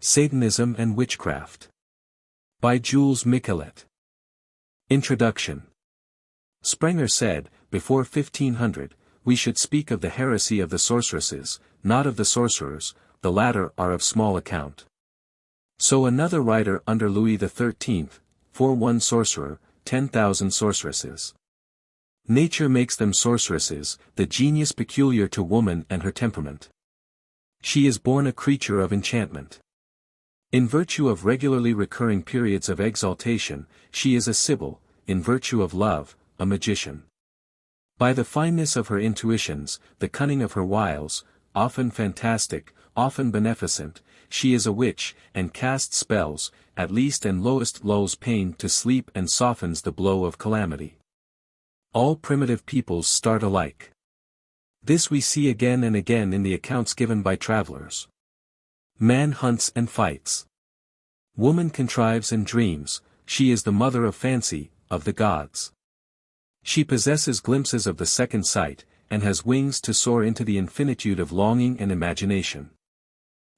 Satanism and Witchcraft. By Jules Michelet. Introduction. Sprenger said, before 1500, we should speak of the heresy of the sorceresses, not of the sorcerers, the latter are of small account. So another writer under Louis XIII, for one sorcerer, 10,000 sorceresses. Nature makes them sorceresses, the genius peculiar to woman and her temperament. She is born a creature of enchantment. In virtue of regularly recurring periods of exaltation, she is a sibyl, in virtue of love, a magician. By the fineness of her intuitions, the cunning of her wiles, often fantastic, often beneficent, she is a witch, and casts spells, at least and lowest lulls pain to sleep and softens the blow of calamity. All primitive peoples start alike. This we see again and again in the accounts given by travelers. Man hunts and fights. Woman contrives and dreams, she is the mother of fancy, of the gods. She possesses glimpses of the second sight, and has wings to soar into the infinitude of longing and imagination.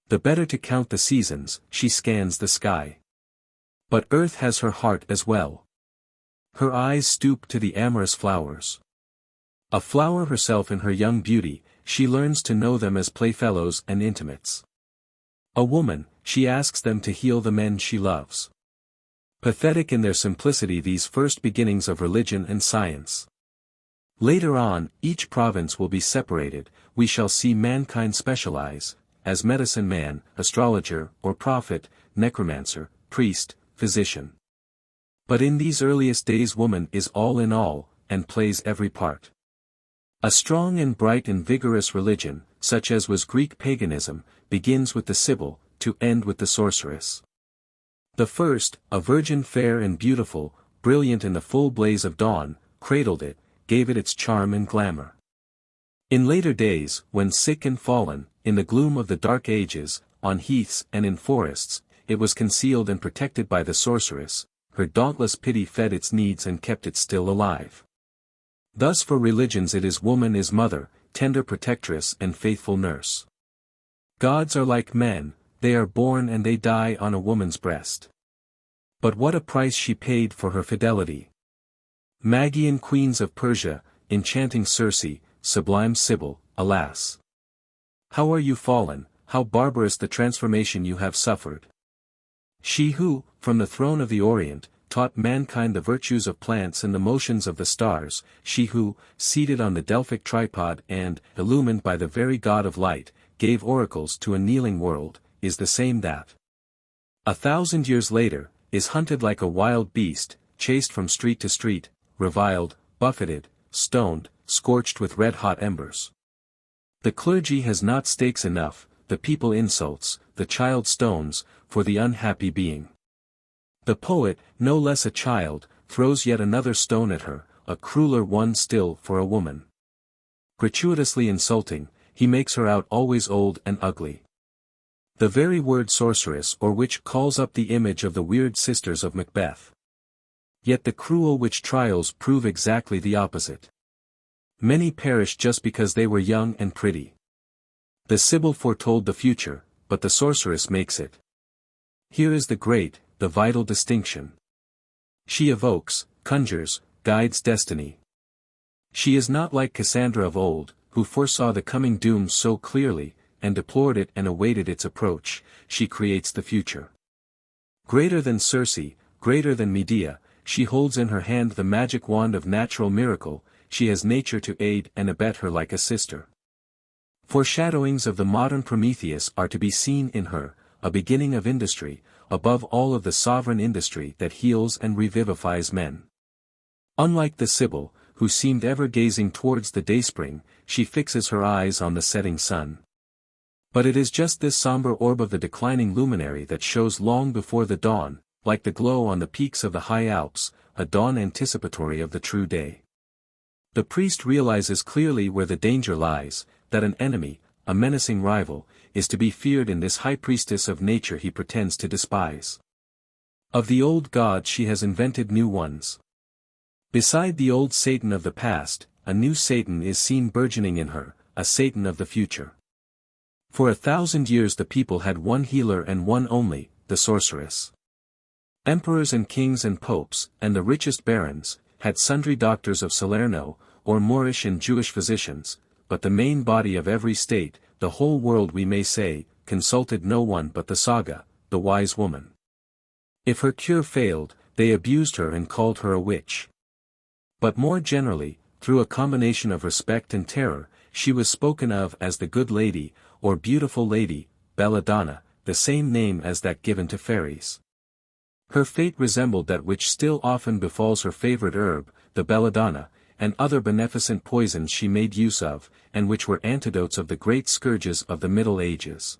The better to count the seasons, she scans the sky. But earth has her heart as well. Her eyes stoop to the amorous flowers. A flower herself in her young beauty, she learns to know them as playfellows and intimates. A woman, she asks them to heal the men she loves. Pathetic in their simplicity these first beginnings of religion and science. Later on, each province will be separated, we shall see mankind specialize, as medicine man, astrologer or prophet, necromancer, priest, physician. But in these earliest days woman is all in all, and plays every part. A strong and bright and vigorous religion, such as was Greek paganism, begins with the sibyl, to end with the sorceress. The first, a virgin fair and beautiful, brilliant in the full blaze of dawn, cradled it, gave it its charm and glamour. In later days, when sick and fallen, in the gloom of the dark ages, on heaths and in forests, it was concealed and protected by the sorceress, her dauntless pity fed its needs and kept it still alive. Thus for religions it is woman is mother, tender protectress and faithful nurse. Gods are like men, they are born and they die on a woman's breast. But what a price she paid for her fidelity. Magian queens of Persia, enchanting Circe, sublime Sibyl, alas! How are you fallen, how barbarous the transformation you have suffered. She who, from the throne of the Orient, taught mankind the virtues of plants and the motions of the stars, she who, seated on the Delphic tripod and, illumined by the very God of light, gave oracles to a kneeling world, is the same that 1,000 years later, is hunted like a wild beast, chased from street to street, reviled, buffeted, stoned, scorched with red-hot embers. The clergy has not stakes enough, the people insults, the child stones, for the unhappy being. The poet, no less a child, throws yet another stone at her, a crueler one still for a woman. Gratuitously insulting, he makes her out always old and ugly. The very word sorceress or witch calls up the image of the weird sisters of Macbeth. Yet the cruel witch trials prove exactly the opposite. Many perish just because they were young and pretty. The sibyl foretold the future, but the sorceress makes it. Here is the great, the vital distinction. She evokes, conjures, guides destiny. She is not like Cassandra of old, who foresaw the coming doom so clearly, and deplored it and awaited its approach. She creates the future. Greater than Circe, greater than Medea, she holds in her hand the magic wand of natural miracle, she has nature to aid and abet her like a sister. Foreshadowings of the modern Prometheus are to be seen in her, a beginning of industry, above all of the sovereign industry that heals and revivifies men. Unlike the sibyl, who seemed ever gazing towards the dayspring, she fixes her eyes on the setting sun. But it is just this somber orb of the declining luminary that shows long before the dawn, like the glow on the peaks of the high Alps, a dawn anticipatory of the true day. The priest realizes clearly where the danger lies, that an enemy, a menacing rival, is to be feared in this high priestess of nature he pretends to despise. Of the old gods she has invented new ones. Beside the old Satan of the past, a new Satan is seen burgeoning in her, a Satan of the future. For 1,000 years the people had one healer and one only, the sorceress. Emperors and kings and popes, and the richest barons, had sundry doctors of Salerno, or Moorish and Jewish physicians, but the main body of every state, the whole world we may say, consulted no one but the Saga, the wise woman. If her cure failed, they abused her and called her a witch. But more generally, through a combination of respect and terror, she was spoken of as the good lady, or beautiful lady, Belladonna, the same name as that given to fairies. Her fate resembled that which still often befalls her favorite herb, the belladonna, and other beneficent poisons she made use of, and which were antidotes of the great scourges of the Middle Ages.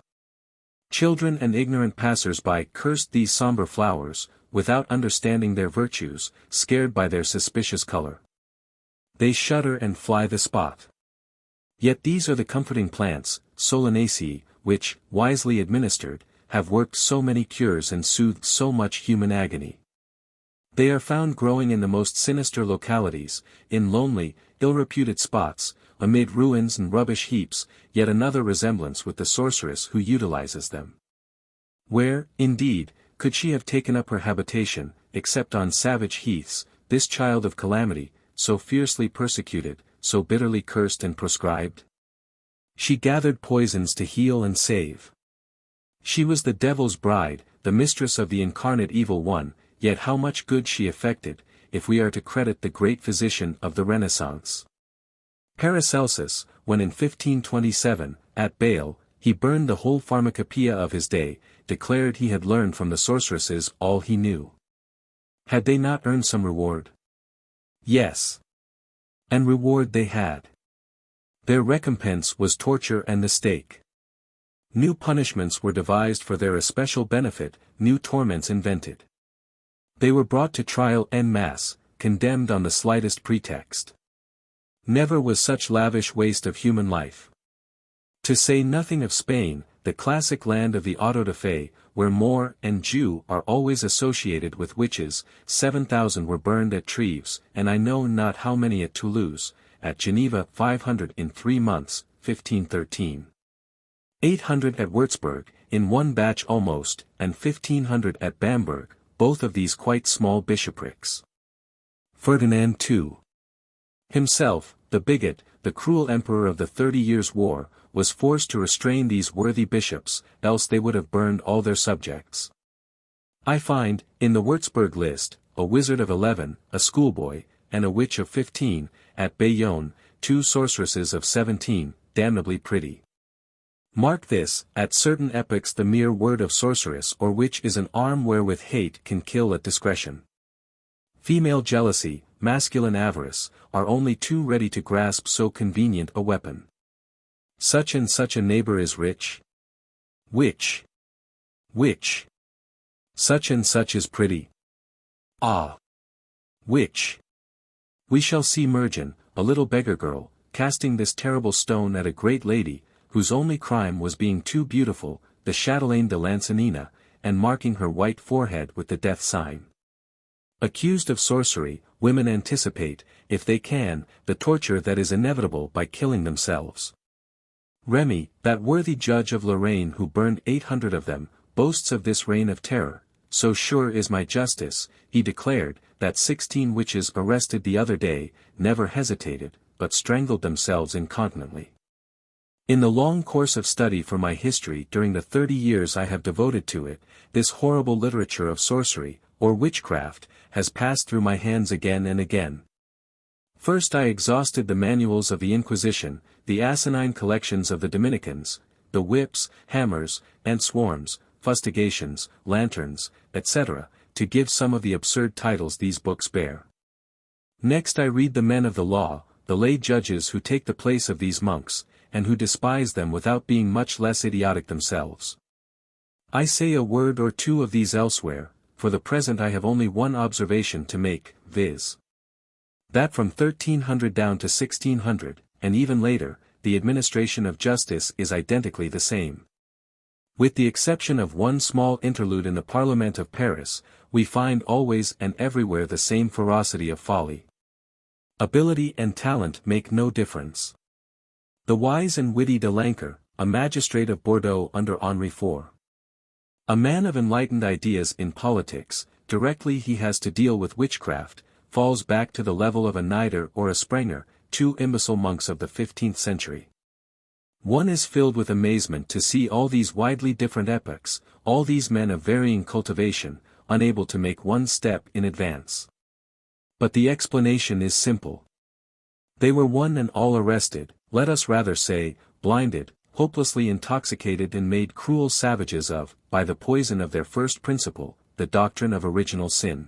Children and ignorant passers-by cursed these somber flowers, without understanding their virtues, scared by their suspicious color. They shudder and fly the spot. Yet these are the comforting plants, Solanaceae, which, wisely administered, have worked so many cures and soothed so much human agony. They are found growing in the most sinister localities, in lonely, ill-reputed spots, amid ruins and rubbish heaps, yet another resemblance with the sorceress who utilizes them. Where, indeed, could she have taken up her habitation, except on savage heaths, this child of calamity, so fiercely persecuted, so bitterly cursed and proscribed? She gathered poisons to heal and save. She was the devil's bride, the mistress of the incarnate evil one, yet how much good she effected, if we are to credit the great physician of the Renaissance. Paracelsus, when in 1527, at Bale, he burned the whole pharmacopoeia of his day, declared he had learned from the sorceresses all he knew. Had they not earned some reward? Yes. And reward they had. Their recompense was torture and the stake. New punishments were devised for their especial benefit, new torments invented. They were brought to trial en masse, condemned on the slightest pretext. Never was such lavish waste of human life. To say nothing of Spain, the classic land of the auto da fe, where Moor and Jew are always associated with witches, 7,000 were burned at Treves, and I know not how many at Toulouse, at Geneva 500 in 3 months, 1513. 800 at Würzburg, in one batch almost, and 1,500 at Bamberg, both of these quite small bishoprics. Ferdinand II. Himself, the bigot, the cruel emperor of the 30 Years' War, was forced to restrain these worthy bishops, else they would have burned all their subjects. I find, in the Würzburg list, a wizard of 11, a schoolboy, and a witch of 15, at Bayonne, 2 sorceresses of 17, damnably pretty. Mark this, at certain epochs the mere word of sorceress or witch is an arm wherewith hate can kill at discretion. Female jealousy, masculine avarice, are only too ready to grasp so convenient a weapon. Such and such a neighbor is rich. Witch. Witch. Such and such is pretty. Ah. Witch. We shall see Mergen, a little beggar girl, casting this terrible stone at a great lady, whose only crime was being too beautiful, the chatelaine de Lancenina, and marking her white forehead with the death sign. Accused of sorcery, women anticipate, if they can, the torture that is inevitable by killing themselves. Remy, that worthy judge of Lorraine who burned 800 of them, boasts of this reign of terror. So sure is my justice, he declared, that 16 witches arrested the other day, never hesitated, but strangled themselves incontinently. In the long course of study for my history during the 30 years I have devoted to it, this horrible literature of sorcery, or witchcraft, has passed through my hands again and again. First I exhausted the manuals of the Inquisition, the asinine collections of the Dominicans, the whips, hammers, and swarms, fustigations, lanterns, etc., to give some of the absurd titles these books bear. Next I read the men of the law, the lay judges who take the place of these monks, and who despise them without being much less idiotic themselves. I say a word or two of these elsewhere, for the present I have only one observation to make, viz. that from 1300 down to 1600, and even later, the administration of justice is identically the same. With the exception of one small interlude in the Parliament of Paris, we find always and everywhere the same ferocity of folly. Ability and talent make no difference. The wise and witty de Lancre, a magistrate of Bordeaux under Henri IV. A man of enlightened ideas in politics, directly he has to deal with witchcraft, falls back to the level of a Nider or a Sprenger, two imbecile monks of the 15th century. One is filled with amazement to see all these widely different epochs, all these men of varying cultivation, unable to make one step in advance. But the explanation is simple. They were one and all arrested, let us rather say, blinded, hopelessly intoxicated and made cruel savages of, by the poison of their first principle, the doctrine of original sin.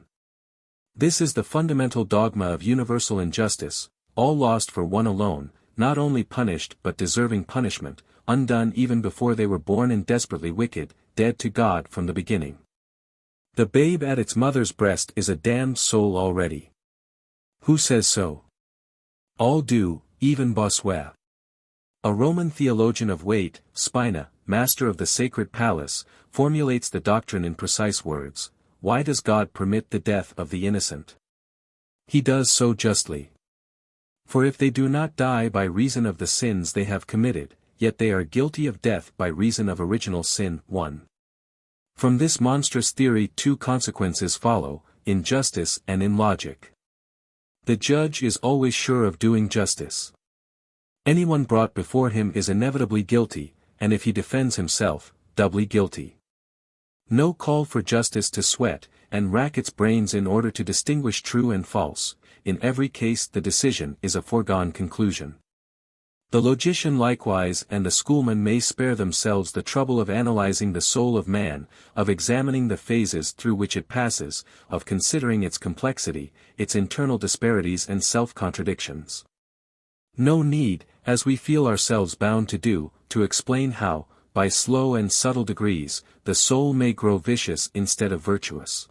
This is the fundamental dogma of universal injustice, all lost for one alone, not only punished but deserving punishment, undone even before they were born and desperately wicked, dead to God from the beginning. The babe at its mother's breast is a damned soul already. Who says so? All do, even Bossuet. A Roman theologian of weight, Spina, master of the sacred palace, formulates the doctrine in precise words: why does God permit the death of the innocent? He does so justly. For if they do not die by reason of the sins they have committed, yet they are guilty of death by reason of original sin. 1. From this monstrous theory two consequences follow, in justice and in logic. The judge is always sure of doing justice. Anyone brought before him is inevitably guilty, and if he defends himself, doubly guilty. No call for justice to sweat, and rack its brains in order to distinguish true and false, in every case the decision is a foregone conclusion. The logician likewise and the schoolman may spare themselves the trouble of analyzing the soul of man, of examining the phases through which it passes, of considering its complexity, its internal disparities and self-contradictions. No need, as we feel ourselves bound to do, to explain how, by slow and subtle degrees, the soul may grow vicious instead of virtuous.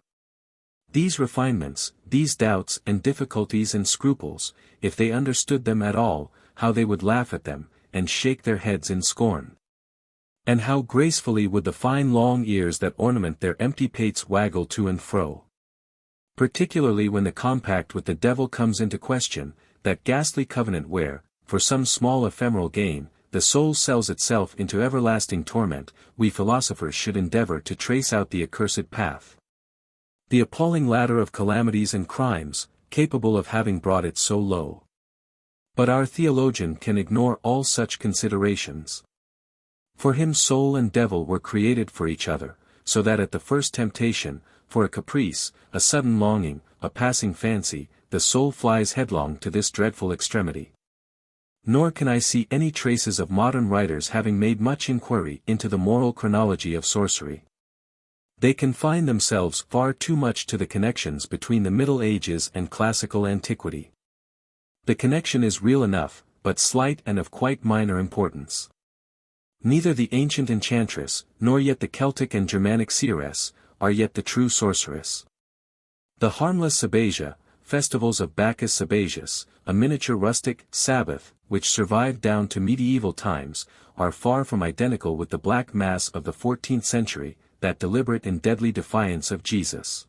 These refinements, these doubts and difficulties and scruples, if they understood them at all, how they would laugh at them, and shake their heads in scorn. And how gracefully would the fine long ears that ornament their empty pates waggle to and fro. Particularly when the compact with the devil comes into question, that ghastly covenant where, for some small ephemeral gain, the soul sells itself into everlasting torment, we philosophers should endeavor to trace out the accursed path. The appalling ladder of calamities and crimes, capable of having brought it so low. But our theologian can ignore all such considerations. For him soul and devil were created for each other, so that at the first temptation, for a caprice, a sudden longing, a passing fancy, the soul flies headlong to this dreadful extremity. Nor can I see any traces of modern writers having made much inquiry into the moral chronology of sorcery. They confine themselves far too much to the connections between the Middle Ages and classical antiquity. The connection is real enough, but slight and of quite minor importance. Neither the ancient enchantress, nor yet the Celtic and Germanic seeress, are yet the true sorceress. The harmless Sabbatia, festivals of Bacchus Sabbatius, a miniature rustic Sabbath, which survived down to medieval times, are far from identical with the black mass of the 14th century, that deliberate and deadly defiance of Jesus.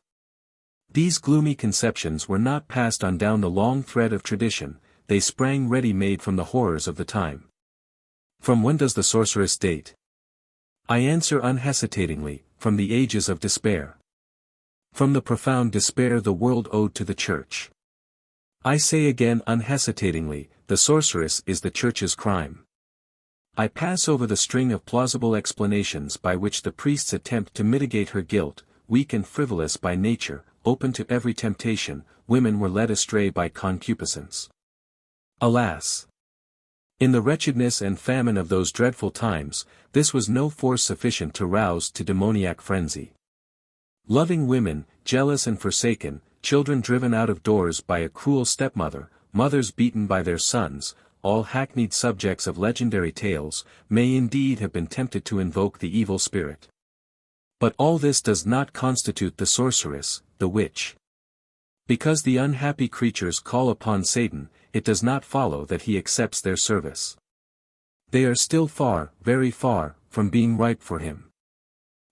These gloomy conceptions were not passed on down the long thread of tradition, they sprang ready-made from the horrors of the time. From when does the sorceress date? I answer unhesitatingly, from the ages of despair. From the profound despair the world owed to the Church. I say again unhesitatingly, the sorceress is the Church's crime. I pass over the string of plausible explanations by which the priests attempt to mitigate her guilt. Weak and frivolous by nature, open to every temptation, women were led astray by concupiscence. Alas! In the wretchedness and famine of those dreadful times, this was no force sufficient to rouse to demoniac frenzy. Loving women, jealous and forsaken, children driven out of doors by a cruel stepmother, mothers beaten by their sons, all hackneyed subjects of legendary tales, may indeed have been tempted to invoke the evil spirit. But all this does not constitute the sorceress, the witch. Because the unhappy creatures call upon Satan, it does not follow that he accepts their service. They are still far, very far, from being ripe for him.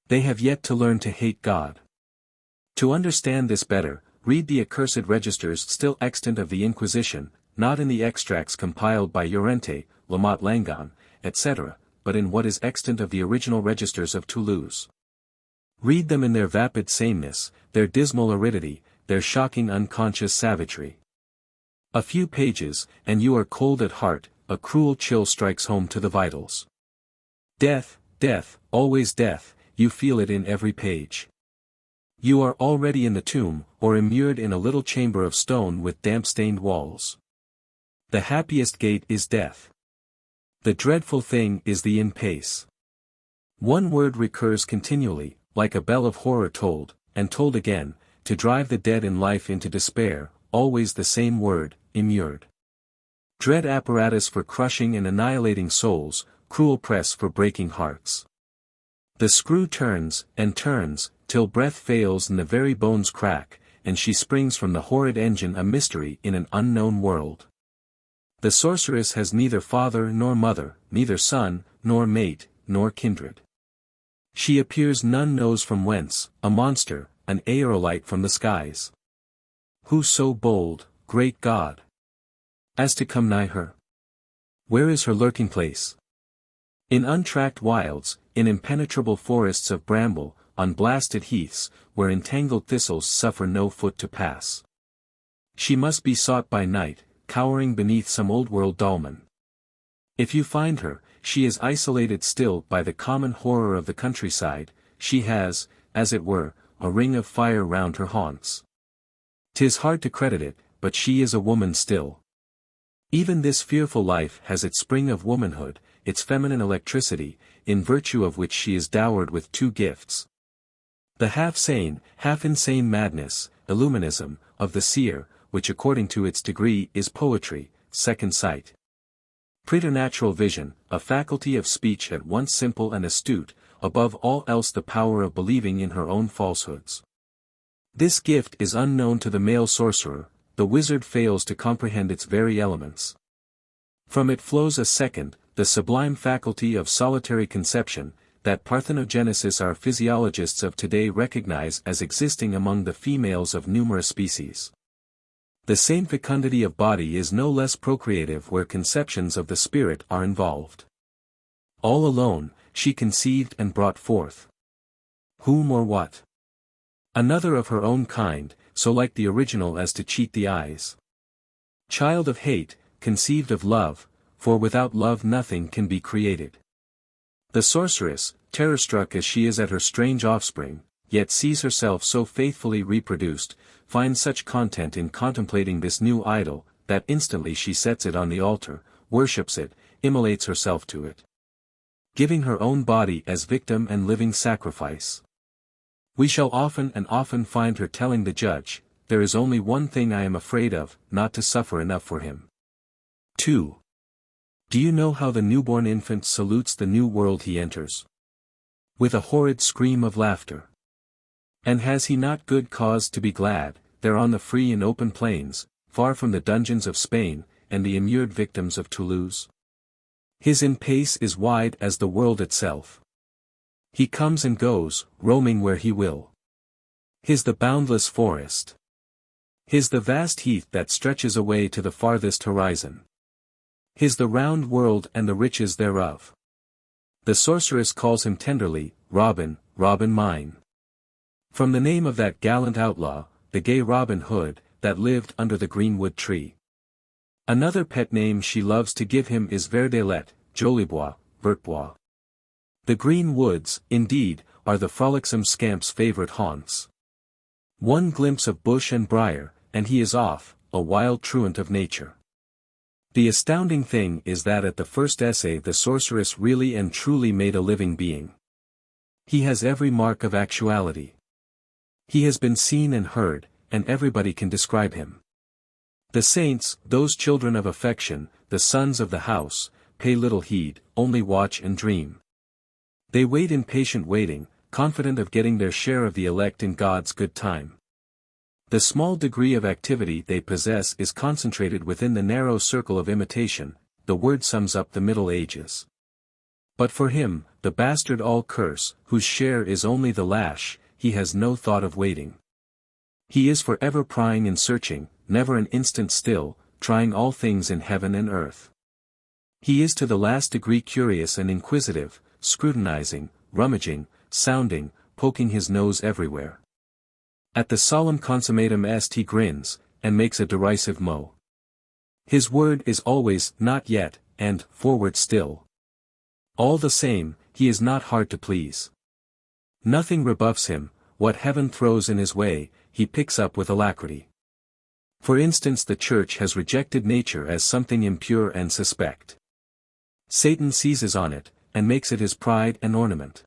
They have yet to learn to hate God. To understand this better, read the accursed registers still extant of the Inquisition, not in the extracts compiled by Llorente, Lamotte Langon, etc., but in what is extant of the original registers of Toulouse. Read them in their vapid sameness, their dismal aridity, their shocking unconscious savagery. A few pages, and you are cold at heart, a cruel chill strikes home to the vitals. Death, death, always death, you feel it in every page. You are already in the tomb, or immured in a little chamber of stone with damp-stained walls. The happiest gate is death. The dreadful thing is the in-pace. One word recurs continually, like a bell of horror tolled, and tolled again, to drive the dead in life into despair, always the same word, immured. Dread apparatus for crushing and annihilating souls, cruel press for breaking hearts. The screw turns, and turns, till breath fails and the very bones crack, and she springs from the horrid engine a mystery in an unknown world. The sorceress has neither father nor mother, neither son, nor mate, nor kindred. She appears none knows from whence, a monster, an aerolite from the skies. Who so bold, great God, as to come nigh her? Where is her lurking place? In untracked wilds, in impenetrable forests of bramble, on blasted heaths, where entangled thistles suffer no foot to pass. She must be sought by night, cowering beneath some old-world dolmen. If you find her, she is isolated still by the common horror of the countryside, she has, as it were, a ring of fire round her haunts. 'Tis hard to credit it, but she is a woman still. Even this fearful life has its spring of womanhood, its feminine electricity, in virtue of which she is dowered with two gifts. The half-sane, half-insane madness, illuminism, of the seer, which according to its degree is poetry, second sight. Preternatural vision, a faculty of speech at once simple and astute, above all else the power of believing in her own falsehoods. This gift is unknown to the male sorcerer, the wizard fails to comprehend its very elements. From it flows a second, the sublime faculty of solitary conception, that parthenogenesis our physiologists of today recognize as existing among the females of numerous species. The same fecundity of body is no less procreative where conceptions of the spirit are involved. All alone, she conceived and brought forth. Whom or what? Another of her own kind, so like the original as to cheat the eyes. Child of hate, conceived of love, for without love nothing can be created. The sorceress, terror-struck as she is at her strange offspring, yet sees herself so faithfully reproduced, finds such content in contemplating this new idol, that instantly she sets it on the altar, worships it, immolates herself to it, giving her own body as victim and living sacrifice. We shall often and often find her telling the judge, "There is only one thing I am afraid of, not to suffer enough for him." 2. Do you know how the newborn infant salutes the new world he enters? With a horrid scream of laughter. And has he not good cause to be glad, there on the free and open plains, far from the dungeons of Spain, and the immured victims of Toulouse? His in-pace is wide as the world itself. He comes and goes, roaming where he will. His the boundless forest. His the vast heath that stretches away to the farthest horizon. His the round world and the riches thereof. The sorceress calls him tenderly, Robin, Robin mine. From the name of that gallant outlaw, the gay Robin Hood, that lived under the greenwood tree. Another pet name she loves to give him is Verdelet, Jolibois, Vertbois. The green woods, indeed, are the frolicsome scamp's favorite haunts. One glimpse of bush and briar, and he is off, a wild truant of nature. The astounding thing is that at the first essay the sorceress really and truly made a living being. He has every mark of actuality. He has been seen and heard, and everybody can describe him. The saints, those children of affection, the sons of the house, pay little heed, only watch and dream. They wait in patient waiting, confident of getting their share of the elect in God's good time. The small degree of activity they possess is concentrated within the narrow circle of imitation, the word sums up the Middle Ages. But for him, the bastard all curse, whose share is only the lash, he has no thought of waiting. He is for ever prying and searching, never an instant still, trying all things in heaven and earth. He is to the last degree curious and inquisitive, scrutinizing, rummaging, sounding, poking his nose everywhere. At the solemn consummatum est he grins, and makes a derisive mow. His word is always, not yet, and, forward still. All the same, he is not hard to please. Nothing rebuffs him, what heaven throws in his way, he picks up with alacrity. For instance, the Church has rejected nature as something impure and suspect. Satan seizes on it, and makes it his pride and ornament.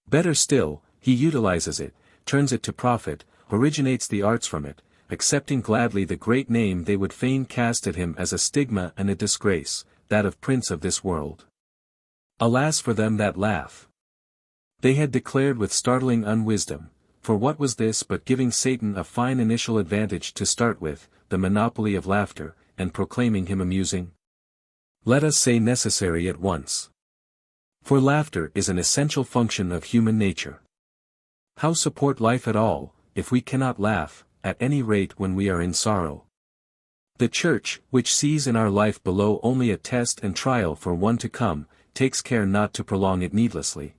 Better still, he utilizes it, turns it to profit, originates the arts from it, accepting gladly the great name they would fain cast at him as a stigma and a disgrace, that of prince of this world. Alas for them that laugh! They had declared with startling unwisdom, for what was this but giving Satan a fine initial advantage to start with, the monopoly of laughter, and proclaiming him amusing? Let us say necessary at once. For laughter is an essential function of human nature. How support life at all, if we cannot laugh, at any rate when we are in sorrow? The Church, which sees in our life below only a test and trial for one to come, takes care not to prolong it needlessly.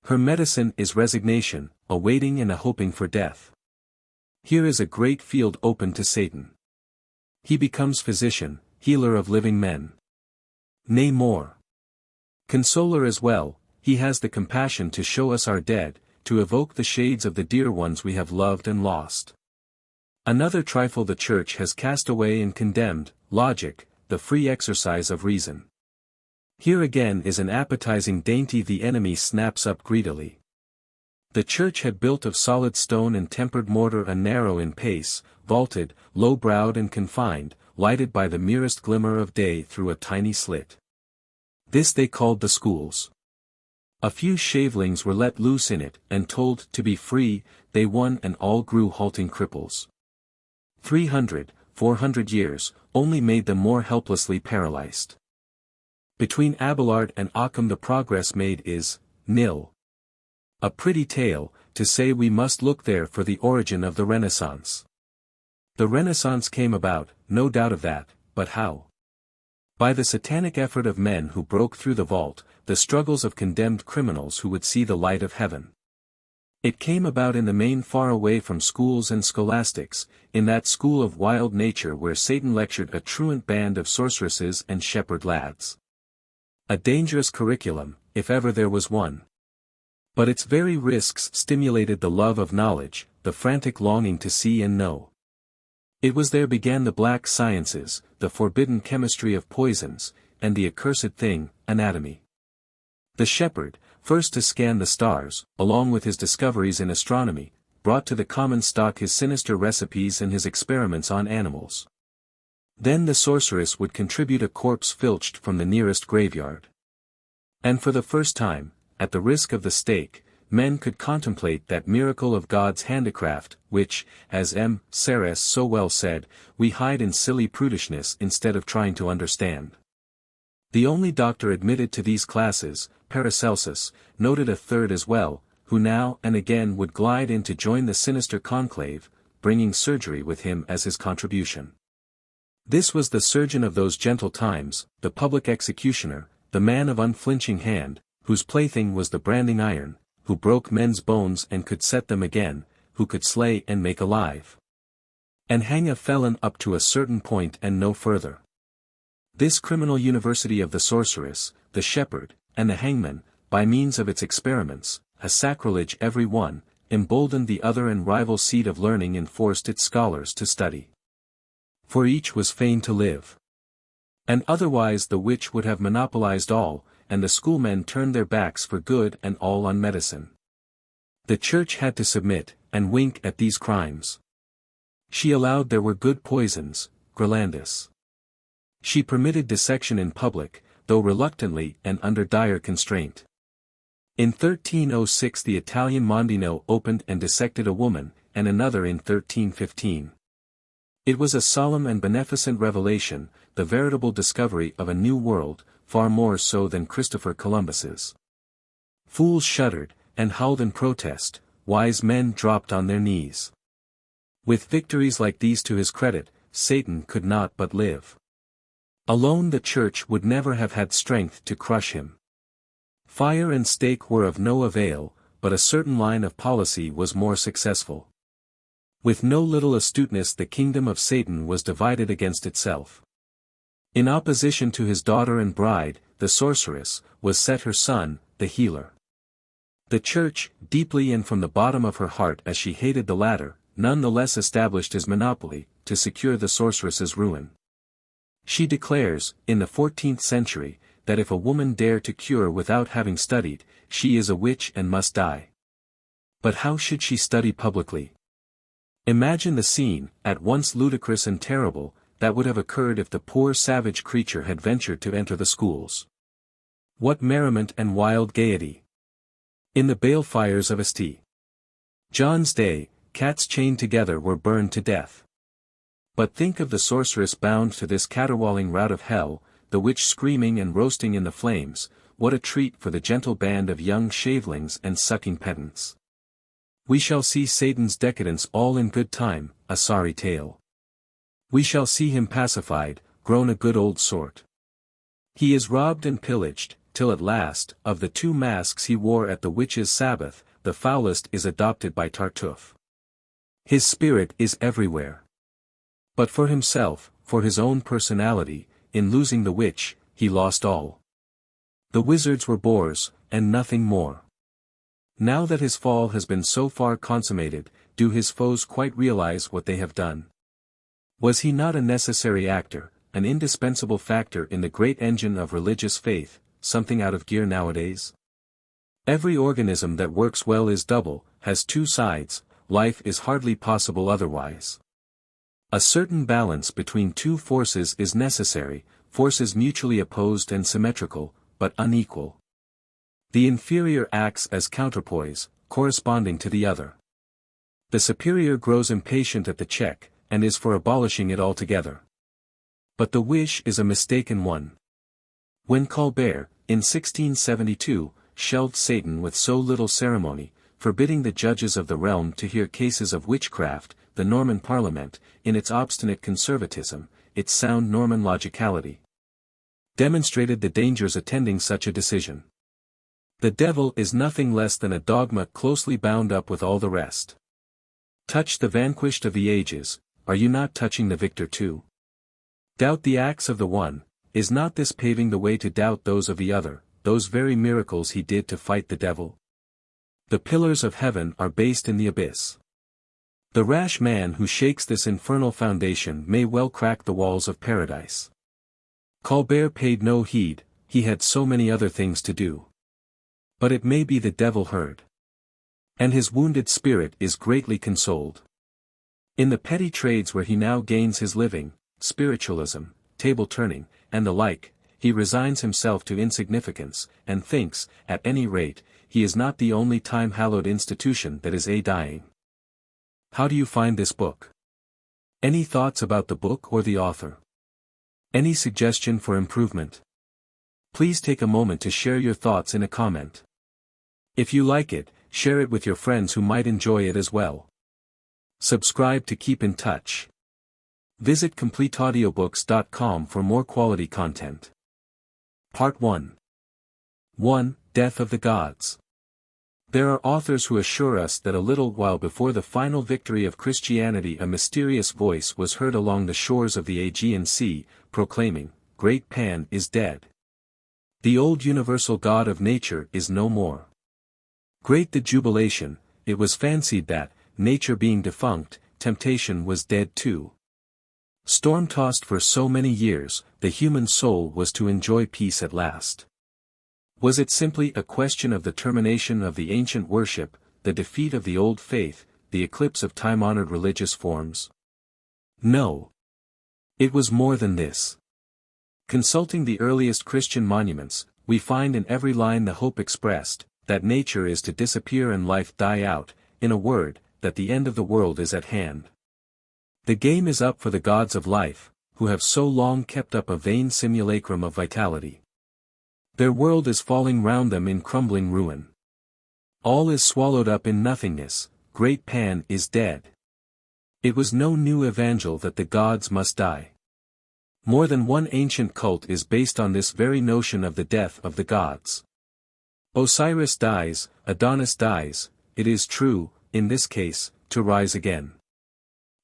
Her medicine is resignation, a waiting and a hoping for death. Here is a great field open to Satan. He becomes physician, healer of living men. Nay more. Consoler as well, he has the compassion to show us our dead, to evoke the shades of the dear ones we have loved and lost. Another trifle the Church has cast away and condemned, logic, the free exercise of reason. Here again is an appetizing dainty the enemy snaps up greedily. The Church had built of solid stone and tempered mortar a narrow in pace, vaulted, low-browed and confined, lighted by the merest glimmer of day through a tiny slit. This they called the schools. A few shavelings were let loose in it, and told to be free, they won and all grew halting cripples. 300, 400 years, only made them more helplessly paralyzed. Between Abelard and Occam the progress made is, nil. A pretty tale, to say we must look there for the origin of the Renaissance. The Renaissance came about, no doubt of that, but how? By the satanic effort of men who broke through the vault, the struggles of condemned criminals who would see the light of heaven. It came about in the main far away from schools and scholastics, in that school of wild nature where Satan lectured a truant band of sorceresses and shepherd lads. A dangerous curriculum, if ever there was one. But its very risks stimulated the love of knowledge, the frantic longing to see and know. It was there began the black sciences, the forbidden chemistry of poisons, and the accursed thing, anatomy. The shepherd, first to scan the stars, along with his discoveries in astronomy, brought to the common stock his sinister recipes and his experiments on animals. Then the sorceress would contribute a corpse filched from the nearest graveyard. And for the first time, at the risk of the stake, men could contemplate that miracle of God's handicraft, which, as M. Sorceress so well said, we hide in silly prudishness instead of trying to understand. The only doctor admitted to these classes, Paracelsus, noted a third as well, who now and again would glide in to join the sinister conclave, bringing surgery with him as his contribution. This was the surgeon of those gentle times, the public executioner, the man of unflinching hand, whose plaything was the branding iron, who broke men's bones and could set them again, who could slay and make alive. And hang a felon up to a certain point and no further. This criminal university of the sorceress, the shepherd, and the hangman, by means of its experiments, a sacrilege every one, emboldened the other and rival seat of learning and forced its scholars to study. For each was fain to live. And otherwise the witch would have monopolized all, and the schoolmen turned their backs for good and all on medicine. The Church had to submit, and wink at these crimes. She allowed there were good poisons, Grolandus. She permitted dissection in public, though reluctantly and under dire constraint. In 1306 the Italian Mondino opened and dissected a woman, and another in 1315. It was a solemn and beneficent revelation, the veritable discovery of a new world, far more so than Christopher Columbus's. Fools shuddered, and howled in protest, wise men dropped on their knees. With victories like these to his credit, Satan could not but live. Alone the church would never have had strength to crush him. Fire and stake were of no avail, but a certain line of policy was more successful. With no little astuteness the kingdom of Satan was divided against itself. In opposition to his daughter and bride, the sorceress, was set her son, the healer. The church, deeply and from the bottom of her heart as she hated the latter, none the less established his monopoly, to secure the sorceress's ruin. She declares, in the 14th century, that if a woman dare to cure without having studied, she is a witch and must die. But how should she study publicly? Imagine the scene, at once ludicrous and terrible, that would have occurred if the poor savage creature had ventured to enter the schools. What merriment and wild gaiety! In the balefires of St. John's day, cats chained together were burned to death. But think of the sorceress bound to this caterwauling rout of hell, the witch screaming and roasting in the flames, what a treat for the gentle band of young shavelings and sucking pedants. We shall see Satan's decadence all in good time, a sorry tale. We shall see him pacified, grown a good old sort. He is robbed and pillaged, till at last, of the 2 masks he wore at the witches' Sabbath, the foulest is adopted by Tartuffe. His spirit is everywhere. But for himself, for his own personality, in losing the witch, he lost all. The wizards were bores, and nothing more. Now that his fall has been so far consummated, do his foes quite realize what they have done? Was he not a necessary actor, an indispensable factor in the great engine of religious faith, something out of gear nowadays? Every organism that works well is double, has 2 sides, life is hardly possible otherwise. A certain balance between 2 forces is necessary, forces mutually opposed and symmetrical, but unequal. The inferior acts as counterpoise, corresponding to the other. The superior grows impatient at the check, and is for abolishing it altogether. But the wish is a mistaken one. When Colbert, in 1672, shelved Satan with so little ceremony, forbidding the judges of the realm to hear cases of witchcraft, the Norman Parliament, in its obstinate conservatism, its sound Norman logicality, demonstrated the dangers attending such a decision. The devil is nothing less than a dogma closely bound up with all the rest. Touch the vanquished of the ages, are you not touching the victor too? Doubt the acts of the one, is not this paving the way to doubt those of the other, those very miracles he did to fight the devil? The pillars of heaven are based in the abyss. The rash man who shakes this infernal foundation may well crack the walls of paradise. Colbert paid no heed, he had so many other things to do. But it may be the devil heard. And his wounded spirit is greatly consoled. In the petty trades where he now gains his living, spiritualism, table-turning, and the like, he resigns himself to insignificance, and thinks, at any rate, he is not the only time-hallowed institution that is dying. How do you find this book? Any thoughts about the book or the author? Any suggestion for improvement? Please take a moment to share your thoughts in a comment. If you like it, share it with your friends who might enjoy it as well. Subscribe to keep in touch. Visit CompleteAudiobooks.com for more quality content. Part 1. 1. Death of the Gods. There are authors who assure us that a little while before the final victory of Christianity a mysterious voice was heard along the shores of the Aegean Sea, proclaiming, "Great Pan is dead. The old universal God of nature is no more." Great the jubilation, it was fancied that, nature being defunct, temptation was dead too. Storm-tossed for so many years, the human soul was to enjoy peace at last. Was it simply a question of the termination of the ancient worship, the defeat of the old faith, the eclipse of time-honored religious forms? No. It was more than this. Consulting the earliest Christian monuments, we find in every line the hope expressed, that nature is to disappear and life die out, in a word, that the end of the world is at hand. The game is up for the gods of life, who have so long kept up a vain simulacrum of vitality. Their world is falling round them in crumbling ruin. All is swallowed up in nothingness, great Pan is dead. It was no new evangel that the gods must die. More than one ancient cult is based on this very notion of the death of the gods. Osiris dies, Adonis dies, it is true, in this case, to rise again.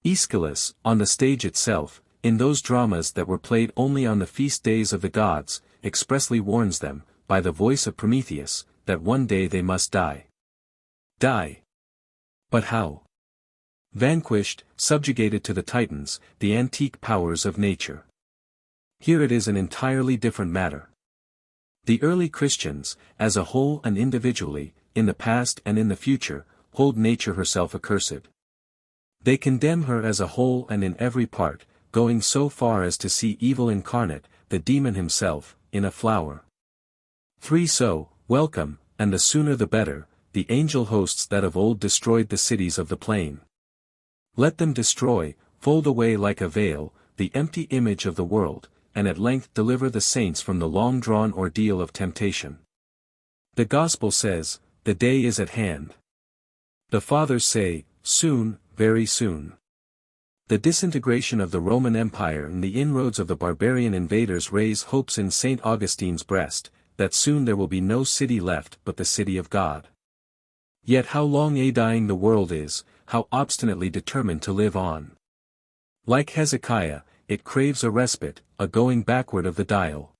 Aeschylus, on the stage itself, in those dramas that were played only on the feast days of the gods, expressly warns them, by the voice of Prometheus, that one day they must die. Die. But how? Vanquished, subjugated to the Titans, the antique powers of nature. Here it is an entirely different matter. The early Christians, as a whole and individually, in the past and in the future, hold nature herself accursed. They condemn her as a whole and in every part, going so far as to see evil incarnate, the demon himself, in a flower. 3. So, welcome, and the sooner the better, the angel hosts that of old destroyed the cities of the plain. Let them destroy, fold away like a veil, the empty image of the world, and at length deliver the saints from the long-drawn ordeal of temptation. The Gospel says, the day is at hand. The Fathers say, soon, very soon. The disintegration of the Roman Empire and the inroads of the barbarian invaders raise hopes in St. Augustine's breast, that soon there will be no city left but the city of God. Yet how long a-dying the world is, how obstinately determined to live on. Like Hezekiah, it craves a respite, a going backward of the dial.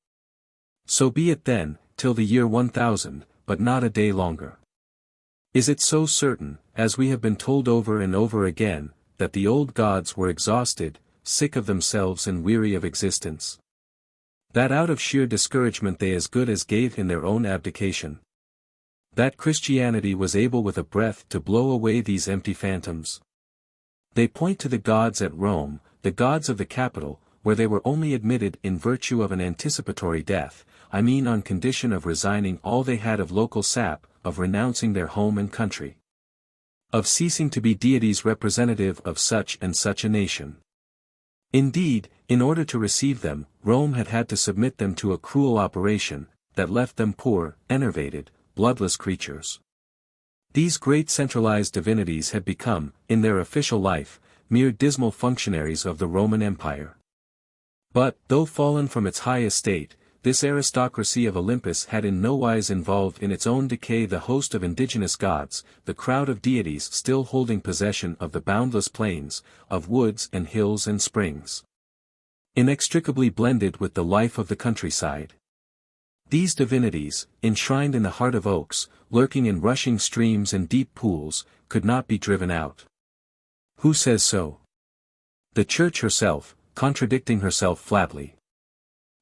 So be it then, till the year 1000, but not a day longer. Is it so certain, as we have been told over and over again, that the old gods were exhausted, sick of themselves and weary of existence? That out of sheer discouragement they as good as gave in their own abdication? That Christianity was able with a breath to blow away these empty phantoms? They point to the gods at Rome, the gods of the capital, where they were only admitted in virtue of an anticipatory death, I mean on condition of resigning all they had of local sap, of renouncing their home and country, of ceasing to be deities representative of such and such a nation. Indeed, in order to receive them, Rome had had to submit them to a cruel operation, that left them poor, enervated, bloodless creatures. These great centralized divinities had become, in their official life, mere dismal functionaries of the Roman Empire. But, though fallen from its high estate, this aristocracy of Olympus had in no wise involved in its own decay the host of indigenous gods, the crowd of deities still holding possession of the boundless plains, of woods and hills and springs. Inextricably blended with the life of the countryside. These divinities, enshrined in the heart of oaks, lurking in rushing streams and deep pools, could not be driven out. Who says so? The Church herself, contradicting herself flatly.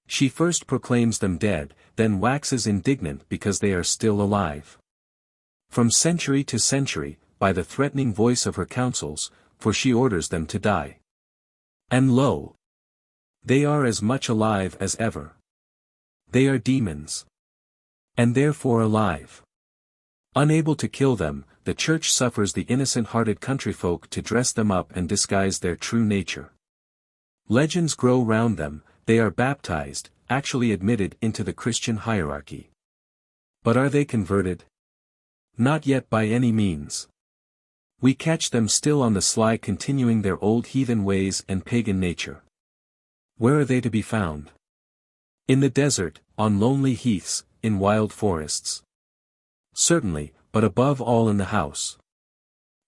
She first proclaims them dead, then waxes indignant because they are still alive. From century to century, by the threatening voice of her councils, for she orders them to die. And lo! They are as much alive as ever. They are demons. And therefore alive. Unable to kill them, the Church suffers the innocent-hearted countryfolk to dress them up and disguise their true nature. Legends grow round them, they are baptized, actually admitted into the Christian hierarchy. But are they converted? Not yet by any means. We catch them still on the sly continuing their old heathen ways and pagan nature. Where are they to be found? In the desert, on lonely heaths, in wild forests. Certainly, but above all in the house.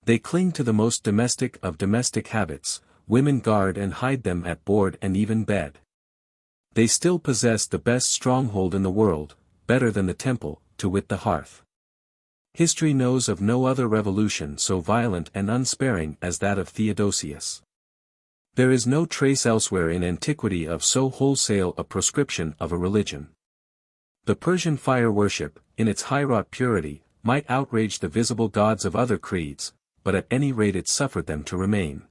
They cling to the most domestic of domestic habits, women guard and hide them at board and even bed. They still possess the best stronghold in the world, better than the temple, to wit the hearth. History knows of no other revolution so violent and unsparing as that of Theodosius. There is no trace elsewhere in antiquity of so wholesale a proscription of a religion. The Persian fire worship, in its high-wrought purity, might outrage the visible gods of other creeds, but at any rate it suffered them to remain.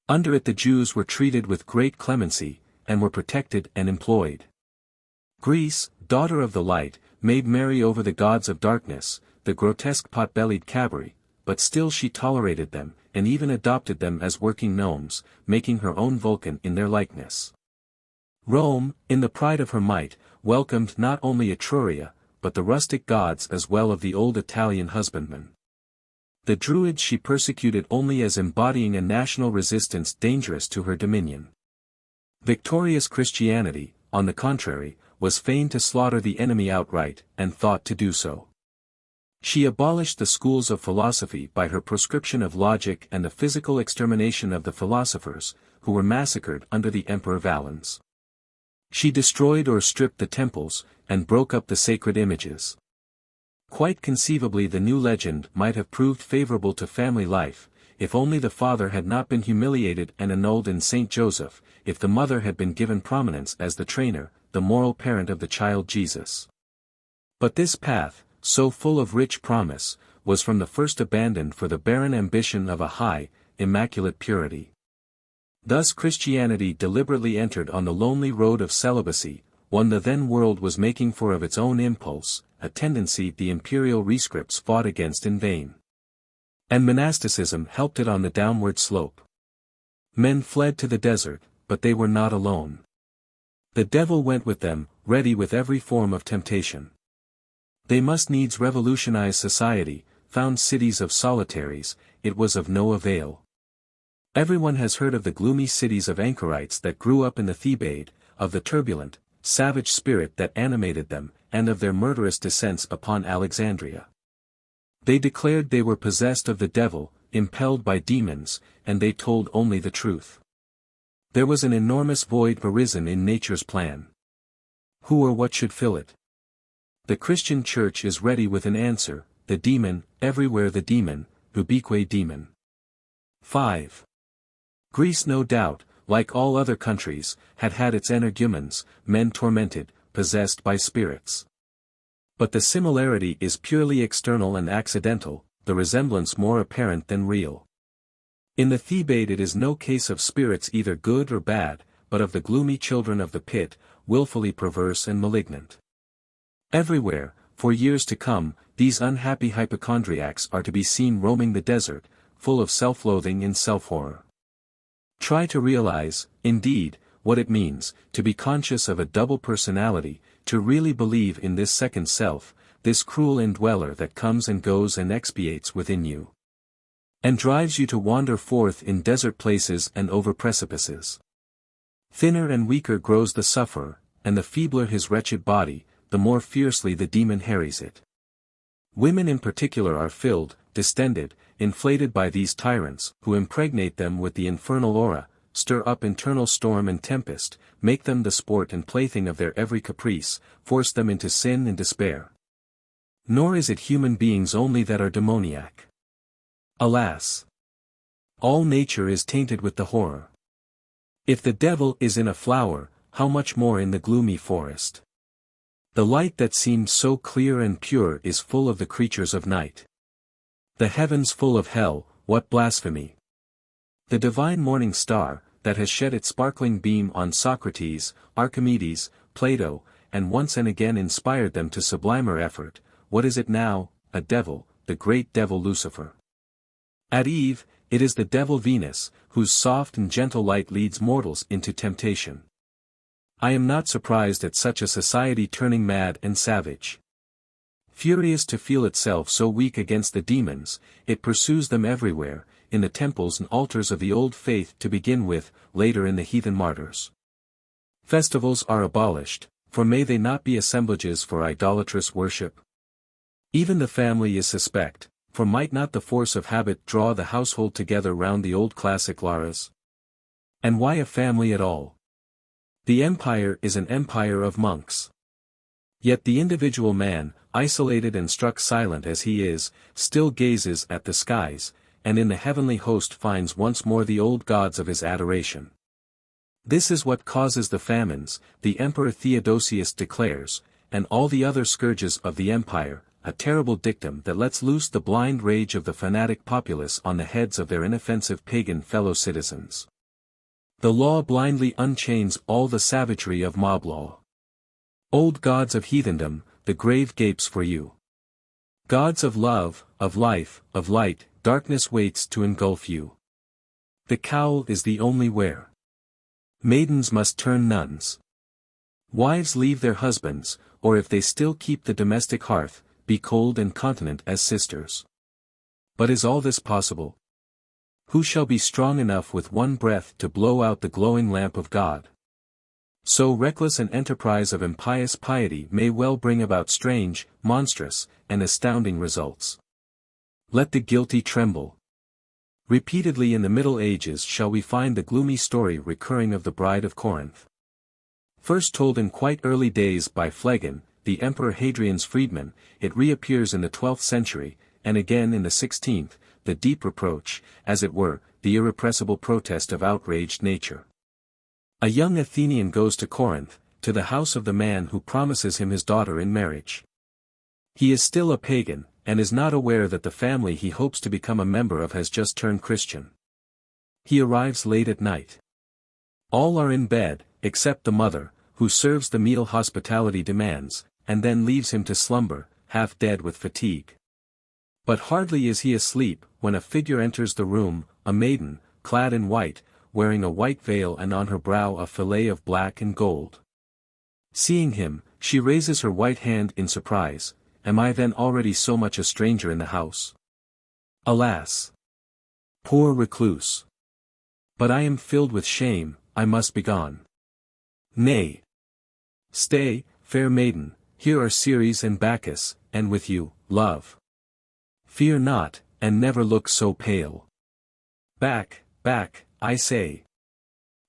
Under it the Jews were treated with great clemency, and were protected and employed. Greece, daughter of the light, made merry over the gods of darkness, the grotesque pot-bellied Cabri, but still she tolerated them, and even adopted them as working gnomes, making her own Vulcan in their likeness. Rome, in the pride of her might, welcomed not only Etruria, but the rustic gods as well of the old Italian husbandman. The Druids she persecuted only as embodying a national resistance dangerous to her dominion. Victorious Christianity, on the contrary, was fain to slaughter the enemy outright, and thought to do so. She abolished the schools of philosophy by her proscription of logic and the physical extermination of the philosophers, who were massacred under the Emperor Valens. She destroyed or stripped the temples, and broke up the sacred images. Quite conceivably the new legend might have proved favorable to family life, if only the father had not been humiliated and annulled in Saint Joseph, if the mother had been given prominence as the trainer, the moral parent of the child Jesus. But this path, so full of rich promise, was from the first abandoned for the barren ambition of a high, immaculate purity. Thus Christianity deliberately entered on the lonely road of celibacy, one the then world was making for of its own impulse, a tendency the imperial rescripts fought against in vain. And monasticism helped it on the downward slope. Men fled to the desert, but they were not alone. The devil went with them, ready with every form of temptation. They must needs revolutionize society, found cities of solitaries, it was of no avail. Everyone has heard of the gloomy cities of anchorites that grew up in the Thebaid, of the turbulent, savage spirit that animated them, and of their murderous descents upon Alexandria. They declared they were possessed of the devil, impelled by demons, and they told only the truth. There was an enormous void arisen in nature's plan. Who or what should fill it? The Christian Church is ready with an answer, the demon, everywhere the demon, ubique demon. 5. Greece no doubt, like all other countries, had had its energumens, men tormented, possessed by spirits. But the similarity is purely external and accidental, the resemblance more apparent than real. In the Thebaid it is no case of spirits either good or bad, but of the gloomy children of the pit, willfully perverse and malignant. Everywhere, for years to come, these unhappy hypochondriacs are to be seen roaming the desert, full of self-loathing and self-horror. Try to realize, indeed, what it means, to be conscious of a double personality, to really believe in this second self, this cruel indweller that comes and goes and expiates within you. And drives you to wander forth in desert places and over precipices. Thinner and weaker grows the sufferer, and the feebler his wretched body, the more fiercely the demon harries it. Women in particular are filled, distended, inflated by these tyrants, who impregnate them with the infernal aura, stir up internal storm and tempest, make them the sport and plaything of their every caprice, force them into sin and despair. Nor is it human beings only that are demoniac. Alas! All nature is tainted with the horror. If the devil is in a flower, how much more in the gloomy forest? The light that seemed so clear and pure is full of the creatures of night. The heavens full of hell, what blasphemy! The divine morning star, that has shed its sparkling beam on Socrates, Archimedes, Plato, and once and again inspired them to sublimer effort, what is it now? A devil, the great devil Lucifer. At eve, it is the devil Venus, whose soft and gentle light leads mortals into temptation. I am not surprised at such a society turning mad and savage. Furious to feel itself so weak against the demons, it pursues them everywhere, in the temples and altars of the old faith to begin with, later in the heathen martyrs. Festivals are abolished, for may they not be assemblages for idolatrous worship? Even the family is suspect, for might not the force of habit draw the household together round the old classic Laras? And why a family at all? The empire is an empire of monks. Yet the individual man, isolated and struck silent as he is, still gazes at the skies, and in the heavenly host finds once more the old gods of his adoration. This is what causes the famines, the Emperor Theodosius declares, and all the other scourges of the empire, a terrible dictum that lets loose the blind rage of the fanatic populace on the heads of their inoffensive pagan fellow citizens. The law blindly unchains all the savagery of mob law. Old gods of heathendom, the grave gapes for you. Gods of love, of life, of light, darkness waits to engulf you. The cowl is the only wear. Maidens must turn nuns. Wives leave their husbands, or if they still keep the domestic hearth, be cold and continent as sisters. But is all this possible? Who shall be strong enough with one breath to blow out the glowing lamp of God? So reckless an enterprise of impious piety may well bring about strange, monstrous, and astounding results. Let the guilty tremble. Repeatedly in the Middle Ages shall we find the gloomy story recurring of the Bride of Corinth. First told in quite early days by Phlegon, the Emperor Hadrian's freedman, it reappears in the 12th century, and again in the 16th, the deep reproach, as it were, the irrepressible protest of outraged nature. A young Athenian goes to Corinth, to the house of the man who promises him his daughter in marriage. He is still a pagan, and is not aware that the family he hopes to become a member of has just turned Christian. He arrives late at night. All are in bed, except the mother, who serves the meal hospitality demands, and then leaves him to slumber, half dead with fatigue. But hardly is he asleep, when a figure enters the room, a maiden, clad in white, wearing a white veil and on her brow a fillet of black and gold. Seeing him, she raises her white hand in surprise. Am I then already so much a stranger in the house? Alas! Poor recluse! But I am filled with shame, I must be gone. Nay! Stay, fair maiden, here are Ceres and Bacchus, and with you, love. Fear not, and never look so pale. Back, I say.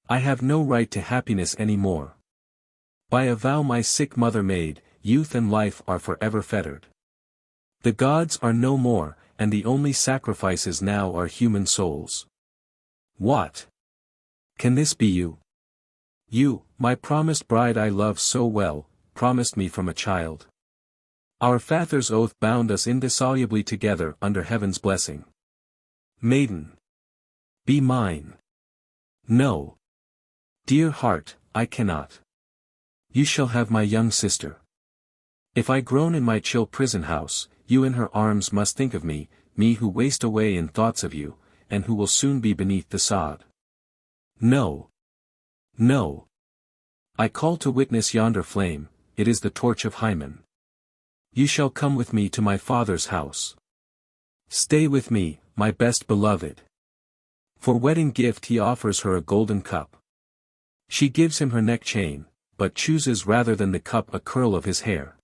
I have no right to happiness any more. By a vow my sick mother made, youth and life are forever fettered. The gods are no more, and the only sacrifices now are human souls. What? Can this be you? You, my promised bride I love so well, promised me from a child. Our father's oath bound us indissolubly together under heaven's blessing. Maiden! Be mine. No. Dear heart, I cannot. You shall have my young sister. If I groan in my chill prison house, you in her arms must think of me, me who waste away in thoughts of you, and who will soon be beneath the sod. No. No. I call to witness yonder flame, it is the torch of Hymen. You shall come with me to my father's house. Stay with me, my best beloved. For wedding gift he offers her a golden cup. She gives him her neck chain, but chooses rather than the cup a curl of his hair.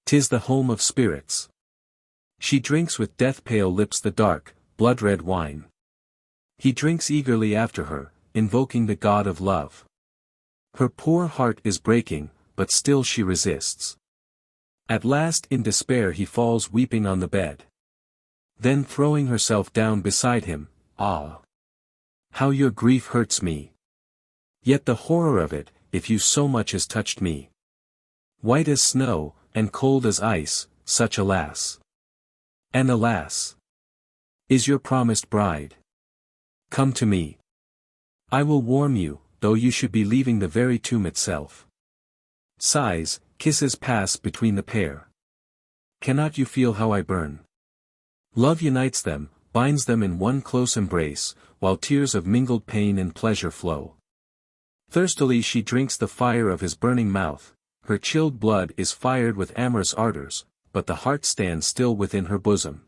'Tis the home of spirits. She drinks with death-pale lips the dark, blood-red wine. He drinks eagerly after her, invoking the god of love. Her poor heart is breaking, but still she resists. At last in despair he falls weeping on the bed. Then throwing herself down beside him, ah! How your grief hurts me. Yet the horror of it, if you so much as touched me. White as snow, and cold as ice, such alas! And alas! Is your promised bride. Come to me. I will warm you, though you should be leaving the very tomb itself. Sighs, kisses pass between the pair. Cannot you feel how I burn? Love unites them, binds them in one close embrace, while tears of mingled pain and pleasure flow. Thirstily she drinks the fire of his burning mouth, her chilled blood is fired with amorous ardors, but the heart stands still within her bosom.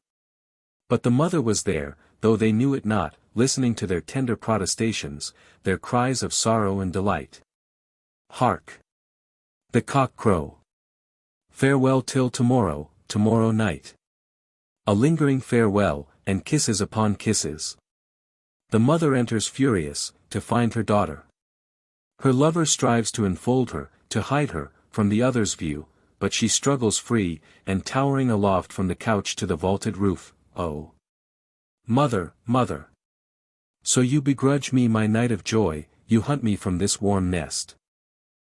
But the mother was there, though they knew it not, listening to their tender protestations, their cries of sorrow and delight. Hark! The cock crow. Farewell till tomorrow, tomorrow night. A lingering farewell, and kisses upon kisses. The mother enters furious, to find her daughter. Her lover strives to enfold her, to hide her, from the other's view, but she struggles free, and towering aloft from the couch to the vaulted roof, oh! Mother, mother! So you begrudge me my night of joy, you hunt me from this warm nest.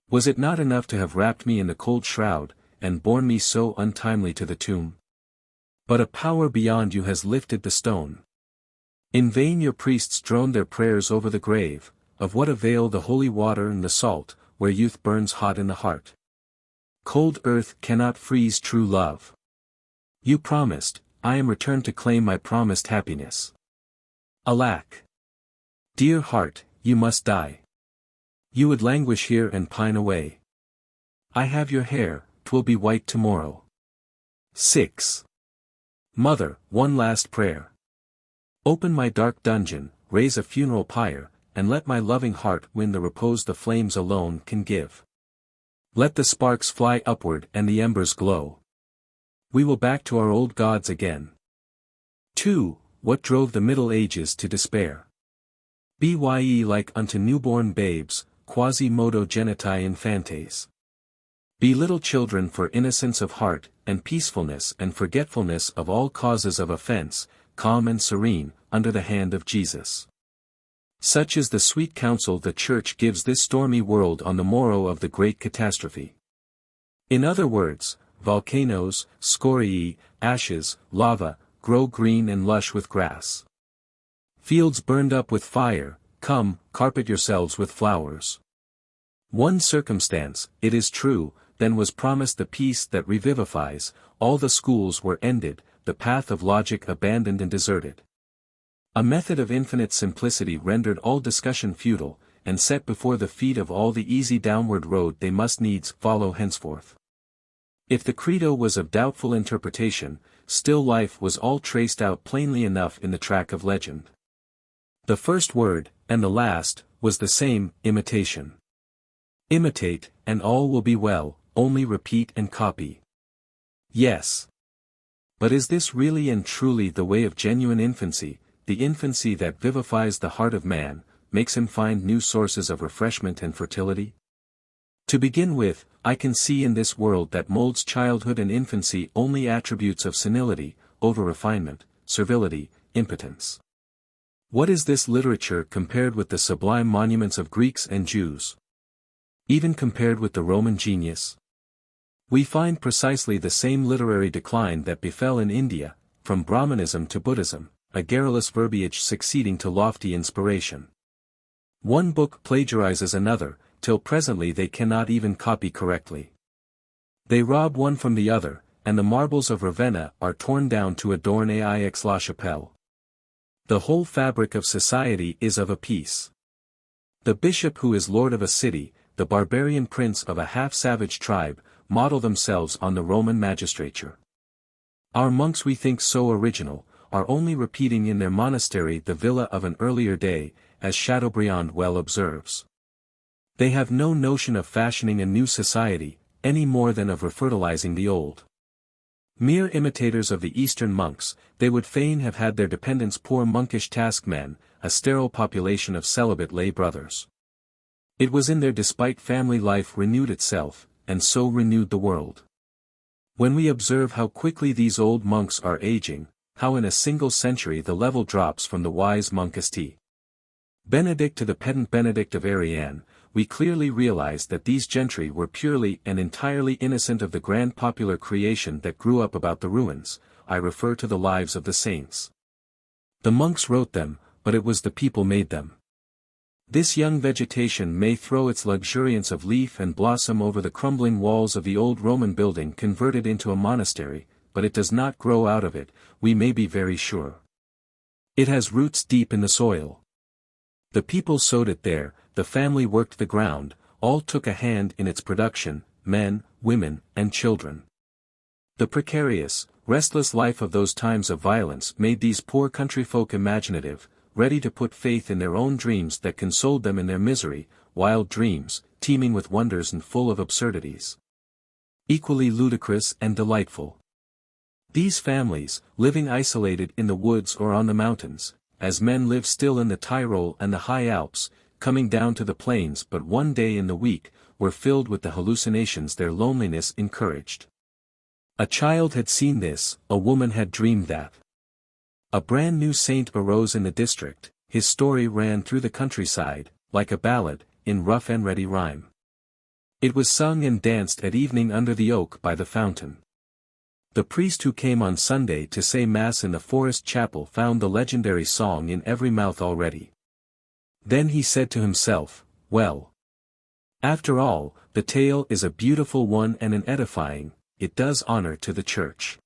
Was it not enough to have wrapped me in the cold shroud, and borne me so untimely to the tomb? But a power beyond you has lifted the stone. In vain your priests droned their prayers over the grave, of what avail the holy water and the salt, where youth burns hot in the heart? Cold earth cannot freeze true love. You promised, I am returned to claim my promised happiness. Alack! Dear heart, you must die. You would languish here and pine away. I have your hair, 'twill be white tomorrow. 6. Mother, one last prayer. Open my dark dungeon, raise a funeral pyre, and let my loving heart win the repose the flames alone can give. Let the sparks fly upward and the embers glow. We will back to our old gods again. 2. What drove the Middle Ages to despair? Bye like unto newborn babes, quasi modo genitae infantes. Be little children for innocence of heart, and peacefulness and forgetfulness of all causes of offense, calm and serene, under the hand of Jesus. Such is the sweet counsel the Church gives this stormy world on the morrow of the great catastrophe. In other words, volcanoes, scoriae, ashes, lava, grow green and lush with grass. Fields burned up with fire, come, carpet yourselves with flowers. One circumstance, it is true, then was promised the peace that revivifies, all the schools were ended, the path of logic abandoned and deserted. A method of infinite simplicity rendered all discussion futile, and set before the feet of all the easy downward road they must needs follow henceforth. If the credo was of doubtful interpretation, still life was all traced out plainly enough in the track of legend. The first word, and the last, was the same, imitation. Imitate, and all will be well, only repeat and copy. Yes. But is this really and truly the way of genuine infancy, the infancy that vivifies the heart of man, makes him find new sources of refreshment and fertility? To begin with, I can see in this world that molds childhood and infancy only attributes of senility, over-refinement, servility, impotence. What is this literature compared with the sublime monuments of Greeks and Jews? Even compared with the Roman genius? We find precisely the same literary decline that befell in India, from Brahmanism to Buddhism, a garrulous verbiage succeeding to lofty inspiration. One book plagiarizes another, till presently they cannot even copy correctly. They rob one from the other, and the marbles of Ravenna are torn down to adorn Aix-la-Chapelle. The whole fabric of society is of a piece. The bishop who is lord of a city, the barbarian prince of a half-savage tribe, model themselves on the Roman magistrature. Our monks we think so original, are only repeating in their monastery the villa of an earlier day, as Chateaubriand well observes. They have no notion of fashioning a new society, any more than of refertilizing the old. Mere imitators of the Eastern monks, they would fain have had their dependents poor monkish taskmen, a sterile population of celibate lay brothers. It was in their despite family life renewed itself, and so renewed the world. When we observe how quickly these old monks are aging, how in a single century the level drops from the wise monkaste Benedict to the pedant Benedict of Ariane, we clearly realize that these gentry were purely and entirely innocent of the grand popular creation that grew up about the ruins. I refer to the lives of the saints. The monks wrote them, but it was the people made them. This young vegetation may throw its luxuriance of leaf and blossom over the crumbling walls of the old Roman building converted into a monastery, but it does not grow out of it, we may be very sure. It has roots deep in the soil. The people sowed it there, the family worked the ground, all took a hand in its production, men, women, and children. The precarious, restless life of those times of violence made these poor country folk imaginative, ready to put faith in their own dreams that consoled them in their misery, wild dreams, teeming with wonders and full of absurdities. Equally ludicrous and delightful. These families, living isolated in the woods or on the mountains, as men live still in the Tyrol and the high Alps, coming down to the plains but one day in the week, were filled with the hallucinations their loneliness encouraged. A child had seen this, a woman had dreamed that. A brand new saint arose in the district, his story ran through the countryside, like a ballad, in rough and ready rhyme. It was sung and danced at evening under the oak by the fountain. The priest who came on Sunday to say Mass in the forest chapel found the legendary song in every mouth already. Then he said to himself, well, after all, the tale is a beautiful one and an edifying, it does honor to the Church.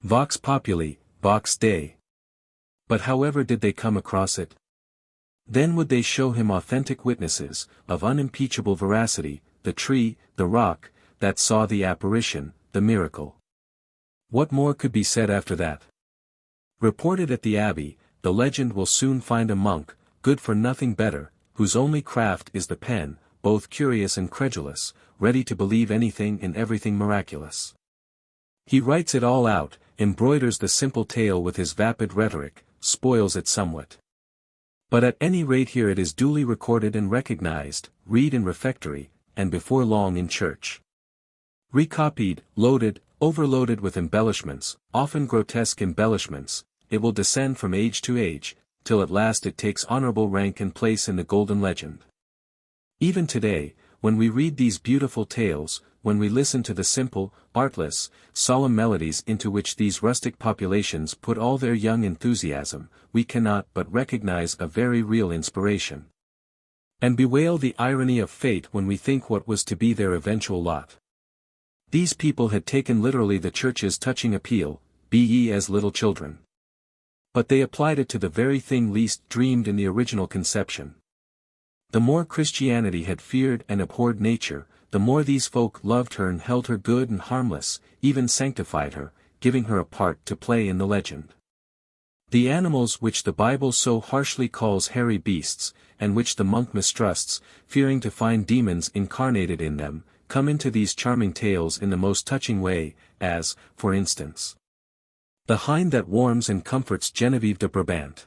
Vox populi, vox Dei. But however did they come across it? Then would they show him authentic witnesses, of unimpeachable veracity, the tree, the rock, that saw the apparition, the miracle. What more could be said after that? Reported at the abbey, the legend will soon find a monk, good for nothing better, whose only craft is the pen, both curious and credulous, ready to believe anything and everything miraculous. He writes it all out, embroiders the simple tale with his vapid rhetoric, spoils it somewhat. But at any rate here it is duly recorded and recognized, read in refectory, and before long in church. Recopied, loaded, overloaded with embellishments, often grotesque embellishments, it will descend from age to age, till at last it takes honorable rank and place in the golden legend. Even today, when we read these beautiful tales, when we listen to the simple, artless, solemn melodies into which these rustic populations put all their young enthusiasm, we cannot but recognize a very real inspiration. And bewail the irony of fate when we think what was to be their eventual lot. These people had taken literally the Church's touching appeal, "Be ye as little children." But they applied it to the very thing least dreamed in the original conception. The more Christianity had feared and abhorred nature, the more these folk loved her and held her good and harmless, even sanctified her, giving her a part to play in the legend. The animals which the Bible so harshly calls hairy beasts, and which the monk mistrusts, fearing to find demons incarnated in them, come into these charming tales in the most touching way, as, for instance, the hind that warms and comforts Genevieve de Brabant.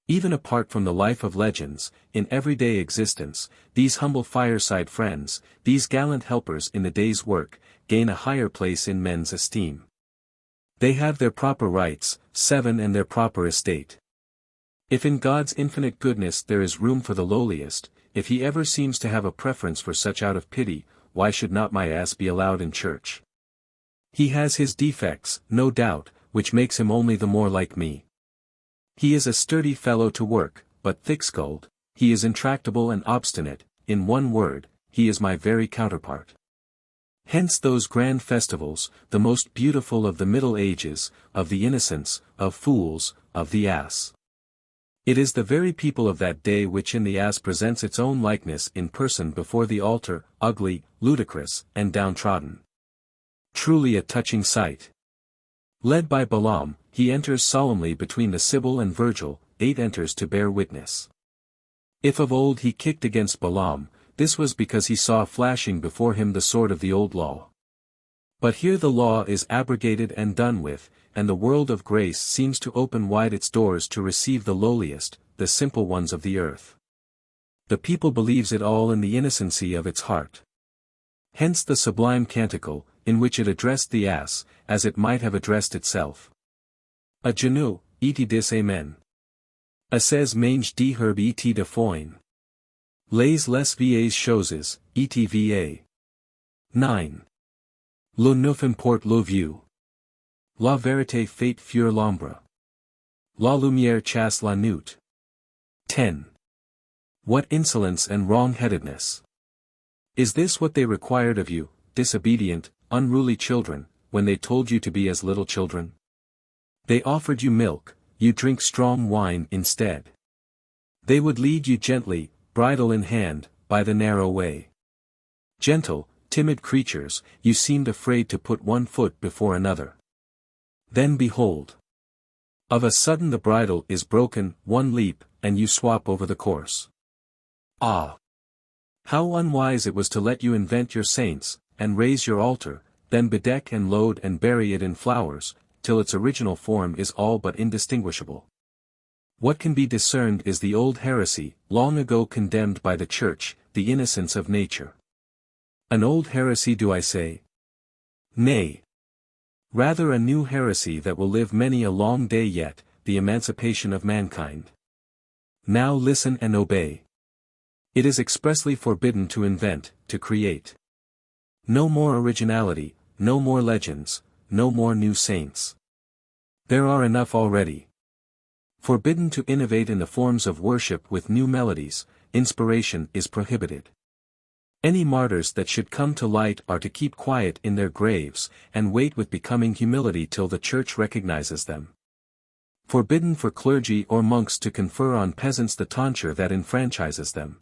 Even apart from the life of legends, in everyday existence, these humble fireside friends, these gallant helpers in the day's work, gain a higher place in men's esteem. They have their proper rights, 7 and their proper estate. If in God's infinite goodness there is room for the lowliest, if he ever seems to have a preference for such out of pity, why should not my ass be allowed in church? He has his defects, no doubt, which makes him only the more like me. He is a sturdy fellow to work, but thick-skulled, he is intractable and obstinate, in one word, he is my very counterpart. Hence those grand festivals, the most beautiful of the Middle Ages, of the innocents, of fools, of the ass. It is the very people of that day which in the ass presents its own likeness in person before the altar, ugly, ludicrous, and downtrodden. Truly a touching sight. Led by Balaam, he enters solemnly between the Sibyl and Virgil, 8 enters to bear witness. If of old he kicked against Balaam, this was because he saw flashing before him the sword of the old law. But here the law is abrogated and done with, and the world of grace seems to open wide its doors to receive the lowliest, the simple ones of the earth. The people believes it all in the innocency of its heart. Hence the sublime canticle, in which it addressed the ass, as it might have addressed itself. A genoux, et dis amen. Asses mange di herb et de foin. Les vieilles choses, et va. 9. Le neuf importe le vieux. La vérité fait fuir l'ombre. La lumière chasse la nuit. 10. What insolence and wrong-headedness! Is this what they required of you, disobedient, unruly children, when they told you to be as little children? They offered you milk, you drink strong wine instead. They would lead you gently, bridle in hand, by the narrow way. Gentle, timid creatures, you seemed afraid to put one foot before another. Then behold! Of a sudden the bridle is broken, one leap, and you swap over the course. Ah! How unwise it was to let you invent your saints, and raise your altar, then bedeck and load and bury it in flowers, till its original form is all but indistinguishable. What can be discerned is the old heresy, long ago condemned by the Church, the innocence of nature. An old heresy, do I say? Nay. Rather a new heresy that will live many a long day yet, the emancipation of mankind. Now listen and obey. It is expressly forbidden to invent, to create. No more originality, no more legends, no more new saints. There are enough already. Forbidden to innovate in the forms of worship with new melodies, inspiration is prohibited. Any martyrs that should come to light are to keep quiet in their graves, and wait with becoming humility till the Church recognizes them. Forbidden for clergy or monks to confer on peasants the tonsure that enfranchises them.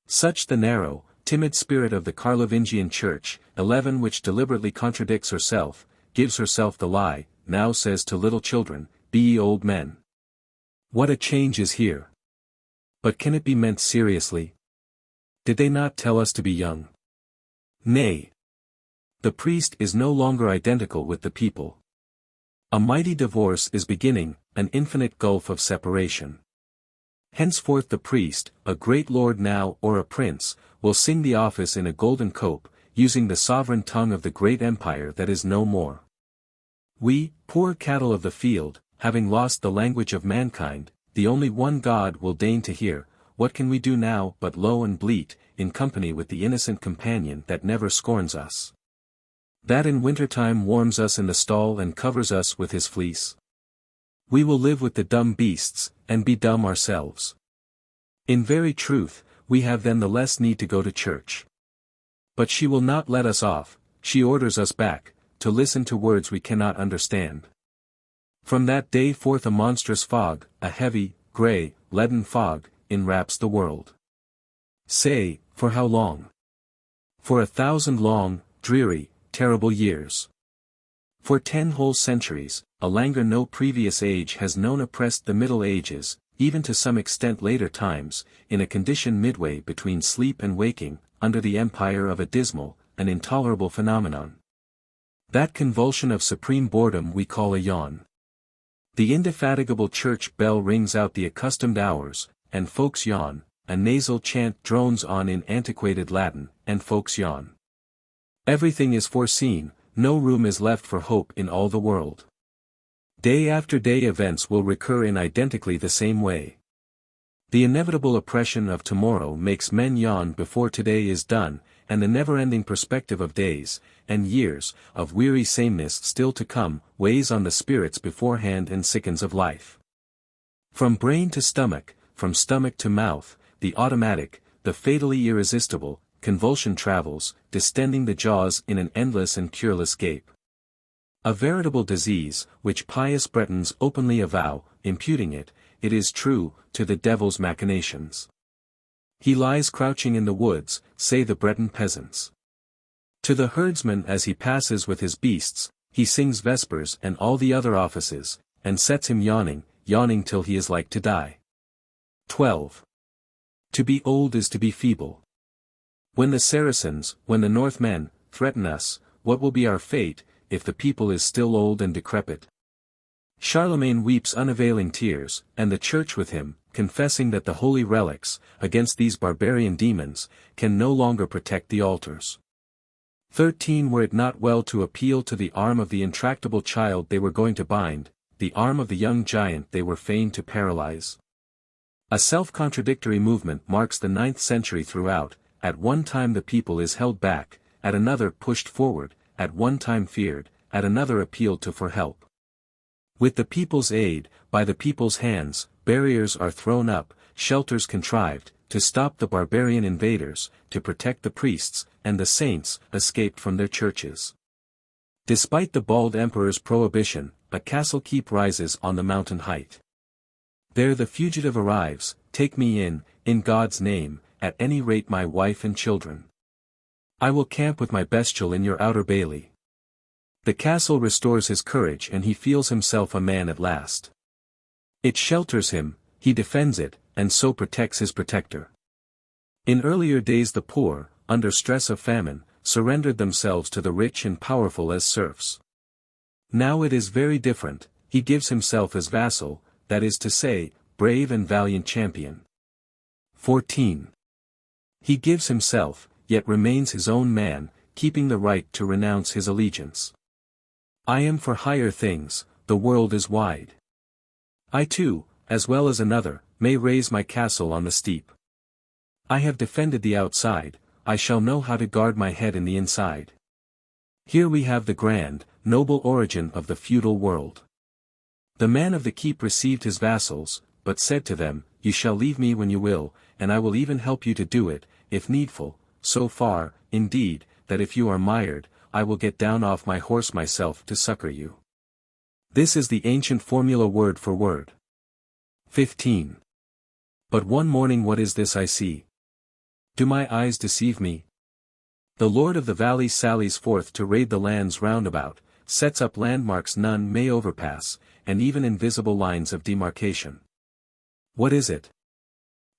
Such the narrow, timid spirit of the Carlovingian Church, 11 which deliberately contradicts herself, gives herself the lie, now says to little children, be ye old men. What a change is here! But can it be meant seriously? Did they not tell us to be young? Nay. The priest is no longer identical with the people. A mighty divorce is beginning, an infinite gulf of separation. Henceforth the priest, a great lord now or a prince, will sing the office in a golden cope, using the sovereign tongue of the great empire that is no more. We, poor cattle of the field, having lost the language of mankind, the only one God will deign to hear, what can we do now but low and bleat, in company with the innocent companion that never scorns us? That in wintertime warms us in the stall and covers us with his fleece? We will live with the dumb beasts, and be dumb ourselves. In very truth, we have then the less need to go to church. But she will not let us off, she orders us back, to listen to words we cannot understand. From that day forth a monstrous fog, a heavy, grey, leaden fog, enwraps the world. Say, for how long? For 1,000 long, dreary, terrible years. For 10 whole centuries, a languor no previous age has known oppressed the Middle Ages, even to some extent later times, in a condition midway between sleep and waking, under the empire of a dismal, an intolerable phenomenon. That convulsion of supreme boredom we call a yawn. The indefatigable church bell rings out the accustomed hours, and folks yawn, a nasal chant drones on in antiquated Latin, and folks yawn. Everything is foreseen, no room is left for hope in all the world. Day after day events will recur in identically the same way. The inevitable oppression of tomorrow makes men yawn before today is done, and the never-ending perspective of days, and years, of weary sameness still to come, weighs on the spirits beforehand and sickens of life. From brain to stomach, from stomach to mouth, the automatic, the fatally irresistible, convulsion travels, distending the jaws in an endless and cureless gape. A veritable disease, which pious Bretons openly avow, imputing it, it is true, to the devil's machinations. He lies crouching in the woods, say the Breton peasants. To the herdsman as he passes with his beasts, he sings vespers and all the other offices, and sets him yawning, yawning till he is like to die. 12. To be old is to be feeble. When the Saracens, when the Northmen, threaten us, what will be our fate, if the people is still old and decrepit? Charlemagne weeps unavailing tears, and the church with him, confessing that the holy relics, against these barbarian demons, can no longer protect the altars. 13. Were it not well to appeal to the arm of the intractable child they were going to bind, the arm of the young giant they were fain to paralyze? A self-contradictory movement marks the 9th century throughout. At one time the people is held back, at another pushed forward, at one time feared, at another appealed to for help. With the people's aid, by the people's hands, barriers are thrown up, shelters contrived, to stop the barbarian invaders, to protect the priests, and the saints, escaped from their churches. Despite the bald emperor's prohibition, a castle keep rises on the mountain height. There the fugitive arrives, take me in God's name, at any rate my wife and children. I will camp with my bestial in your outer bailey. The castle restores his courage and he feels himself a man at last. It shelters him, he defends it, and so protects his protector. In earlier days the poor, under stress of famine, surrendered themselves to the rich and powerful as serfs. Now it is very different, he gives himself as vassal, that is to say, brave and valiant champion. 14. He gives himself, yet remains his own man, keeping the right to renounce his allegiance. I am for higher things, the world is wide. I too, as well as another, may raise my castle on the steep. I have defended the outside, I shall know how to guard my head in the inside. Here we have the grand, noble origin of the feudal world. The man of the keep received his vassals, but said to them, you shall leave me when you will, and I will even help you to do it, if needful, so far, indeed, that if you are mired, I will get down off my horse myself to succor you. This is the ancient formula word for word. 15. But one morning what is this I see? Do my eyes deceive me? The Lord of the Valley sallies forth to raid the lands round about, sets up landmarks none may overpass, and even invisible lines of demarcation. What is it?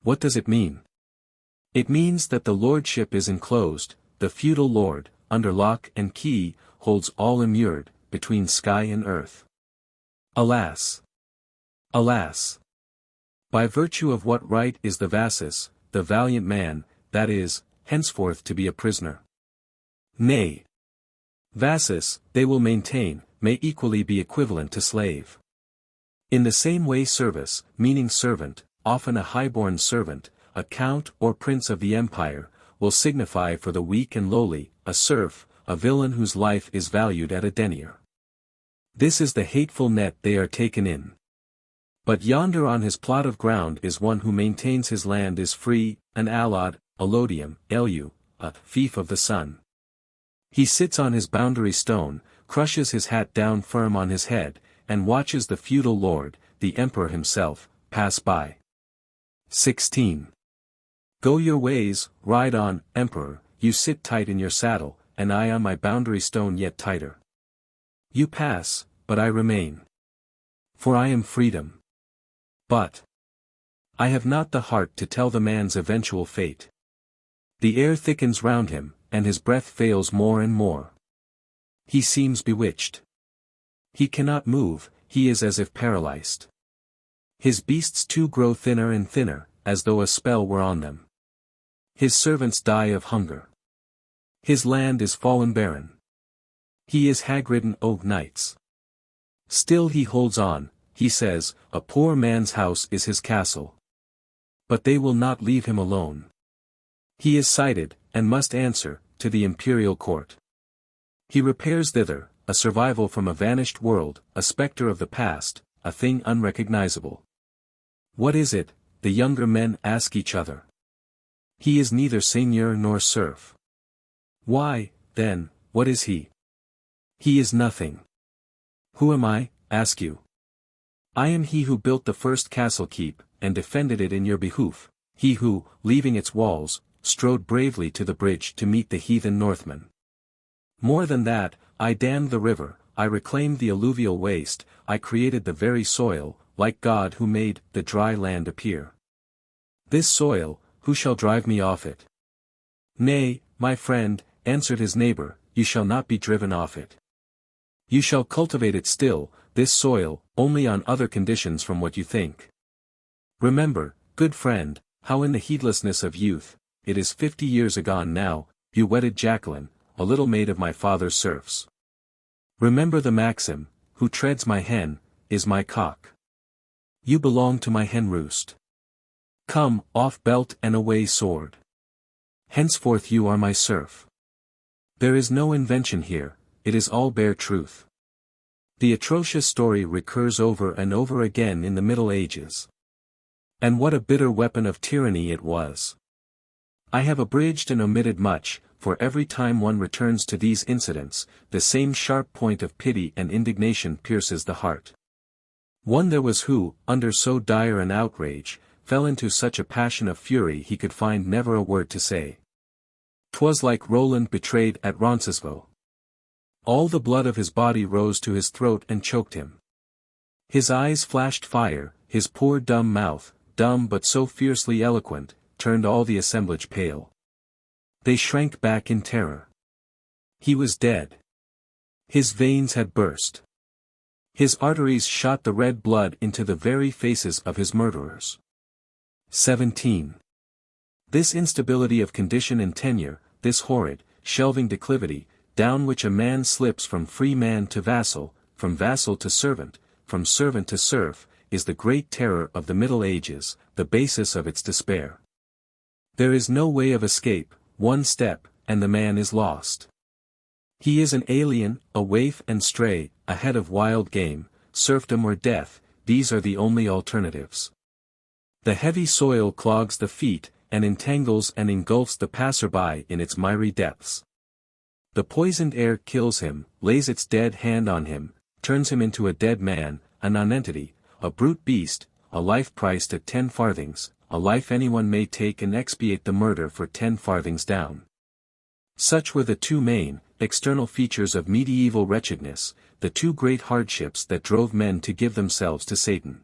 What does it mean? It means that the lordship is enclosed, the feudal lord, under lock and key, holds all immured, between sky and earth. Alas! Alas! By virtue of what right is the vassus, the valiant man, that is, henceforth to be a prisoner? Nay. Vassus, they will maintain, may equally be equivalent to slave. In the same way service, meaning servant, often a highborn servant, a count or prince of the empire, will signify for the weak and lowly, a serf, a villain whose life is valued at a denier. This is the hateful net they are taken in. But yonder on his plot of ground is one who maintains his land is free, an allod, allodium, elu, a fief of the sun. He sits on his boundary stone, crushes his hat down firm on his head, and watches the feudal lord, the emperor himself, pass by. 16. Go your ways, ride on, emperor, you sit tight in your saddle, and I on my boundary stone yet tighter. You pass, but I remain. For I am freedom. But I have not the heart to tell the man's eventual fate. The air thickens round him, and his breath fails more and more. He seems bewitched. He cannot move, he is as if paralyzed. His beasts too grow thinner and thinner, as though a spell were on them. His servants die of hunger. His land is fallen barren. He is hag-ridden, O knights. Still he holds on, he says, a poor man's house is his castle. But they will not leave him alone. He is cited, and must answer, to the imperial court. He repairs thither, a survival from a vanished world, a spectre of the past, a thing unrecognizable. What is it? The younger men ask each other. He is neither seigneur nor serf. Why, then, what is he? He is nothing. Who am I, ask you? I am he who built the first castle keep, and defended it in your behoof, he who, leaving its walls, strode bravely to the bridge to meet the heathen Northmen. More than that, I dammed the river, I reclaimed the alluvial waste, I created the very soil, like God who made the dry land appear. This soil, who shall drive me off it? Nay, my friend, answered his neighbor, you shall not be driven off it. You shall cultivate it still, this soil, only on other conditions from what you think. Remember, good friend, how in the heedlessness of youth, it is 50 years agone now, you wedded Jacqueline, a little maid of my father's serfs. Remember the maxim, who treads my hen, is my cock. You belong to my hen roost. Come, off belt and away sword. Henceforth you are my serf. There is no invention here, it is all bare truth. The atrocious story recurs over and over again in the Middle Ages. And what a bitter weapon of tyranny it was. I have abridged and omitted much, for every time one returns to these incidents, the same sharp point of pity and indignation pierces the heart. One there was who, under so dire an outrage, fell into such a passion of fury he could find never a word to say. 'Twas like Roland betrayed at Roncesvalles. All the blood of his body rose to his throat and choked him. His eyes flashed fire, his poor dumb mouth, dumb but so fiercely eloquent, turned all the assemblage pale. They shrank back in terror. He was dead. His veins had burst. His arteries shot the red blood into the very faces of his murderers. 17. This instability of condition and tenure, this horrid, shelving declivity, down which a man slips from free man to vassal, from vassal to servant, from servant to serf, is the great terror of the Middle Ages, the basis of its despair. There is no way of escape, one step, and the man is lost. He is an alien, a waif and stray, a head of wild game, serfdom or death, these are the only alternatives. The heavy soil clogs the feet, and entangles and engulfs the passer-by in its miry depths. The poisoned air kills him, lays its dead hand on him, turns him into a dead man, a nonentity, a brute beast, a life priced at 10 farthings, a life anyone may take and expiate the murder for 10 farthings down. Such were the two main, external features of medieval wretchedness, the two great hardships that drove men to give themselves to Satan.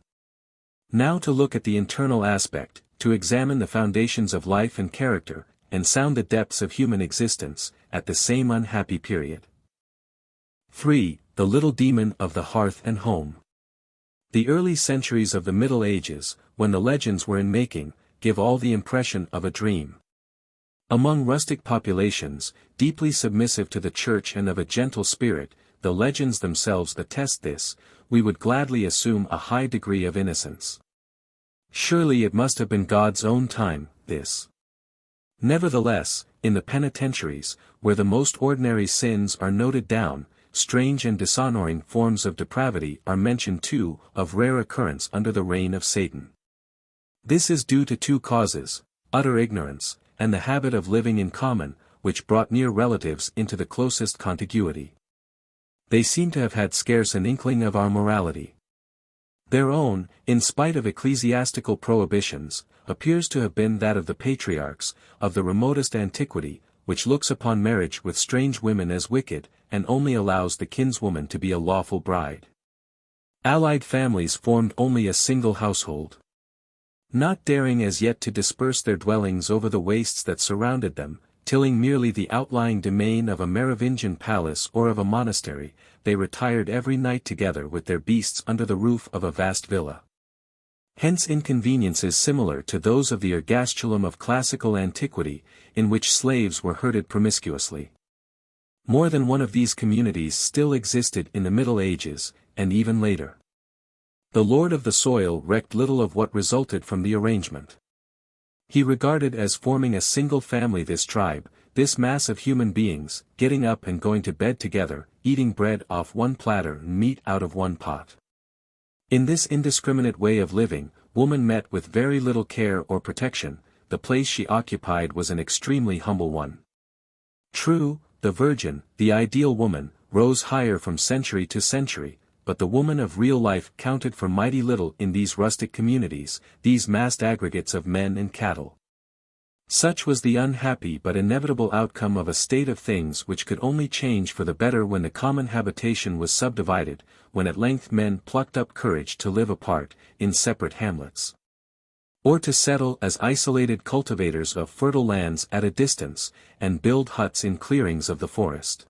Now to look at the internal aspect, to examine the foundations of life and character, and sound the depths of human existence, at the same unhappy period. 3. The little demon of the hearth and home. The early centuries of the Middle Ages, when the legends were in making, give all the impression of a dream. Among rustic populations, deeply submissive to the church and of a gentle spirit, the legends themselves attest this, we would gladly assume a high degree of innocence. Surely it must have been God's own time, this. Nevertheless, in the penitentiaries, where the most ordinary sins are noted down, strange and dishonoring forms of depravity are mentioned too, of rare occurrence under the reign of Satan. This is due to two causes, utter ignorance, and the habit of living in common, which brought near relatives into the closest contiguity. They seem to have had scarce an inkling of our morality. Their own, in spite of ecclesiastical prohibitions, appears to have been that of the patriarchs, of the remotest antiquity, which looks upon marriage with strange women as wicked, and only allows the kinswoman to be a lawful bride. Allied families formed only a single household. Not daring as yet to disperse their dwellings over the wastes that surrounded them, tilling merely the outlying domain of a Merovingian palace or of a monastery, they retired every night together with their beasts under the roof of a vast villa. Hence inconveniences similar to those of the ergastulum of classical antiquity, in which slaves were herded promiscuously. More than one of these communities still existed in the Middle Ages, and even later. The lord of the soil recked little of what resulted from the arrangement. He regarded as forming a single family this tribe, this mass of human beings, getting up and going to bed together, eating bread off one platter and meat out of one pot. In this indiscriminate way of living, woman met with very little care or protection, the place she occupied was an extremely humble one. True, the virgin, the ideal woman, rose higher from century to century, but the woman of real life counted for mighty little in these rustic communities, these massed aggregates of men and cattle. Such was the unhappy but inevitable outcome of a state of things which could only change for the better when the common habitation was subdivided, when at length men plucked up courage to live apart, in separate hamlets. Or to settle as isolated cultivators of fertile lands at a distance, and build huts in clearings of the forest.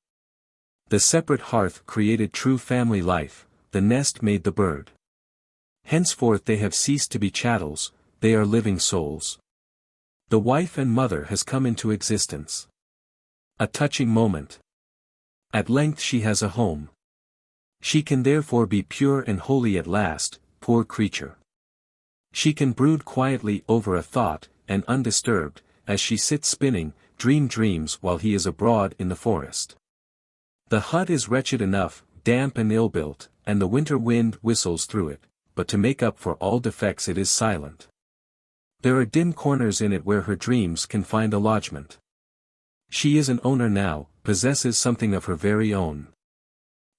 The separate hearth created true family life, the nest made the bird. Henceforth they have ceased to be chattels, they are living souls. The wife and mother has come into existence. A touching moment. At length she has a home. She can therefore be pure and holy at last, poor creature. She can brood quietly over a thought, and undisturbed, as she sits spinning, dream dreams while he is abroad in the forest. The hut is wretched enough, damp and ill-built, and the winter wind whistles through it, but to make up for all defects it is silent. There are dim corners in it where her dreams can find a lodgment. She is an owner now, possesses something of her very own.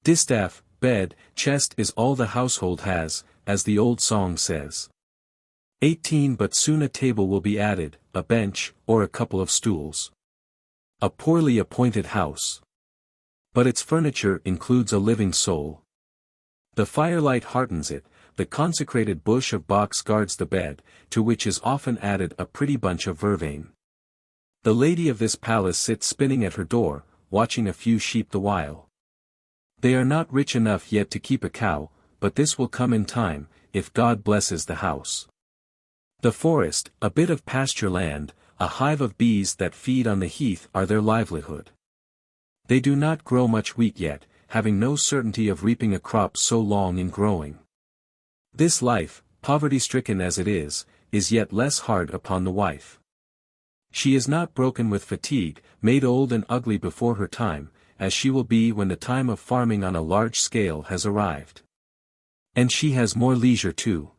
Distaff, bed, chest is all the household has, as the old song says. 18 But soon a table will be added, a bench, or a couple of stools. A poorly appointed house. But its furniture includes a living soul. The firelight heartens it, the consecrated bush of box guards the bed, to which is often added a pretty bunch of vervain. The lady of this palace sits spinning at her door, watching a few sheep the while. They are not rich enough yet to keep a cow, but this will come in time, if God blesses the house. The forest, a bit of pasture land, a hive of bees that feed on the heath are their livelihood. They do not grow much wheat yet, having no certainty of reaping a crop so long in growing. This life, poverty-stricken as it is yet less hard upon the wife. She is not broken with fatigue, made old and ugly before her time, as she will be when the time of farming on a large scale has arrived. And she has more leisure too.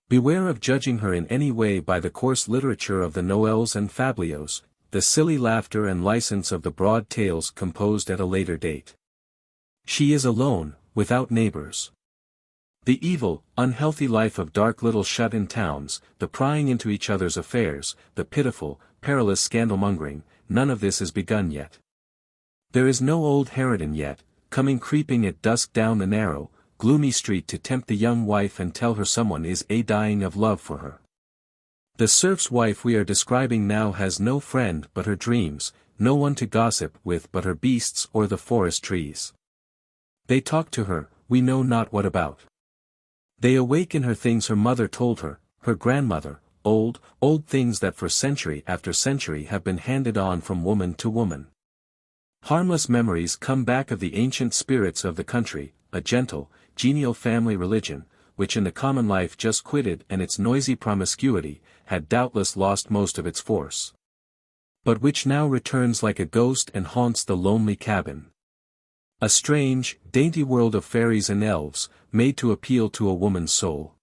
Beware of judging her in any way by the coarse literature of the Noels and Fabliaux, the silly laughter and license of the broad tales composed at a later date. She is alone, without neighbors. The evil, unhealthy life of dark little shut-in towns, the prying into each other's affairs, the pitiful, perilous scandalmongering, none of this is begun yet. There is no old harridan yet, coming creeping at dusk down the narrow, gloomy street to tempt the young wife and tell her someone is dying of love for her. The serf's wife we are describing now has no friend but her dreams, no one to gossip with but her beasts or the forest trees. They talk to her, we know not what about. They awake in her things her mother told her, her grandmother, old things that for century after century have been handed on from woman to woman. Harmless memories come back of the ancient spirits of the country, a gentle, genial family religion, which in the common life just quitted and its noisy promiscuity, had doubtless lost most of its force. But which now returns like a ghost and haunts the lonely cabin. A strange, dainty world of fairies and elves, made to appeal to a woman's soul.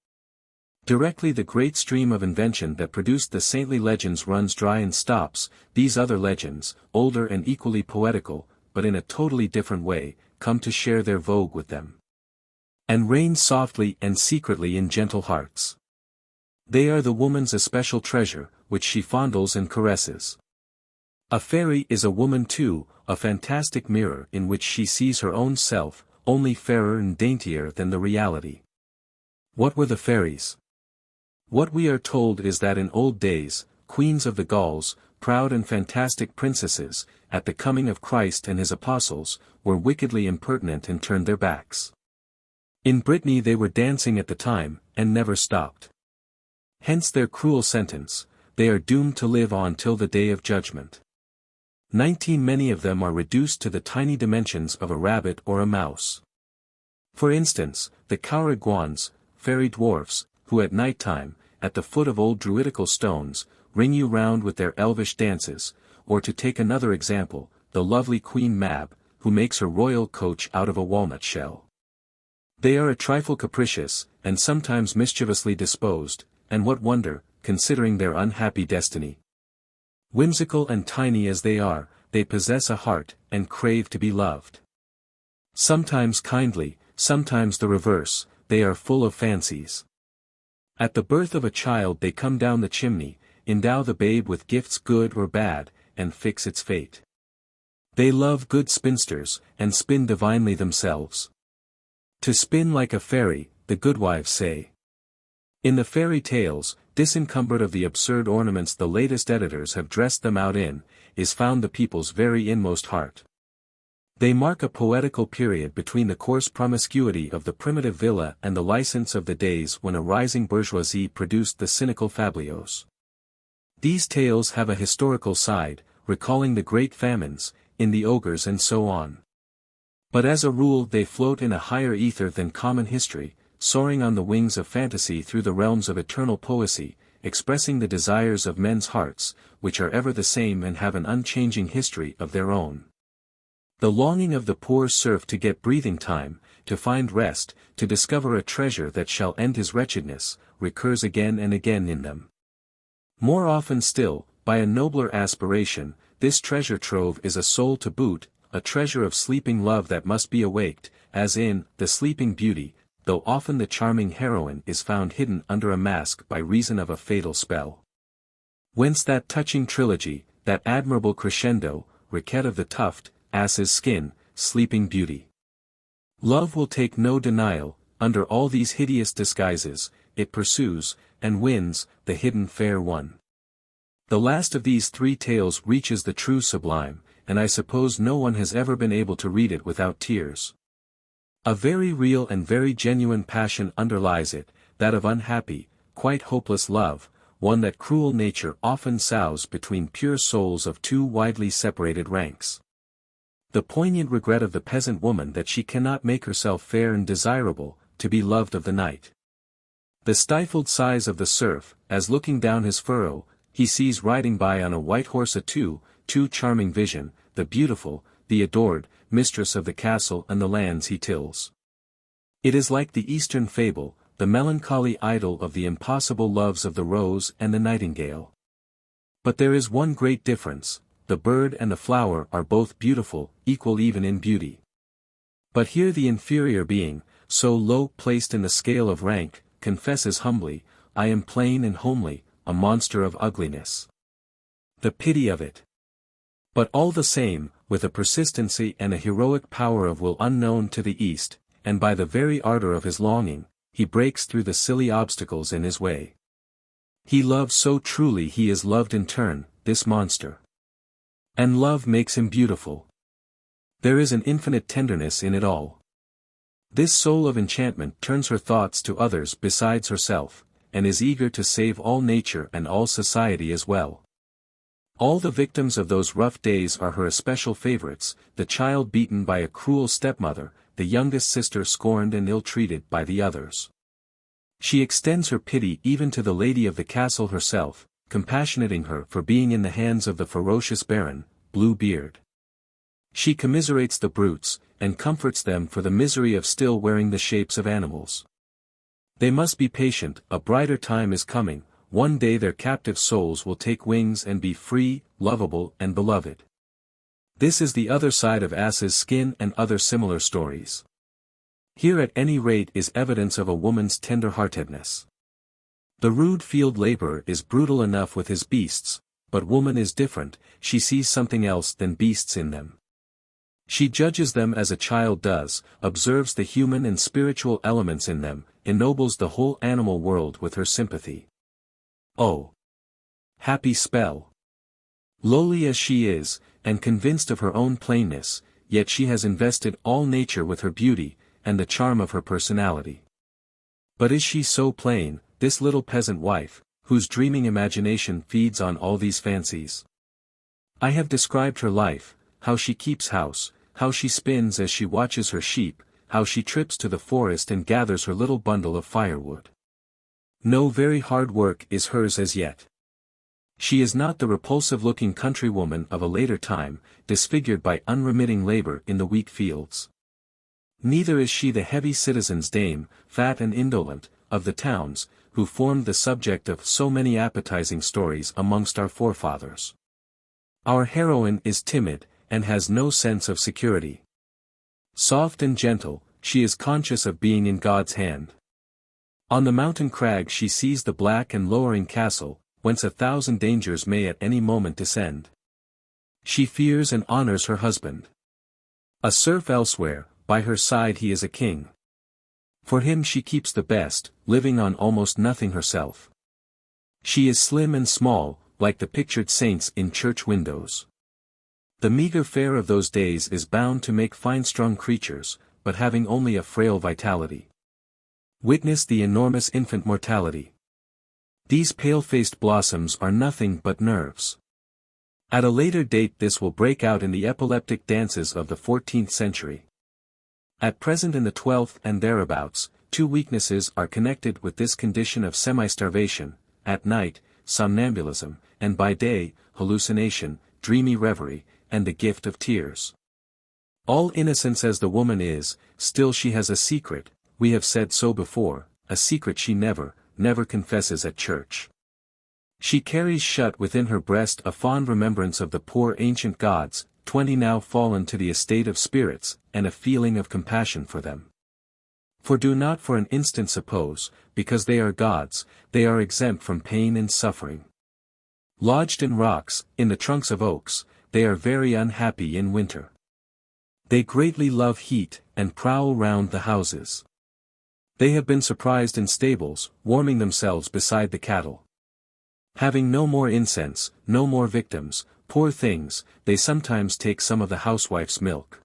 Directly the great stream of invention that produced the saintly legends runs dry and stops, these other legends, older and equally poetical, but in a totally different way, come to share their vogue with them. And reign softly and secretly in gentle hearts. They are the woman's especial treasure, which she fondles and caresses. A fairy is a woman too, a fantastic mirror in which she sees her own self, only fairer and daintier than the reality. What were the fairies? What we are told is that in old days, queens of the Gauls, proud and fantastic princesses, at the coming of Christ and his apostles, were wickedly impertinent and turned their backs. In Brittany they were dancing at the time, and never stopped. Hence their cruel sentence, they are doomed to live on till the day of judgment. 19 Many of them are reduced to the tiny dimensions of a rabbit or a mouse. For instance, the Cauriguans, fairy dwarfs, who at night time, at the foot of old druidical stones, ring you round with their elvish dances, or to take another example, the lovely Queen Mab, who makes her royal coach out of a walnut shell. They are a trifle capricious, and sometimes mischievously disposed, and what wonder, considering their unhappy destiny. Whimsical and tiny as they are, they possess a heart, and crave to be loved. Sometimes kindly, sometimes the reverse, they are full of fancies. At the birth of a child they come down the chimney, endow the babe with gifts good or bad, and fix its fate. They love good spinsters, and spin divinely themselves. To spin like a fairy, the goodwives say. In the fairy tales, disencumbered of the absurd ornaments the latest editors have dressed them out in, is found the people's very inmost heart. They mark a poetical period between the coarse promiscuity of the primitive villa and the license of the days when a rising bourgeoisie produced the cynical fabliaux. These tales have a historical side, recalling the great famines, in the ogres and so on. But as a rule they float in a higher ether than common history, soaring on the wings of fantasy through the realms of eternal poesy, expressing the desires of men's hearts, which are ever the same and have an unchanging history of their own. The longing of the poor serf to get breathing time, to find rest, to discover a treasure that shall end his wretchedness, recurs again and again in them. More often still, by a nobler aspiration, this treasure trove is a soul to boot, a treasure of sleeping love that must be awaked, as in The Sleeping Beauty, though often the charming heroine is found hidden under a mask by reason of a fatal spell. Whence that touching trilogy, that admirable crescendo, Riquet of the Tuft, Ass's Skin, Sleeping Beauty. Love will take no denial, under all these hideous disguises, it pursues, and wins, the hidden fair one. The last of these three tales reaches the true sublime, and I suppose no one has ever been able to read it without tears. A very real and very genuine passion underlies it, that of unhappy, quite hopeless love, one that cruel nature often sows between pure souls of two widely separated ranks. The poignant regret of the peasant woman that she cannot make herself fair and desirable, to be loved of the knight. The stifled sighs of the serf, as looking down his furrow, he sees riding by on a white horse a too charming vision, the beautiful, the adored, mistress of the castle and the lands he tills. It is like the Eastern fable, the melancholy idyll of the impossible loves of the rose and the nightingale. But there is one great difference, the bird and the flower are both beautiful, equal even in beauty. But here the inferior being, so low placed in the scale of rank, confesses humbly, I am plain and homely, a monster of ugliness. The pity of it! But all the same, with a persistency and a heroic power of will unknown to the East, and by the very ardor of his longing, he breaks through the silly obstacles in his way. He loves so truly he is loved in turn, this monster. And love makes him beautiful. There is an infinite tenderness in it all. This soul of enchantment turns her thoughts to others besides herself, and is eager to save all nature and all society as well. All the victims of those rough days are her especial favorites, the child beaten by a cruel stepmother, the youngest sister scorned and ill-treated by the others. She extends her pity even to the lady of the castle herself, compassionating her for being in the hands of the ferocious baron, Blue Beard. She commiserates the brutes, and comforts them for the misery of still wearing the shapes of animals. They must be patient, a brighter time is coming, one day their captive souls will take wings and be free, lovable and beloved. This is the other side of ass's skin and other similar stories. Here at any rate is evidence of a woman's tender-heartedness. The rude field laborer is brutal enough with his beasts, but woman is different, she sees something else than beasts in them. She judges them as a child does, observes the human and spiritual elements in them, ennobles the whole animal world with her sympathy. Oh! Happy spell! Lowly as she is, and convinced of her own plainness, yet she has invested all nature with her beauty, and the charm of her personality. But is she so plain, this little peasant wife, whose dreaming imagination feeds on all these fancies? I have described her life, how she keeps house, how she spins as she watches her sheep, how she trips to the forest and gathers her little bundle of firewood. No very hard work is hers as yet. She is not the repulsive-looking countrywoman of a later time, disfigured by unremitting labor in the wheat fields. Neither is she the heavy citizen's dame, fat and indolent, of the towns, who formed the subject of so many appetizing stories amongst our forefathers. Our heroine is timid, and has no sense of security. Soft and gentle, she is conscious of being in God's hand. On the mountain crag she sees the black and lowering castle, whence 1,000 dangers may at any moment descend. She fears and honors her husband. A serf elsewhere, by her side he is a king. For him she keeps the best, living on almost nothing herself. She is slim and small, like the pictured saints in church windows. The meager fare of those days is bound to make fine-strung creatures, but having only a frail vitality. Witness the enormous infant mortality. These pale-faced blossoms are nothing but nerves. At a later date this will break out in the epileptic dances of the 14th century. At present in the 12th and thereabouts, two weaknesses are connected with this condition of semi-starvation, at night, somnambulism, and by day, hallucination, dreamy reverie, and the gift of tears. All innocence as the woman is, still she has a secret, we have said so before, a secret she never confesses at church. She carries shut within her breast a fond remembrance of the poor ancient gods, 20 now fallen to the estate of spirits, and a feeling of compassion for them. For do not for an instant suppose, because they are gods, they are exempt from pain and suffering. Lodged in rocks, in the trunks of oaks, they are very unhappy in winter. They greatly love heat, and prowl round the houses. They have been surprised in stables, warming themselves beside the cattle. Having no more incense, no more victims, poor things, they sometimes take some of the housewife's milk.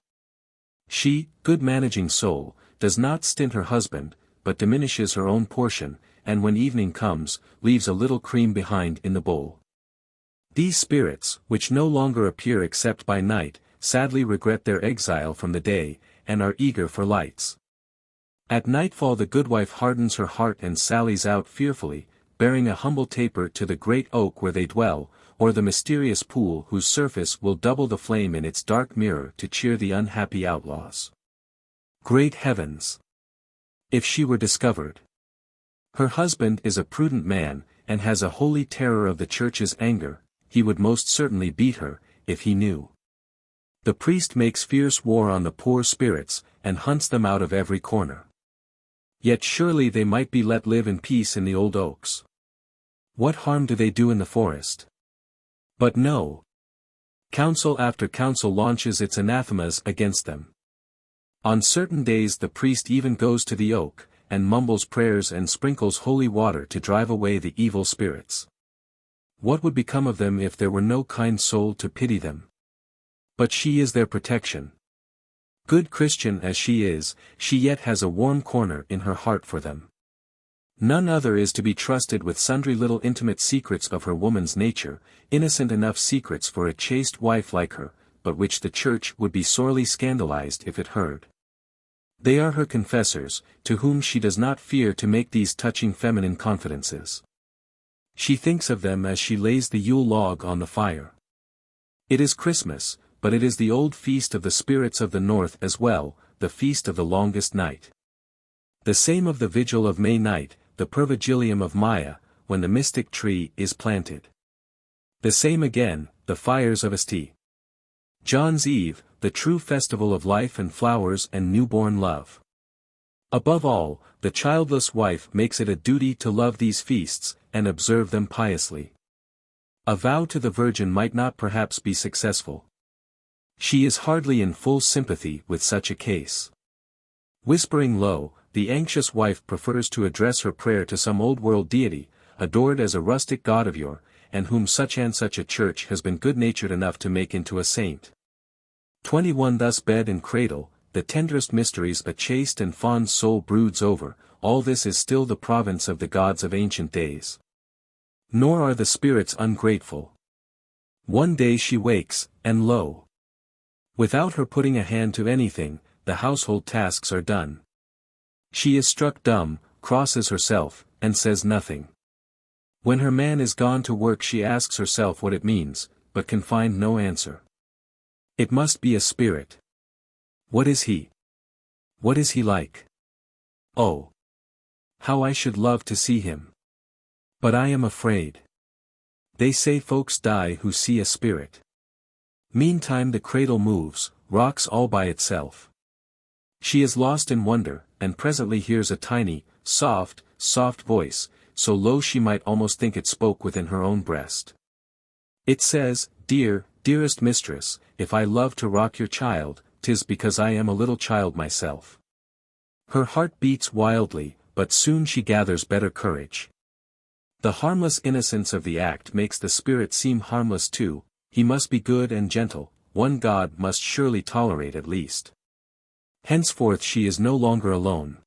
She, good managing soul, does not stint her husband, but diminishes her own portion, and when evening comes, leaves a little cream behind in the bowl. These spirits, which no longer appear except by night, sadly regret their exile from the day, and are eager for lights. At nightfall the goodwife hardens her heart and sallies out fearfully, bearing a humble taper to the great oak where they dwell, or the mysterious pool whose surface will double the flame in its dark mirror to cheer the unhappy outlaws. Great heavens! If she were discovered! Her husband is a prudent man, and has a holy terror of the church's anger, he would most certainly beat her, if he knew. The priest makes fierce war on the poor spirits, and hunts them out of every corner. Yet surely they might be let live in peace in the old oaks. What harm do they do in the forest? But no. Council after council launches its anathemas against them. On certain days the priest even goes to the oak, and mumbles prayers and sprinkles holy water to drive away the evil spirits. What would become of them if there were no kind soul to pity them? But she is their protection. Good Christian as she is, she yet has a warm corner in her heart for them. None other is to be trusted with sundry little intimate secrets of her woman's nature, innocent enough secrets for a chaste wife like her, but which the Church would be sorely scandalized if it heard. They are her confessors, to whom she does not fear to make these touching feminine confidences. She thinks of them as she lays the Yule log on the fire. It is Christmas, but it is the old feast of the spirits of the north as well, the feast of the longest night. The same of the vigil of May night, the pervigilium of Maya, when the mystic tree is planted. The same again, the fires of Asti. John's Eve, the true festival of life and flowers and newborn love. Above all, the childless wife makes it a duty to love these feasts, and observe them piously. A vow to the Virgin might not perhaps be successful. She is hardly in full sympathy with such a case. Whispering low, the anxious wife prefers to address her prayer to some old-world deity, adored as a rustic god of yore, and whom such and such a church has been good-natured enough to make into a saint. 21 Thus bed and cradle, the tenderest mysteries a chaste and fond soul broods over, all this is still the province of the gods of ancient days. Nor are the spirits ungrateful. One day she wakes, and lo! Without her putting a hand to anything, the household tasks are done. She is struck dumb, crosses herself, and says nothing. When her man is gone to work she asks herself what it means, but can find no answer. It must be a spirit. What is he? What is he like? Oh! How I should love to see him. But I am afraid. They say folks die who see a spirit. Meantime the cradle moves, rocks all by itself. She is lost in wonder, and presently hears a tiny, soft voice, so low she might almost think it spoke within her own breast. It says, Dearest mistress, if I love to rock your child, 'tis because I am a little child myself. Her heart beats wildly, but soon she gathers better courage. The harmless innocence of the act makes the spirit seem harmless too. He must be good and gentle, one God must surely tolerate at least. Henceforth she is no longer alone.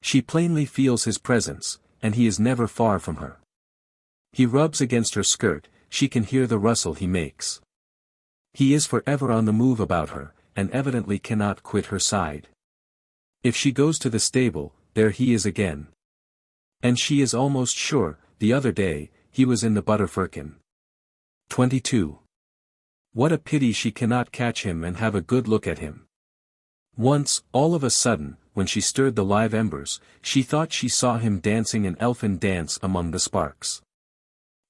She plainly feels his presence, and he is never far from her. He rubs against her skirt, she can hear the rustle he makes. He is forever on the move about her, and evidently cannot quit her side. If she goes to the stable, there he is again. And she is almost sure, the other day, he was in the butterfirkin. 22. What a pity she cannot catch him and have a good look at him. Once, all of a sudden, when she stirred the live embers, she thought she saw him dancing an elfin dance among the sparks.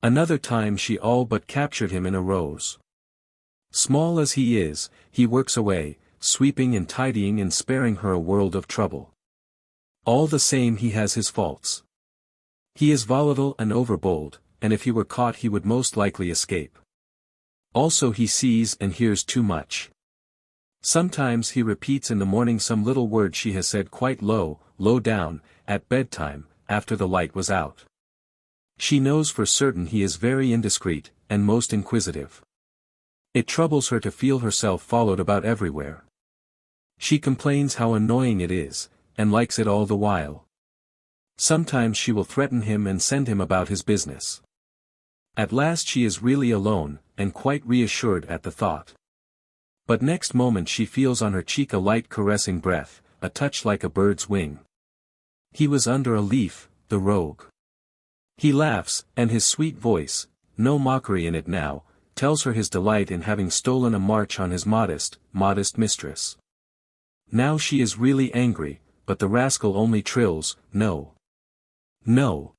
Another time she all but captured him in a rose. Small as he is, he works away, sweeping and tidying and sparing her a world of trouble. All the same he has his faults. He is volatile and overbold, and if he were caught he would most likely escape. Also he sees and hears too much. Sometimes he repeats in the morning some little word she has said quite low down, at bedtime, after the light was out. She knows for certain he is very indiscreet, and most inquisitive. It troubles her to feel herself followed about everywhere. She complains how annoying it is, and likes it all the while. Sometimes she will threaten him and send him about his business. At last she is really alone, and quite reassured at the thought. But next moment she feels on her cheek a light caressing breath, a touch like a bird's wing. He was under a leaf, the rogue. He laughs, and his sweet voice, no mockery in it now, tells her his delight in having stolen a march on his modest mistress. Now she is really angry, but the rascal only trills, No. No.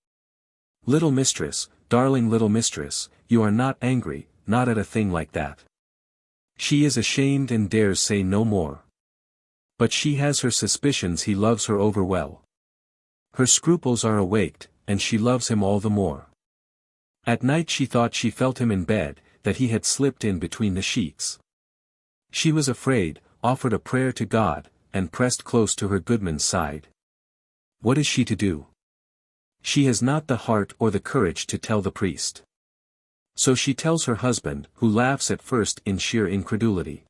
Little mistress, darling little mistress, you are not angry, not at a thing like that. She is ashamed and dares say no more. But she has her suspicions he loves her over well. Her scruples are awaked, and she loves him all the more. At night she thought she felt him in bed, that he had slipped in between the sheets. She was afraid, offered a prayer to God, and pressed close to her goodman's side. What is she to do? She has not the heart or the courage to tell the priest. So she tells her husband, who laughs at first in sheer incredulity.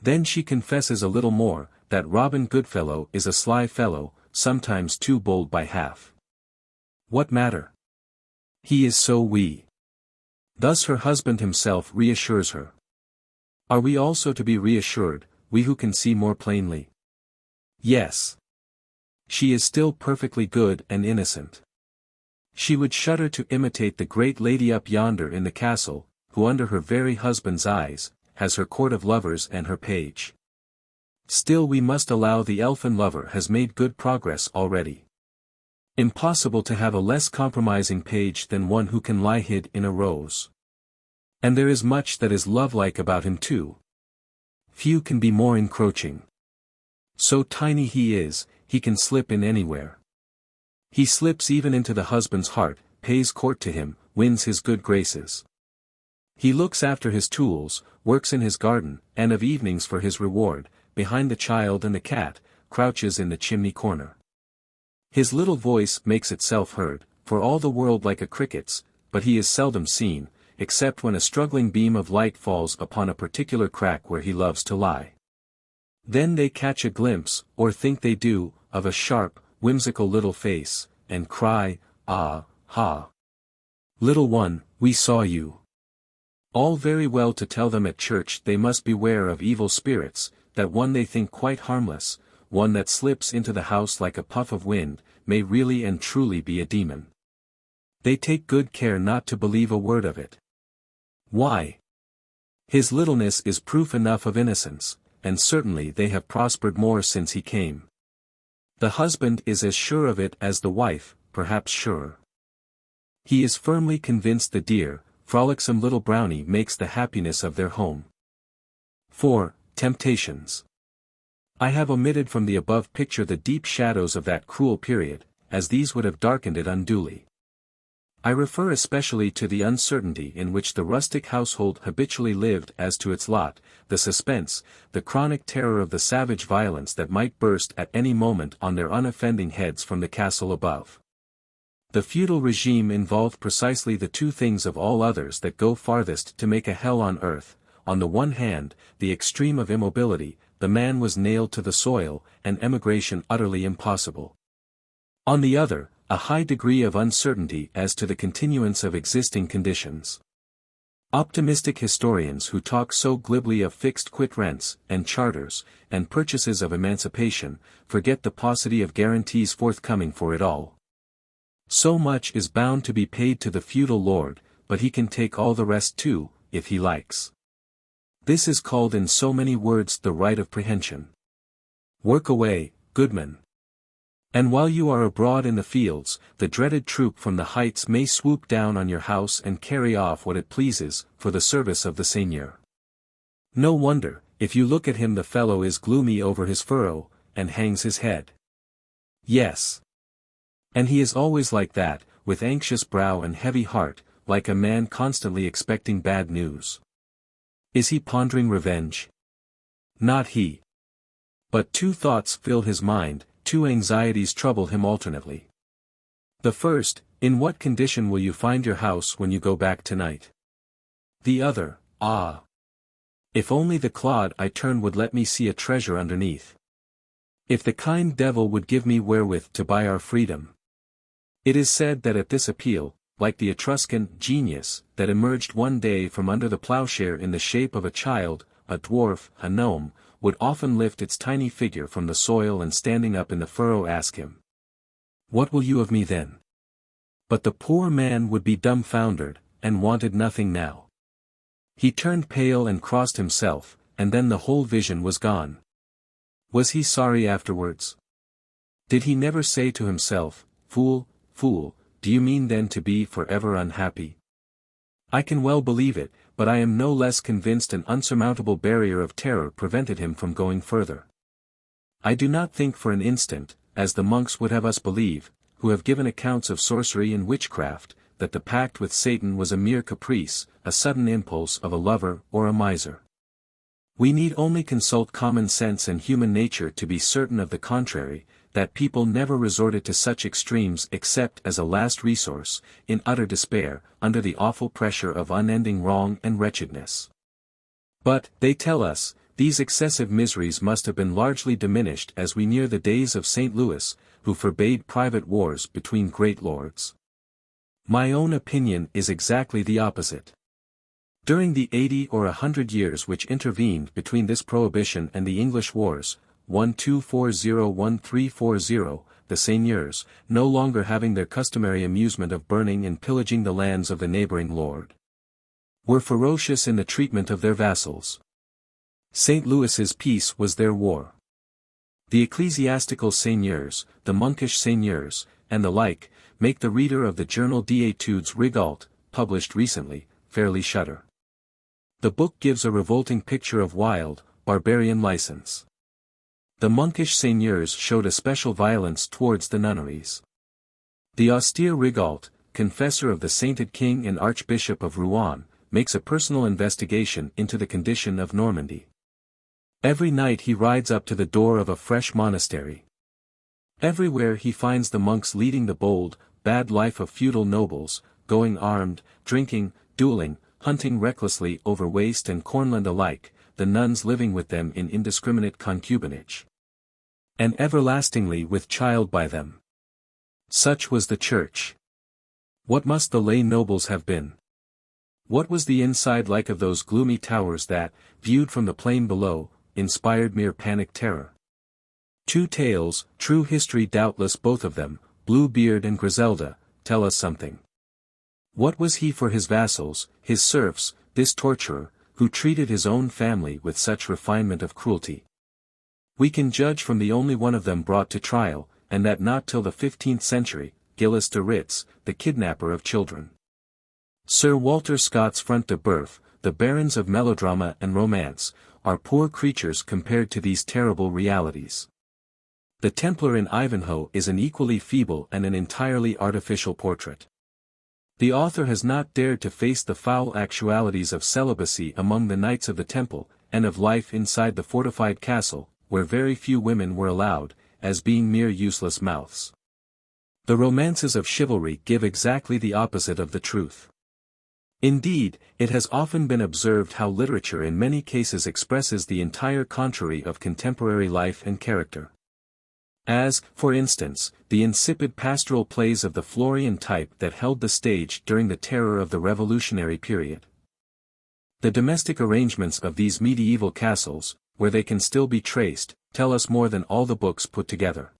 Then she confesses a little more, that Robin Goodfellow is a sly fellow, sometimes too bold by half. What matter? He is so wee. Thus her husband himself reassures her. Are we also to be reassured, we who can see more plainly? Yes. She is still perfectly good and innocent. She would shudder to imitate the great lady up yonder in the castle, who under her very husband's eyes, has her court of lovers and her page. Still we must allow the elfin lover has made good progress already. Impossible to have a less compromising page than one who can lie hid in a rose. And there is much that is love-like about him too. Few can be more encroaching. So tiny he is, he can slip in anywhere. He slips even into the husband's heart, pays court to him, wins his good graces. He looks after his tools, works in his garden, and of evenings for his reward, behind the child and the cat, crouches in the chimney corner. His little voice makes itself heard, for all the world like a cricket's, but he is seldom seen, except when a struggling beam of light falls upon a particular crack where he loves to lie. Then they catch a glimpse, or think they do, of a sharp, whimsical little face, and cry, "Ah, ha! Little one, we saw you." All very well to tell them at church they must beware of evil spirits, that one they think quite harmless, one that slips into the house like a puff of wind, may really and truly be a demon. They take good care not to believe a word of it. Why? His littleness is proof enough of innocence, and certainly they have prospered more since he came. The husband is as sure of it as the wife, perhaps surer. He is firmly convinced the dear, frolicsome little brownie makes the happiness of their home. 4. Temptations. I have omitted from the above picture the deep shadows of that cruel period, as these would have darkened it unduly. I refer especially to the uncertainty in which the rustic household habitually lived as to its lot, the suspense, the chronic terror of the savage violence that might burst at any moment on their unoffending heads from the castle above. The feudal regime involved precisely the two things of all others that go farthest to make a hell on earth. On the one hand, the extreme of immobility, the man was nailed to the soil, and emigration utterly impossible. On the other, a high degree of uncertainty as to the continuance of existing conditions. Optimistic historians who talk so glibly of fixed quit rents, and charters, and purchases of emancipation, forget the paucity of guarantees forthcoming for it all. So much is bound to be paid to the feudal lord, but he can take all the rest too, if he likes. This is called in so many words the right of prehension. Work away, goodman. And while you are abroad in the fields, the dreaded troop from the heights may swoop down on your house and carry off what it pleases, for the service of the seigneur. No wonder, if you look at him the fellow is gloomy over his furrow, and hangs his head. Yes. And he is always like that, with anxious brow and heavy heart, like a man constantly expecting bad news. Is he pondering revenge? Not he. But two thoughts fill his mind, two anxieties trouble him alternately. The first, in what condition will you find your house when you go back tonight? The other, ah! If only the clod I turn would let me see a treasure underneath. If the kind devil would give me wherewith to buy our freedom. It is said that at this appeal, like the Etruscan genius that emerged one day from under the plowshare in the shape of a child, a dwarf, a gnome, would often lift its tiny figure from the soil and standing up in the furrow ask him, "What will you of me then?" But the poor man would be dumbfoundered, and wanted nothing now. He turned pale and crossed himself, and then the whole vision was gone. Was he sorry afterwards? Did he never say to himself, "Fool, fool, do you mean then to be forever unhappy?" I can well believe it, but I am no less convinced an unsurmountable barrier of terror prevented him from going further. I do not think for an instant, as the monks would have us believe, who have given accounts of sorcery and witchcraft, that the pact with Satan was a mere caprice, a sudden impulse of a lover or a miser. We need only consult common sense and human nature to be certain of the contrary, that people never resorted to such extremes except as a last resource, in utter despair, under the awful pressure of unending wrong and wretchedness. But, they tell us, these excessive miseries must have been largely diminished as we near the days of St. Louis, who forbade private wars between great lords. My own opinion is exactly the opposite. During the 80 or 100 years which intervened between this prohibition and the English wars, 1240-1340, the seigneurs, no longer having their customary amusement of burning and pillaging the lands of the neighboring lord, were ferocious in the treatment of their vassals. St. Louis's peace was their war. The ecclesiastical seigneurs, the monkish seigneurs, and the like, make the reader of the Journal d'études Revolt, published recently, fairly shudder. The book gives a revolting picture of wild, barbarian license. The monkish seigneurs showed a special violence towards the nunneries. The austere Revolt, confessor of the sainted king and archbishop of Rouen, makes a personal investigation into the condition of Normandy. Every night he rides up to the door of a fresh monastery. Everywhere he finds the monks leading the bold, bad life of feudal nobles, going armed, drinking, dueling, hunting recklessly over waste and cornland alike, the nuns living with them in indiscriminate concubinage, and everlastingly with child by them. Such was the Church. What must the lay nobles have been? What was the inside like of those gloomy towers that, viewed from the plain below, inspired mere panic terror? Two tales, true history doubtless both of them, Bluebeard and Griselda, tell us something. What was he for his vassals, his serfs, this torturer, who treated his own family with such refinement of cruelty? We can judge from the only one of them brought to trial, and that not till the 15th century, Gilles de Retz, the kidnapper of children. Sir Walter Scott's front de bœuf, the barons of melodrama and romance, are poor creatures compared to these terrible realities. The Templar in Ivanhoe is an equally feeble and an entirely artificial portrait. The author has not dared to face the foul actualities of celibacy among the Knights of the Temple, and of life inside the fortified castle, where very few women were allowed, as being mere useless mouths. The romances of chivalry give exactly the opposite of the truth. Indeed, it has often been observed how literature in many cases expresses the entire contrary of contemporary life and character. As, for instance, the insipid pastoral plays of the Florian type that held the stage during the terror of the Revolutionary period. The domestic arrangements of these medieval castles, where they can still be traced, tell us more than all the books put together.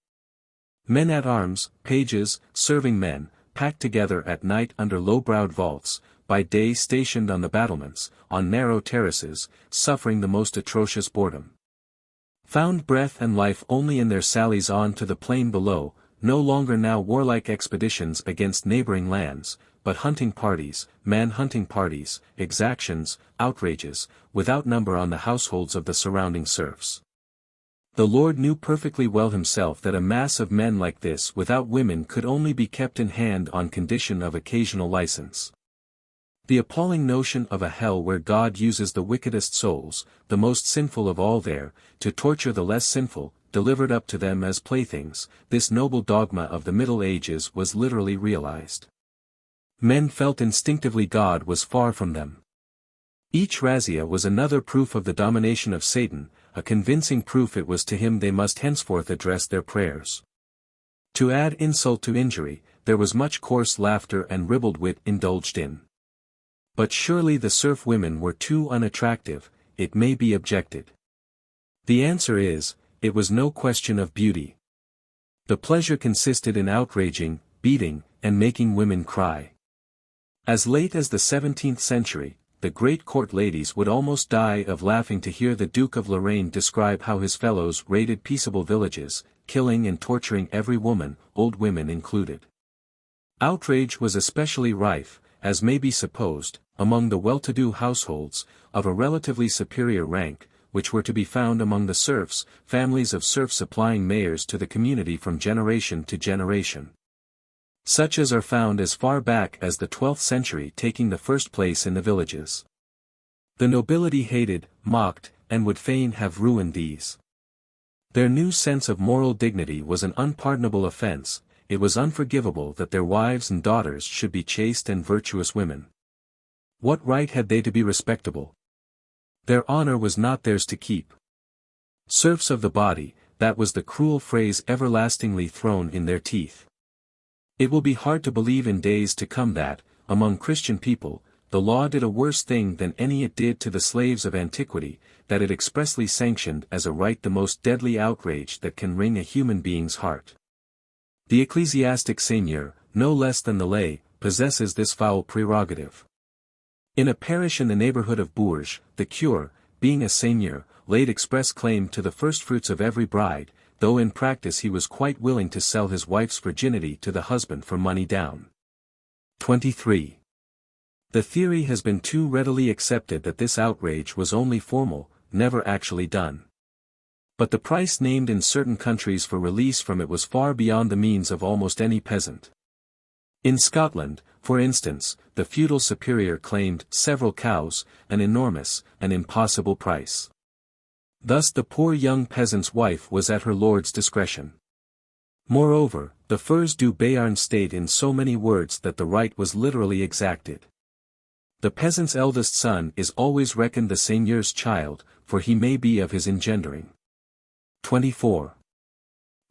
Men-at-arms, pages, serving men, packed together at night under low-browed vaults, by day stationed on the battlements, on narrow terraces, suffering the most atrocious boredom. Found breath and life only in their sallies on to the plain below, no longer now warlike expeditions against neighboring lands, but hunting parties, man-hunting parties, exactions, outrages, without number on the households of the surrounding serfs. The Lord knew perfectly well himself that a mass of men like this without women could only be kept in hand on condition of occasional license. The appalling notion of a hell where God uses the wickedest souls, the most sinful of all there, to torture the less sinful, delivered up to them as playthings, this noble dogma of the Middle Ages was literally realized. Men felt instinctively God was far from them. Each razzia was another proof of the domination of Satan, a convincing proof it was to him they must henceforth address their prayers. To add insult to injury, there was much coarse laughter and ribald wit indulged in. But surely the serf women were too unattractive, it may be objected. The answer is, it was no question of beauty. The pleasure consisted in outraging, beating, and making women cry. As late as the 17th century, the great court ladies would almost die of laughing to hear the Duke of Lorraine describe how his fellows raided peaceable villages, killing and torturing every woman, old women included. Outrage was especially rife, as may be supposed, among the well-to-do households, of a relatively superior rank, which were to be found among the serfs, families of serfs supplying mayors to the community from generation to generation. Such as are found as far back as the 12th century, taking the first place in the villages. The nobility hated, mocked, and would fain have ruined these. Their new sense of moral dignity was an unpardonable offense. It was unforgivable that their wives and daughters should be chaste and virtuous women. What right had they to be respectable? Their honor was not theirs to keep. Serfs of the body, that was the cruel phrase everlastingly thrown in their teeth. It will be hard to believe in days to come that, among Christian people, the law did a worse thing than any it did to the slaves of antiquity, that it expressly sanctioned as a right the most deadly outrage that can wring a human being's heart. The ecclesiastic seigneur, no less than the lay, possesses this foul prerogative. In a parish in the neighborhood of Bourges, the cure, being a seigneur, laid express claim to the firstfruits of every bride, though in practice he was quite willing to sell his wife's virginity to the husband for money down. 23. The theory has been too readily accepted that this outrage was only formal, never actually done. But the price named in certain countries for release from it was far beyond the means of almost any peasant. In Scotland, for instance, the feudal superior claimed several cows, an enormous, an impossible price. Thus the poor young peasant's wife was at her lord's discretion. Moreover, the Fers du Béarn state in so many words that the right was literally exacted. The peasant's eldest son is always reckoned the seigneur's child, for he may be of his engendering. 24.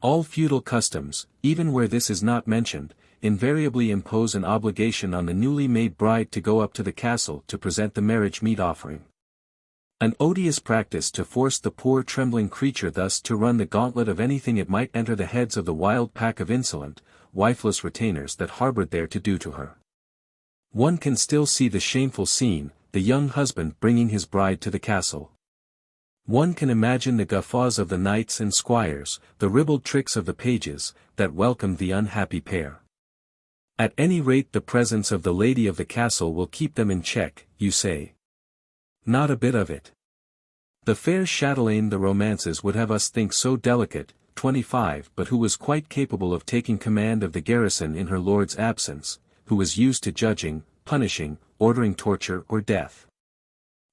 All feudal customs, even where this is not mentioned, invariably impose an obligation on the newly made bride to go up to the castle to present the marriage meat offering. An odious practice to force the poor trembling creature thus to run the gauntlet of anything it might enter the heads of the wild pack of insolent, wifeless retainers that harbored there to do to her. One can still see the shameful scene, the young husband bringing his bride to the castle. One can imagine the guffaws of the knights and squires, the ribald tricks of the pages, that welcomed the unhappy pair. At any rate the presence of the lady of the castle will keep them in check, you say. Not a bit of it. The fair chatelaine the romances would have us think so delicate, 25, but who was quite capable of taking command of the garrison in her lord's absence, who was used to judging, punishing, ordering torture or death.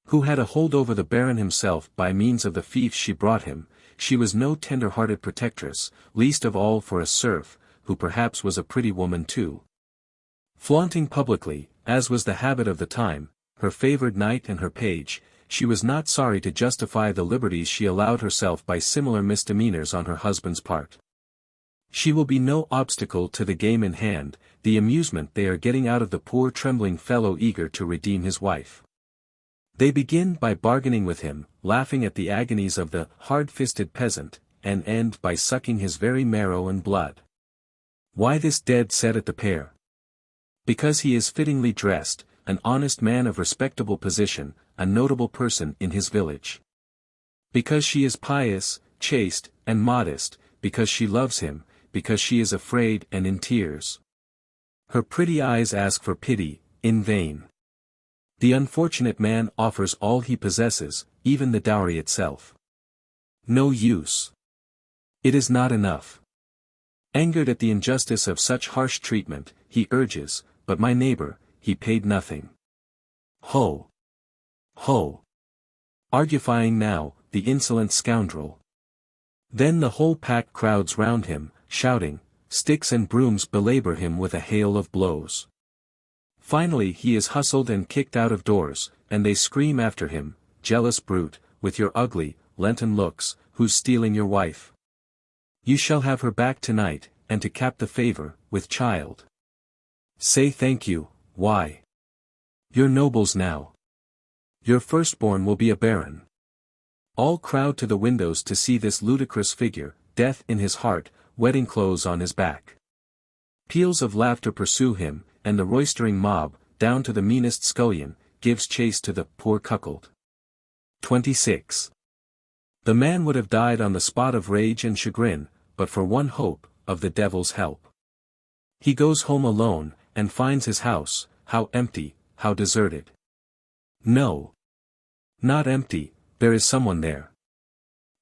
Who had a hold over the baron himself by means of the fiefs she brought him, she was no tender-hearted protectress, least of all for a serf, who perhaps was a pretty woman too. Flaunting publicly, as was the habit of the time, her favored knight and her page, she was not sorry to justify the liberties she allowed herself by similar misdemeanors on her husband's part. She will be no obstacle to the game in hand, the amusement they are getting out of the poor trembling fellow eager to redeem his wife. They begin by bargaining with him, laughing at the agonies of the hard-fisted peasant, and end by sucking his very marrow and blood. Why this dead set at the pair? Because he is fittingly dressed, an honest man of respectable position, a notable person in his village. Because she is pious, chaste, and modest, because she loves him, because she is afraid and in tears. Her pretty eyes ask for pity, in vain. The unfortunate man offers all he possesses, even the dowry itself. No use. It is not enough. Angered at the injustice of such harsh treatment, he urges, but my neighbor, he paid nothing. Ho! Ho! Argufying now, the insolent scoundrel. Then the whole pack crowds round him, shouting, sticks and brooms belabor him with a hail of blows. Finally he is hustled and kicked out of doors, and they scream after him, jealous brute, with your ugly, Lenten looks, who's stealing your wife? You shall have her back tonight, and to cap the favor, with child. Say thank you, why? You're nobles now. Your firstborn will be a baron. All crowd to the windows to see this ludicrous figure, death in his heart, wedding clothes on his back. Peals of laughter pursue him, and the roistering mob, down to the meanest scullion, gives chase to the poor cuckold. 26. The man would have died on the spot of rage and chagrin, but for one hope, of the devil's help. He goes home alone, and finds his house, how empty, how deserted. No. Not empty, there is someone there.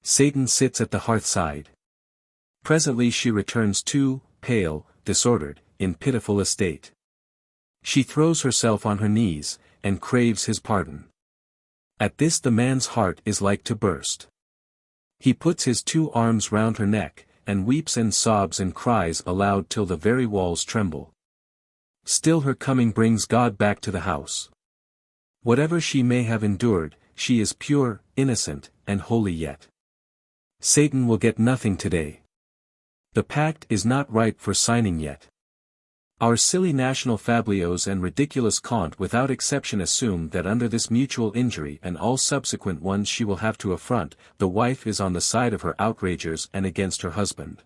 Satan sits at the hearthside. Presently she returns too, pale, disordered, in pitiful estate. She throws herself on her knees, and craves his pardon. At this the man's heart is like to burst. He puts his 2 arms round her neck, and weeps and sobs and cries aloud till the very walls tremble. Still her coming brings God back to the house. Whatever she may have endured, she is pure, innocent, and holy yet. Satan will get nothing today. The pact is not ripe for signing yet. Our silly national fabliaux and ridiculous cant without exception assume that under this mutual injury and all subsequent ones she will have to affront, the wife is on the side of her outragers and against her husband.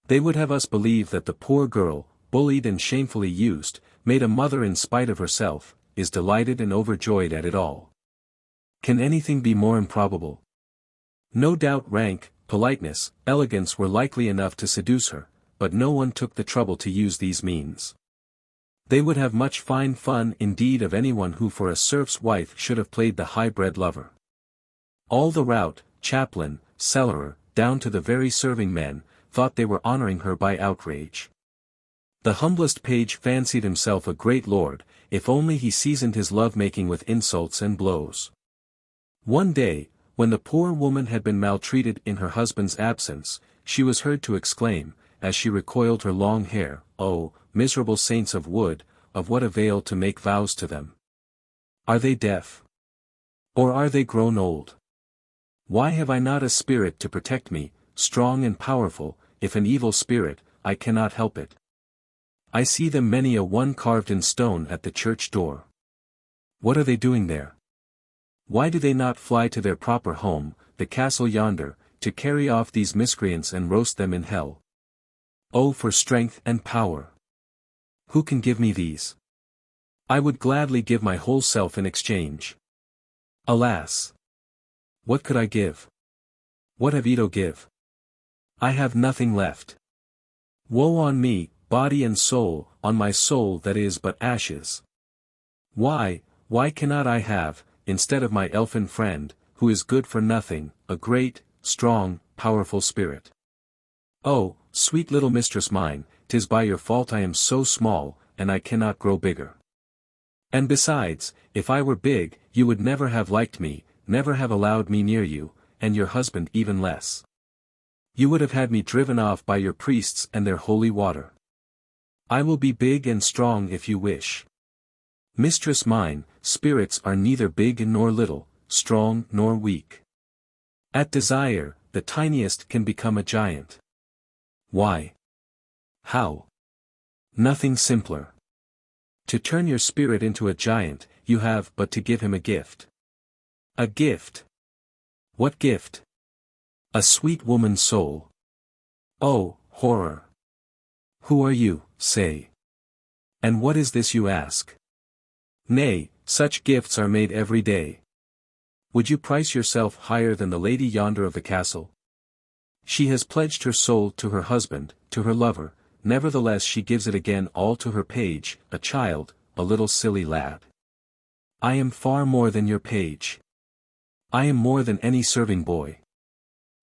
They would have us believe that the poor girl, bullied and shamefully used, made a mother in spite of herself, is delighted and overjoyed at it all. Can anything be more improbable? No doubt rank, politeness, elegance were likely enough to seduce her, but no one took the trouble to use these means. They would have much fine fun indeed of anyone who for a serf's wife should have played the high-bred lover. All the rout, chaplain, cellarer, down to the very serving men, thought they were honoring her by outrage. The humblest page fancied himself a great lord, if only he seasoned his love-making with insults and blows. One day, when the poor woman had been maltreated in her husband's absence, she was heard to exclaim, as she recoiled her long hair, "Oh, miserable saints of wood, of what avail to make vows to them? Are they deaf? Or are they grown old? Why have I not a spirit to protect me, strong and powerful, if an evil spirit, I cannot help it? I see them many a one carved in stone at the church door. What are they doing there? Why do they not fly to their proper home, the castle yonder, to carry off these miscreants and roast them in hell? Oh, for strength and power! Who can give me these? I would gladly give my whole self in exchange. Alas! What could I give? What have I to give? I have nothing left. Woe on me, body and soul, on my soul that is but ashes. Why cannot I have, instead of my elfin friend, who is good for nothing, a great, strong, powerful spirit? Oh, sweet little mistress mine, 'tis by your fault I am so small, and I cannot grow bigger. And besides, if I were big, you would never have liked me, never have allowed me near you, and your husband even less. You would have had me driven off by your priests and their holy water. I will be big and strong if you wish. Mistress mine, spirits are neither big nor little, strong nor weak. At desire, the tiniest can become a giant. Why? How? Nothing simpler. To turn your spirit into a giant, you have but to give him a gift. A gift? What gift? A sweet woman's soul. Oh, horror! Who are you, say? And what is this you ask? Nay, such gifts are made every day. Would you price yourself higher than the lady yonder of the castle? She has pledged her soul to her husband, to her lover, nevertheless she gives it again all to her page, a child, a little silly lad. I am far more than your page. I am more than any serving boy.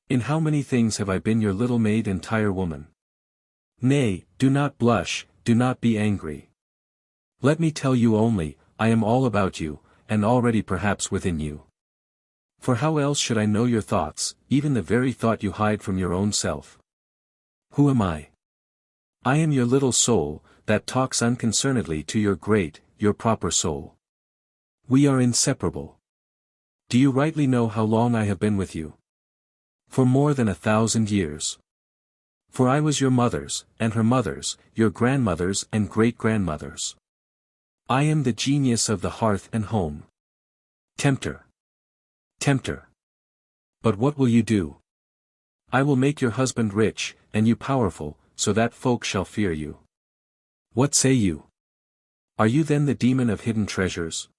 In how many things have I been your little maid and tirewoman? Nay, do not blush, do not be angry. Let me tell you only, I am all about you, and already perhaps within you. For how else should I know your thoughts, even the very thought you hide from your own self? Who am I? I am your little soul, that talks unconcernedly to your great, your proper soul. We are inseparable. Do you rightly know how long I have been with you? For more than 1,000 years. For I was your mother's, and her mother's, your grandmother's and great-grandmother's. I am the genius of the hearth and home. Tempter. Tempter. But what will you do? I will make your husband rich, and you powerful, so that folk shall fear you. What say you? Are you then the demon of hidden treasures?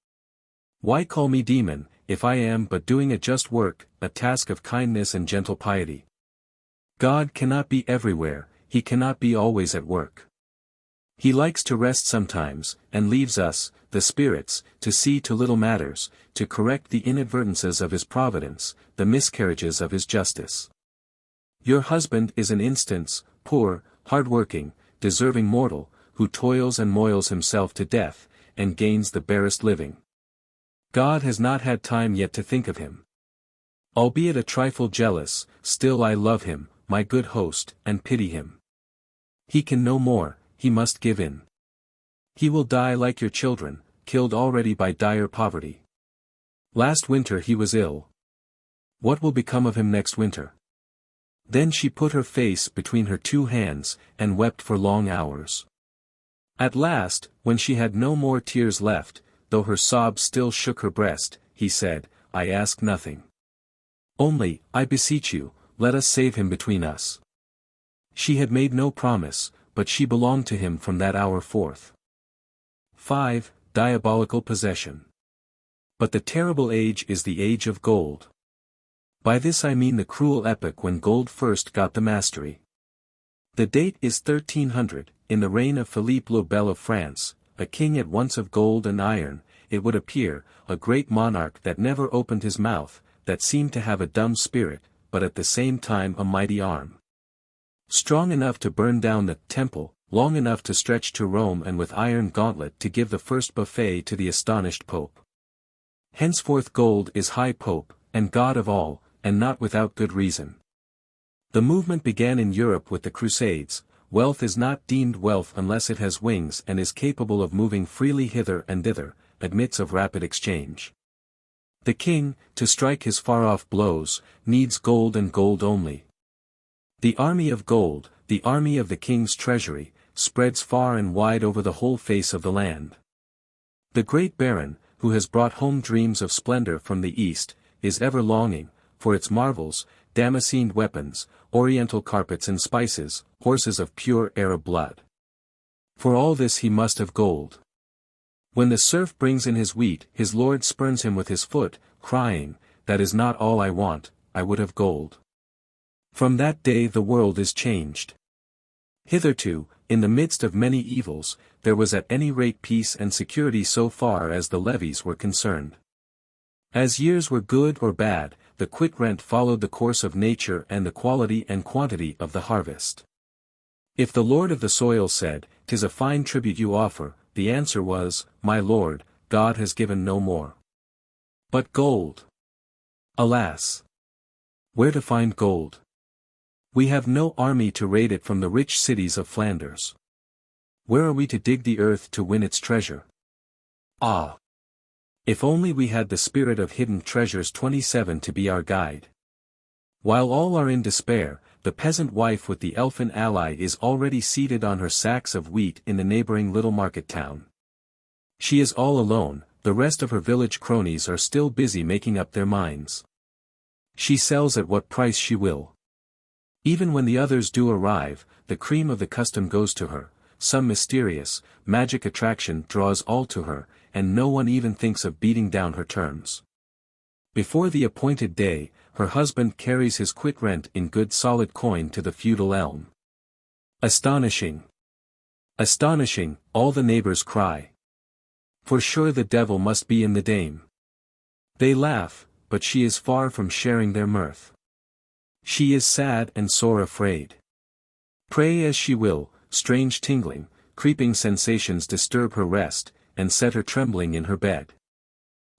Why call me demon, if I am but doing a just work, a task of kindness and gentle piety? God cannot be everywhere, he cannot be always at work. He likes to rest sometimes, and leaves us, the spirits, to see to little matters, to correct the inadvertences of his providence, the miscarriages of his justice. Your husband is an instance, poor, hard-working, deserving mortal, who toils and moils himself to death, and gains the barest living. God has not had time yet to think of him. Albeit a trifle jealous, still I love him, my good host, and pity him. He can no more, he must give in. He will die like your children, killed already by dire poverty. Last winter he was ill. What will become of him next winter? Then she put her face between her two hands, and wept for long hours. At last, when she had no more tears left, though her sobs still shook her breast, he said, I ask nothing. Only, I beseech you, let us save him between us. She had made no promise, but she belonged to him from that hour forth. 5. Diabolical Possession. But the terrible age is the age of gold. By this I mean the cruel epoch when gold first got the mastery. The date is 1300, in the reign of Philippe le Bel of France, a king at once of gold and iron, it would appear, a great monarch that never opened his mouth, that seemed to have a dumb spirit, but at the same time a mighty arm. Strong enough to burn down the temple, long enough to stretch to Rome and with iron gauntlet to give the first buffet to the astonished pope. Henceforth gold is high pope, and god of all, and not without good reason. The movement began in Europe with the Crusades. Wealth is not deemed wealth unless it has wings and is capable of moving freely hither and thither, admits of rapid exchange. The king, to strike his far-off blows, needs gold and gold only. The army of gold, the army of the king's treasury, spreads far and wide over the whole face of the land. The great baron, who has brought home dreams of splendor from the east, is ever longing, for its marvels, damascened weapons, oriental carpets and spices, horses of pure Arab blood. For all this he must have gold. When the serf brings in his wheat, his lord spurns him with his foot, crying, that is not all I want, I would have gold. From that day the world is changed. Hitherto, in the midst of many evils, there was at any rate peace and security so far as the levies were concerned. As years were good or bad, the quit rent followed the course of nature and the quality and quantity of the harvest. If the lord of the soil said, "'Tis a fine tribute you offer," the answer was, "My lord, God has given no more." But gold! Alas! Where to find gold? We have no army to raid it from the rich cities of Flanders. Where are we to dig the earth to win its treasure? Ah! If only we had the spirit of hidden treasures 27 to be our guide. While all are in despair, the peasant wife with the elfin ally is already seated on her sacks of wheat in the neighboring little market town. She is all alone, the rest of her village cronies are still busy making up their minds. She sells at what price she will. Even when the others do arrive, the cream of the custom goes to her, some mysterious, magic attraction draws all to her, and no one even thinks of beating down her terms. Before the appointed day, her husband carries his quit rent in good solid coin to the feudal elm. Astonishing! Astonishing, all the neighbors cry. For sure the devil must be in the dame. They laugh, but she is far from sharing their mirth. She is sad and sore afraid. Pray as she will, strange tingling, creeping sensations disturb her rest, and set her trembling in her bed.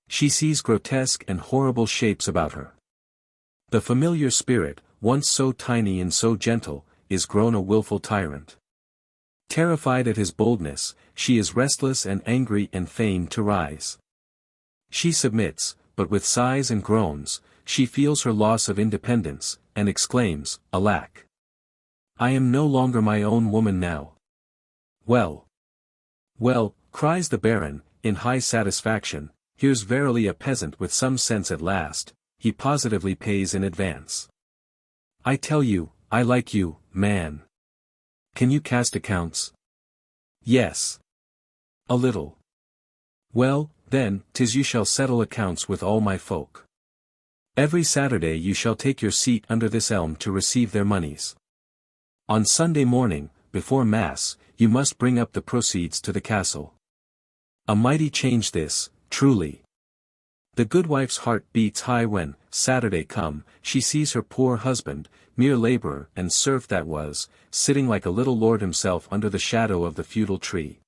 She sees grotesque and horrible shapes about her. The familiar spirit, once so tiny and so gentle, is grown a wilful tyrant. Terrified at his boldness, she is restless and angry and fain to rise. She submits, but with sighs and groans, she feels her loss of independence, and exclaims, "Alack! I am no longer my own woman now." "Well, well," cries the baron, in high satisfaction, "here's verily a peasant with some sense at last, he positively pays in advance. I tell you, I like you, man. Can you cast accounts?" "Yes. A little." "Well, then, 'tis you shall settle accounts with all my folk. Every Saturday you shall take your seat under this elm to receive their moneys. On Sunday morning, before Mass, you must bring up the proceeds to the castle. A mighty change this, truly. The good wife's heart beats high when, Saturday come, she sees her poor husband, mere laborer and serf that was, sitting like a little lord himself under the shadow of the feudal tree.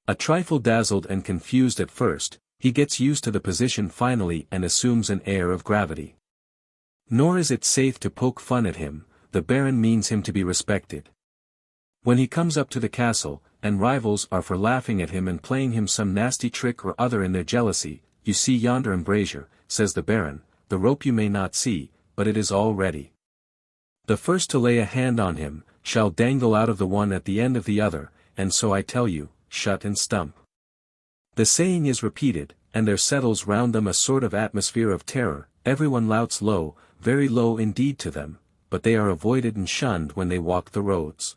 A trifle dazzled and confused at first, he gets used to the position finally and assumes an air of gravity. Nor is it safe to poke fun at him, the Baron means him to be respected. When he comes up to the castle, and rivals are for laughing at him and playing him some nasty trick or other in their jealousy, you see yonder embrasure, says the Baron, the rope you may not see, but it is all ready. The first to lay a hand on him, shall dangle out of the one at the end of the other, and so I tell you, shut and stump. The saying is repeated, and there settles round them a sort of atmosphere of terror, everyone louts low, very low indeed to them, but they are avoided and shunned when they walk the roads.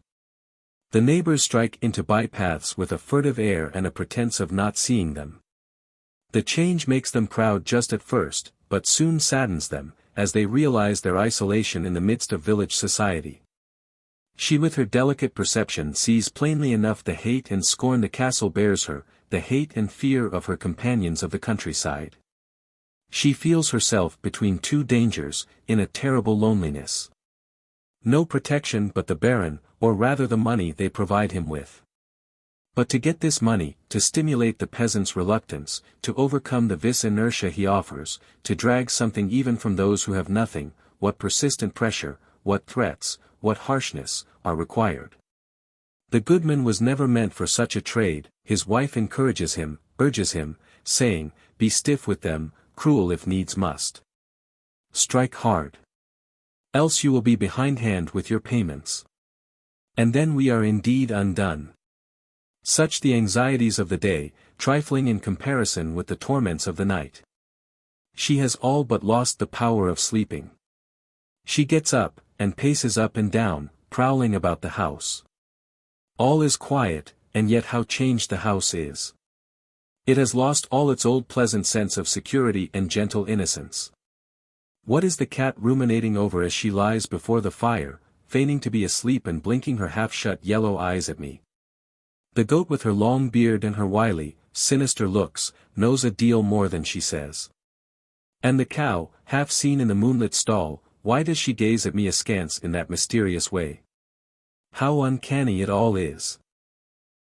The neighbors strike into bypaths with a furtive air and a pretense of not seeing them. The change makes them proud just at first, but soon saddens them, as they realize their isolation in the midst of village society. She with her delicate perception sees plainly enough the hate and scorn the castle bears her, the hate and fear of her companions of the countryside. She feels herself between two dangers, in a terrible loneliness. No protection but the Baron, or rather the money they provide him with. But to get this money, to stimulate the peasant's reluctance, to overcome the vis inertia he offers, to drag something even from those who have nothing, what persistent pressure, what threats, what harshness, are required. The goodman was never meant for such a trade, his wife encourages him, urges him, saying, be stiff with them, cruel if needs must. Strike hard. Else you will be behindhand with your payments. And then we are indeed undone. Such the anxieties of the day, trifling in comparison with the torments of the night. She has all but lost the power of sleeping. She gets up, and paces up and down, prowling about the house. All is quiet, and yet how changed the house is. It has lost all its old pleasant sense of security and gentle innocence. What is the cat ruminating over as she lies before the fire, feigning to be asleep and blinking her half-shut yellow eyes at me? The goat with her long beard and her wily, sinister looks, knows a deal more than she says. And the cow, half seen in the moonlit stall, why does she gaze at me askance in that mysterious way? How uncanny it all is.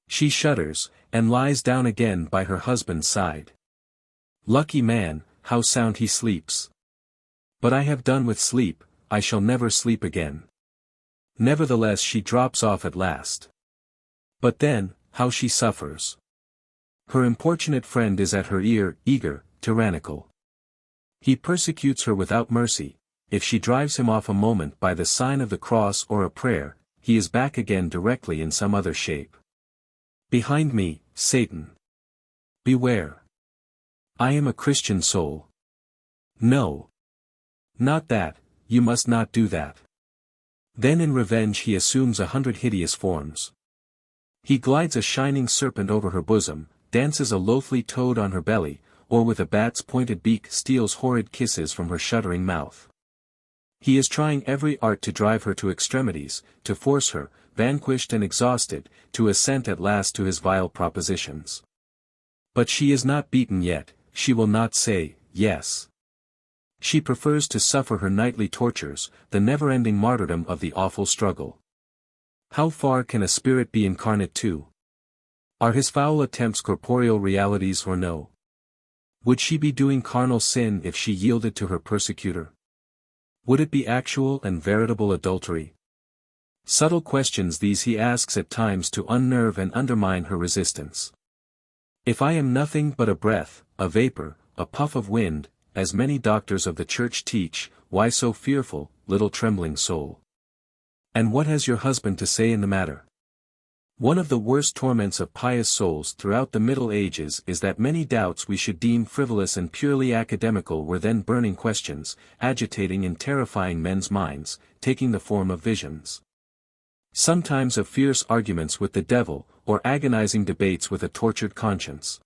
She shudders, and lies down again by her husband's side. Lucky man, how sound he sleeps. But I have done with sleep, I shall never sleep again. Nevertheless she drops off at last. But then, how she suffers. Her importunate friend is at her ear, eager, tyrannical. He persecutes her without mercy. If she drives him off a moment by the sign of the cross or a prayer, he is back again directly in some other shape. Behind me, Satan. Beware. I am a Christian soul. No. Not that, you must not do that. Then in revenge he assumes 100 hideous forms. He glides a shining serpent over her bosom, dances a loathly toad on her belly, or with a bat's pointed beak steals horrid kisses from her shuddering mouth. He is trying every art to drive her to extremities, to force her, vanquished and exhausted, to assent at last to his vile propositions. But she is not beaten yet, she will not say, yes. She prefers to suffer her nightly tortures, the never-ending martyrdom of the awful struggle. How far can a spirit be incarnate too? Are his foul attempts corporeal realities or no? Would she be doing carnal sin if she yielded to her persecutor? Would it be actual and veritable adultery? Subtle questions these he asks at times to unnerve and undermine her resistance. If I am nothing but a breath, a vapor, a puff of wind, as many doctors of the church teach, why so fearful, little trembling soul? And what has your husband to say in the matter? One of the worst torments of pious souls throughout the Middle Ages is that many doubts we should deem frivolous and purely academical were then burning questions, agitating and terrifying men's minds, taking the form of visions. Sometimes of fierce arguments with the devil, or agonizing debates with a tortured conscience.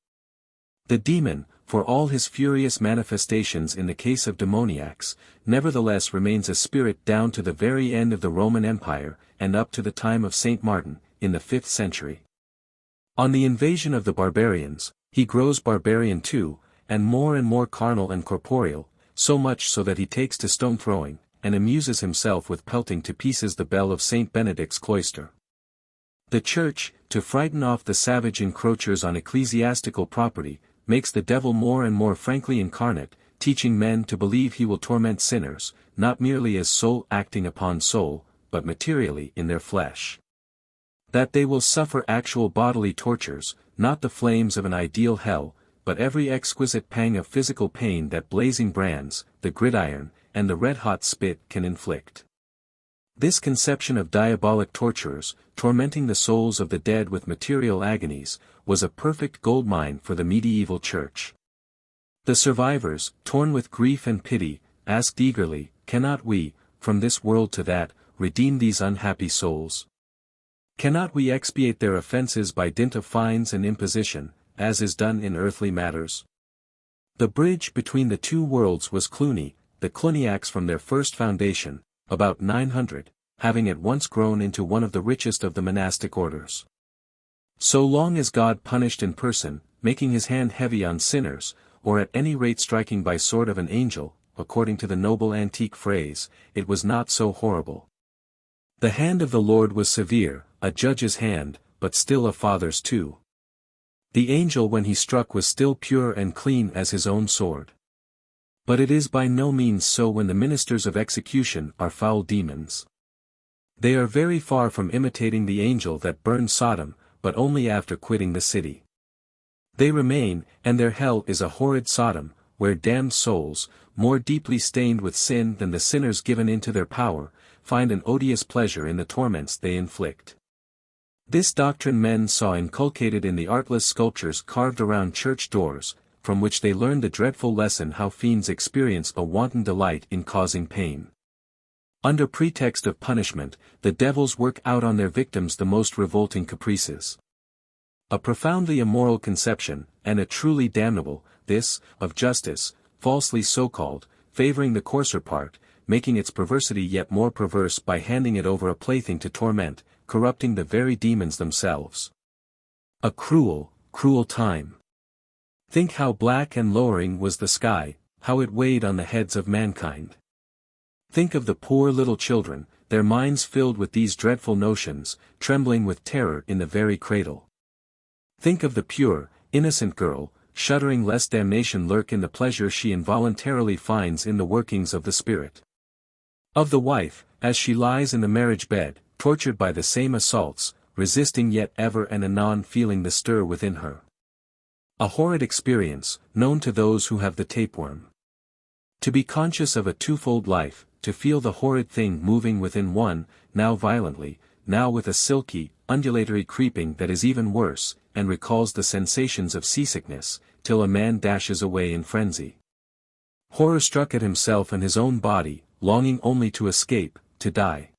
The demon, for all his furious manifestations in the case of demoniacs, nevertheless remains a spirit down to the very end of the Roman Empire, and up to the time of Saint Martin, in the 5th century. On the invasion of the barbarians, he grows barbarian too, and more carnal and corporeal, so much so that he takes to stone throwing, and amuses himself with pelting to pieces the bell of Saint Benedict's cloister. The Church, to frighten off the savage encroachers on ecclesiastical property, makes the devil more and more frankly incarnate, teaching men to believe he will torment sinners, not merely as soul acting upon soul, but materially in their flesh. That they will suffer actual bodily tortures, not the flames of an ideal hell, but every exquisite pang of physical pain that blazing brands, the gridiron, and the red-hot spit can inflict. This conception of diabolic torturers, tormenting the souls of the dead with material agonies, was a perfect goldmine for the medieval church. The survivors, torn with grief and pity, asked eagerly, "Cannot we, from this world to that, redeem these unhappy souls? Cannot we expiate their offences by dint of fines and imposition, as is done in earthly matters?" The bridge between the two worlds was Cluny, the Cluniacs from their first foundation, about 900, having at once grown into one of the richest of the monastic orders. So long as God punished in person, making his hand heavy on sinners, or at any rate striking by sword of an angel, according to the noble antique phrase, it was not so horrible. The hand of the Lord was severe, a judge's hand, but still a father's too. The angel when he struck was still pure and clean as his own sword. But it is by no means so when the ministers of execution are foul demons. They are very far from imitating the angel that burned Sodom, but only after quitting the city. They remain, and their hell is a horrid Sodom, where damned souls, more deeply stained with sin than the sinners given into their power, find an odious pleasure in the torments they inflict. This doctrine men saw inculcated in the artless sculptures carved around church doors, from which they learned the dreadful lesson how fiends experience a wanton delight in causing pain. Under pretext of punishment, the devils work out on their victims the most revolting caprices. A profoundly immoral conception, and a truly damnable, this, of justice, falsely so-called, favoring the coarser part, making its perversity yet more perverse by handing it over a plaything to torment, corrupting the very demons themselves. A cruel, cruel time. Think how black and lowering was the sky, how it weighed on the heads of mankind. Think of the poor little children, their minds filled with these dreadful notions, trembling with terror in the very cradle. Think of the pure, innocent girl, shuddering lest damnation lurk in the pleasure she involuntarily finds in the workings of the Spirit. Of the wife, as she lies in the marriage bed, tortured by the same assaults, resisting yet ever and anon feeling the stir within her. A horrid experience, known to those who have the tapeworm. To be conscious of a twofold life, to feel the horrid thing moving within one, now violently, now with a silky, undulatory creeping that is even worse, and recalls the sensations of seasickness, till a man dashes away in frenzy. Horror-struck at himself and his own body, longing only to escape, to die.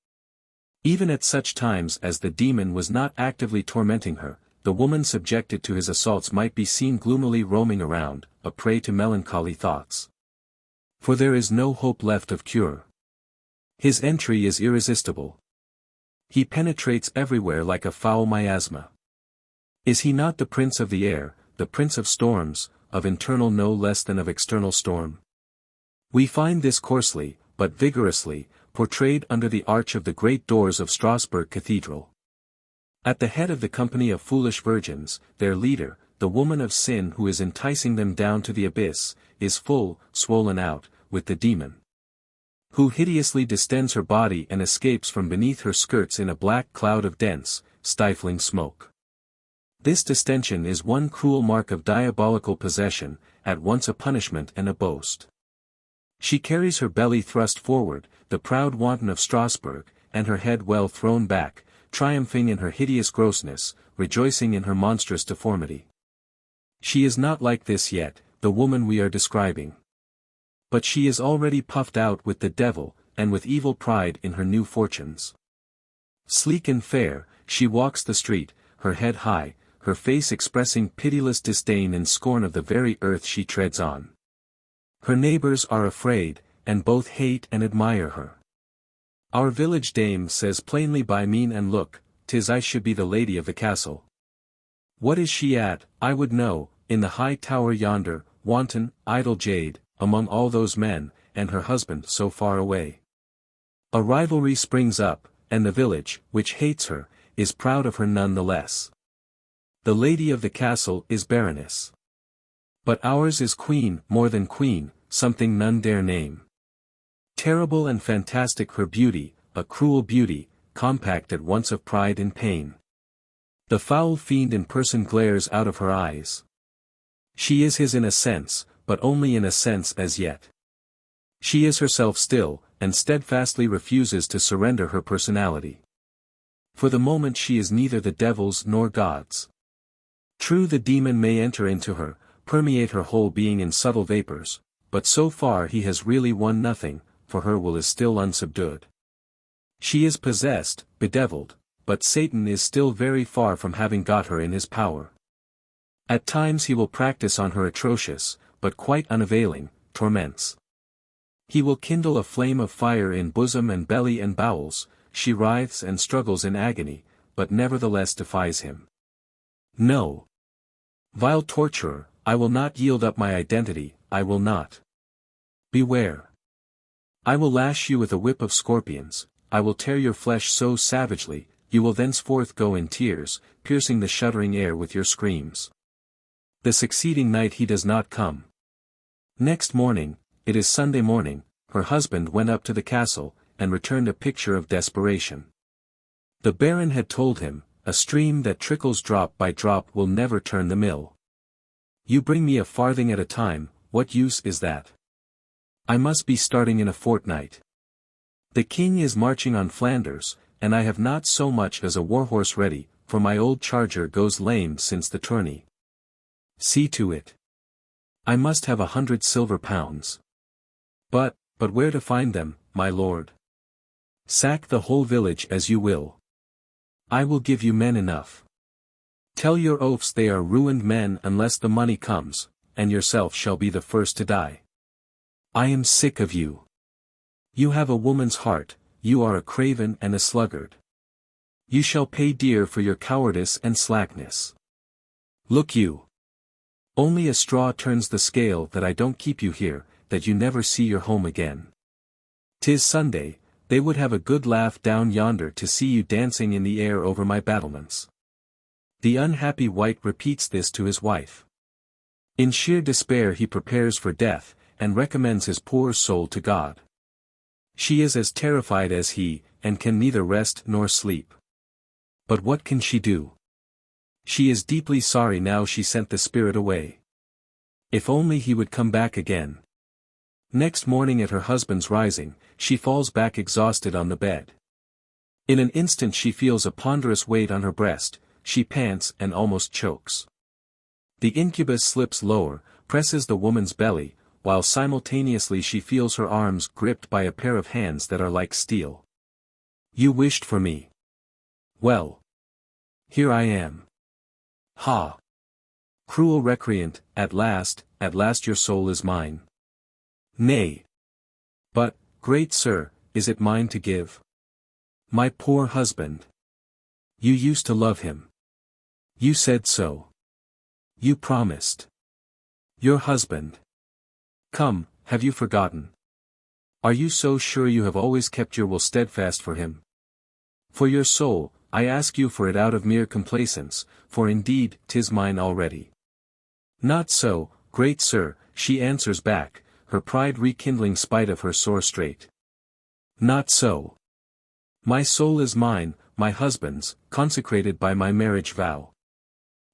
Even at such times as the demon was not actively tormenting her, the woman subjected to his assaults might be seen gloomily roaming around, a prey to melancholy thoughts. For there is no hope left of cure. His entry is irresistible. He penetrates everywhere like a foul miasma. Is he not the prince of the air, the prince of storms, of internal no less than of external storm? We find this coarsely, but vigorously, portrayed under the arch of the great doors of Strasbourg Cathedral. At the head of the company of foolish virgins, their leader, the woman of sin who is enticing them down to the abyss, is full, swollen out, with the demon, who hideously distends her body and escapes from beneath her skirts in a black cloud of dense, stifling smoke. This distension is one cruel mark of diabolical possession, at once a punishment and a boast. She carries her belly thrust forward, the proud wanton of Strasbourg, and her head well thrown back, triumphing in her hideous grossness, rejoicing in her monstrous deformity. She is not like this yet, the woman we are describing. But she is already puffed out with the devil, and with evil pride in her new fortunes. Sleek and fair, she walks the street, her head high, her face expressing pitiless disdain and scorn of the very earth she treads on. Her neighbors are afraid, and both hate and admire her. Our village dame says plainly by mien and look, "'Tis I should be the lady of the castle." What is she at, I would know, in the high tower yonder, wanton, idle jade, among all those men, and her husband so far away? A rivalry springs up, and the village, which hates her, is proud of her none the less. The lady of the castle is baroness. But ours is queen, more than queen, something none dare name. Terrible and fantastic her beauty, a cruel beauty, compact at once of pride and pain. The foul fiend in person glares out of her eyes. She is his in a sense, but only in a sense as yet. She is herself still, and steadfastly refuses to surrender her personality. For the moment she is neither the devil's nor God's. True, the demon may enter into her, permeate her whole being in subtle vapors, but so far he has really won nothing, for her will is still unsubdued. She is possessed, bedeviled, but Satan is still very far from having got her in his power. At times he will practice on her atrocious, but quite unavailing, torments. He will kindle a flame of fire in bosom and belly and bowels, she writhes and struggles in agony, but nevertheless defies him. No. Vile torturer, I will not yield up my identity, I will not. Beware. I will lash you with a whip of scorpions, I will tear your flesh so savagely, you will thenceforth go in tears, piercing the shuddering air with your screams. The succeeding night he does not come. Next morning, it is Sunday morning, her husband went up to the castle, and returned a picture of desperation. The Baron had told him, a stream that trickles drop by drop will never turn the mill. You bring me a farthing at a time, what use is that? I must be starting in a fortnight. The king is marching on Flanders, and I have not so much as a warhorse ready, for my old charger goes lame since the tourney. See to it. I must have 100 silver pounds. But where to find them, my lord? Sack the whole village as you will. I will give you men enough. Tell your oafs they are ruined men unless the money comes, and yourself shall be the first to die. I am sick of you. You have a woman's heart, you are a craven and a sluggard. You shall pay dear for your cowardice and slackness. Look you. Only a straw turns the scale that I don't keep you here, that you never see your home again. 'Tis Sunday, they would have a good laugh down yonder to see you dancing in the air over my battlements. The unhappy wight repeats this to his wife. In sheer despair he prepares for death, and recommends his poor soul to God. She is as terrified as he, and can neither rest nor sleep. But what can she do? She is deeply sorry now she sent the spirit away. If only he would come back again. Next morning at her husband's rising, she falls back exhausted on the bed. In an instant she feels a ponderous weight on her breast, she pants and almost chokes. The incubus slips lower, presses the woman's belly, while simultaneously she feels her arms gripped by a pair of hands that are like steel. You wished for me. Well. Here I am. Ha! Cruel recreant, at last your soul is mine. Nay. But, great sir, is it mine to give? My poor husband. You used to love him. You said so. You promised. Your husband. Come, have you forgotten? Are you so sure you have always kept your will steadfast for him? For your soul, I ask you for it out of mere complaisance, for indeed 'tis mine already. Not so, great sir, she answers back, her pride rekindling spite of her sore strait. Not so. My soul is mine, my husband's, consecrated by my marriage vow.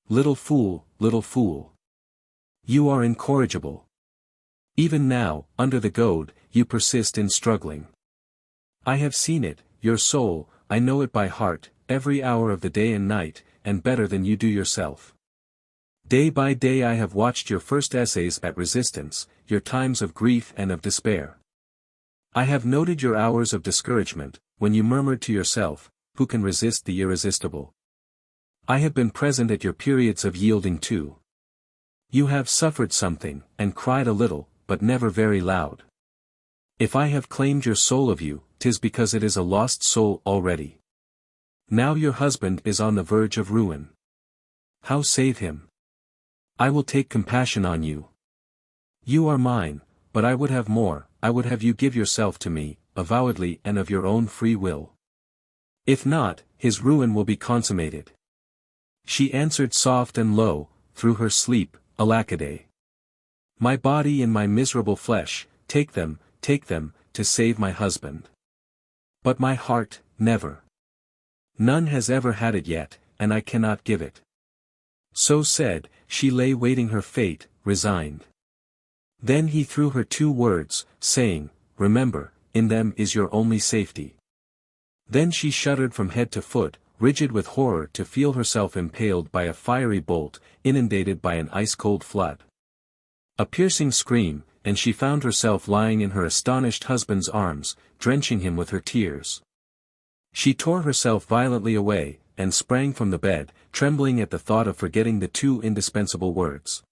Little fool, little fool. You are incorrigible. Even now, under the goad, you persist in struggling. I have seen it, your soul, I know it by heart, every hour of the day and night, and better than you do yourself. Day by day I have watched your first essays at resistance, your times of grief and of despair. I have noted your hours of discouragement, when you murmured to yourself, who can resist the irresistible? I have been present at your periods of yielding too. You have suffered something, and cried a little, but never very loud. If I have claimed your soul of you, 'tis because it is a lost soul already. Now your husband is on the verge of ruin. How save him? I will take compassion on you. You are mine, but I would have more, I would have you give yourself to me, avowedly and of your own free will. If not, his ruin will be consummated. She answered soft and low, through her sleep, Alackaday. My body and my miserable flesh, take them, to save my husband. But my heart, never. None has ever had it yet, and I cannot give it. So said, she lay waiting her fate, resigned. Then he threw her 2 words, saying, remember, in them is your only safety. Then she shuddered from head to foot, rigid with horror to feel herself impaled by a fiery bolt, inundated by an ice-cold flood. A piercing scream, and she found herself lying in her astonished husband's arms, drenching him with her tears. She tore herself violently away, and sprang from the bed, trembling at the thought of forgetting the 2 indispensable words.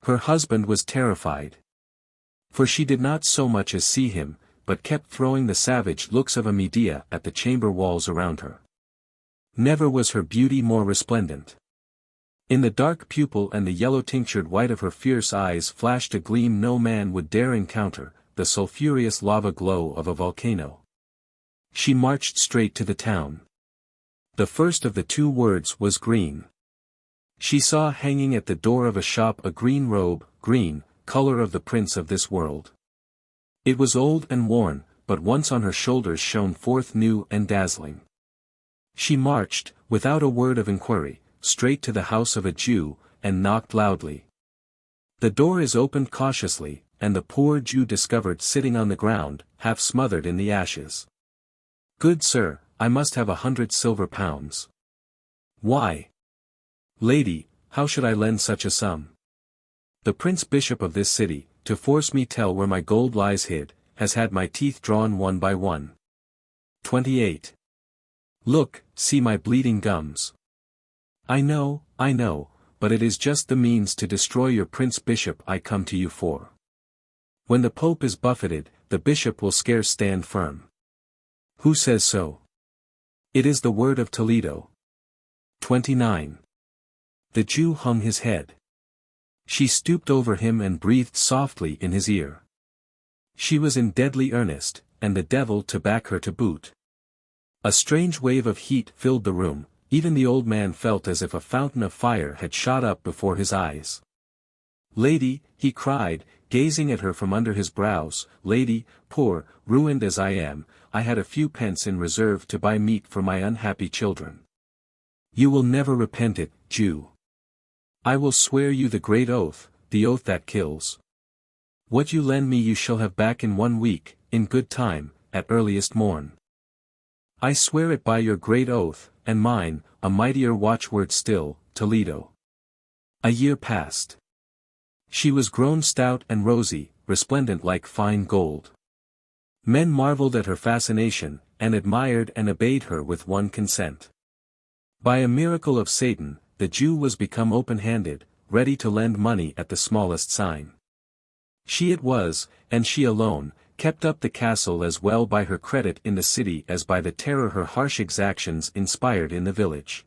Her husband was terrified. For she did not so much as see him, but kept throwing the savage looks of a Medea at the chamber walls around her. Never was her beauty more resplendent. In the dark pupil and the yellow-tinctured white of her fierce eyes flashed a gleam no man would dare encounter, the sulphurous lava glow of a volcano. She marched straight to the town. The first of the 2 words was green. She saw hanging at the door of a shop a green robe, green, color of the prince of this world. It was old and worn, but once on her shoulders shone forth new and dazzling. She marched, without a word of inquiry, straight to the house of a Jew, and knocked loudly. The door is opened cautiously, and the poor Jew discovered sitting on the ground, half smothered in the ashes. Good sir, I must have 100 silver pounds. Why? Lady, how should I lend such a sum? The Prince Bishop of this city, to force me tell where my gold lies hid, has had my teeth drawn one by one. 28. Look, see my bleeding gums. I know, but it is just the means to destroy your Prince Bishop I come to you for. When the Pope is buffeted, the Bishop will scarce stand firm. Who says so? It is the word of Toledo. 29. The Jew hung his head. She stooped over him and breathed softly in his ear. She was in deadly earnest, and the devil to back her to boot. A strange wave of heat filled the room, even the old man felt as if a fountain of fire had shot up before his eyes. Lady, he cried, gazing at her from under his brows, lady, poor, ruined as I am, I had a few pence in reserve to buy meat for my unhappy children. You will never repent it, Jew. I will swear you the great oath, the oath that kills. What you lend me you shall have back in 1 week, in good time, at earliest morn. I swear it by your great oath, and mine, a mightier watchword still, Toledo. A year passed. She was grown stout and rosy, resplendent like fine gold. Men marveled at her fascination, and admired and obeyed her with one consent. By a miracle of Satan, the Jew was become open-handed, ready to lend money at the smallest sign. She it was, and she alone, kept up the castle as well by her credit in the city as by the terror her harsh exactions inspired in the village.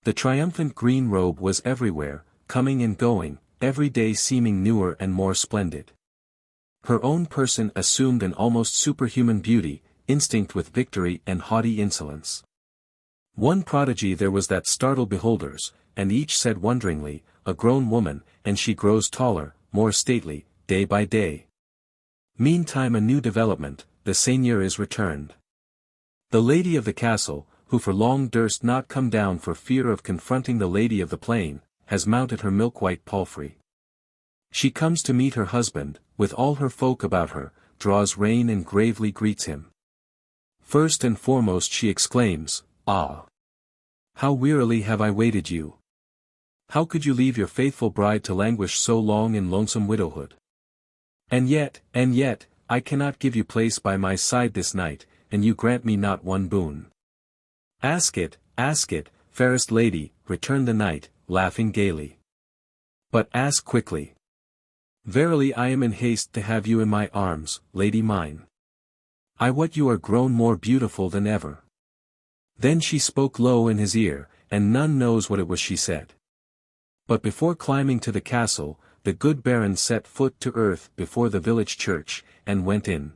The triumphant green robe was everywhere, coming and going, every day seeming newer and more splendid. Her own person assumed an almost superhuman beauty, instinct with victory and haughty insolence. One prodigy there was that startled beholders, and each said wonderingly, a grown woman, and she grows taller, more stately, day by day. Meantime a new development, the seigneur is returned. The lady of the castle, who for long durst not come down for fear of confronting the lady of the plain, has mounted her milk-white palfrey. She comes to meet her husband, with all her folk about her, draws rein and gravely greets him. First and foremost she exclaims, "Ah! How wearily have I waited you! How could you leave your faithful bride to languish so long in lonesome widowhood? And yet, I cannot give you place by my side this night, and you grant me not one boon." Ask it, fairest lady," returned the knight, laughing gaily. "But ask quickly. Verily I am in haste to have you in my arms, lady mine. I wot you are grown more beautiful than ever." Then she spoke low in his ear, and none knows what it was she said. But before climbing to the castle, the good baron set foot to earth before the village church, and went in.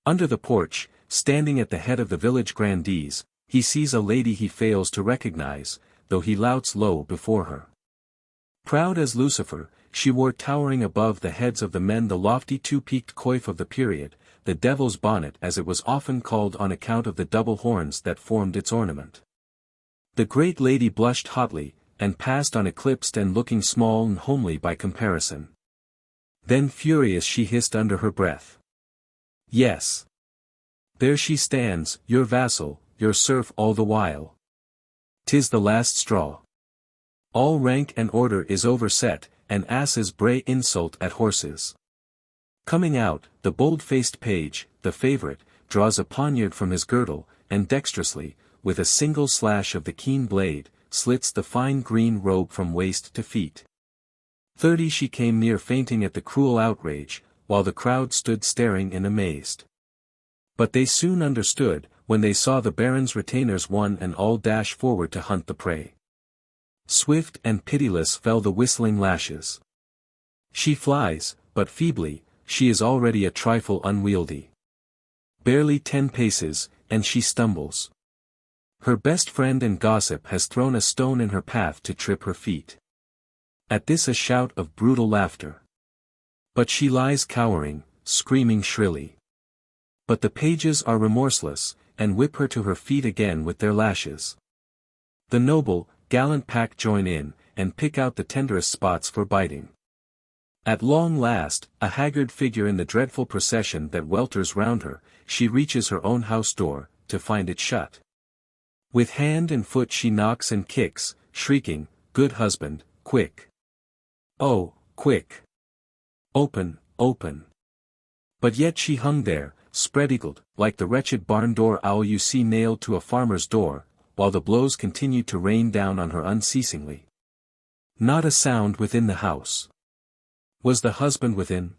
Under the porch, standing at the head of the village grandees, he sees a lady he fails to recognize, though he louts low before her. Proud as Lucifer, she wore towering above the heads of the men the lofty two-peaked coif of the period, the devil's bonnet as it was often called on account of the double horns that formed its ornament. The great lady blushed hotly, and passed on eclipsed and looking small and homely by comparison. Then furious she hissed under her breath. Yes. There she stands, your vassal, your serf all the while. 'Tis the last straw. All rank and order is overset, and asses bray insult at horses. Coming out, the bold-faced page, the favorite, draws a poniard from his girdle, and dexterously, with a single slash of the keen blade, slits the fine green robe from waist to feet. 30 she came near fainting at the cruel outrage, while the crowd stood staring in amazed. But they soon understood, when they saw the baron's retainers one and all dash forward to hunt the prey. Swift and pitiless fell the whistling lashes. She flies, but feebly, she is already a trifle unwieldy. Barely 10 paces, and she stumbles. Her best friend and gossip has thrown a stone in her path to trip her feet. At this a shout of brutal laughter. But she lies cowering, screaming shrilly. But the pages are remorseless, and whip her to her feet again with their lashes. The noble, gallant pack join in, and pick out the tenderest spots for biting. At long last, a haggard figure in the dreadful procession that welters round her, she reaches her own house door, to find it shut. With hand and foot she knocks and kicks, shrieking, "Good husband, quick! Oh, quick! Open, open!" But yet she hung there, spread-eagled, like the wretched barn-door owl you see nailed to a farmer's door, while the blows continued to rain down on her unceasingly. Not a sound within the house. Was the husband within?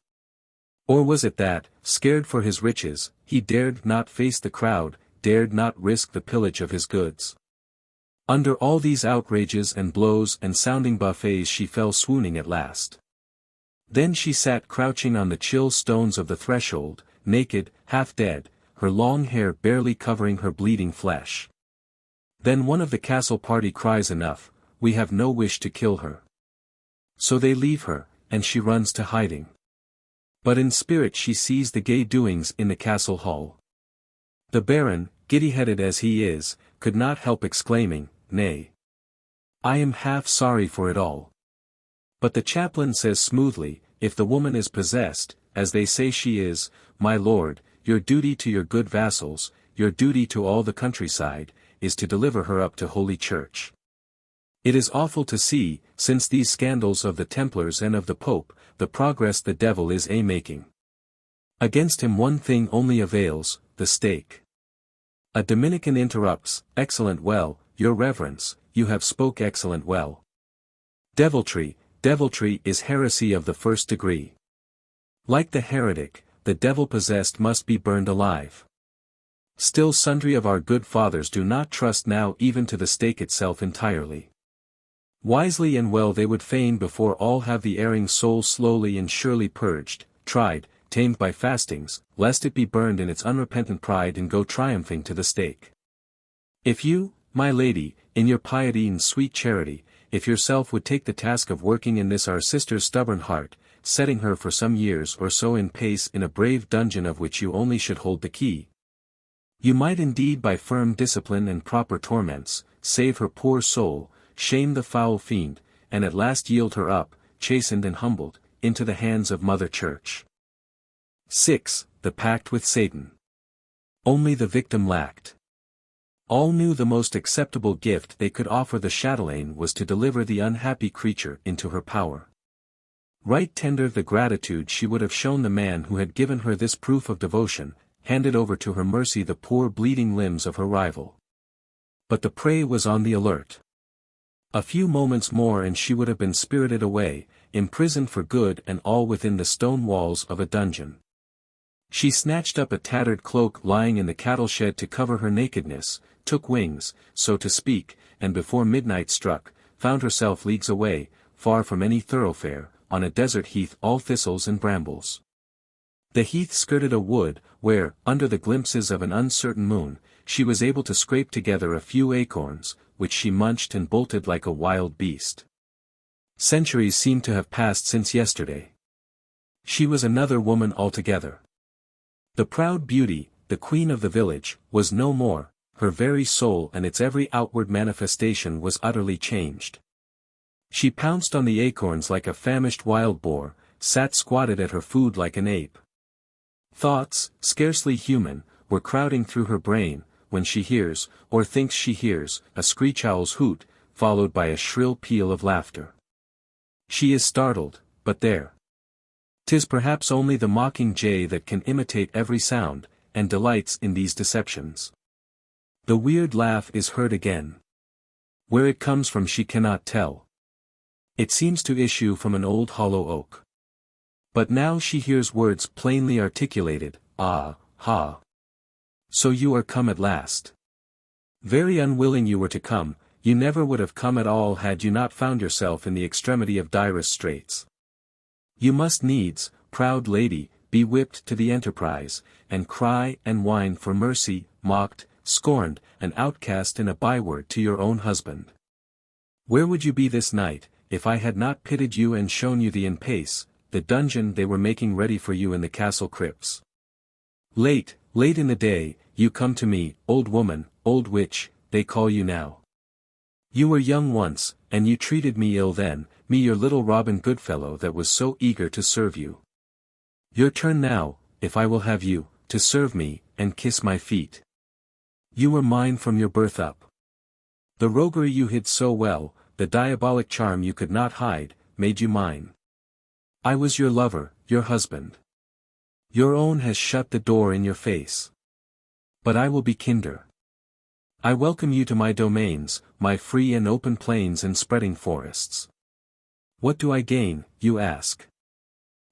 Or was it that, scared for his riches, he dared not face the crowd, dared not risk the pillage of his goods? Under all these outrages and blows and sounding buffets she fell swooning at last. Then she sat crouching on the chill stones of the threshold, naked, half dead, her long hair barely covering her bleeding flesh. Then one of the castle party cries, "Enough, we have no wish to kill her." So they leave her, and she runs to hiding. But in spirit she sees the gay doings in the castle hall. The baron, giddy-headed as he is, could not help exclaiming, "Nay, I am half sorry for it all." But the chaplain says smoothly, "If the woman is possessed, as they say she is, my lord, your duty to your good vassals, your duty to all the countryside, is to deliver her up to Holy Church. It is awful to see, since these scandals of the Templars and of the Pope, the progress the devil is making. Against him one thing only avails, the stake." A Dominican interrupts, "Excellent well, your reverence, you have spoke excellent well. Deviltry, deviltry is heresy of the first degree. Like the heretic, the devil-possessed must be burned alive. Still sundry of our good fathers do not trust now even to the stake itself entirely. Wisely and well they would fain before all have the erring soul slowly and surely purged, tried, tamed by fastings, lest it be burned in its unrepentant pride and go triumphing to the stake. If you, my lady, in your piety and sweet charity, if yourself would take the task of working in this our sister's stubborn heart, setting her for some years or so in pace in a brave dungeon of which you only should hold the key, you might indeed by firm discipline and proper torments, save her poor soul, shame the foul fiend, and at last yield her up, chastened and humbled, into the hands of Mother Church." 6. The Pact with Satan. Only the victim lacked. All knew the most acceptable gift they could offer the chatelaine was to deliver the unhappy creature into her power. Right tender the gratitude she would have shown the man who had given her this proof of devotion, handed over to her mercy the poor bleeding limbs of her rival. But the prey was on the alert. A few moments more and she would have been spirited away, imprisoned for good and all within the stone walls of a dungeon. She snatched up a tattered cloak lying in the cattle shed to cover her nakedness, took wings, so to speak, and before midnight struck, found herself leagues away, far from any thoroughfare, on a desert heath all thistles and brambles. The heath skirted a wood, where, under the glimpses of an uncertain moon, she was able to scrape together a few acorns, which she munched and bolted like a wild beast. Centuries seemed to have passed since yesterday. She was another woman altogether. The proud beauty, the queen of the village, was no more, her very soul and its every outward manifestation was utterly changed. She pounced on the acorns like a famished wild boar, sat squatted at her food like an ape. Thoughts, scarcely human, were crowding through her brain, when she hears, or thinks she hears, a screech owl's hoot, followed by a shrill peal of laughter. She is startled, but there. 'Tis perhaps only the mocking jay that can imitate every sound, and delights in these deceptions. The weird laugh is heard again. Where it comes from she cannot tell. It seems to issue from an old hollow oak. But now she hears words plainly articulated, ah, ha. So you are come at last. Very unwilling you were to come, you never would have come at all had you not found yourself in the extremity of direst straits. You must needs, proud lady, be whipped to the enterprise, and cry and whine for mercy, mocked, scorned, and outcast in a byword to your own husband. Where would you be this night, if I had not pitied you and shown you the in-pace, the dungeon they were making ready for you in the castle crypts? Late in the day, you come to me, old woman, old witch, they call you now. You were young once, and you treated me ill then, me your little Robin Goodfellow that was so eager to serve you. Your turn now, if I will have you, to serve me, and kiss my feet. You were mine from your birth up. The roguery you hid so well, the diabolic charm you could not hide, made you mine. I was your lover, your husband. Your own has shut the door in your face. But I will be kinder. I welcome you to my domains, my free and open plains and spreading forests. What do I gain, you ask?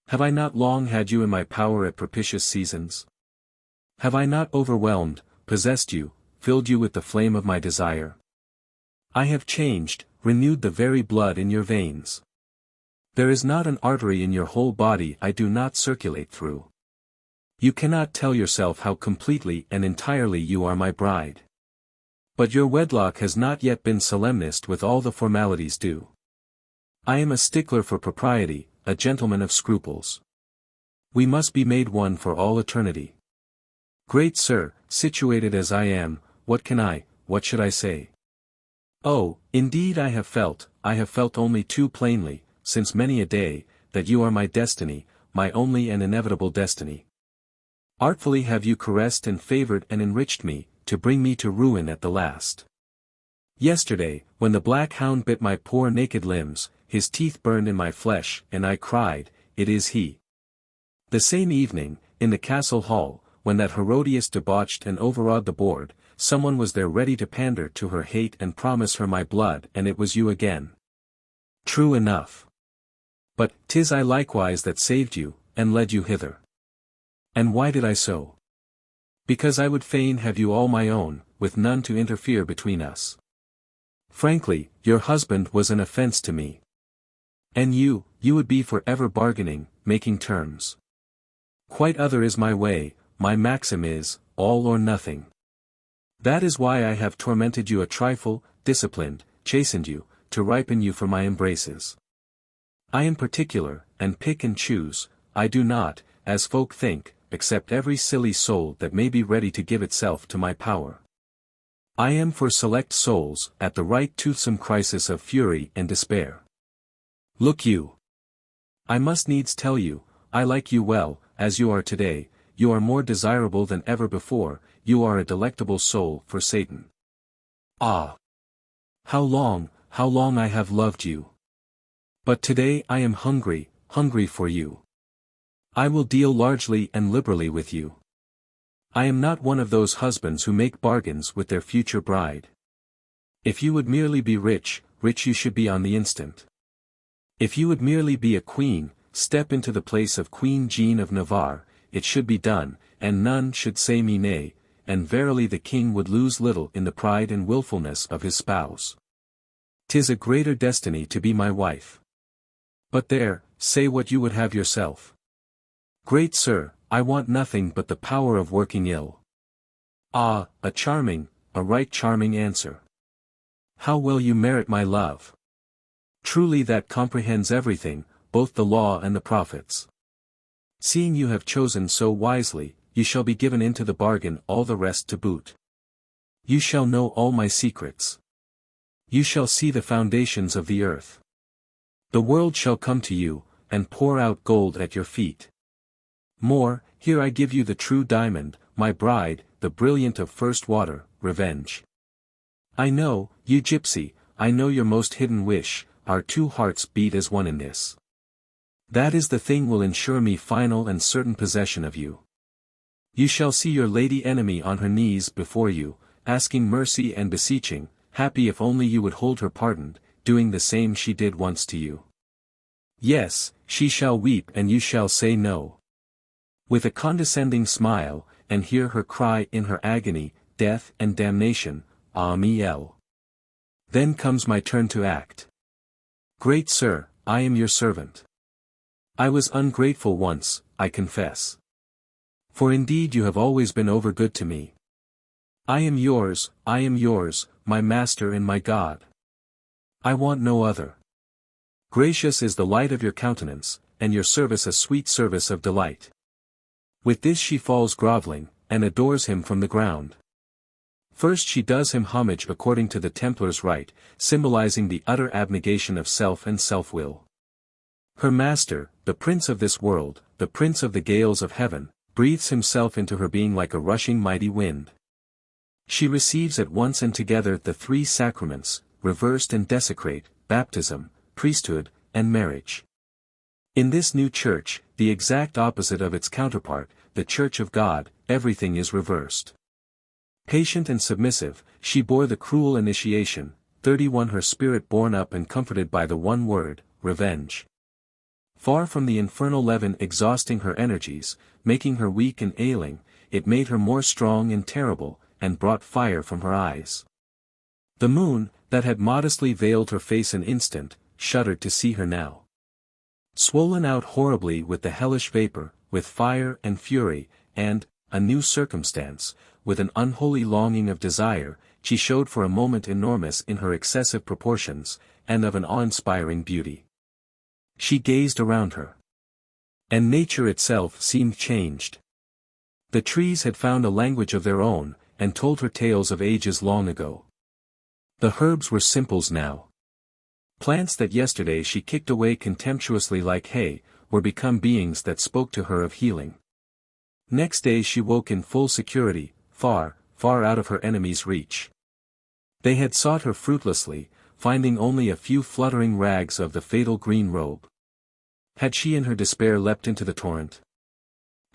Have I not long had you in my power at propitious seasons? Have I not overwhelmed, possessed you, filled you with the flame of my desire? I have changed, renewed the very blood in your veins. There is not an artery in your whole body I do not circulate through. You cannot tell yourself how completely and entirely you are my bride. But your wedlock has not yet been solemnized with all the formalities due. I am a stickler for propriety, a gentleman of scruples. We must be made one for all eternity. Great sir, situated as I am, what should I say? Oh, indeed I have felt only too plainly, since many a day, that you are my destiny, my only and inevitable destiny. Artfully have you caressed and favored and enriched me, to bring me to ruin at the last. Yesterday, when the black hound bit my poor naked limbs, his teeth burned in my flesh, and I cried, it is he. The same evening, in the castle hall, when that Herodias debauched and overawed the board, someone was there ready to pander to her hate and promise her my blood, and it was you again. True enough. But 'tis I likewise that saved you, and led you hither. And why did I so? Because I would fain have you all my own, with none to interfere between us. Frankly, your husband was an offense to me. And you would be for ever bargaining, making terms. Quite other is my way, my maxim is, all or nothing. That is why I have tormented you a trifle, disciplined, chastened you, to ripen you for my embraces. I am particular, and pick and choose, I do not, as folk think, accept every silly soul that may be ready to give itself to my power. I am for select souls, at the right toothsome crisis of fury and despair. Look you. I must needs tell you, I like you well, as you are today, you are more desirable than ever before, you are a delectable soul for Satan. Ah! How long I have loved you! But today I am hungry for you. I will deal largely and liberally with you. I am not one of those husbands who make bargains with their future bride. If you would merely be rich you should be on the instant. If you would merely be a queen, step into the place of Queen Jean of Navarre, it should be done, and none should say me nay, and verily the king would lose little in the pride and wilfulness of his spouse. 'Tis a greater destiny to be my wife. But there, say what you would have yourself. Great sir, I want nothing but the power of working ill. Ah, a right charming answer. How well you merit my love. Truly that comprehends everything, both the law and the prophets. Seeing you have chosen so wisely, you shall be given into the bargain all the rest to boot. You shall know all my secrets. You shall see the foundations of the earth. The world shall come to you, and pour out gold at your feet. More, here I give you the true diamond, my bride, the brilliant of first water, revenge. I know, you gypsy, I know your most hidden wish, our two hearts beat as one in this. That is the thing will ensure me final and certain possession of you. You shall see your lady enemy on her knees before you, asking mercy and beseeching, happy if only you would hold her pardoned, doing the same she did once to you. Yes, she shall weep and you shall say no. With a condescending smile, and hear her cry in her agony, death and damnation, Amiel. Then comes my turn to act. Great sir, I am your servant. I was ungrateful once, I confess. For indeed you have always been over good to me. I am yours, my master and my God. I want no other. Gracious is the light of your countenance, and your service a sweet service of delight. With this she falls groveling, and adores him from the ground. First she does him homage according to the Templar's rite, symbolizing the utter abnegation of self and self-will. Her master, the prince of this world, the prince of the gales of heaven, breathes himself into her being like a rushing mighty wind. She receives at once and together the three sacraments, reversed and desecrate, baptism, priesthood, and marriage. In this new church, the exact opposite of its counterpart, the Church of God, everything is reversed. Patient and submissive, she bore the cruel initiation, 31 her spirit borne up and comforted by the one word, revenge. Far from the infernal leaven exhausting her energies, making her weak and ailing, it made her more strong and terrible, and brought fire from her eyes. The moon, that had modestly veiled her face an instant, shuddered to see her now. Swollen out horribly with the hellish vapor, with fire and fury, and, a new circumstance, with an unholy longing of desire, she showed for a moment enormous in her excessive proportions, and of an awe-inspiring beauty. She gazed around her. And nature itself seemed changed. The trees had found a language of their own, and told her tales of ages long ago. The herbs were simples now. Plants that yesterday she kicked away contemptuously like hay, were become beings that spoke to her of healing. Next day she woke in full security, far, far out of her enemies' reach. They had sought her fruitlessly, finding only a few fluttering rags of the fatal green robe. Had she in her despair leapt into the torrent?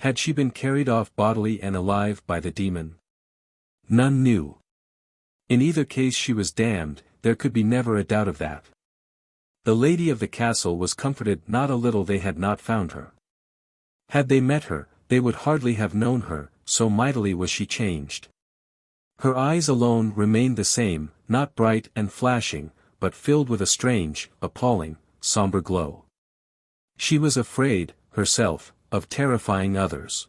Had she been carried off bodily and alive by the demon? None knew. In either case she was damned, there could be never a doubt of that. The lady of the castle was comforted not a little they had not found her. Had they met her, they would hardly have known her, so mightily was she changed. Her eyes alone remained the same, not bright and flashing, but filled with a strange, appalling, somber glow. She was afraid, herself, of terrifying others.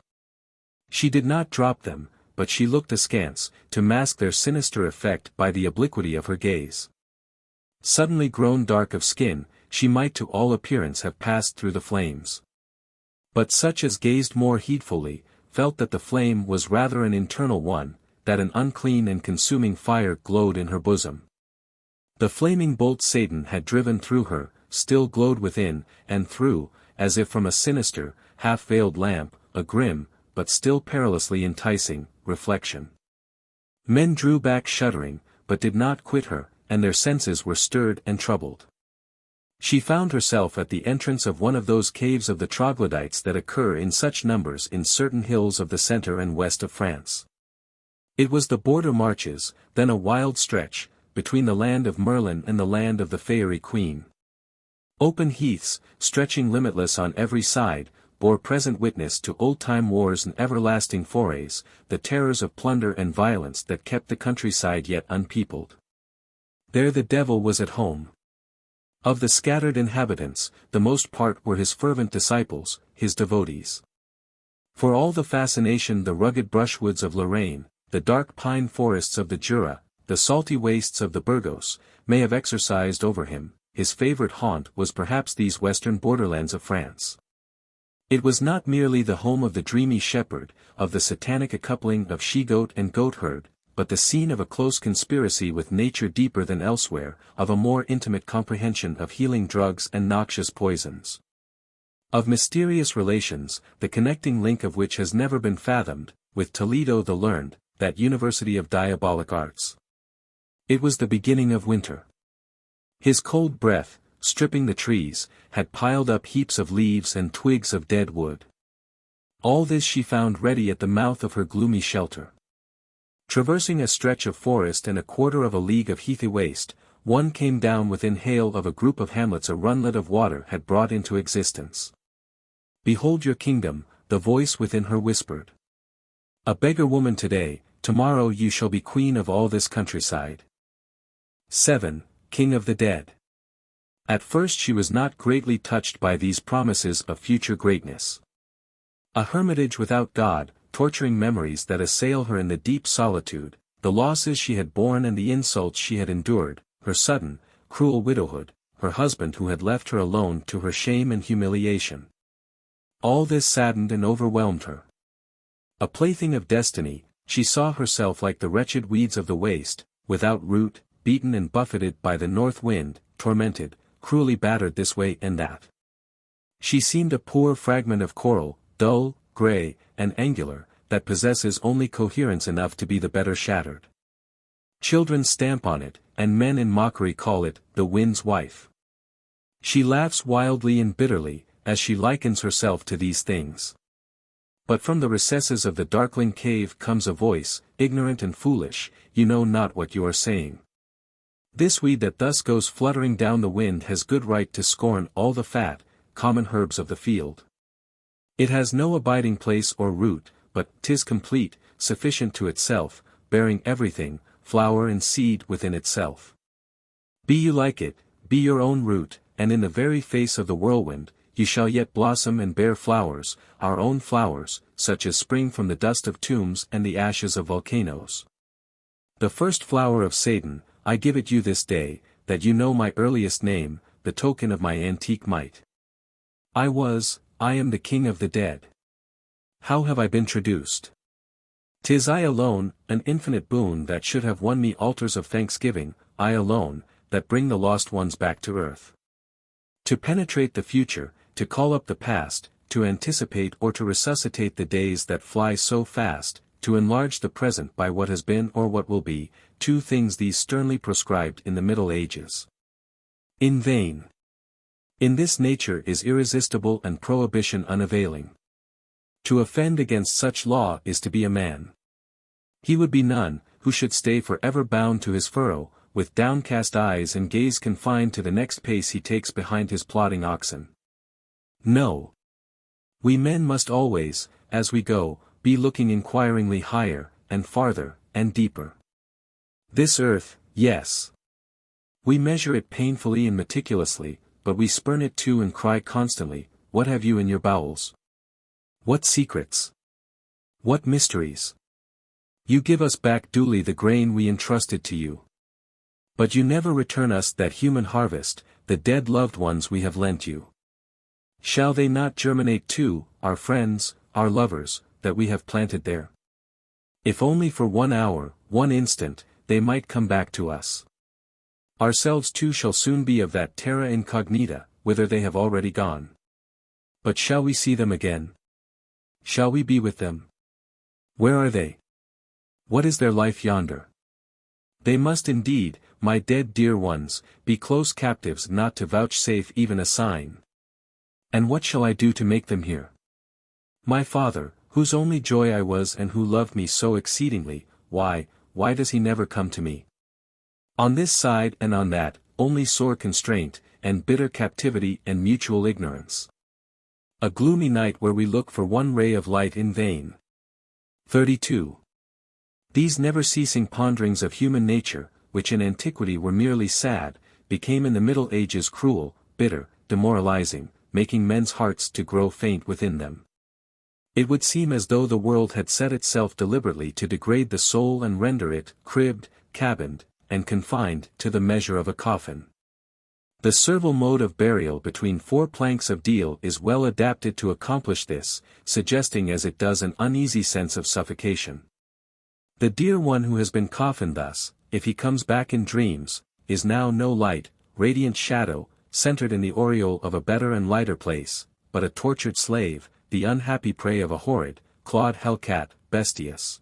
She did not drop them, but she looked askance, to mask their sinister effect by the obliquity of her gaze. Suddenly grown dark of skin, she might to all appearance have passed through the flames. But such as gazed more heedfully, felt that the flame was rather an internal one, that an unclean and consuming fire glowed in her bosom. The flaming bolt Satan had driven through her, still glowed within, and through, as if from a sinister, half-veiled lamp, a grim, but still perilously enticing, reflection. Men drew back shuddering, but did not quit her, and their senses were stirred and troubled. She found herself at the entrance of one of those caves of the troglodytes that occur in such numbers in certain hills of the center and west of France. It was the border marches, then a wild stretch, between the land of Merlin and the land of the Fairy Queen. Open heaths, stretching limitless on every side, bore present witness to old-time wars and everlasting forays, the terrors of plunder and violence that kept the countryside yet unpeopled. There the devil was at home. Of the scattered inhabitants, the most part were his fervent disciples, his devotees. For all the fascination the rugged brushwoods of Lorraine, the dark pine forests of the Jura, the salty wastes of the Burgos, may have exercised over him, his favorite haunt was perhaps these western borderlands of France. It was not merely the home of the dreamy shepherd, of the satanic coupling of she-goat and goat-herd, but the scene of a close conspiracy with nature deeper than elsewhere, of a more intimate comprehension of healing drugs and noxious poisons. Of mysterious relations, the connecting link of which has never been fathomed, with Toledo the learned, that university of diabolic arts. It was the beginning of winter. His cold breath, stripping the trees, had piled up heaps of leaves and twigs of dead wood. All this she found ready at the mouth of her gloomy shelter. Traversing a stretch of forest and a quarter of a league of heathy waste, one came down within hail of a group of hamlets a runlet of water had brought into existence. "Behold your kingdom," the voice within her whispered. "A beggar woman today, tomorrow you shall be queen of all this countryside." 7. King of the Dead. At first she was not greatly touched by these promises of future greatness. A hermitage without God, torturing memories that assail her in the deep solitude, the losses she had borne and the insults she had endured, her sudden, cruel widowhood, her husband who had left her alone to her shame and humiliation. All this saddened and overwhelmed her. A plaything of destiny, she saw herself like the wretched weeds of the waste, without root, beaten and buffeted by the north wind, tormented, cruelly battered this way and that. She seemed a poor fragment of coral, dull, grey, and angular, that possesses only coherence enough to be the better shattered. Children stamp on it, and men in mockery call it, the wind's wife. She laughs wildly and bitterly, as she likens herself to these things. But from the recesses of the darkling cave comes a voice, ignorant and foolish, you know not what you are saying. This weed that thus goes fluttering down the wind has good right to scorn all the fat, common herbs of the field. It has no abiding place or root, but 'tis complete, sufficient to itself, bearing everything, flower and seed within itself. Be you like it, be your own root, and in the very face of the whirlwind, you shall yet blossom and bear flowers, our own flowers, such as spring from the dust of tombs and the ashes of volcanoes. The first flower of Satan, I give it you this day, that you know my earliest name, the token of my antique might. I am the king of the dead. How have I been traduced? 'Tis I alone, an infinite boon that should have won me altars of thanksgiving, I alone, that bring the lost ones back to earth. To penetrate the future, to call up the past, to anticipate or to resuscitate the days that fly so fast, to enlarge the present by what has been or what will be, two things these sternly proscribed in the Middle Ages. In vain. In this nature is irresistible and prohibition unavailing. To offend against such law is to be a man. He would be none, who should stay for ever bound to his furrow, with downcast eyes and gaze confined to the next pace he takes behind his plodding oxen. No. We men must always, as we go, be looking inquiringly higher, and farther, and deeper. This earth, yes. We measure it painfully and meticulously, but we spurn it too and cry constantly, what have you in your bowels? What secrets? What mysteries? You give us back duly the grain we entrusted to you. But you never return us that human harvest, the dead loved ones we have lent you. Shall they not germinate too, our friends, our lovers, that we have planted there? If only for 1 hour, 1 instant, they might come back to us. Ourselves too shall soon be of that terra incognita, whither they have already gone. But shall we see them again? Shall we be with them? Where are they? What is their life yonder? They must indeed, my dead dear ones, be close captives not to vouchsafe even a sign. And what shall I do to make them hear? My father, whose only joy I was and who loved me so exceedingly, why does he never come to me? On this side and on that, only sore constraint, and bitter captivity and mutual ignorance. A gloomy night where we look for one ray of light in vain. 32. These never-ceasing ponderings of human nature, which in antiquity were merely sad, became in the Middle Ages cruel, bitter, demoralizing, making men's hearts to grow faint within them. It would seem as though the world had set itself deliberately to degrade the soul and render it cribbed, cabined, and confined to the measure of a coffin. The servile mode of burial between 4 planks of deal is well adapted to accomplish this, suggesting as it does an uneasy sense of suffocation. The dear one who has been coffined thus, if he comes back in dreams, is now no light, radiant shadow, centered in the aureole of a better and lighter place, but a tortured slave, the unhappy prey of a horrid, clawed hellcat, bestius.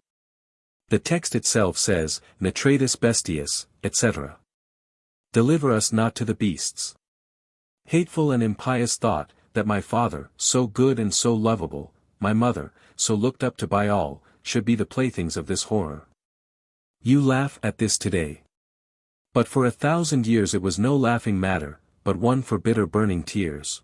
The text itself says, Netratus bestius, etc. Deliver us not to the beasts. Hateful and impious thought, that my father, so good and so lovable, my mother, so looked up to by all, should be the playthings of this horror. You laugh at this today. But for 1,000 years it was no laughing matter, but one for bitter burning tears.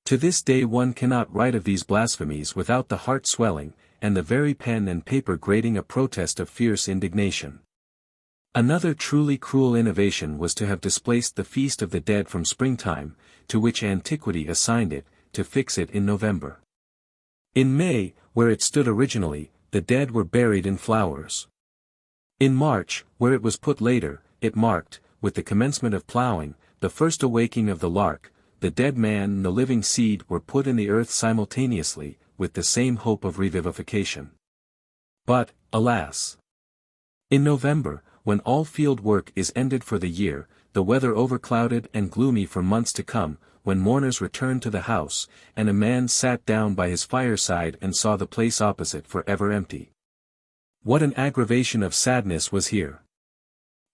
To this day one cannot write of these blasphemies without the heart swelling, and the very pen and paper grating a protest of fierce indignation. Another truly cruel innovation was to have displaced the Feast of the Dead from springtime, to which antiquity assigned it, to fix it in November. In May, where it stood originally, the dead were buried in flowers. In March, where it was put later, it marked, with the commencement of ploughing, the first awaking of the lark. The dead man and the living seed were put in the earth simultaneously, with the same hope of revivification. But, alas! In November, when all field work is ended for the year, the weather overclouded and gloomy for months to come, when mourners returned to the house, and a man sat down by his fireside and saw the place opposite for ever empty. What an aggravation of sadness was here!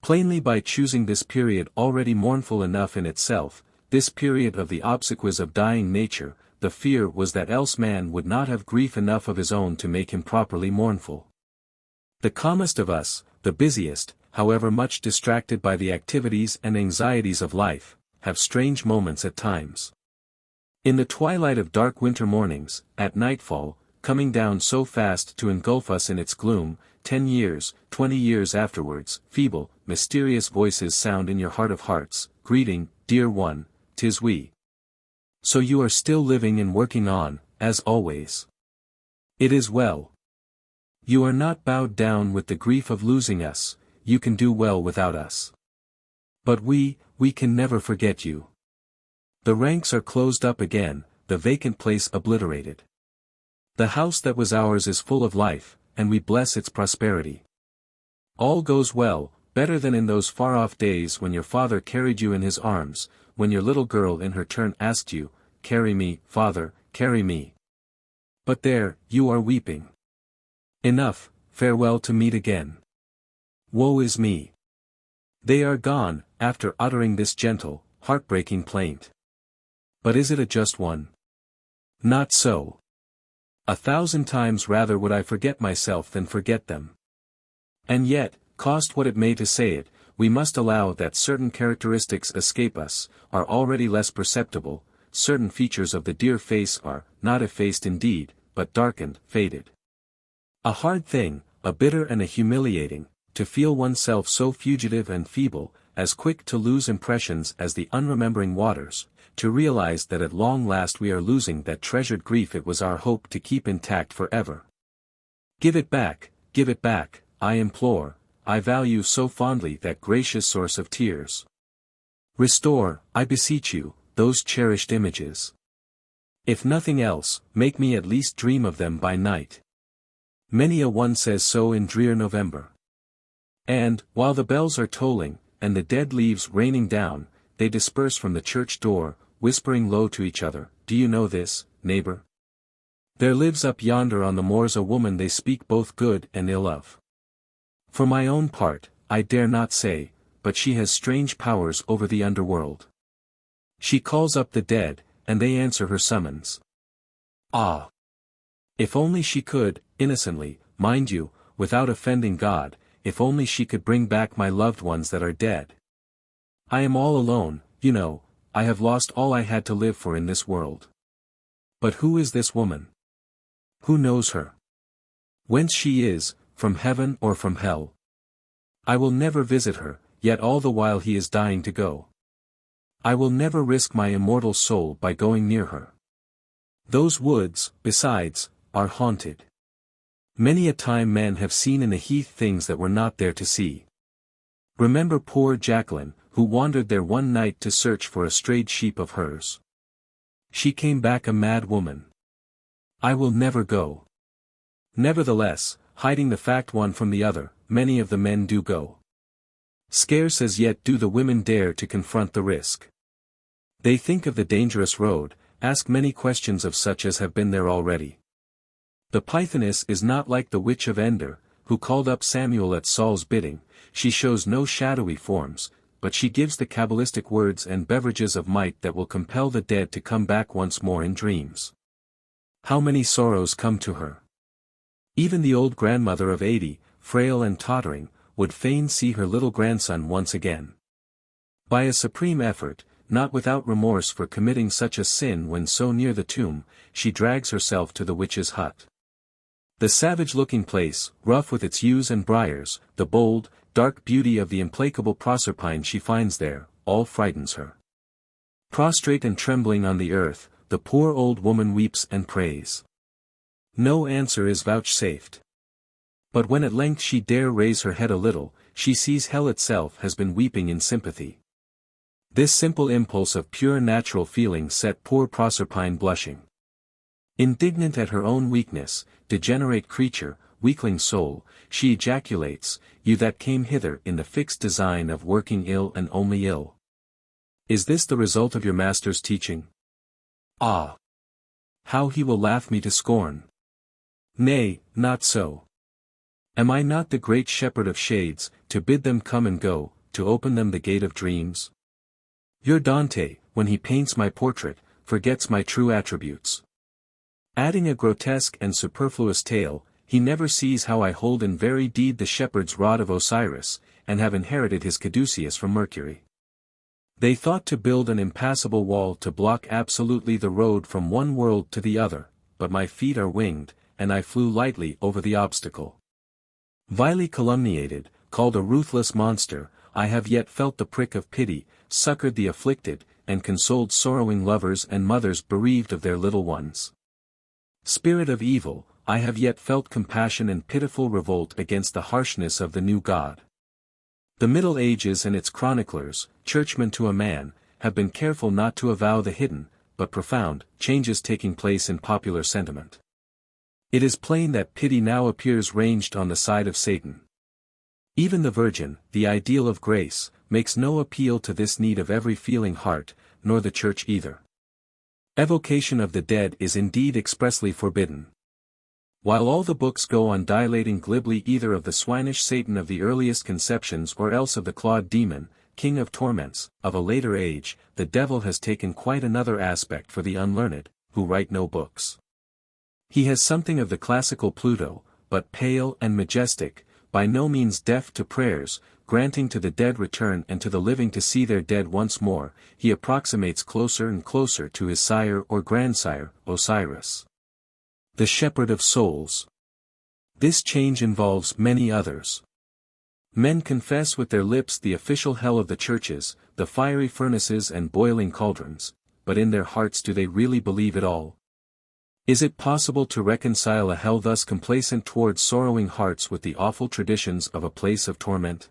Plainly by choosing this period already mournful enough in itself, this period of the obsequies of dying nature, the fear was that else man would not have grief enough of his own to make him properly mournful. The calmest of us, the busiest, however much distracted by the activities and anxieties of life, have strange moments at times. In the twilight of dark winter mornings, at nightfall, coming down so fast to engulf us in its gloom, 10 years, 20 years afterwards, feeble, mysterious voices sound in your heart of hearts, greeting, dear one, 'tis we. So you are still living and working on, as always. It is well. You are not bowed down with the grief of losing us, you can do well without us. But we can never forget you. The ranks are closed up again, the vacant place obliterated. The house that was ours is full of life, and we bless its prosperity. All goes well, better than in those far-off days when your father carried you in his arms, when your little girl in her turn asked you, "Carry me, father, carry me." But there, you are weeping. Enough, farewell to meet again. Woe is me. They are gone, after uttering this gentle, heartbreaking plaint. But is it a just one? Not so. 1,000 times rather would I forget myself than forget them. And yet, cost what it may to say it, we must allow that certain characteristics escape us, are already less perceptible, certain features of the dear face are, not effaced indeed, but darkened, faded. A hard thing, a bitter and a humiliating, to feel oneself so fugitive and feeble, as quick to lose impressions as the unremembering waters, to realize that at long last we are losing that treasured grief it was our hope to keep intact forever. Give it back, I implore, I value so fondly that gracious source of tears. Restore, I beseech you, those cherished images. If nothing else, make me at least dream of them by night. Many a one says so in drear November. And, while the bells are tolling, and the dead leaves raining down, they disperse from the church door, whispering low to each other, "Do you know this, neighbor? There lives up yonder on the moors a woman they speak both good and ill of. For my own part, I dare not say, but she has strange powers over the underworld. She calls up the dead, and they answer her summons. Ah! If only she could, innocently, mind you, without offending God, if only she could bring back my loved ones that are dead. I am all alone, you know, I have lost all I had to live for in this world. But who is this woman? Who knows her? Whence she is, from heaven or from hell? I will never visit her, yet all the while he is dying to go. I will never risk my immortal soul by going near her. Those woods, besides, are haunted. Many a time men have seen in the heath things that were not there to see. Remember poor Jacqueline, who wandered there one night to search for a strayed sheep of hers. She came back a mad woman. I will never go. Nevertheless, hiding the fact one from the other, many of the men do go. Scarce as yet do the women dare to confront the risk. They think of the dangerous road, ask many questions of such as have been there already. The Pythoness is not like the witch of Endor, who called up Samuel at Saul's bidding. She shows no shadowy forms, but she gives the Kabbalistic words and beverages of might that will compel the dead to come back once more in dreams. How many sorrows come to her! Even the old grandmother of 80, frail and tottering, would fain see her little grandson once again. By a supreme effort, not without remorse for committing such a sin when so near the tomb, she drags herself to the witch's hut. The savage-looking place, rough with its yews and briars, the bold, dark beauty of the implacable Proserpine she finds there, all frightens her. Prostrate and trembling on the earth, the poor old woman weeps and prays. No answer is vouchsafed. But when at length she dare raise her head a little, she sees hell itself has been weeping in sympathy. This simple impulse of pure natural feeling set poor Proserpine blushing. Indignant at her own weakness, degenerate creature, weakling soul, she ejaculates, "You that came hither in the fixed design of working ill and only ill. Is this the result of your master's teaching? Ah! How he will laugh me to scorn! Nay, not so. Am I not the great shepherd of shades, to bid them come and go, to open them the gate of dreams? Your Dante, when he paints my portrait, forgets my true attributes. Adding a grotesque and superfluous tale, he never sees how I hold in very deed the shepherd's rod of Osiris, and have inherited his caduceus from Mercury. They thought to build an impassable wall to block absolutely the road from one world to the other, but my feet are winged, and I flew lightly over the obstacle. Vilely calumniated, called a ruthless monster, I have yet felt the prick of pity, succored the afflicted, and consoled sorrowing lovers and mothers bereaved of their little ones. Spirit of evil, I have yet felt compassion and pitiful revolt against the harshness of the new God. The Middle Ages and its chroniclers, churchmen to a man, have been careful not to avow the hidden, but profound, changes taking place in popular sentiment. It is plain that pity now appears ranged on the side of Satan. Even the Virgin, the ideal of grace, makes no appeal to this need of every feeling heart, nor the Church either. Evocation of the dead is indeed expressly forbidden. While all the books go on dilating glibly either of the swinish Satan of the earliest conceptions or else of the clawed demon, king of torments, of a later age, the devil has taken quite another aspect for the unlearned, who write no books. He has something of the classical Pluto, but pale and majestic, by no means deaf to prayers, granting to the dead return and to the living to see their dead once more. He approximates closer and closer to his sire or grandsire, Osiris, the shepherd of souls. This change involves many others. Men confess with their lips the official hell of the churches, the fiery furnaces and boiling cauldrons, but in their hearts do they really believe it all? Is it possible to reconcile a hell thus complacent towards sorrowing hearts with the awful traditions of a place of torment?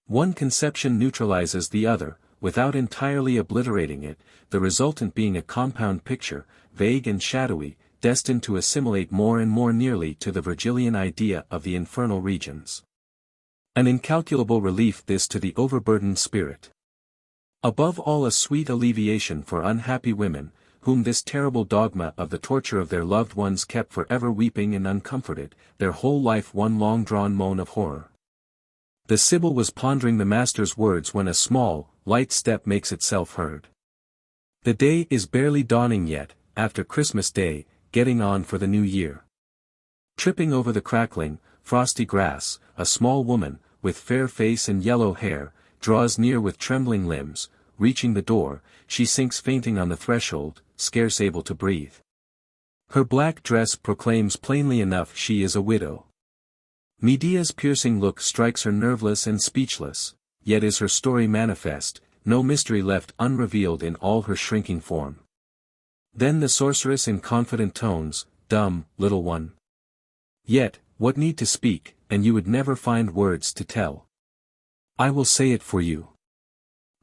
One conception neutralizes the other, without entirely obliterating it, the resultant being a compound picture, vague and shadowy, destined to assimilate more and more nearly to the Virgilian idea of the infernal regions. An incalculable relief this to the overburdened spirit. Above all, a sweet alleviation for unhappy women, whom this terrible dogma of the torture of their loved ones kept forever weeping and uncomforted, their whole life one long-drawn moan of horror. The Sibyl was pondering the Master's words when a small, light step makes itself heard. The day is barely dawning yet, after Christmas Day, getting on for the new year. Tripping over the crackling, frosty grass, a small woman, with fair face and yellow hair, draws near with trembling limbs. Reaching the door, she sinks fainting on the threshold, scarce able to breathe. Her black dress proclaims plainly enough she is a widow. Medea's piercing look strikes her nerveless and speechless, yet is her story manifest, no mystery left unrevealed in all her shrinking form. Then the sorceress in confident tones, "Dumb, little one. Yet, what need to speak, and you would never find words to tell. I will say it for you.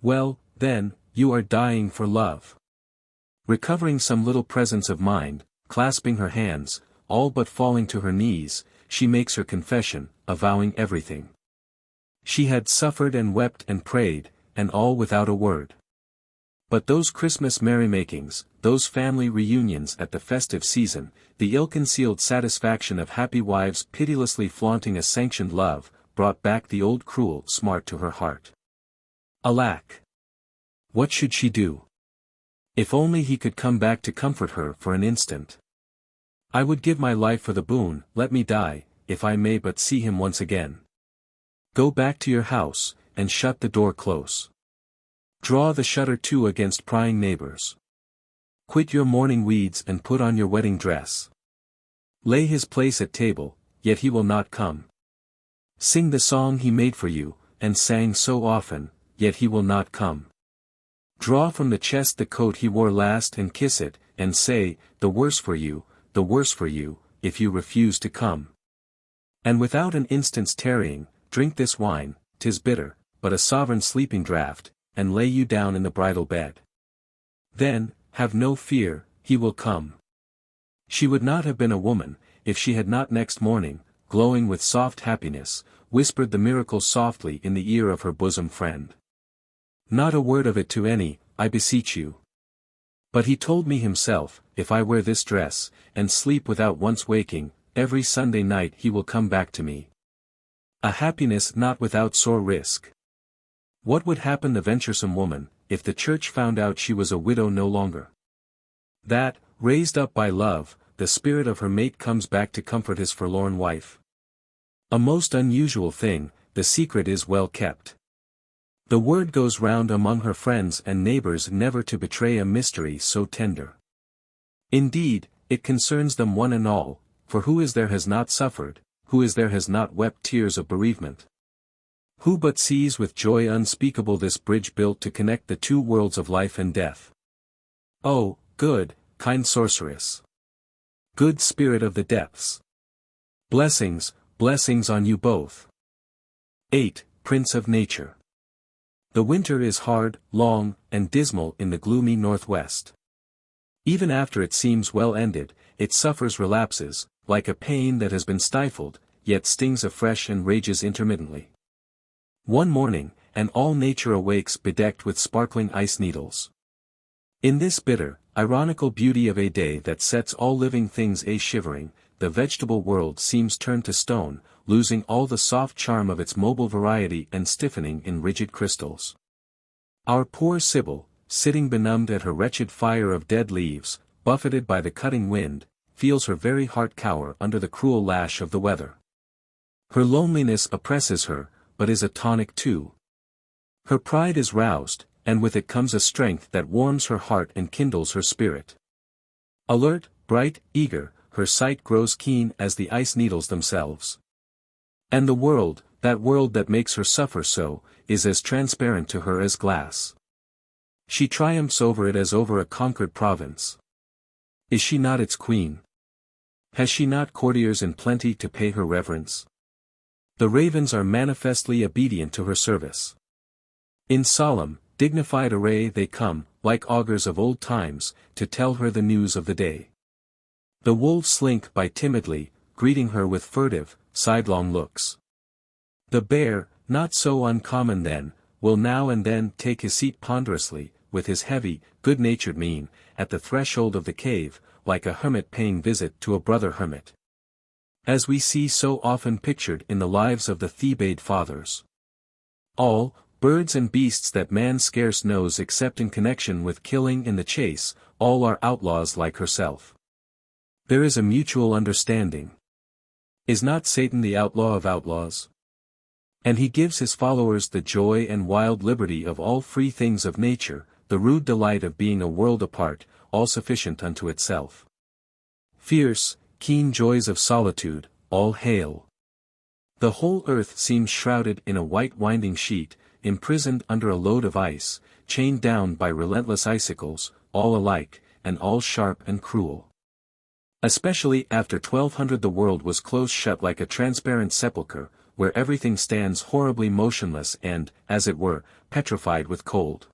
Well, then, you are dying for love. Recovering some little presence of mind, clasping her hands, all but falling to her knees, she makes her confession, avowing everything. She had suffered and wept and prayed, and all without a word. But those Christmas merrymakings, those family reunions at the festive season, the ill-concealed satisfaction of happy wives pitilessly flaunting a sanctioned love, brought back the old cruel smart to her heart. Alack! What should she do? If only he could come back to comfort her for an instant. I would give my life for the boon, let me die, if I may but see him once again. Go back to your house, and shut the door close. Draw the shutter to against prying neighbors. Quit your mourning weeds and put on your wedding dress. Lay his place at table, yet he will not come. Sing the song he made for you, and sang so often, yet he will not come. Draw from the chest the coat he wore last and kiss it, and say, the worse for you, if you refuse to come. And without an instant's tarrying, drink this wine, 'tis bitter, but a sovereign sleeping draught, and lay you down in the bridal bed. Then, have no fear, he will come. She would not have been a woman, if she had not next morning, glowing with soft happiness, whispered the miracle softly in the ear of her bosom friend. Not a word of it to any, I beseech you. But he told me himself, if I wear this dress, and sleep without once waking, every Sunday night he will come back to me. A happiness not without sore risk. What would happen the venturesome woman, if the church found out she was a widow no longer? That, raised up by love, the spirit of her mate comes back to comfort his forlorn wife. A most unusual thing, the secret is well kept. The word goes round among her friends and neighbors never to betray a mystery so tender. Indeed, it concerns them one and all, for who is there has not suffered, who is there has not wept tears of bereavement? Who but sees with joy unspeakable this bridge built to connect the two worlds of life and death? Oh, good, kind sorceress! Good spirit of the depths! Blessings, blessings on you both! 8. Prince of Nature. The winter is hard, long, and dismal in the gloomy northwest. Even after it seems well ended, it suffers relapses, like a pain that has been stifled, yet stings afresh and rages intermittently. One morning, and all nature awakes bedecked with sparkling ice needles. In this bitter, ironical beauty of a day that sets all living things a-shivering, the vegetable world seems turned to stone, losing all the soft charm of its mobile variety and stiffening in rigid crystals. Our poor Sibyl, sitting benumbed at her wretched fire of dead leaves, buffeted by the cutting wind, feels her very heart cower under the cruel lash of the weather. Her loneliness oppresses her, but is a tonic too. Her pride is roused, and with it comes a strength that warms her heart and kindles her spirit. Alert, bright, eager, her sight grows keen as the ice needles themselves. And the world, that makes her suffer so, is as transparent to her as glass. She triumphs over it as over a conquered province. Is she not its queen? Has she not courtiers in plenty to pay her reverence? The ravens are manifestly obedient to her service. In solemn, dignified array they come, like augurs of old times, to tell her the news of the day. The wolves slink by timidly, greeting her with furtive, sidelong looks. The bear, not so uncommon then, will now and then take his seat ponderously, with his heavy, good-natured mien, at the threshold of the cave, like a hermit paying visit to a brother hermit. As we see so often pictured in the lives of the Thebaid fathers. All, birds and beasts that man scarce knows except in connection with killing and the chase, all are outlaws like herself. There is a mutual understanding. Is not Satan the outlaw of outlaws? And he gives his followers the joy and wild liberty of all free things of nature, the rude delight of being a world apart, all sufficient unto itself. Fierce, keen joys of solitude, all hail. The whole earth seems shrouded in a white winding sheet, imprisoned under a load of ice, chained down by relentless icicles, all alike, and all sharp and cruel. Especially after 1200 the world was close shut like a transparent sepulchre, where everything stands horribly motionless and, as it were, petrified with cold.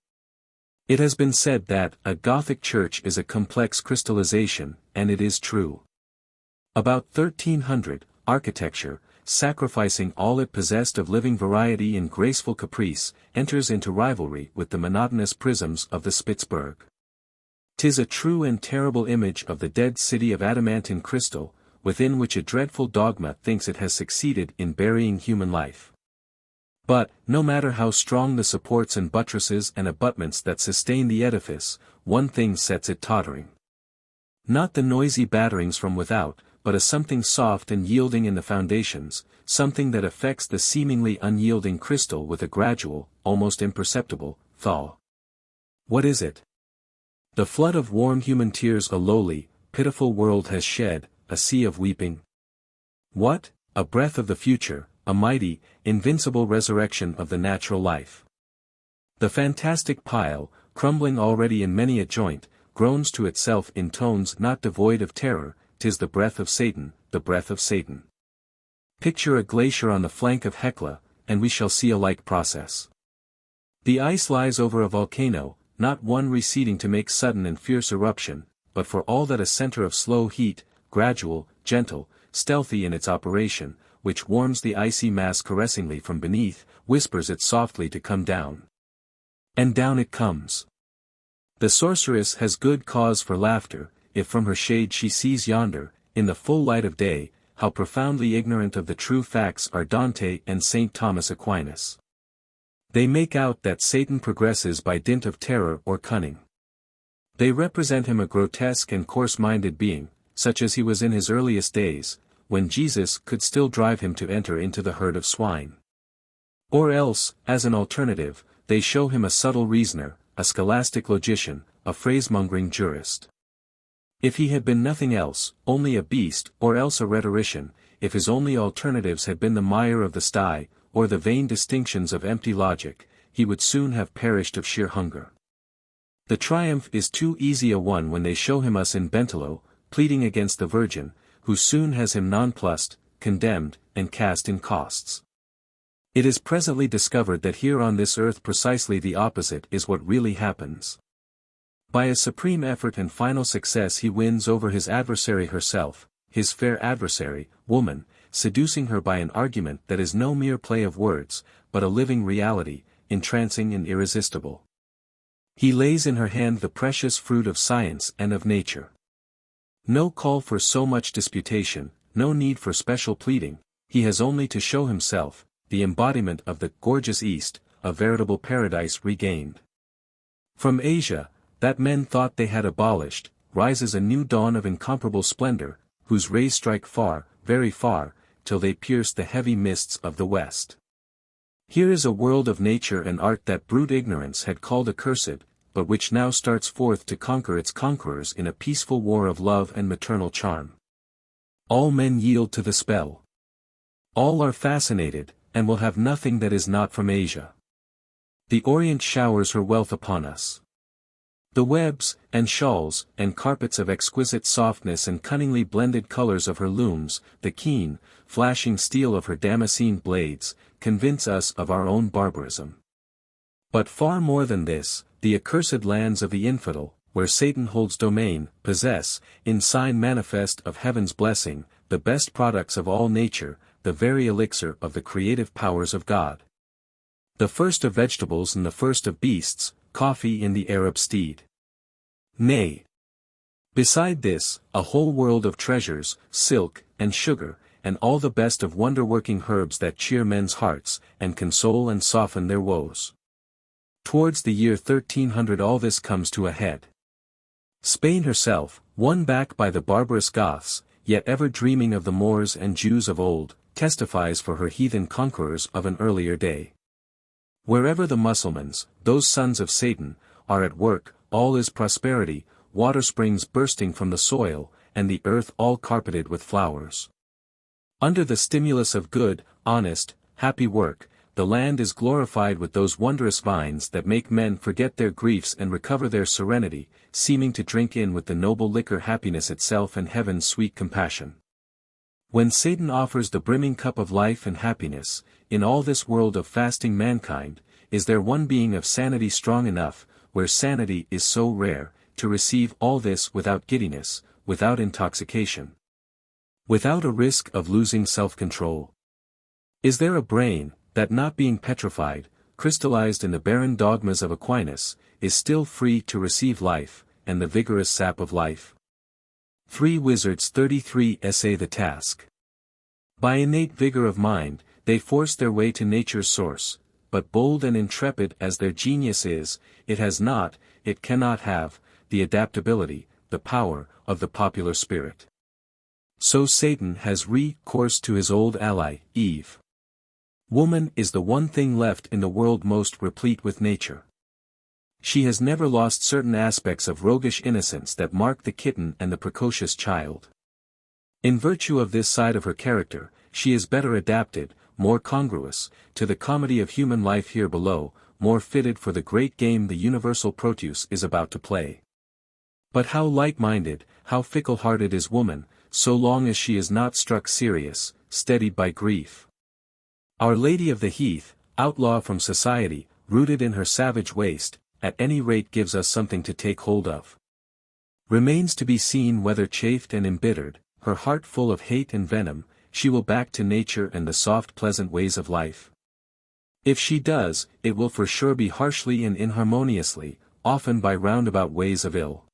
It has been said that a Gothic church is a complex crystallization, and it is true. About 1300, architecture, sacrificing all it possessed of living variety in graceful caprice, enters into rivalry with the monotonous prisms of the Spitzberg. 'Tis a true and terrible image of the dead city of adamantine crystal, within which a dreadful dogma thinks it has succeeded in burying human life. But, no matter how strong the supports and buttresses and abutments that sustain the edifice, one thing sets it tottering. Not the noisy batterings from without, but a something soft and yielding in the foundations, something that affects the seemingly unyielding crystal with a gradual, almost imperceptible, thaw. What is it? The flood of warm human tears a lowly, pitiful world has shed, a sea of weeping. What? A breath of the future, a mighty, invincible resurrection of the natural life. The fantastic pile, crumbling already in many a joint, groans to itself in tones not devoid of terror, 'tis the breath of Satan, the breath of Satan. Picture a glacier on the flank of Hecla, and we shall see a like process. The ice lies over a volcano, not one receding to make sudden and fierce eruption, but for all that a center of slow heat, gradual, gentle, stealthy in its operation, which warms the icy mass caressingly from beneath, whispers it softly to come down. And down it comes. The sorceress has good cause for laughter, if from her shade she sees yonder, in the full light of day, how profoundly ignorant of the true facts are Dante and St. Thomas Aquinas. They make out that Satan progresses by dint of terror or cunning. They represent him a grotesque and coarse-minded being, such as he was in his earliest days, when Jesus could still drive him to enter into the herd of swine. Or else, as an alternative, they show him a subtle reasoner, a scholastic logician, a phrasemongering jurist. If he had been nothing else, only a beast, or else a rhetorician, if his only alternatives had been the mire of the sty, or the vain distinctions of empty logic, he would soon have perished of sheer hunger. The triumph is too easy a one when they show him us in Bentelo, pleading against the Virgin, who soon has him nonplussed, condemned, and cast in costs. It is presently discovered that here on this earth precisely the opposite is what really happens. By a supreme effort and final success he wins over his adversary herself, his fair adversary, woman, seducing her by an argument that is no mere play of words, but a living reality, entrancing and irresistible. He lays in her hand the precious fruit of science and of nature. No call for so much disputation, no need for special pleading, he has only to show himself, the embodiment of the gorgeous East, a veritable paradise regained. From Asia, that men thought they had abolished, rises a new dawn of incomparable splendor, whose rays strike far, very far, till they pierce the heavy mists of the West. Here is a world of nature and art that brute ignorance had called accursed, but which now starts forth to conquer its conquerors in a peaceful war of love and maternal charm. All men yield to the spell. All are fascinated, and will have nothing that is not from Asia. The Orient showers her wealth upon us. The webs, and shawls, and carpets of exquisite softness and cunningly blended colors of her looms, the keen, flashing steel of her damascene blades, convince us of our own barbarism. But far more than this, the accursed lands of the infidel, where Satan holds domain, possess, in sign manifest of heaven's blessing, the best products of all nature, the very elixir of the creative powers of God. The first of vegetables and the first of beasts, coffee in the Arab steed. Nay. Beside this, a whole world of treasures, silk, and sugar, and all the best of wonder-working herbs that cheer men's hearts, and console and soften their woes. Towards the year 1300 all this comes to a head. Spain herself, won back by the barbarous Goths, yet ever dreaming of the Moors and Jews of old, testifies for her heathen conquerors of an earlier day. Wherever the Mussulmans, those sons of Satan, are at work, all is prosperity, water springs bursting from the soil, and the earth all carpeted with flowers. Under the stimulus of good, honest, happy work, the land is glorified with those wondrous vines that make men forget their griefs and recover their serenity, seeming to drink in with the noble liquor happiness itself and heaven's sweet compassion. When Satan offers the brimming cup of life and happiness, in all this world of fasting mankind, is there one being of sanity strong enough, where sanity is so rare, to receive all this without giddiness, without intoxication, without a risk of losing self-control? Is there a brain, that not being petrified, crystallized in the barren dogmas of Aquinas, is still free to receive life, and the vigorous sap of life? 3 Wizards 33 Essay the task. By innate vigor of mind, they force their way to nature's source, but bold and intrepid as their genius is, it has not, it cannot have, the adaptability, the power, of the popular spirit. So Satan has recourse to his old ally, Eve. Woman is the one thing left in the world most replete with nature. She has never lost certain aspects of roguish innocence that mark the kitten and the precocious child. In virtue of this side of her character, she is better adapted, more congruous, to the comedy of human life here below, more fitted for the great game the universal Proteus is about to play. But how light-minded, how fickle-hearted is woman, so long as she is not struck serious, steadied by grief. Our Lady of the Heath, outlaw from society, rooted in her savage waste, at any rate gives us something to take hold of. Remains to be seen whether chafed and embittered, her heart full of hate and venom, she will back to nature and the soft pleasant ways of life. If she does, it will for sure be harshly and inharmoniously, often by roundabout ways of ill.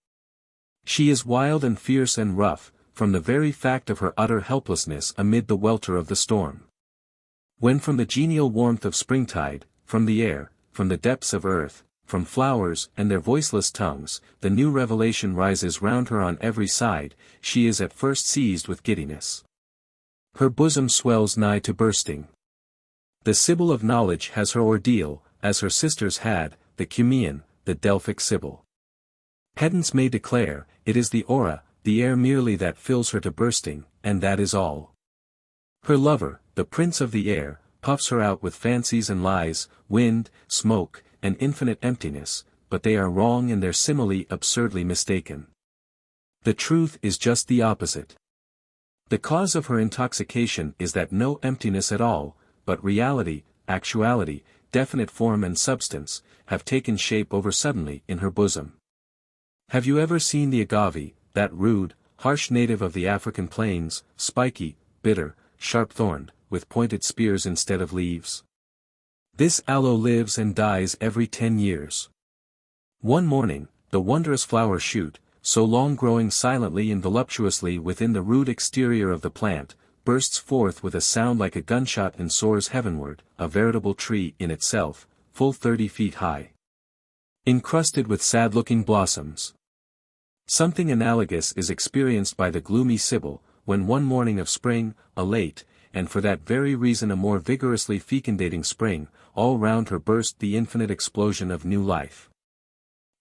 She is wild and fierce and rough, from the very fact of her utter helplessness amid the welter of the storm. When from the genial warmth of springtide, from the air, from the depths of earth, from flowers and their voiceless tongues, the new revelation rises round her on every side, she is at first seized with giddiness. Her bosom swells nigh to bursting. The Sibyl of knowledge has her ordeal, as her sisters had, the Cumean, the Delphic Sibyl. Pedants may declare, it is the aura, the air merely that fills her to bursting, and that is all. Her lover, the prince of the air, puffs her out with fancies and lies, wind, smoke, and infinite emptiness, but they are wrong and their simile absurdly mistaken. The truth is just the opposite. The cause of her intoxication is that no emptiness at all, but reality, actuality, definite form and substance, have taken shape over suddenly in her bosom. Have you ever seen the agave, that rude, harsh native of the African plains, spiky, bitter, sharp-thorned, with pointed spears instead of leaves? This aloe lives and dies every 10 years. One morning, the wondrous flower shoot, so long growing silently and voluptuously within the rude exterior of the plant, bursts forth with a sound like a gunshot and soars heavenward, a veritable tree in itself, full 30 feet high, encrusted with sad-looking blossoms. Something analogous is experienced by the gloomy Sibyl, when one morning of spring, a late, and for that very reason a more vigorously fecundating spring, all round her burst the infinite explosion of new life.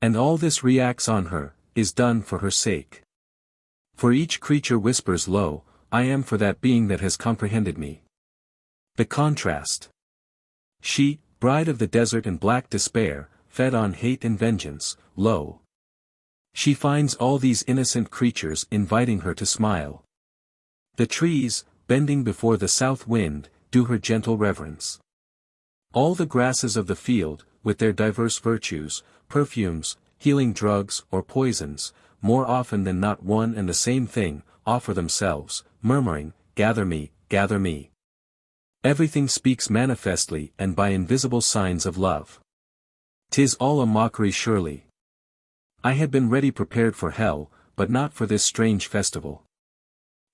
And all this reacts on her, is done for her sake. For each creature whispers low, I am for that being that has comprehended me. The contrast. She, bride of the desert and black despair, fed on hate and vengeance, lo! She finds all these innocent creatures inviting her to smile. The trees, bending before the south wind, do her gentle reverence. All the grasses of the field, with their diverse virtues, perfumes, healing drugs or poisons, more often than not one and the same thing, offer themselves, murmuring, gather me, gather me. Everything speaks manifestly and by invisible signs of love. 'Tis all a mockery surely. I had been ready prepared for hell, but not for this strange festival.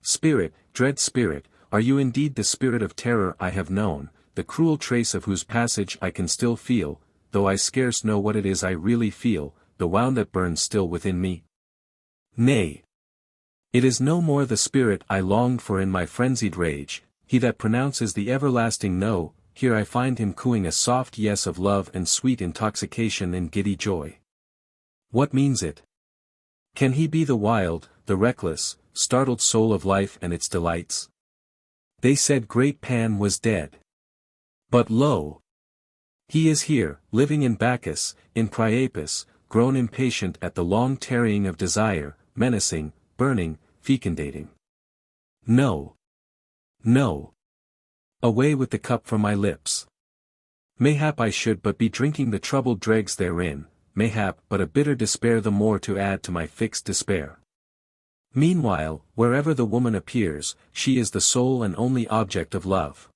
Spirit, dread spirit, are you indeed the spirit of terror I have known, the cruel trace of whose passage I can still feel, though I scarce know what it is I really feel, the wound that burns still within me? Nay. It is no more the spirit I longed for in my frenzied rage, he that pronounces the everlasting no, here I find him cooing a soft yes of love and sweet intoxication and giddy joy. What means it? Can he be the wild, the reckless, startled soul of life and its delights? They said great Pan was dead. But lo! He is here, living in Bacchus, in Priapus, grown impatient at the long tarrying of desire, menacing, burning, fecundating. No. No. Away with the cup from my lips. Mayhap I should but be drinking the troubled dregs therein, mayhap but a bitter despair the more to add to my fixed despair. Meanwhile, wherever the woman appears, she is the sole and only object of love.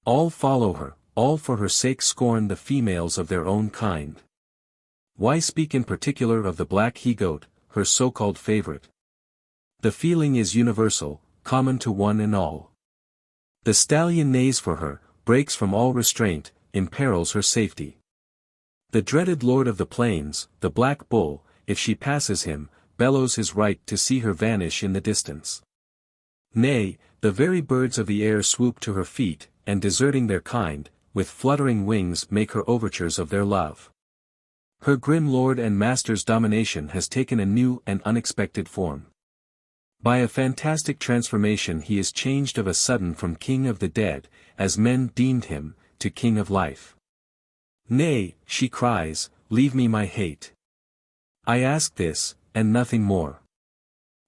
All follow her, all for her sake scorn the females of their own kind. Why speak in particular of the black he-goat, her so-called favorite? The feeling is universal, common to one and all. The stallion neighs for her, breaks from all restraint, imperils her safety. The dreaded lord of the plains, the black bull, if she passes him, bellows his right to see her vanish in the distance. Nay, the very birds of the air swoop to her feet, and deserting their kind, with fluttering wings make her overtures of their love. Her grim lord and master's domination has taken a new and unexpected form. By a fantastic transformation he is changed of a sudden from king of the dead, as men deemed him, to king of life. Nay, she cries, leave me my hate. I ask this, and nothing more.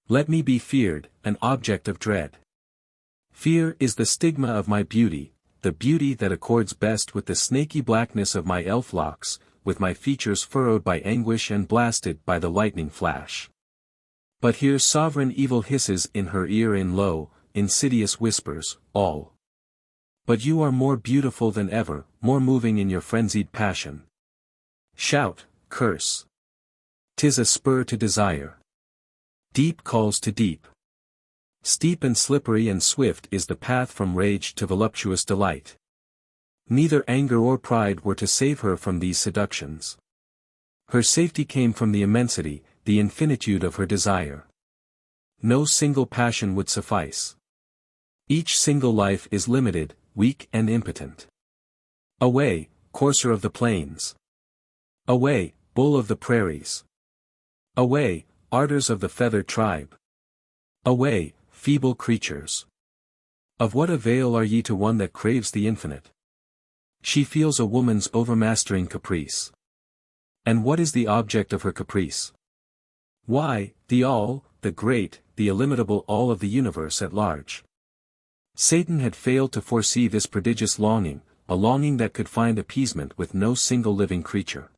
Let me be feared, an object of dread. Fear is the stigma of my beauty, the beauty that accords best with the snaky blackness of my elf locks, with my features furrowed by anguish and blasted by the lightning flash. But here sovereign evil hisses in her ear in low, insidious whispers, all. But you are more beautiful than ever, more moving in your frenzied passion. Shout, curse. 'Tis a spur to desire. Deep calls to deep. Steep and slippery and swift is the path from rage to voluptuous delight. Neither anger or pride were to save her from these seductions. Her safety came from the immensity, the infinitude of her desire. No single passion would suffice. Each single life is limited, weak and impotent. Away, courser of the plains. Away, bull of the prairies. Away, ardors of the feathered tribe. Away, feeble creatures. Of what avail are ye to one that craves the infinite? She feels a woman's overmastering caprice. And what is the object of her caprice? Why, the all, the great, the illimitable all of the universe at large. Satan had failed to foresee this prodigious longing, a longing that could find appeasement with no single living creature.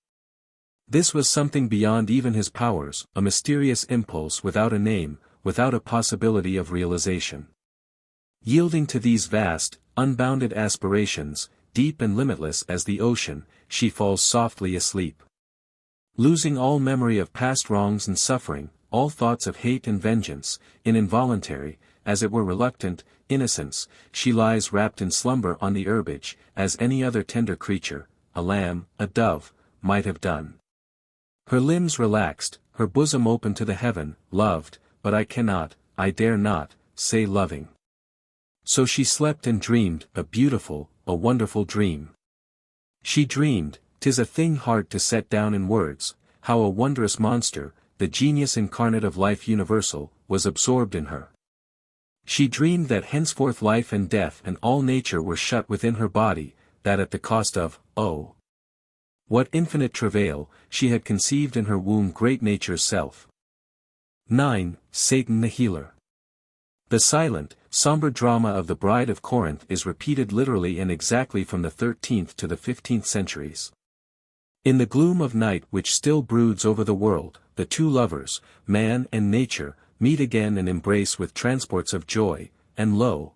This was something beyond even his powers, a mysterious impulse without a name, without a possibility of realization. Yielding to these vast, unbounded aspirations, deep and limitless as the ocean, she falls softly asleep. Losing all memory of past wrongs and suffering, all thoughts of hate and vengeance, in involuntary, as it were reluctant, innocence, she lies wrapped in slumber on the herbage, as any other tender creature, a lamb, a dove, might have done. Her limbs relaxed, her bosom open to the heaven, loved, but I cannot, I dare not, say loving. So she slept and dreamed, a beautiful, a wonderful dream. She dreamed, 'tis a thing hard to set down in words, how a wondrous monster, the genius incarnate of life universal, was absorbed in her. She dreamed that henceforth life and death and all nature were shut within her body, that at the cost of, oh, what infinite travail, she had conceived in her womb great nature's self. 9. Satan the Healer. The silent, somber drama of the Bride of Corinth is repeated literally and exactly from the 13th to the 15th centuries. In the gloom of night which still broods over the world, the two lovers, man and nature, meet again and embrace with transports of joy, and lo!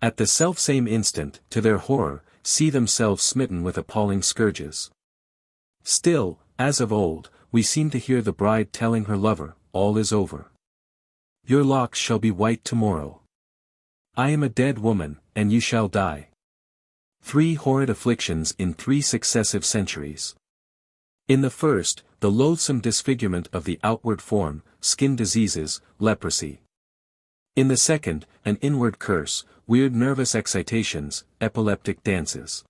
At the selfsame instant, to their horror, see themselves smitten with appalling scourges. Still, as of old, we seem to hear the bride telling her lover, all is over. Your locks shall be white tomorrow. I am a dead woman, and you shall die. 3 horrid afflictions in 3 successive centuries. In the first, the loathsome disfigurement of the outward form, skin diseases, leprosy. In the second, an inward curse, weird nervous excitations, epileptic dances.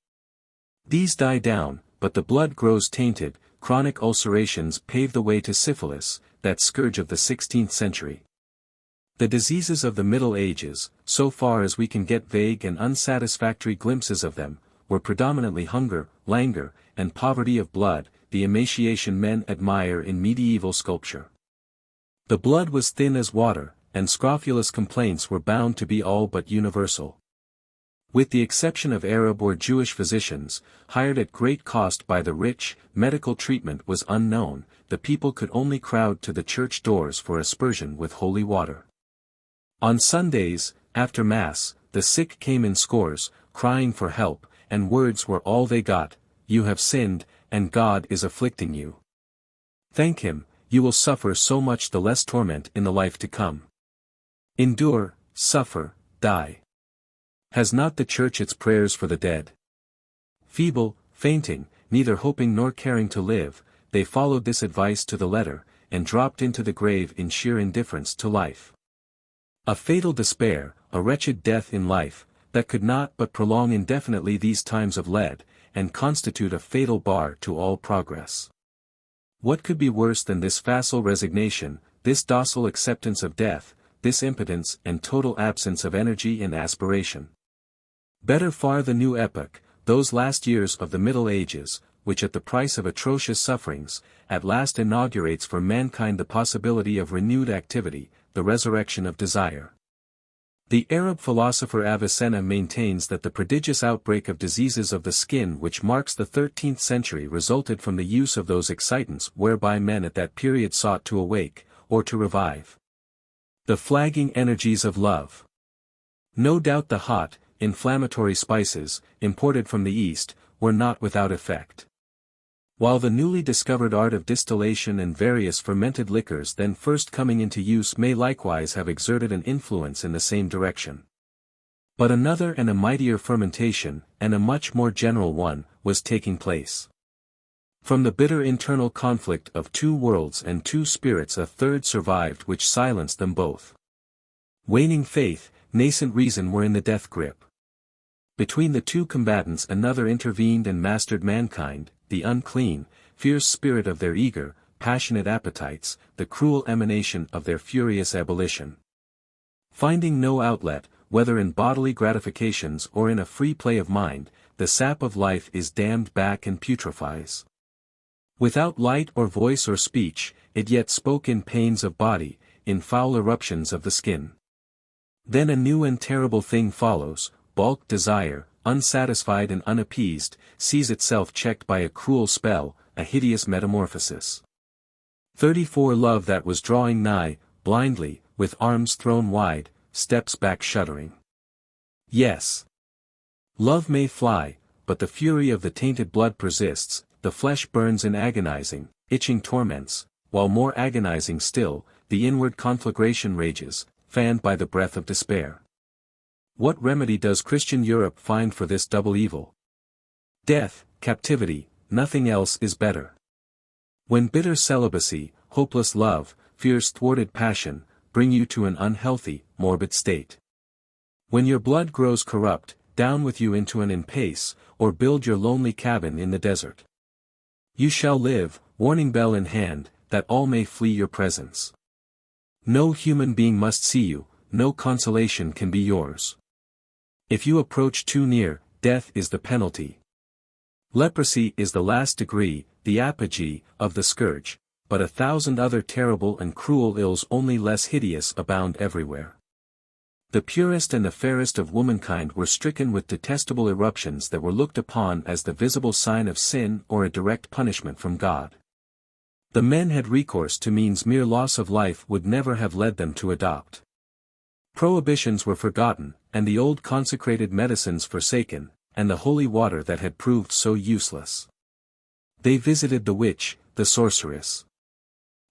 These die down, but the blood grows tainted, chronic ulcerations pave the way to syphilis, that scourge of the 16th century. The diseases of the Middle Ages, so far as we can get vague and unsatisfactory glimpses of them, were predominantly hunger, languor, and poverty of blood, the emaciation men admire in medieval sculpture. The blood was thin as water, and scrofulous complaints were bound to be all but universal. With the exception of Arab or Jewish physicians, hired at great cost by the rich, medical treatment was unknown, the people could only crowd to the church doors for aspersion with holy water. On Sundays, after Mass, the sick came in scores, crying for help, and words were all they got: "You have sinned, and God is afflicting you. Thank Him, you will suffer so much the less torment in the life to come. Endure, suffer, die. Has not the Church its prayers for the dead?" Feeble, fainting, neither hoping nor caring to live, they followed this advice to the letter, and dropped into the grave in sheer indifference to life. A fatal despair, a wretched death in life, that could not but prolong indefinitely these times of lead, and constitute a fatal bar to all progress. What could be worse than this facile resignation, this docile acceptance of death, this impotence and total absence of energy and aspiration? Better far the new epoch, those last years of the Middle Ages, which at the price of atrocious sufferings, at last inaugurates for mankind the possibility of renewed activity, the resurrection of desire. The Arab philosopher Avicenna maintains that the prodigious outbreak of diseases of the skin which marks the 13th century resulted from the use of those excitants whereby men at that period sought to awake, or to revive, the flagging energies of love. No doubt the hot, inflammatory spices, imported from the East, were not without effect. While the newly discovered art of distillation and various fermented liquors then first coming into use may likewise have exerted an influence in the same direction. But another and a mightier fermentation, and a much more general one, was taking place. From the bitter internal conflict of two worlds and two spirits a third survived which silenced them both. Waning faith, nascent reason were in the death grip. Between the two combatants another intervened and mastered mankind, the unclean, fierce spirit of their eager, passionate appetites, the cruel emanation of their furious ebullition. Finding no outlet, whether in bodily gratifications or in a free play of mind, the sap of life is dammed back and putrefies. Without light or voice or speech, it yet spoke in pains of body, in foul eruptions of the skin. Then a new and terrible thing follows: balked desire, unsatisfied and unappeased, sees itself checked by a cruel spell, a hideous metamorphosis. 34 Love that was drawing nigh, blindly, with arms thrown wide, steps back shuddering. Yes. Love may fly, but the fury of the tainted blood persists, the flesh burns in agonizing, itching torments, while more agonizing still, the inward conflagration rages, fanned by the breath of despair. What remedy does Christian Europe find for this double evil? Death, captivity, nothing else is better. When bitter celibacy, hopeless love, fierce thwarted passion, bring you to an unhealthy, morbid state. When your blood grows corrupt, down with you into an impasse, or build your lonely cabin in the desert. You shall live, warning bell in hand, that all may flee your presence. No human being must see you, no consolation can be yours. If you approach too near, death is the penalty. Leprosy is the last degree, the apogee, of the scourge, but 1,000 other terrible and cruel ills only less hideous abound everywhere. The purest and the fairest of womankind were stricken with detestable eruptions that were looked upon as the visible sign of sin or a direct punishment from God. The men had recourse to means mere loss of life would never have led them to adopt. Prohibitions were forgotten, and the old consecrated medicines forsaken, and the holy water that had proved so useless. They visited the witch, the sorceress.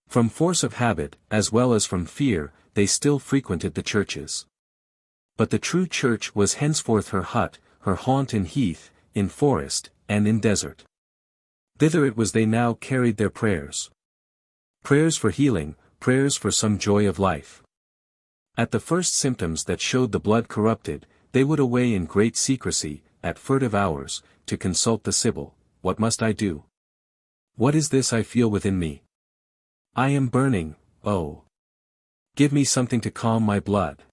From force of habit, as well as from fear, they still frequented the churches. But the true church was henceforth her hut, her haunt in heath, in forest, and in desert. Thither it was they now carried their prayers. Prayers for healing, prayers for some joy of life. At the first symptoms that showed the blood corrupted, they would away in great secrecy, at furtive hours, to consult the Sibyl. What must I do? What is this I feel within me? I am burning, oh! Give me something to calm my blood.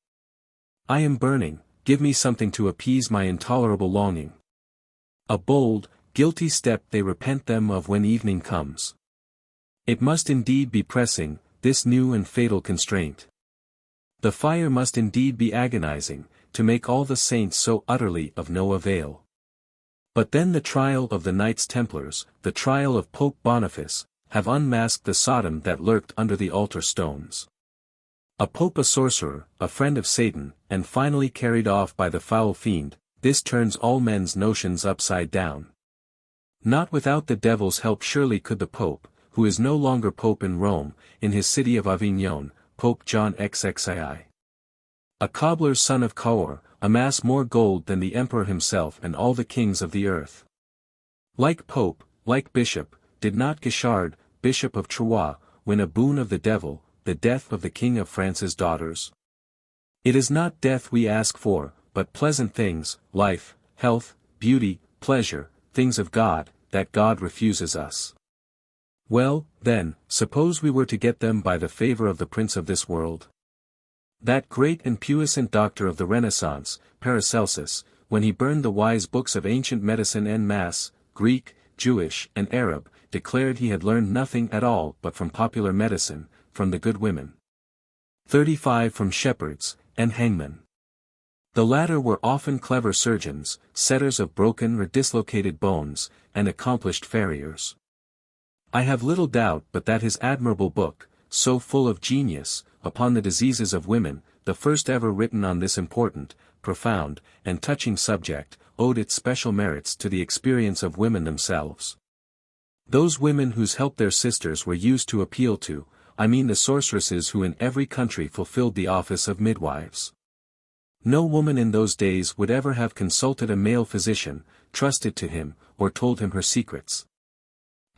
I am burning, give me something to appease my intolerable longing. A bold, guilty step they repent them of when evening comes. It must indeed be pressing, this new and fatal constraint. The fire must indeed be agonizing, to make all the saints so utterly of no avail. But then the trial of the Knights Templars, the trial of Pope Boniface, have unmasked the Sodom that lurked under the altar stones. A pope a sorcerer, a friend of Satan, and finally carried off by the foul fiend, this turns all men's notions upside down. Not without the devil's help surely could the pope, who is no longer pope in Rome, in his city of Avignon, Pope John XXII. A cobbler's son of Cahors, amass more gold than the emperor himself and all the kings of the earth. Like pope, like bishop, did not Guichard, bishop of Troyes, win a boon of the devil, the death of the king of France's daughters? It is not death we ask for, but pleasant things, life, health, beauty, pleasure, things of God, that God refuses us. Well, then, suppose we were to get them by the favor of the prince of this world? That great and puissant doctor of the Renaissance, Paracelsus, when he burned the wise books of ancient medicine en masse, Greek, Jewish, and Arab, declared he had learned nothing at all but from popular medicine, from the good women. 35 From shepherds, and hangmen. The latter were often clever surgeons, setters of broken or dislocated bones, and accomplished farriers. I have little doubt but that his admirable book, so full of genius, upon the diseases of women, the first ever written on this important, profound, and touching subject, owed its special merits to the experience of women themselves. Those women whose help their sisters were used to appeal to, I mean the sorceresses who in every country fulfilled the office of midwives. No woman in those days would ever have consulted a male physician, trusted to him, or told him her secrets.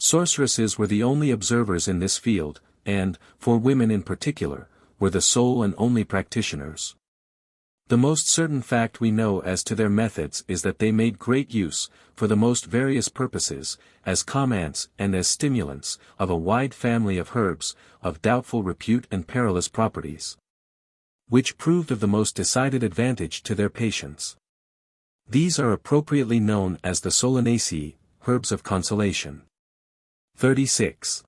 Sorceresses were the only observers in this field, and, for women in particular, were the sole and only practitioners. The most certain fact we know as to their methods is that they made great use, for the most various purposes, as calmants and as stimulants, of a wide family of herbs, of doubtful repute and perilous properties, which proved of the most decided advantage to their patients. These are appropriately known as the Solanaceae, herbs of consolation. 36.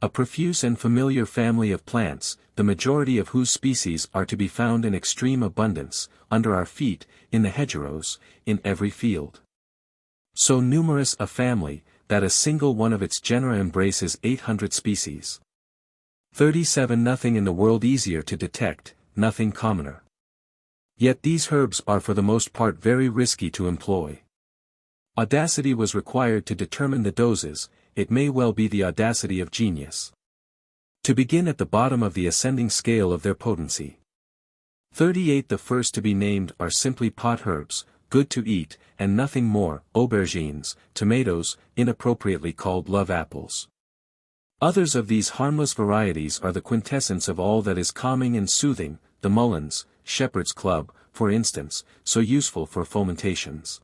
A profuse and familiar family of plants, the majority of whose species are to be found in extreme abundance, under our feet, in the hedgerows, in every field. So numerous a family, that a single one of its genera embraces 800 species. 37. Nothing in the world easier to detect, nothing commoner. Yet these herbs are for the most part very risky to employ. Audacity was required to determine the doses, it may well be the audacity of genius. To begin at the bottom of the ascending scale of their potency. 38. The first to be named are simply pot herbs, good to eat, and nothing more, aubergines, tomatoes, inappropriately called love apples. Others of these harmless varieties are the quintessence of all that is calming and soothing, the mulleins, shepherd's club, for instance, so useful for fomentations.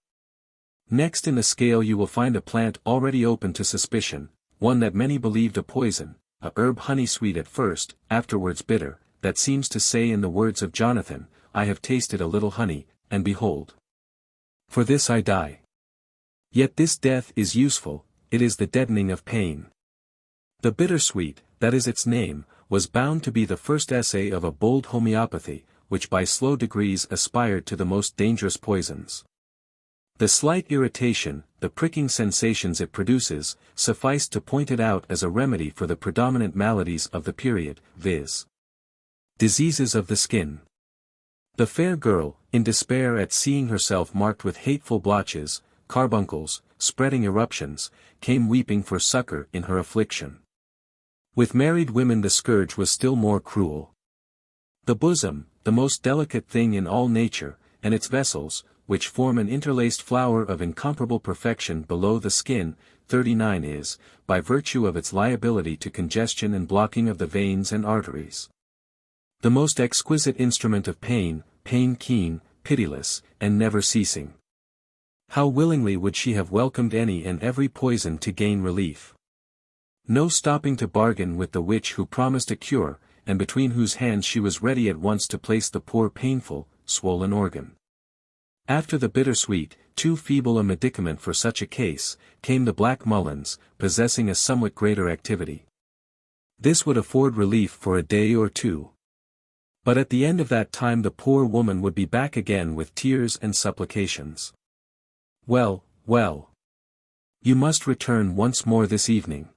Next in the scale you will find a plant already open to suspicion, one that many believed a poison, a herb honey sweet at first, afterwards bitter, that seems to say in the words of Jonathan, I have tasted a little honey, and behold, for this I die. Yet this death is useful, it is the deadening of pain. The bittersweet, that is its name, was bound to be the first essay of a bold homeopathy, which by slow degrees aspired to the most dangerous poisons. The slight irritation, the pricking sensations it produces, sufficed to point it out as a remedy for the predominant maladies of the period, viz. Diseases of the skin. The fair girl, in despair at seeing herself marked with hateful blotches, carbuncles, spreading eruptions, came weeping for succor in her affliction. With married women the scourge was still more cruel. The bosom, the most delicate thing in all nature, and its vessels, which form an interlaced flower of incomparable perfection below the skin, 39 is, by virtue of its liability to congestion and blocking of the veins and arteries, the most exquisite instrument of pain, pain keen, pitiless, and never ceasing. How willingly would she have welcomed any and every poison to gain relief. No stopping to bargain with the witch who promised a cure, and between whose hands she was ready at once to place the poor painful, swollen organ. After the bittersweet, too feeble a medicament for such a case, came the black mulleins, possessing a somewhat greater activity. This would afford relief for a day or two. But at the end of that time the poor woman would be back again with tears and supplications. Well, well. You must return once more this evening.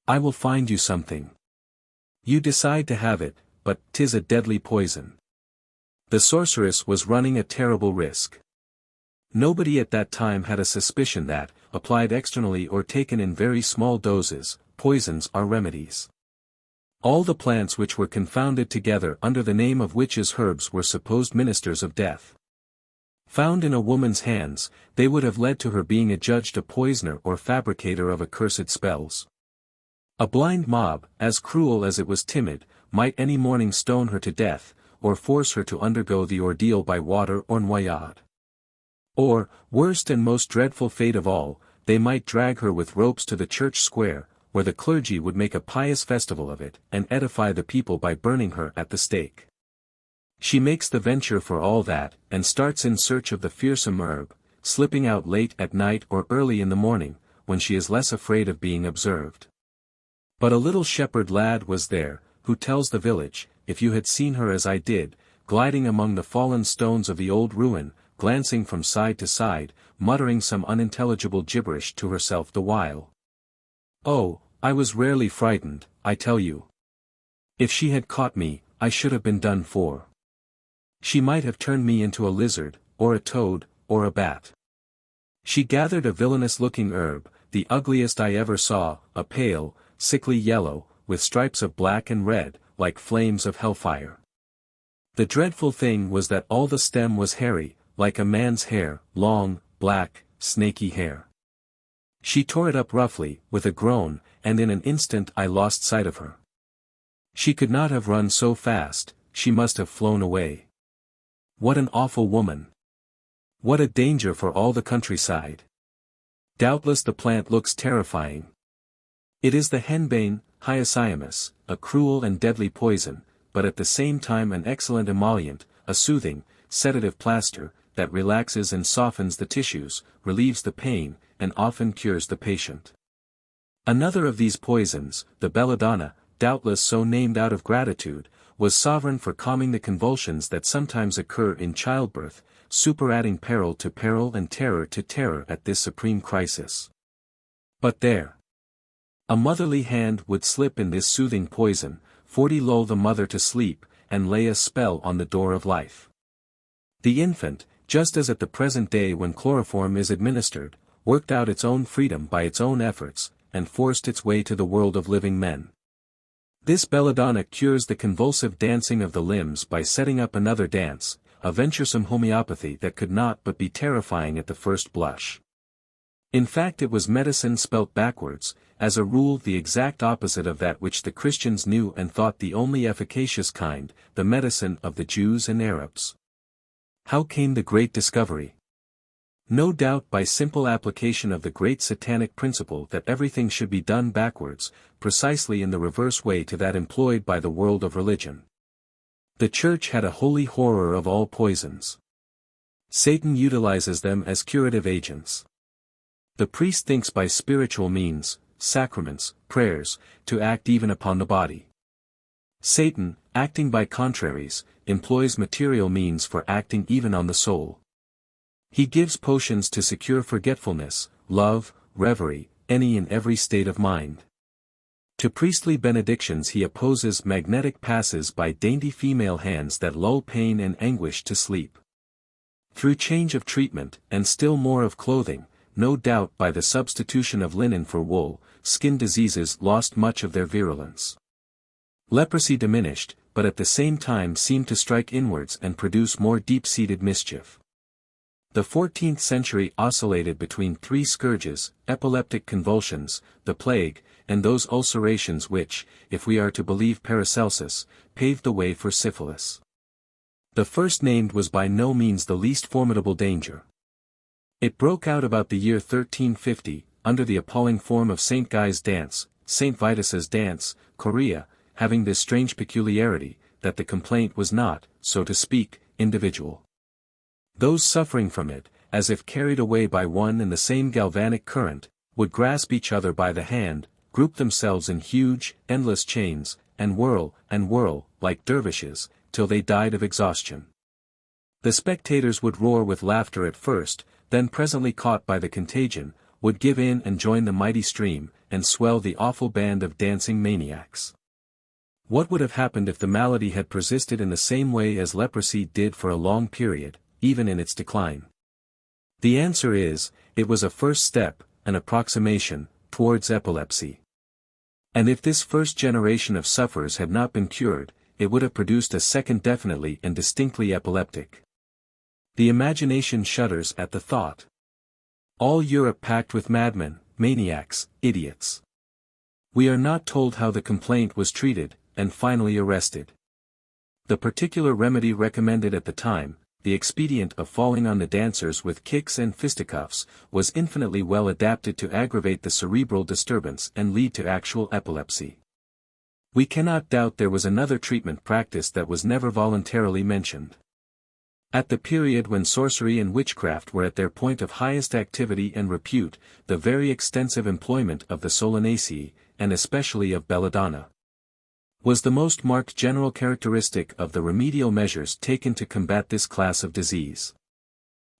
I will find you something. You decide to have it, but 'tis a deadly poison. The sorceress was running a terrible risk. Nobody at that time had a suspicion that, applied externally or taken in very small doses, poisons are remedies. All the plants which were confounded together under the name of witches' herbs were supposed ministers of death. Found in a woman's hands, they would have led to her being adjudged a poisoner or fabricator of accursed spells. A blind mob, as cruel as it was timid, might any morning stone her to death, or force her to undergo the ordeal by water or noyade. Or, worst and most dreadful fate of all, they might drag her with ropes to the church square, where the clergy would make a pious festival of it, and edify the people by burning her at the stake. She makes the venture for all that, and starts in search of the fearsome herb, slipping out late at night or early in the morning, when she is less afraid of being observed. But a little shepherd lad was there, who tells the village, if you had seen her as I did, gliding among the fallen stones of the old ruin, glancing from side to side, muttering some unintelligible gibberish to herself the while. Oh, I was rarely frightened, I tell you. If she had caught me, I should have been done for. She might have turned me into a lizard, or a toad, or a bat. She gathered a villainous-looking herb, the ugliest I ever saw, a pale, sickly yellow, with stripes of black and red, like flames of hellfire. The dreadful thing was that all the stem was hairy, like a man's hair, long, black, snaky hair. She tore it up roughly, with a groan, and in an instant I lost sight of her. She could not have run so fast, she must have flown away. What an awful woman! What a danger for all the countryside! Doubtless the plant looks terrifying. It is the henbane, hyoscyamus, a cruel and deadly poison, but at the same time an excellent emollient, a soothing, sedative plaster, that relaxes and softens the tissues, relieves the pain, and often cures the patient. Another of these poisons, the belladonna, doubtless so named out of gratitude, was sovereign for calming the convulsions that sometimes occur in childbirth, superadding peril to peril and terror to terror at this supreme crisis. But there! A motherly hand would slip in this soothing poison, lull the mother to sleep, and lay a spell on the door of life. The infant, just as at the present day when chloroform is administered, worked out its own freedom by its own efforts, and forced its way to the world of living men. This belladonna cures the convulsive dancing of the limbs by setting up another dance, a venturesome homeopathy that could not but be terrifying at the first blush. In fact it was medicine spelt backwards, as a rule the exact opposite of that which the Christians knew and thought the only efficacious kind, the medicine of the Jews and Arabs. How came the great discovery? No doubt by simple application of the great Satanic principle that everything should be done backwards, precisely in the reverse way to that employed by the world of religion. The Church had a holy horror of all poisons. Satan utilizes them as curative agents. The priest thinks by spiritual means, sacraments, prayers, to act even upon the body. Satan, acting by contraries, employs material means for acting even on the soul. He gives potions to secure forgetfulness, love, reverie, any and every state of mind. To priestly benedictions he opposes magnetic passes by dainty female hands that lull pain and anguish to sleep. Through change of treatment, and still more of clothing, no doubt by the substitution of linen for wool, skin diseases lost much of their virulence. Leprosy diminished, but at the same time seemed to strike inwards and produce more deep-seated mischief. The 14th century oscillated between three scourges, epileptic convulsions, the plague, and those ulcerations which, if we are to believe Paracelsus, paved the way for syphilis. The first named was by no means the least formidable danger. It broke out about the year 1350, under the appalling form of St. Guy's dance, St. Vitus's dance, chorea, having this strange peculiarity, that the complaint was not, so to speak, individual. Those suffering from it, as if carried away by one and the same galvanic current, would grasp each other by the hand, group themselves in huge, endless chains, and whirl, like dervishes, till they died of exhaustion. The spectators would roar with laughter at first, then presently caught by the contagion, would give in and join the mighty stream, and swell the awful band of dancing maniacs. What would have happened if the malady had persisted in the same way as leprosy did for a long period, even in its decline? The answer is, it was a first step, an approximation, towards epilepsy. And if this first generation of sufferers had not been cured, it would have produced a second definitely and distinctly epileptic. The imagination shudders at the thought. All Europe packed with madmen, maniacs, idiots. We are not told how the complaint was treated, and finally arrested. The particular remedy recommended at the time, the expedient of falling on the dancers with kicks and fisticuffs, was infinitely well adapted to aggravate the cerebral disturbance and lead to actual epilepsy. We cannot doubt there was another treatment practiced that was never voluntarily mentioned. At the period when sorcery and witchcraft were at their point of highest activity and repute, the very extensive employment of the Solanaceae, and especially of belladonna, was the most marked general characteristic of the remedial measures taken to combat this class of disease.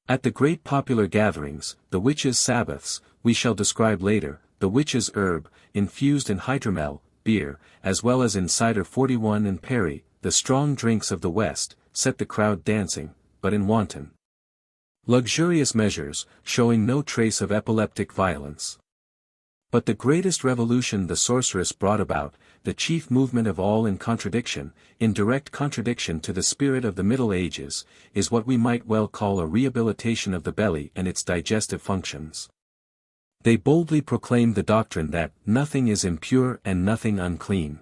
At the great popular gatherings, the witches' sabbaths, we shall describe later, the witches' herb, infused in hydromel, beer, as well as in cider 41 and perry, the strong drinks of the West, set the crowd dancing, but in wanton, luxurious measures, showing no trace of epileptic violence. But the greatest revolution the sorceress brought about, the chief movement of all in direct contradiction to the spirit of the Middle Ages, is what we might well call a rehabilitation of the belly and its digestive functions. They boldly proclaimed the doctrine that nothing is impure and nothing unclean.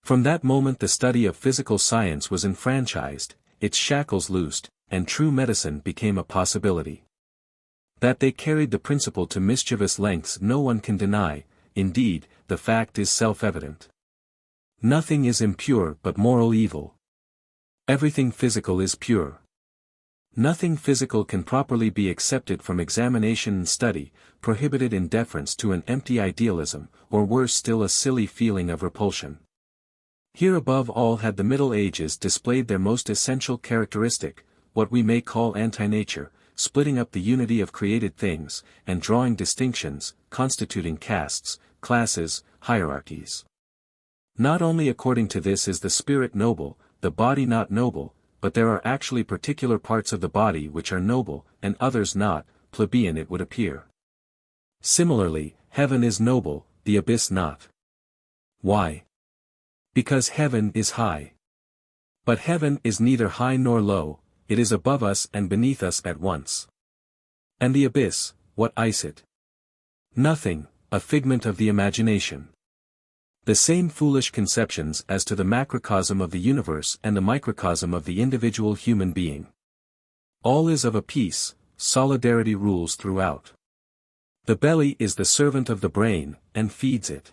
From that moment the study of physical science was enfranchised, its shackles loosed, and true medicine became a possibility. That they carried the principle to mischievous lengths no one can deny, indeed, the fact is self-evident. Nothing is impure but moral evil. Everything physical is pure. Nothing physical can properly be accepted from examination and study, prohibited in deference to an empty idealism, or worse still a silly feeling of repulsion. Here above all had the Middle Ages displayed their most essential characteristic, what we may call anti-nature, splitting up the unity of created things, and drawing distinctions, constituting castes, classes, hierarchies. Not only according to this is the spirit noble, the body not noble, but there are actually particular parts of the body which are noble, and others not, plebeian it would appear. Similarly, heaven is noble, the abyss not. Why? Because heaven is high. But heaven is neither high nor low, it is above us and beneath us at once. And the abyss, what is it? Nothing, a figment of the imagination. The same foolish conceptions as to the macrocosm of the universe and the microcosm of the individual human being. All is of a piece, solidarity rules throughout. The belly is the servant of the brain, and feeds it.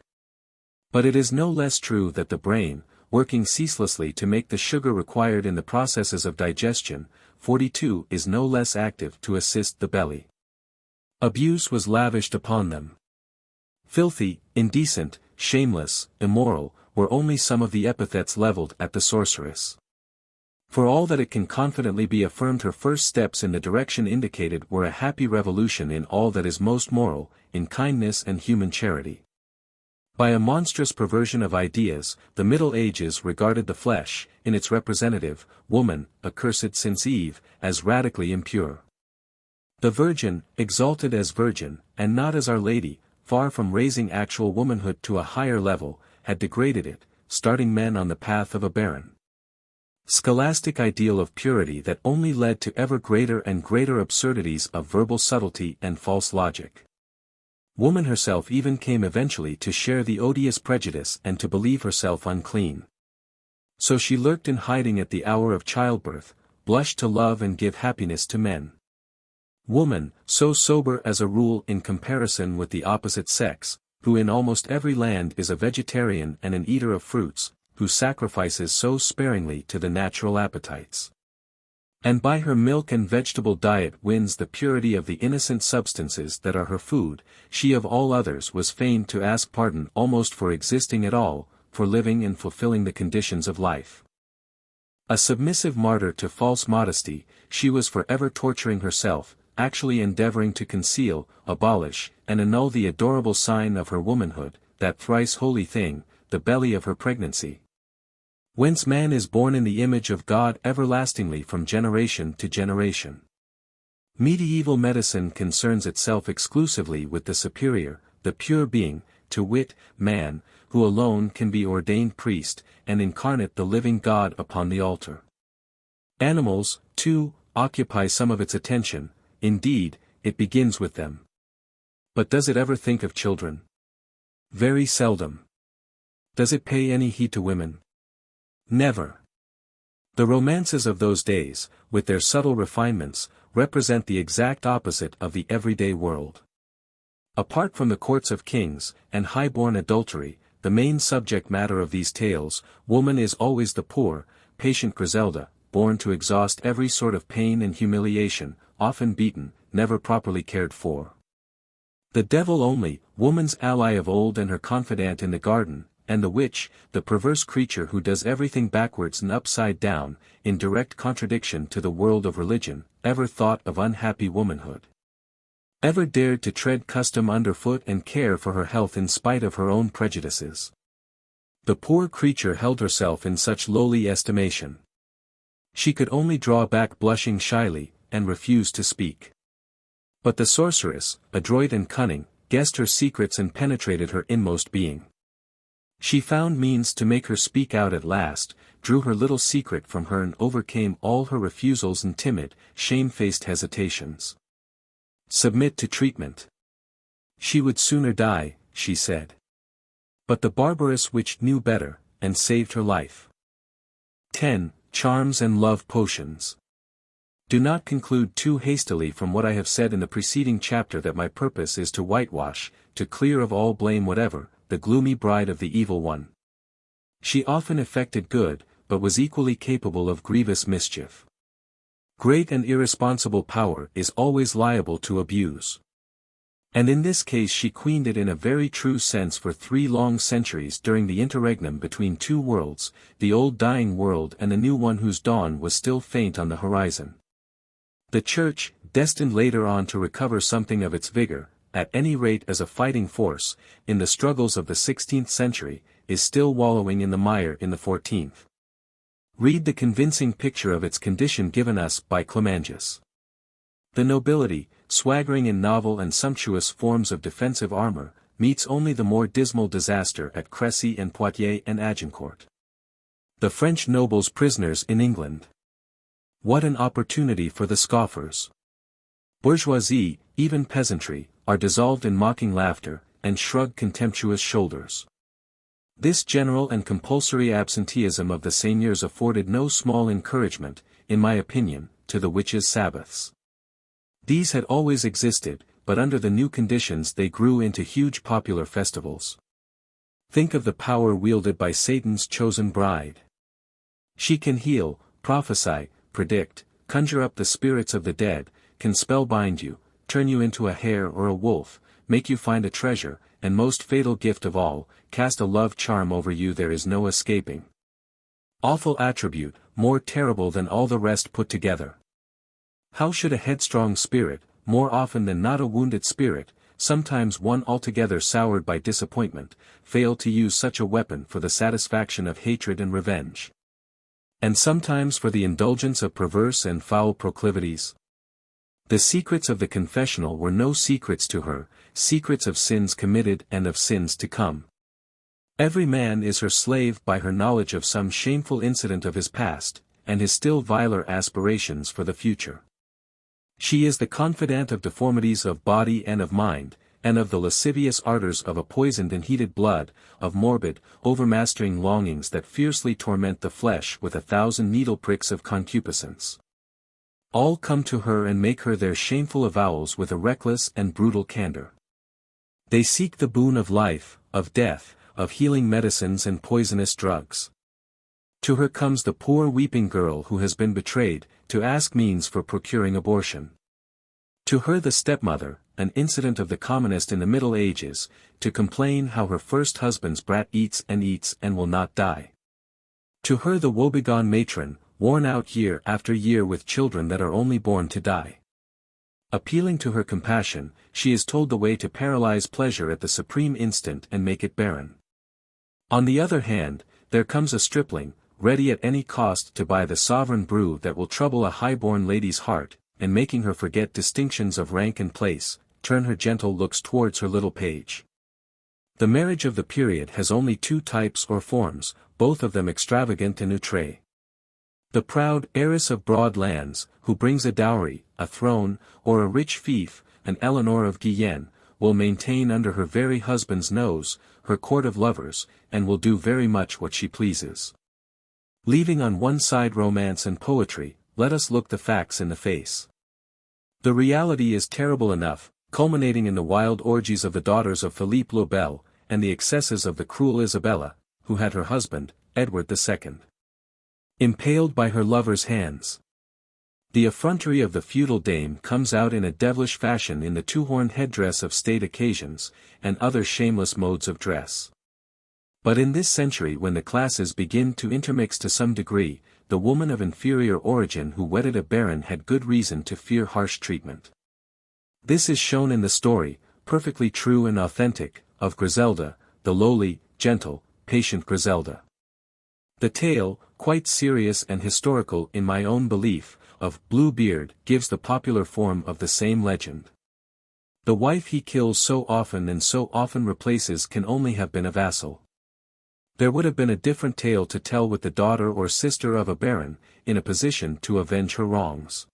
But it is no less true that the brain, working ceaselessly to make the sugar required in the processes of digestion, 42 is no less active to assist the belly. Abuse was lavished upon them. Filthy, indecent, shameless, immoral, were only some of the epithets leveled at the sorceress. For all that it can confidently be affirmed, her first steps in the direction indicated were a happy revolution in all that is most moral, in kindness and human charity. By a monstrous perversion of ideas, the Middle Ages regarded the flesh, in its representative, woman, accursed since Eve, as radically impure. The Virgin, exalted as Virgin, and not as Our Lady, far from raising actual womanhood to a higher level, had degraded it, starting men on the path of a barren, scholastic ideal of purity that only led to ever greater and greater absurdities of verbal subtlety and false logic. Woman herself even came eventually to share the odious prejudice and to believe herself unclean. So she lurked in hiding at the hour of childbirth, blushed to love and give happiness to men. Woman, so sober as a rule in comparison with the opposite sex, who in almost every land is a vegetarian and an eater of fruits, who sacrifices so sparingly to the natural appetites, and by her milk and vegetable diet wins the purity of the innocent substances that are her food, she of all others was fain to ask pardon almost for existing at all, for living and fulfilling the conditions of life. A submissive martyr to false modesty, she was forever torturing herself, actually endeavoring to conceal, abolish, and annul the adorable sign of her womanhood, that thrice holy thing, the belly of her pregnancy. Whence man is born in the image of God everlastingly from generation to generation. Medieval medicine concerns itself exclusively with the superior, the pure being, to wit, man, who alone can be ordained priest, and incarnate the living God upon the altar. Animals, too, occupy some of its attention, indeed, it begins with them. But does it ever think of children? Very seldom. Does it pay any heed to women? Never. The romances of those days, with their subtle refinements, represent the exact opposite of the everyday world. Apart from the courts of kings, and high-born adultery, the main subject matter of these tales, woman is always the poor, patient Griselda, born to exhaust every sort of pain and humiliation, often beaten, never properly cared for. The devil only, woman's ally of old and her confidant in the garden, and the witch, the perverse creature who does everything backwards and upside down, in direct contradiction to the world of religion, ever thought of unhappy womanhood? Ever dared to tread custom underfoot and care for her health in spite of her own prejudices? The poor creature held herself in such lowly estimation. She could only draw back blushing shyly, and refuse to speak. But the sorceress, adroit and cunning, guessed her secrets and penetrated her inmost being. She found means to make her speak out at last, drew her little secret from her and overcame all her refusals and timid, shame-faced hesitations. Submit to treatment. She would sooner die, she said. But the barbarous witch knew better, and saved her life. 10. Charms and love potions. Do not conclude too hastily from what I have said in the preceding chapter that my purpose is to whitewash, to clear of all blame whatever, the gloomy bride of the evil one. She often effected good, but was equally capable of grievous mischief. Great and irresponsible power is always liable to abuse. And in this case she queened it in a very true sense for 3 long centuries during the interregnum between 2 worlds, the old dying world and the new one whose dawn was still faint on the horizon. The Church, destined later on to recover something of its vigor, at any rate as a fighting force, in the struggles of the 16th century, is still wallowing in the mire in the 14th. Read the convincing picture of its condition given us by Clemanges. The nobility, swaggering in novel and sumptuous forms of defensive armor, meets only the more dismal disaster at Crécy and Poitiers and Agincourt. The French nobles prisoners in England. What an opportunity for the scoffers! Bourgeoisie, even peasantry, are dissolved in mocking laughter, and shrug contemptuous shoulders. This general and compulsory absenteeism of the seigneurs afforded no small encouragement, in my opinion, to the witches' Sabbaths. These had always existed, but under the new conditions they grew into huge popular festivals. Think of the power wielded by Satan's chosen bride. She can heal, prophesy, predict, conjure up the spirits of the dead, can spellbind you, turn you into a hare or a wolf, make you find a treasure, and most fatal gift of all, cast a love charm over you there is no escaping. Awful attribute, more terrible than all the rest put together. How should a headstrong spirit, more often than not a wounded spirit, sometimes one altogether soured by disappointment, fail to use such a weapon for the satisfaction of hatred and revenge? And sometimes for the indulgence of perverse and foul proclivities? The secrets of the confessional were no secrets to her, secrets of sins committed and of sins to come. Every man is her slave by her knowledge of some shameful incident of his past, and his still viler aspirations for the future. She is the confidant of deformities of body and of mind, and of the lascivious ardors of a poisoned and heated blood, of morbid, overmastering longings that fiercely torment the flesh with 1,000 needle pricks of concupiscence. All come to her and make her their shameful avowals with a reckless and brutal candor. They seek the boon of life, of death, of healing medicines and poisonous drugs. To her comes the poor weeping girl who has been betrayed, to ask means for procuring abortion. To her the stepmother, an incident of the commonest in the Middle Ages, to complain how her first husband's brat eats and will not die. To her the woebegone matron, worn out year after year with children that are only born to die. Appealing to her compassion, she is told the way to paralyze pleasure at the supreme instant and make it barren. On the other hand, there comes a stripling, ready at any cost to buy the sovereign brew that will trouble a high-born lady's heart, and making her forget distinctions of rank and place, turn her gentle looks towards her little page. The marriage of the period has only two types or forms, both of them extravagant and outré. The proud heiress of broad lands, who brings a dowry, a throne, or a rich fief, an Eleanor of Guyenne, will maintain under her very husband's nose, her court of lovers, and will do very much what she pleases. Leaving on one side romance and poetry, let us look the facts in the face. The reality is terrible enough, culminating in the wild orgies of the daughters of Philippe le Bel, and the excesses of the cruel Isabella, who had her husband, Edward II, impaled by her lover's hands. The effrontery of the feudal dame comes out in a devilish fashion in the two-horned headdress of state occasions, and other shameless modes of dress. But in this century, when the classes begin to intermix to some degree, the woman of inferior origin who wedded a baron had good reason to fear harsh treatment. This is shown in the story, perfectly true and authentic, of Griselda, the lowly, gentle, patient Griselda. The tale, quite serious and historical in my own belief, of Bluebeard gives the popular form of the same legend. The wife he kills so often and so often replaces can only have been a vassal. There would have been a different tale to tell with the daughter or sister of a baron, in a position to avenge her wrongs.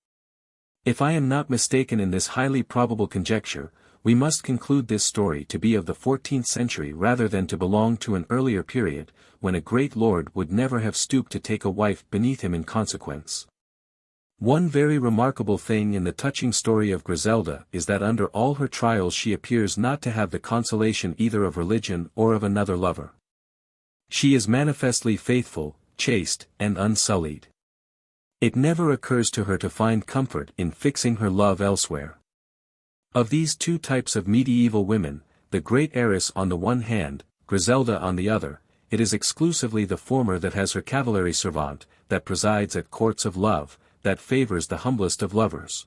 If I am not mistaken in this highly probable conjecture, we must conclude this story to be of the 14th century rather than to belong to an earlier period, when a great lord would never have stooped to take a wife beneath him in consequence. One very remarkable thing in the touching story of Griselda is that under all her trials she appears not to have the consolation either of religion or of another lover. She is manifestly faithful, chaste, and unsullied. It never occurs to her to find comfort in fixing her love elsewhere. Of these two types of medieval women, the great heiress on the one hand, Griselda on the other, it is exclusively the former that has her cavaliere servante, that presides at courts of love, that favors the humblest of lovers.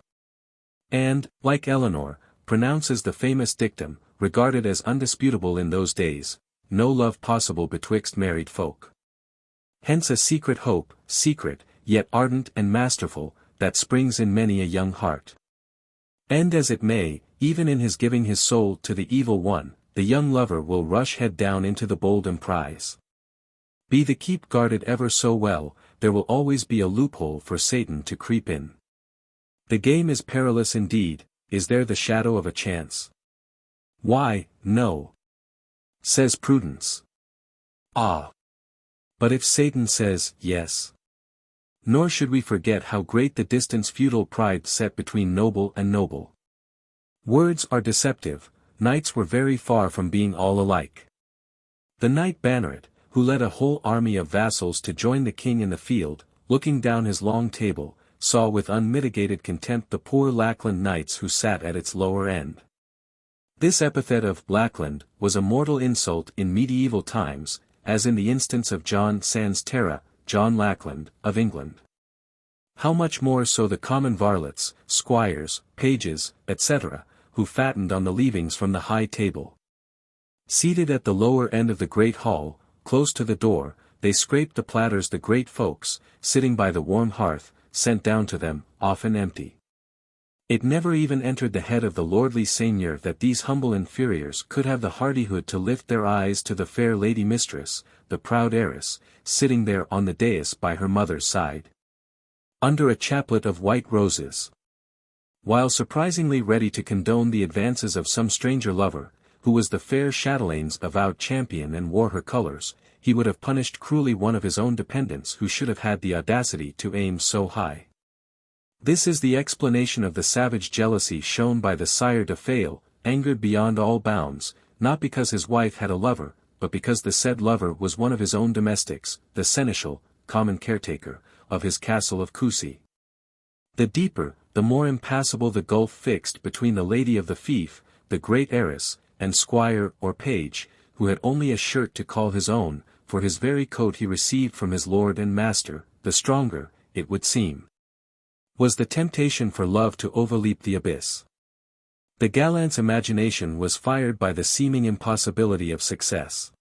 And, like Eleanor, pronounces the famous dictum, regarded as undisputable in those days, no love possible betwixt married folk. Hence a secret hope, secret, yet ardent and masterful, that springs in many a young heart. End as it may, even in his giving his soul to the evil one, the young lover will rush head down into the bold emprise. Be the keep guarded ever so well, there will always be a loophole for Satan to creep in. The game is perilous indeed, is there the shadow of a chance? Why, no, says Prudence. Ah! But if Satan says yes? Nor should we forget how great the distance feudal pride set between noble and noble. Words are deceptive, knights were very far from being all alike. The knight Banneret, who led a whole army of vassals to join the king in the field, looking down his long table, saw with unmitigated contempt the poor Lackland knights who sat at its lower end. This epithet of Lackland was a mortal insult in medieval times, as in the instance of John Sans Terra, John Lackland, of England. How much more so the common varlets, squires, pages, etc., who fattened on the leavings from the high table. Seated at the lower end of the great hall, close to the door, they scraped the platters the great folks, sitting by the warm hearth, sent down to them, often empty. It never even entered the head of the lordly seigneur that these humble inferiors could have the hardihood to lift their eyes to the fair lady mistress, the proud heiress, sitting there on the dais by her mother's side, under a chaplet of white roses. While surprisingly ready to condone the advances of some stranger lover, who was the fair chatelaine's avowed champion and wore her colors, he would have punished cruelly one of his own dependents who should have had the audacity to aim so high. This is the explanation of the savage jealousy shown by the Sire de Fail, angered beyond all bounds, not because his wife had a lover, but because the said lover was one of his own domestics, the seneschal, common caretaker, of his castle of Coucy. The deeper, the more impassable the gulf fixed between the lady of the fief, the great heiress, and squire or page, who had only a shirt to call his own, for his very coat he received from his lord and master, the stronger, it would seem, was the temptation for love to overleap the abyss. The gallant's imagination was fired by the seeming impossibility of success.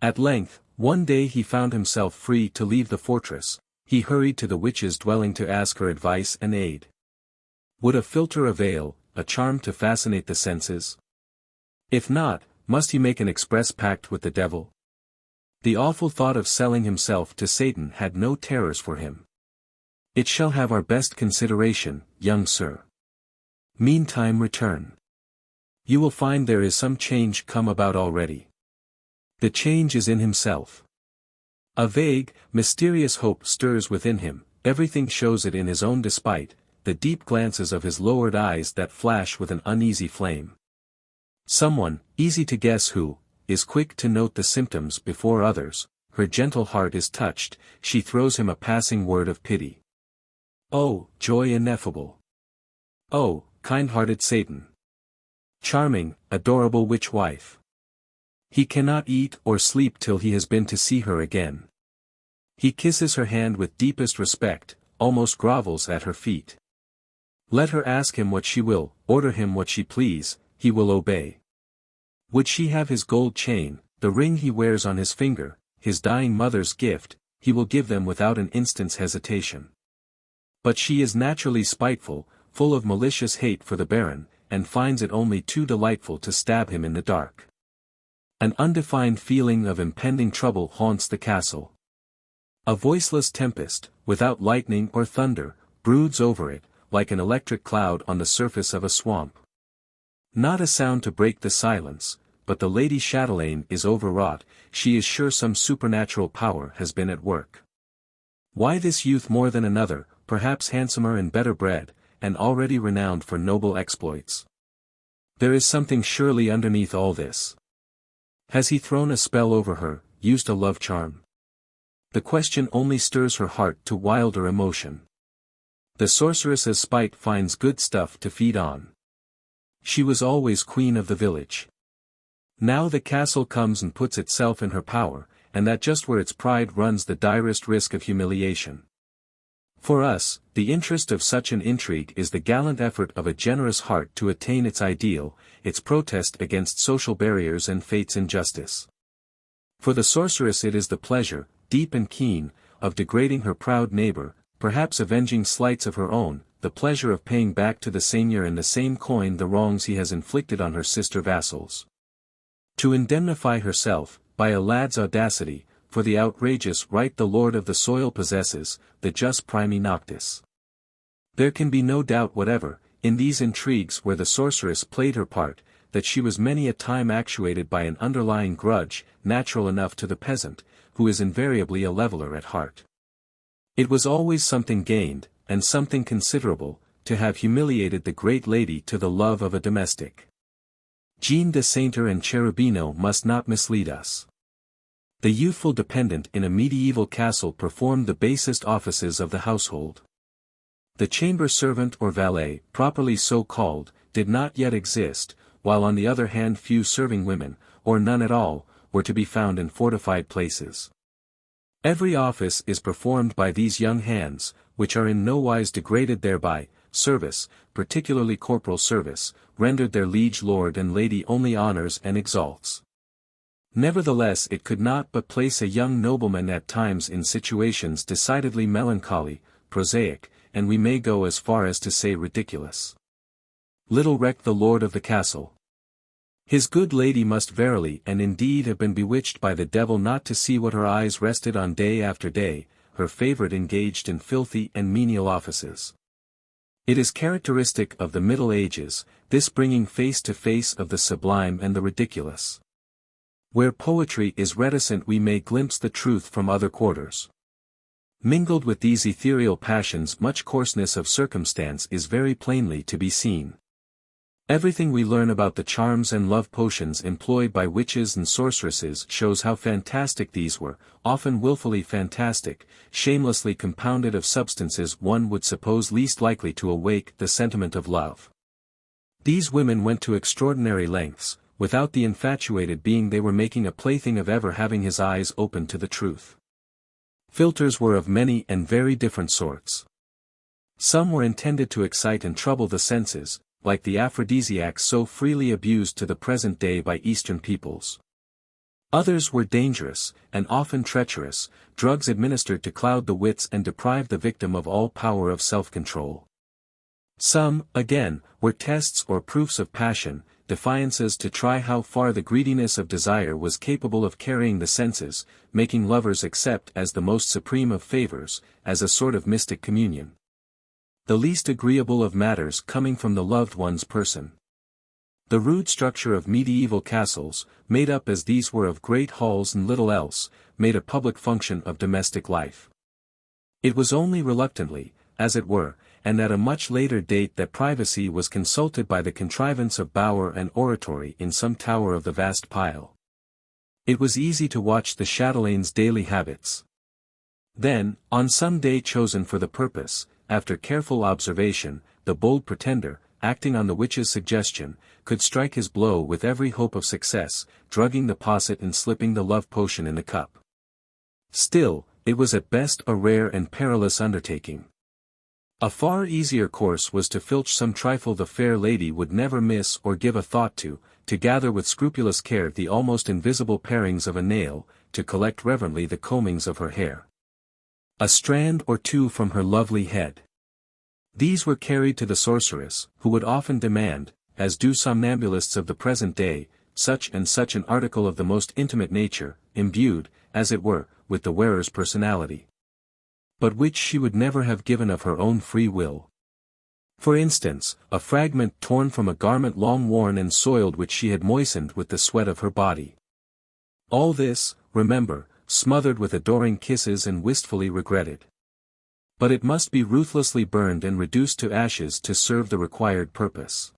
At length, one day he found himself free to leave the fortress. He hurried to the witch's dwelling to ask her advice and aid. Would a philtre avail, a charm to fascinate the senses? If not, must he make an express pact with the devil? The awful thought of selling himself to Satan had no terrors for him. It shall have our best consideration, young sir. Meantime return. You will find there is some change come about already. The change is in himself. A vague, mysterious hope stirs within him, everything shows it in his own despite, the deep glances of his lowered eyes that flash with an uneasy flame. Someone, easy to guess who, is quick to note the symptoms before others, her gentle heart is touched, she throws him a passing word of pity. Oh, joy ineffable! Oh, kind-hearted Satan! Charming, adorable witch-wife! He cannot eat or sleep till he has been to see her again. He kisses her hand with deepest respect, almost grovels at her feet. Let her ask him what she will, order him what she please, he will obey. Would she have his gold chain, the ring he wears on his finger, his dying mother's gift, he will give them without an instant's hesitation. But she is naturally spiteful, full of malicious hate for the Baron, and finds it only too delightful to stab him in the dark. An undefined feeling of impending trouble haunts the castle. A voiceless tempest, without lightning or thunder, broods over it, like an electric cloud on the surface of a swamp. Not a sound to break the silence, but the Lady Madeleine is overwrought, she is sure some supernatural power has been at work. Why this youth more than another, perhaps handsomer and better bred, and already renowned for noble exploits? There is something surely underneath all this. Has he thrown a spell over her, used a love charm? The question only stirs her heart to wilder emotion. The sorceress's spite finds good stuff to feed on. She was always queen of the village. Now the castle comes and puts itself in her power, and that just where its pride runs the direst risk of humiliation. For us, the interest of such an intrigue is the gallant effort of a generous heart to attain its ideal, its protest against social barriers and fate's injustice. For the sorceress it is the pleasure, deep and keen, of degrading her proud neighbor, perhaps avenging slights of her own, the pleasure of paying back to the seigneur in the same coin the wrongs he has inflicted on her sister vassals. To indemnify herself, by a lad's audacity, for the outrageous right the lord of the soil possesses, the just primi noctis. There can be no doubt whatever, in these intrigues where the sorceress played her part, that she was many a time actuated by an underlying grudge, natural enough to the peasant, who is invariably a leveller at heart. It was always something gained, and something considerable, to have humiliated the great lady to the love of a domestic. Jean de Sainter and Cherubino must not mislead us. The youthful dependent in a medieval castle performed the basest offices of the household. The chamber servant or valet, properly so called, did not yet exist, while on the other hand few serving women, or none at all, were to be found in fortified places. Every office is performed by these young hands, which are in no wise degraded thereby. Service, particularly corporal service, rendered their liege lord and lady only honors and exalts. Nevertheless it could not but place a young nobleman at times in situations decidedly melancholy, prosaic, and we may go as far as to say ridiculous. Little recked the lord of the castle. His good lady must verily and indeed have been bewitched by the devil not to see what her eyes rested on day after day, her favourite engaged in filthy and menial offices. It is characteristic of the Middle Ages, this bringing face to face of the sublime and the ridiculous. Where poetry is reticent we may glimpse the truth from other quarters. Mingled with these ethereal passions much coarseness of circumstance is very plainly to be seen. Everything we learn about the charms and love potions employed by witches and sorceresses shows how fantastic these were, often willfully fantastic, shamelessly compounded of substances one would suppose least likely to awake the sentiment of love. These women went to extraordinary lengths, without the infatuated being they were making a plaything of ever having his eyes open to the truth. Philters were of many and very different sorts. Some were intended to excite and trouble the senses, like the aphrodisiacs so freely abused to the present day by Eastern peoples. Others were dangerous, and often treacherous, drugs administered to cloud the wits and deprive the victim of all power of self-control. Some, again, were tests or proofs of passion, defiances to try how far the greediness of desire was capable of carrying the senses, making lovers accept as the most supreme of favors, as a sort of mystic communion. The least agreeable of matters coming from the loved one's person. The rude structure of medieval castles, made up as these were of great halls and little else, made a public function of domestic life. It was only reluctantly, as it were, and at a much later date that privacy was consulted by the contrivance of bower and oratory in some tower of the vast pile. It was easy to watch the chatelaine's daily habits. Then, on some day chosen for the purpose, after careful observation, the bold pretender, acting on the witch's suggestion, could strike his blow with every hope of success, drugging the posset and slipping the love potion in the cup. Still, it was at best a rare and perilous undertaking. A far easier course was to filch some trifle the fair lady would never miss or give a thought to gather with scrupulous care the almost invisible parings of a nail, to collect reverently the combings of her hair. A strand or two from her lovely head. These were carried to the sorceress, who would often demand, as do somnambulists of the present day, such and such an article of the most intimate nature, imbued, as it were, with the wearer's personality. But which she would never have given of her own free will. For instance, a fragment torn from a garment long worn and soiled which she had moistened with the sweat of her body. All this, remember, smothered with adoring kisses and wistfully regretted. But it must be ruthlessly burned and reduced to ashes to serve the required purpose.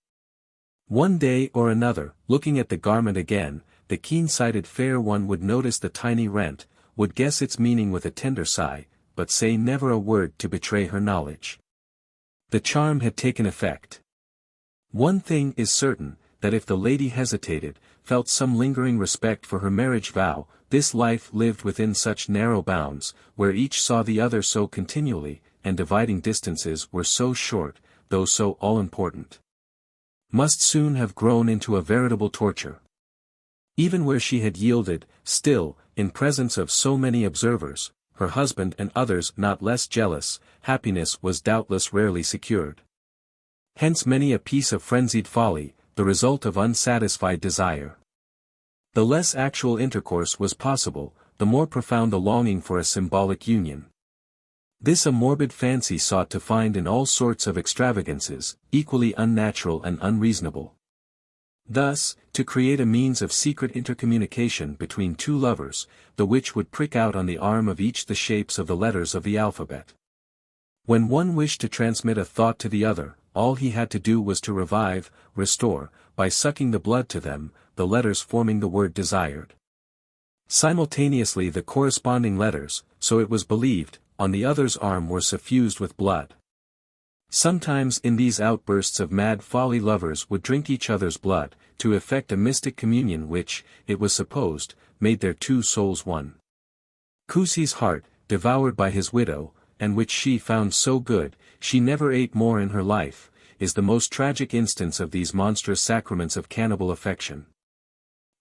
One day or another, looking at the garment again, the keen-sighted fair one would notice the tiny rent, would guess its meaning with a tender sigh, but say never a word to betray her knowledge. The charm had taken effect. One thing is certain, that if the lady hesitated, felt some lingering respect for her marriage vow, this life lived within such narrow bounds, where each saw the other so continually, and dividing distances were so short, though so all-important. Must soon have grown into a veritable torture. Even where she had yielded, still, in presence of so many observers, her husband and others not less jealous, happiness was doubtless rarely secured. Hence many a piece of frenzied folly, the result of unsatisfied desire. The less actual intercourse was possible, the more profound the longing for a symbolic union. This a morbid fancy sought to find in all sorts of extravagances, equally unnatural and unreasonable. Thus, to create a means of secret intercommunication between two lovers, the witch would prick out on the arm of each the shapes of the letters of the alphabet. When one wished to transmit a thought to the other, all he had to do was to revive, restore, by sucking the blood to them, the letters forming the word desired. Simultaneously the corresponding letters, so it was believed, on the other's arm were suffused with blood. Sometimes in these outbursts of mad folly lovers would drink each other's blood, to effect a mystic communion which, it was supposed, made their two souls one. Coucy's heart, devoured by his widow, and which she found so good, she never ate more in her life, is the most tragic instance of these monstrous sacraments of cannibal affection.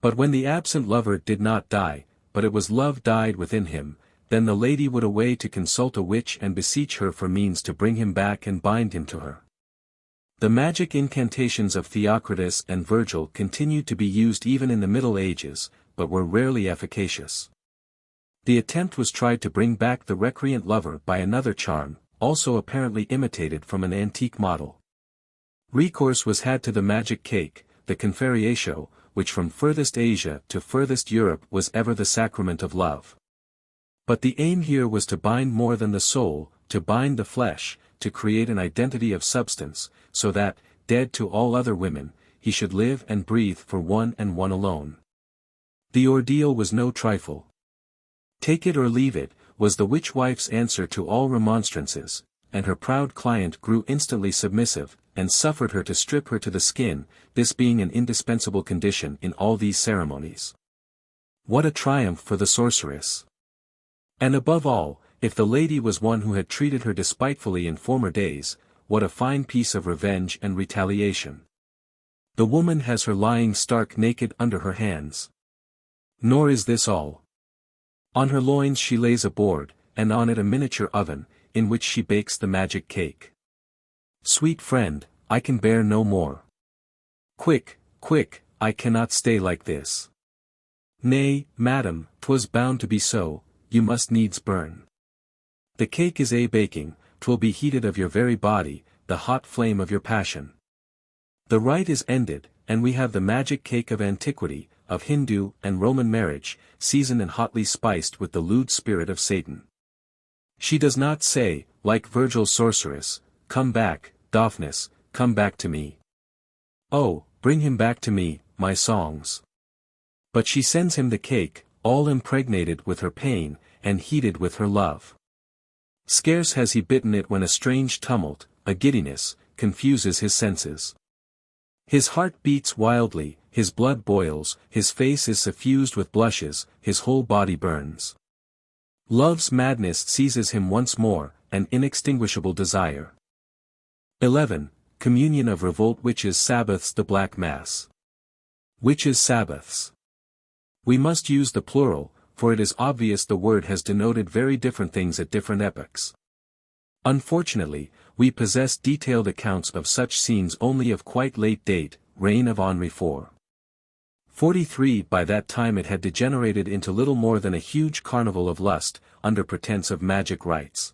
But when the absent lover did not die, but it was love died within him, then the lady would away to consult a witch and beseech her for means to bring him back and bind him to her. The magic incantations of Theocritus and Virgil continued to be used even in the Middle Ages, but were rarely efficacious. The attempt was tried to bring back the recreant lover by another charm, also apparently imitated from an antique model. Recourse was had to the magic cake, the conferriatio, which from furthest Asia to furthest Europe was ever the sacrament of love. But the aim here was to bind more than the soul, to bind the flesh, to create an identity of substance, so that, dead to all other women, he should live and breathe for one and one alone. The ordeal was no trifle. Take it or leave it, was the witch-wife's answer to all remonstrances, and her proud client grew instantly submissive, and suffered her to strip her to the skin, this being an indispensable condition in all these ceremonies. What a triumph for the sorceress! And above all, If the lady was one who had treated her despitefully in former days, what a fine piece of revenge and retaliation. The woman has her lying stark naked under her hands. Nor is this all. On her loins she lays a board, and on it a miniature oven, in which she bakes the magic cake. Sweet friend, I can bear no more. Quick, quick, I cannot stay like this. Nay, madam, 'twas bound to be so, you must needs burn. The cake is baking, 'twill be heated of your very body, the hot flame of your passion. The rite is ended, and we have the magic cake of antiquity, of Hindu and Roman marriage, seasoned and hotly spiced with the lewd spirit of Satan. She does not say, like Virgil's sorceress, come back, Daphnis, come back to me. Oh, bring him back to me, my songs. But she sends him the cake, all impregnated with her pain, and heated with her love. Scarce has he bitten it when a strange tumult, a giddiness, confuses his senses. His heart beats wildly, his blood boils, his face is suffused with blushes, his whole body burns. Love's madness seizes him once more, an inextinguishable desire. 11. Communion of Revolt Witches Sabbaths. The Black Mass. Witches' Sabbaths. We must use the plural, for it is obvious the word has denoted very different things at different epochs. Unfortunately, we possess detailed accounts of such scenes only of quite late date, reign of Henri IV. 43. By that time it had degenerated into little more than a huge carnival of lust, under pretense of magic rites.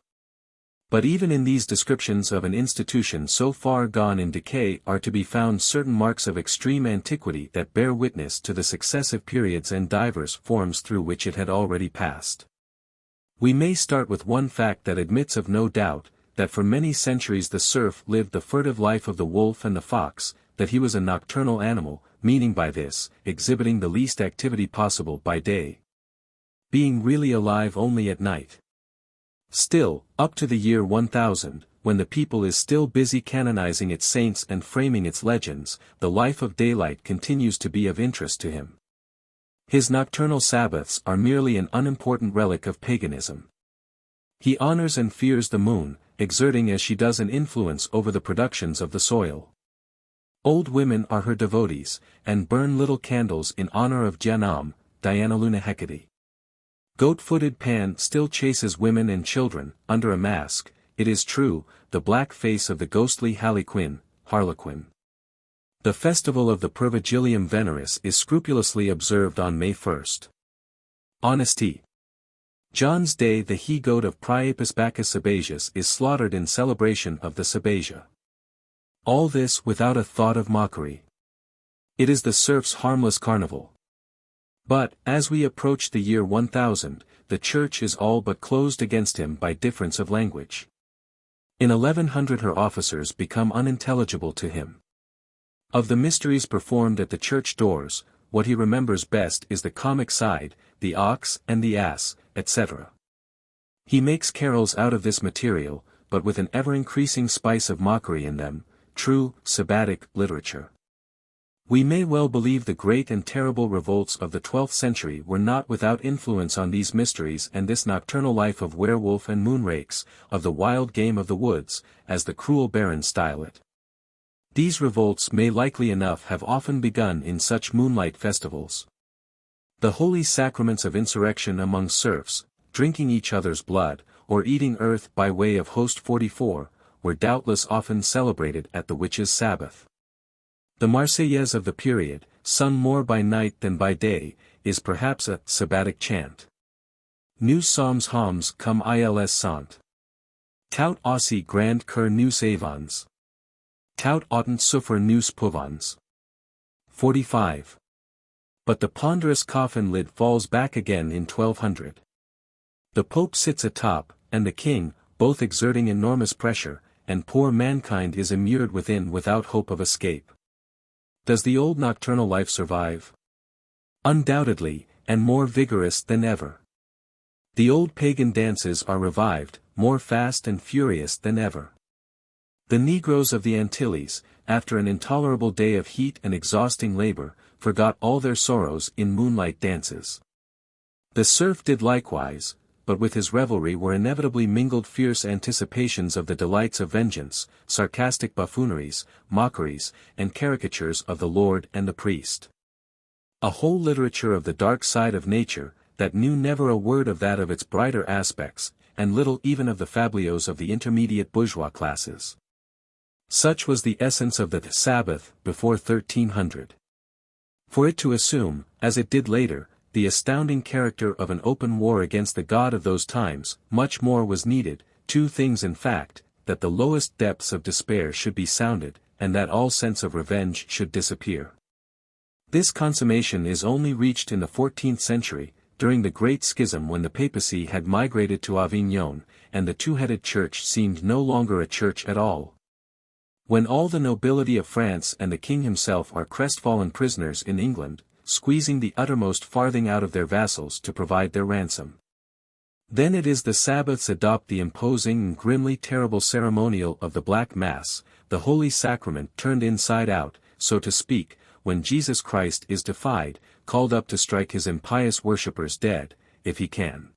But even in these descriptions of an institution so far gone in decay are to be found certain marks of extreme antiquity that bear witness to the successive periods and divers forms through which it had already passed. We may start with one fact that admits of no doubt, that for many centuries the serf lived the furtive life of the wolf and the fox, that he was a nocturnal animal, meaning by this, exhibiting the least activity possible by day, being really alive only at night. Still, up to the year 1000, when the people is still busy canonizing its saints and framing its legends, the life of daylight continues to be of interest to him. His nocturnal Sabbaths are merely an unimportant relic of paganism. He honors and fears the moon, exerting as she does an influence over the productions of the soil. Old women are her devotees, and burn little candles in honor of Janam, Dianaluna Hecate. Goat-footed Pan still chases women and children, under a mask, it is true, the black face of the ghostly Harlequin. The festival of the Pervigilium Veneris is scrupulously observed on May 1st. Honesty. John's Day the he-goat of Priapus Bacchus Sabazius is slaughtered in celebration of the Sabbatia. All this without a thought of mockery. It is the serf's harmless carnival. But, as we approach the year 1000, the church is all but closed against him by difference of language. In 1100 her officers become unintelligible to him. Of the mysteries performed at the church doors, what he remembers best is the comic side, the ox and the ass, etc. He makes carols out of this material, but with an ever-increasing spice of mockery in them, true, sabbatic literature. We may well believe the great and terrible revolts of the 12th century were not without influence on these mysteries and this nocturnal life of werewolf and moonrakes, of the wild game of the woods, as the cruel barons style it. These revolts may likely enough have often begun in such moonlight festivals. The holy sacraments of insurrection among serfs, drinking each other's blood, or eating earth by way of host 44, were doubtless often celebrated at the witches' Sabbath. The Marseillaise of the period, sung more by night than by day, is perhaps a sabbatic chant. Nous sommes hommes comme ils sont. Tout aussi grand que nous avons. Tout autant souffrir nous pouvons. 45. But the ponderous coffin lid falls back again in 1200. The Pope sits atop, and the king, both exerting enormous pressure, and poor mankind is immured within without hope of escape. Does the old nocturnal life survive? Undoubtedly, and more vigorous than ever. The old pagan dances are revived, more fast and furious than ever. The Negroes of the Antilles, after an intolerable day of heat and exhausting labor, forgot all their sorrows in moonlight dances. The serf did likewise, but with his revelry were inevitably mingled fierce anticipations of the delights of vengeance, sarcastic buffooneries, mockeries, and caricatures of the lord and the priest. A whole literature of the dark side of nature, that knew never a word of that of its brighter aspects, and little even of the fabliaux of the intermediate bourgeois classes. Such was the essence of the Sabbath before 1300. For it to assume, as it did later, the astounding character of an open war against the God of those times, much more was needed, two things in fact, that the lowest depths of despair should be sounded, and that all sense of revenge should disappear. This consummation is only reached in the 14th century, during the Great Schism when the papacy had migrated to Avignon, and the two-headed church seemed no longer a church at all. When all the nobility of France and the king himself are crestfallen prisoners in England, squeezing the uttermost farthing out of their vassals to provide their ransom. Then it is the Sabbaths adopt the imposing and grimly terrible ceremonial of the Black Mass, the Holy Sacrament turned inside out, so to speak, when Jesus Christ is defied, called up to strike his impious worshippers dead, if he can.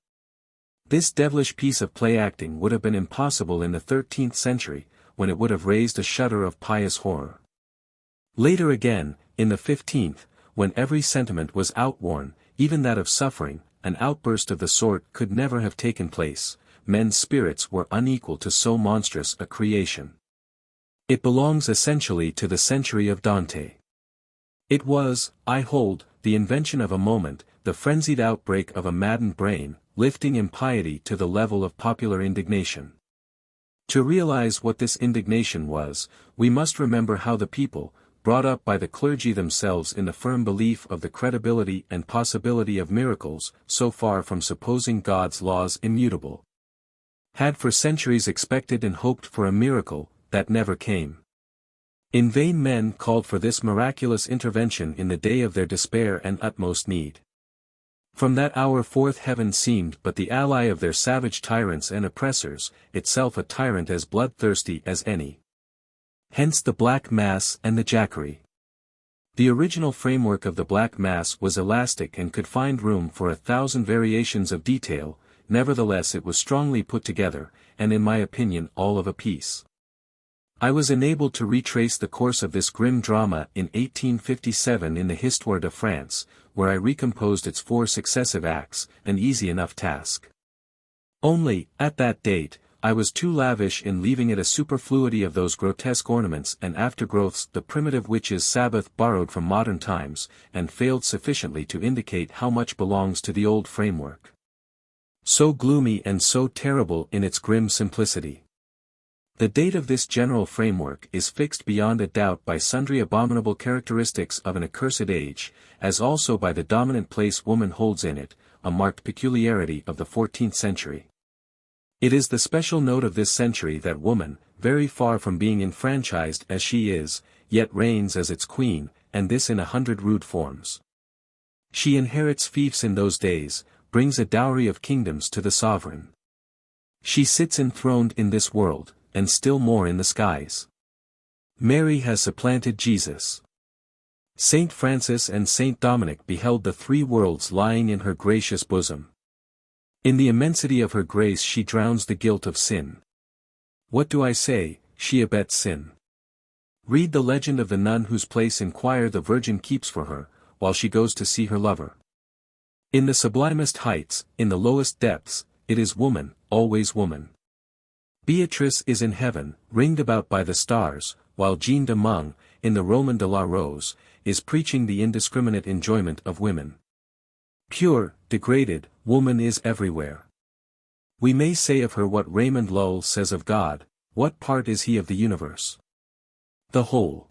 This devilish piece of play-acting would have been impossible in the 13th century, when it would have raised a shudder of pious horror. Later again, in the 15th, when every sentiment was outworn, even that of suffering, an outburst of the sort could never have taken place, men's spirits were unequal to so monstrous a creation. It belongs essentially to the century of Dante. It was, I hold, the invention of a moment, the frenzied outbreak of a maddened brain, lifting impiety to the level of popular indignation. To realize what this indignation was, we must remember how the people, brought up by the clergy themselves in the firm belief of the credibility and possibility of miracles, so far from supposing God's laws immutable, had for centuries expected and hoped for a miracle, that never came. In vain men called for this miraculous intervention in the day of their despair and utmost need. From that hour forth heaven seemed but the ally of their savage tyrants and oppressors, itself a tyrant as bloodthirsty as any. Hence the Black Mass and the Jacquerie. The original framework of the Black Mass was elastic and could find room for 1,000 variations of detail, nevertheless it was strongly put together, and in my opinion all of a piece. I was enabled to retrace the course of this grim drama in 1857 in the Histoire de France, where I recomposed its 4 successive acts, an easy enough task. Only, at that date, I was too lavish in leaving it a superfluity of those grotesque ornaments and aftergrowths the primitive witches' Sabbath borrowed from modern times, and failed sufficiently to indicate how much belongs to the old framework. So gloomy and so terrible in its grim simplicity. The date of this general framework is fixed beyond a doubt by sundry abominable characteristics of an accursed age, as also by the dominant place woman holds in it, a marked peculiarity of the 14th century. It is the special note of this century that woman, very far from being enfranchised as she is, yet reigns as its queen, and this in 100 rude forms. She inherits fiefs in those days, brings a dowry of kingdoms to the sovereign. She sits enthroned in this world, and still more in the skies. Mary has supplanted Jesus. Saint Francis and Saint Dominic beheld the 3 worlds lying in her gracious bosom. In the immensity of her grace she drowns the guilt of sin. What do I say? She abets sin. Read the legend of the nun whose place in choir the Virgin keeps for her, while she goes to see her lover. In the sublimest heights, in the lowest depths, it is woman, always woman. Beatrice is in heaven, ringed about by the stars, while Jeanne de Meung, in the Roman de la Rose, is preaching the indiscriminate enjoyment of women. Pure, degraded, woman is everywhere. We may say of her what Raymond Lull says of God, what part is he of the universe? The whole.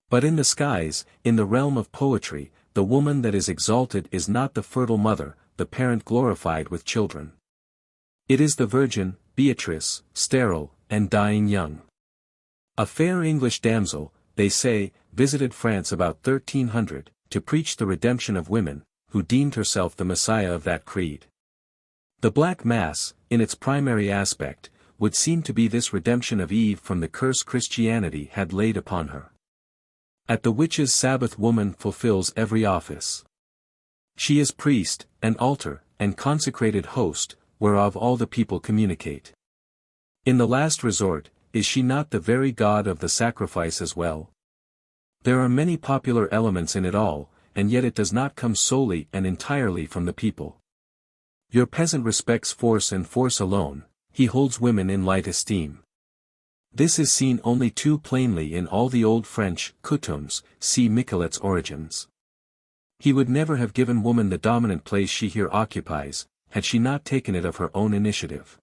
But in the skies, in the realm of poetry, the woman that is exalted is not the fertile mother, the parent glorified with children. It is the virgin, Beatrice, sterile, and dying young. A fair English damsel, they say, visited France about 1300, to preach the redemption of women, who deemed herself the Messiah of that creed. The Black Mass, in its primary aspect, would seem to be this redemption of Eve from the curse Christianity had laid upon her. At the witches' Sabbath woman fulfills every office. She is priest, and altar, and consecrated host, whereof all the people communicate. In the last resort, is she not the very god of the sacrifice as well? There are many popular elements in it all, and yet it does not come solely and entirely from the people. Your peasant respects force and force alone, he holds women in light esteem. This is seen only too plainly in all the old French coutumes, see Michelet's Origins. He would never have given woman the dominant place she here occupies, had she not taken it of her own initiative.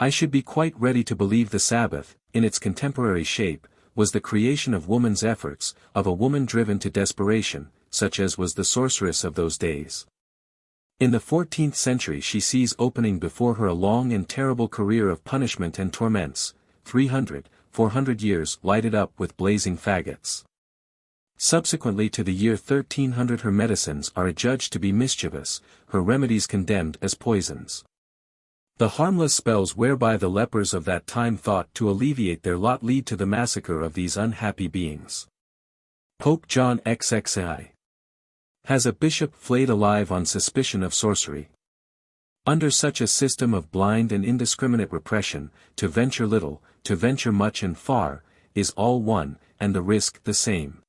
I should be quite ready to believe the Sabbath, in its contemporary shape, was the creation of woman's efforts, of a woman driven to desperation, such as was the sorceress of those days. In the 14th century she sees opening before her a long and terrible career of punishment and torments, 300, 400 years lighted up with blazing faggots. Subsequently to the year 1300 her medicines are adjudged to be mischievous, her remedies condemned as poisons. The harmless spells whereby the lepers of that time thought to alleviate their lot lead to the massacre of these unhappy beings. Pope John XXI has a bishop flayed alive on suspicion of sorcery. Under such a system of blind and indiscriminate repression, to venture little, to venture much and far, is all one, and the risk the same.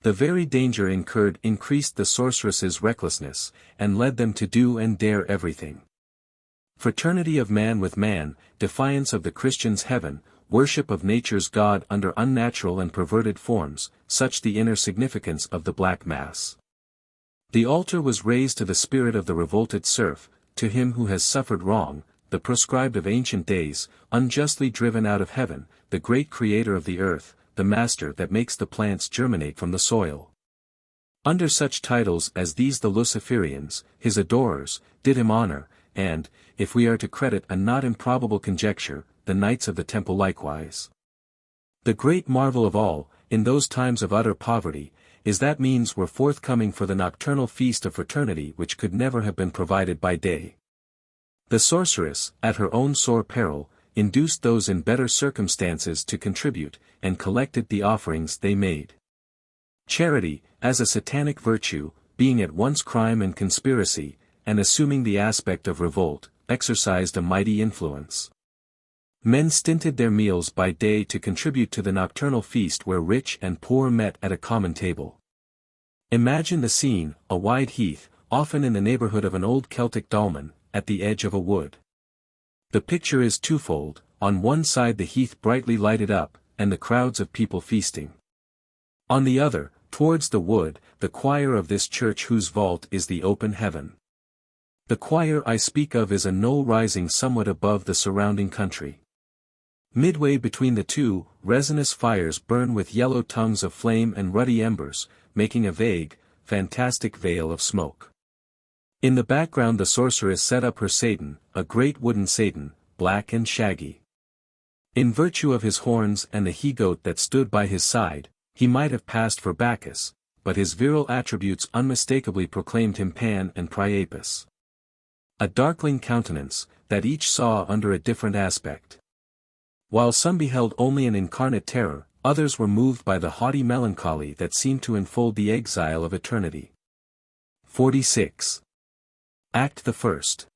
The very danger incurred increased the sorceress's recklessness, and led them to do and dare everything. Fraternity of man with man, defiance of the Christian's heaven, worship of nature's God under unnatural and perverted forms, such the inner significance of the Black Mass. The altar was raised to the spirit of the revolted serf, to him who has suffered wrong, the proscribed of ancient days, unjustly driven out of heaven, the great creator of the earth, the master that makes the plants germinate from the soil. Under such titles as these the Luciferians, his adorers, did him honor, and, if we are to credit a not improbable conjecture, the Knights of the Temple likewise. The great marvel of all, in those times of utter poverty, is that means were forthcoming for the nocturnal feast of fraternity which could never have been provided by day. The sorceress, at her own sore peril, induced those in better circumstances to contribute, and collected the offerings they made. Charity, as a satanic virtue, being at once crime and conspiracy, and assuming the aspect of revolt, exercised a mighty influence. Men stinted their meals by day to contribute to the nocturnal feast where rich and poor met at a common table. Imagine the scene, a wide heath, often in the neighborhood of an old Celtic dolmen, at the edge of a wood. The picture is twofold, on one side the heath brightly lighted up, and the crowds of people feasting. On the other, towards the wood, the choir of this church whose vault is the open heaven. The choir I speak of is a knoll rising somewhat above the surrounding country. Midway between the two, resinous fires burn with yellow tongues of flame and ruddy embers, making a vague, fantastic veil of smoke. In the background the sorceress set up her Satan, a great wooden Satan, black and shaggy. In virtue of his horns and the he-goat that stood by his side, he might have passed for Bacchus, but his virile attributes unmistakably proclaimed him Pan and Priapus. A darkling countenance, that each saw under a different aspect. While some beheld only an incarnate terror, others were moved by the haughty melancholy that seemed to enfold the exile of eternity. 46. Act the First.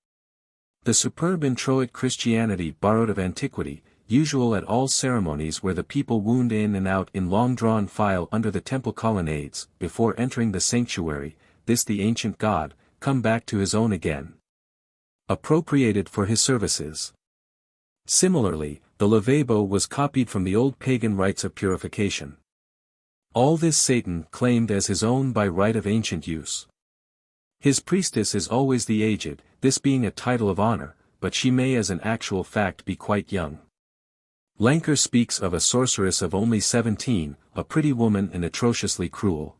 The superb introit Christianity borrowed of antiquity, usual at all ceremonies where the people wound in and out in long-drawn file under the temple colonnades, before entering the sanctuary, this the ancient god, come back to his own again. Appropriated for his services. Similarly, the lavabo was copied from the old pagan rites of purification. All this Satan claimed as his own by right of ancient use. His priestess is always the aged, this being a title of honor, but she may as an actual fact be quite young. Lanker speaks of a sorceress of only 17, a pretty woman and atrociously cruel.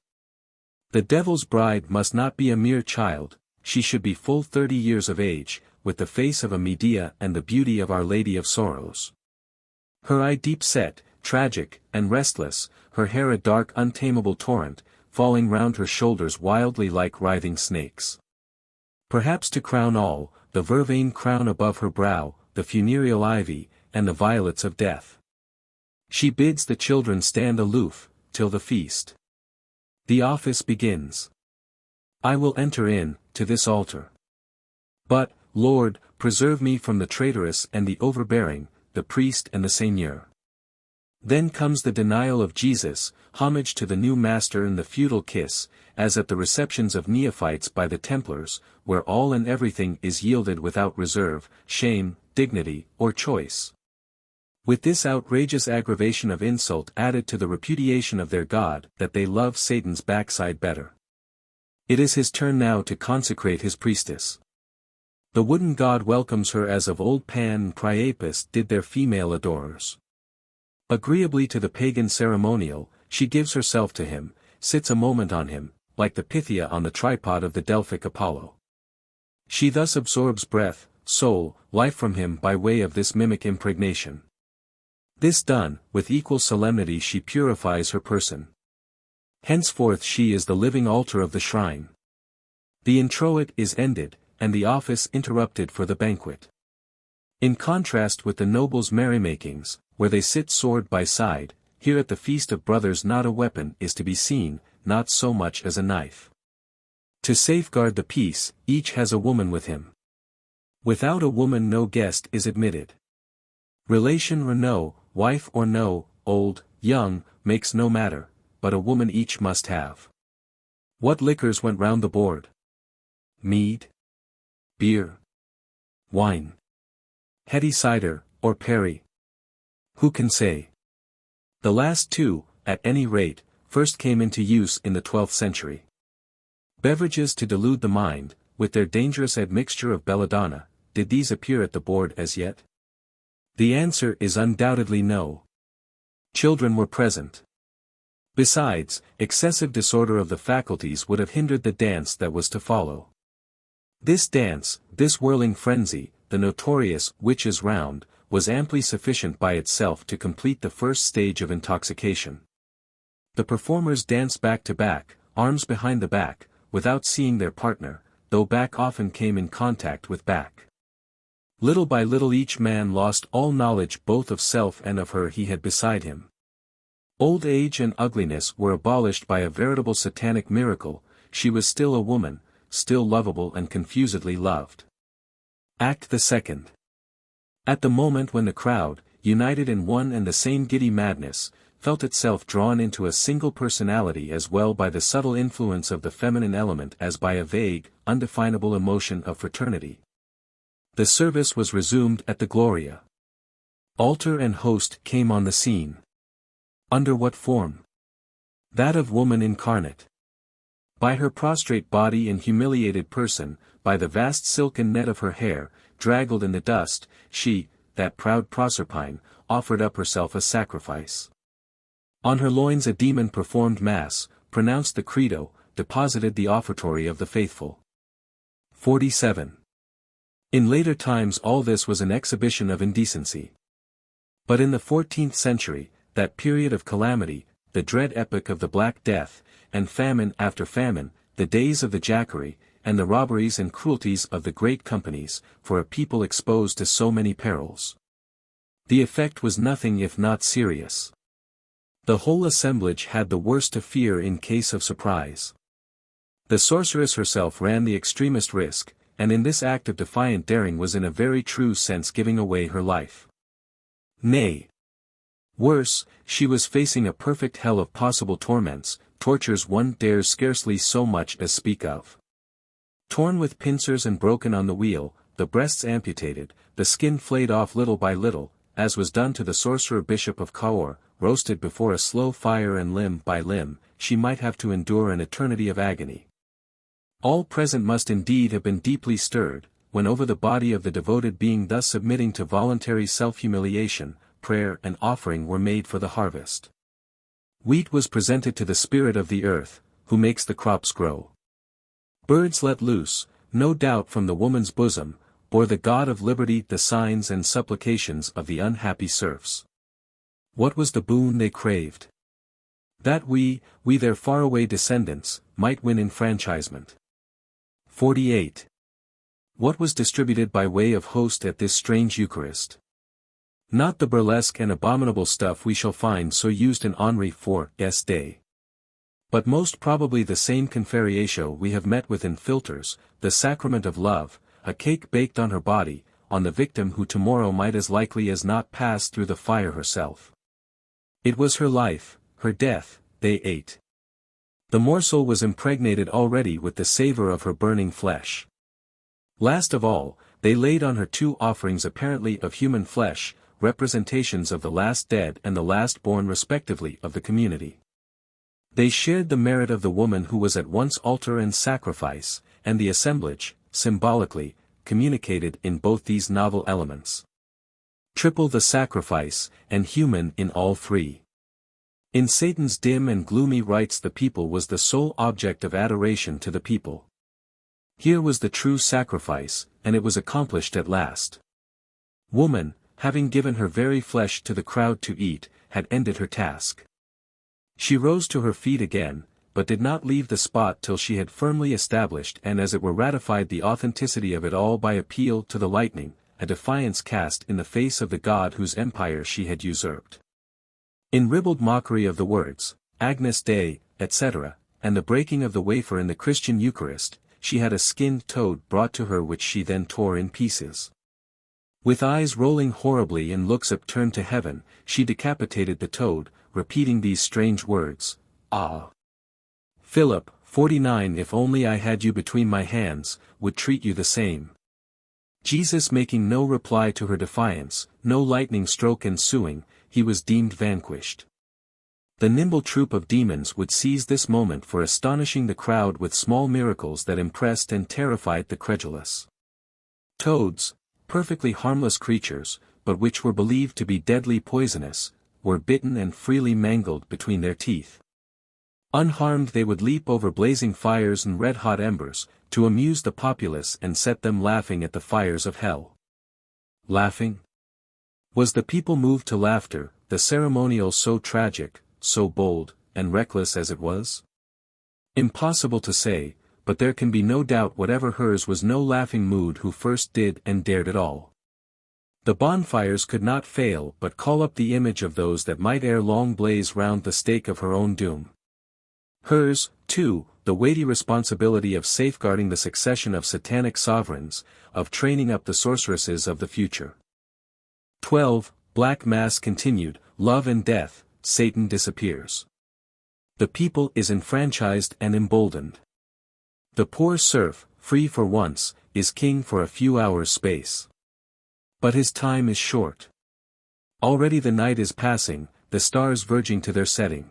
The devil's bride must not be a mere child, she should be full 30 years of age, with the face of a Medea and the beauty of Our Lady of Sorrows. Her eye deep set, tragic, and restless, her hair a dark untamable torrent, falling round her shoulders wildly like writhing snakes. Perhaps to crown all, the vervain crown above her brow, the funereal ivy, and the violets of death. She bids the children stand aloof, till the feast. The office begins. I will enter in, to this altar. But, Lord, preserve me from the traitorous and the overbearing, the priest and the seigneur. Then comes the denial of Jesus, homage to the new master and the feudal kiss, as at the receptions of neophytes by the Templars, where all and everything is yielded without reserve, shame, dignity, or choice. With this outrageous aggravation of insult added to the repudiation of their God that they love Satan's backside better. It is his turn now to consecrate his priestess. The wooden god welcomes her as of old Pan and Priapus did their female adorers. Agreeably to the pagan ceremonial, she gives herself to him, sits a moment on him, like the Pythia on the tripod of the Delphic Apollo. She thus absorbs breath, soul, life from him by way of this mimic impregnation. This done, with equal solemnity she purifies her person. Henceforth she is the living altar of the shrine. The introit is ended, and the office interrupted for the banquet. In contrast with the nobles' merrymakings, where they sit sword by side, here at the feast of brothers not a weapon is to be seen, not so much as a knife. To safeguard the peace, each has a woman with him. Without a woman no guest is admitted. Relation or no, wife or no, old, young, makes no matter, but a woman each must have. What liquors went round the board? Mead? Beer? Wine? Heady cider, or perry? Who can say? The last two, at any rate, first came into use in the 12th century. Beverages to delude the mind, with their dangerous admixture of belladonna, did these appear at the board as yet? The answer is undoubtedly no. Children were present. Besides, excessive disorder of the faculties would have hindered the dance that was to follow. This dance, this whirling frenzy, the notorious witches' round, was amply sufficient by itself to complete the first stage of intoxication. The performers danced back to back, arms behind the back, without seeing their partner, though back often came in contact with back. Little by little each man lost all knowledge both of self and of her he had beside him. Old age and ugliness were abolished by a veritable satanic miracle, she was still a woman, still lovable and confusedly loved. Act the second. At the moment when the crowd, united in one and the same giddy madness, felt itself drawn into a single personality as well by the subtle influence of the feminine element as by a vague, undefinable emotion of fraternity. The service was resumed at the Gloria. Altar and host came on the scene. Under what form? That of woman incarnate. By her prostrate body and humiliated person, by the vast silken net of her hair, draggled in the dust, she, that proud Proserpine, offered up herself a sacrifice. On her loins a demon performed mass, pronounced the credo, deposited the offertory of the faithful. 47. In later times all this was an exhibition of indecency. But in the 14th century, that period of calamity, the dread epoch of the Black Death, and famine after famine, the days of the Jacquerie, and the robberies and cruelties of the great companies, for a people exposed to so many perils. The effect was nothing if not serious. The whole assemblage had the worst to fear in case of surprise. The sorceress herself ran the extremest risk, and in this act of defiant daring was in a very true sense giving away her life. Nay. Worse, she was facing a perfect hell of possible torments, tortures one dares scarcely so much as speak of. Torn with pincers and broken on the wheel, the breasts amputated, the skin flayed off little by little, as was done to the sorcerer bishop of Cahors, roasted before a slow fire and limb by limb, she might have to endure an eternity of agony. All present must indeed have been deeply stirred, when over the body of the devoted being thus submitting to voluntary self-humiliation, prayer and offering were made for the harvest. Wheat was presented to the spirit of the earth, who makes the crops grow. Birds let loose, no doubt from the woman's bosom, bore the God of liberty the signs and supplications of the unhappy serfs. What was the boon they craved? That we, their faraway descendants, might win enfranchisement. 48. What was distributed by way of host at this strange Eucharist? Not the burlesque and abominable stuff we shall find so used in Henri IV's day. But most probably the same conferiatio we have met with in philters, the sacrament of love, a cake baked on her body, on the victim who tomorrow might as likely as not pass through the fire herself. It was her life, her death, they ate. The morsel was impregnated already with the savor of her burning flesh. Last of all, they laid on her 2 offerings apparently of human flesh, representations of the last dead and the last born respectively of the community. They shared the merit of the woman who was at once altar and sacrifice, and the assemblage, symbolically, communicated in both these novel elements. Triple the sacrifice, and human in all 3. In Satan's dim and gloomy rites the people was the sole object of adoration to the people. Here was the true sacrifice, and it was accomplished at last. Woman, having given her very flesh to the crowd to eat, had ended her task. She rose to her feet again, but did not leave the spot till she had firmly established and as it were ratified the authenticity of it all by appeal to the lightning, a defiance cast in the face of the God whose empire she had usurped. In ribald mockery of the words, Agnus Dei, etc., and the breaking of the wafer in the Christian Eucharist, she had a skinned toad brought to her which she then tore in pieces. With eyes rolling horribly and looks upturned to heaven, she decapitated the toad, repeating these strange words, Ah! Philip, 49 If only I had you between my hands, would treat you the same. Jesus making no reply to her defiance, no lightning stroke ensuing, he was deemed vanquished. The nimble troop of demons would seize this moment for astonishing the crowd with small miracles that impressed and terrified the credulous. Toads, perfectly harmless creatures, but which were believed to be deadly poisonous, were bitten and freely mangled between their teeth. Unharmed they would leap over blazing fires and red-hot embers, to amuse the populace and set them laughing at the fires of hell. Laughing? Was the people moved to laughter, the ceremonial so tragic, so bold, and reckless as it was? Impossible to say, but there can be no doubt whatever hers was no laughing mood who first did and dared it all. The bonfires could not fail but call up the image of those that might ere long blaze round the stake of her own doom. Hers, too, the weighty responsibility of safeguarding the succession of satanic sovereigns, of training up the sorceresses of the future. 12. Black Mass continued, love and death, Satan disappears. The people is enfranchised and emboldened. The poor serf, free for once, is king for a few hours' space. But his time is short. Already the night is passing, the stars verging to their setting.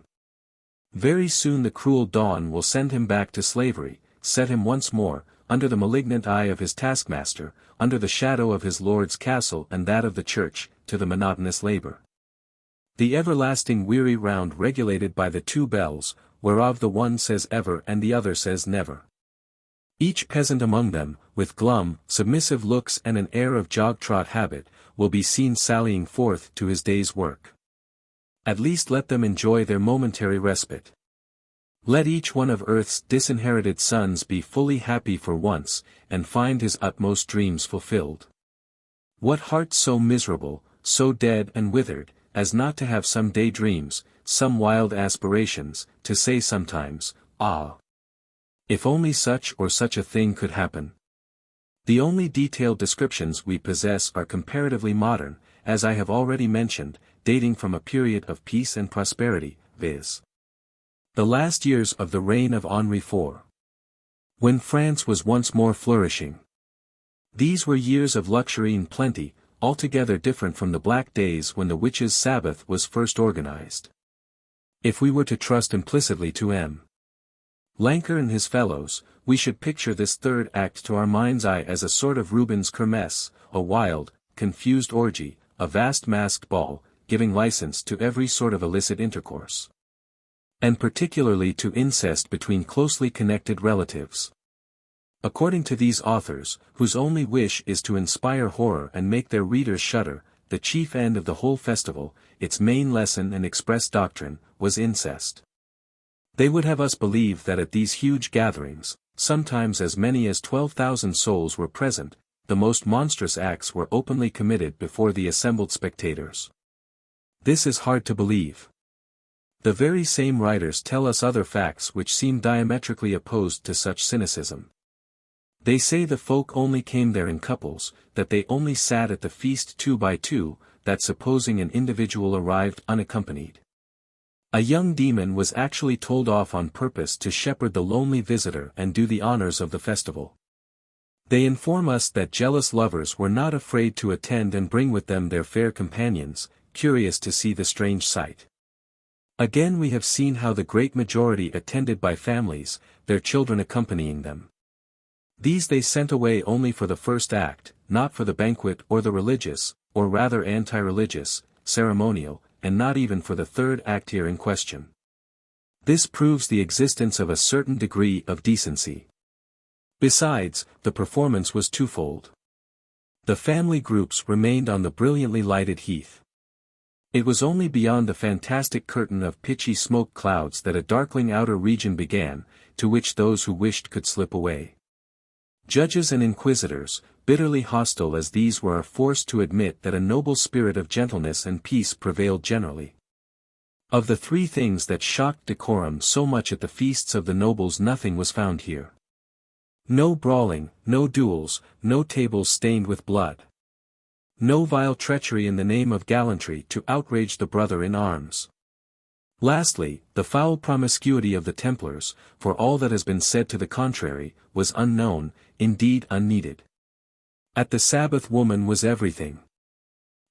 Very soon the cruel dawn will send him back to slavery, set him once more, under the malignant eye of his taskmaster, under the shadow of his lord's castle and that of the church, to the monotonous labor. The everlasting weary round regulated by the 2 bells, whereof the one says ever and the other says never. Each peasant among them, with glum, submissive looks and an air of jog-trot habit, will be seen sallying forth to his day's work. At least let them enjoy their momentary respite. Let each one of earth's disinherited sons be fully happy for once, and find his utmost dreams fulfilled. What heart so miserable, so dead and withered, as not to have some day dreams, some wild aspirations, to say sometimes, ah! If only such or such a thing could happen. The only detailed descriptions we possess are comparatively modern, as I have already mentioned, dating from a period of peace and prosperity, viz. the last years of the reign of Henri IV. When France was once more flourishing. These were years of luxury and plenty, altogether different from the black days when the witches' Sabbath was first organized. If we were to trust implicitly to M. Lancre and his fellows, we should picture this third act to our mind's eye as a sort of Rubens' kermesse, a wild, confused orgy, a vast masked ball, giving license to every sort of illicit intercourse. And particularly to incest between closely connected relatives. According to these authors, whose only wish is to inspire horror and make their readers shudder, the chief end of the whole festival, its main lesson and express doctrine, was incest. They would have us believe that at these huge gatherings, sometimes as many as 12,000 souls were present, the most monstrous acts were openly committed before the assembled spectators. This is hard to believe. The very same writers tell us other facts which seem diametrically opposed to such cynicism. They say the folk only came there in couples, that they only sat at the feast 2 by 2, that supposing an individual arrived unaccompanied, a young demon was actually told off on purpose to shepherd the lonely visitor and do the honors of the festival. They inform us that jealous lovers were not afraid to attend and bring with them their fair companions, curious to see the strange sight. Again we have seen how the great majority attended by families, their children accompanying them. These they sent away only for the first act, not for the banquet or the religious, or rather anti-religious, ceremonial, and not even for the third act here in question. This proves the existence of a certain degree of decency. Besides, the performance was twofold. The family groups remained on the brilliantly lighted heath. It was only beyond the fantastic curtain of pitchy smoke clouds that a darkling outer region began, to which those who wished could slip away. Judges and inquisitors, bitterly hostile as these were, are forced to admit that a noble spirit of gentleness and peace prevailed generally. Of the three things that shocked decorum so much at the feasts of the nobles, nothing was found here. No brawling, no duels, no tables stained with blood. No vile treachery in the name of gallantry to outrage the brother in arms. Lastly, the foul promiscuity of the Templars, for all that has been said to the contrary, was unknown, indeed unneeded. At the Sabbath woman was everything.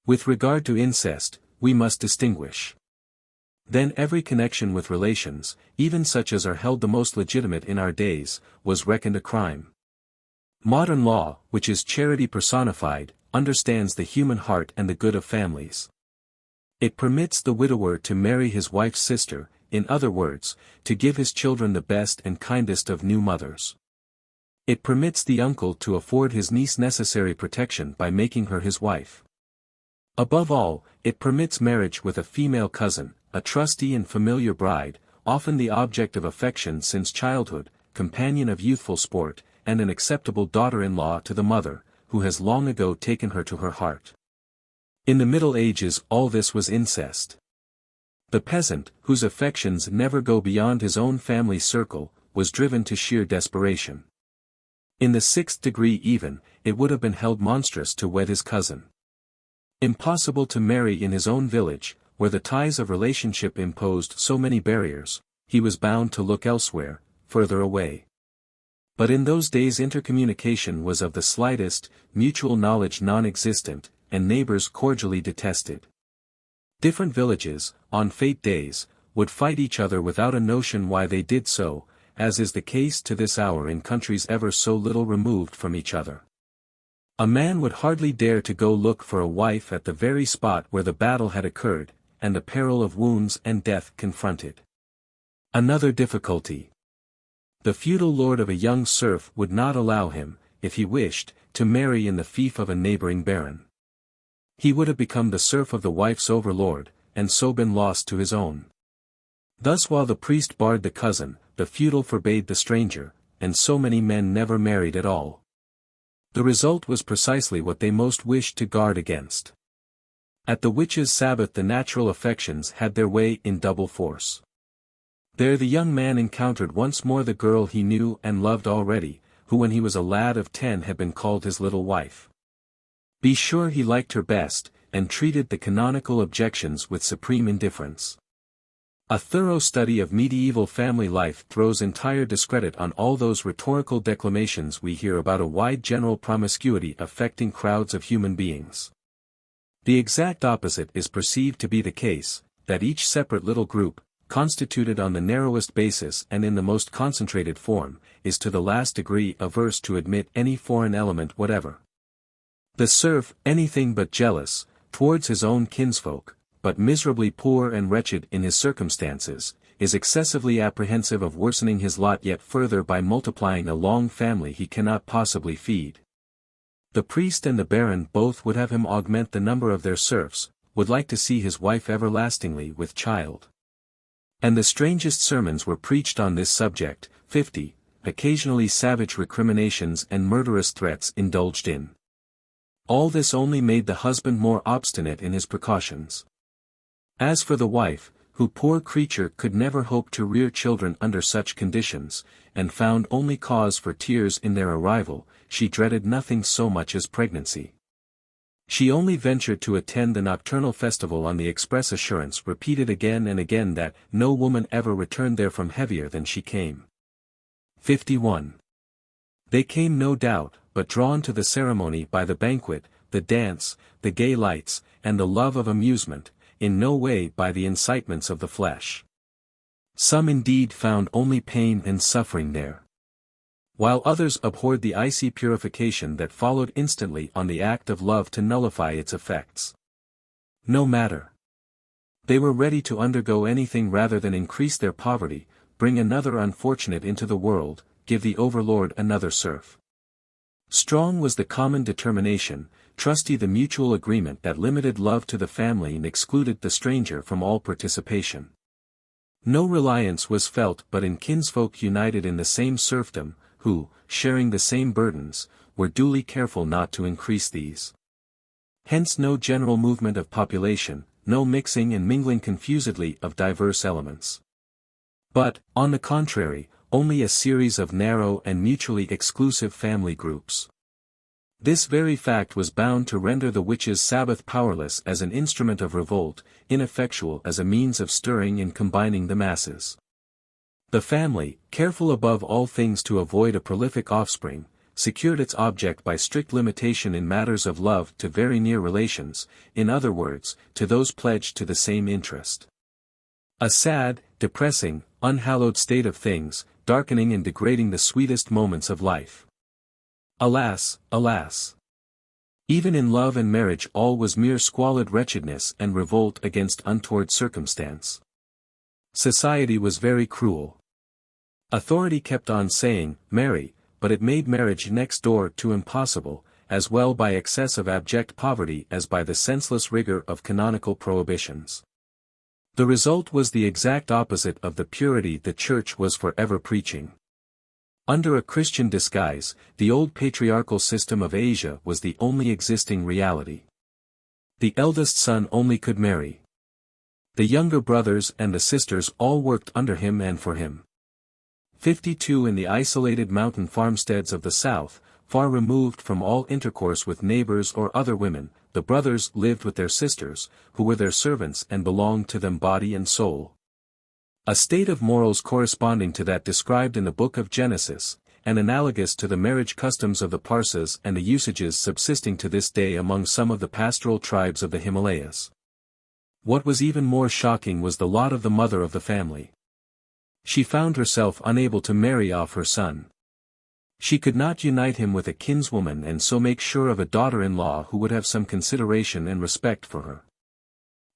With regard to incest, we must distinguish. Then every connection with relations, even such as are held the most legitimate in our days, was reckoned a crime. Modern law, which is charity personified, understands the human heart and the good of families. It permits the widower to marry his wife's sister, in other words, to give his children the best and kindest of new mothers. It permits the uncle to afford his niece necessary protection by making her his wife. Above all, it permits marriage with a female cousin, a trusty and familiar bride, often the object of affection since childhood, companion of youthful sport, and an acceptable daughter-in-law to the mother, who has long ago taken her to her heart. In the Middle Ages all this was incest. The peasant, whose affections never go beyond his own family circle, was driven to sheer desperation. In the 6th degree even, it would have been held monstrous to wed his cousin. Impossible to marry in his own village, where the ties of relationship imposed so many barriers, he was bound to look elsewhere, further away. But in those days intercommunication was of the slightest, mutual knowledge non-existent, and neighbors cordially detested. Different villages, on fete days, would fight each other without a notion why they did so, as is the case to this hour in countries ever so little removed from each other. A man would hardly dare to go look for a wife at the very spot where the battle had occurred, and the peril of wounds and death confronted. Another difficulty. The feudal lord of a young serf would not allow him, if he wished, to marry in the fief of a neighboring baron. He would have become the serf of the wife's overlord, and so been lost to his own. Thus while the priest barred the cousin, the feudal forbade the stranger, and so many men never married at all. The result was precisely what they most wished to guard against. At the witches' Sabbath the natural affections had their way in double force. There the young man encountered once more the girl he knew and loved already, who when he was a lad of 10 had been called his little wife. Be sure he liked her best, and treated the canonical objections with supreme indifference. A thorough study of medieval family life throws entire discredit on all those rhetorical declamations we hear about a wide general promiscuity affecting crowds of human beings. The exact opposite is perceived to be the case, that each separate little group, constituted on the narrowest basis and in the most concentrated form, is to the last degree averse to admit any foreign element whatever. The serf, anything but jealous, towards his own kinsfolk, but miserably poor and wretched in his circumstances, is excessively apprehensive of worsening his lot yet further by multiplying a long family he cannot possibly feed. The priest and the baron both would have him augment the number of their serfs, would like to see his wife everlastingly with child. And the strangest sermons were preached on this subject, 50, occasionally savage recriminations and murderous threats indulged in. All this only made the husband more obstinate in his precautions. As for the wife, who poor creature could never hope to rear children under such conditions, and found only cause for tears in their arrival, she dreaded nothing so much as pregnancy. She only ventured to attend the nocturnal festival on the express assurance repeated again and again that no woman ever returned therefrom heavier than she came. 51. They came no doubt, but drawn to the ceremony by the banquet, the dance, the gay lights, and the love of amusement, in no way by the incitements of the flesh. Some indeed found only pain and suffering there, while others abhorred the icy purification that followed instantly on the act of love to nullify its effects. No matter. They were ready to undergo anything rather than increase their poverty, bring another unfortunate into the world, give the overlord another serf. Strong was the common determination, trusty the mutual agreement that limited love to the family and excluded the stranger from all participation. No reliance was felt but in kinsfolk united in the same serfdom, who, sharing the same burdens, were duly careful not to increase these. Hence no general movement of population, no mixing and mingling confusedly of diverse elements. But, on the contrary, only a series of narrow and mutually exclusive family groups. This very fact was bound to render the witches' Sabbath powerless as an instrument of revolt, ineffectual as a means of stirring and combining the masses. The family, careful above all things to avoid a prolific offspring, secured its object by strict limitation in matters of love to very near relations, in other words, to those pledged to the same interest. A sad, depressing, unhallowed state of things, darkening and degrading the sweetest moments of life. Alas, alas! Even in love and marriage all was mere squalid wretchedness and revolt against untoward circumstance. Society was very cruel. Authority kept on saying, marry, but it made marriage next door to impossible, as well by excess of abject poverty as by the senseless rigor of canonical prohibitions. The result was the exact opposite of the purity the Church was forever preaching. Under a Christian disguise, the old patriarchal system of Asia was the only existing reality. The eldest son only could marry. The younger brothers and the sisters all worked under him and for him. 52 In the isolated mountain farmsteads of the south, far removed from all intercourse with neighbors or other women, the brothers lived with their sisters, who were their servants and belonged to them body and soul. A state of morals corresponding to that described in the book of Genesis, and analogous to the marriage customs of the Parsas and the usages subsisting to this day among some of the pastoral tribes of the Himalayas. What was even more shocking was the lot of the mother of the family. She found herself unable to marry off her son. She could not unite him with a kinswoman and so make sure of a daughter-in-law who would have some consideration and respect for her.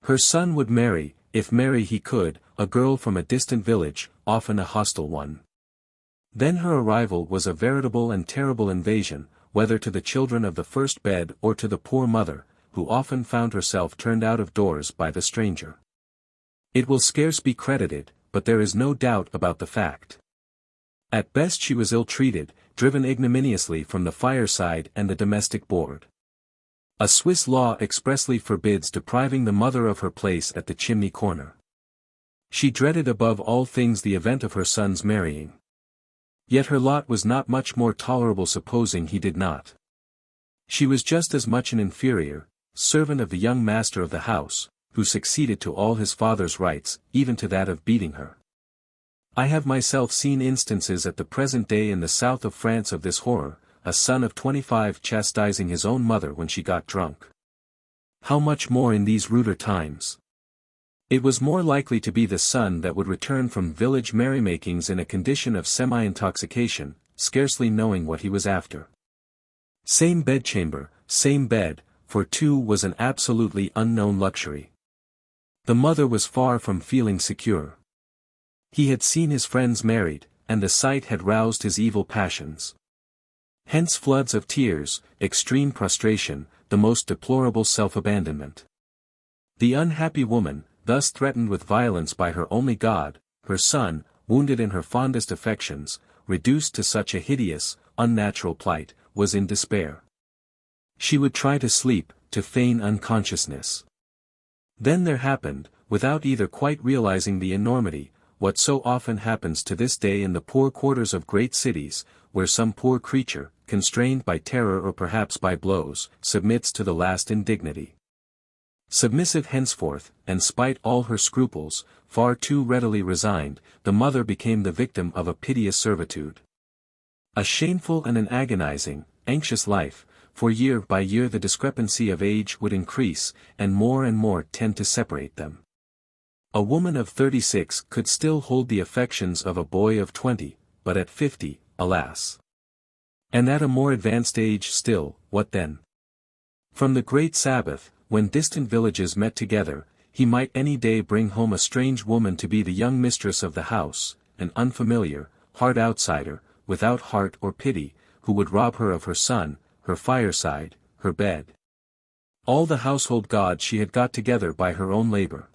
Her son would marry, if marry he could, a girl from a distant village, often a hostile one. Then her arrival was a veritable and terrible invasion, whether to the children of the first bed or to the poor mother, who often found herself turned out of doors by the stranger. It will scarce be credited, but there is no doubt about the fact. At best she was ill-treated, driven ignominiously from the fireside and the domestic board. A Swiss law expressly forbids depriving the mother of her place at the chimney corner. She dreaded above all things the event of her son's marrying. Yet her lot was not much more tolerable supposing he did not. She was just as much an inferior, servant of the young master of the house, who succeeded to all his father's rights, even to that of beating her. I have myself seen instances at the present day in the south of France of this horror, a son of 25 chastising his own mother when she got drunk. How much more in these ruder times? It was more likely to be the son that would return from village merrymakings in a condition of semi-intoxication, scarcely knowing what he was after. Same bedchamber, same bed, for two was an absolutely unknown luxury. The mother was far from feeling secure. He had seen his friends married, and the sight had roused his evil passions. Hence floods of tears, extreme prostration, the most deplorable self-abandonment. The unhappy woman, thus threatened with violence by her only God, her son, wounded in her fondest affections, reduced to such a hideous, unnatural plight, was in despair. She would try to sleep, to feign unconsciousness. Then there happened, without either quite realizing the enormity, what so often happens to this day in the poor quarters of great cities, where some poor creature, constrained by terror or perhaps by blows, submits to the last indignity. Submissive henceforth, and spite all her scruples, far too readily resigned, the mother became the victim of a piteous servitude. A shameful and an agonizing, anxious life, for year by year the discrepancy of age would increase, and more tend to separate them. A woman of 36 could still hold the affections of a boy of 20, but at 50, alas! And at a more advanced age still, what then? From the great Sabbath, when distant villages met together, he might any day bring home a strange woman to be the young mistress of the house, an unfamiliar, hard outsider, without heart or pity, who would rob her of her son, her fireside, her bed. All the household gods she had got together by her own labor.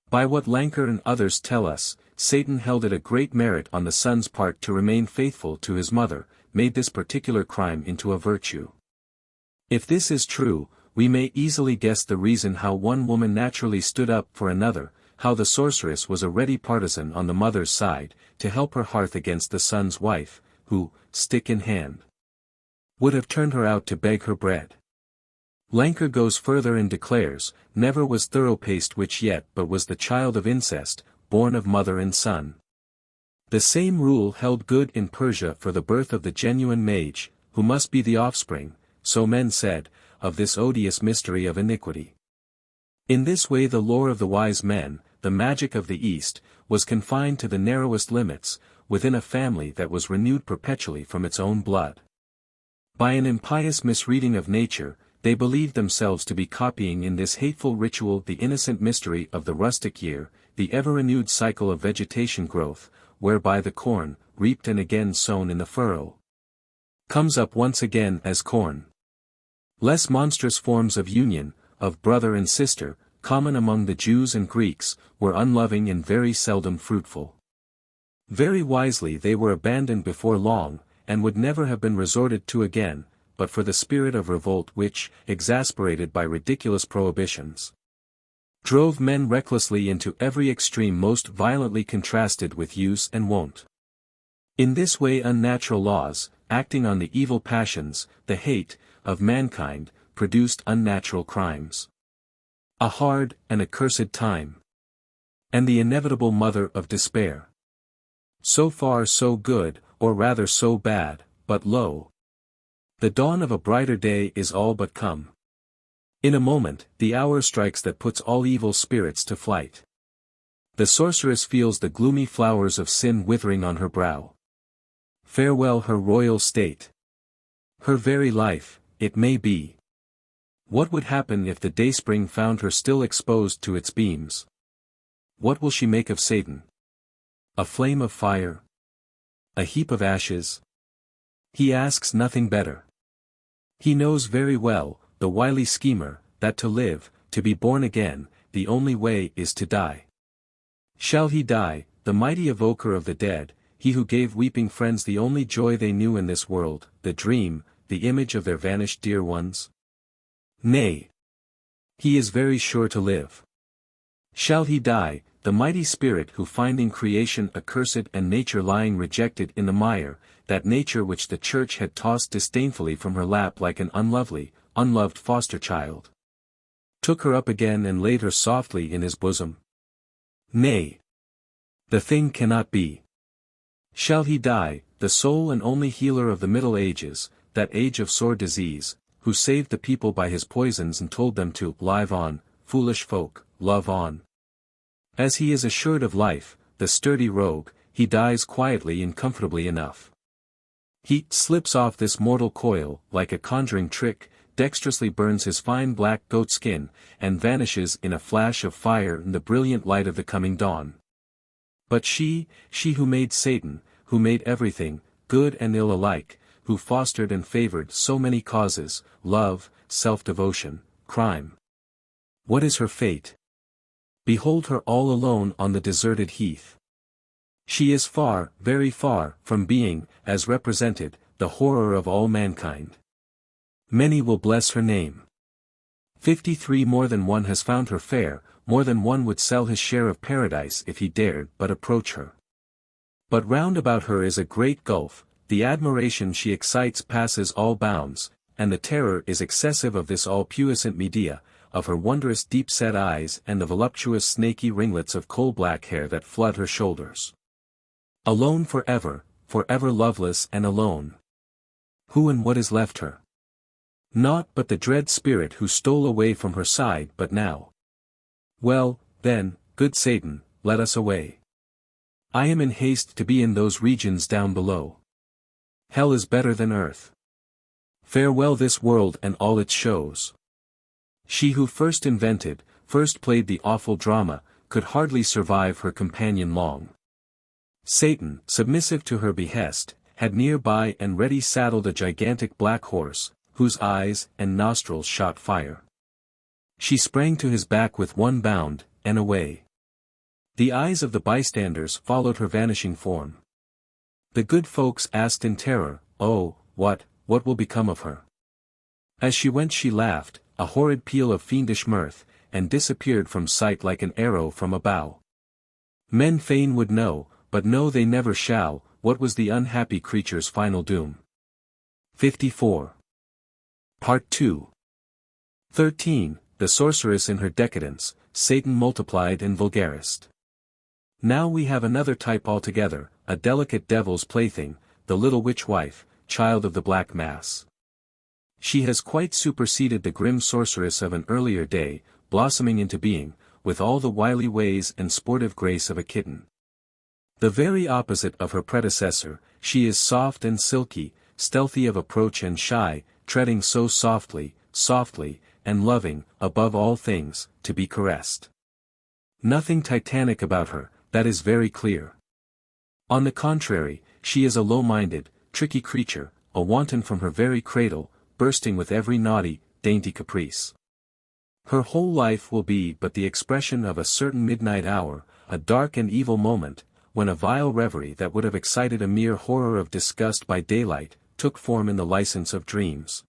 By what Lancre and others tell us, Satan held it a great merit on the son's part to remain faithful to his mother, made this particular crime into a virtue. If this is true, we may easily guess the reason how one woman naturally stood up for another, how the sorceress was a ready partisan on the mother's side, to help her hearth against the son's wife, who, stick in hand, would have turned her out to beg her bread. Lancre goes further and declares, never was thorough-paced witch yet but was the child of incest, born of mother and son. The same rule held good in Persia for the birth of the genuine mage, who must be the offspring, so men said, of this odious mystery of iniquity. In this way the lore of the wise men, the magic of the East, was confined to the narrowest limits, within a family that was renewed perpetually from its own blood. By an impious misreading of nature, they believed themselves to be copying in this hateful ritual the innocent mystery of the rustic year, the ever-renewed cycle of vegetation growth, whereby the corn, reaped and again sown in the furrow, comes up once again as corn. Less monstrous forms of union, of brother and sister, common among the Jews and Greeks, were unloving and very seldom fruitful. Very wisely they were abandoned before long, and would never have been resorted to again, but for the spirit of revolt which, exasperated by ridiculous prohibitions, drove men recklessly into every extreme most violently contrasted with use and wont. In this way unnatural laws, acting on the evil passions, the hate, of mankind, produced unnatural crimes. A hard and accursed time. And the inevitable mother of despair. So far so good, or rather so bad, but lo! The dawn of a brighter day is all but come. In a moment, the hour strikes that puts all evil spirits to flight. The sorceress feels the gloomy flowers of sin withering on her brow. Farewell her royal state. Her very life, it may be. What would happen if the dayspring found her still exposed to its beams? What will she make of Satan? A flame of fire? A heap of ashes? He asks nothing better. He knows very well, the wily schemer, that to live, to be born again, the only way is to die. Shall he die, the mighty evoker of the dead, he who gave weeping friends the only joy they knew in this world, the dream, the image of their vanished dear ones? Nay. He is very sure to live. Shall he die, the mighty spirit who finding creation accursed and nature lying rejected in the mire, that nature which the church had tossed disdainfully from her lap like an unlovely, unloved foster child, took her up again and laid her softly in his bosom? Nay. The thing cannot be. Shall he die, the sole and only healer of the Middle Ages, that age of sore disease, who saved the people by his poisons and told them to live on, foolish folk, love on? As he is assured of life, the sturdy rogue, he dies quietly and comfortably enough. He slips off this mortal coil, like a conjuring trick, dexterously burns his fine black goat skin, and vanishes in a flash of fire in the brilliant light of the coming dawn. But she who made Satan, who made everything, good and ill alike, who fostered and favored so many causes, love, self-devotion, crime. What is her fate? Behold her all alone on the deserted heath. She is far, very far, from being, as represented, the horror of all mankind. Many will bless her name. 53 more than one has found her fair, more than one would sell his share of paradise if he dared but approach her. But round about her is a great gulf, the admiration she excites passes all bounds, and the terror is excessive of this all puissant Medea, of her wondrous deep-set eyes and the voluptuous snaky ringlets of coal-black hair that flood her shoulders. Alone forever loveless and alone. Who and what is left her? Naught but the dread spirit who stole away from her side but now. Well, then, good Satan, let us away. I am in haste to be in those regions down below. Hell is better than earth. Farewell this world and all its shows. She who first invented, first played the awful drama, could hardly survive her companion long. Satan, submissive to her behest, had nearby and ready saddled a gigantic black horse, whose eyes and nostrils shot fire. She sprang to his back with one bound, and away. The eyes of the bystanders followed her vanishing form. The good folks asked in terror, "Oh, what will become of her?" As she went she laughed, a horrid peal of fiendish mirth, and disappeared from sight like an arrow from a bow. Men fain would know, but know they never shall, what was the unhappy creature's final doom. 54. Part 2. 13. The Sorceress in her decadence, Satan multiplied and Vulgarised. Now we have another type altogether, a delicate devil's plaything, the little witch-wife, child of the Black Mass. She has quite superseded the grim sorceress of an earlier day, blossoming into being, with all the wily ways and sportive grace of a kitten. The very opposite of her predecessor, she is soft and silky, stealthy of approach and shy, treading so softly, and loving, above all things, to be caressed. Nothing titanic about her, that is very clear. On the contrary, she is a low-minded, tricky creature, a wanton from her very cradle, bursting with every naughty, dainty caprice. Her whole life will be but the expression of a certain midnight hour, a dark and evil moment, when a vile reverie that would have excited a mere horror of disgust by daylight, took form in the license of dreams.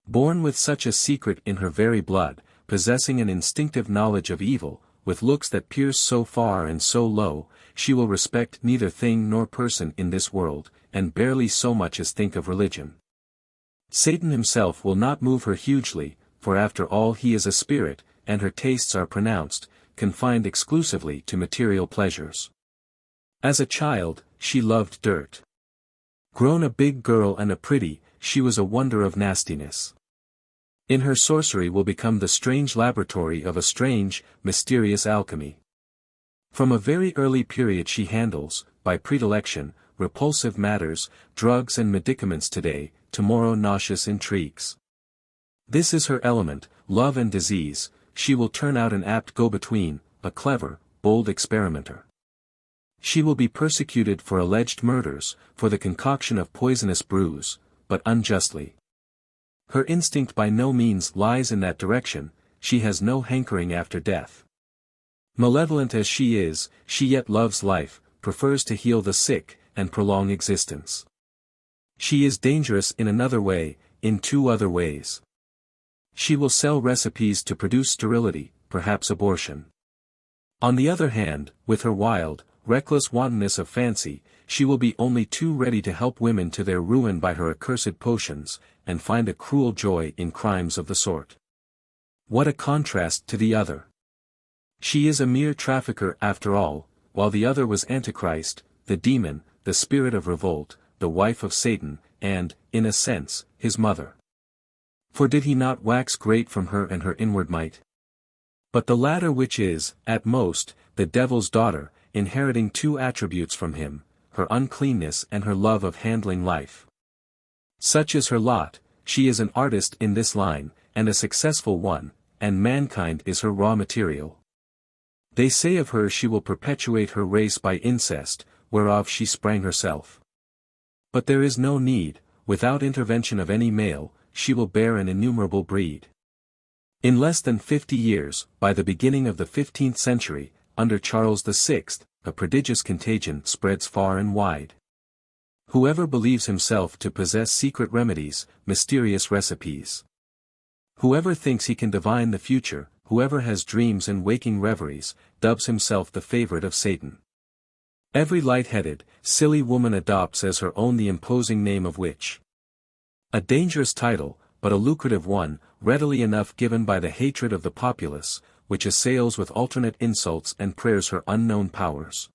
Born with such a secret in her very blood, possessing an instinctive knowledge of evil, with looks that pierce so far and so low, she will respect neither thing nor person in this world, and barely so much as think of religion. Satan himself will not move her hugely, for after all he is a spirit, and her tastes are pronounced, confined exclusively to material pleasures. As a child, she loved dirt. Grown a big girl and a pretty, she was a wonder of nastiness. In her sorcery will become the strange laboratory of a strange, mysterious alchemy. From a very early period she handles, by predilection, repulsive matters, drugs and medicaments today, tomorrow nauseous intrigues. This is her element, love and disease, she will turn out an apt go-between, a clever, bold experimenter. She will be persecuted for alleged murders, for the concoction of poisonous brews, but unjustly. Her instinct by no means lies in that direction, she has no hankering after death. Malevolent as she is, she yet loves life, prefers to heal the sick, and prolong existence. She is dangerous in another way, in two other ways. She will sell recipes to produce sterility, perhaps abortion. On the other hand, with her wild, reckless wantonness of fancy, she will be only too ready to help women to their ruin by her accursed potions, and find a cruel joy in crimes of the sort. What a contrast to the other! She is a mere trafficker after all, while the other was Antichrist, the demon, the spirit of revolt, the wife of Satan, and, in a sense, his mother. For did he not wax great from her and her inward might? But the latter which is, at most, the devil's daughter, inheriting two attributes from him, her uncleanness and her love of handling life. Such is her lot, she is an artist in this line, and a successful one, and mankind is her raw material. They say of her she will perpetuate her race by incest, whereof she sprang herself. But there is no need, without intervention of any male, she will bear an innumerable breed. In less than 50 years, by the beginning of the 15th century, under Charles VI, a prodigious contagion spreads far and wide. Whoever believes himself to possess secret remedies, mysterious recipes. Whoever thinks he can divine the future, whoever has dreams and waking reveries, dubs himself the favorite of Satan. Every light-headed, silly woman adopts as her own the imposing name of witch. A dangerous title, but a lucrative one, readily enough given by the hatred of the populace, which assails with alternate insults and prayers her unknown powers.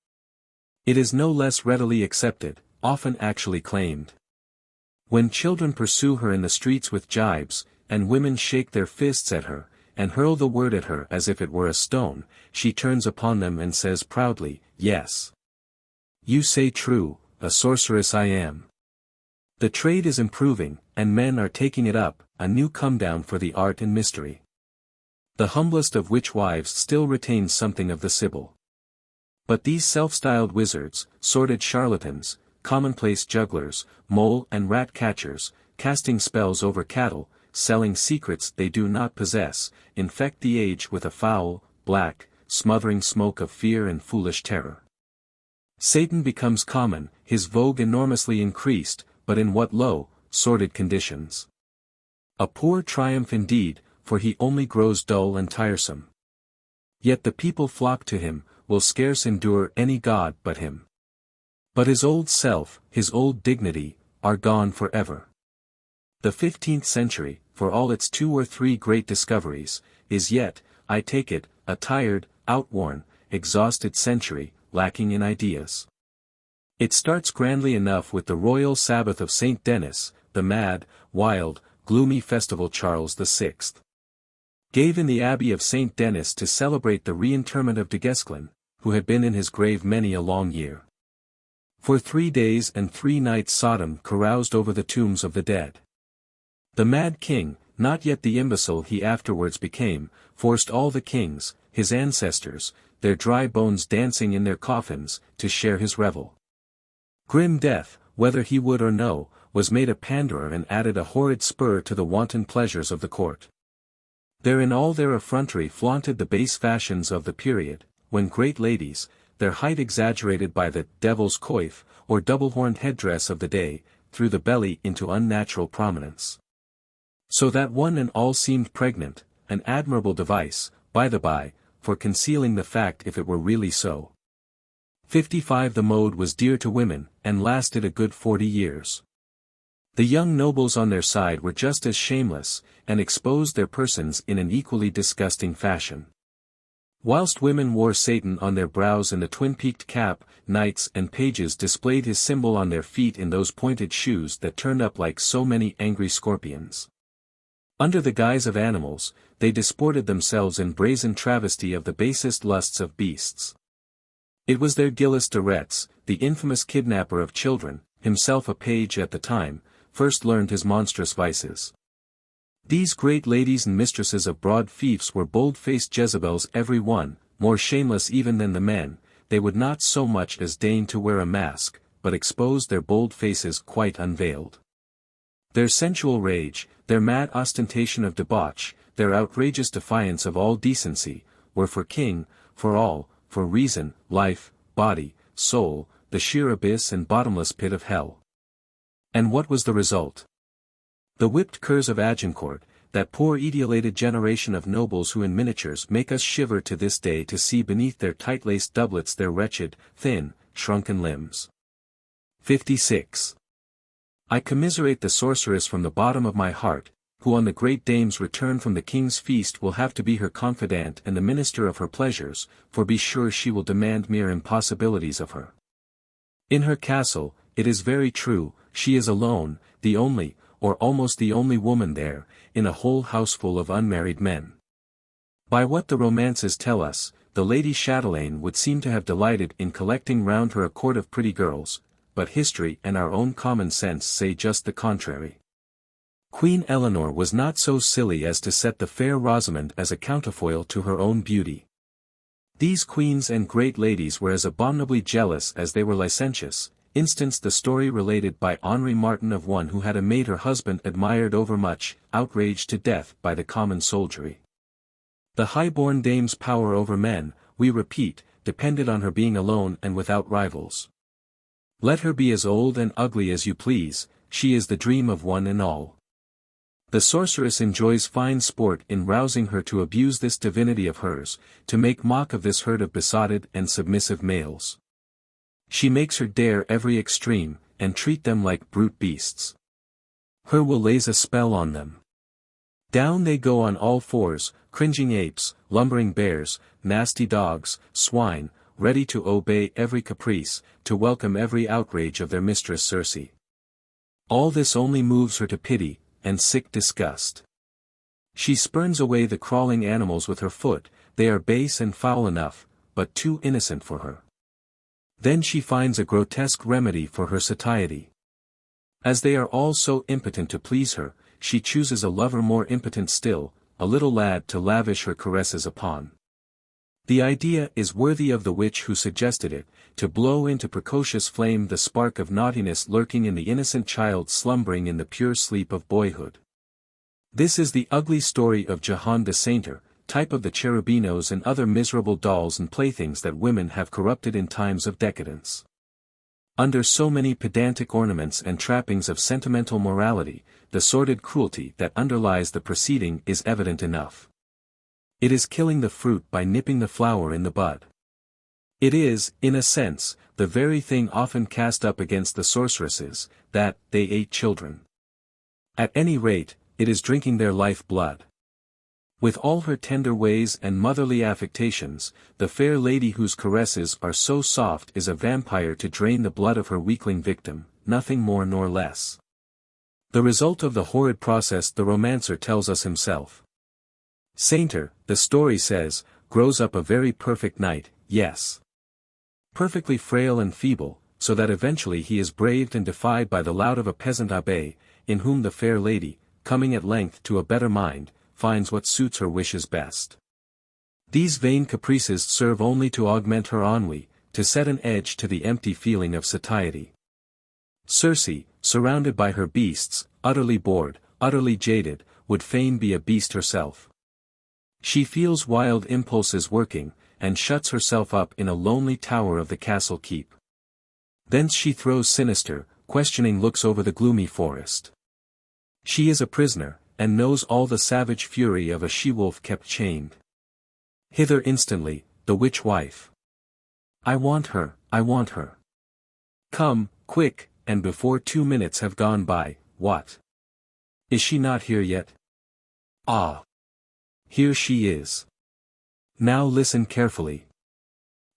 It is no less readily accepted, often actually claimed. When children pursue her in the streets with jibes, and women shake their fists at her, and hurl the word at her as if it were a stone, she turns upon them and says proudly, "Yes. You say true, a sorceress I am." The trade is improving, and men are taking it up, a new come-down for the art and mystery. The humblest of witch wives still retains something of the Sibyl. But these self-styled wizards, sordid charlatans, commonplace jugglers, mole and rat catchers, casting spells over cattle, selling secrets they do not possess, infect the age with a foul, black, smothering smoke of fear and foolish terror. Satan becomes common, his vogue enormously increased, but in what low, sordid conditions. A poor triumph indeed, for he only grows dull and tiresome. Yet the people flock to him, will scarce endure any god but him. But his old self, his old dignity, are gone forever. The 15th century, for all its 2 or 3 great discoveries, is yet, I take it, a tired, outworn, exhausted century, lacking in ideas. It starts grandly enough with the royal Sabbath of St. Denis, the mad, wild, gloomy festival Charles VI gave in the Abbey of St. Denis to celebrate the reinterment of Duguesclin, who had been in his grave many a long year. For 3 days and 3 nights Sodom caroused over the tombs of the dead. The mad king, not yet the imbecile he afterwards became, forced all the kings, his ancestors, their dry bones dancing in their coffins, to share his revel. Grim death, whether he would or no, was made a panderer and added a horrid spur to the wanton pleasures of the court. There in all their effrontery flaunted the base fashions of the period, when great ladies, their height exaggerated by the devil's coif, or double-horned headdress of the day, threw the belly into unnatural prominence. So that one and all seemed pregnant, an admirable device, by the by, for concealing the fact if it were really so. 55 The mode was dear to women, and lasted a good 40 years. The young nobles on their side were just as shameless, and exposed their persons in an equally disgusting fashion. Whilst women wore Satan on their brows in the twin-peaked cap, knights and pages displayed his symbol on their feet in those pointed shoes that turned up like so many angry scorpions. Under the guise of animals, they disported themselves in brazen travesty of the basest lusts of beasts. It was their Gilles de Retz, the infamous kidnapper of children, himself a page at the time, first learned his monstrous vices. These great ladies and mistresses of broad fiefs were bold-faced Jezebels every one, more shameless even than the men. They would not so much as deign to wear a mask, but exposed their bold faces quite unveiled. Their sensual rage, their mad ostentation of debauch, their outrageous defiance of all decency, were for king, for all, for reason, life, body, soul, the sheer abyss and bottomless pit of hell. And what was the result? The whipped curs of Agincourt, that poor etiolated generation of nobles who in miniatures make us shiver to this day to see beneath their tight-laced doublets their wretched, thin, shrunken limbs. 56. I commiserate the sorceress from the bottom of my heart, who on the great dame's return from the king's feast will have to be her confidant and the minister of her pleasures, for be sure she will demand mere impossibilities of her. In her castle, it is very true, she is alone, the only, or almost the only woman there, in a whole houseful of unmarried men. By what the romances tell us, the Lady Chatelaine would seem to have delighted in collecting round her a court of pretty girls, but history and our own common sense say just the contrary. Queen Eleanor was not so silly as to set the fair Rosamond as a counterfoil to her own beauty. These queens and great ladies were as abominably jealous as they were licentious. Instance the story related by Henri Martin of one who had a maid her husband admired overmuch, outraged to death by the common soldiery. The high-born dame's power over men, we repeat, depended on her being alone and without rivals. Let her be as old and ugly as you please, she is the dream of one and all. The sorceress enjoys fine sport in rousing her to abuse this divinity of hers, to make mock of this herd of besotted and submissive males. She makes her dare every extreme, and treat them like brute beasts. Her will lays a spell on them. Down they go on all fours, cringing apes, lumbering bears, nasty dogs, swine, ready to obey every caprice, to welcome every outrage of their mistress Circe. All this only moves her to pity, and sick disgust. She spurns away the crawling animals with her foot, they are base and foul enough, but too innocent for her. Then she finds a grotesque remedy for her satiety. As they are all so impotent to please her, she chooses a lover more impotent still, a little lad to lavish her caresses upon. The idea is worthy of the witch who suggested it, to blow into precocious flame the spark of naughtiness lurking in the innocent child slumbering in the pure sleep of boyhood. This is the ugly story of Jehan de Sainter, type of the cherubinos and other miserable dolls and playthings that women have corrupted in times of decadence. Under so many pedantic ornaments and trappings of sentimental morality, the sordid cruelty that underlies the proceeding is evident enough. It is killing the fruit by nipping the flower in the bud. It is, in a sense, the very thing often cast up against the sorceresses, that they ate children. At any rate, it is drinking their life blood. With all her tender ways and motherly affectations, the fair lady whose caresses are so soft is a vampire to drain the blood of her weakling victim, nothing more nor less. The result of the horrid process the romancer tells us himself. Sainter, the story says, grows up a very perfect knight, yes. Perfectly frail and feeble, so that eventually he is braved and defied by the lout of a peasant abbé, in whom the fair lady, coming at length to a better mind, finds what suits her wishes best. These vain caprices serve only to augment her ennui, to set an edge to the empty feeling of satiety. Circe, surrounded by her beasts, utterly bored, utterly jaded, would fain be a beast herself. She feels wild impulses working, and shuts herself up in a lonely tower of the castle keep. Thence she throws sinister, questioning looks over the gloomy forest. She is a prisoner, and knows all the savage fury of a she-wolf kept chained. Hither instantly, the witch-wife. I want her, I want her. Come, quick, and before 2 minutes have gone by, what? Is she not here yet? Ah! Here she is. Now listen carefully.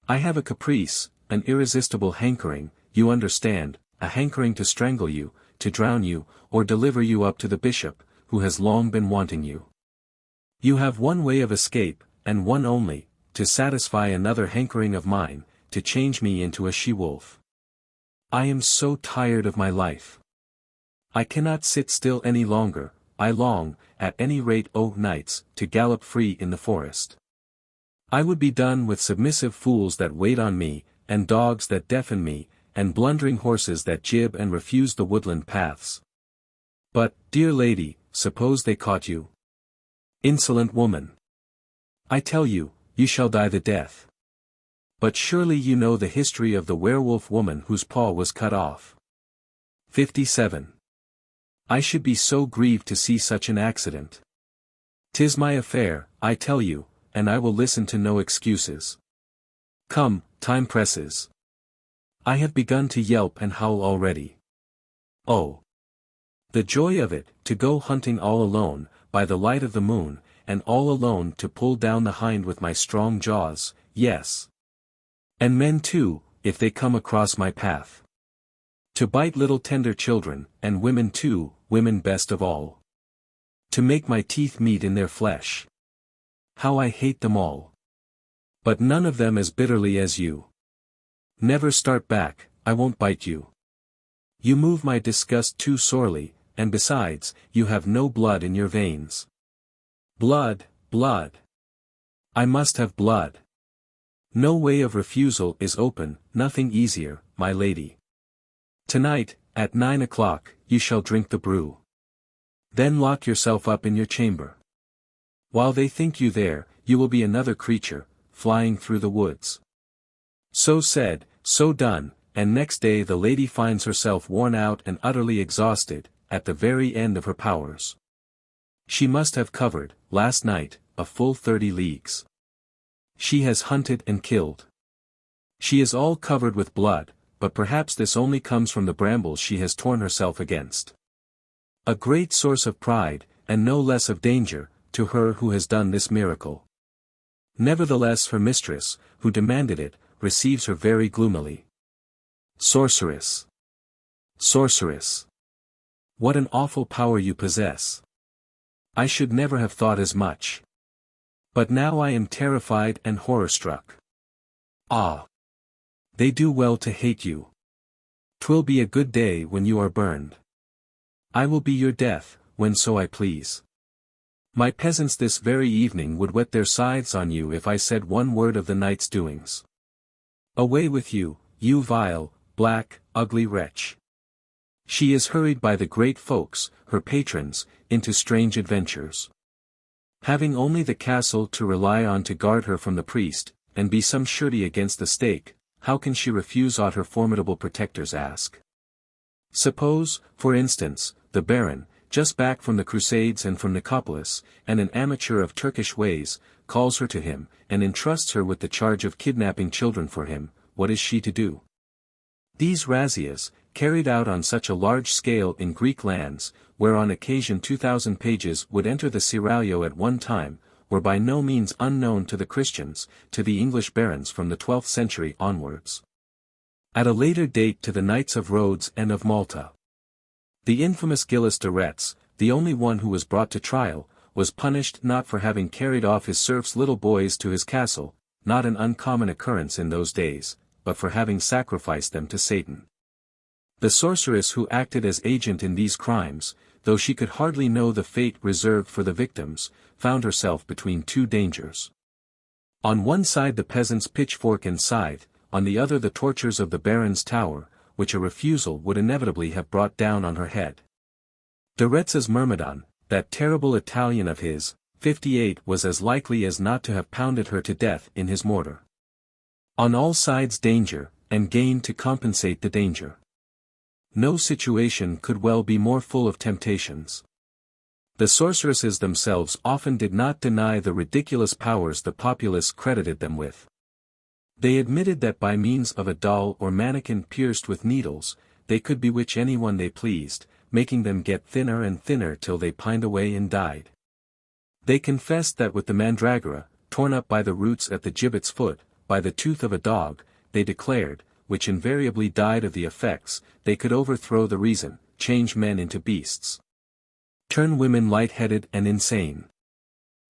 I have a caprice, an irresistible hankering, you understand, a hankering to strangle you, to drown you, or deliver you up to the bishop, who has long been wanting you. You have one way of escape, and one only, to satisfy another hankering of mine, to change me into a she-wolf. I am so tired of my life. I cannot sit still any longer, I long, at any rate O nights, to gallop free in the forest. I would be done with submissive fools that wait on me, and dogs that deafen me, and blundering horses that jib and refuse the woodland paths. But, dear lady, suppose they caught you? Insolent woman! I tell you, you shall die the death. But surely you know the history of the werewolf woman whose paw was cut off. 57. I should be so grieved to see such an accident. 'Tis my affair, I tell you, and I will listen to no excuses. Come, time presses. I have begun to yelp and howl already. Oh! The joy of it, to go hunting all alone, by the light of the moon, and all alone to pull down the hind with my strong jaws, yes. And men too, if they come across my path. To bite little tender children, and women too, women best of all. To make my teeth meet in their flesh. How I hate them all. But none of them as bitterly as you. Never start back, I won't bite you. You move my disgust too sorely, and besides, you have no blood in your veins. Blood, blood. I must have blood. No way of refusal is open, nothing easier, my lady. Tonight, at 9 o'clock, you shall drink the brew. Then lock yourself up in your chamber. While they think you there, you will be another creature, flying through the woods. So said, so done, and next day the lady finds herself worn out and utterly exhausted, at the very end of her powers. She must have covered, last night, a full 30 leagues. She has hunted and killed. She is all covered with blood, but perhaps this only comes from the brambles she has torn herself against. A great source of pride, and no less of danger, to her who has done this miracle. Nevertheless her mistress, who demanded it, receives her very gloomily. Sorceress! Sorceress! What an awful power you possess! I should never have thought as much. But now I am terrified and horror-struck. Ah! They do well to hate you. 'Twill be a good day when you are burned. I will be your death, when so I please. My peasants this very evening would whet their scythes on you if I said one word of the night's doings. Away with you, you vile, black, ugly wretch. She is hurried by the great folks, her patrons, into strange adventures. Having only the castle to rely on to guard her from the priest, and be some surety against the stake, how can she refuse aught her formidable protectors ask? Suppose, for instance, the Baron, just back from the Crusades and from Nicopolis, and an amateur of Turkish ways, calls her to him, and entrusts her with the charge of kidnapping children for him, what is she to do? These razzias, carried out on such a large scale in Greek lands, where on occasion 2,000 pages would enter the seraglio at one time, were by no means unknown to the Christians, to the English barons from the 12th century onwards. At a later date to the Knights of Rhodes and of Malta. The infamous Gilles de Retz, the only one who was brought to trial, was punished not for having carried off his serfs' little boys to his castle, not an uncommon occurrence in those days, but for having sacrificed them to Satan. The sorceress who acted as agent in these crimes, though she could hardly know the fate reserved for the victims, found herself between two dangers. On one side the peasant's pitchfork and scythe, on the other the tortures of the Baron's tower, which a refusal would inevitably have brought down on her head. De Retz's myrmidon, that terrible Italian of his, 58 was as likely as not to have pounded her to death in his mortar. On all sides danger, and gain to compensate the danger. No situation could well be more full of temptations. The sorceresses themselves often did not deny the ridiculous powers the populace credited them with. They admitted that by means of a doll or mannequin pierced with needles, they could bewitch anyone they pleased, making them get thinner and thinner till they pined away and died. They confessed that with the mandragora, torn up by the roots at the gibbet's foot, by the tooth of a dog, they declared, which invariably died of the effects, they could overthrow the reason, change men into beasts, turn women light-headed and insane.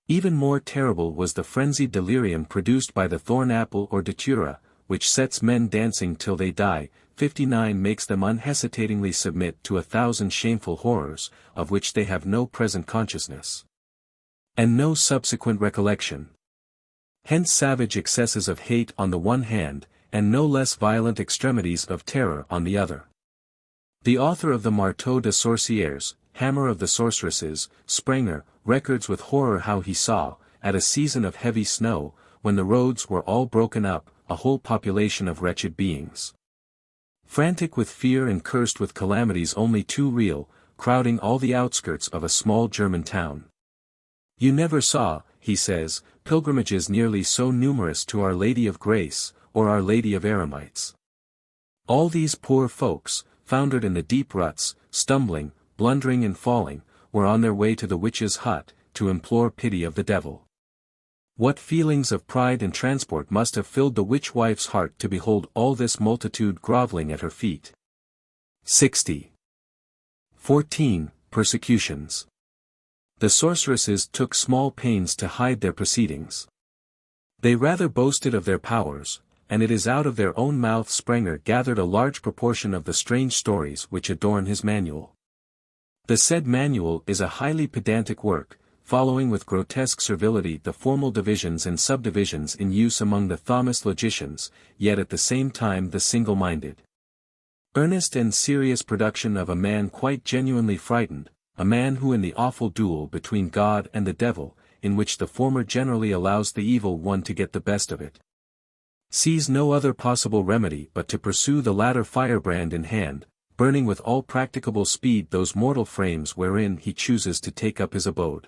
Even more terrible was the frenzied delirium produced by the thorn apple or datura, which sets men dancing till they die. 59 makes them unhesitatingly submit to 1,000 shameful horrors, of which they have no present consciousness, and no subsequent recollection. Hence savage excesses of hate on the one hand, and no less violent extremities of terror on the other. The author of the Marteau des Sorcières, Hammer of the Sorceresses, Sprenger, records with horror how he saw, at a season of heavy snow, when the roads were all broken up, a whole population of wretched beings, frantic with fear and cursed with calamities only too real, crowding all the outskirts of a small German town. You never saw, he says, pilgrimages nearly so numerous to Our Lady of Grace, or Our Lady of Eremites. All these poor folks, foundered in the deep ruts, stumbling, blundering and falling, were on their way to the witch's hut, to implore pity of the devil. What feelings of pride and transport must have filled the witch-wife's heart to behold all this multitude grovelling at her feet. 60. 14. Persecutions. The sorceresses took small pains to hide their proceedings. They rather boasted of their powers, and it is out of their own mouth Sprenger gathered a large proportion of the strange stories which adorn his manual. The said manual is a highly pedantic work, following with grotesque servility the formal divisions and subdivisions in use among the Thomas logicians, yet at the same time the single-minded, earnest and serious production of a man quite genuinely frightened, a man who in the awful duel between God and the devil, in which the former generally allows the evil one to get the best of it, sees no other possible remedy but to pursue the latter firebrand in hand, burning with all practicable speed those mortal frames wherein he chooses to take up his abode.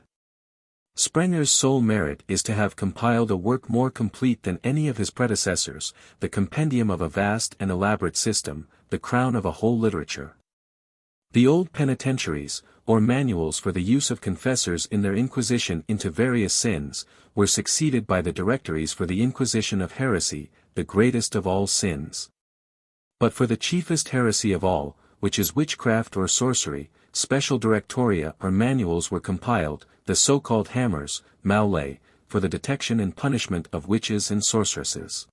Sprenger's sole merit is to have compiled a work more complete than any of his predecessors, the compendium of a vast and elaborate system, the crown of a whole literature. The old penitentiaries, or manuals for the use of confessors in their inquisition into various sins, were succeeded by the directories for the inquisition of heresy, the greatest of all sins. But for the chiefest heresy of all, which is witchcraft or sorcery, special directoria or manuals were compiled, the so-called hammers, manuae, for the detection and punishment of witches and sorceresses.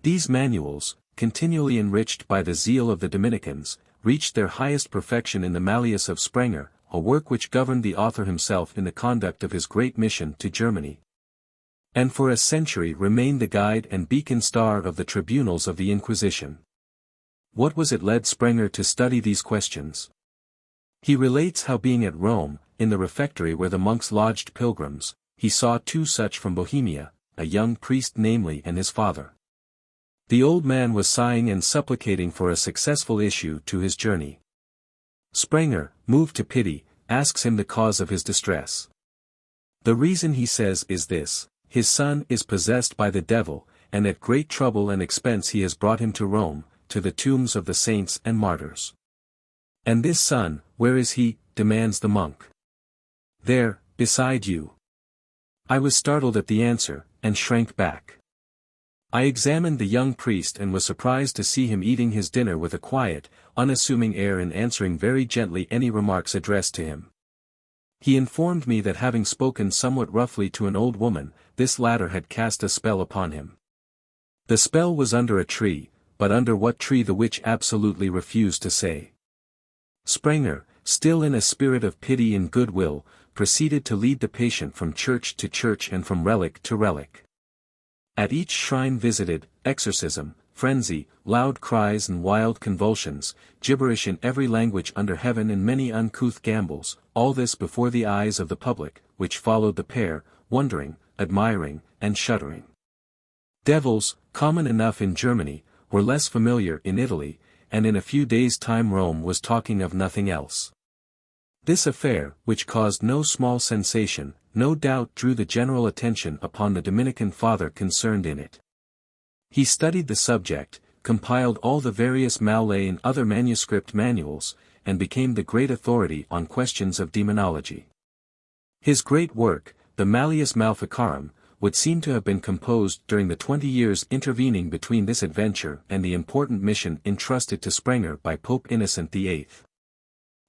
These manuals, continually enriched by the zeal of the Dominicans, reached their highest perfection in the Malleus of Sprenger, a work which governed the author himself in the conduct of his great mission to Germany, and for a century remained the guide and beacon star of the tribunals of the Inquisition. What was it led Sprenger to study these questions? He relates how being at Rome, in the refectory where the monks lodged pilgrims, he saw two such from Bohemia, a young priest namely and his father. The old man was sighing and supplicating for a successful issue to his journey. Sprenger, moved to pity, asks him the cause of his distress. The reason he says is this: his son is possessed by the devil, and at great trouble and expense he has brought him to Rome, to the tombs of the saints and martyrs. And this son, where is he? Demands the monk. There, beside you. I was startled at the answer, and shrank back. I examined the young priest and was surprised to see him eating his dinner with a quiet, unassuming air and answering very gently any remarks addressed to him. He informed me that having spoken somewhat roughly to an old woman, this latter had cast a spell upon him. The spell was under a tree, but under what tree the witch absolutely refused to say. Sprenger, still in a spirit of pity and goodwill, proceeded to lead the patient from church to church and from relic to relic. At each shrine visited, exorcism, frenzy, loud cries and wild convulsions, gibberish in every language under heaven and many uncouth gambols, all this before the eyes of the public, which followed the pair, wondering, admiring, and shuddering. Devils, common enough in Germany, were less familiar in Italy, and in a few days' time Rome was talking of nothing else. This affair, which caused no small sensation, no doubt drew the general attention upon the Dominican father concerned in it. He studied the subject, compiled all the various manuae and other manuscript manuals, and became the great authority on questions of demonology. His great work, the Malleus Maleficarum, would seem to have been composed during the 20 years intervening between this adventure and the important mission entrusted to Sprenger by Pope Innocent VIII.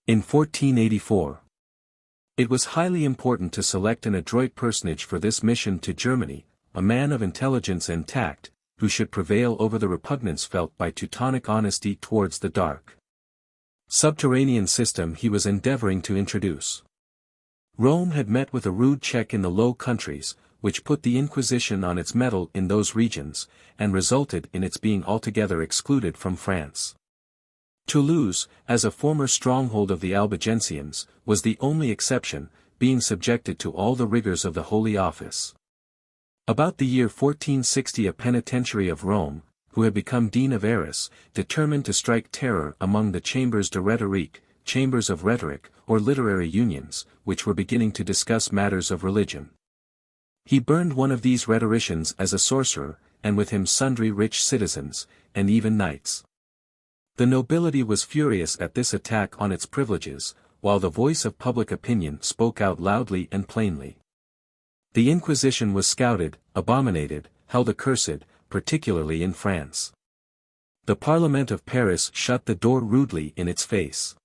In 1484. It was highly important to select an adroit personage for this mission to Germany, a man of intelligence and tact, who should prevail over the repugnance felt by Teutonic honesty towards the dark, subterranean system he was endeavoring to introduce. Rome had met with a rude check in the Low Countries, which put the Inquisition on its mettle in those regions, and resulted in its being altogether excluded from France. Toulouse, as a former stronghold of the Albigensians, was the only exception, being subjected to all the rigors of the Holy Office. About the year 1460 a penitentiary of Rome, who had become Dean of Arras, determined to strike terror among the chambers de rhétorique, chambers of rhetoric, or literary unions, which were beginning to discuss matters of religion. He burned one of these rhetoricians as a sorcerer, and with him sundry rich citizens, and even knights. The nobility was furious at this attack on its privileges, while the voice of public opinion spoke out loudly and plainly. The Inquisition was scouted, abominated, held accursed, particularly in France. The Parliament of Paris shut the door rudely in its face.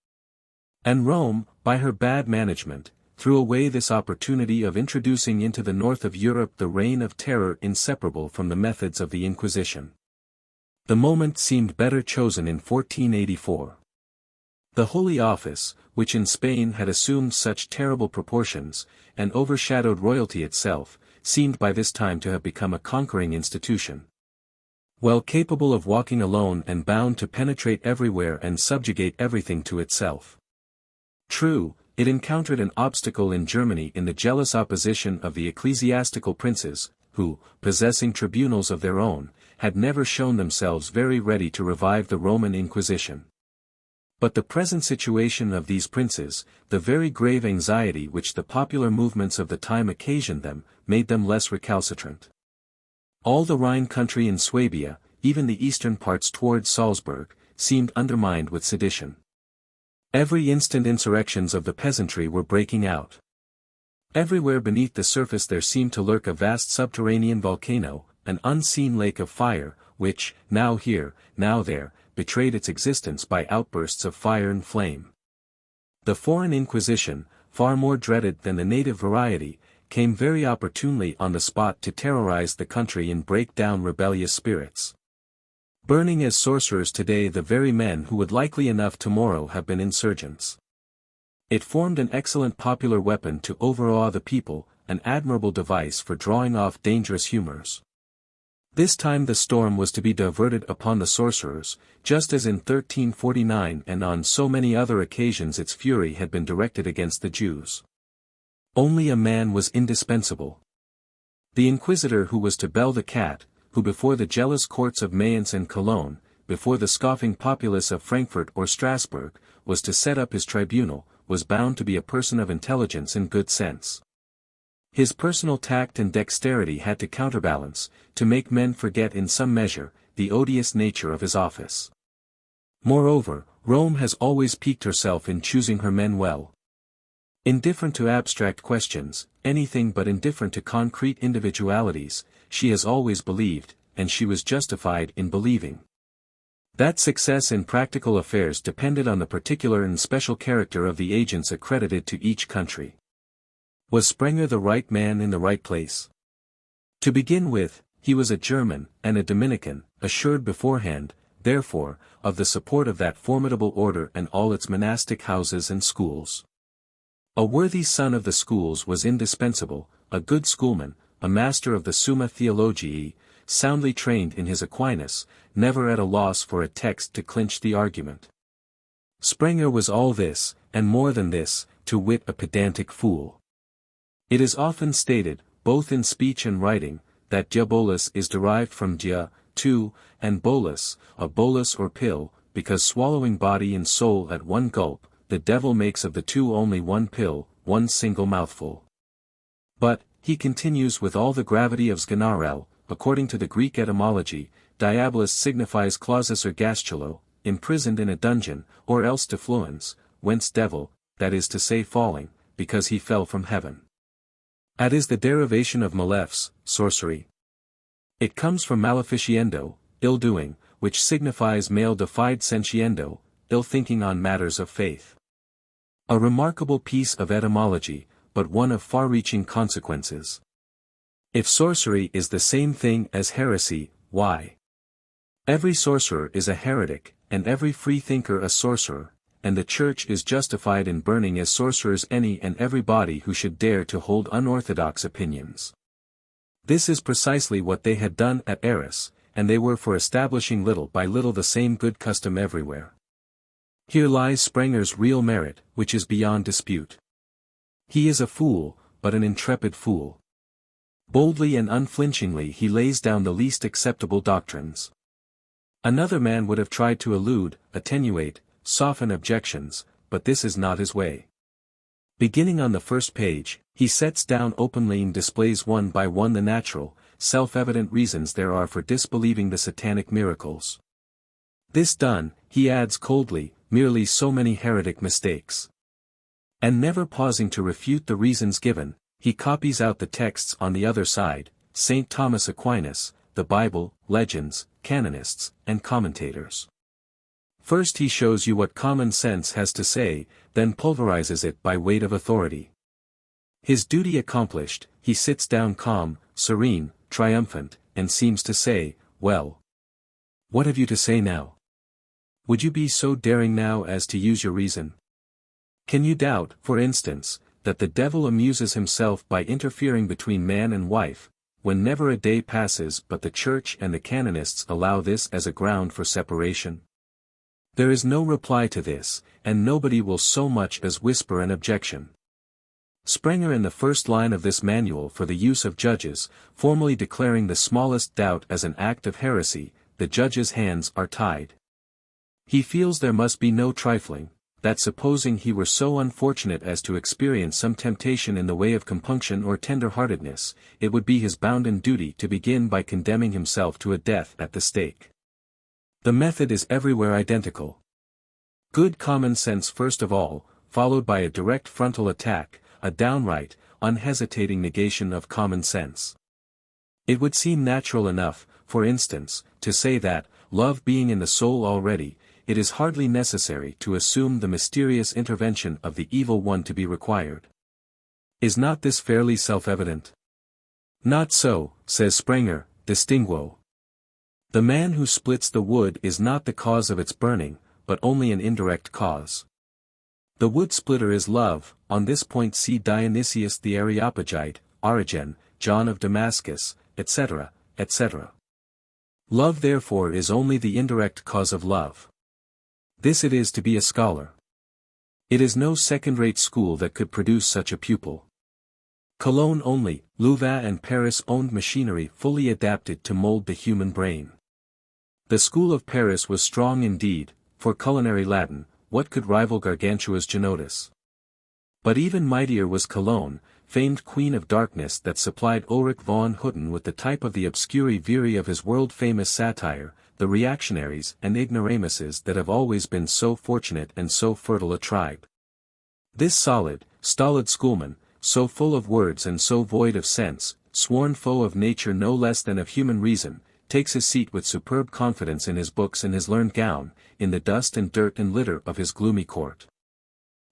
And Rome, by her bad management, threw away this opportunity of introducing into the north of Europe the reign of terror inseparable from the methods of the Inquisition. The moment seemed better chosen in 1484. The Holy Office, which in Spain had assumed such terrible proportions, and overshadowed royalty itself, seemed by this time to have become a conquering institution. Well capable of walking alone and bound to penetrate everywhere and subjugate everything to itself. True, it encountered an obstacle in Germany in the jealous opposition of the ecclesiastical princes, who, possessing tribunals of their own, had never shown themselves very ready to revive the Roman Inquisition. But the present situation of these princes, the very grave anxiety which the popular movements of the time occasioned them, made them less recalcitrant. All the Rhine country in Swabia, even the eastern parts towards Salzburg, seemed undermined with sedition. Every instant insurrections of the peasantry were breaking out. Everywhere beneath the surface there seemed to lurk a vast subterranean volcano, an unseen lake of fire, which, now here, now there, betrayed its existence by outbursts of fire and flame. The foreign Inquisition, far more dreaded than the native variety, came very opportunely on the spot to terrorize the country and break down rebellious spirits. Burning as sorcerers today the very men who would likely enough tomorrow have been insurgents. It formed an excellent popular weapon to overawe the people, an admirable device for drawing off dangerous humors. This time the storm was to be diverted upon the sorcerers, just as in 1349 and on so many other occasions its fury had been directed against the Jews. Only a man was indispensable. The inquisitor who was to bell the cat, who before the jealous courts of Mayence and Cologne, before the scoffing populace of Frankfurt or Strasbourg, was to set up his tribunal, was bound to be a person of intelligence and good sense. His personal tact and dexterity had to counterbalance, to make men forget in some measure, the odious nature of his office. Moreover, Rome has always piqued herself in choosing her men well. Indifferent to abstract questions, anything but indifferent to concrete individualities, she has always believed, and she was justified in believing. That success in practical affairs depended on the particular and special character of the agents accredited to each country. Was Sprenger the right man in the right place? To begin with, he was a German, and a Dominican, assured beforehand, therefore, of the support of that formidable order and all its monastic houses and schools. A worthy son of the schools was indispensable, a good schoolman, a master of the Summa Theologiae, soundly trained in his Aquinas, never at a loss for a text to clinch the argument. Sprenger was all this, and more than this, to wit a pedantic fool. It is often stated, both in speech and writing, that diabolus is derived from dia, two, and bolus, a bolus or pill, because swallowing body and soul at one gulp, the devil makes of the two only one pill, one single mouthful. But, he continues with all the gravity of Sganarelle, according to the Greek etymology, diabolus signifies clausus or gaschulo, imprisoned in a dungeon, or else defluens, whence devil, that is to say falling, because he fell from heaven. Ad is the derivation of malefice, sorcery. It comes from maleficiendo, ill-doing, which signifies male defied sentiendo, ill-thinking on matters of faith. A remarkable piece of etymology, but one of far-reaching consequences. If sorcery is the same thing as heresy, why? Every sorcerer is a heretic, and every freethinker a sorcerer, and the Church is justified in burning as sorcerers any and everybody who should dare to hold unorthodox opinions. This is precisely what they had done at Arras, and they were for establishing little by little the same good custom everywhere. Here lies Sprenger's real merit, which is beyond dispute. He is a fool, but an intrepid fool. Boldly and unflinchingly he lays down the least acceptable doctrines. Another man would have tried to elude, attenuate, soften objections, but this is not his way. Beginning on the first page, he sets down openly and displays one by one the natural, self-evident reasons there are for disbelieving the satanic miracles. This done, he adds coldly, merely so many heretic mistakes. And never pausing to refute the reasons given, he copies out the texts on the other side, St. Thomas Aquinas, the Bible, legends, canonists, and commentators. First he shows you what common sense has to say, then pulverizes it by weight of authority. His duty accomplished, he sits down calm, serene, triumphant, and seems to say, well, what have you to say now? Would you be so daring now as to use your reason? Can you doubt, for instance, that the devil amuses himself by interfering between man and wife, when never a day passes but the Church and the canonists allow this as a ground for separation? There is no reply to this, and nobody will so much as whisper an objection. Sprenger in the first line of this manual for the use of judges, formally declaring the smallest doubt as an act of heresy, the judge's hands are tied. He feels there must be no trifling, that supposing he were so unfortunate as to experience some temptation in the way of compunction or tender-heartedness, it would be his bounden duty to begin by condemning himself to a death at the stake. The method is everywhere identical. Good common sense first of all, followed by a direct frontal attack, a downright, unhesitating negation of common sense. It would seem natural enough, for instance, to say that, love being in the soul already, it is hardly necessary to assume the mysterious intervention of the evil one to be required. Is not this fairly self-evident? Not so, says Sprenger, distinguo. The man who splits the wood is not the cause of its burning, but only an indirect cause. The wood splitter is love, on this point see Dionysius the Areopagite, Origen, John of Damascus, etc., etc. Love therefore is only the indirect cause of love. This it is to be a scholar. It is no second-rate school that could produce such a pupil. Cologne only, Louvain and Paris owned machinery fully adapted to mold the human brain. The school of Paris was strong indeed, for culinary Latin, what could rival Gargantua's Genotus? But even mightier was Cologne, famed queen of darkness that supplied Ulrich von Hutten with the type of the obscuri viri of his world-famous satire, the reactionaries and ignoramuses that have always been so fortunate and so fertile a tribe. This solid, stolid schoolman, so full of words and so void of sense, sworn foe of nature no less than of human reason, takes his seat with superb confidence in his books and his learned gown, in the dust and dirt and litter of his gloomy court.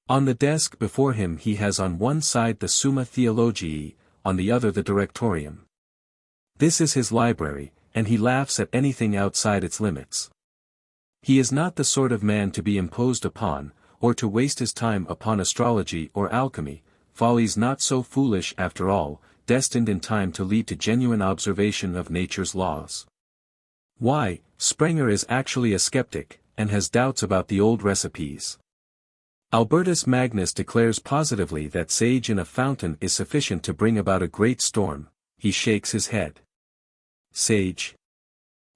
On the desk before him he has on one side the Summa Theologiae, on the other the Directorium. This is his library, and he laughs at anything outside its limits. He is not the sort of man to be imposed upon, or to waste his time upon astrology or alchemy, follies not so foolish after all, destined in time to lead to genuine observation of nature's laws. Why, Sprenger is actually a skeptic, and has doubts about the old recipes. Albertus Magnus declares positively that sage in a fountain is sufficient to bring about a great storm. He shakes his head. Sage?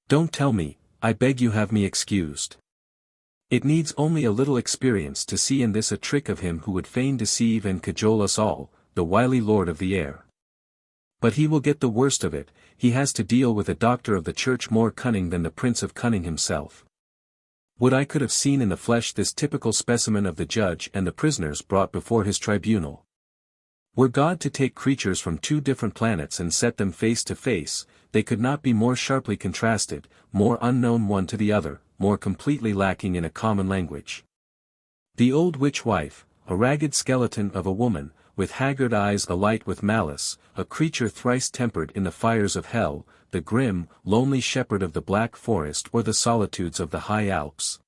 Don't tell me, I beg you have me excused. It needs only a little experience to see in this a trick of him who would fain deceive and cajole us all, the wily lord of the air. But he will get the worst of it, he has to deal with a doctor of the church more cunning than the prince of cunning himself. Would I could have seen in the flesh this typical specimen of the judge and the prisoners brought before his tribunal. Were God to take creatures from two different planets and set them face to face, they could not be more sharply contrasted, more unknown one to the other, more completely lacking in a common language. The old witch-wife, a ragged skeleton of a woman, with haggard eyes alight with malice, a creature thrice tempered in the fires of hell, the grim, lonely shepherd of the Black Forest or the solitudes of the High Alps.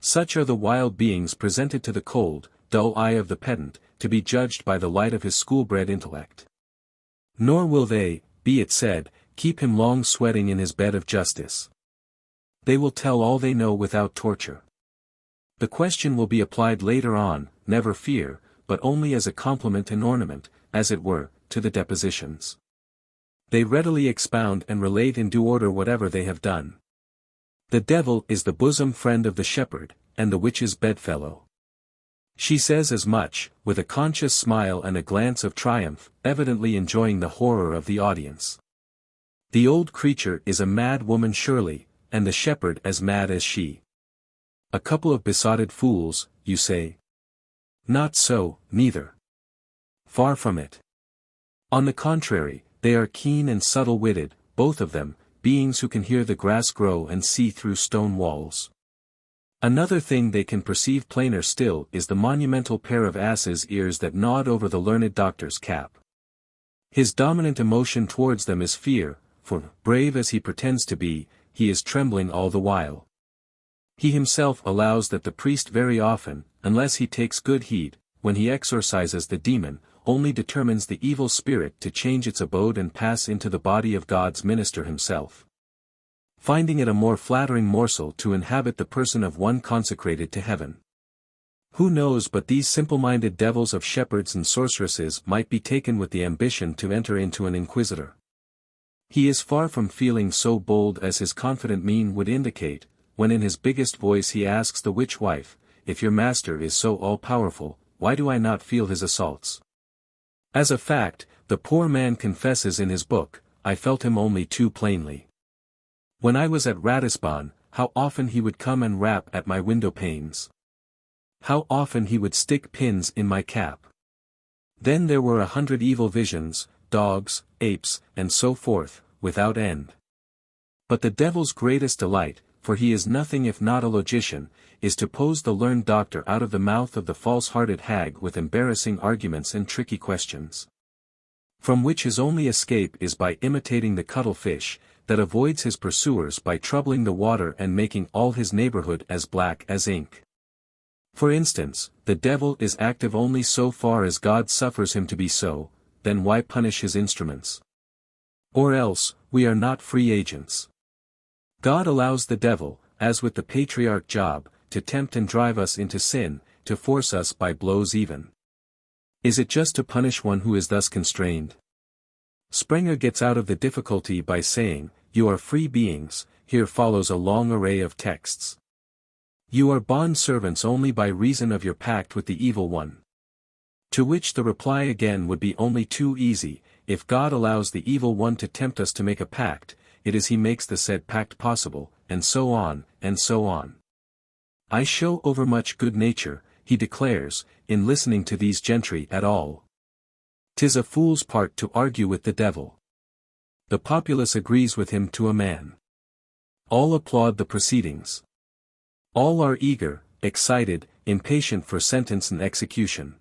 Such are the wild beings presented to the cold, dull eye of the pedant, to be judged by the light of his school-bred intellect. Nor will they, be it said, keep him long sweating in his bed of justice. They will tell all they know without torture. The question will be applied later on, never fear, but only as a complement and ornament, as it were, to the depositions. They readily expound and relate in due order whatever they have done. The devil is the bosom friend of the shepherd, and the witch's bedfellow. She says as much, with a conscious smile and a glance of triumph, evidently enjoying the horror of the audience. The old creature is a mad woman surely, and the shepherd as mad as she. A couple of besotted fools, you say? Not so, neither. Far from it. On the contrary, they are keen and subtle-witted, both of them, beings who can hear the grass grow and see through stone walls. Another thing they can perceive plainer still is the monumental pair of asses' ears that nod over the learned doctor's cap. His dominant emotion towards them is fear, for, brave as he pretends to be, he is trembling all the while. He himself allows that the priest very often, unless he takes good heed, when he exorcises the demon, only determines the evil spirit to change its abode and pass into the body of God's minister himself, finding it a more flattering morsel to inhabit the person of one consecrated to heaven. Who knows but these simple-minded devils of shepherds and sorceresses might be taken with the ambition to enter into an inquisitor. He is far from feeling so bold as his confident mien would indicate, when in his biggest voice he asks the witch wife, "If your master is so all-powerful, why do I not feel his assaults?" As a fact, the poor man confesses in his book, "I felt him only too plainly. When I was at Ratisbon, how often he would come and rap at my window panes. How often he would stick pins in my cap. Then there were 100 evil visions, dogs, apes, and so forth, without end. But the devil's greatest delight, for he is nothing if not a logician, is to pose the learned doctor out of the mouth of the false-hearted hag with embarrassing arguments and tricky questions. From which his only escape is by imitating the cuttlefish, that avoids his pursuers by troubling the water and making all his neighborhood as black as ink. For instance, the devil is active only so far as God suffers him to be so, then why punish his instruments? Or else, we are not free agents. God allows the devil, as with the patriarch Job, to tempt and drive us into sin, to force us by blows even. Is it just to punish one who is thus constrained? Sprenger gets out of the difficulty by saying, "You are free beings," here follows a long array of texts. "You are bond servants only by reason of your pact with the evil one." To which the reply again would be only too easy, if God allows the evil one to tempt us to make a pact, it is he makes the said pact possible, and so on, and so on. "I show overmuch good nature," he declares, "in listening to these gentry at all. 'Tis a fool's part to argue with the devil. The populace agrees with him to a man. All applaud the proceedings. All are eager, excited, impatient for sentence and execution.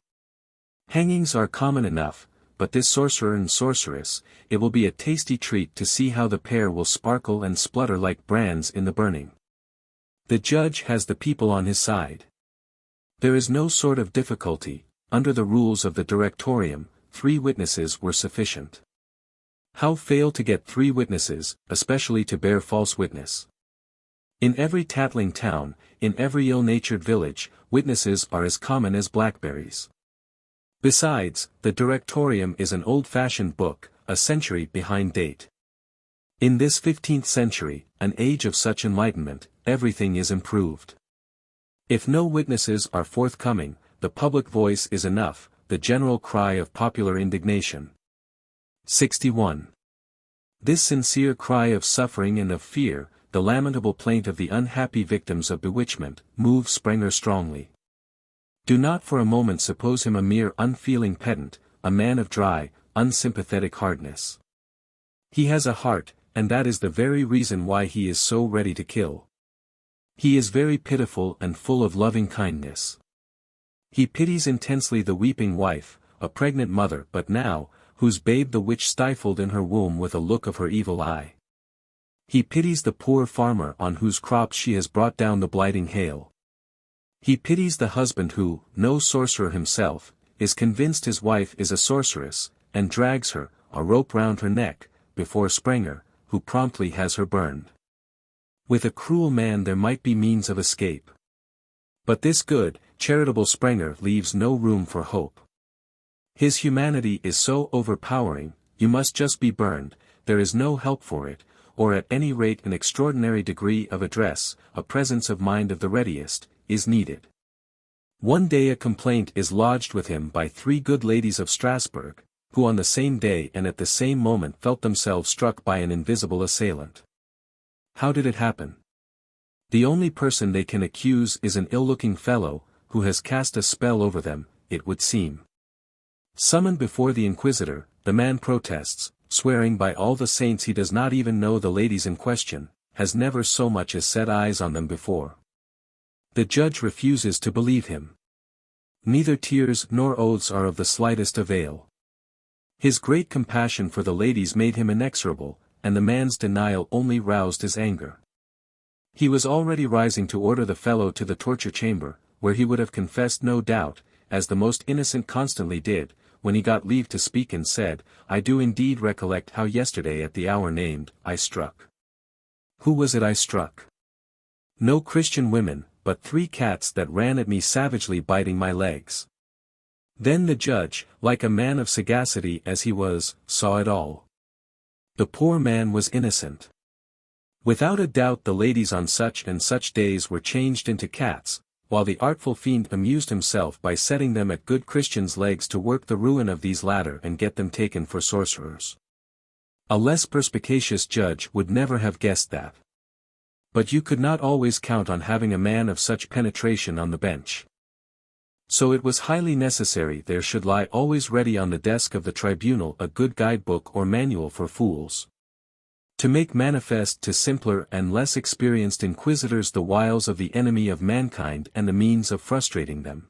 Hangings are common enough, but this sorcerer and sorceress, it will be a tasty treat to see how the pair will sparkle and splutter like brands in the burning. The judge has the people on his side. There is no sort of difficulty, under the rules of the Directorium, 3 witnesses were sufficient. How fail to get 3 witnesses, especially to bear false witness? In every tattling town, in every ill-natured village, witnesses are as common as blackberries. Besides, the Directorium is an old-fashioned book, a century behind date. In this 15th century, an age of such enlightenment, everything is improved. If no witnesses are forthcoming, the public voice is enough, the general cry of popular indignation. 61. This sincere cry of suffering and of fear, the lamentable plaint of the unhappy victims of bewitchment, moves Sprenger strongly. Do not for a moment suppose him a mere unfeeling pedant, a man of dry, unsympathetic hardness. He has a heart, and that is the very reason why he is so ready to kill. He is very pitiful and full of loving kindness. He pities intensely the weeping wife, a pregnant mother but now, whose babe the witch stifled in her womb with a look of her evil eye. He pities the poor farmer on whose crops she has brought down the blighting hail. He pities the husband who, no sorcerer himself, is convinced his wife is a sorceress, and drags her, a rope round her neck, before Sprenger, who promptly has her burned. With a cruel man there might be means of escape. But this good, charitable Sprenger leaves no room for hope. His humanity is so overpowering, you must just be burned, there is no help for it, or at any rate an extraordinary degree of address, a presence of mind of the readiest, is needed. One day a complaint is lodged with him by 3 good ladies of Strasbourg, who on the same day and at the same moment felt themselves struck by an invisible assailant. How did it happen? The only person they can accuse is an ill-looking fellow, who has cast a spell over them, it would seem. Summoned before the Inquisitor, the man protests, swearing by all the saints he does not even know the ladies in question, has never so much as set eyes on them before. The judge refuses to believe him. Neither tears nor oaths are of the slightest avail. His great compassion for the ladies made him inexorable, and the man's denial only roused his anger. He was already rising to order the fellow to the torture chamber, where he would have confessed no doubt, as the most innocent constantly did, when he got leave to speak and said, "I do indeed recollect how yesterday at the hour named, I struck. Who was it I struck? No Christian women, but 3 cats that ran at me savagely biting my legs." Then the judge, like a man of sagacity as he was, saw it all. The poor man was innocent. Without a doubt the ladies on such and such days were changed into cats, while the artful fiend amused himself by setting them at good Christians' legs to work the ruin of these latter and get them taken for sorcerers. A less perspicacious judge would never have guessed that. But you could not always count on having a man of such penetration on the bench. So it was highly necessary there should lie always ready on the desk of the tribunal a good guidebook or manual for fools, to make manifest to simpler and less experienced inquisitors the wiles of the enemy of mankind and the means of frustrating them.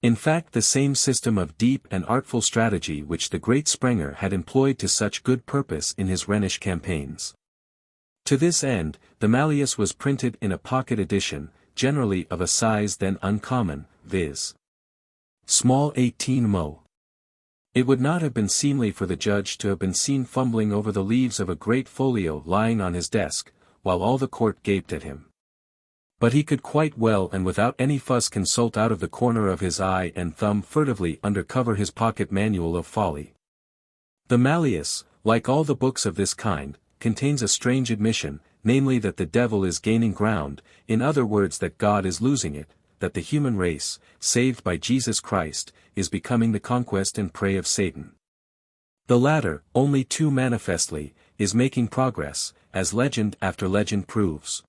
In fact, the same system of deep and artful strategy which the great Sprenger had employed to such good purpose in his Rhenish campaigns. To this end, the Malleus was printed in a pocket edition, generally of a size then uncommon, viz. small 18 mo. It would not have been seemly for the judge to have been seen fumbling over the leaves of a great folio lying on his desk, while all the court gaped at him. But he could quite well and without any fuss consult out of the corner of his eye and thumb furtively under cover his pocket manual of folly. The Malleus, like all the books of this kind, contains a strange admission, namely that the devil is gaining ground, in other words that God is losing it, that the human race, saved by Jesus Christ, is becoming the conquest and prey of Satan. The latter, only too manifestly, is making progress, as legend after legend proves.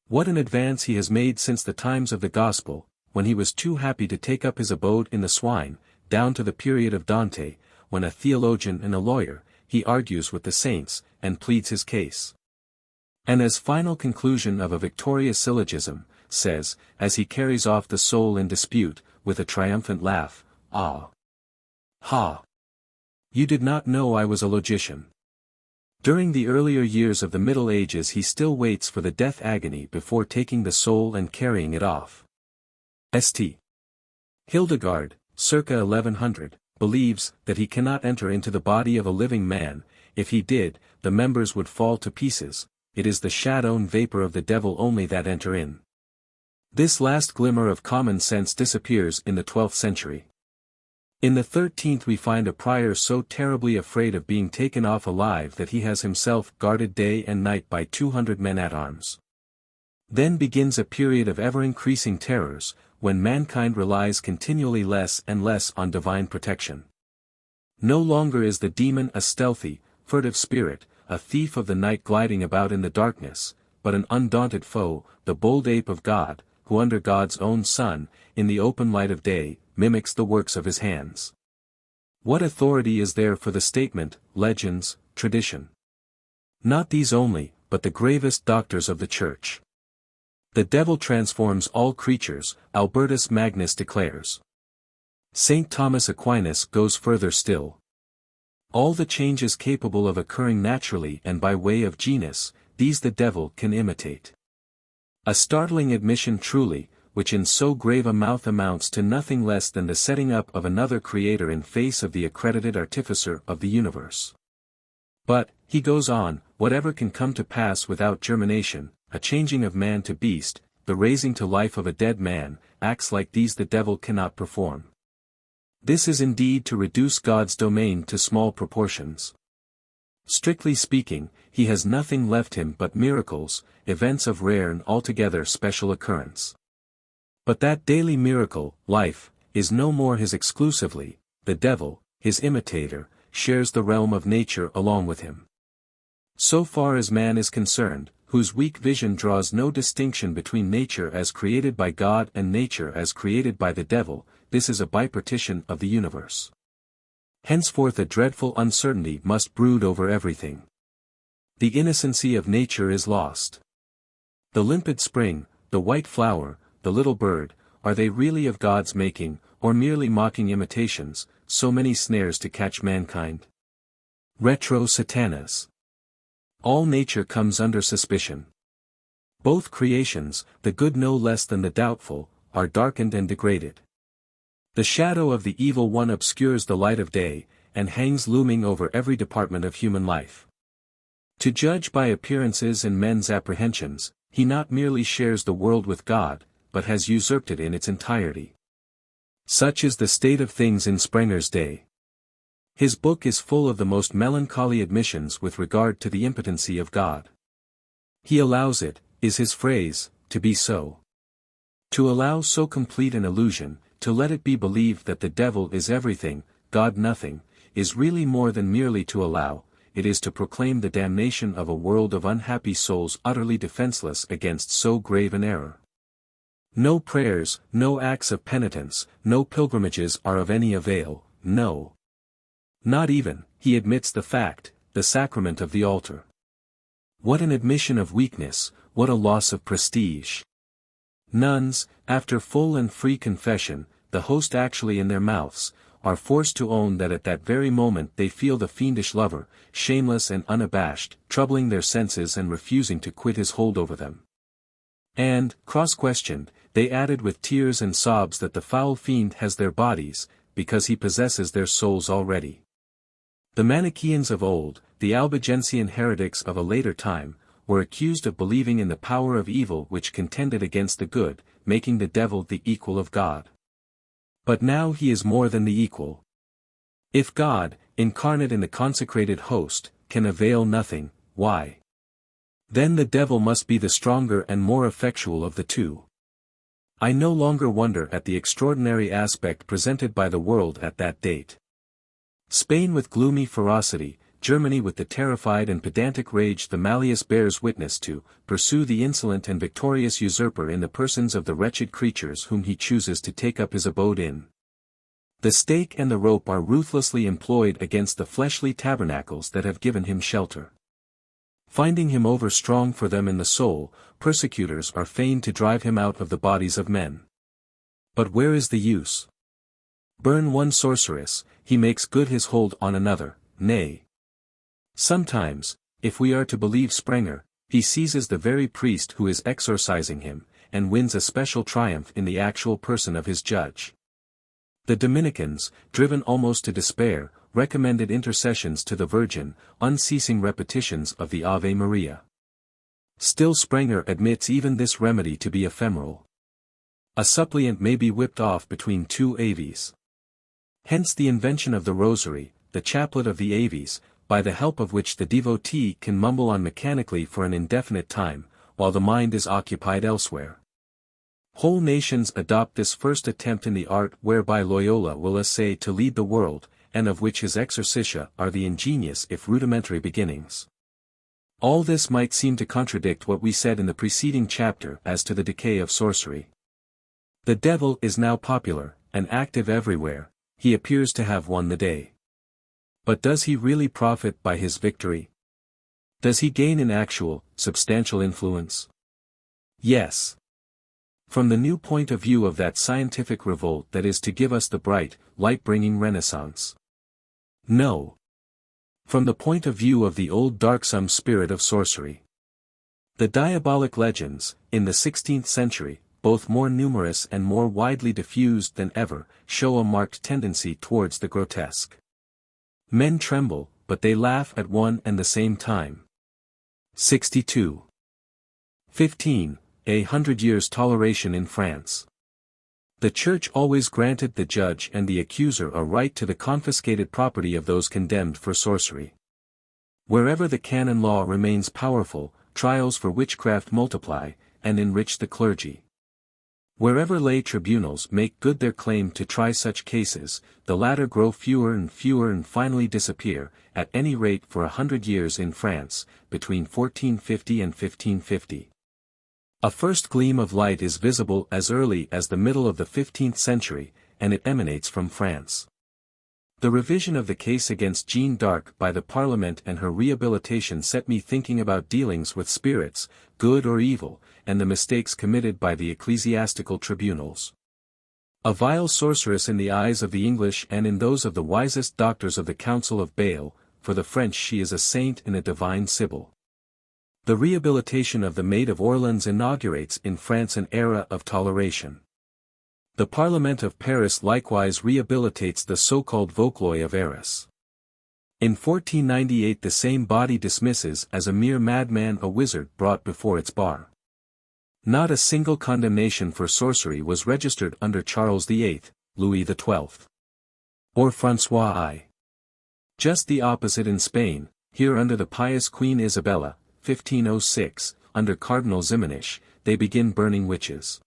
What an advance he has made since the times of the Gospel, when he was too happy to take up his abode in the swine, down to the period of Dante, when a theologian and a lawyer, he argues with the saints, and pleads his case. And as final conclusion of a victorious syllogism, says, as he carries off the soul in dispute, with a triumphant laugh, "Ah! Ha! You did not know I was a logician." During the earlier years of the Middle Ages he still waits for the death agony before taking the soul and carrying it off. St. Hildegard, circa 1100, believes that he cannot enter into the body of a living man. If he did, the members would fall to pieces. It is the shadow and vapor of the devil only that enter in. This last glimmer of common sense disappears in the 12th century. In the 13th we find a prior so terribly afraid of being taken off alive that he has himself guarded day and night by 200 men-at-arms. Then begins a period of ever-increasing terrors, when mankind relies continually less and less on divine protection. No longer is the demon a stealthy, furtive spirit, a thief of the night gliding about in the darkness, but an undaunted foe, the bold ape of God, who under God's own sun, in the open light of day, mimics the works of his hands. What authority is there for the statement, legends, tradition? Not these only, but the gravest doctors of the Church. The devil transforms all creatures, Albertus Magnus declares. St. Thomas Aquinas goes further still. All the changes capable of occurring naturally and by way of genus, these the devil can imitate. A startling admission truly, which in so grave a mouth amounts to nothing less than the setting up of another creator in face of the accredited artificer of the universe. But, he goes on, whatever can come to pass without germination, a changing of man to beast, the raising to life of a dead man, acts like these the devil cannot perform. This is indeed to reduce God's domain to small proportions. Strictly speaking, he has nothing left him but miracles, events of rare and altogether special occurrence. But that daily miracle, life, is no more his exclusively. The devil, his imitator, shares the realm of nature along with him. So far as man is concerned, whose weak vision draws no distinction between nature as created by God and nature as created by the devil, this is a bipartition of the universe. Henceforth a dreadful uncertainty must brood over everything. The innocency of nature is lost. The limpid spring, the white flower, the little bird, are they really of God's making, or merely mocking imitations, so many snares to catch mankind? Retro Satanas. All nature comes under suspicion. Both creations, the good no less than the doubtful, are darkened and degraded. The shadow of the evil one obscures the light of day, and hangs looming over every department of human life. To judge by appearances and men's apprehensions, he not merely shares the world with God, but has usurped it in its entirety. Such is the state of things in Sprenger's day. His book is full of the most melancholy admissions with regard to the impotency of God. He allows it, is his phrase, to be so. To allow so complete an illusion, to let it be believed that the devil is everything, God nothing, is really more than merely to allow, it is to proclaim the damnation of a world of unhappy souls utterly defenseless against so grave an error. No prayers, no acts of penitence, no pilgrimages are of any avail, no. Not even, he admits the fact, the sacrament of the altar. What an admission of weakness, what a loss of prestige. Nuns, after full and free confession, the host actually in their mouths, are forced to own that at that very moment they feel the fiendish lover, shameless and unabashed, troubling their senses and refusing to quit his hold over them. And, cross-questioned, they added with tears and sobs that the foul fiend has their bodies, because he possesses their souls already. The Manichaeans of old, the Albigensian heretics of a later time, were accused of believing in the power of evil which contended against the good, making the devil the equal of God. But now he is more than the equal. If God, incarnate in the consecrated host, can avail nothing, why? Then the devil must be the stronger and more effectual of the two. I no longer wonder at the extraordinary aspect presented by the world at that date. Spain with gloomy ferocity, Germany with the terrified and pedantic rage the Malleus bears witness to, pursue the insolent and victorious usurper in the persons of the wretched creatures whom he chooses to take up his abode in. The stake and the rope are ruthlessly employed against the fleshly tabernacles that have given him shelter. Finding him overstrong for them in the soul, persecutors are fain to drive him out of the bodies of men. But where is the use? Burn one sorceress, he makes good his hold on another, nay. Sometimes, if we are to believe Sprenger, he seizes the very priest who is exorcising him, and wins a special triumph in the actual person of his judge. The Dominicans, driven almost to despair, recommended intercessions to the Virgin, unceasing repetitions of the Ave Maria. Still Sprenger admits even this remedy to be ephemeral. A suppliant may be whipped off between two Aves. Hence the invention of the Rosary, the chaplet of the Aves, by the help of which the devotee can mumble on mechanically for an indefinite time, while the mind is occupied elsewhere. Whole nations adopt this first attempt in the art whereby Loyola will essay to lead the world, and of which his exorcitia are the ingenious if rudimentary beginnings. All this might seem to contradict what we said in the preceding chapter as to the decay of sorcery. The devil is now popular, and active everywhere, he appears to have won the day. But does he really profit by his victory? Does he gain in actual, substantial influence? Yes. From the new point of view of that scientific revolt that is to give us the bright, light-bringing Renaissance. No. From the point of view of the old darksome spirit of sorcery. The diabolic legends, in the 16th century, both more numerous and more widely diffused than ever, show a marked tendency towards the grotesque. Men tremble, but they laugh at one and the same time. 62. 15. 100 years toleration in France. The Church always granted the judge and the accuser a right to the confiscated property of those condemned for sorcery. Wherever the canon law remains powerful, trials for witchcraft multiply, and enrich the clergy. Wherever lay tribunals make good their claim to try such cases, the latter grow fewer and finally disappear, at any rate for 100 years in France, between 1450 and 1550. A first gleam of light is visible as early as the middle of the 15th century, and it emanates from France. The revision of the case against Jeanne d'Arc by the Parliament and her rehabilitation set me thinking about dealings with spirits, good or evil, and the mistakes committed by the ecclesiastical tribunals. A vile sorceress in the eyes of the English and in those of the wisest doctors of the Council of Bale, for the French she is a saint and a divine sibyl. The rehabilitation of the Maid of Orleans inaugurates in France an era of toleration. The Parliament of Paris likewise rehabilitates the so-called Vauquois of Arras. In 1498 the same body dismisses as a mere madman a wizard brought before its bar. Not a single condemnation for sorcery was registered under Charles VIII, Louis XII, or François I. Just the opposite in Spain, here under the pious Queen Isabella, 1506, under Cardinal Ximenes, they begin burning witches.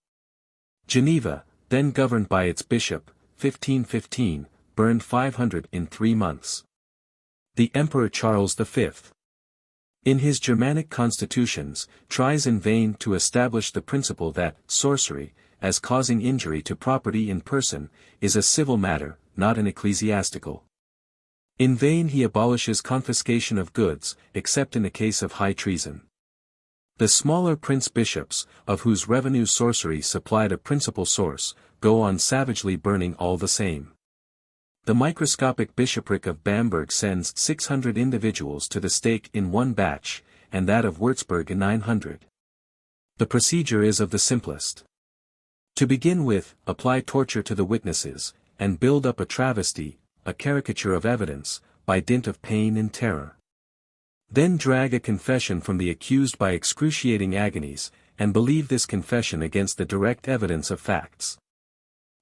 Geneva, then governed by its bishop, 1515, burned 500 in 3 months. The Emperor Charles V, in his Germanic constitutions, tries in vain to establish the principle that sorcery, as causing injury to property in person, is a civil matter, not an ecclesiastical. In vain he abolishes confiscation of goods, except in the case of high treason. The smaller prince-bishops, of whose revenue sorcery supplied a principal source, go on savagely burning all the same. The microscopic bishopric of Bamberg sends 600 individuals to the stake in one batch, and that of Würzburg in 900. The procedure is of the simplest. To begin with, apply torture to the witnesses, and build up a travesty, a caricature of evidence, by dint of pain and terror. Then drag a confession from the accused by excruciating agonies, and believe this confession against the direct evidence of facts.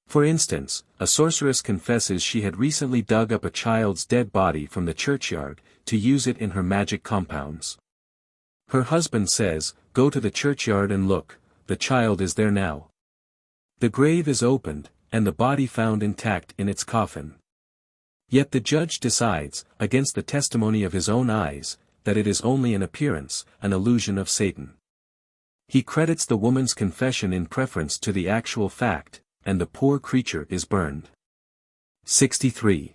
For instance, a sorceress confesses she had recently dug up a child's dead body from the churchyard, to use it in her magic compounds. Her husband says, "Go to the churchyard and look, the child is there now." The grave is opened, and the body found intact in its coffin. Yet the judge decides, against the testimony of his own eyes, that it is only an appearance, an illusion of Satan. He credits the woman's confession in preference to the actual fact, and the poor creature is burned. 63.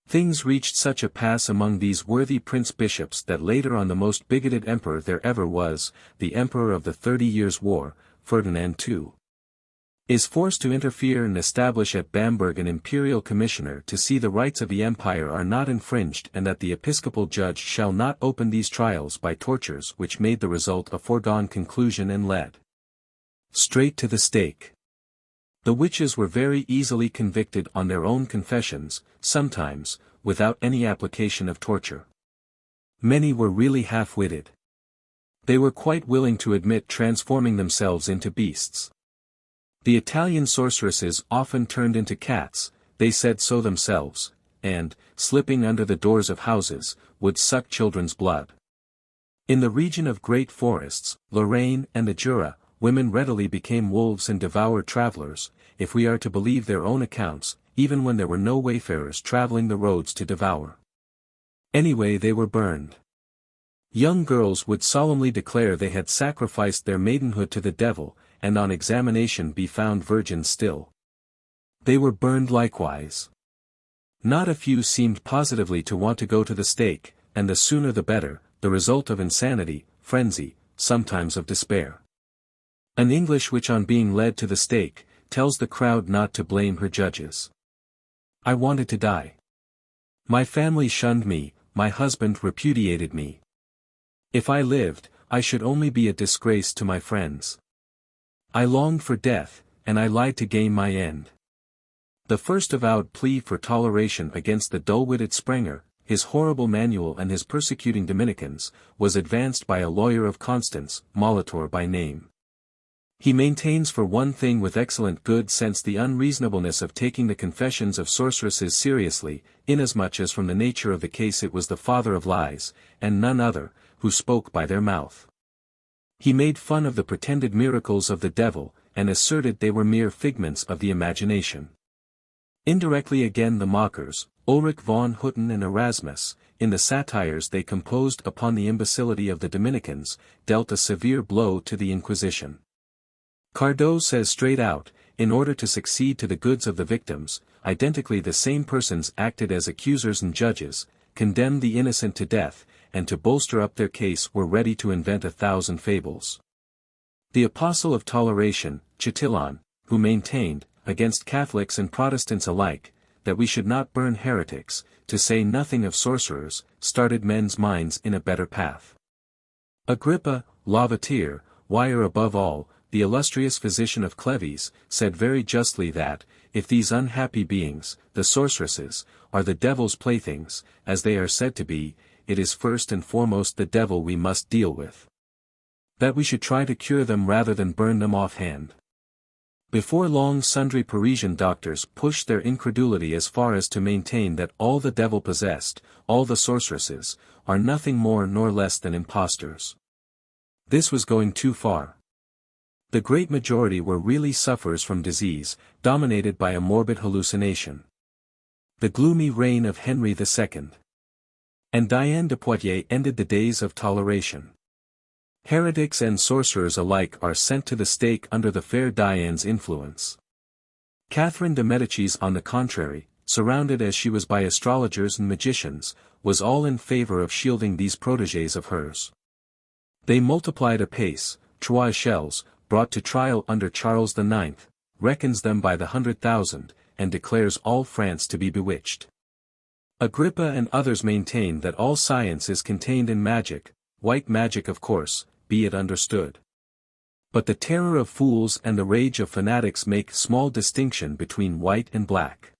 Things reached such a pass among these worthy prince-bishops that later on the most bigoted emperor there ever was, the emperor of the 30 Years' War, Ferdinand II, is forced to interfere and establish at Bamberg an imperial commissioner to see the rights of the empire are not infringed and that the episcopal judge shall not open these trials by tortures which made the result a foregone conclusion and led straight to the stake. The witches were very easily convicted on their own confessions, sometimes, without any application of torture. Many were really half-witted. They were quite willing to admit transforming themselves into beasts. The Italian sorceresses often turned into cats, they said so themselves, and, slipping under the doors of houses, would suck children's blood. In the region of great forests, Lorraine and the Jura, women readily became wolves and devoured travelers, if we are to believe their own accounts, even when there were no wayfarers traveling the roads to devour. Anyway, they were burned. Young girls would solemnly declare they had sacrificed their maidenhood to the devil, and on examination be found virgins still. They were burned likewise. Not a few seemed positively to want to go to the stake, and the sooner the better, the result of insanity, frenzy, sometimes of despair. An English witch on being led to the stake, tells the crowd not to blame her judges. "I wanted to die. My family shunned me, my husband repudiated me. If I lived, I should only be a disgrace to my friends. I longed for death, and I lied to gain my end." The first avowed plea for toleration against the dull-witted Sprenger, his horrible manual and his persecuting Dominicans, was advanced by a lawyer of Constance, Molitor by name. He maintains for one thing with excellent good sense the unreasonableness of taking the confessions of sorceresses seriously, inasmuch as from the nature of the case it was the father of lies, and none other, who spoke by their mouth. He made fun of the pretended miracles of the devil, and asserted they were mere figments of the imagination. Indirectly again the mockers, Ulrich von Hutten and Erasmus, in the satires they composed upon the imbecility of the Dominicans, dealt a severe blow to the Inquisition. Cardot says straight out, in order to succeed to the goods of the victims, identically the same persons acted as accusers and judges, condemned the innocent to death, and to bolster up their case were ready to invent 1,000 fables. The apostle of toleration, Chatillon, who maintained, against Catholics and Protestants alike, that we should not burn heretics, to say nothing of sorcerers, started men's minds in a better path. Agrippa, Lavater, wire above all, the illustrious physician of Cleves, said very justly that, if these unhappy beings, the sorceresses, are the devil's playthings, as they are said to be, it is first and foremost the devil we must deal with. That we should try to cure them rather than burn them offhand. Before long sundry Parisian doctors pushed their incredulity as far as to maintain that all the devil possessed, all the sorceresses, are nothing more nor less than impostors. This was going too far. The great majority were really sufferers from disease, dominated by a morbid hallucination. The gloomy reign of Henry II and Diane de Poitiers ended the days of toleration. Heretics and sorcerers alike are sent to the stake under the fair Diane's influence. Catherine de Medicis, on the contrary, surrounded as she was by astrologers and magicians, was all in favor of shielding these protégés of hers. They multiplied apace. Trois Echelles, brought to trial under Charles IX, reckons them by the 100,000, and declares all France to be bewitched. Agrippa and others maintain that all science is contained in magic, white magic of course, be it understood. But the terror of fools and the rage of fanatics make small distinction between white and black.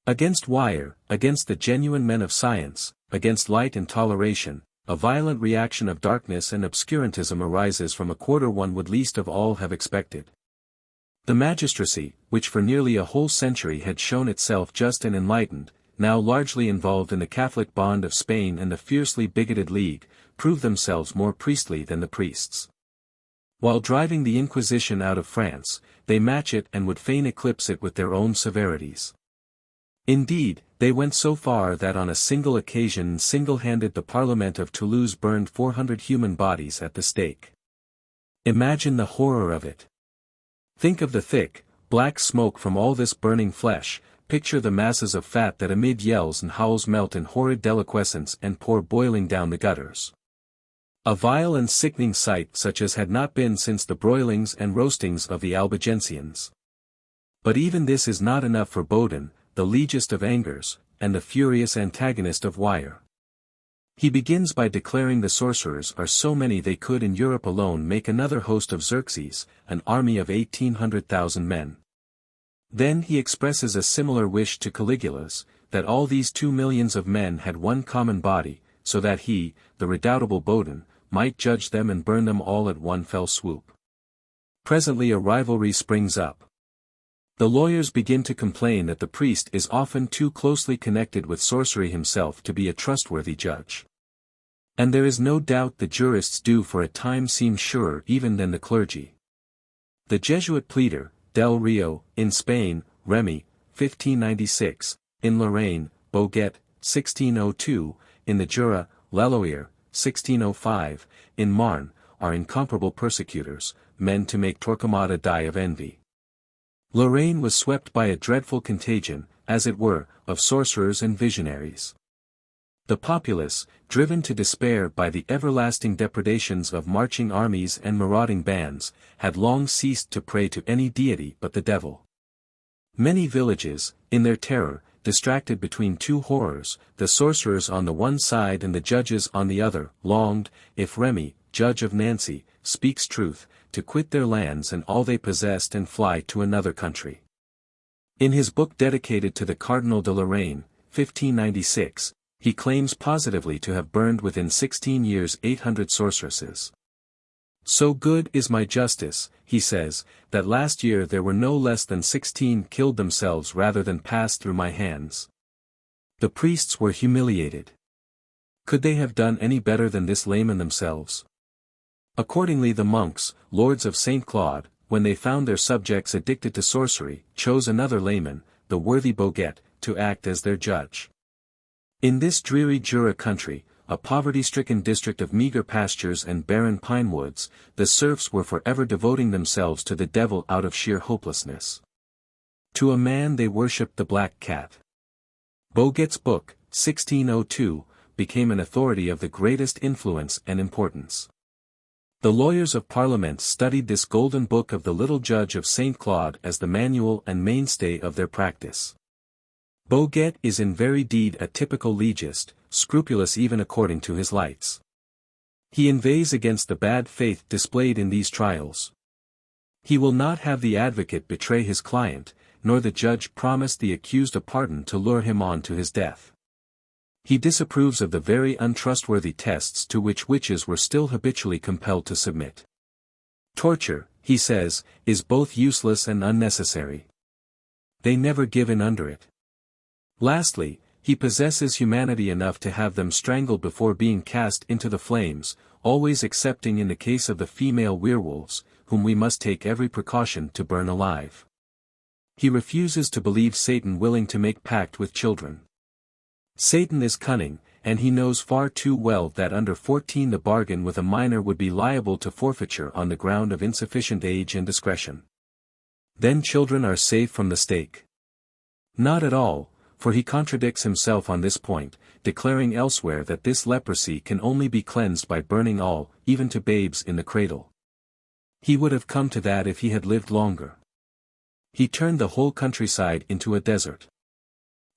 Against wire, against the genuine men of science, against light and toleration, a violent reaction of darkness and obscurantism arises from a quarter one would least of all have expected. The magistracy, which for nearly a whole century had shown itself just and enlightened, now largely involved in the Catholic bond of Spain and the fiercely bigoted League, prove themselves more priestly than the priests. While driving the Inquisition out of France, they match it and would fain eclipse it with their own severities. Indeed, they went so far that on a single occasion single-handed the Parliament of Toulouse burned 400 human bodies at the stake. Imagine the horror of it. Think of the thick, black smoke from all this burning flesh, picture the masses of fat that amid yells and howls melt in horrid deliquescence and pour boiling down the gutters. A vile and sickening sight such as had not been since the broilings and roastings of the Albigensians. But even this is not enough for Baudin, the legist of Angers, and the furious antagonist of Wire. He begins by declaring the sorcerers are so many they could in Europe alone make another host of Xerxes, an army of 1,800,000 men. Then he expresses a similar wish to Caligula's, that all these 2 millions of men had one common body, so that he, the redoubtable Baudin, might judge them and burn them all at one fell swoop. Presently a rivalry springs up. The lawyers begin to complain that the priest is often too closely connected with sorcery himself to be a trustworthy judge. And there is no doubt the jurists do for a time seem surer even than the clergy. The Jesuit pleader, Del Rio, in Spain, Remy, 1596, in Lorraine, Boguet, 1602, in the Jura, Leloir, 1605, in Marne, are incomparable persecutors, men to make Torquemada die of envy. Lorraine was swept by a dreadful contagion, as it were, of sorcerers and visionaries. The populace, driven to despair by the everlasting depredations of marching armies and marauding bands, had long ceased to pray to any deity but the devil. Many villages, in their terror, distracted between two horrors, the sorcerers on the one side and the judges on the other, longed, if Remy, judge of Nancy, speaks truth, to quit their lands and all they possessed and fly to another country. In his book dedicated to the Cardinal de Lorraine, 1596, he claims positively to have burned within 16 years 800 sorceresses. So good is my justice, he says, that last year there were no less than 16 killed themselves rather than passed through my hands. The priests were humiliated. Could they have done any better than this layman themselves? Accordingly the monks, lords of St. Claude, when they found their subjects addicted to sorcery, chose another layman, the worthy Boguet, to act as their judge. In this dreary Jura country, a poverty-stricken district of meager pastures and barren pine woods, the serfs were forever devoting themselves to the devil out of sheer hopelessness. To a man they worshipped the black cat. Boguet's book, 1602, became an authority of the greatest influence and importance. The lawyers of Parliament studied this golden book of the little judge of St. Claude as the manual and mainstay of their practice. Boguet is in very deed a typical legist, scrupulous even according to his lights. He inveighs against the bad faith displayed in these trials. He will not have the advocate betray his client, nor the judge promise the accused a pardon to lure him on to his death. He disapproves of the very untrustworthy tests to which witches were still habitually compelled to submit. Torture, he says, is both useless and unnecessary. They never give in under it. Lastly, he possesses humanity enough to have them strangled before being cast into the flames, always excepting in the case of the female werewolves, whom we must take every precaution to burn alive. He refuses to believe Satan willing to make pact with children. Satan is cunning, and he knows far too well that under 14 the bargain with a minor would be liable to forfeiture on the ground of insufficient age and discretion. Then children are safe from the stake. Not at all, for he contradicts himself on this point, declaring elsewhere that this leprosy can only be cleansed by burning all, even to babes in the cradle. He would have come to that if he had lived longer. He turned the whole countryside into a desert.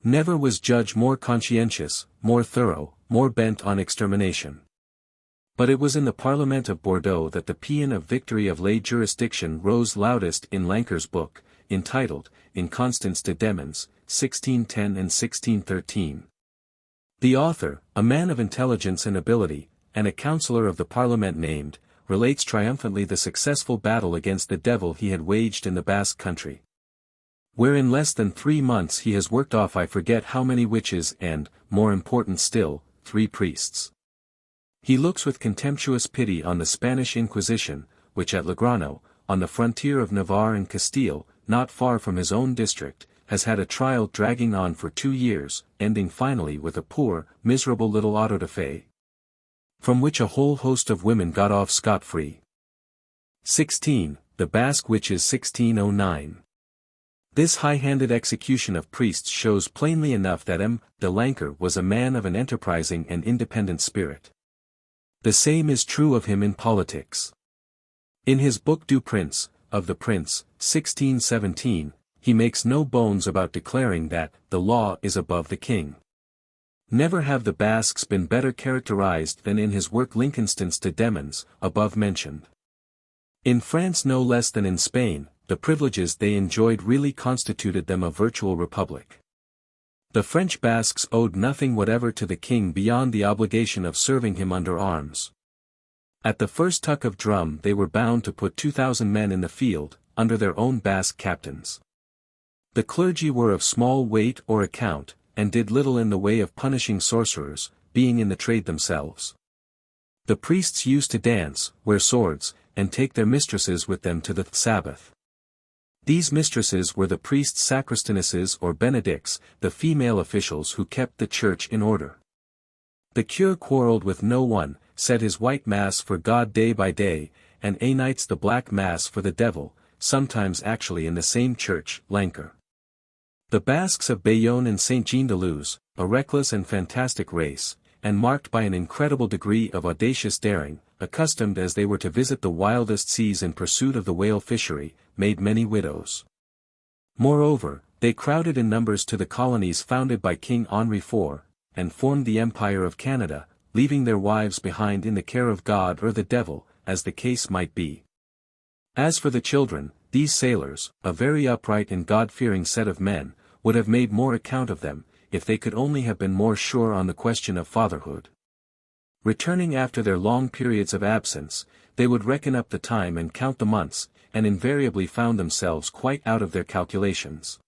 Never was judge more conscientious, more thorough, more bent on extermination. But it was in the Parliament of Bordeaux that the paean of victory of lay jurisdiction rose loudest in Lanker's book, entitled, Inconstance de Demons, 1610 and 1613. The author, a man of intelligence and ability, and a councillor of the Parliament named, relates triumphantly the successful battle against the devil he had waged in the Basque country, where in less than 3 months he has worked off I forget how many witches and, more important still, 3 priests. He looks with contemptuous pity on the Spanish Inquisition, which at Legrano, on the frontier of Navarre and Castile, not far from his own district, has had a trial dragging on for 2 years, ending finally with a poor, miserable little auto da fe, from which a whole host of women got off scot-free. 16. The Basque Witches 1609. This high-handed execution of priests shows plainly enough that M. de Lanker was a man of an enterprising and independent spirit. The same is true of him in politics. In his book Du Prince, of the Prince, 1617, he makes no bones about declaring that the law is above the king. Never have the Basques been better characterized than in his work L'Inconstance de Demons, above mentioned. In France no less than in Spain, the privileges they enjoyed really constituted them a virtual republic. The French Basques owed nothing whatever to the king beyond the obligation of serving him under arms. At the first tuck of drum they were bound to put 2,000 men in the field, under their own Basque captains. The clergy were of small weight or account, and did little in the way of punishing sorcerers, being in the trade themselves. The priests used to dance, wear swords, and take their mistresses with them to the Sabbath. These mistresses were the priests' sacristanesses or benedicts, the female officials who kept the church in order. The cure quarrelled with no one, said his white mass for God day by day, and a nights the black mass for the devil, sometimes actually in the same church, Lanker. The Basques of Bayonne and Saint-Jean-de-Luz, a reckless and fantastic race, and marked by an incredible degree of audacious daring, accustomed as they were to visit the wildest seas in pursuit of the whale fishery, made many widows. Moreover, they crowded in numbers to the colonies founded by King Henri IV, and formed the Empire of Canada, leaving their wives behind in the care of God or the devil, as the case might be. As for the children, these sailors, a very upright and God-fearing set of men, would have made more account of them, if they could only have been more sure on the question of fatherhood. Returning after their long periods of absence, they would reckon up the time and count the months, and invariably found themselves quite out of their calculations.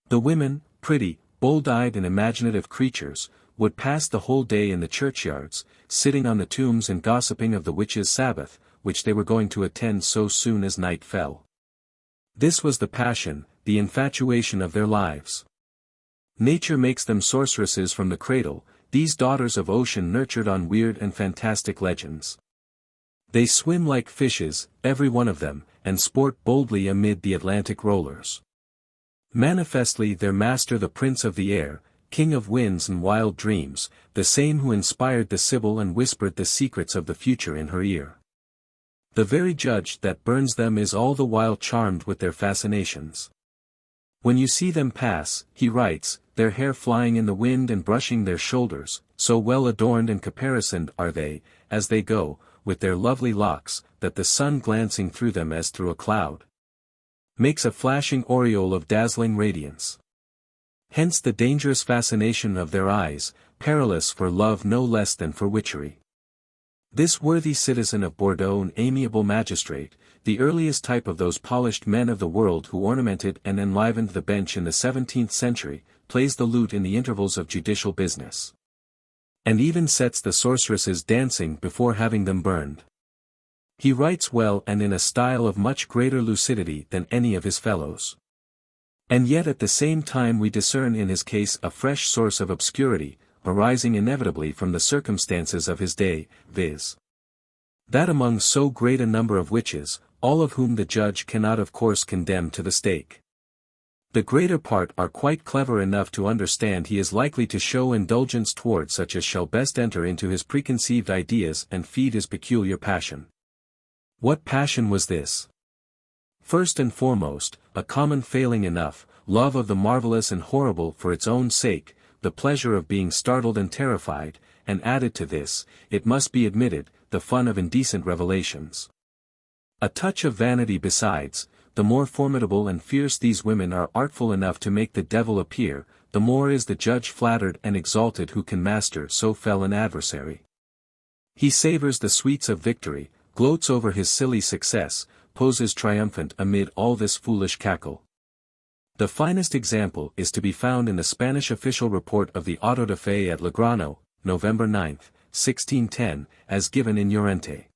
The women, pretty, bold-eyed and imaginative creatures, would pass the whole day in the churchyards, sitting on the tombs and gossiping of the witches' Sabbath, which they were going to attend so soon as night fell. This was the passion, the infatuation of their lives. Nature makes them sorceresses from the cradle, these daughters of ocean nurtured on weird and fantastic legends. They swim like fishes, every one of them, and sport boldly amid the Atlantic rollers. Manifestly their master the Prince of the Air, King of winds and wild dreams, the same who inspired the Sibyl and whispered the secrets of the future in her ear. The very judge that burns them is all the while charmed with their fascinations. When you see them pass, he writes, their hair flying in the wind and brushing their shoulders, so well adorned and caparisoned are they, as they go, with their lovely locks, that the sun glancing through them as through a cloud makes a flashing aureole of dazzling radiance. Hence the dangerous fascination of their eyes, perilous for love no less than for witchery. This worthy citizen of Bordeaux and amiable magistrate, the earliest type of those polished men of the world who ornamented and enlivened the bench in the 17th century, plays the lute in the intervals of judicial business. And even sets the sorceresses dancing before having them burned. He writes well and in a style of much greater lucidity than any of his fellows. And yet at the same time we discern in his case a fresh source of obscurity, arising inevitably from the circumstances of his day, viz. that among so great a number of witches, all of whom the judge cannot of course condemn to the stake, the greater part are quite clever enough to understand he is likely to show indulgence toward such as shall best enter into his preconceived ideas and feed his peculiar passion. What passion was this? First and foremost, a common failing enough, love of the marvelous and horrible for its own sake, the pleasure of being startled and terrified, and added to this, it must be admitted, the fun of indecent revelations. A touch of vanity besides. The more formidable and fierce these women are artful enough to make the devil appear, the more is the judge flattered and exalted who can master so fell an adversary. He savors the sweets of victory, gloats over his silly success, poses triumphant amid all this foolish cackle. The finest example is to be found in the Spanish official report of the auto de fe at Legrano, November 9, 1610, as given in Llorente.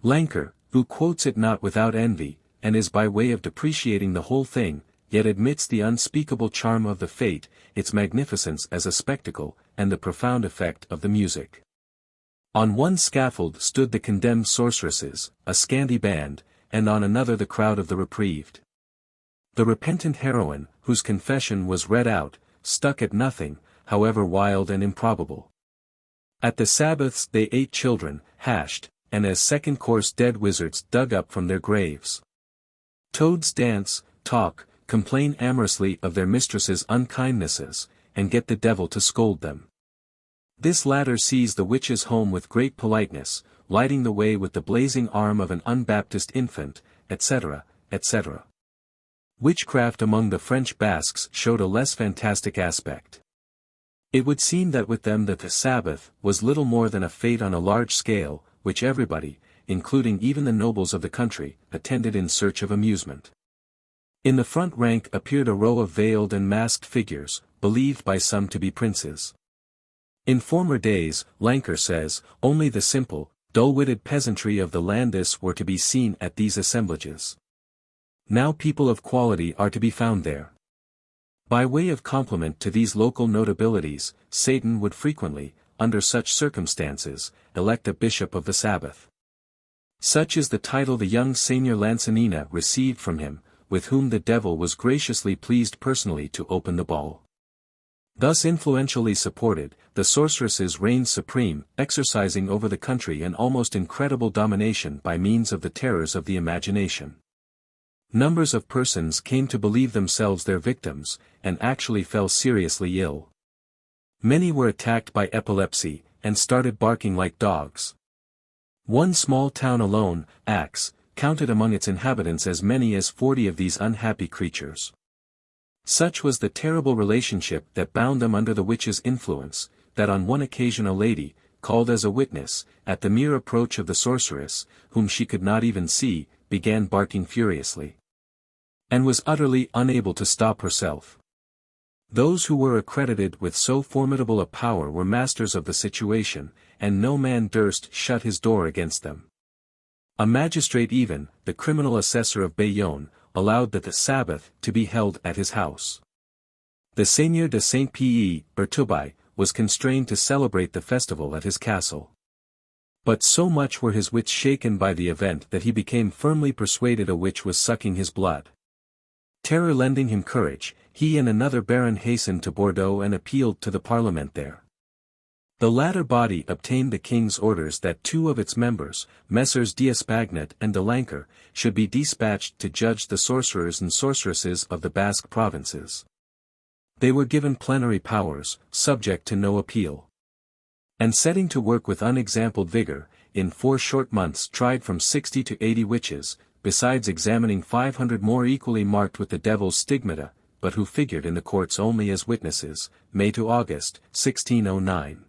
Lanker, who quotes it not without envy, and is by way of depreciating the whole thing, yet admits the unspeakable charm of the fete, its magnificence as a spectacle, and the profound effect of the music. On one scaffold stood the condemned sorceresses, a scanty band, and on another the crowd of the reprieved. The repentant heroine, whose confession was read out, stuck at nothing, however wild and improbable. At the Sabbaths they ate children, hashed, and as second course dead wizards dug up from their graves. Toads dance, talk, complain amorously of their mistresses' unkindnesses, and get the devil to scold them. This latter sees the witches home with great politeness, lighting the way with the blazing arm of an unbaptized infant, etc., etc. Witchcraft among the French Basques showed a less fantastic aspect. It would seem that with them the Sabbath was little more than a fete on a large scale, which everybody, including even the nobles of the country, attended in search of amusement. In the front rank appeared a row of veiled and masked figures, believed by some to be princes. In former days, Lanker says, only the simple, dull-witted peasantry of the Landis were to be seen at these assemblages. Now people of quality are to be found there. By way of compliment to these local notabilities, Satan would frequently, under such circumstances, elect a bishop of the Sabbath. Such is the title the young Seigneur Lancenina received from him, with whom the devil was graciously pleased personally to open the ball. Thus influentially supported, the sorceresses reigned supreme, exercising over the country an almost incredible domination by means of the terrors of the imagination. Numbers of persons came to believe themselves their victims, and actually fell seriously ill. Many were attacked by epilepsy, and started barking like dogs. One small town alone, Aix, counted among its inhabitants as many as 40 of these unhappy creatures. Such was the terrible relationship that bound them under the witch's influence, that on one occasion a lady, called as a witness, at the mere approach of the sorceress, whom she could not even see, began barking furiously, and was utterly unable to stop herself. Those who were accredited with so formidable a power were masters of the situation, and no man durst shut his door against them. A magistrate even, the criminal assessor of Bayonne, allowed that the Sabbath to be held at his house. The Seigneur de Saint-Pierre, Bertubay, was constrained to celebrate the festival at his castle. But so much were his wits shaken by the event that he became firmly persuaded a witch was sucking his blood. Terror lending him courage, he and another baron hastened to Bordeaux and appealed to the Parliament there. The latter body obtained the king's orders that 2 of its members, Messrs. D'Espagnet and de Lanker, should be dispatched to judge the sorcerers and sorceresses of the Basque provinces. They were given plenary powers, subject to no appeal. And setting to work with unexampled vigor, in 4 short months tried from 60 to 80 witches, besides examining 500 more equally marked with the devil's stigmata, but who figured in the courts only as witnesses, May to August, 1609.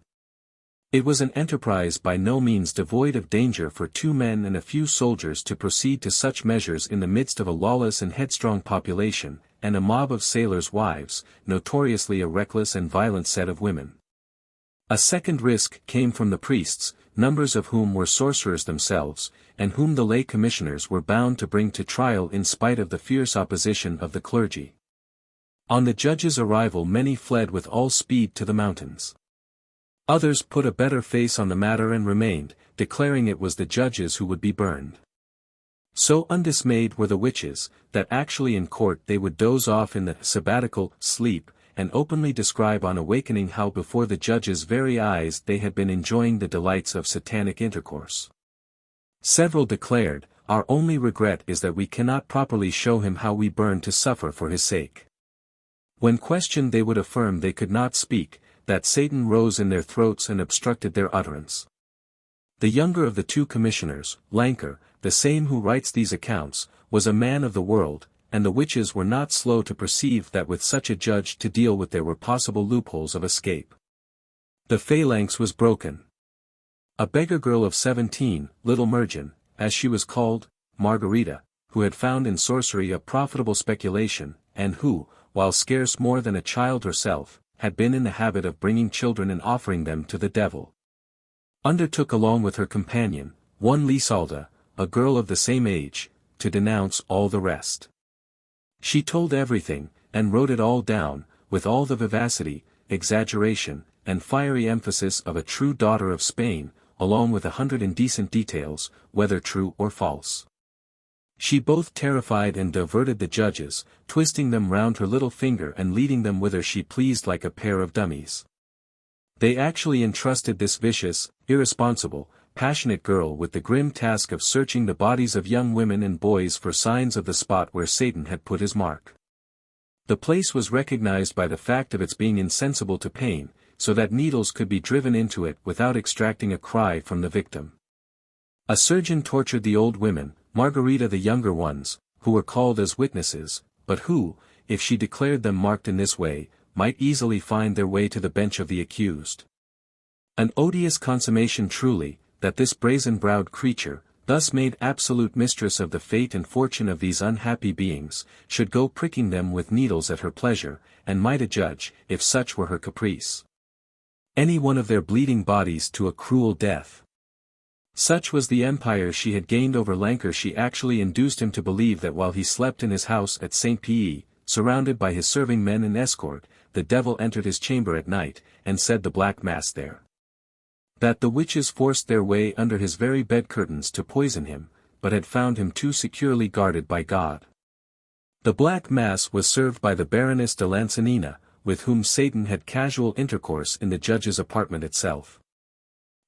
It was an enterprise by no means devoid of danger for 2 men and a few soldiers to proceed to such measures in the midst of a lawless and headstrong population, and a mob of sailors' wives, notoriously a reckless and violent set of women. A second risk came from the priests, numbers of whom were sorcerers themselves, and whom the lay commissioners were bound to bring to trial in spite of the fierce opposition of the clergy. On the judges' arrival many fled with all speed to the mountains. Others put a better face on the matter and remained, declaring it was the judges who would be burned. So undismayed were the witches, that actually in court they would doze off in the sabbatical sleep, and openly describe on awakening how before the judges' very eyes they had been enjoying the delights of satanic intercourse. Several declared, "Our only regret is that we cannot properly show him how we burn to suffer for his sake." When questioned they would affirm they could not speak, that Satan rose in their throats and obstructed their utterance. The younger of the two commissioners, Lancre, the same who writes these accounts, was a man of the world, and the witches were not slow to perceive that with such a judge to deal with there were possible loopholes of escape. The phalanx was broken. A beggar girl of 17, little Murgeon, as she was called, Margarita, who had found in sorcery a profitable speculation, and who, while scarce more than a child herself, had been in the habit of bringing children and offering them to the devil, undertook along with her companion, one Lisalda, a girl of the same age, to denounce all the rest. She told everything, and wrote it all down, with all the vivacity, exaggeration, and fiery emphasis of a true daughter of Spain, along with 100 indecent details, whether true or false. She both terrified and diverted the judges, twisting them round her little finger and leading them whither she pleased like a pair of dummies. They actually entrusted this vicious, irresponsible, passionate girl with the grim task of searching the bodies of young women and boys for signs of the spot where Satan had put his mark. The place was recognized by the fact of its being insensible to pain, so that needles could be driven into it without extracting a cry from the victim. A surgeon tortured the old women, Margarita the younger ones, who were called as witnesses, but who, if she declared them marked in this way, might easily find their way to the bench of the accused. An odious consummation truly, that this brazen-browed creature, thus made absolute mistress of the fate and fortune of these unhappy beings, should go pricking them with needles at her pleasure, and might adjudge, if such were her caprice, any one of their bleeding bodies to a cruel death. Such was the empire she had gained over Lancre. She actually induced him to believe that while he slept in his house at Saint-Pie, surrounded by his serving men and escort, the devil entered his chamber at night, and said the black mass there. That the witches forced their way under his very bed curtains to poison him, but had found him too securely guarded by God. The black mass was served by the Baroness de Lancenina, with whom Satan had casual intercourse in the judge's apartment itself.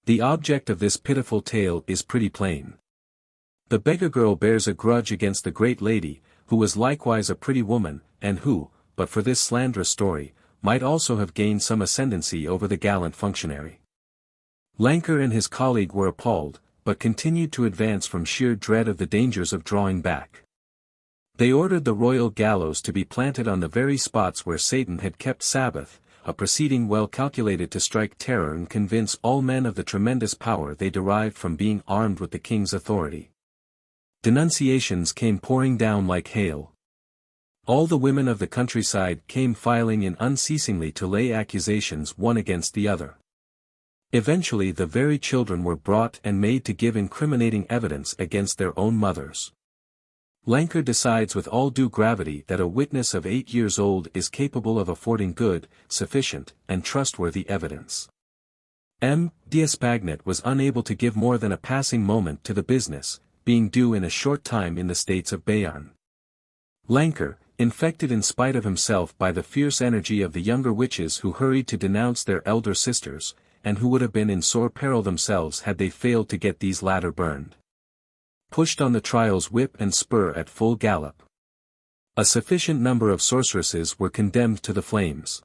The object of this pitiful tale is pretty plain. The beggar girl bears a grudge against the great lady, who was likewise a pretty woman, and who, but for this slanderous story, might also have gained some ascendancy over the gallant functionary. Lancre and his colleague were appalled, but continued to advance from sheer dread of the dangers of drawing back. They ordered the royal gallows to be planted on the very spots where Satan had kept Sabbath, a proceeding well calculated to strike terror and convince all men of the tremendous power they derived from being armed with the king's authority. Denunciations came pouring down like hail. All the women of the countryside came filing in unceasingly to lay accusations one against the other. Eventually the very children were brought and made to give incriminating evidence against their own mothers. Lancre decides with all due gravity that a witness of 8 years old is capable of affording good, sufficient, and trustworthy evidence. M. D'Espagnet was unable to give more than a passing moment to the business, being due in a short time in the states of Béarn. Lancre, infected in spite of himself by the fierce energy of the younger witches who hurried to denounce their elder sisters, and who would have been in sore peril themselves had they failed to get these latter burned, pushed on the trial's whip and spur at full gallop. A sufficient number of sorceresses were condemned to the flames.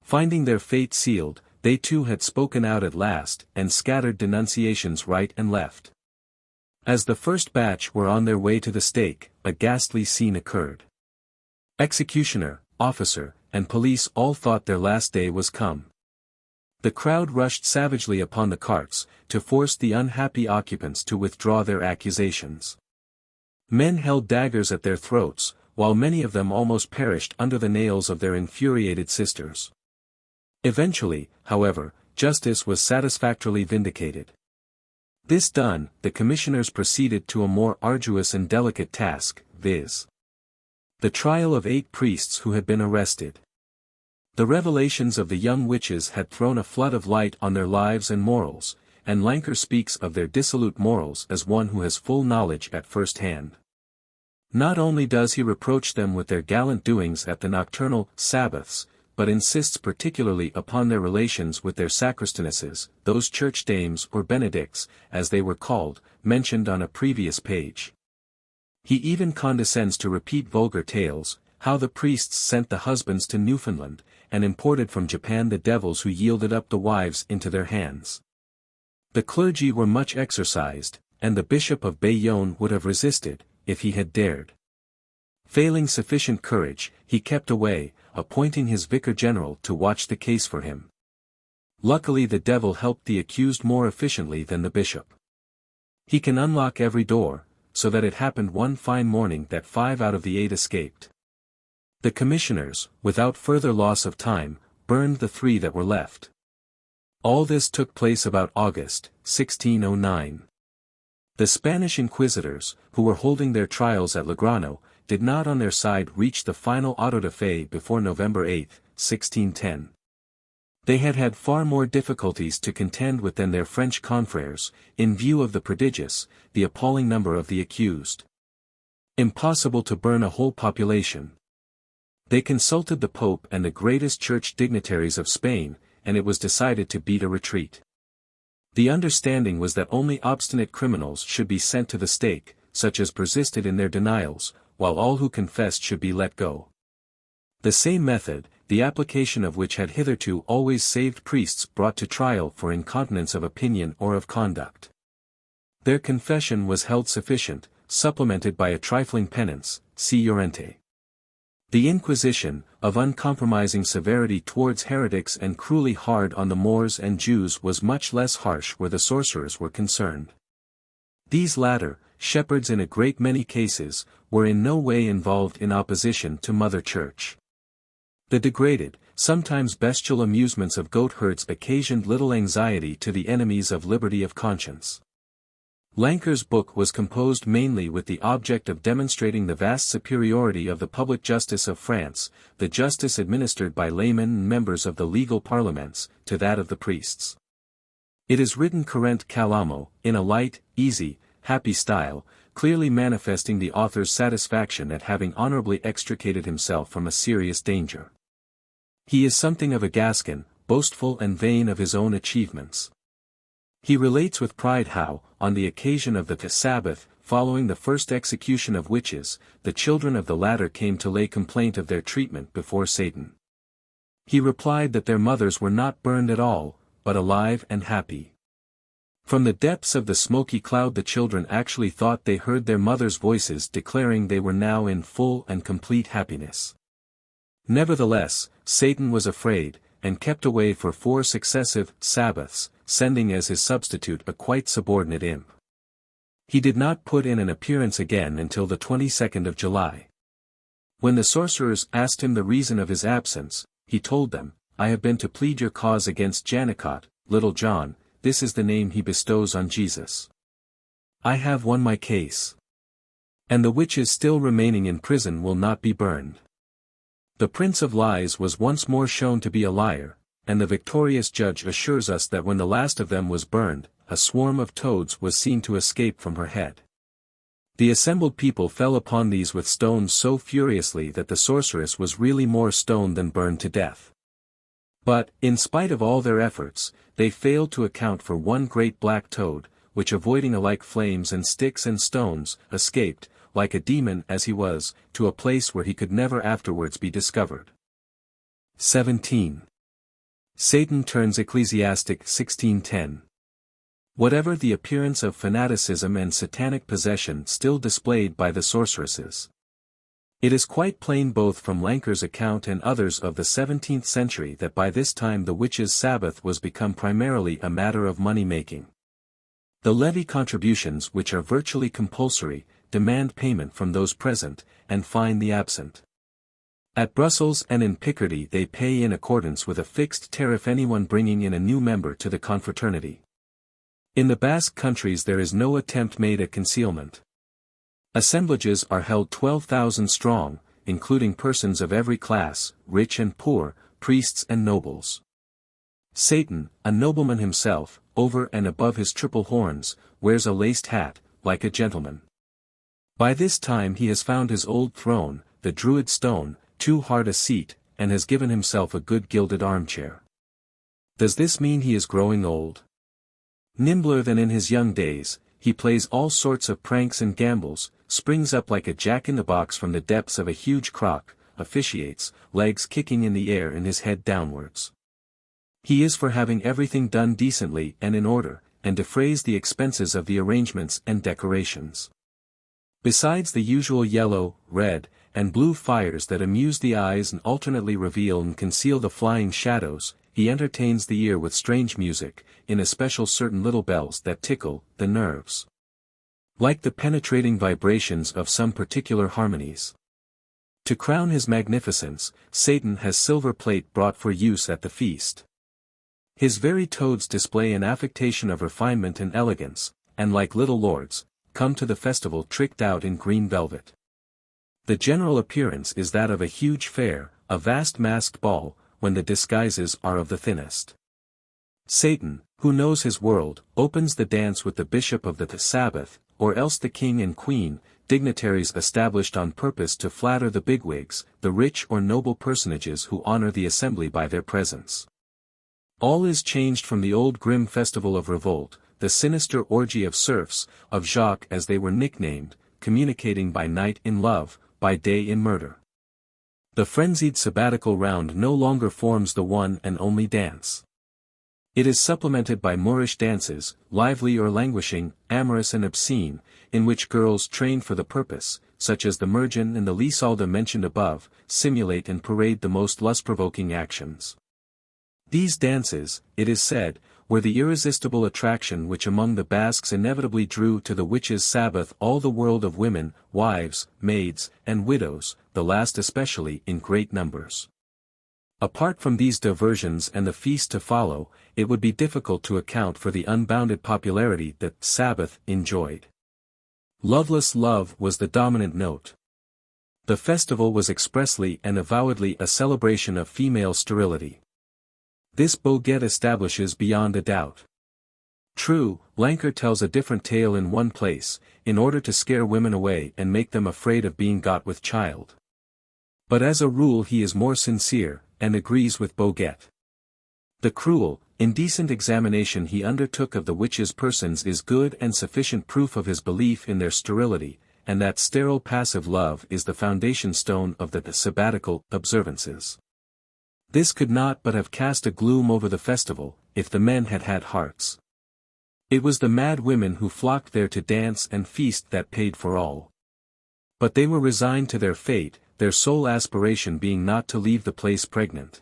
Finding their fate sealed, they too had spoken out at last, and scattered denunciations right and left. As the first batch were on their way to the stake, a ghastly scene occurred. Executioner, officer, and police all thought their last day was come. The crowd rushed savagely upon the carts, to force the unhappy occupants to withdraw their accusations. Men held daggers at their throats, while many of them almost perished under the nails of their infuriated sisters. Eventually, however, justice was satisfactorily vindicated. This done, the commissioners proceeded to a more arduous and delicate task, viz. the trial of 8 priests who had been arrested. The revelations of the young witches had thrown a flood of light on their lives and morals, and Langer speaks of their dissolute morals as one who has full knowledge at first hand. Not only does he reproach them with their gallant doings at the nocturnal Sabbaths, but insists particularly upon their relations with their sacristanesses, those church dames or benedicts, as they were called, mentioned on a previous page. He even condescends to repeat vulgar tales, how the priests sent the husbands to Newfoundland, and imported from Japan the devils who yielded up the wives into their hands. The clergy were much exercised, and the Bishop of Bayonne would have resisted, if he had dared. Failing sufficient courage, he kept away, appointing his vicar general to watch the case for him. Luckily the devil helped the accused more efficiently than the bishop. He can unlock every door, so that it happened one fine morning that 5 out of the 8 escaped. The commissioners, without further loss of time, burned the 3 that were left. All this took place about August, 1609. The Spanish inquisitors, who were holding their trials at Legrano, did not on their side reach the final auto de fe before November 8, 1610. They had had far more difficulties to contend with than their French confrères, in view of the prodigious, the appalling number of the accused. Impossible to burn a whole population. They consulted the Pope and the greatest church dignitaries of Spain, and it was decided to beat a retreat. The understanding was that only obstinate criminals should be sent to the stake, such as persisted in their denials, while all who confessed should be let go. The same method, the application of which had hitherto always saved priests brought to trial for incontinence of opinion or of conduct. Their confession was held sufficient, supplemented by a trifling penance, see Llorente. The Inquisition, of uncompromising severity towards heretics and cruelly hard on the Moors and Jews, was much less harsh where the sorcerers were concerned. These latter, shepherds in a great many cases, were in no way involved in opposition to Mother Church. The degraded, sometimes bestial amusements of goat herds occasioned little anxiety to the enemies of liberty of conscience. Lanker's book was composed mainly with the object of demonstrating the vast superiority of the public justice of France, the justice administered by laymen and members of the legal parliaments, to that of the priests. It is written current calamo, in a light, easy, happy style, clearly manifesting the author's satisfaction at having honorably extricated himself from a serious danger. He is something of a Gascon, boastful and vain of his own achievements. He relates with pride how, on the occasion of the Sabbath, following the first execution of witches, the children of the latter came to lay complaint of their treatment before Satan. He replied that their mothers were not burned at all, but alive and happy. From the depths of the smoky cloud the children actually thought they heard their mothers' voices declaring they were now in full and complete happiness. Nevertheless, Satan was afraid, and kept away for 4 successive Sabbaths, sending as his substitute a quite subordinate imp. He did not put in an appearance again until the 22nd of July. When the sorcerers asked him the reason of his absence, he told them, "I have been to plead your cause against Janicot, Little John," this is the name he bestows on Jesus. "I have won my case. And the witches still remaining in prison will not be burned." The Prince of Lies was once more shown to be a liar, and the victorious judge assures us that when the last of them was burned, a swarm of toads was seen to escape from her head. The assembled people fell upon these with stones so furiously that the sorceress was really more stoned than burned to death. But, in spite of all their efforts, they failed to account for one great black toad, which avoiding alike flames and sticks and stones, escaped, like a demon as he was, to a place where he could never afterwards be discovered. 17. Satan turns ecclesiastic 1610. Whatever the appearance of fanaticism and satanic possession still displayed by the sorceresses, it is quite plain both from Lanker's account and others of the 17th century that by this time the witches' Sabbath was become primarily a matter of money-making. The levy contributions, which are virtually compulsory, demand payment from those present, and fine the absent. At Brussels and in Picardy they pay in accordance with a fixed tariff anyone bringing in a new member to the confraternity. In the Basque countries there is no attempt made at concealment. Assemblages are held 12,000 strong, including persons of every class, rich and poor, priests and nobles. Satan, a nobleman himself, over and above his triple horns, wears a laced hat, like a gentleman. By this time he has found his old throne, the Druid stone, too hard a seat, and has given himself a good gilded armchair. Does this mean he is growing old? Nimbler than in his young days, he plays all sorts of pranks and gambles, springs up like a jack-in-the-box from the depths of a huge crock, officiates, legs kicking in the air and his head downwards. He is for having everything done decently and in order, and defrays the expenses of the arrangements and decorations. Besides the usual yellow, red, and blue fires that amuse the eyes and alternately reveal and conceal the flying shadows, he entertains the ear with strange music, in especial certain little bells that tickle the nerves, like the penetrating vibrations of some particular harmonies. To crown his magnificence, Satan has silver plate brought for use at the feast. His very toads display an affectation of refinement and elegance, and like little lords, come to the festival tricked out in green velvet. The general appearance is that of a huge fair, a vast masked ball, when the disguises are of the thinnest. Satan, who knows his world, opens the dance with the bishop of the Sabbath, or else the king and queen, dignitaries established on purpose to flatter the bigwigs, the rich or noble personages who honor the assembly by their presence. All is changed from the old grim festival of Revolt, the sinister orgy of serfs, of Jacques as they were nicknamed, communicating by night in love, by day in murder. The frenzied sabbatical round no longer forms the one and only dance. It is supplemented by Moorish dances, lively or languishing, amorous and obscene, in which girls trained for the purpose, such as the Mergen and the Lisalda mentioned above, simulate and parade the most lust-provoking actions. These dances, it is said, were the irresistible attraction which among the Basques inevitably drew to the witches' Sabbath all the world of women, wives, maids, and widows, the last especially in great numbers. Apart from these diversions and the feast to follow, it would be difficult to account for the unbounded popularity that Sabbath enjoyed. Loveless love was the dominant note. The festival was expressly and avowedly a celebration of female sterility. This Boguet establishes beyond a doubt. True, Lancre tells a different tale in one place, in order to scare women away and make them afraid of being got with child. But as a rule he is more sincere, and agrees with Boguet. The cruel, indecent examination he undertook of the witches' persons is good and sufficient proof of his belief in their sterility, and that sterile passive love is the foundation stone of the sabbatical observances. This could not but have cast a gloom over the festival, if the men had had hearts. It was the mad women who flocked there to dance and feast that paid for all. But they were resigned to their fate, their sole aspiration being not to leave the place pregnant.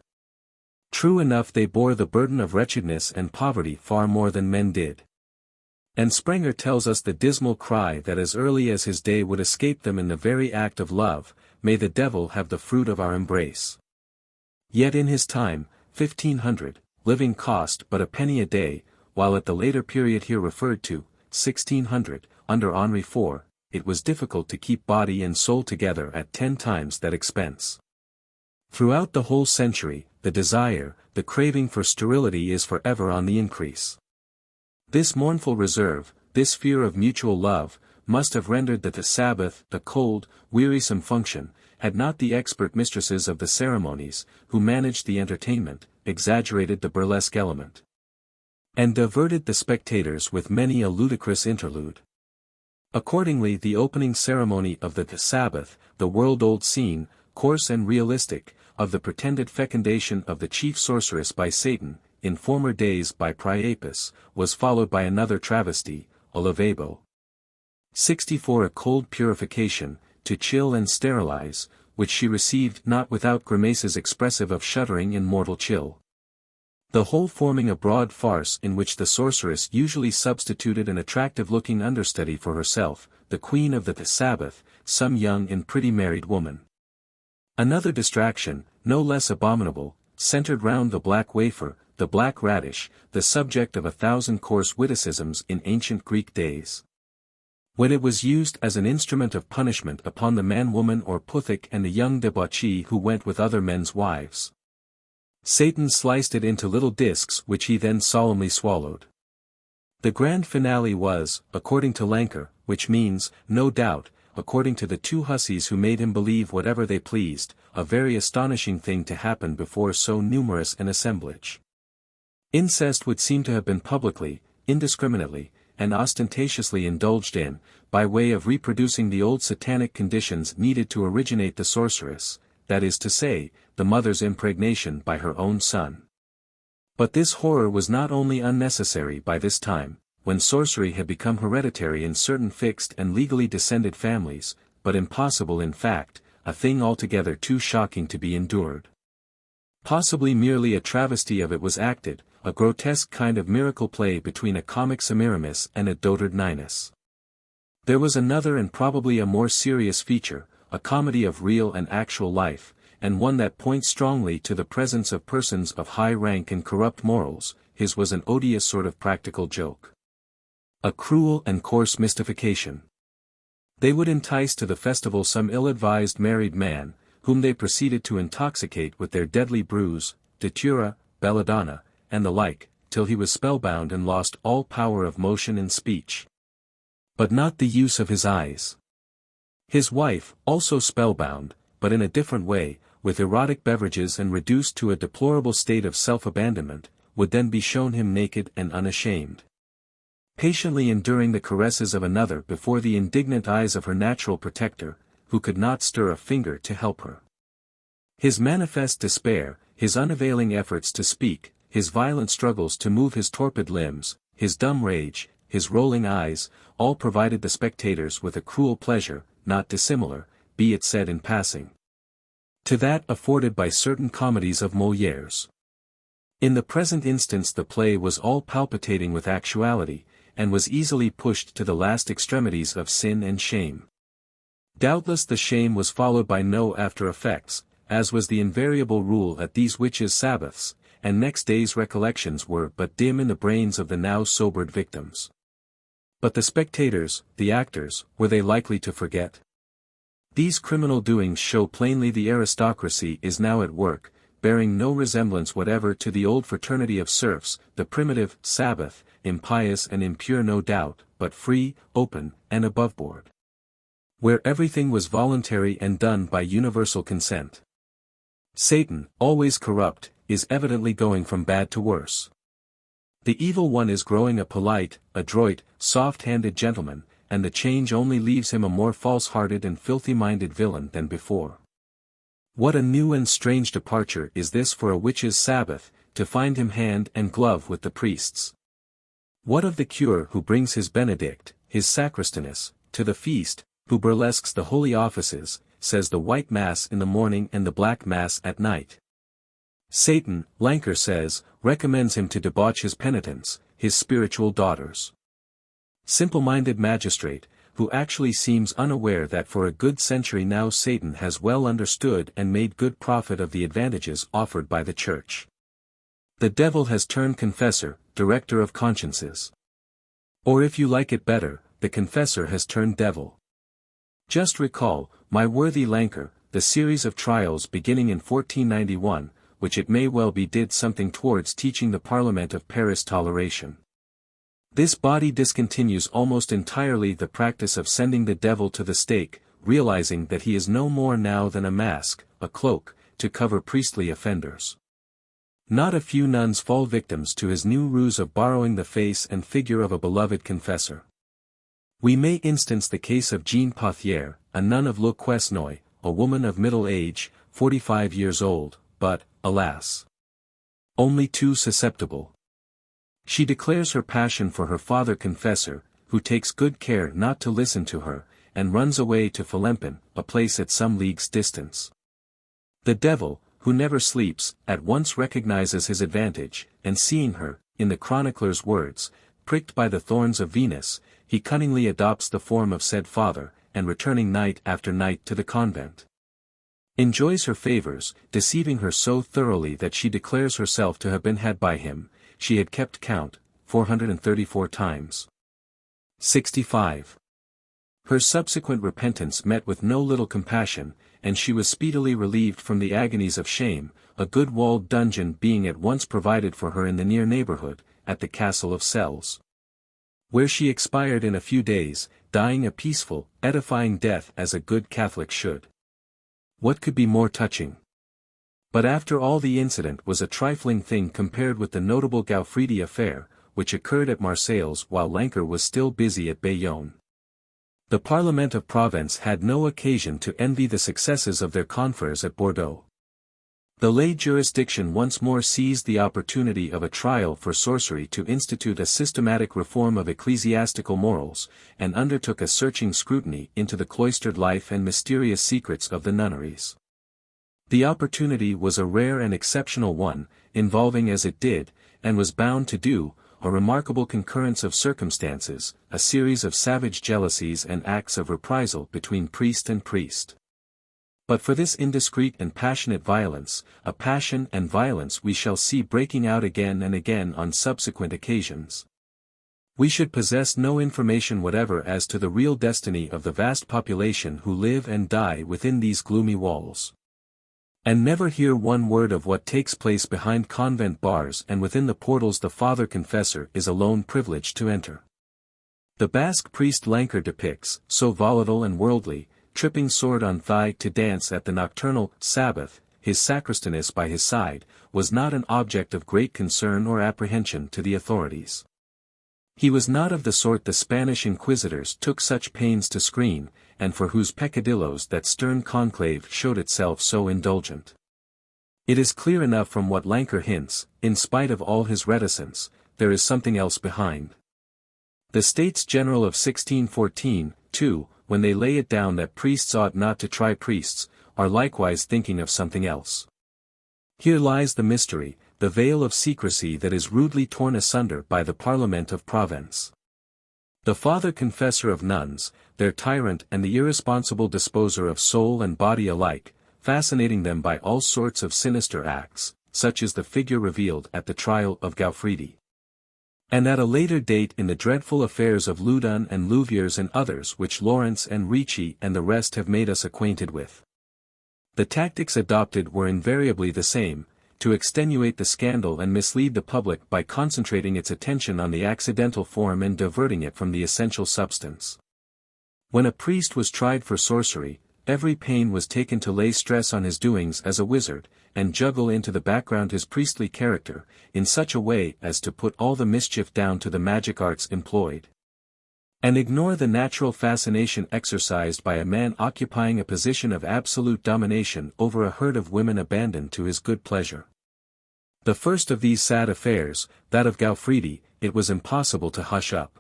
True enough they bore the burden of wretchedness and poverty far more than men did. And Sprenger tells us the dismal cry that as early as his day would escape them in the very act of love, "May the devil have the fruit of our embrace." Yet in his time, 1500, living cost but a penny a day, while at the later period here referred to, 1600, under Henri IV, it was difficult to keep body and soul together at 10 times that expense. Throughout the whole century, the desire, the craving for sterility is forever on the increase. This mournful reserve, this fear of mutual love, must have rendered the Sabbath a cold, wearisome function, had not the expert mistresses of the ceremonies, who managed the entertainment, exaggerated the burlesque element, and diverted the spectators with many a ludicrous interlude. Accordingly the opening ceremony of the Sabbath, the world-old scene, coarse and realistic, of the pretended fecundation of the chief sorceress by Satan, in former days by Priapus, was followed by another travesty, a lavabo. 64 A cold purification, to chill and sterilize, which she received not without grimaces expressive of shuddering and mortal chill. The whole forming a broad farce in which the sorceress usually substituted an attractive-looking understudy for herself, the queen of the Sabbath, some young and pretty married woman. Another distraction, no less abominable, centered round the black wafer, the black radish, the subject of 1,000 coarse witticisms in ancient Greek days. When it was used as an instrument of punishment upon the man-woman or puthic and the young debauchee who went with other men's wives, Satan sliced it into little discs which he then solemnly swallowed. The grand finale was, according to Lancre, which means, no doubt, according to the two hussies who made him believe whatever they pleased, a very astonishing thing to happen before so numerous an assemblage. Incest would seem to have been publicly, indiscriminately, and ostentatiously indulged in, by way of reproducing the old satanic conditions needed to originate the sorceress, that is to say, the mother's impregnation by her own son. But this horror was not only unnecessary by this time, when sorcery had become hereditary in certain fixed and legally descended families, but impossible in fact, a thing altogether too shocking to be endured. Possibly merely a travesty of it was acted, a grotesque kind of miracle play between a comic Semiramis and a dotard Ninus. There was another and probably a more serious feature, a comedy of real and actual life, and one that points strongly to the presence of persons of high rank and corrupt morals. His was an odious sort of practical joke. A cruel and coarse mystification. They would entice to the festival some ill-advised married man, whom they proceeded to intoxicate with their deadly brews, datura, belladonna, and the like, till he was spellbound and lost all power of motion and speech. But not the use of his eyes. His wife, also spellbound, but in a different way, with erotic beverages and reduced to a deplorable state of self-abandonment, would then be shown him naked and unashamed, patiently enduring the caresses of another before the indignant eyes of her natural protector, who could not stir a finger to help her. His manifest despair, his unavailing efforts to speak, his violent struggles to move his torpid limbs, his dumb rage, his rolling eyes, all provided the spectators with a cruel pleasure, not dissimilar, be it said in passing, to that afforded by certain comedies of Molière's. In the present instance the play was all palpitating with actuality, and was easily pushed to the last extremities of sin and shame. Doubtless the shame was followed by no after-effects, as was the invariable rule at these witches' Sabbaths, and next day's recollections were but dim in the brains of the now sobered victims. But the spectators, the actors, were they likely to forget? These criminal doings show plainly the aristocracy is now at work, bearing no resemblance whatever to the old fraternity of serfs, the primitive Sabbath, impious and impure no doubt, but free, open, and aboveboard, where everything was voluntary and done by universal consent. Satan, always corrupt, is evidently going from bad to worse. The evil one is growing a polite, adroit, soft-handed gentleman, and the change only leaves him a more false-hearted and filthy-minded villain than before. What a new and strange departure is this for a witch's Sabbath, to find him hand and glove with the priests. What of the cure who brings his benedict, his sacristaness, to the feast, who burlesques the holy offices, says the white mass in the morning and the black mass at night? Satan, Lancre says, recommends him to debauch his penitents, his spiritual daughters. Simple-minded magistrate, who actually seems unaware that for a good century now Satan has well understood and made good profit of the advantages offered by the Church. The devil has turned confessor, director of consciences. Or if you like it better, the confessor has turned devil. Just recall, my worthy Lancre, the series of trials beginning in 1491, which it may well be did something towards teaching the Parliament of Paris toleration. This body discontinues almost entirely the practice of sending the devil to the stake, realizing that he is no more now than a mask, a cloak, to cover priestly offenders. Not a few nuns fall victims to his new ruse of borrowing the face and figure of a beloved confessor. We may instance the case of Jean Pothier, a nun of Le Quesnoy, a woman of middle age, 45 years old, but, alas, only too susceptible. She declares her passion for her father confessor, who takes good care not to listen to her, and runs away to Philempin, a place at some leagues' distance. The devil, who never sleeps, at once recognizes his advantage, and seeing her, in the chronicler's words, pricked by the thorns of Venus, he cunningly adopts the form of said father, and returning night after night to the convent. Enjoys her favors, deceiving her so thoroughly that she declares herself to have been had by him, she had kept count, 434 times. 65. Her subsequent repentance met with no little compassion, and she was speedily relieved from the agonies of shame, a good walled dungeon being at once provided for her in the near neighborhood, at the castle of Celles, where she expired in a few days, dying a peaceful, edifying death as a good Catholic should. What could be more touching? But after all, the incident was a trifling thing compared with the notable Gauffridi affair, which occurred at Marseilles while Lancre was still busy at Bayonne. The Parliament of Provence had no occasion to envy the successes of their confreres at Bordeaux. The lay jurisdiction once more seized the opportunity of a trial for sorcery to institute a systematic reform of ecclesiastical morals, and undertook a searching scrutiny into the cloistered life and mysterious secrets of the nunneries. The opportunity was a rare and exceptional one, involving as it did, and was bound to do, a remarkable concurrence of circumstances, a series of savage jealousies and acts of reprisal between priest and priest. But for this indiscreet and passionate violence, a passion and violence we shall see breaking out again and again on subsequent occasions. We should possess no information whatever as to the real destiny of the vast population who live and die within these gloomy walls, and never hear one word of what takes place behind convent bars and within the portals the father confessor is alone privileged to enter. The Basque priest Lancre depicts, so volatile and worldly, tripping sword on thigh to dance at the nocturnal Sabbath, his sacristaness by his side, was not an object of great concern or apprehension to the authorities. He was not of the sort the Spanish inquisitors took such pains to screen, and for whose peccadillos that stern conclave showed itself so indulgent. It is clear enough from what Lancre hints, in spite of all his reticence, there is something else behind. The States General of 1614, too, when they lay it down that priests ought not to try priests, are likewise thinking of something else. Here lies the mystery, the veil of secrecy that is rudely torn asunder by the Parliament of Provence. The father confessor of nuns, their tyrant and the irresponsible disposer of soul and body alike, fascinating them by all sorts of sinister acts, such as the figure revealed at the trial of Gauffridi, and at a later date in the dreadful affairs of Loudun and Louviers and others which Lawrence and Ricci and the rest have made us acquainted with. The tactics adopted were invariably the same, to extenuate the scandal and mislead the public by concentrating its attention on the accidental form and diverting it from the essential substance. When a priest was tried for sorcery, every pain was taken to lay stress on his doings as a wizard, and juggle into the background his priestly character, in such a way as to put all the mischief down to the magic arts employed, and ignore the natural fascination exercised by a man occupying a position of absolute domination over a herd of women abandoned to his good pleasure. The first of these sad affairs, that of Gauffridi, it was impossible to hush up.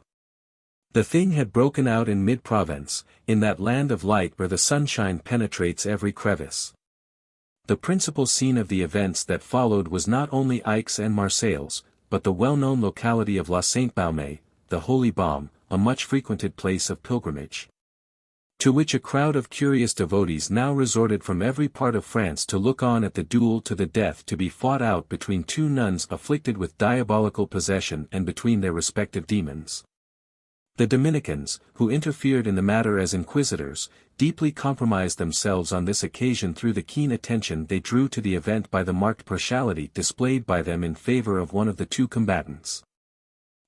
The thing had broken out in mid-Provence, in that land of light where the sunshine penetrates every crevice. The principal scene of the events that followed was not only Aix and Marseilles, but the well-known locality of La Sainte-Baume, the Holy Balm, a much frequented place of pilgrimage, to which a crowd of curious devotees now resorted from every part of France to look on at the duel to the death to be fought out between two nuns afflicted with diabolical possession and between their respective demons. The Dominicans, who interfered in the matter as inquisitors, deeply compromised themselves on this occasion through the keen attention they drew to the event by the marked partiality displayed by them in favor of one of the two combatants.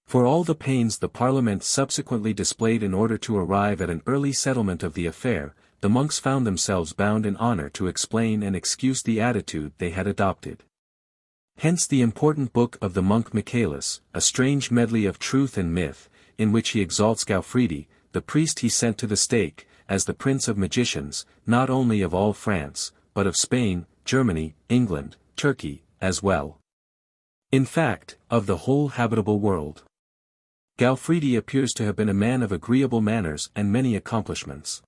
For all the pains the Parliament subsequently displayed in order to arrive at an early settlement of the affair, the monks found themselves bound in honor to explain and excuse the attitude they had adopted. Hence the important book of the monk Michelet, a strange medley of truth and myth, in which he exalts Gauffridi, the priest he sent to the stake, as the prince of magicians, not only of all France, but of Spain, Germany, England, Turkey, as well. In fact, of the whole habitable world. Gauffridi appears to have been a man of agreeable manners and many accomplishments.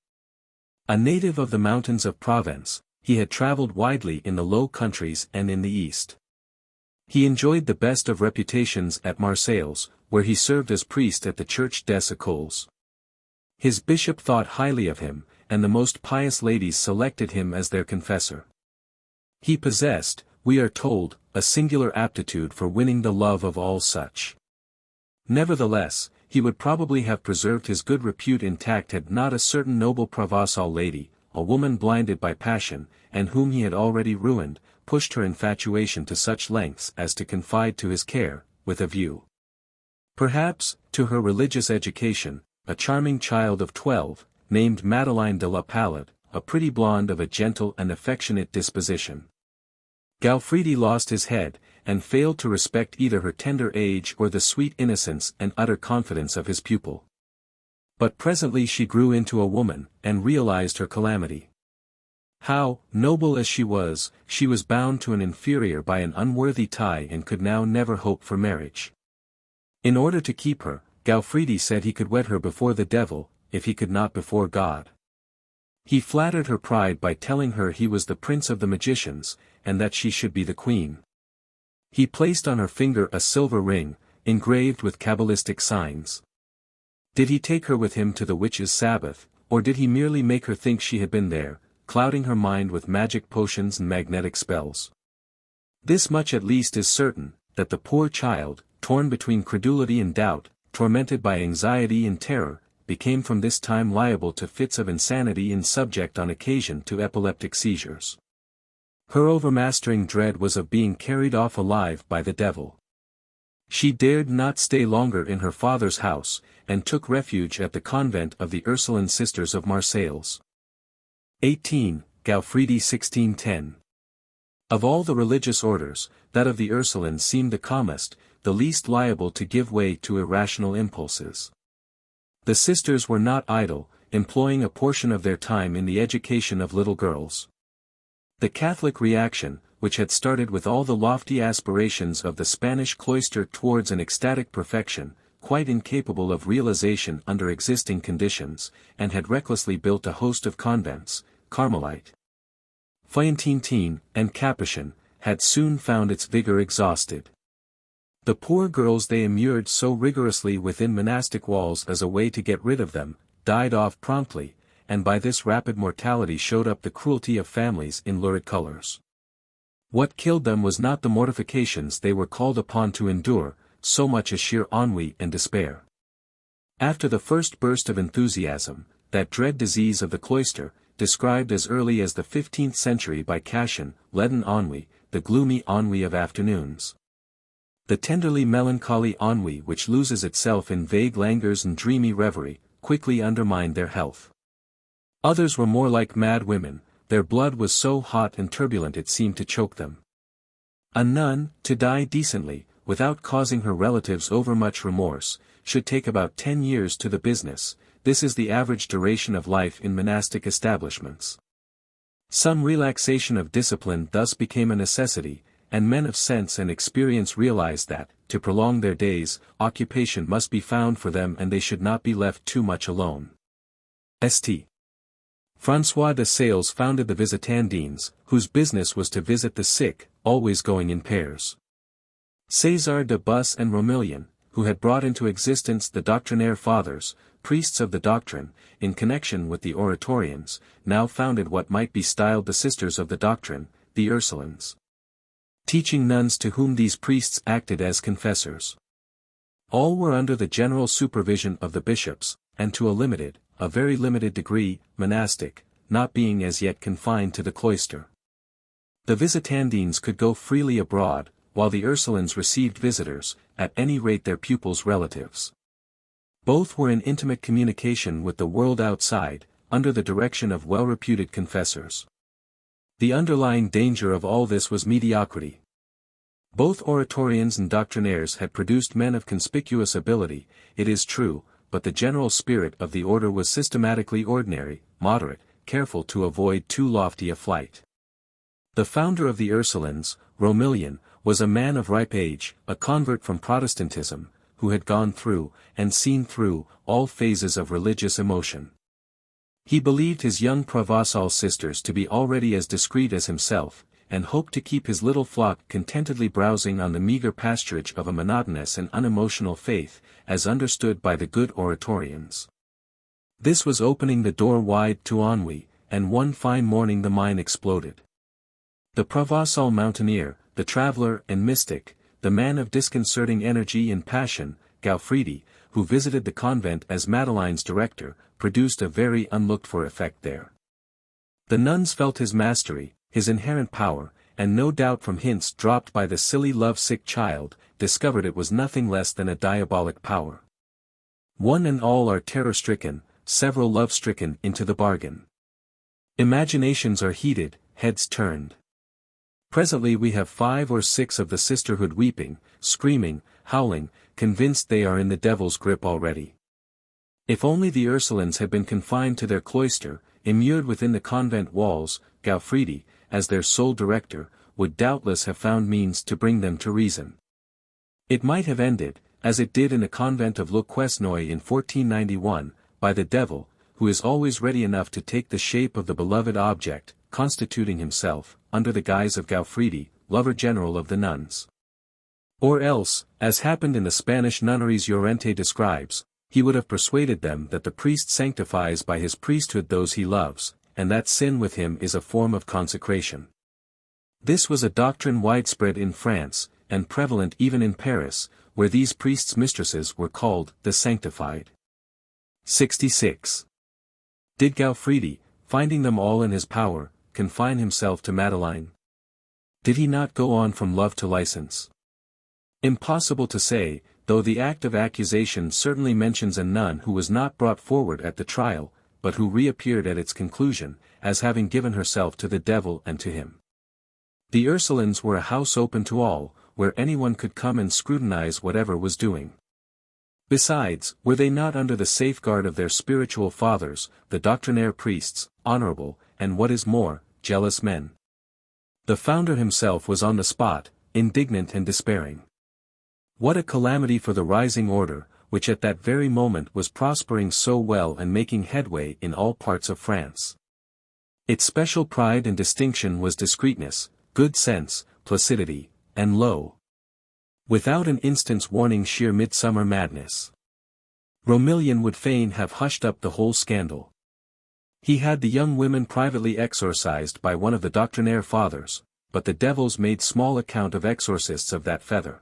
A native of the mountains of Provence, he had travelled widely in the Low Countries and in the East. He enjoyed the best of reputations at Marseilles, where he served as priest at the Church des Écoles. His bishop thought highly of him, and the most pious ladies selected him as their confessor. He possessed, we are told, a singular aptitude for winning the love of all such. Nevertheless, he would probably have preserved his good repute intact had not a certain noble Provençal lady, a woman blinded by passion, and whom he had already ruined, pushed her infatuation to such lengths as to confide to his care, with a view, perhaps, to her religious education, a charming child of 12, named Madeleine de la Palade, a pretty blonde of a gentle and affectionate disposition. Gauffridi lost his head, and failed to respect either her tender age or the sweet innocence and utter confidence of his pupil. But presently she grew into a woman, and realized her calamity. How, noble as she was bound to an inferior by an unworthy tie and could now never hope for marriage. In order to keep her, Gauffridi said he could wed her before the devil, if he could not before God. He flattered her pride by telling her he was the prince of the magicians, and that she should be the queen. He placed on her finger a silver ring, engraved with Kabbalistic signs. Did he take her with him to the witches' Sabbath, or did he merely make her think she had been there, clouding her mind with magic potions and magnetic spells? This much at least is certain, that the poor child, torn between credulity and doubt, tormented by anxiety and terror, became from this time liable to fits of insanity and subject on occasion to epileptic seizures. Her overmastering dread was of being carried off alive by the devil. She dared not stay longer in her father's house, and took refuge at the convent of the Ursuline Sisters of Marseilles. 18. Gauffridi 1610. Of all the religious orders, that of the Ursulines seemed the calmest, the least liable to give way to irrational impulses. The sisters were not idle, employing a portion of their time in the education of little girls. The Catholic reaction, which had started with all the lofty aspirations of the Spanish cloister towards an ecstatic perfection, quite incapable of realization under existing conditions, and had recklessly built a host of convents, Carmelite, Feuillantine, and Capuchin, had soon found its vigor exhausted. The poor girls they immured so rigorously within monastic walls as a way to get rid of them, died off promptly, and by this rapid mortality showed up the cruelty of families in lurid colors. What killed them was not the mortifications they were called upon to endure, so much as sheer ennui and despair. After the first burst of enthusiasm, that dread disease of the cloister, described as early as the 15th century by Cashin, leaden ennui, the gloomy ennui of afternoons. The tenderly melancholy ennui which loses itself in vague languors and dreamy reverie, quickly undermined their health. Others were more like mad women, their blood was so hot and turbulent it seemed to choke them. A nun, to die decently, without causing her relatives overmuch remorse, should take about 10 years to the business. This is the average duration of life in monastic establishments. Some relaxation of discipline thus became a necessity, and men of sense and experience realized that, to prolong their days, occupation must be found for them and they should not be left too much alone. St. François de Sales founded the Visitandines, whose business was to visit the sick, always going in pairs. César de Bus and Romillion, who had brought into existence the Doctrinaire Fathers, priests of the doctrine, in connection with the Oratorians, now founded what might be styled the Sisters of the Doctrine, the Ursulines. Teaching nuns to whom these priests acted as confessors. All were under the general supervision of the bishops, and to a very limited degree, monastic, not being as yet confined to the cloister. The Visitandines could go freely abroad, while the Ursulines received visitors, at any rate their pupils' relatives. Both were in intimate communication with the world outside, under the direction of well-reputed confessors. The underlying danger of all this was mediocrity. Both Oratorians and Doctrinaires had produced men of conspicuous ability, it is true, but the general spirit of the order was systematically ordinary, moderate, careful to avoid too lofty a flight. The founder of the Ursulines, Romillion, was a man of ripe age, a convert from Protestantism, who had gone through, and seen through, all phases of religious emotion. He believed his young Provençal sisters to be already as discreet as himself, and hoped to keep his little flock contentedly browsing on the meager pasturage of a monotonous and unemotional faith, as understood by the good Oratorians. This was opening the door wide to ennui, and one fine morning the mine exploded. The Provençal mountaineer, the traveler and mystic, the man of disconcerting energy and passion, Gauffridi, who visited the convent as Madeleine's director, produced a very unlooked-for effect there. The nuns felt his mastery, his inherent power, and no doubt from hints dropped by the silly love-sick child, discovered it was nothing less than a diabolic power. One and all are terror-stricken, several love-stricken into the bargain. Imaginations are heated, heads turned. Presently we have 5 or 6 of the sisterhood weeping, screaming, howling, convinced they are in the devil's grip already. If only the Ursulines had been confined to their cloister, immured within the convent walls, Gauffridi, as their sole director, would doubtless have found means to bring them to reason. It might have ended, as it did in the convent of Le Quesnoy in 1491, by the devil, who is always ready enough to take the shape of the beloved object, constituting himself, under the guise of Gauffridi, lover general of the nuns. Or else, as happened in the Spanish nunneries Llorente describes, he would have persuaded them that the priest sanctifies by his priesthood those he loves, and that sin with him is a form of consecration. This was a doctrine widespread in France, and prevalent even in Paris, where these priests' mistresses were called the sanctified. 66. Did Gauffridi, finding them all in his power, confine himself to Madeleine? Did he not go on from love to license? Impossible to say, though the act of accusation certainly mentions a nun who was not brought forward at the trial, but who reappeared at its conclusion, as having given herself to the devil and to him. The Ursulines were a house open to all, where anyone could come and scrutinize whatever was doing. Besides, were they not under the safeguard of their spiritual fathers, the doctrinaire priests, honorable, and what is more, jealous men? The founder himself was on the spot, indignant and despairing. What a calamity for the rising order, which at that very moment was prospering so well and making headway in all parts of France. Its special pride and distinction was discreetness, good sense, placidity, and without an instant's warning sheer midsummer madness. Romillion would fain have hushed up the whole scandal. He had the young women privately exorcised by one of the doctrinaire fathers, but the devils made small account of exorcists of that feather.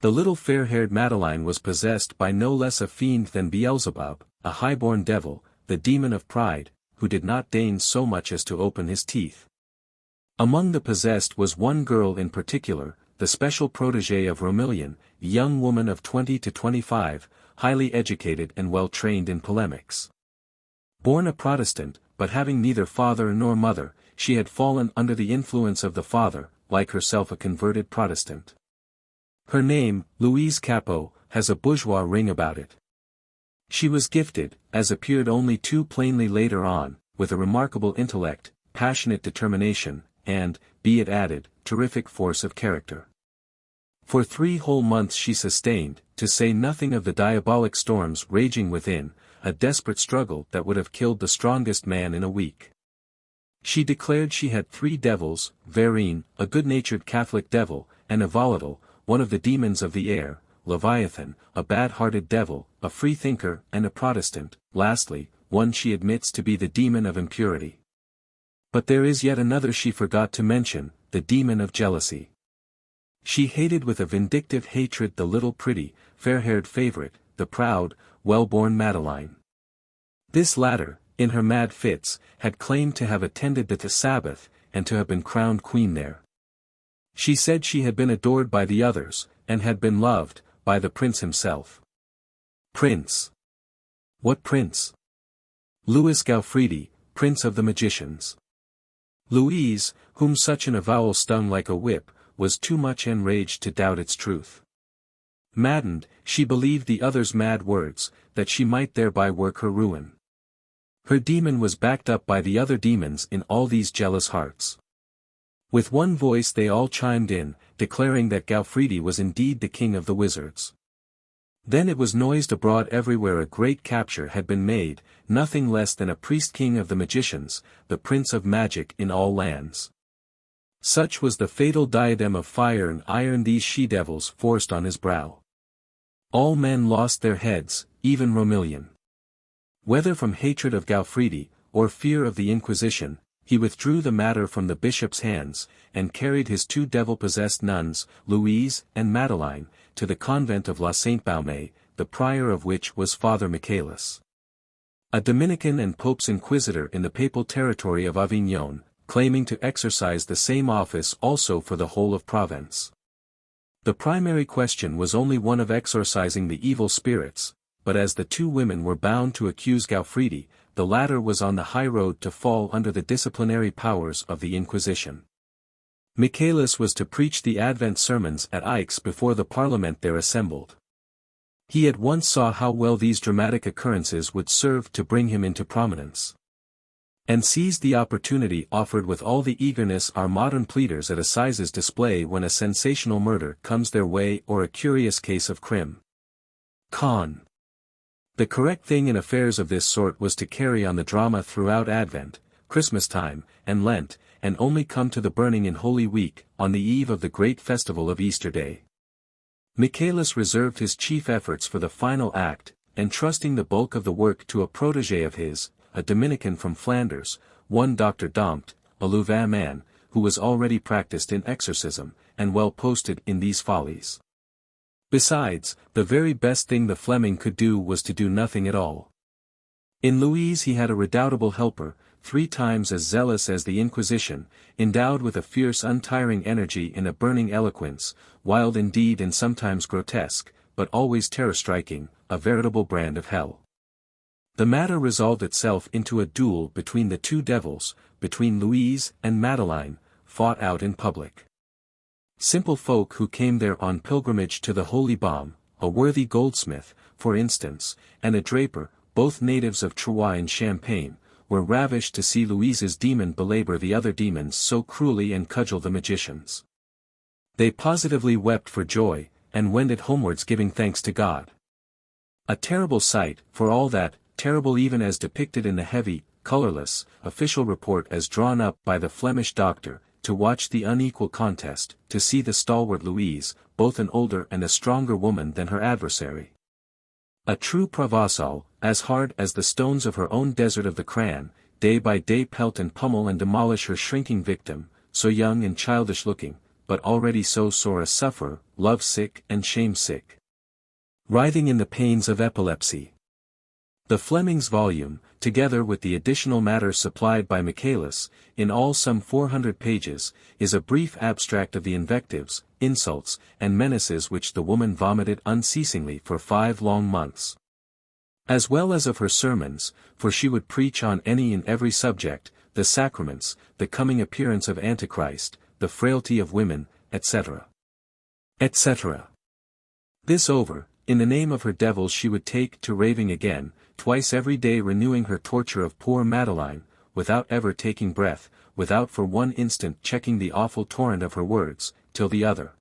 The little fair-haired Madeleine was possessed by no less a fiend than Beelzebub, a high-born devil, the demon of pride, who did not deign so much as to open his teeth. Among the possessed was one girl in particular, the special protégée of Romillion, a young woman of 20 to 25, highly educated and well trained in polemics. Born a Protestant, but having neither father nor mother, she had fallen under the influence of the father, like herself a converted Protestant. Her name, Louise Capot, has a bourgeois ring about it. She was gifted, as appeared only too plainly later on, with a remarkable intellect, passionate determination, and, be it added, terrific force of character. For 3 whole months she sustained, to say nothing of the diabolic storms raging within, a desperate struggle that would have killed the strongest man in a week. She declared she had 3 devils, Verine, a good-natured Catholic devil, and a volatile, one of the demons of the air, Leviathan, a bad-hearted devil, a freethinker and a Protestant, lastly, one she admits to be the demon of impurity. But there is yet another she forgot to mention, the demon of jealousy. She hated with a vindictive hatred the little pretty, fair-haired favorite, the proud, well-born Madeleine. This latter, in her mad fits, had claimed to have attended the Sabbath, and to have been crowned queen there. She said she had been adored by the others, and had been loved, by the prince himself. Prince? What prince? Louis Gauffridi, prince of the magicians. Louise, whom such an avowal stung like a whip, was too much enraged to doubt its truth. Maddened, she believed the others' mad words, that she might thereby work her ruin. Her demon was backed up by the other demons in all these jealous hearts. With one voice they all chimed in, declaring that Gauffridi was indeed the king of the wizards. Then it was noised abroad everywhere a great capture had been made, nothing less than a priest-king of the magicians, the prince of magic in all lands. Such was the fatal diadem of fire and iron these she-devils forced on his brow. All men lost their heads, even Romillion. Whether from hatred of Gauffridi, or fear of the Inquisition, he withdrew the matter from the bishop's hands, and carried his 2 devil-possessed nuns, Louise and Madeleine, to the convent of La Sainte-Baume, the prior of which was Father Michaelis, a Dominican and Pope's inquisitor in the papal territory of Avignon, claiming to exercise the same office also for the whole of Provence. The primary question was only one of exorcising the evil spirits, but as the 2 women were bound to accuse Gauffridi, the latter was on the high road to fall under the disciplinary powers of the Inquisition. Michaelis was to preach the Advent sermons at Aix before the Parliament there assembled. He at once saw how well these dramatic occurrences would serve to bring him into prominence, and seized the opportunity offered with all the eagerness our modern pleaders at assizes display when a sensational murder comes their way or a curious case of crime. Con. The correct thing in affairs of this sort was to carry on the drama throughout Advent, Christmas time, and Lent, and only come to the burning in Holy Week, on the eve of the great festival of Easter Day. Michaelis reserved his chief efforts for the final act, entrusting the bulk of the work to a protégé of his, a Dominican from Flanders, one Dr. Dompt, a Louvain man, who was already practiced in exorcism, and well posted in these follies. Besides, the very best thing the Fleming could do was to do nothing at all. In Louise he had a redoubtable helper, 3 times as zealous as the Inquisition, endowed with a fierce untiring energy and a burning eloquence, wild indeed and sometimes grotesque, but always terror-striking, a veritable brand of hell. The matter resolved itself into a duel between the 2 devils, between Louise and Madeleine, fought out in public. Simple folk who came there on pilgrimage to the Holy Baum, a worthy goldsmith, for instance, and a draper, both natives of Troyes in Champagne, were ravished to see Louise's demon belabor the other demons so cruelly and cudgel the magicians. They positively wept for joy, and wended homewards giving thanks to God. A terrible sight, for all that, terrible even as depicted in the heavy, colorless, official report as drawn up by the Flemish doctor, to watch the unequal contest, to see the stalwart Louise, both an older and a stronger woman than her adversary. A true Provençal, as hard as the stones of her own desert of the Cran, day by day pelt and pummel and demolish her shrinking victim, so young and childish looking, but already so sore a sufferer, love-sick and shame-sick, writhing in the pains of epilepsy. The Fleming's volume, together with the additional matter supplied by Michaelis, in all some 400 pages, is a brief abstract of the invectives, insults, and menaces which the woman vomited unceasingly for 5 long months. As well as of her sermons, for she would preach on any and every subject, the sacraments, the coming appearance of Antichrist, the frailty of women, etc. etc. This over, in the name of her devils she would take to raving again, twice every day renewing her torture of poor Madeleine, without ever taking breath, without for one instant checking the awful torrent of her words, till the other,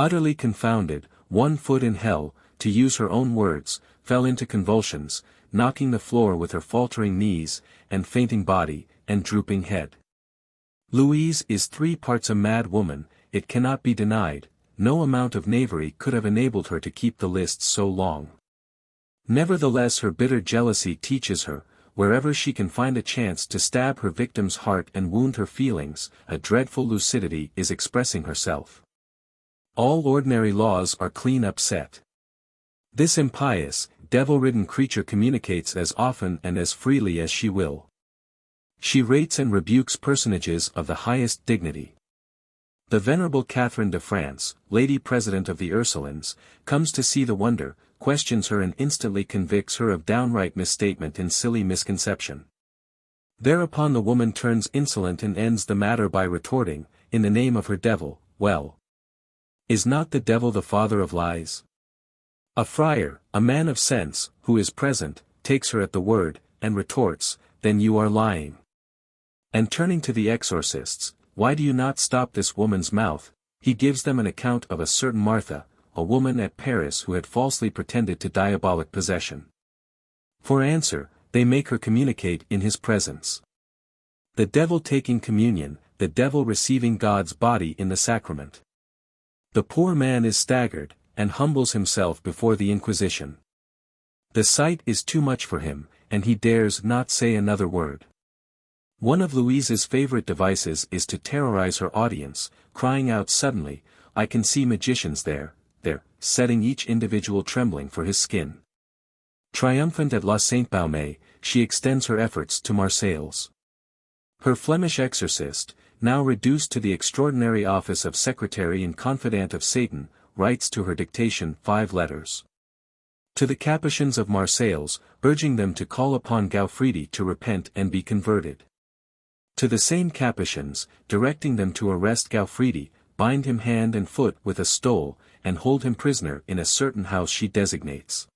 utterly confounded, 1 foot in hell, to use her own words, fell into convulsions, knocking the floor with her faltering knees, and fainting body, and drooping head. Louise is 3 parts a mad woman, it cannot be denied, no amount of knavery could have enabled her to keep the lists so long. Nevertheless her bitter jealousy teaches her, wherever she can find a chance to stab her victim's heart and wound her feelings, a dreadful lucidity is expressing herself. All ordinary laws are clean upset. This impious, devil-ridden creature communicates as often and as freely as she will. She rates and rebukes personages of the highest dignity. The Venerable Catherine de France, Lady President of the Ursulines, comes to see the wonder, questions her and instantly convicts her of downright misstatement and silly misconception. Thereupon the woman turns insolent and ends the matter by retorting, in the name of her devil, well, is not the devil the father of lies? A friar, a man of sense, who is present, takes her at the word, and retorts, then you are lying. And turning to the exorcists, why do you not stop this woman's mouth? He gives them an account of a certain Martha, a woman at Paris who had falsely pretended to diabolic possession. For answer, they make her communicate in his presence. The devil taking communion, the devil receiving God's body in the sacrament. The poor man is staggered, and humbles himself before the Inquisition. The sight is too much for him, and he dares not say another word. One of Louise's favorite devices is to terrorize her audience, crying out suddenly, "I can see magicians there," setting each individual trembling for his skin. Triumphant at La Sainte-Baume, she extends her efforts to Marseilles. Her Flemish exorcist, now reduced to the extraordinary office of secretary and confidant of Satan, writes to her dictation 5 letters. To the Capuchins of Marseilles, urging them to call upon Gauffridi to repent and be converted. To the same Capuchins, directing them to arrest Gauffridi, bind him hand and foot with a stole, and hold him prisoner in a certain house she designates.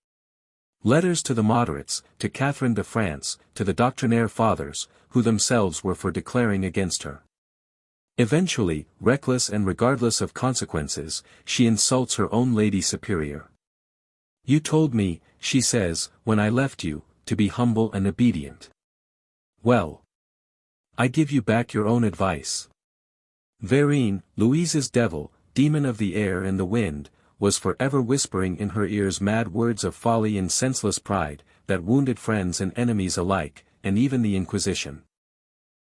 Letters to the moderates, to Catherine de France, to the Doctrinaire Fathers, who themselves were for declaring against her. Eventually, reckless and regardless of consequences, she insults her own Lady Superior. "You told me," she says, "when I left you, to be humble and obedient. Well, I give you back your own advice." Verine, Louise's devil, demon of the air and the wind, was forever whispering in her ears mad words of folly and senseless pride, that wounded friends and enemies alike, and even the Inquisition.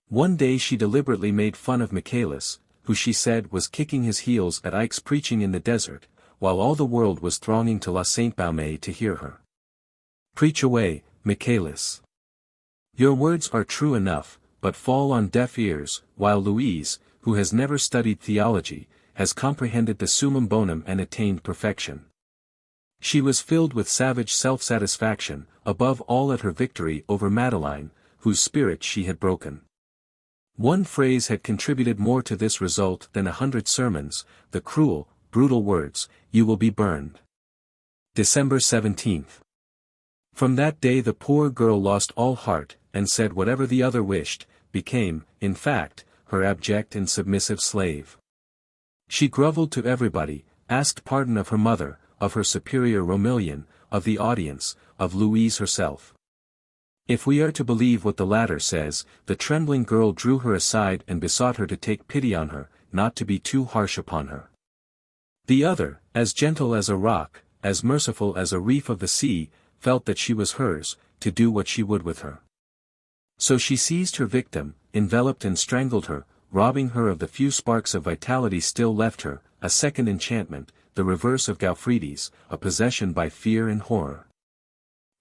One day she deliberately made fun of Michelet, who she said was kicking his heels at Ike's preaching in the desert, while all the world was thronging to La Sainte-Baume to hear her. "Preach away, Michelet. Your words are true enough, but fall on deaf ears," while Louise, who has never studied theology, has comprehended the summum bonum and attained perfection. She was filled with savage self-satisfaction, above all at her victory over Madeleine, whose spirit she had broken. One phrase had contributed more to this result than 100 sermons, the cruel, brutal words, "You will be burned." December 17. From that day the poor girl lost all heart, and said whatever the other wished, became, in fact, her abject and submissive slave. She grovelled to everybody, asked pardon of her mother, of her superior Romillion, of the audience, of Louise herself. If we are to believe what the latter says, the trembling girl drew her aside and besought her to take pity on her, not to be too harsh upon her. The other, as gentle as a rock, as merciful as a reef of the sea, felt that she was hers, to do what she would with her. So she seized her victim, enveloped and strangled her, robbing her of the few sparks of vitality still left her, a second enchantment, the reverse of Gauffridi's, a possession by fear and horror.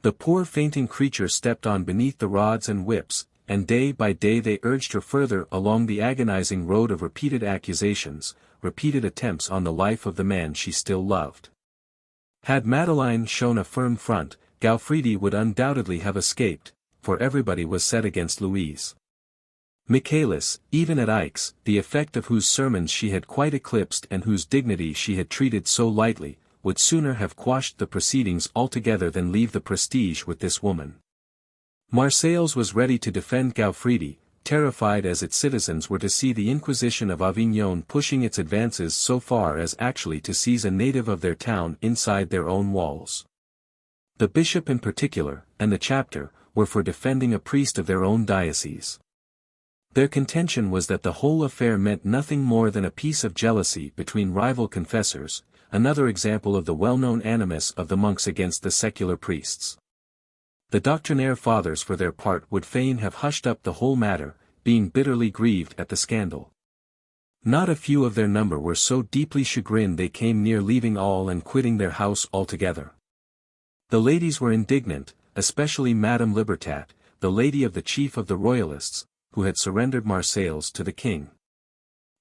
The poor fainting creature stepped on beneath the rods and whips, and day by day they urged her further along the agonizing road of repeated accusations, repeated attempts on the life of the man she still loved. Had Madeleine shown a firm front, Gauffridi would undoubtedly have escaped, for everybody was set against Louise. Michelet, even at Ike's, the effect of whose sermons she had quite eclipsed and whose dignity she had treated so lightly, would sooner have quashed the proceedings altogether than leave the prestige with this woman. Marseilles was ready to defend Gauffridi, terrified as its citizens were to see the Inquisition of Avignon pushing its advances so far as actually to seize a native of their town inside their own walls. The bishop in particular, and the chapter, were for defending a priest of their own diocese. Their contention was that the whole affair meant nothing more than a piece of jealousy between rival confessors, another example of the well-known animus of the monks against the secular priests. The Doctrinaire Fathers for their part would fain have hushed up the whole matter, being bitterly grieved at the scandal. Not a few of their number were so deeply chagrined they came near leaving all and quitting their house altogether. The ladies were indignant, especially Madame Libertat, the lady of the chief of the Royalists, who had surrendered Marseilles to the king.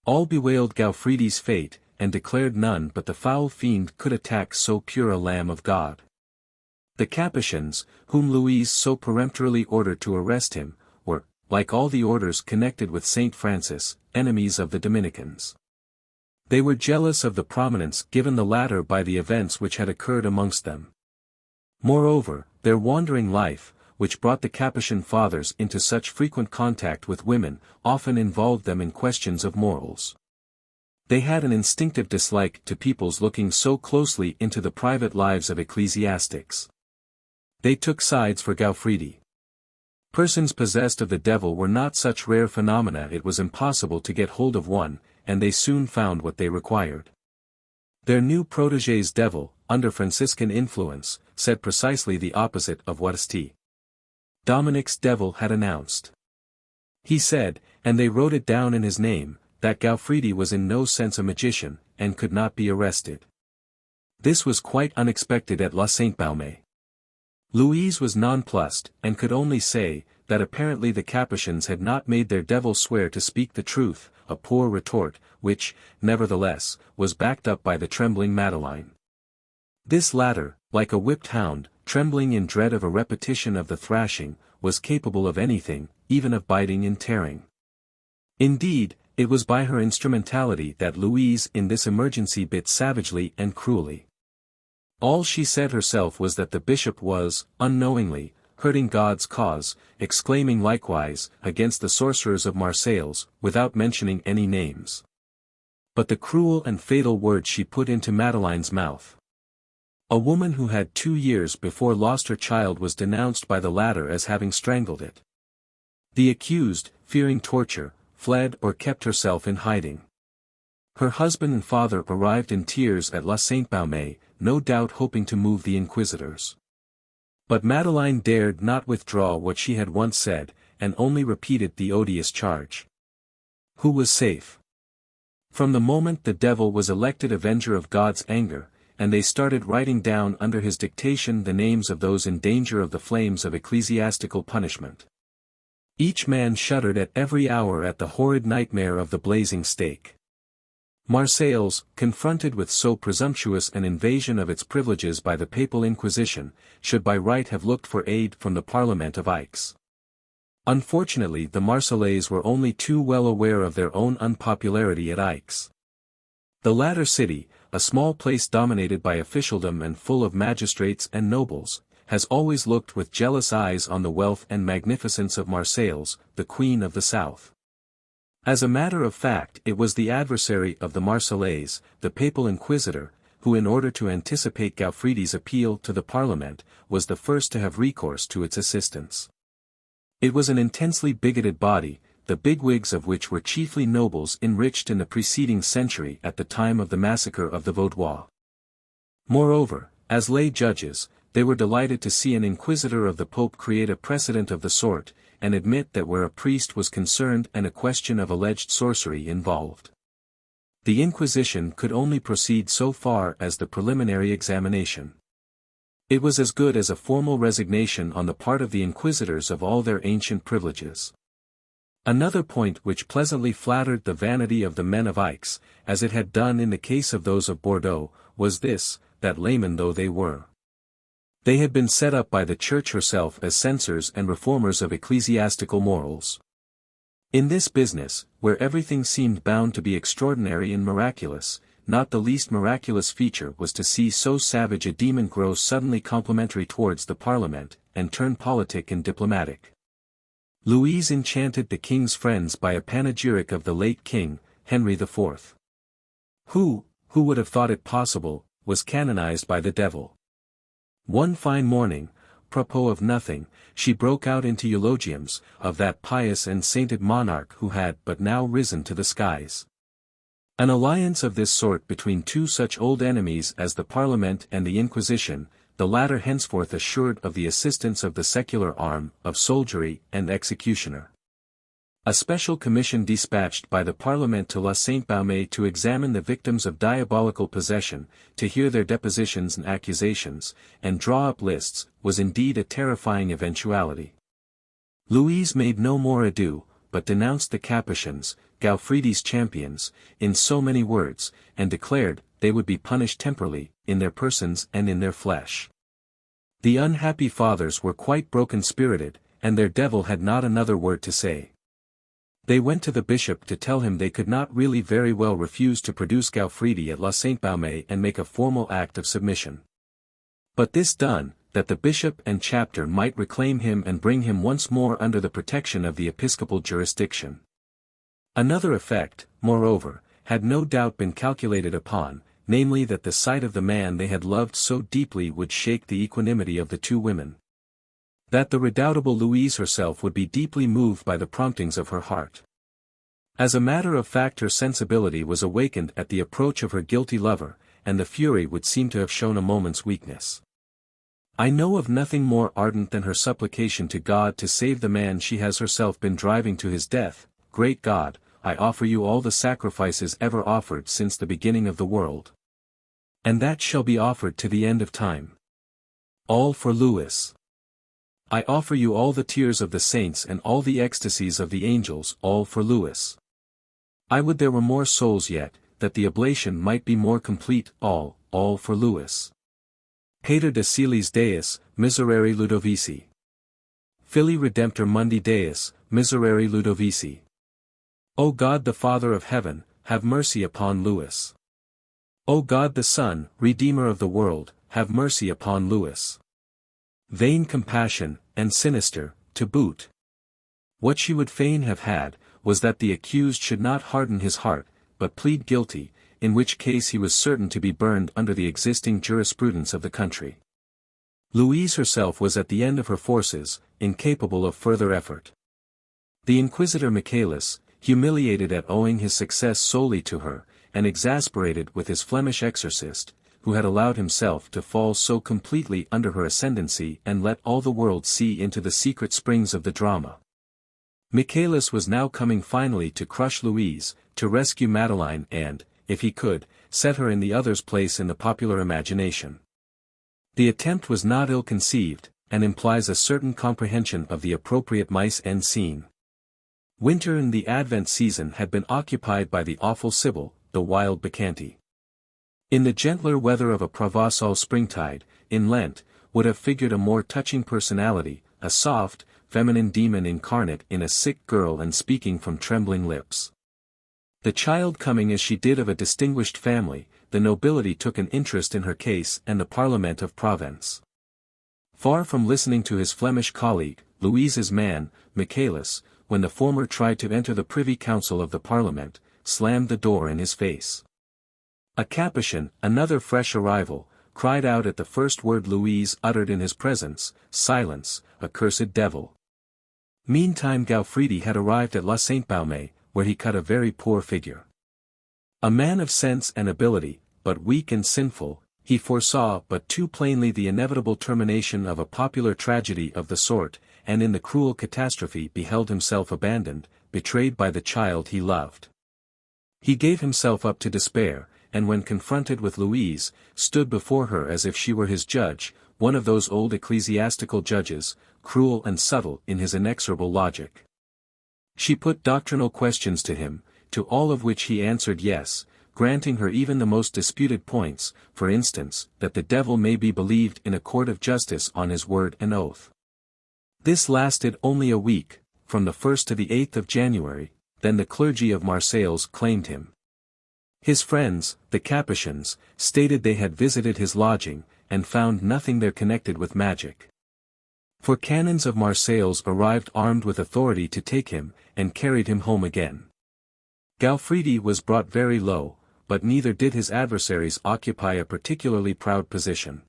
All bewailed Gauffridi's fate, and declared none but the foul fiend could attack so pure a Lamb of God. The Capuchins, whom Louise so peremptorily ordered to arrest him, were, like all the orders connected with Saint Francis, enemies of the Dominicans. They were jealous of the prominence given the latter by the events which had occurred amongst them. Moreover, their wandering life, which brought the Capuchin fathers into such frequent contact with women, often involved them in questions of morals. They had an instinctive dislike to peoples looking so closely into the private lives of ecclesiastics. They took sides for Gauffridi. Persons possessed of the devil were not such rare phenomena, it was impossible to get hold of one, and they soon found what they required. Their new protégé's devil, under Franciscan influence, said precisely the opposite of what St. Dominic's devil had announced. He said, and they wrote it down in his name, that Gauffridi was in no sense a magician, and could not be arrested. This was quite unexpected at La Sainte-Baume. Louise was nonplussed, and could only say, that apparently the Capuchins had not made their devil swear to speak the truth, a poor retort, which, nevertheless, was backed up by the trembling Madeleine. This latter, like a whipped hound, trembling in dread of a repetition of the thrashing, was capable of anything, even of biting and tearing. Indeed, it was by her instrumentality that Louise in this emergency bit savagely and cruelly. All she said herself was that the bishop was, unknowingly, hurting God's cause, exclaiming likewise, against the sorcerers of Marseilles, without mentioning any names. But the cruel and fatal word she put into Madeleine's mouth. A woman who had 2 years before lost her child was denounced by the latter as having strangled it. The accused, fearing torture, fled or kept herself in hiding. Her husband and father arrived in tears at La Sainte-Baume, no doubt hoping to move the inquisitors. But Madeleine dared not withdraw what she had once said, and only repeated the odious charge. Who was safe? From the moment the devil was elected avenger of God's anger, and they started writing down under his dictation the names of those in danger of the flames of ecclesiastical punishment. Each man shuddered at every hour at the horrid nightmare of the blazing stake. Marseilles, confronted with so presumptuous an invasion of its privileges by the Papal Inquisition, should by right have looked for aid from the Parliament of Aix. Unfortunately the Marseillais were only too well aware of their own unpopularity at Aix. The latter city, a small place dominated by officialdom and full of magistrates and nobles, has always looked with jealous eyes on the wealth and magnificence of Marseilles, the Queen of the South. As a matter of fact it was the adversary of the Marseillais, the Papal Inquisitor, who in order to anticipate Gauffridi's appeal to the Parliament, was the first to have recourse to its assistance. It was an intensely bigoted body, the bigwigs of which were chiefly nobles enriched in the preceding century at the time of the massacre of the Vaudois. Moreover, as lay judges, they were delighted to see an inquisitor of the Pope create a precedent of the sort, and admit that where a priest was concerned and a question of alleged sorcery involved, the Inquisition could only proceed so far as the preliminary examination. It was as good as a formal resignation on the part of the inquisitors of all their ancient privileges. Another point which pleasantly flattered the vanity of the men of Aix, as it had done in the case of those of Bordeaux, was this, that laymen though they were, they had been set up by the Church herself as censors and reformers of ecclesiastical morals. In this business, where everything seemed bound to be extraordinary and miraculous, not the least miraculous feature was to see so savage a demon grow suddenly complimentary towards the Parliament, and turn politic and diplomatic. Louise enchanted the king's friends by a panegyric of the late king, Henry IV. Who would have thought it possible, was canonized by the devil. One fine morning, propos of nothing, she broke out into eulogiums, of that pious and sainted monarch who had but now risen to the skies. An alliance of this sort between two such old enemies as the Parliament and the Inquisition, the latter henceforth assured of the assistance of the secular arm, of soldiery and executioner. A special commission dispatched by the Parliament to La Sainte-Baume to examine the victims of diabolical possession, to hear their depositions and accusations, and draw up lists, was indeed a terrifying eventuality. Louise made no more ado, but denounced the Capuchins, Gauffridi's champions, in so many words, and declared, they would be punished temporally, in their persons and in their flesh. The unhappy fathers were quite broken-spirited, and their devil had not another word to say. They went to the bishop to tell him they could not really very well refuse to produce Gauffridi at La Sainte-Baume and make a formal act of submission. But this done, that the bishop and chapter might reclaim him and bring him once more under the protection of the episcopal jurisdiction. Another effect, moreover, had no doubt been calculated upon, namely that the sight of the man they had loved so deeply would shake the equanimity of the two women. That the redoubtable Louise herself would be deeply moved by the promptings of her heart. As a matter of fact her sensibility was awakened at the approach of her guilty lover, and the fury would seem to have shown a moment's weakness. I know of nothing more ardent than her supplication to God to save the man she has herself been driving to his death. Great God, I offer you all the sacrifices ever offered since the beginning of the world. And that shall be offered to the end of time. All for Louis. I offer you all the tears of the saints and all the ecstasies of the angels, all for Louis. I would there were more souls yet, that the oblation might be more complete, all for Louis. Pater de Cælis Deus, miserere Ludovici. Filii Redemptor Mundi Deus, miserere Ludovici. O God the Father of heaven, have mercy upon Louis. O God the Son, Redeemer of the world, have mercy upon Louis. Vain compassion, and sinister, to boot. What she would fain have had, was that the accused should not harden his heart, but plead guilty, in which case he was certain to be burned under the existing jurisprudence of the country. Louise herself was at the end of her forces, incapable of further effort. The Inquisitor Michaelis, humiliated at owing his success solely to her, and exasperated with his Flemish exorcist, who had allowed himself to fall so completely under her ascendancy and let all the world see into the secret springs of the drama. Michaelis was now coming finally to crush Louise, to rescue Madeleine and, if he could, set her in the other's place in the popular imagination. The attempt was not ill-conceived, and implies a certain comprehension of the appropriate mise en scene. Winter and the Advent season had been occupied by the awful Sibyl, the wild Bacchante. In the gentler weather of a Provençal springtide, in Lent, would have figured a more touching personality, a soft, feminine demon incarnate in a sick girl and speaking from trembling lips. The child coming as she did of a distinguished family, the nobility took an interest in her case and the Parliament of Provence. Far from listening to his Flemish colleague, Louise's man, Michaelis, when the former tried to enter the Privy Council of the Parliament, slammed the door in his face. A Capuchin, another fresh arrival, cried out at the first word Louise uttered in his presence, "Silence, accursed devil." Meantime Gauffridi had arrived at La Sainte-Baume, where he cut a very poor figure. A man of sense and ability, but weak and sinful, he foresaw but too plainly the inevitable termination of a popular tragedy of the sort, and in the cruel catastrophe beheld himself abandoned, betrayed by the child he loved. He gave himself up to despair, and when confronted with Louise, stood before her as if she were his judge, one of those old ecclesiastical judges, cruel and subtle in his inexorable logic. She put doctrinal questions to him, to all of which he answered yes, granting her even the most disputed points, for instance, that the devil may be believed in a court of justice on his word and oath. This lasted only a week, from the 1st to the 8th of January, then the clergy of Marseilles claimed him. His friends, the Capuchins, stated they had visited his lodging, and found nothing there connected with magic. For canons of Marseilles arrived armed with authority to take him, and carried him home again. Gauffridi was brought very low, but neither did his adversaries occupy a particularly proud position.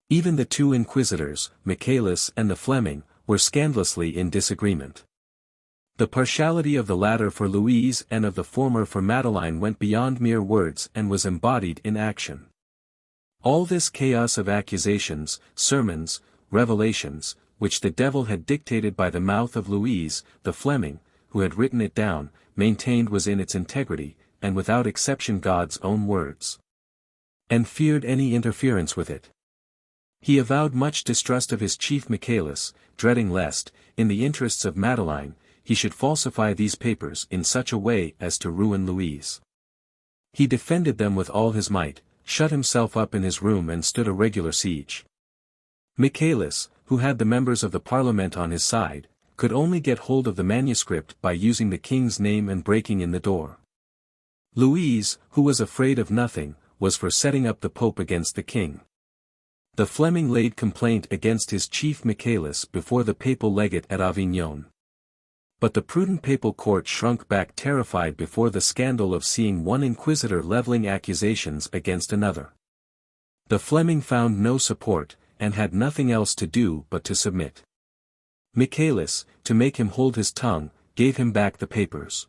Even the two inquisitors, Michaelis and the Fleming, were scandalously in disagreement. The partiality of the latter for Louise and of the former for Madeleine went beyond mere words and was embodied in action. All this chaos of accusations, sermons, revelations, which the devil had dictated by the mouth of Louise, the Fleming, who had written it down, maintained was in its integrity, and without exception God's own words. And feared any interference with it. He avowed much distrust of his chief Michaelis, dreading lest, in the interests of Madeleine, he should falsify these papers in such a way as to ruin Louise. He defended them with all his might, shut himself up in his room and stood a regular siege. Michaelis, who had the members of the Parliament on his side, could only get hold of the manuscript by using the king's name and breaking in the door. Louise, who was afraid of nothing, was for setting up the Pope against the king. The Fleming laid complaint against his chief Michaelis before the papal legate at Avignon. But the prudent papal court shrunk back terrified before the scandal of seeing one inquisitor leveling accusations against another. The Fleming found no support, and had nothing else to do but to submit. Michaelis, to make him hold his tongue, gave him back the papers.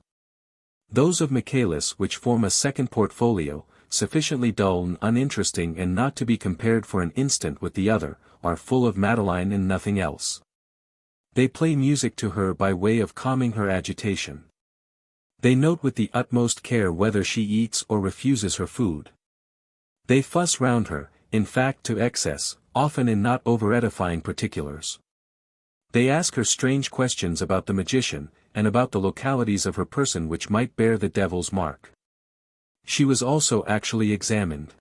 Those of Michaelis which form a second portfolio, sufficiently dull and uninteresting and not to be compared for an instant with the other, are full of Madeleine and nothing else. They play music to her by way of calming her agitation. They note with the utmost care whether she eats or refuses her food. They fuss round her, in fact to excess, often in not over-edifying particulars. They ask her strange questions about the magician, and about the localities of her person which might bear the devil's mark. She was also actually examined.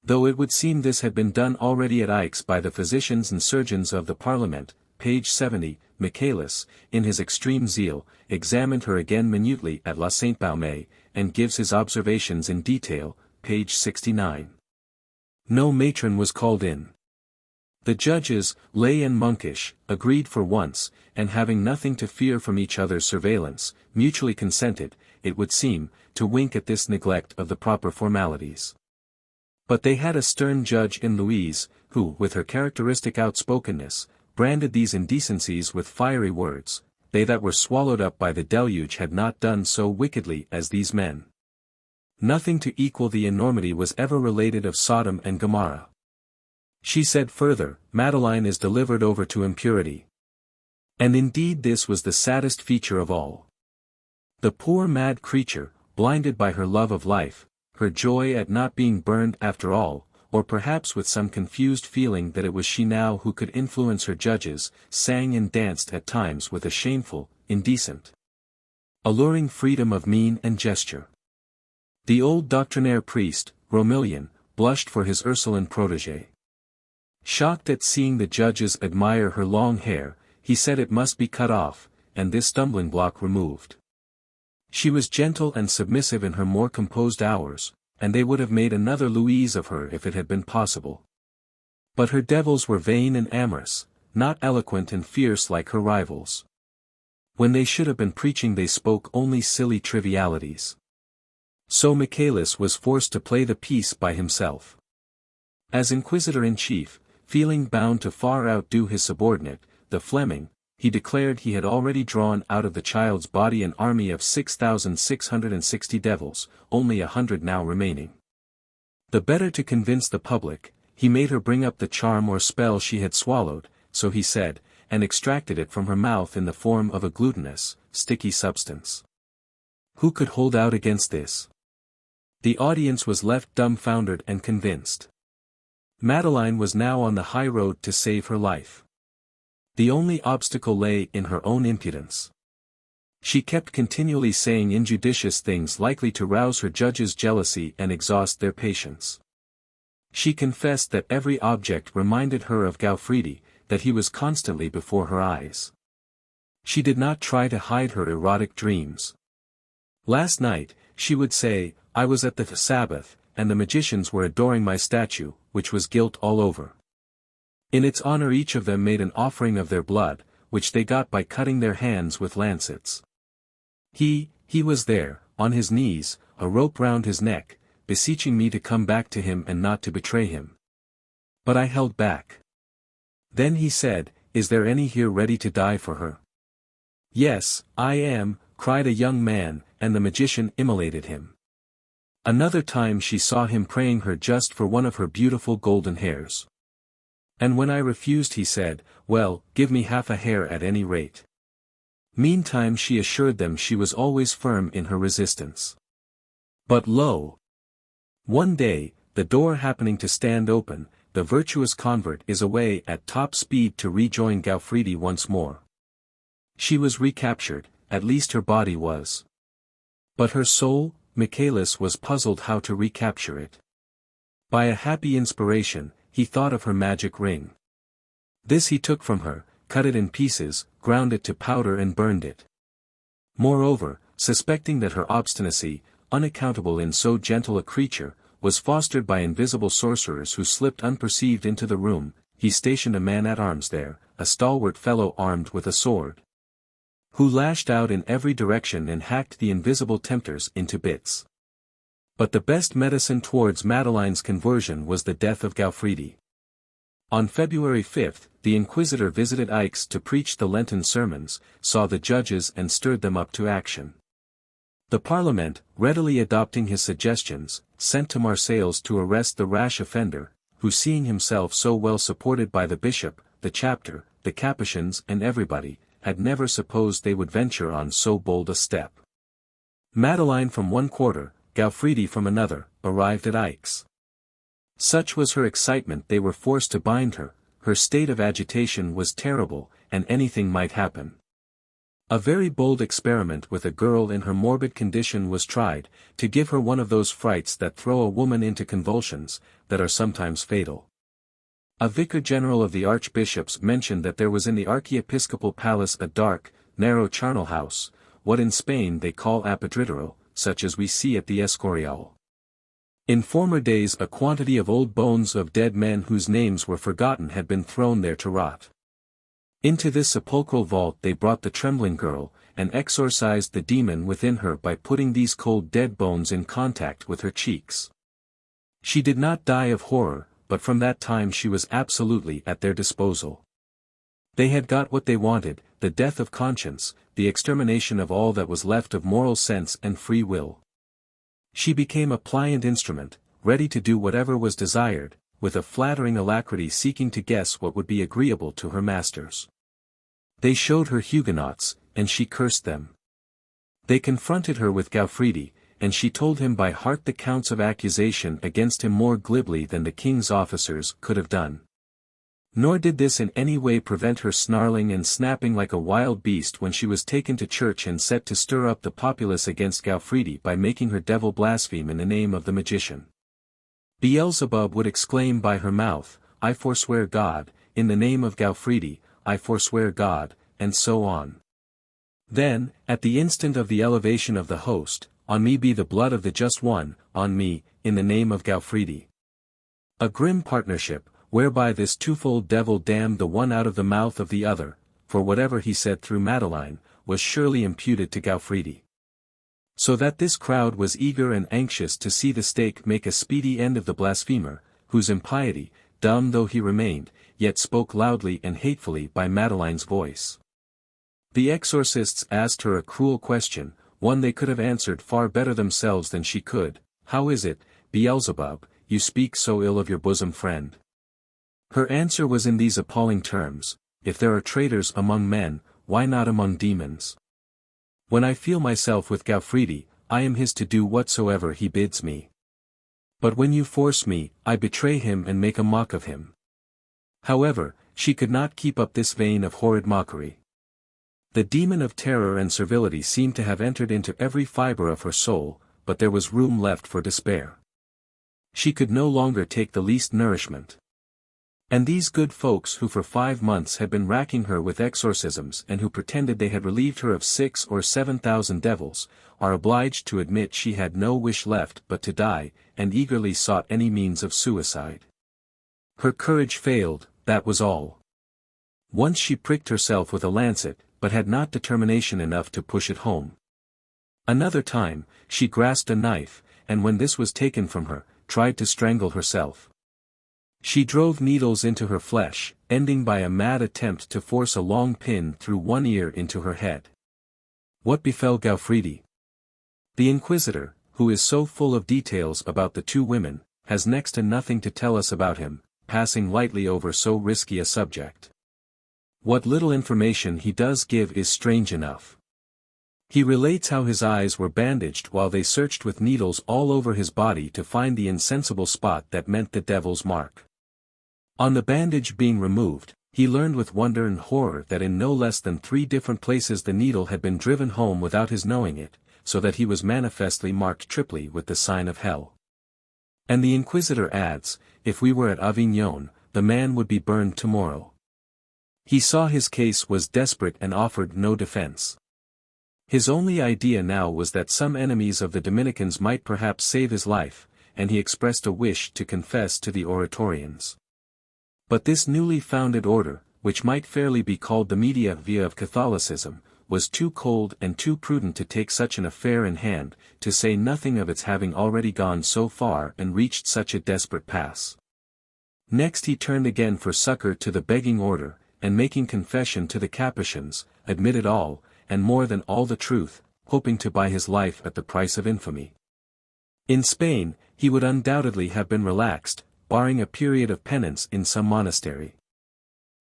Though it would seem this had been done already at Aix by the physicians and surgeons of the Parliament, page 70, Michelet, in his extreme zeal, examined her again minutely at La Sainte-Baume, and gives his observations in detail, page 69. No matron was called in. The judges, lay and monkish, agreed for once, and having nothing to fear from each other's surveillance, mutually consented, it would seem, to wink at this neglect of the proper formalities. But they had a stern judge in Louise, who, with her characteristic outspokenness, branded these indecencies with fiery words. They that were swallowed up by the deluge had not done so wickedly as these men. Nothing to equal the enormity was ever related of Sodom and Gomorrah. She said further, Madeleine is delivered over to impurity. And indeed this was the saddest feature of all. The poor mad creature, blinded by her love of life, her joy at not being burned after all, or perhaps with some confused feeling that it was she now who could influence her judges, sang and danced at times with a shameful, indecent, alluring freedom of mien and gesture. The old doctrinaire priest, Romillion, blushed for his Ursuline protégé. Shocked at seeing the judges admire her long hair, he said it must be cut off, and this stumbling block removed. She was gentle and submissive in her more composed hours, and they would have made another Louise of her if it had been possible. But her devils were vain and amorous, not eloquent and fierce like her rivals. When they should have been preaching they spoke only silly trivialities. So Michelet was forced to play the piece by himself. As Inquisitor-in-Chief, feeling bound to far outdo his subordinate, the Fleming, he declared he had already drawn out of the child's body an army of 6,660 devils, only 100 now remaining. The better to convince the public, he made her bring up the charm or spell she had swallowed, so he said, and extracted it from her mouth in the form of a glutinous, sticky substance. Who could hold out against this? The audience was left dumbfounded and convinced. Madeleine was now on the high road to save her life. The only obstacle lay in her own impudence. She kept continually saying injudicious things likely to rouse her judges' jealousy and exhaust their patience. She confessed that every object reminded her of Gauffridi, that he was constantly before her eyes. She did not try to hide her erotic dreams. Last night, she would say, I was at the Sabbath, and the magicians were adoring my statue, which was gilt all over. In its honor each of them made an offering of their blood, which they got by cutting their hands with lancets. He was there, on his knees, a rope round his neck, beseeching me to come back to him and not to betray him. But I held back. Then he said, Is there any here ready to die for her? Yes, I am, cried a young man, and the magician immolated him. Another time she saw him praying her just for one of her beautiful golden hairs. And when I refused he said, Well, give me half a hair at any rate. Meantime she assured them she was always firm in her resistance. But lo! One day, the door happening to stand open, the virtuous convert is away at top speed to rejoin Gauffridi once more. She was recaptured, at least her body was. But her soul, Michelet was puzzled how to recapture it. By a happy inspiration, he thought of her magic ring. This he took from her, cut it in pieces, ground it to powder and burned it. Moreover, suspecting that her obstinacy, unaccountable in so gentle a creature, was fostered by invisible sorcerers who slipped unperceived into the room, he stationed a man-at-arms there, a stalwart fellow armed with a sword, who lashed out in every direction and hacked the invisible tempters into bits. But the best medicine towards Madeleine's conversion was the death of Gauffridi. On February 5, the Inquisitor visited Aix to preach the Lenten sermons, saw the judges and stirred them up to action. The Parliament, readily adopting his suggestions, sent to Marseilles to arrest the rash offender, who seeing himself so well supported by the bishop, the chapter, the Capuchins and everybody, had never supposed they would venture on so bold a step. Madeleine from one quarter, Gauffridi from another, arrived at Aix. Such was her excitement they were forced to bind her, her state of agitation was terrible, and anything might happen. A very bold experiment with a girl in her morbid condition was tried, to give her one of those frights that throw a woman into convulsions, that are sometimes fatal. A vicar general of the archbishops mentioned that there was in the archiepiscopal palace a dark, narrow charnel house, what in Spain they call apodritero, such as we see at the Escorial. In former days a quantity of old bones of dead men whose names were forgotten had been thrown there to rot. Into this sepulchral vault they brought the trembling girl, and exorcised the demon within her by putting these cold dead bones in contact with her cheeks. She did not die of horror, but from that time she was absolutely at their disposal. They had got what they wanted, the death of conscience, the extermination of all that was left of moral sense and free will. She became a pliant instrument, ready to do whatever was desired, with a flattering alacrity seeking to guess what would be agreeable to her masters. They showed her Huguenots, and she cursed them. They confronted her with Gauffridi, and she told him by heart the counts of accusation against him more glibly than the king's officers could have done. Nor did this in any way prevent her snarling and snapping like a wild beast when she was taken to church and set to stir up the populace against Gauffridi by making her devil blaspheme in the name of the magician. Beelzebub would exclaim by her mouth, "I forswear God," in the name of Gauffridi, "I forswear God," and so on. Then, at the instant of the elevation of the host, "On me be the blood of the just one, on me," in the name of Gauffridi. A grim partnership, whereby this twofold devil damned the one out of the mouth of the other, for whatever he said through Madeleine, was surely imputed to Gauffridi. So that this crowd was eager and anxious to see the stake make a speedy end of the blasphemer, whose impiety, dumb though he remained, yet spoke loudly and hatefully by Madeleine's voice. The exorcists asked her a cruel question, one they could have answered far better themselves than she could: "How is it, Beelzebub, you speak so ill of your bosom friend?" Her answer was in these appalling terms: "If there are traitors among men, why not among demons? When I feel myself with Gauffridi, I am his to do whatsoever he bids me. But when you force me, I betray him and make a mock of him." However, she could not keep up this vein of horrid mockery. The demon of terror and servility seemed to have entered into every fibre of her soul, but there was room left for despair. She could no longer take the least nourishment. And these good folks who for 5 months had been racking her with exorcisms and who pretended they had relieved her of 6,000 or 7,000 devils, are obliged to admit she had no wish left but to die, and eagerly sought any means of suicide. Her courage failed, that was all. Once she pricked herself with a lancet, but had not determination enough to push it home. Another time, she grasped a knife, and when this was taken from her, tried to strangle herself. She drove needles into her flesh, ending by a mad attempt to force a long pin through one ear into her head. What befell Gauffridi? The Inquisitor, who is so full of details about the two women, has next to nothing to tell us about him, passing lightly over so risky a subject. What little information he does give is strange enough. He relates how his eyes were bandaged while they searched with needles all over his body to find the insensible spot that meant the devil's mark. On the bandage being removed, he learned with wonder and horror that in no less than 3 different places the needle had been driven home without his knowing it, so that he was manifestly marked triply with the sign of hell. And the Inquisitor adds, if we were at Avignon, the man would be burned tomorrow. He saw his case was desperate and offered no defense. His only idea now was that some enemies of the Dominicans might perhaps save his life, and he expressed a wish to confess to the Oratorians. But this newly founded order, which might fairly be called the media via of Catholicism, was too cold and too prudent to take such an affair in hand, to say nothing of its having already gone so far and reached such a desperate pass. Next he turned again for succor to the begging order, and making confession to the Capuchins, admitted all, and more than all the truth, hoping to buy his life at the price of infamy. In Spain, he would undoubtedly have been relaxed, barring a period of penance in some monastery.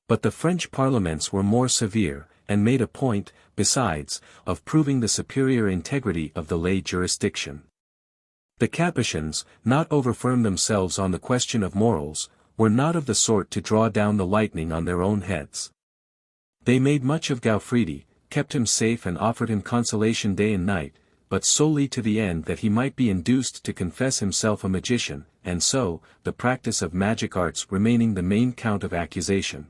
But the French parliaments were more severe, and made a point, besides, of proving the superior integrity of the lay jurisdiction. The Capuchins, not over-firm themselves on the question of morals, were not of the sort to draw down the lightning on their own heads. They made much of Gauffridi, kept him safe and offered him consolation day and night, but solely to the end that he might be induced to confess himself a magician, and so, the practice of magic arts remaining the main count of accusation.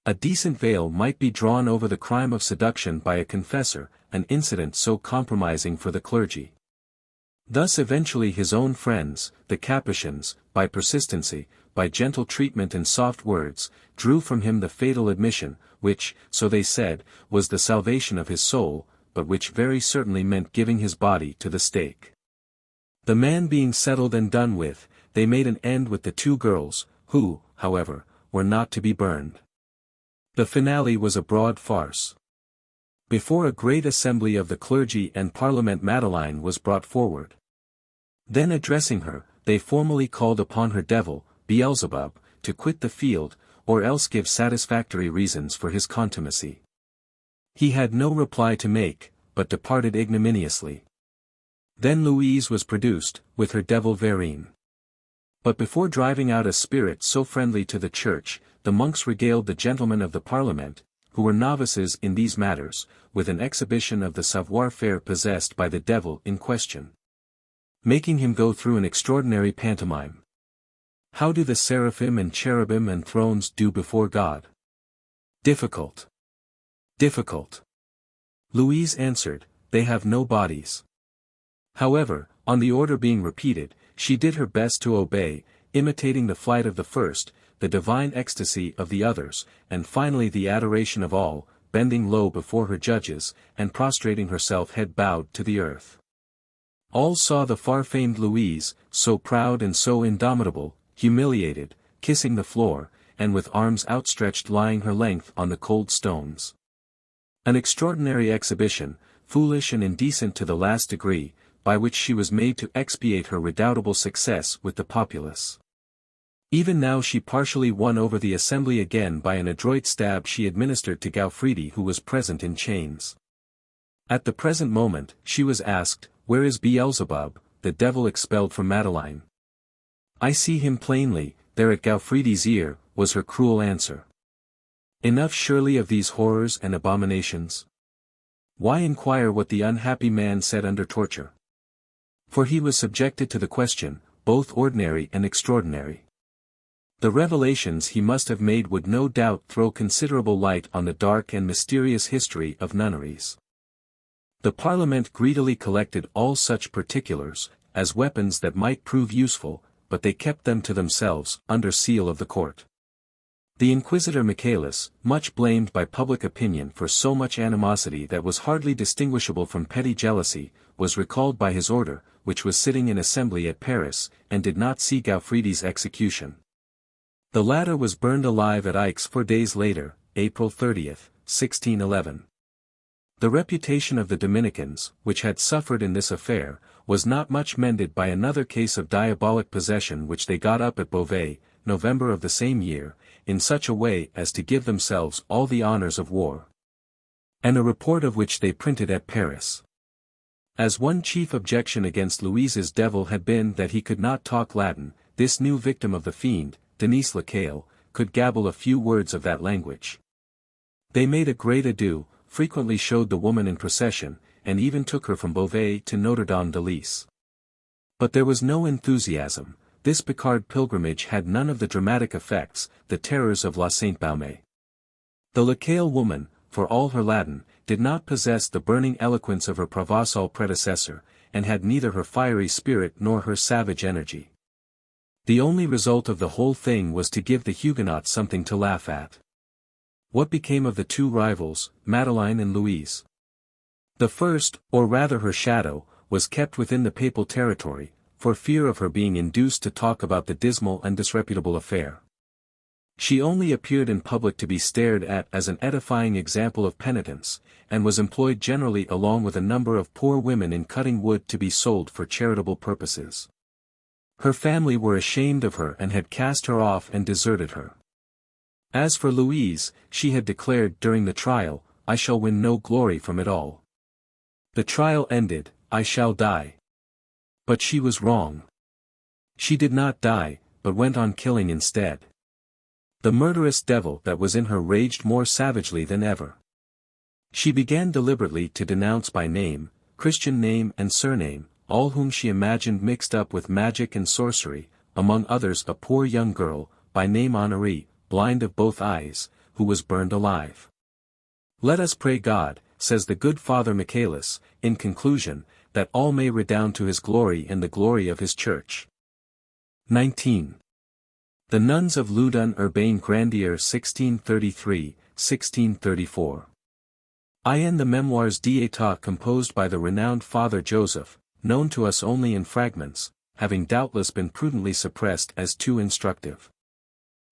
A decent veil might be drawn over the crime of seduction by a confessor, an incident so compromising for the clergy. Thus eventually his own friends, the Capuchins, by persistency, by gentle treatment and soft words, drew from him the fatal admission, which, so they said, was the salvation of his soul, but which very certainly meant giving his body to the stake. The man being settled and done with, they made an end with the two girls, who, however, were not to be burned. The finale was a broad farce. Before a great assembly of the clergy and parliament Madeleine was brought forward. Then addressing her, they formally called upon her devil, Beelzebub, to quit the field, or else give satisfactory reasons for his contumacy. He had no reply to make, but departed ignominiously. Then Louise was produced, with her devil Verine. But before driving out a spirit so friendly to the church, the monks regaled the gentlemen of the parliament, who were novices in these matters, with an exhibition of the savoir-faire possessed by the devil in question. Making him go through an extraordinary pantomime. How do the seraphim and cherubim and thrones do before God? Difficult. Difficult. Louise answered, they have no bodies. However, on the order being repeated, she did her best to obey, imitating the flight of the first, the divine ecstasy of the others, and finally the adoration of all, bending low before her judges, and prostrating herself head bowed to the earth. All saw the far-famed Louise, so proud and so indomitable, humiliated, kissing the floor, and with arms outstretched lying her length on the cold stones. An extraordinary exhibition, foolish and indecent to the last degree, by which she was made to expiate her redoubtable success with the populace. Even now she partially won over the assembly again by an adroit stab she administered to Gauffridi, who was present in chains. At the present moment, she was asked, where is Beelzebub, the devil expelled from Madeleine? I see him plainly, there at Gauffridi's ear, was her cruel answer. Enough surely of these horrors and abominations? Why inquire what the unhappy man said under torture? For he was subjected to the question, both ordinary and extraordinary. The revelations he must have made would no doubt throw considerable light on the dark and mysterious history of nunneries. The Parliament greedily collected all such particulars, as weapons that might prove useful, but they kept them to themselves, under seal of the court. The Inquisitor Michaelis, much blamed by public opinion for so much animosity that was hardly distinguishable from petty jealousy, was recalled by his order, which was sitting in assembly at Paris, and did not see Gauffridi's execution. The latter was burned alive at Aix 4 days later, April 30, 1611. The reputation of the Dominicans, which had suffered in this affair, was not much mended by another case of diabolic possession which they got up at Beauvais, November of the same year, in such a way as to give themselves all the honors of war. And a report of which they printed at Paris. As one chief objection against Louise's devil had been that he could not talk Latin, this new victim of the fiend, Denise Lecale, could gabble a few words of that language. They made a great ado, frequently showed the woman in procession, and even took her from Beauvais to Notre Dame de Lys. But there was no enthusiasm, this Picard pilgrimage had none of the dramatic effects, the terrors of La Sainte-Baume. The Lecale woman, for all her Latin, did not possess the burning eloquence of her Provençal predecessor, and had neither her fiery spirit nor her savage energy. The only result of the whole thing was to give the Huguenots something to laugh at. What became of the two rivals, Madeleine and Louise? The first, or rather her shadow, was kept within the papal territory, for fear of her being induced to talk about the dismal and disreputable affair. She only appeared in public to be stared at as an edifying example of penitence, and was employed generally along with a number of poor women in cutting wood to be sold for charitable purposes. Her family were ashamed of her and had cast her off and deserted her. As for Louise, she had declared during the trial, "I shall win no glory from it all. The trial ended, I shall die." But she was wrong. She did not die, but went on killing instead. The murderous devil that was in her raged more savagely than ever. She began deliberately to denounce by name, Christian name and surname, all whom she imagined mixed up with magic and sorcery, among others a poor young girl, by name Honorée, blind of both eyes, who was burned alive. "Let us pray God," says the good Father Michaelis, in conclusion, "that all may redound to his glory and the glory of his church." 19. The Nuns of Loudun Urbain Grandier 1633-1634. In the Memoirs d'État composed by the renowned Father Joseph, known to us only in fragments, having doubtless been prudently suppressed as too instructive.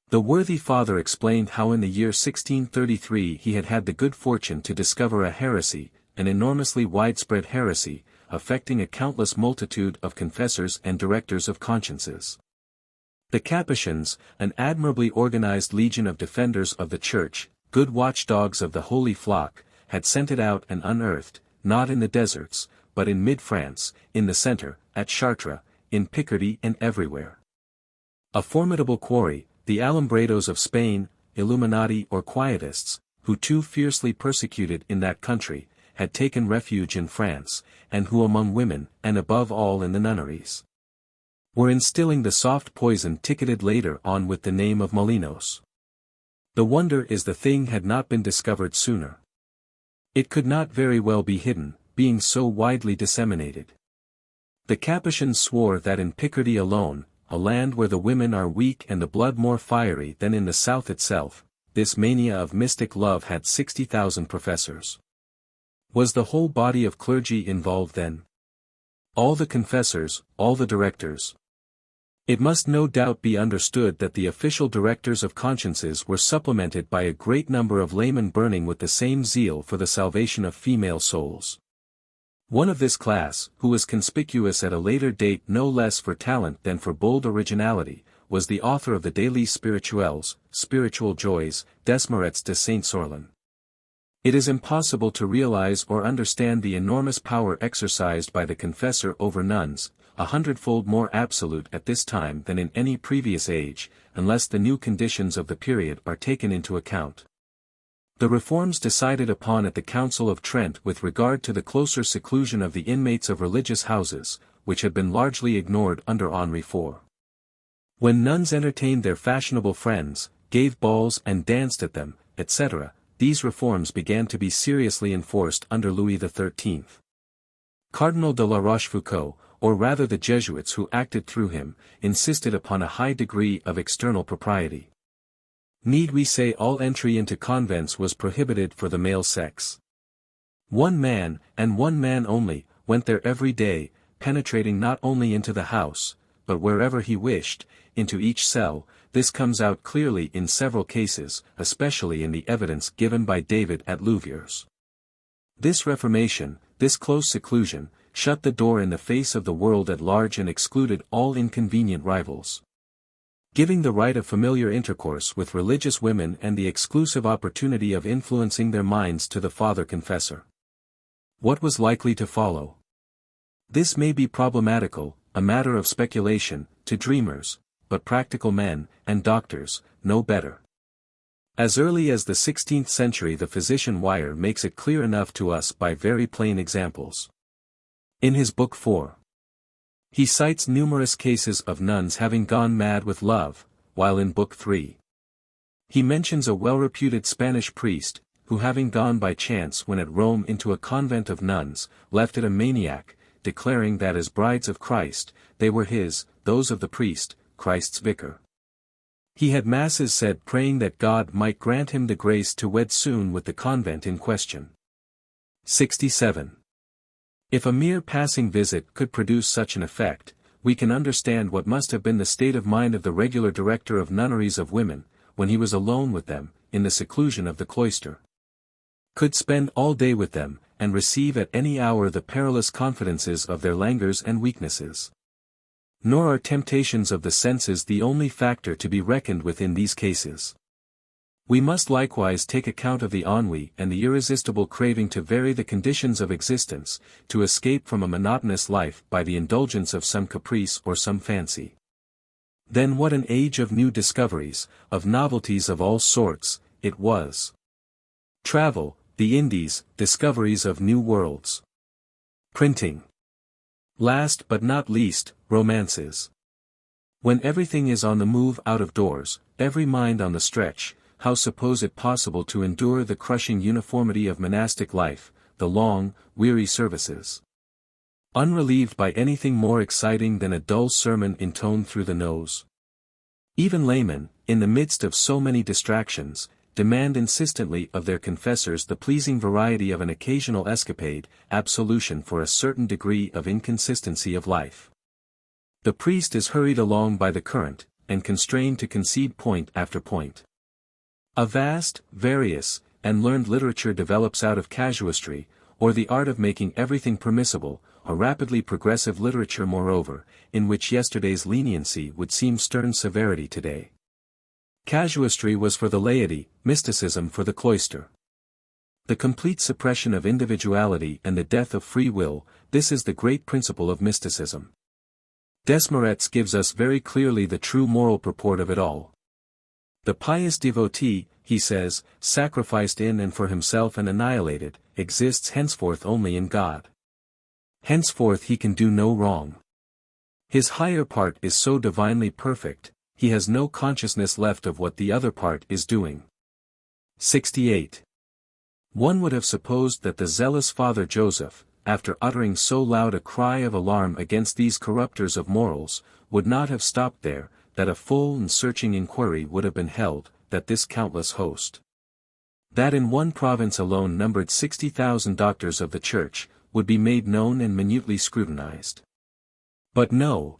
The worthy father explained how in the year 1633 he had had the good fortune to discover a heresy, an enormously widespread heresy, affecting a countless multitude of confessors and directors of consciences. The Capuchins, an admirably organized legion of defenders of the Church, good watchdogs of the Holy Flock, had sent it out and unearthed, not in the deserts, but in mid-France, in the centre, at Chartres, in Picardy and everywhere. A formidable quarry, the Alumbrados of Spain, Illuminati or Quietists, who too fiercely persecuted in that country, had taken refuge in France, and who among women, and above all in the nunneries, were instilling the soft poison ticketed later on with the name of Molinos. The wonder is the thing had not been discovered sooner. It could not very well be hidden, being so widely disseminated. The Capuchins swore that in Picardy alone, a land where the women are weak and the blood more fiery than in the south itself, this mania of mystic love had 60,000 professors. Was the whole body of clergy involved then? All the confessors, all the directors? It must no doubt be understood that the official directors of consciences were supplemented by a great number of laymen burning with the same zeal for the salvation of female souls. One of this class, who was conspicuous at a later date no less for talent than for bold originality, was the author of the Délices Spirituels, Spiritual Joys, Desmarets de Saint-Sorlin. It is impossible to realize or understand the enormous power exercised by the confessor over nuns, 100-fold more absolute at this time than in any previous age, unless the new conditions of the period are taken into account. The reforms decided upon at the Council of Trent with regard to the closer seclusion of the inmates of religious houses, which had been largely ignored under Henri IV. When nuns entertained their fashionable friends, gave balls and danced at them, etc., these reforms began to be seriously enforced under Louis XIII. Cardinal de la Rochefoucauld, or rather the Jesuits who acted through him, insisted upon a high degree of external propriety. Need we say all entry into convents was prohibited for the male sex? One man, and one man only, went there every day, penetrating not only into the house, but wherever he wished, into each cell. This comes out clearly in several cases, especially in the evidence given by David at Louviers. This reformation, this close seclusion, shut the door in the face of the world at large and excluded all inconvenient rivals, giving the right of familiar intercourse with religious women and the exclusive opportunity of influencing their minds to the father confessor. What was likely to follow? This may be problematical, a matter of speculation, to dreamers, but practical men, and doctors, know better. As early as the 16th century the physician Wire makes it clear enough to us by very plain examples. In his Book 4, he cites numerous cases of nuns having gone mad with love, while in Book 3, he mentions a well-reputed Spanish priest, who having gone by chance when at Rome into a convent of nuns, left it a maniac, declaring that as brides of Christ, they were his, those of the priest, Christ's vicar. He had masses said praying that God might grant him the grace to wed soon with the convent in question. 67. If a mere passing visit could produce such an effect, we can understand what must have been the state of mind of the regular director of nunneries of women, when he was alone with them, in the seclusion of the cloister. Could spend all day with them, and receive at any hour the perilous confidences of their languors and weaknesses. Nor are temptations of the senses the only factor to be reckoned with in these cases. We must likewise take account of the ennui and the irresistible craving to vary the conditions of existence, to escape from a monotonous life by the indulgence of some caprice or some fancy. Then what an age of new discoveries, of novelties of all sorts, it was. Travel, the Indies, discoveries of new worlds. Printing. Last but not least, romances. When everything is on the move out of doors, every mind on the stretch, how suppose it possible to endure the crushing uniformity of monastic life, the long, weary services? Unrelieved by anything more exciting than a dull sermon intoned through the nose. Even laymen, in the midst of so many distractions, demand insistently of their confessors the pleasing variety of an occasional escapade, absolution for a certain degree of inconsistency of life. The priest is hurried along by the current, and constrained to concede point after point. A vast, various, and learned literature develops out of casuistry, or the art of making everything permissible, a rapidly progressive literature moreover, in which yesterday's leniency would seem stern severity today. Casuistry was for the laity, mysticism for the cloister. The complete suppression of individuality and the death of free will, this is the great principle of mysticism. Desmaretz gives us very clearly the true moral purport of it all. The pious devotee, he says, sacrificed in and for himself and annihilated, exists henceforth only in God. Henceforth he can do no wrong. His higher part is so divinely perfect, he has no consciousness left of what the other part is doing. 68. One would have supposed that the zealous Father Joseph, after uttering so loud a cry of alarm against these corrupters of morals, would not have stopped there, that a full and searching inquiry would have been held, that this countless host, that in one province alone numbered 60,000 doctors of the Church, would be made known and minutely scrutinized. But no.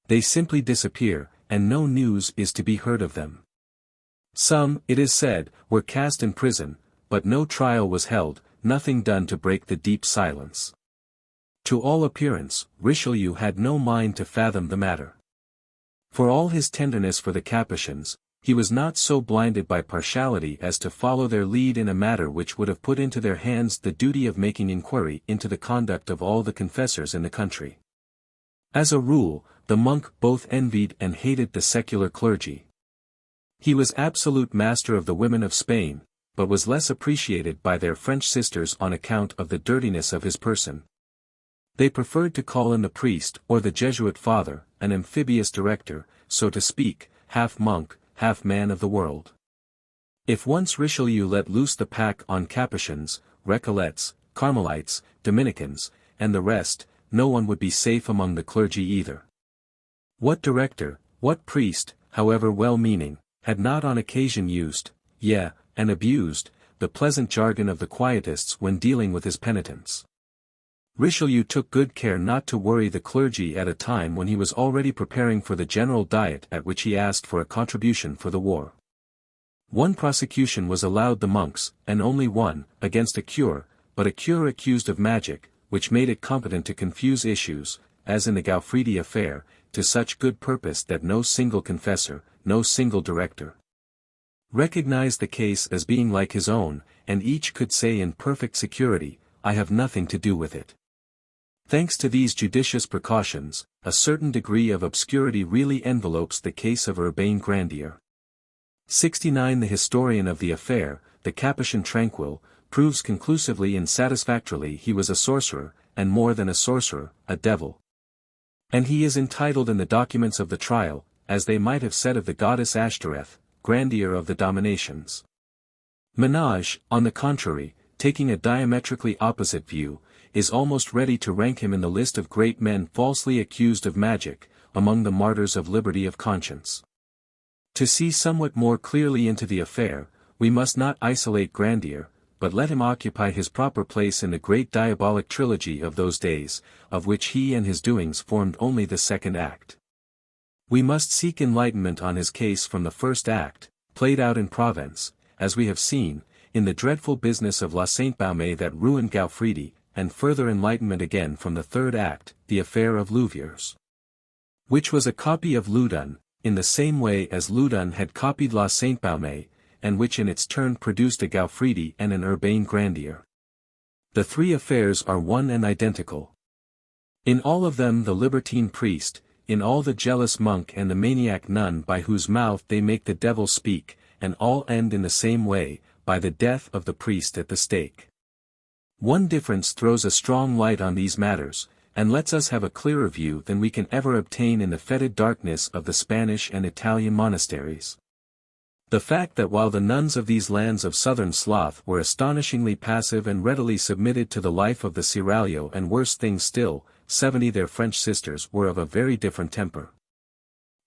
They simply disappear, and no news is to be heard of them. Some, it is said, were cast in prison, but no trial was held, nothing done to break the deep silence. To all appearance, Richelieu had no mind to fathom the matter. For all his tenderness for the Capuchins, he was not so blinded by partiality as to follow their lead in a matter which would have put into their hands the duty of making inquiry into the conduct of all the confessors in the country. As a rule, the monk both envied and hated the secular clergy. He was absolute master of the women of Spain, but was less appreciated by their French sisters on account of the dirtiness of his person. They preferred to call in the priest or the Jesuit father, an amphibious director, so to speak, half monk, half man of the world. If once Richelieu let loose the pack on Capuchins, Recollets, Carmelites, Dominicans, and the rest, no one would be safe among the clergy either. What director, what priest, however well-meaning, had not on occasion used, and abused, the pleasant jargon of the Quietists when dealing with his penitents? Richelieu took good care not to worry the clergy at a time when he was already preparing for the general diet at which he asked for a contribution for the war. One prosecution was allowed the monks, and only one, against a cure, but a cure accused of magic, which made it competent to confuse issues, as in the Gauffridi affair, to such good purpose that no single confessor, no single director, recognized the case as being like his own, and each could say in perfect security, "I have nothing to do with it." Thanks to these judicious precautions, a certain degree of obscurity really envelopes the case of Urbain Grandier. 69. The historian of the affair, the Capuchin Tranquil, proves conclusively and satisfactorily he was a sorcerer, and more than a sorcerer, a devil. And he is entitled in the documents of the trial, as they might have said of the goddess Ashtoreth, Grandier of the dominations. Menage, on the contrary, taking a diametrically opposite view, is almost ready to rank him in the list of great men falsely accused of magic, among the martyrs of liberty of conscience. To see somewhat more clearly into the affair, we must not isolate Grandier, but let him occupy his proper place in the great diabolic trilogy of those days, of which he and his doings formed only the second act. We must seek enlightenment on his case from the first act, played out in Provence, as we have seen, in the dreadful business of La Sainte-Baume that ruined Gauffridi, and further enlightenment again from the third act, the affair of Louviers. which was a copy of Loudun, in the same way as Loudun had copied La Sainte-Baume, and which in its turn produced a Gauffridi and an Urbain Grandier. The three affairs are one and identical. In all of them the libertine priest, in all the jealous monk and the maniac nun by whose mouth they make the devil speak, and all end in the same way, by the death of the priest at the stake. One difference throws a strong light on these matters, and lets us have a clearer view than we can ever obtain in the fetid darkness of the Spanish and Italian monasteries. The fact that while the nuns of these lands of southern sloth were astonishingly passive and readily submitted to the life of the seraglio, and worse things still, 70 their French sisters were of a very different temper.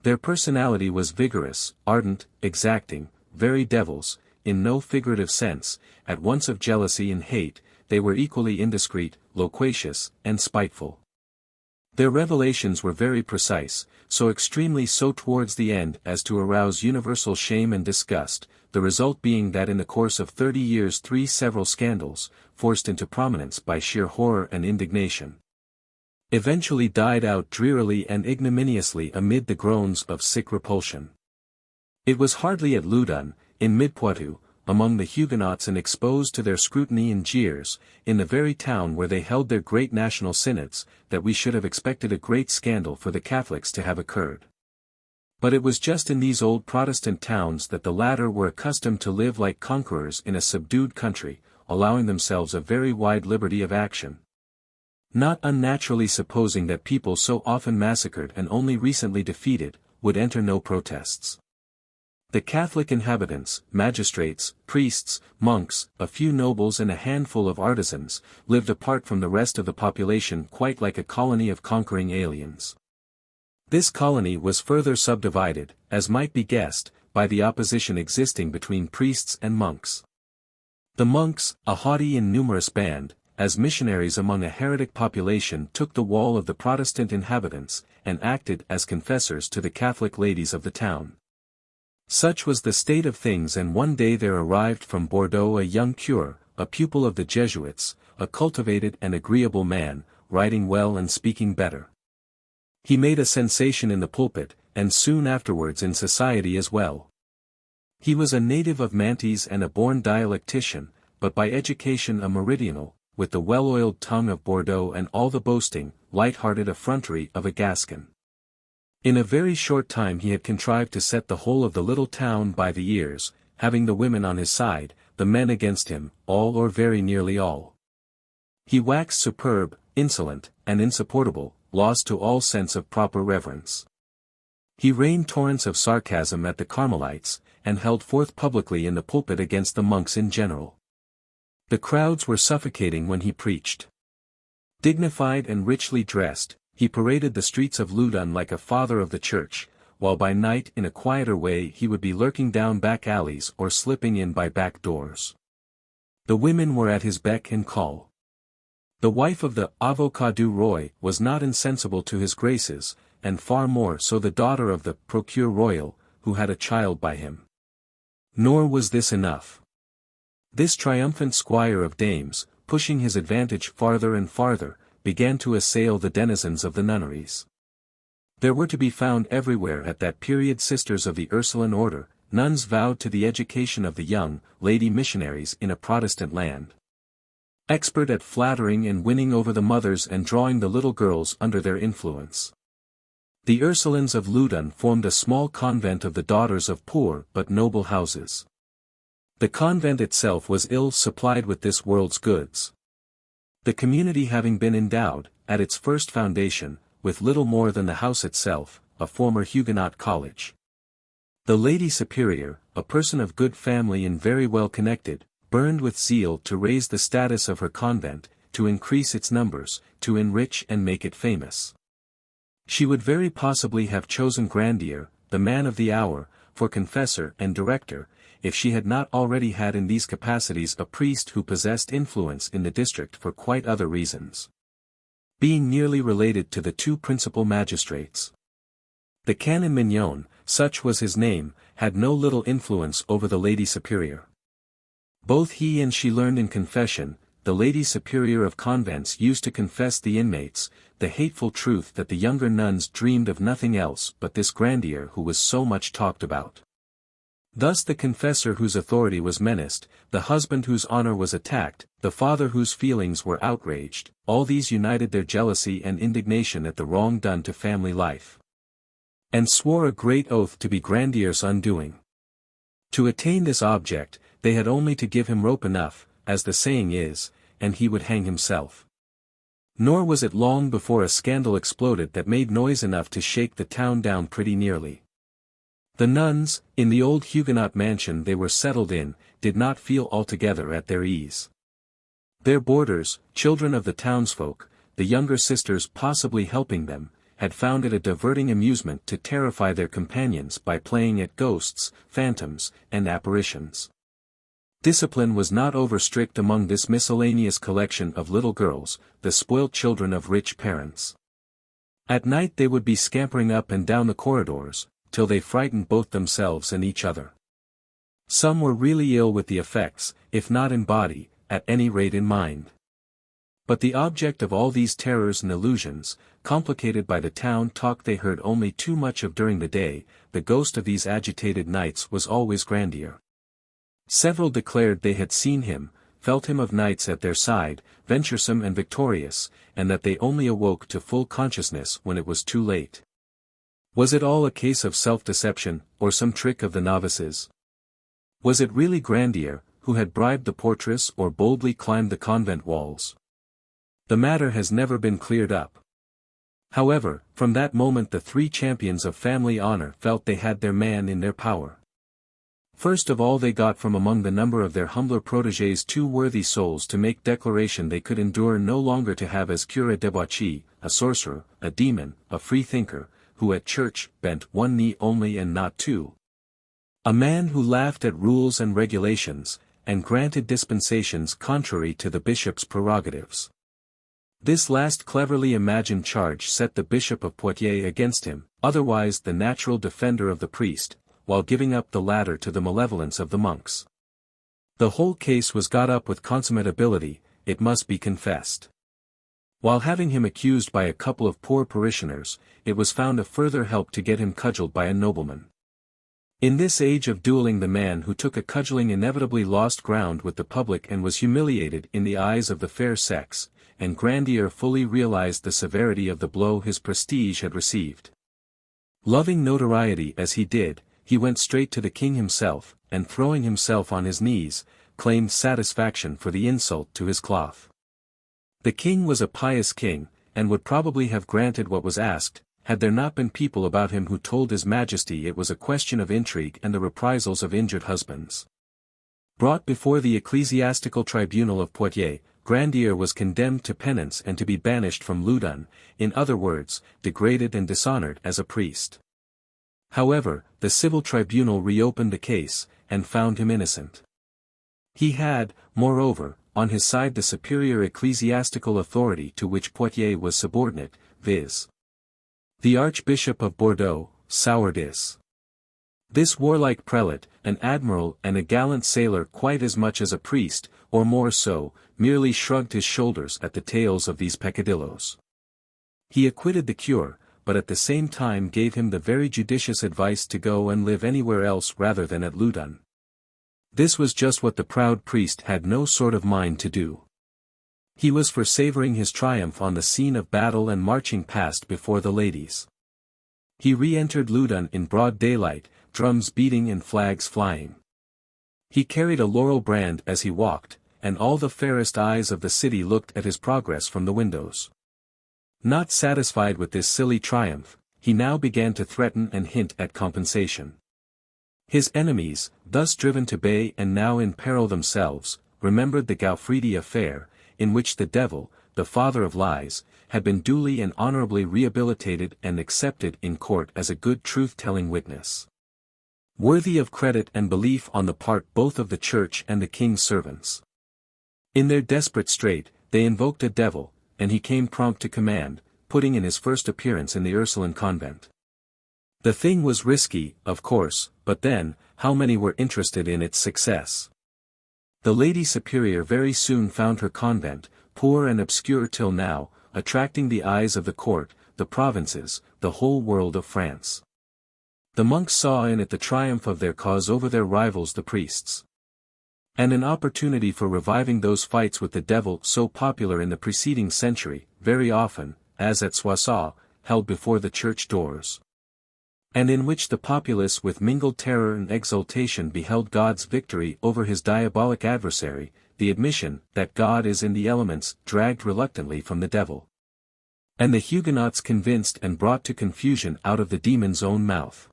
Their personality was vigorous, ardent, exacting, very devils, in no figurative sense, at once of jealousy and hate. They were equally indiscreet, loquacious, and spiteful. Their revelations were very precise, so extremely so towards the end as to arouse universal shame and disgust, the result being that in the course of 30 years 3 several scandals, forced into prominence by sheer horror and indignation, eventually died out drearily and ignominiously amid the groans of sick repulsion. It was hardly at Loudun, in Mid-Poitou, among the Huguenots and exposed to their scrutiny and jeers, in the very town where they held their great national synods, that we should have expected a great scandal for the Catholics to have occurred. But it was just in these old Protestant towns that the latter were accustomed to live like conquerors in a subdued country, allowing themselves a very wide liberty of action, not unnaturally supposing that people so often massacred and only recently defeated, would enter no protests. The Catholic inhabitants, magistrates, priests, monks, a few nobles and a handful of artisans, lived apart from the rest of the population quite like a colony of conquering aliens. This colony was further subdivided, as might be guessed, by the opposition existing between priests and monks. The monks, a haughty and numerous band, as missionaries among a heretic population, took the wall of the Protestant inhabitants, and acted as confessors to the Catholic ladies of the town. Such was the state of things, and one day there arrived from Bordeaux a young curé, a pupil of the Jesuits, a cultivated and agreeable man, writing well and speaking better. He made a sensation in the pulpit, and soon afterwards in society as well. He was a native of Mantes and a born dialectician, but by education a Meridional, with the well-oiled tongue of Bordeaux and all the boasting, light-hearted effrontery of a Gascon. In a very short time he had contrived to set the whole of the little town by the ears, having the women on his side, the men against him, all or very nearly all. He waxed superb, insolent, and insupportable, lost to all sense of proper reverence. He rained torrents of sarcasm at the Carmelites, and held forth publicly in the pulpit against the monks in general. The crowds were suffocating when he preached. Dignified and richly dressed, he paraded the streets of Loudun like a father of the church, while by night in a quieter way he would be lurking down back alleys or slipping in by back doors. The women were at his beck and call. The wife of the avocat du roi was not insensible to his graces, and far more so the daughter of the procureur royal, who had a child by him. Nor was this enough. This triumphant squire of dames, pushing his advantage farther and farther, began to assail the denizens of the nunneries. There were to be found everywhere at that period sisters of the Ursuline order, nuns vowed to the education of the young, lady missionaries in a Protestant land. Expert at flattering and winning over the mothers and drawing the little girls under their influence. The Ursulines of Loudun formed a small convent of the daughters of poor but noble houses. The convent itself was ill supplied with this world's goods. The community having been endowed, at its first foundation, with little more than the house itself, a former Huguenot college. The Lady Superior, a person of good family and very well connected, burned with zeal to raise the status of her convent, to increase its numbers, to enrich and make it famous. She would very possibly have chosen Grandier, the man of the hour, for confessor and director, if she had not already had in these capacities a priest who possessed influence in the district for quite other reasons. Being nearly related to the two principal magistrates. The Canon Mignon, such was his name, had no little influence over the Lady Superior. Both he and she learned in confession, the Lady Superior of convents used to confess the inmates, the hateful truth that the younger nuns dreamed of nothing else but this Grandier who was so much talked about. Thus the confessor whose authority was menaced, the husband whose honor was attacked, the father whose feelings were outraged, all these united their jealousy and indignation at the wrong done to family life, and swore a great oath to be Grandier's undoing. To attain this object, they had only to give him rope enough, as the saying is, and he would hang himself. Nor was it long before a scandal exploded that made noise enough to shake the town down pretty nearly. The nuns, in the old Huguenot mansion they were settled in, did not feel altogether at their ease. Their boarders, children of the townsfolk, the younger sisters possibly helping them, had found it a diverting amusement to terrify their companions by playing at ghosts, phantoms, and apparitions. Discipline was not over-strict among this miscellaneous collection of little girls, the spoilt children of rich parents. At night they would be scampering up and down the corridors, till they frightened both themselves and each other. Some were really ill with the effects, if not in body, at any rate in mind. But the object of all these terrors and illusions, complicated by the town talk they heard only too much of during the day, the ghost of these agitated nights was always Grandier. Several declared they had seen him, felt him of nights at their side, venturesome and victorious, and that they only awoke to full consciousness when it was too late. Was it all a case of self-deception, or some trick of the novices? Was it really Grandier, who had bribed the portress or boldly climbed the convent walls? The matter has never been cleared up. However, from that moment the three champions of family honor felt they had their man in their power. First of all they got from among the number of their humbler protégés two worthy souls to make declaration they could endure no longer to have as cure debauchee, a sorcerer, a demon, a free-thinker, who at church bent one knee only and not two. A man who laughed at rules and regulations, and granted dispensations contrary to the bishop's prerogatives. This last cleverly imagined charge set the Bishop of Poitiers against him, otherwise the natural defender of the priest, while giving up the latter to the malevolence of the monks. The whole case was got up with consummate ability, it must be confessed. While having him accused by a couple of poor parishioners, it was found a further help to get him cudgelled by a nobleman. In this age of duelling the man who took a cudgelling inevitably lost ground with the public and was humiliated in the eyes of the fair sex, and Grandier fully realized the severity of the blow his prestige had received. Loving notoriety as he did, he went straight to the king himself, and throwing himself on his knees, claimed satisfaction for the insult to his cloth. The king was a pious king, and would probably have granted what was asked, had there not been people about him who told his majesty it was a question of intrigue and the reprisals of injured husbands. Brought before the ecclesiastical tribunal of Poitiers, Grandier was condemned to penance and to be banished from Loudun, in other words, degraded and dishonored as a priest. However, the civil tribunal reopened the case, and found him innocent. He had, moreover, on his side the superior ecclesiastical authority to which Poitiers was subordinate, viz. the Archbishop of Bordeaux, Sourdis. This warlike prelate, an admiral and a gallant sailor quite as much as a priest, or more so, merely shrugged his shoulders at the tales of these peccadilloes. He acquitted the cure, but at the same time gave him the very judicious advice to go and live anywhere else rather than at Loudun. This was just what the proud priest had no sort of mind to do. He was for savoring his triumph on the scene of battle and marching past before the ladies. He re-entered Loudun in broad daylight, drums beating and flags flying. He carried a laurel brand as he walked, and all the fairest eyes of the city looked at his progress from the windows. Not satisfied with this silly triumph, he now began to threaten and hint at compensation. His enemies, thus driven to bay and now in peril themselves, remembered the Gauffridi affair, in which the devil, the father of lies, had been duly and honorably rehabilitated and accepted in court as a good truth-telling witness, worthy of credit and belief on the part both of the church and the king's servants. In their desperate strait, they invoked a devil, and he came prompt to command, putting in his first appearance in the Ursuline convent. The thing was risky, of course, but then, how many were interested in its success? The Lady Superior very soon found her convent, poor and obscure till now, attracting the eyes of the court, the provinces, the whole world of France. The monks saw in it the triumph of their cause over their rivals the priests. And an opportunity for reviving those fights with the devil so popular in the preceding century, very often, as at Soissons, held before the church doors. And in which the populace with mingled terror and exultation beheld God's victory over his diabolic adversary, the admission that God is in the elements dragged reluctantly from the devil. And the Huguenots convinced and brought to confusion out of the demon's own mouth.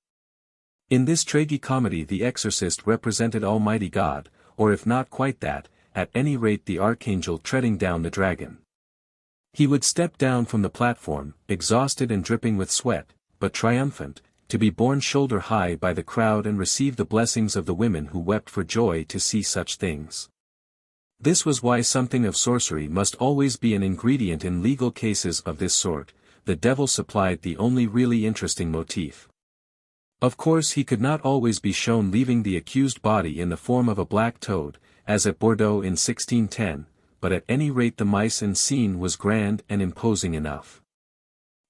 In this tragicomedy the exorcist represented Almighty God, or if not quite that, at any rate the archangel treading down the dragon. He would step down from the platform, exhausted and dripping with sweat, but triumphant, to be borne shoulder high by the crowd and receive the blessings of the women who wept for joy to see such things. This was why something of sorcery must always be an ingredient in legal cases of this sort. The devil supplied the only really interesting motif. Of course he could not always be shown leaving the accused body in the form of a black toad, as at Bordeaux in 1610, but at any rate the mise en scene was grand and imposing enough.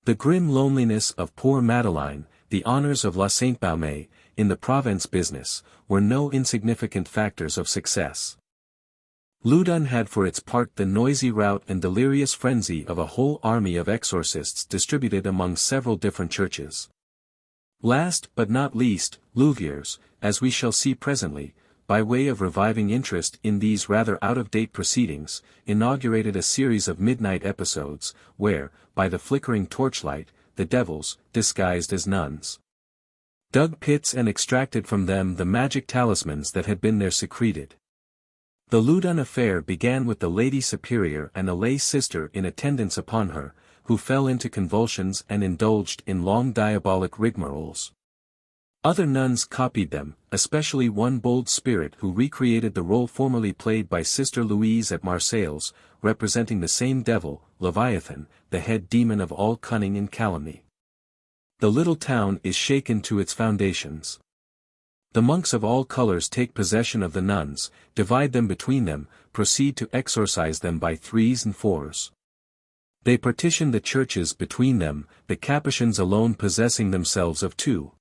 The grim loneliness of poor Madeleine, the honors of La Sainte-Baume, in the Provence business, were no insignificant factors of success. Loudun had for its part the noisy rout and delirious frenzy of a whole army of exorcists distributed among several different churches. Last but not least, Louviers, as we shall see presently, by way of reviving interest in these rather out-of-date proceedings, inaugurated a series of midnight episodes, where, by the flickering torchlight, the devils, disguised as nuns, dug pits and extracted from them the magic talismans that had been there secreted. The Loudun affair began with the Lady Superior and a lay sister in attendance upon her, who fell into convulsions and indulged in long diabolic rigmaroles. Other nuns copied them, especially one bold spirit who recreated the role formerly played by Sister Louise at Marseilles, representing the same devil, Leviathan, the head demon of all cunning and calumny. The little town is shaken to its foundations. The monks of all colors take possession of the nuns, divide them between them, proceed to exorcise them by threes and fours. They partition the churches between them, the Capuchins alone possessing themselves of two.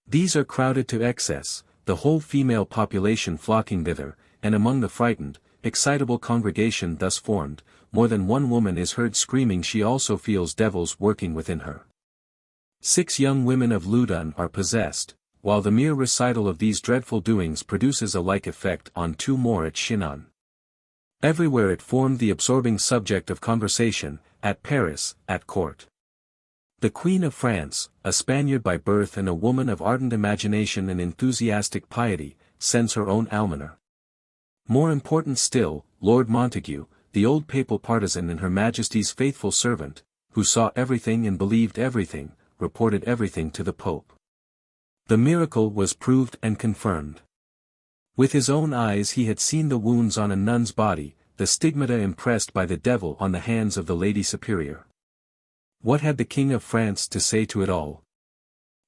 These are crowded to excess, the whole female population flocking thither, and among the frightened, excitable congregation thus formed, more than one woman is heard screaming she also feels devils working within her. 6 young women of Loudun are possessed, while the mere recital of these dreadful doings produces a like effect on 2 more at Chinon. Everywhere it formed the absorbing subject of conversation, at Paris, at court. The Queen of France, a Spaniard by birth and a woman of ardent imagination and enthusiastic piety, sends her own almoner. More important still, Lord Montague, the old papal partisan and Her Majesty's faithful servant, who saw everything and believed everything, reported everything to the Pope. The miracle was proved and confirmed. With his own eyes he had seen the wounds on a nun's body, the stigmata impressed by the devil on the hands of the Lady Superior. What had the King of France to say to it all?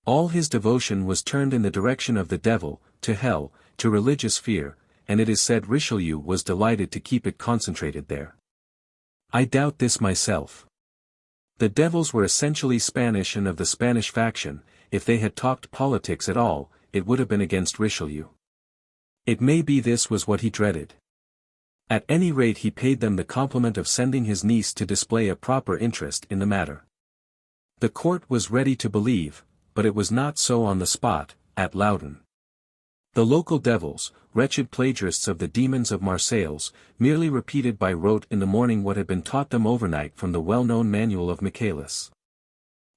All his devotion was turned in the direction of the devil, to hell, to religious fear, and it is said Richelieu was delighted to keep it concentrated there. I doubt this myself. The devils were essentially Spanish and of the Spanish faction. If they had talked politics at all, it would have been against Richelieu. It may be this was what he dreaded. At any rate he paid them the compliment of sending his niece to display a proper interest in the matter. The court was ready to believe, but it was not so on the spot, at Loudun. The local devils, wretched plagiarists of the demons of Marseilles, merely repeated by rote in the morning what had been taught them overnight from the well-known manual of Michelet.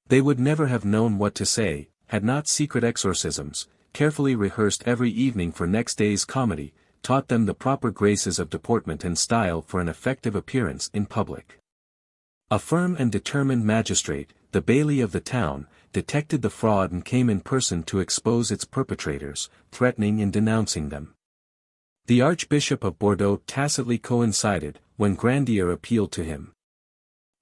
They would never have known what to say, had not secret exorcisms, carefully rehearsed every evening for next day's comedy, taught them the proper graces of deportment and style for an effective appearance in public. A firm and determined magistrate, the baillie of the town, detected the fraud and came in person to expose its perpetrators, threatening and denouncing them. The Archbishop of Bordeaux tacitly coincided, when Grandier appealed to him.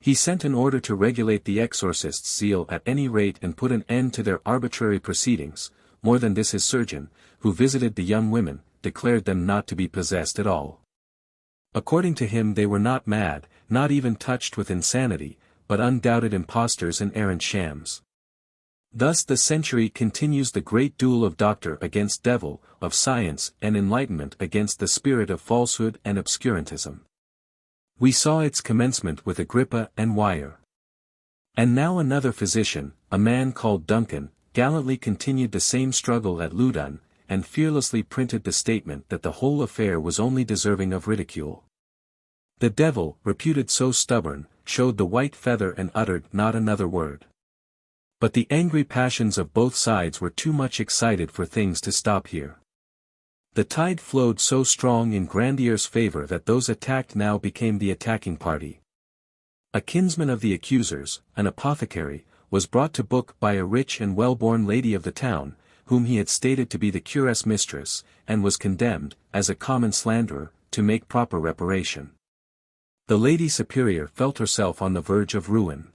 He sent an order to regulate the exorcists' zeal at any rate and put an end to their arbitrary proceedings. More than this his surgeon, who visited the young women, declared them not to be possessed at all. According to him they were not mad, not even touched with insanity, but undoubted impostors and arrant shams. Thus the century continues the great duel of doctor against devil, of science and enlightenment against the spirit of falsehood and obscurantism. We saw its commencement with Agrippa and Wire. And now another physician, a man called Duncan, gallantly continued the same struggle at Loudun, and fearlessly printed the statement that the whole affair was only deserving of ridicule. The devil, reputed so stubborn, showed the white feather and uttered not another word. But the angry passions of both sides were too much excited for things to stop here. The tide flowed so strong in Grandier's favor that those attacked now became the attacking party. A kinsman of the accusers, an apothecary, was brought to book by a rich and well-born lady of the town, whom he had stated to be the cure's mistress, and was condemned, as a common slanderer, to make proper reparation. The lady superior felt herself on the verge of ruin.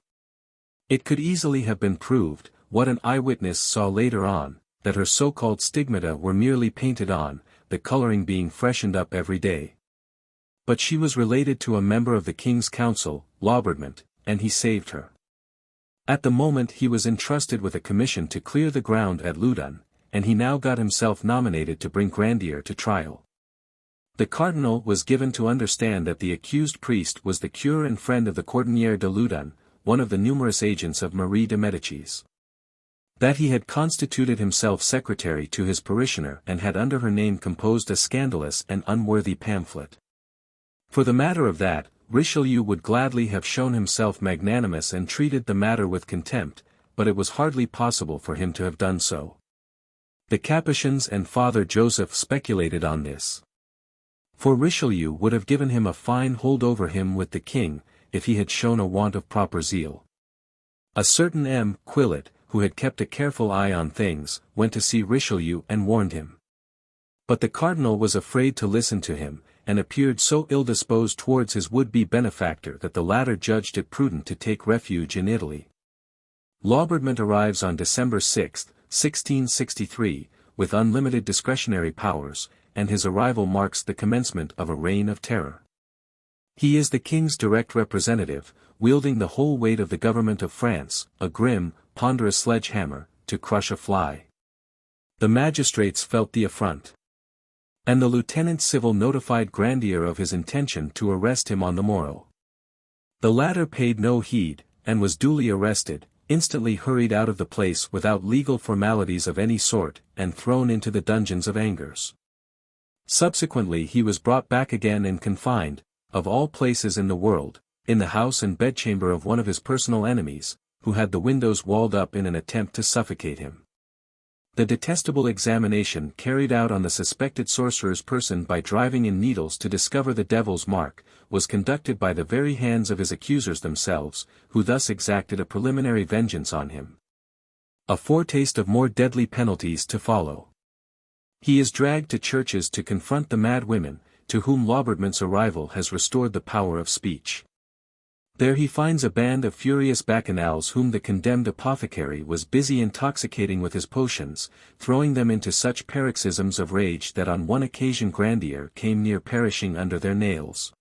It could easily have been proved, what an eyewitness saw later on, that her so-called stigmata were merely painted on, the coloring being freshened up every day. But she was related to a member of the king's council, Laubardement, and he saved her. At the moment he was entrusted with a commission to clear the ground at Loudun, and he now got himself nominated to bring Grandier to trial. The cardinal was given to understand that the accused priest was the cure and friend of the Cordonnier de Loudun, one of the numerous agents of Marie de Médicis. That he had constituted himself secretary to his parishioner and had under her name composed a scandalous and unworthy pamphlet. For the matter of that, Richelieu would gladly have shown himself magnanimous and treated the matter with contempt, but it was hardly possible for him to have done so. The Capuchins and Father Joseph speculated on this. For Richelieu would have given him a fine hold over him with the king, if he had shown a want of proper zeal. A certain M. Quillet, who had kept a careful eye on things, went to see Richelieu and warned him. But the cardinal was afraid to listen to him, and appeared so ill-disposed towards his would-be benefactor that the latter judged it prudent to take refuge in Italy. Laubardement arrives on December 6, 1663, with unlimited discretionary powers, and his arrival marks the commencement of a reign of terror. He is the king's direct representative, wielding the whole weight of the government of France, a grim, ponderous sledgehammer, to crush a fly. The magistrates felt the affront. And the lieutenant civil notified Grandier of his intention to arrest him on the morrow. The latter paid no heed, and was duly arrested, instantly hurried out of the place without legal formalities of any sort, and thrown into the dungeons of Angers. Subsequently he was brought back again and confined, of all places in the world, in the house and bedchamber of one of his personal enemies, who had the windows walled up in an attempt to suffocate him. The detestable examination carried out on the suspected sorcerer's person by driving in needles to discover the devil's mark, was conducted by the very hands of his accusers themselves, who thus exacted a preliminary vengeance on him. A foretaste of more deadly penalties to follow. He is dragged to churches to confront the mad women, to whom Laubardment's arrival has restored the power of speech. There he finds a band of furious bacchanals whom the condemned apothecary was busy intoxicating with his potions, throwing them into such paroxysms of rage that on one occasion Grandier came near perishing under their nails.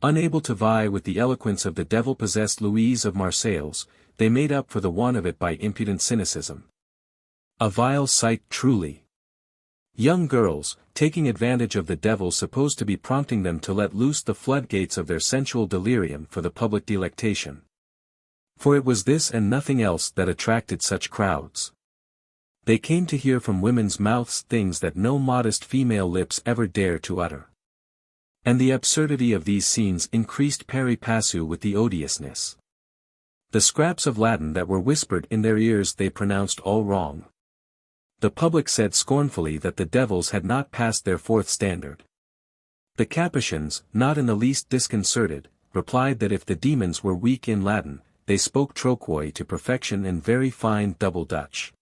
Unable to vie with the eloquence of the devil-possessed Louise of Marseilles, they made up for the want of it by impudent cynicism. A vile sight truly. Young girls, taking advantage of the devil supposed to be prompting them to let loose the floodgates of their sensual delirium for the public delectation. For it was this and nothing else that attracted such crowds. They came to hear from women's mouths things that no modest female lips ever dare to utter. And the absurdity of these scenes increased pari passu with the odiousness. The scraps of Latin that were whispered in their ears they pronounced all wrong. The public said scornfully that the devils had not passed their fourth standard. The Capuchins, not in the least disconcerted, replied that if the demons were weak in Latin, they spoke trochoi to perfection and very fine double Dutch.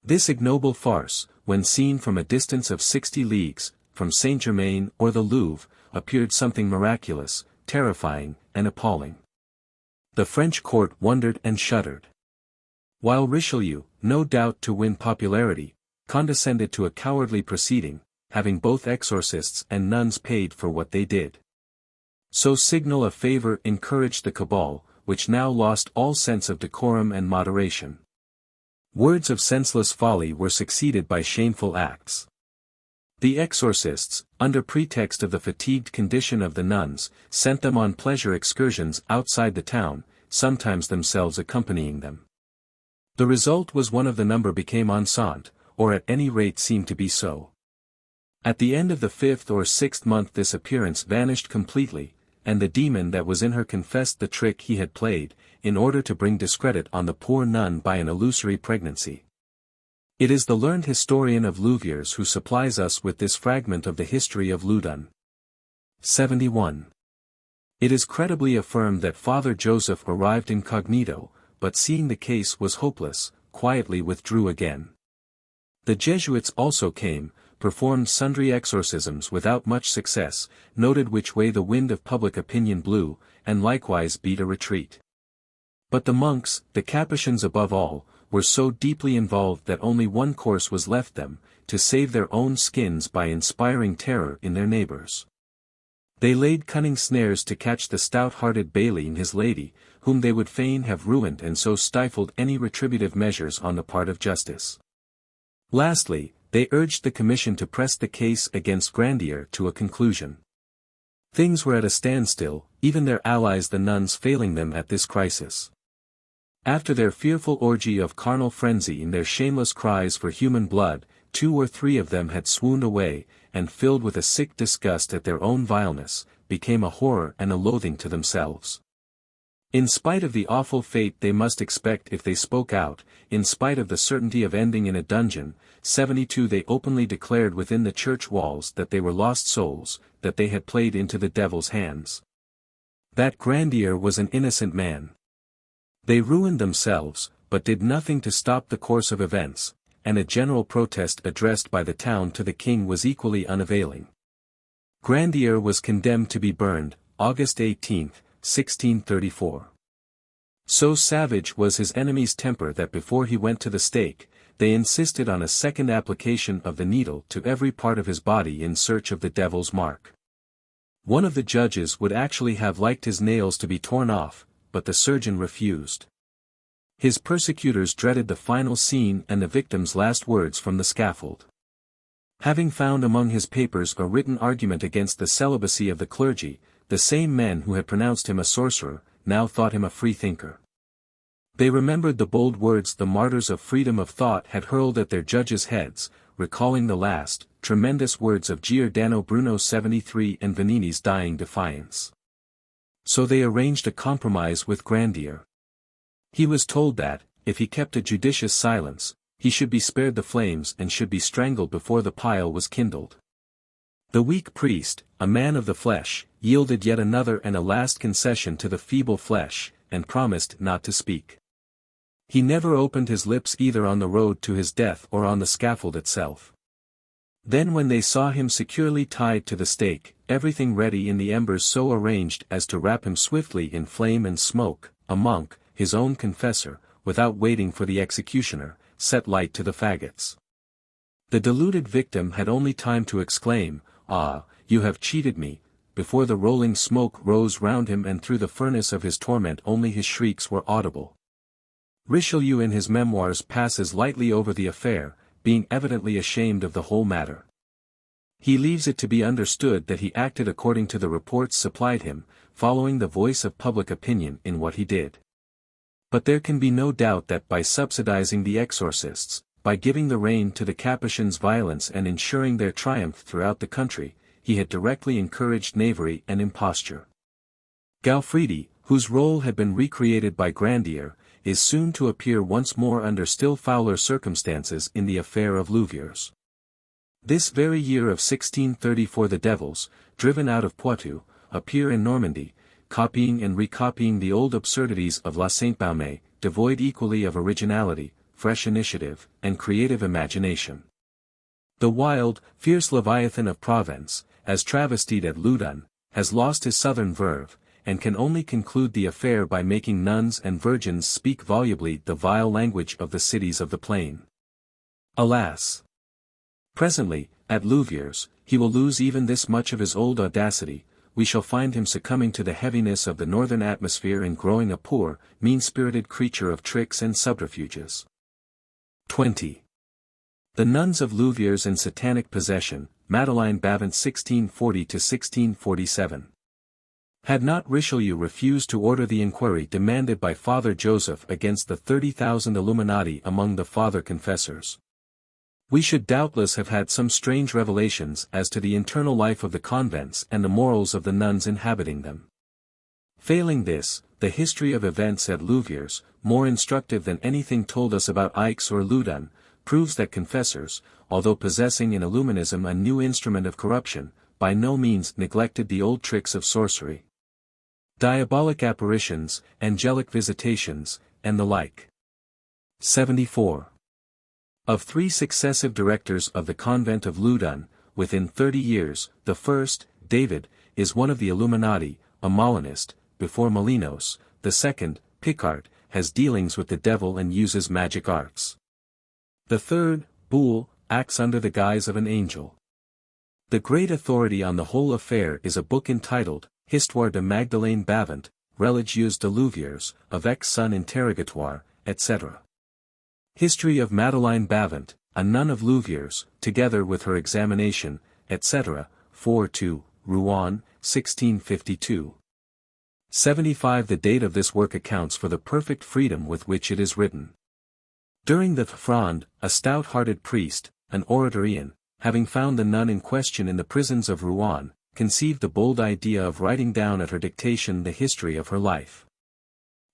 This ignoble farce, when seen from a distance of 60 leagues, from Saint-Germain or the Louvre, appeared something miraculous, terrifying, and appalling. The French court wondered and shuddered. While Richelieu, no doubt to win popularity, condescended to a cowardly proceeding, having both exorcists and nuns paid for what they did. So signal a favor encouraged the cabal, which now lost all sense of decorum and moderation. Words of senseless folly were succeeded by shameful acts. The exorcists, under pretext of the fatigued condition of the nuns, sent them on pleasure excursions outside the town, sometimes themselves accompanying them. The result was one of the number became enceinte, or at any rate seemed to be so. At the end of the 5th or 6th month this appearance vanished completely, and the demon that was in her confessed the trick he had played, in order to bring discredit on the poor nun by an illusory pregnancy. It is the learned historian of Louviers who supplies us with this fragment of the history of Loudun. 71. It is credibly affirmed that Father Joseph arrived incognito, but seeing the case was hopeless, quietly withdrew again. The Jesuits also came, performed sundry exorcisms without much success, noted which way the wind of public opinion blew, and likewise beat a retreat. But the monks, the Capuchins above all, were so deeply involved that only one course was left them, to save their own skins by inspiring terror in their neighbors. They laid cunning snares to catch the stout-hearted baillie and his lady, whom they would fain have ruined, and so stifled any retributive measures on the part of justice. Lastly, they urged the commission to press the case against Grandier to a conclusion. Things were at a standstill, even their allies the nuns failing them at this crisis. After their fearful orgy of carnal frenzy and their shameless cries for human blood, 2 or 3 of them had swooned away, and filled with a sick disgust at their own vileness, became a horror and a loathing to themselves. In spite of the awful fate they must expect if they spoke out, in spite of the certainty of ending in a dungeon, 72 they openly declared within the church walls that they were lost souls, that they had played into the devil's hands. That Grandier was an innocent man. They ruined themselves, but did nothing to stop the course of events, and a general protest addressed by the town to the king was equally unavailing. Grandier was condemned to be burned, August 18, 1634. So savage was his enemy's temper that before he went to the stake, they insisted on a second application of the needle to every part of his body in search of the devil's mark. One of the judges would actually have liked his nails to be torn off, but the surgeon refused. His persecutors dreaded the final scene and the victim's last words from the scaffold. Having found among his papers a written argument against the celibacy of the clergy, the same men who had pronounced him a sorcerer, now thought him a freethinker. They remembered the bold words the martyrs of freedom of thought had hurled at their judges' heads, recalling the last, tremendous words of Giordano Bruno 73 and Vanini's dying defiance. So they arranged a compromise with Grandier. He was told that, if he kept a judicious silence, he should be spared the flames and should be strangled before the pile was kindled. The weak priest, a man of the flesh, yielded yet another and a last concession to the feeble flesh, and promised not to speak. He never opened his lips either on the road to his death or on the scaffold itself. Then when they saw him securely tied to the stake, everything ready in the embers so arranged as to wrap him swiftly in flame and smoke, a monk, his own confessor, without waiting for the executioner, set light to the faggots. The deluded victim had only time to exclaim, "Ah, you have cheated me," before the rolling smoke rose round him, and through the furnace of his torment only his shrieks were audible. Richelieu in his memoirs passes lightly over the affair, being evidently ashamed of the whole matter. He leaves it to be understood that he acted according to the reports supplied him, following the voice of public opinion in what he did. But there can be no doubt that by subsidizing the exorcists, by giving the rein to the Capuchins' violence and ensuring their triumph throughout the country, he had directly encouraged knavery and imposture. Gauffridi, whose role had been recreated by Grandier, is soon to appear once more under still fouler circumstances in the affair of Louviers. This very year of 1634 the devils, driven out of Poitou, appear in Normandy, copying and recopying the old absurdities of La Sainte-Baume, devoid equally of originality, fresh initiative, and creative imagination. The wild, fierce Leviathan of Provence, as travestied at Loudun, has lost his southern verve, and can only conclude the affair by making nuns and virgins speak volubly the vile language of the cities of the plain. Alas! Presently, at Louviers, he will lose even this much of his old audacity, we shall find him succumbing to the heaviness of the northern atmosphere and growing a poor, mean-spirited creature of tricks and subterfuges. 20. The Nuns of Louviers and Satanic Possession, Madeleine Bavent 1640–1647. Had not Richelieu refused to order the inquiry demanded by Father Joseph against the 30,000 Illuminati among the Father Confessors, we should doubtless have had some strange revelations as to the internal life of the convents and the morals of the nuns inhabiting them. Failing this, the history of events at Louviers, more instructive than anything told us about Aix or Loudun, proves that confessors, although possessing in Illuminism a new instrument of corruption, by no means neglected the old tricks of sorcery. Diabolic apparitions, angelic visitations, and the like. 74. Of 3 successive directors of the convent of Loudun, within 30 years, the first, David, is one of the Illuminati, a Molinist, before Molinos; the second, Picard, has dealings with the devil and uses magic arts. The third, Boule, acts under the guise of an angel. The great authority on the whole affair is a book entitled, Histoire de Magdeleine Bavent, Religieuse de Louviers, avec son interrogatoire, etc. History of Madeleine Bavent, a nun of Louviers, together with her examination, etc., 4 Rouen, 1652. 75. The date of this work accounts for the perfect freedom with which it is written. During the Fronde, a stout-hearted priest, an Oratorian, having found the nun in question in the prisons of Rouen, conceived the bold idea of writing down at her dictation the history of her life.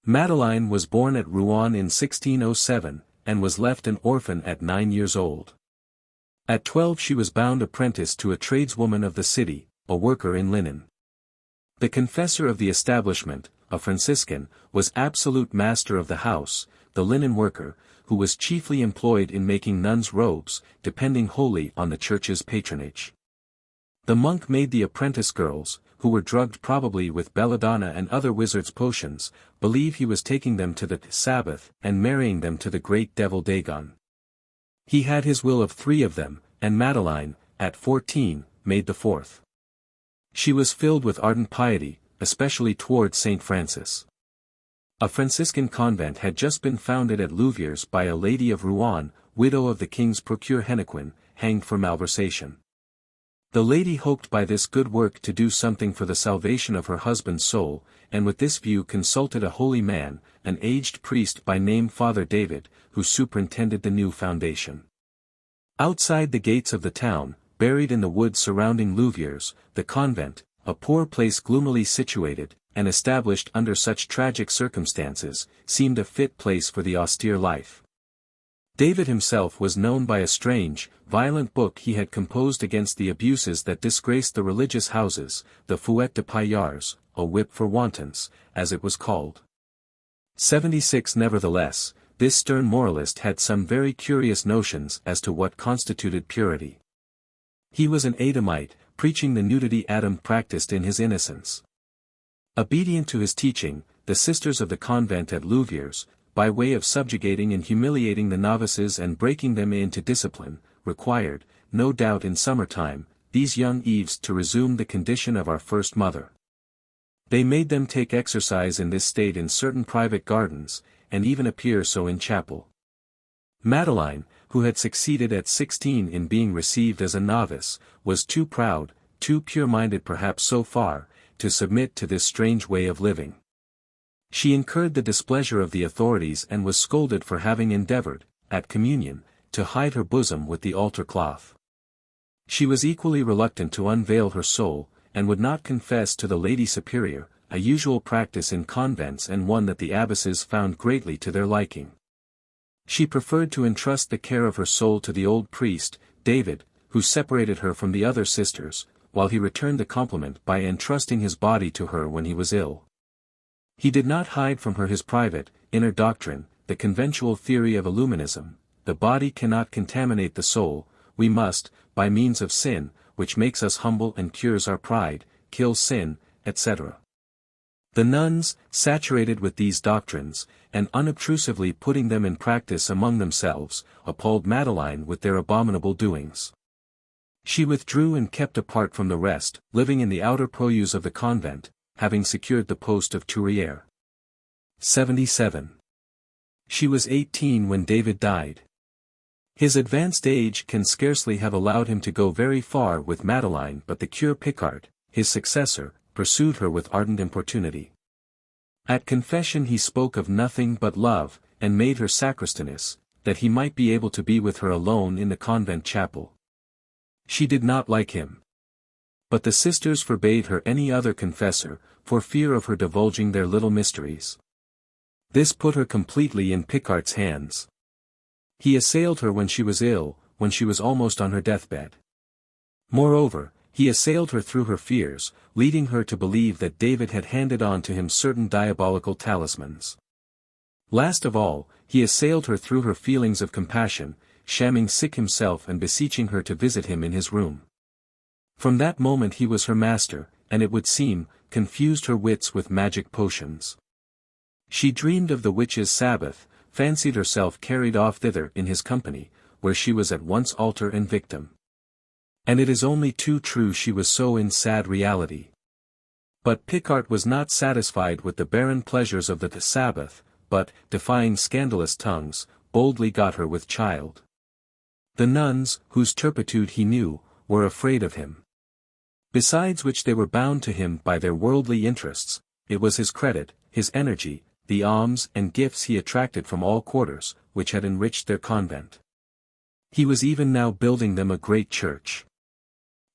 Madeleine was born at Rouen in 1607, and was left an orphan at 9 years old. At 12 she was bound apprentice to a tradeswoman of the city, a worker in linen. The confessor of the establishment, a Franciscan, was absolute master of the house, the linen worker, who was chiefly employed in making nuns' robes, depending wholly on the church's patronage. The monk made the apprentice girls, who were drugged probably with belladonna and other wizards' potions, believe he was taking them to the Sabbath and marrying them to the great devil Dagon. He had his will of 3 of them, and Madeleine, at 14, made the 4th. She was filled with ardent piety, especially towards Saint Francis. A Franciscan convent had just been founded at Louviers by a lady of Rouen, widow of the king's procureur Hennequin, hanged for malversation. The lady hoped by this good work to do something for the salvation of her husband's soul, and with this view consulted a holy man, an aged priest by name Father David, who superintended the new foundation. Outside the gates of the town, buried in the woods surrounding Louviers, the convent, a poor place gloomily situated, and established under such tragic circumstances, seemed a fit place for the austere life. David himself was known by a strange, violent book he had composed against the abuses that disgraced the religious houses, the Fouet de Paillards, a whip for wantons, as it was called. 76. Nevertheless, this stern moralist had some very curious notions as to what constituted purity. He was an Adamite, preaching the nudity Adam practiced in his innocence. Obedient to his teaching, the sisters of the convent at Louviers, by way of subjugating and humiliating the novices and breaking them into discipline, required, no doubt in summertime, these young Eves to resume the condition of our first mother. They made them take exercise in this state in certain private gardens, and even appear so in chapel. Madeleine, who had succeeded at 16 in being received as a novice, was too proud, too pure-minded perhaps so far, to submit to this strange way of living. She incurred the displeasure of the authorities and was scolded for having endeavored, at communion, to hide her bosom with the altar cloth. She was equally reluctant to unveil her soul, and would not confess to the Lady Superior, a usual practice in convents and one that the abbesses found greatly to their liking. She preferred to entrust the care of her soul to the old priest, David, who separated her from the other sisters, while he returned the compliment by entrusting his body to her when he was ill. He did not hide from her his private, inner doctrine, the conventual theory of Illuminism: the body cannot contaminate the soul, we must, by means of sin, which makes us humble and cures our pride, kill sin, etc. The nuns, saturated with these doctrines, and unobtrusively putting them in practice among themselves, appalled Madeleine with their abominable doings. She withdrew and kept apart from the rest, living in the outer purlieus of the convent, having secured the post of Tourière. 77. She was 18 when David died. His advanced age can scarcely have allowed him to go very far with Madeleine, but the Cure Picard, his successor, pursued her with ardent importunity. At confession he spoke of nothing but love, and made her sacristaness, that he might be able to be with her alone in the convent chapel. She did not like him. But the sisters forbade her any other confessor, for fear of her divulging their little mysteries. This put her completely in Picard's hands. He assailed her when she was ill, when she was almost on her deathbed. Moreover, he assailed her through her fears, leading her to believe that David had handed on to him certain diabolical talismans. Last of all, he assailed her through her feelings of compassion, shamming sick himself and beseeching her to visit him in his room. From that moment he was her master, and it would seem, confused her wits with magic potions. She dreamed of the witches' Sabbath, fancied herself carried off thither in his company, where she was at once altar and victim. And it is only too true she was so in sad reality. But Picard was not satisfied with the barren pleasures of the Sabbath, but, defying scandalous tongues, boldly got her with child. The nuns, whose turpitude he knew, were afraid of him. Besides which they were bound to him by their worldly interests, it was his credit, his energy, the alms and gifts he attracted from all quarters, which had enriched their convent. He was even now building them a great church.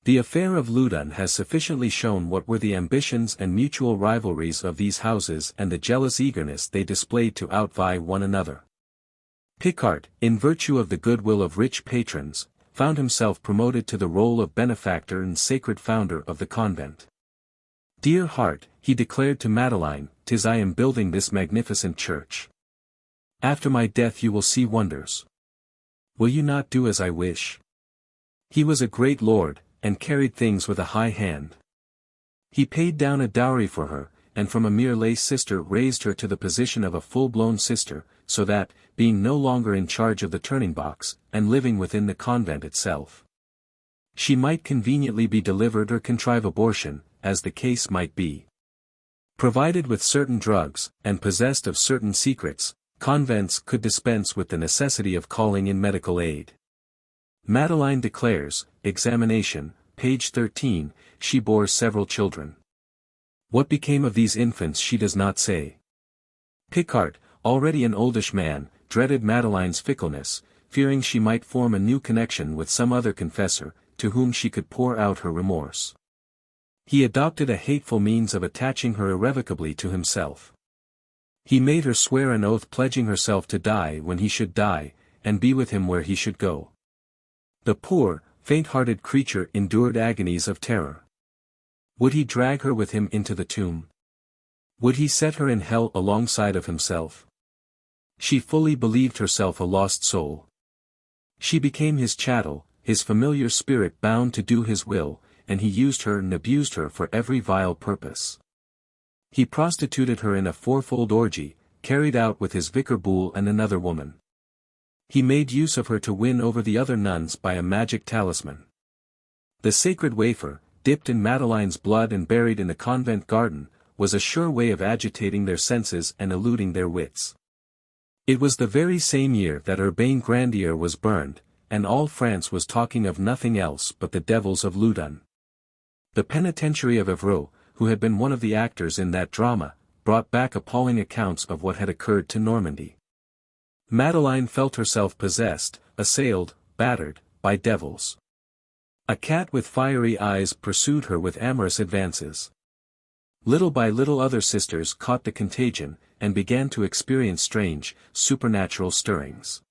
The affair of Loudun has sufficiently shown what were the ambitions and mutual rivalries of these houses and the jealous eagerness they displayed to outvie one another. Picard, in virtue of the goodwill of rich patrons, found himself promoted to the role of benefactor and sacred founder of the convent. "Dear heart," he declared to Madeleine, "'tis I am building this magnificent church. After my death you will see wonders. Will you not do as I wish?" He was a great lord, and carried things with a high hand. He paid down a dowry for her, and from a mere lay sister raised her to the position of a full-blown sister, so that, being no longer in charge of the turning box, and living within the convent itself, she might conveniently be delivered or contrive abortion, as the case might be. Provided with certain drugs, and possessed of certain secrets, convents could dispense with the necessity of calling in medical aid. Madeleine declares, examination, page 13, she bore several children. What became of these infants she does not say. Picard, already an oldish man, dreaded Madeleine's fickleness, fearing she might form a new connection with some other confessor, to whom she could pour out her remorse. He adopted a hateful means of attaching her irrevocably to himself. He made her swear an oath pledging herself to die when he should die, and be with him where he should go. The poor, faint-hearted creature endured agonies of terror. Would he drag her with him into the tomb? Would he set her in hell alongside of himself? She fully believed herself a lost soul. She became his chattel, his familiar spirit bound to do his will, and he used her and abused her for every vile purpose. He prostituted her in a fourfold orgy, carried out with his vicar Boule and another woman. He made use of her to win over the other nuns by a magic talisman. The sacred wafer, dipped in Madeleine's blood and buried in the convent garden, was a sure way of agitating their senses and eluding their wits. It was the very same year that Urbain Grandier was burned, and all France was talking of nothing else but the devils of Loudun. The penitentiary of Evreux, who had been one of the actors in that drama, brought back appalling accounts of what had occurred to Normandy. Madeleine felt herself possessed, assailed, battered, by devils. A cat with fiery eyes pursued her with amorous advances. Little by little other sisters caught the contagion, and began to experience strange, supernatural stirrings.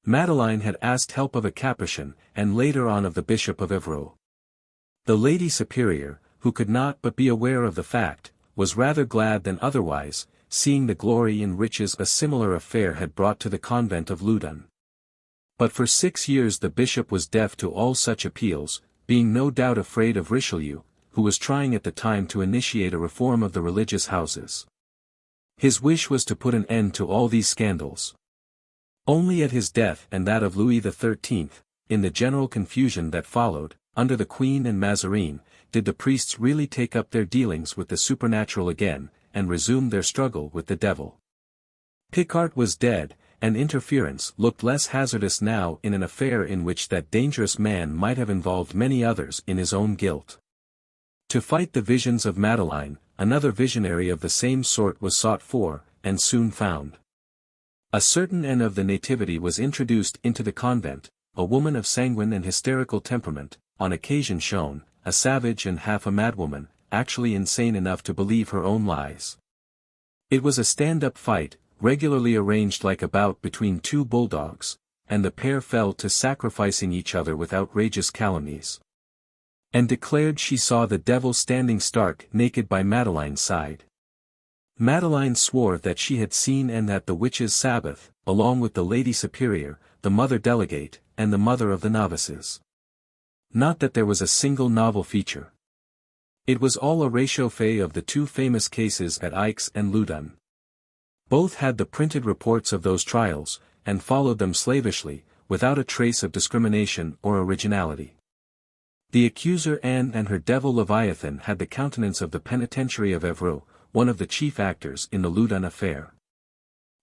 Madeleine had asked help of a Capuchin, and later on of the Bishop of Evreux. The Lady Superior, who could not but be aware of the fact, was rather glad than otherwise, seeing the glory and riches a similar affair had brought to the convent of Loudun. But for 6 years the bishop was deaf to all such appeals, being no doubt afraid of Richelieu, who was trying at the time to initiate a reform of the religious houses. His wish was to put an end to all these scandals. Only at his death and that of Louis XIII, in the general confusion that followed, under the Queen and Mazarine, did the priests really take up their dealings with the supernatural again, and resume their struggle with the devil. Picard was dead, and interference looked less hazardous now in an affair in which that dangerous man might have involved many others in his own guilt. To fight the visions of Madeleine, another visionary of the same sort was sought for, and soon found. A certain N of the Nativity was introduced into the convent, a woman of sanguine and hysterical temperament, on occasion shown, a savage and half a madwoman, actually insane enough to believe her own lies. It was a stand-up fight, regularly arranged like a bout between two bulldogs, and the pair fell to sacrificing each other with outrageous calumnies. And declared she saw the devil standing stark naked by Madeleine's side. Madeleine swore that she had seen and that the witches' Sabbath, along with the Lady Superior, the Mother Delegate, and the Mother of the Novices. Not that there was a single novel feature. It was all a réchauffé of the two famous cases at Aix and Loudun. Both had the printed reports of those trials, and followed them slavishly, without a trace of discrimination or originality. The accuser Anne and her devil Leviathan had the countenance of the penitentiary of Évreux, one of the chief actors in the Loudun affair.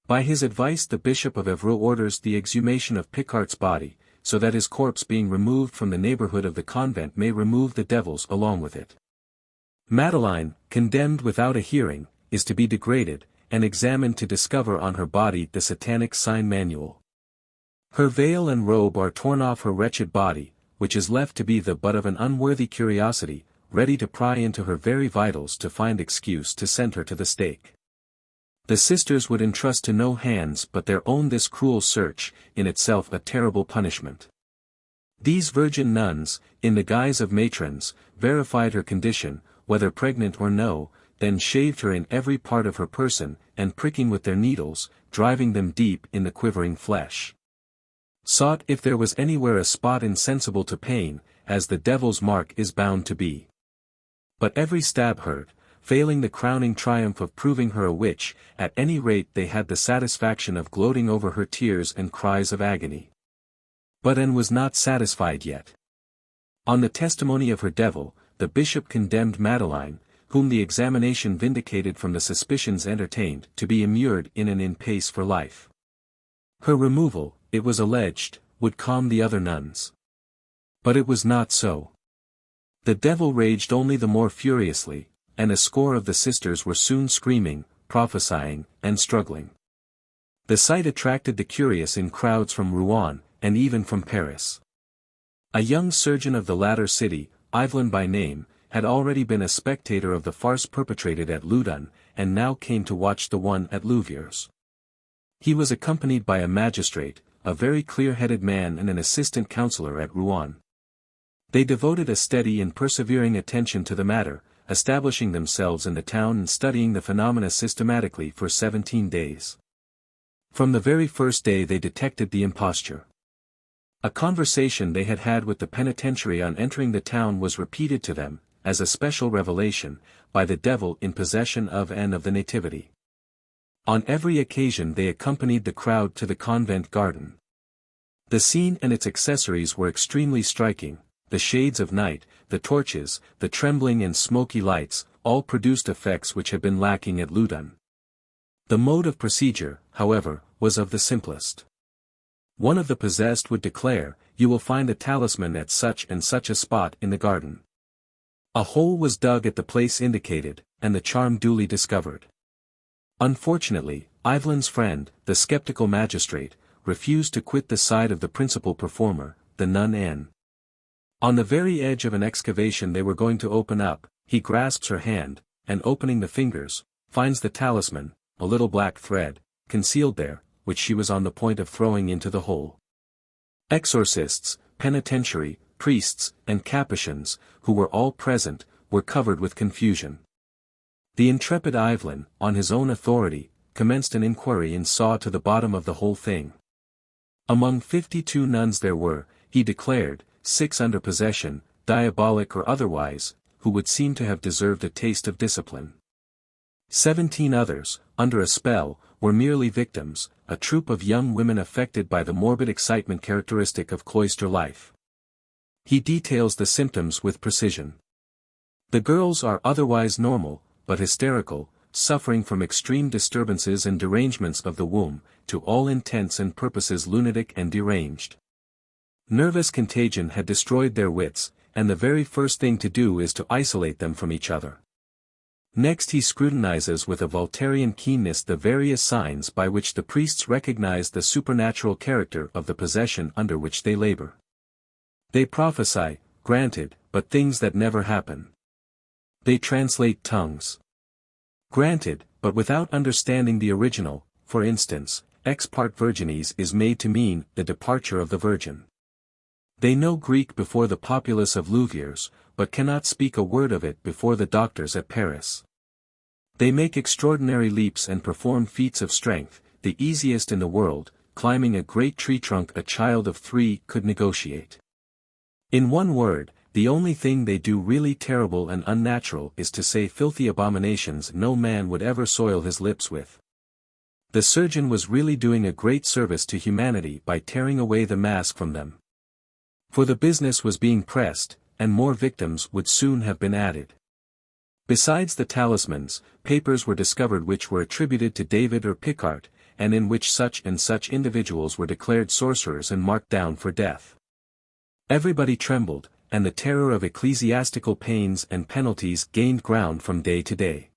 By his advice the Bishop of Évreux orders the exhumation of Picard's body, so that his corpse being removed from the neighborhood of the convent may remove the devils along with it. Madeleine, condemned without a hearing, is to be degraded, and examined to discover on her body the Satanic sign manual. Her veil and robe are torn off her wretched body, which is left to be the butt of an unworthy curiosity, ready to pry into her very vitals to find excuse to send her to the stake. The sisters would entrust to no hands but their own this cruel search, in itself a terrible punishment. These virgin nuns, in the guise of matrons, verified her condition, whether pregnant or no, then shaved her in every part of her person, and pricking with their needles, driving them deep in the quivering flesh. Sought if there was anywhere a spot insensible to pain, as the devil's mark is bound to be. But every stab hurt, failing the crowning triumph of proving her a witch, at any rate they had the satisfaction of gloating over her tears and cries of agony. But Anne was not satisfied yet. On the testimony of her devil, the bishop condemned Madeleine, whom the examination vindicated from the suspicions entertained, to be immured in an in-pace for life. Her removal, it was alleged, would calm the other nuns. But it was not so. The devil raged only the more furiously, and a score of the sisters were soon screaming, prophesying, and struggling. The sight attracted the curious in crowds from Rouen, and even from Paris. A young surgeon of the latter city, Yvelin by name, had already been a spectator of the farce perpetrated at Loudun, and now came to watch the one at Louviers. He was accompanied by a magistrate, a very clear-headed man and an assistant councillor at Rouen. They devoted a steady and persevering attention to the matter, establishing themselves in the town and studying the phenomena systematically for 17 days. From the very first day they detected the imposture. A conversation they had had with the penitentiary on entering the town was repeated to them, as a special revelation, by the devil in possession of Anne of the Nativity. On every occasion they accompanied the crowd to the convent garden. The scene and its accessories were extremely striking. The shades of night, the torches, the trembling and smoky lights, all produced effects which had been lacking at Loudun. The mode of procedure, however, was of the simplest. One of the possessed would declare, "You will find a talisman at such and such a spot in the garden." A hole was dug at the place indicated, and the charm duly discovered. Unfortunately, Yvelin's friend, the skeptical magistrate, refused to quit the side of the principal performer, the nun Anne. On the very edge of an excavation they were going to open up, he grasps her hand, and opening the fingers, finds the talisman, a little black thread, concealed there, which she was on the point of throwing into the hole. Exorcists, penitentiary, priests, and Capuchins, who were all present, were covered with confusion. The intrepid Yvelin, on his own authority, commenced an inquiry and saw to the bottom of the whole thing. Among 52 nuns there were, he declared, 6 under possession, diabolic or otherwise, who would seem to have deserved a taste of discipline. 17 others, under a spell, were merely victims, a troop of young women affected by the morbid excitement characteristic of cloister life. He details the symptoms with precision. The girls are otherwise normal, but hysterical, suffering from extreme disturbances and derangements of the womb, to all intents and purposes lunatic and deranged. Nervous contagion had destroyed their wits, and the very first thing to do is to isolate them from each other. Next he scrutinizes with a Voltairean keenness the various signs by which the priests recognize the supernatural character of the possession under which they labor. They prophesy, granted, but things that never happen. They translate tongues. Granted, but without understanding the original. For instance, ex parte virginis is made to mean the departure of the Virgin. They know Greek before the populace of Louviers, but cannot speak a word of it before the doctors at Paris. They make extraordinary leaps and perform feats of strength, the easiest in the world, climbing a great tree trunk a child of 3 could negotiate. In one word, the only thing they do really terrible and unnatural is to say filthy abominations no man would ever soil his lips with. The surgeon was really doing a great service to humanity by tearing away the mask from them. For the business was being pressed, and more victims would soon have been added. Besides the talismans, papers were discovered which were attributed to David or Picard, and in which such and such individuals were declared sorcerers and marked down for death. Everybody trembled, and the terror of ecclesiastical pains and penalties gained ground from day to day.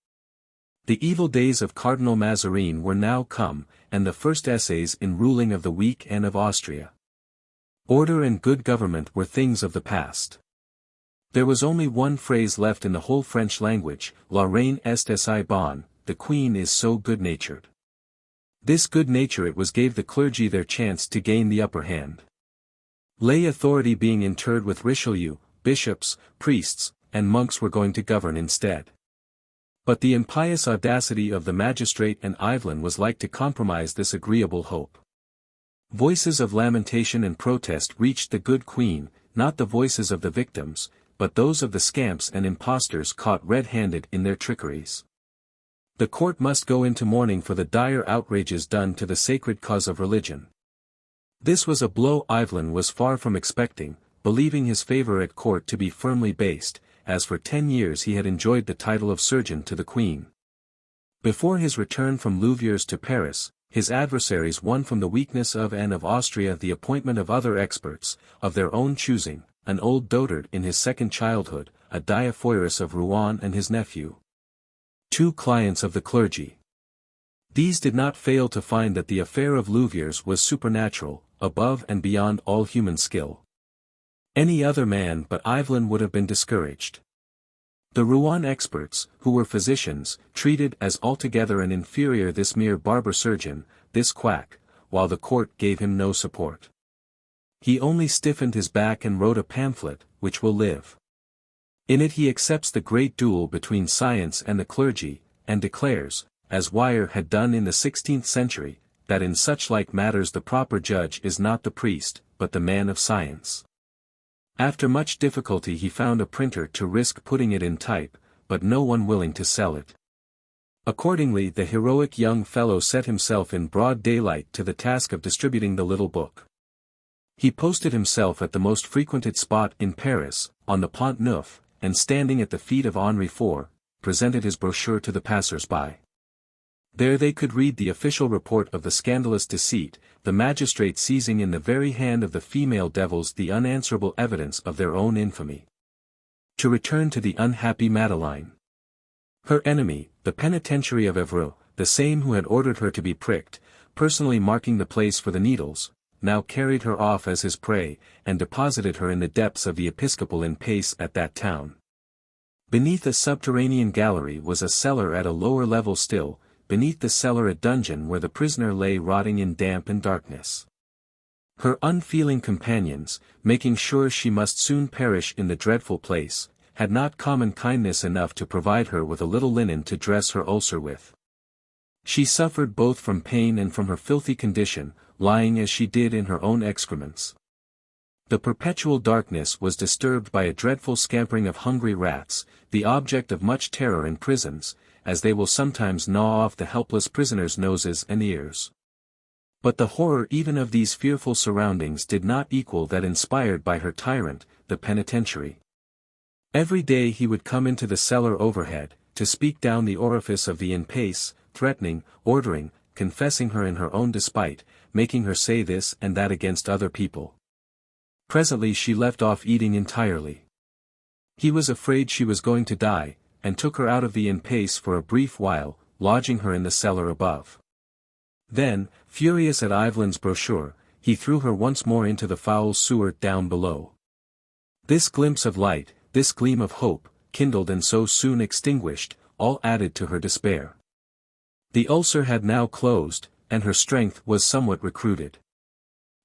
The evil days of Cardinal Mazarin were now come, and the first essays in ruling of the weak and of Austria. Order and good government were things of the past. There was only one phrase left in the whole French language, La reine est si bonne, the queen is so good-natured. This good nature it was gave the clergy their chance to gain the upper hand. Lay authority being interred with Richelieu, bishops, priests, and monks were going to govern instead. But the impious audacity of the magistrate and Yvelin was like to compromise this agreeable hope. Voices of lamentation and protest reached the good queen, not the voices of the victims, but those of the scamps and impostors caught red-handed in their trickeries. The court must go into mourning for the dire outrages done to the sacred cause of religion. This was a blow Yvelin was far from expecting, believing his favor at court to be firmly based, as for 10 years he had enjoyed the title of surgeon to the queen. Before his return from Louviers to Paris, his adversaries won from the weakness of Anne of Austria the appointment of other experts, of their own choosing, an old dotard in his second childhood, a diaphorus of Rouen and his nephew. 2 clients of the clergy. These did not fail to find that the affair of Louviers was supernatural, above and beyond all human skill. Any other man but Yvelin would have been discouraged. The Rouen experts, who were physicians, treated as altogether an inferior this mere barber surgeon, this quack, while the court gave him no support. He only stiffened his back and wrote a pamphlet, which will live. In it he accepts the great duel between science and the clergy, and declares, as Wire had done in the 16th century, that in such like matters the proper judge is not the priest, but the man of science. After much difficulty he found a printer to risk putting it in type, but no one willing to sell it. Accordingly the heroic young fellow set himself in broad daylight to the task of distributing the little book. He posted himself at the most frequented spot in Paris, on the Pont Neuf, and standing at the feet of Henri IV, presented his brochure to the passers-by. There they could read the official report of the scandalous deceit, the magistrate seizing in the very hand of the female devils the unanswerable evidence of their own infamy. To return to the unhappy Madeleine. Her enemy, the penitentiary of Evreux, the same who had ordered her to be pricked, personally marking the place for the needles, now carried her off as his prey, and deposited her in the depths of the episcopal in Pace at that town. Beneath a subterranean gallery was a cellar at a lower level still, beneath the cellar a dungeon where the prisoner lay rotting in damp and darkness. Her unfeeling companions, making sure she must soon perish in the dreadful place, had not common kindness enough to provide her with a little linen to dress her ulcer with. She suffered both from pain and from her filthy condition, lying as she did in her own excrements. The perpetual darkness was disturbed by a dreadful scampering of hungry rats, the object of much terror in prisons, as they will sometimes gnaw off the helpless prisoners' noses and ears. But the horror even of these fearful surroundings did not equal that inspired by her tyrant, the penitentiary. Every day he would come into the cellar overhead, to speak down the orifice of the in-pace, threatening, ordering, confessing her in her own despite, making her say this and that against other people. Presently she left off eating entirely. He was afraid she was going to die, and took her out of the in-pace for a brief while, lodging her in the cellar above. Then, furious at Ivelin's brochure, he threw her once more into the foul sewer down below. This glimpse of light, this gleam of hope, kindled and so soon extinguished, all added to her despair. The ulcer had now closed, and her strength was somewhat recruited.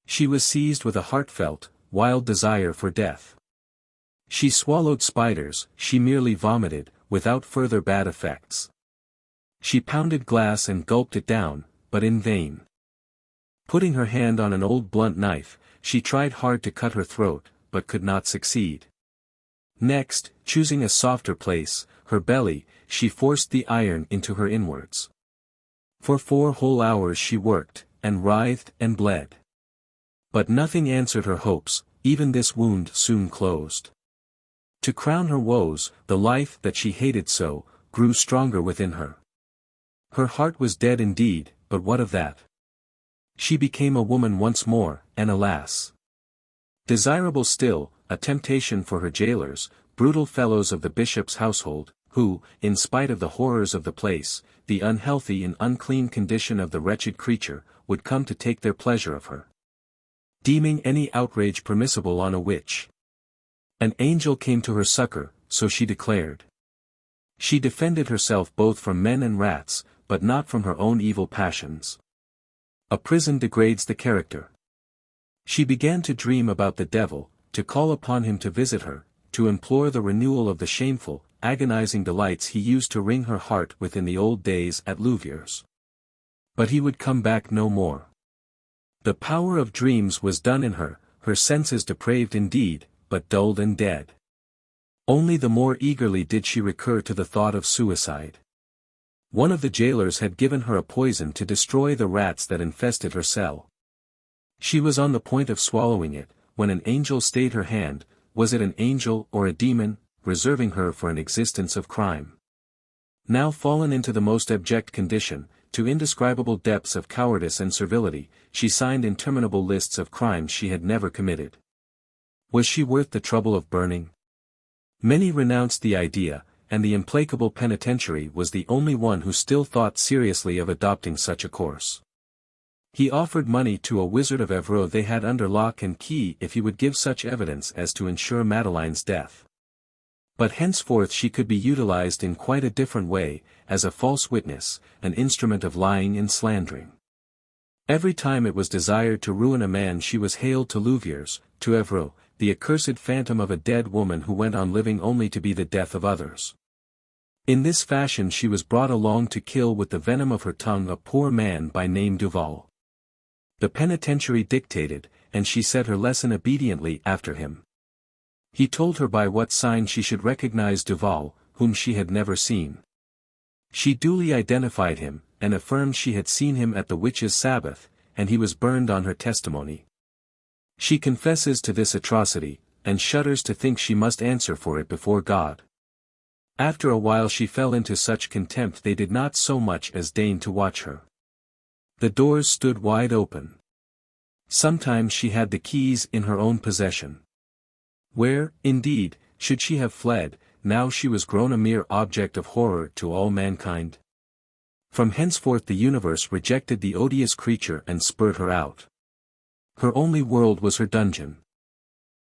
She was seized with a heartfelt, wild desire for death. She swallowed spiders, she merely vomited, without further bad effects. She pounded glass and gulped it down, but in vain. Putting her hand on an old blunt knife, she tried hard to cut her throat, but could not succeed. Next, choosing a softer place, her belly, she forced the iron into her inwards. For 4 whole hours she worked, and writhed and bled. But nothing answered her hopes, even this wound soon closed. To crown her woes, the life that she hated so, grew stronger within her. Her heart was dead indeed, but what of that? She became a woman once more, and alas! Desirable still, a temptation for her jailers, brutal fellows of the bishop's household, who, in spite of the horrors of the place, the unhealthy and unclean condition of the wretched creature, would come to take their pleasure of her. Deeming any outrage permissible on a witch. An angel came to her succor, so she declared. She defended herself both from men and rats, but not from her own evil passions. A prison degrades the character. She began to dream about the devil, to call upon him to visit her, to implore the renewal of the shameful, agonizing delights he used to wring her heart with in the old days at Louviers. But he would come back no more. The power of dreams was done in her, her senses depraved indeed, but dulled and dead. Only the more eagerly did she recur to the thought of suicide. One of the jailers had given her a poison to destroy the rats that infested her cell. She was on the point of swallowing it, when an angel stayed her hand. Was it an angel or a demon, reserving her for an existence of crime? Now fallen into the most abject condition, to indescribable depths of cowardice and servility, she signed interminable lists of crimes she had never committed. Was she worth the trouble of burning? Many renounced the idea, and the implacable penitentiary was the only one who still thought seriously of adopting such a course. He offered money to a wizard of Evreux they had under lock and key if he would give such evidence as to ensure Madeleine's death. But henceforth she could be utilized in quite a different way, as a false witness, an instrument of lying and slandering. Every time it was desired to ruin a man she was haled to Louviers, to Evreux, the accursed phantom of a dead woman who went on living only to be the death of others. In this fashion she was brought along to kill with the venom of her tongue a poor man by name Duval. The penitentiary dictated, and she said her lesson obediently after him. He told her by what sign she should recognize Duval, whom she had never seen. She duly identified him, and affirmed she had seen him at the witches' Sabbath, and he was burned on her testimony. She confesses to this atrocity, and shudders to think she must answer for it before God. After a while she fell into such contempt they did not so much as deign to watch her. The doors stood wide open. Sometimes she had the keys in her own possession. Where, indeed, should she have fled, now she was grown a mere object of horror to all mankind? From henceforth the universe rejected the odious creature and spurred her out. Her only world was her dungeon.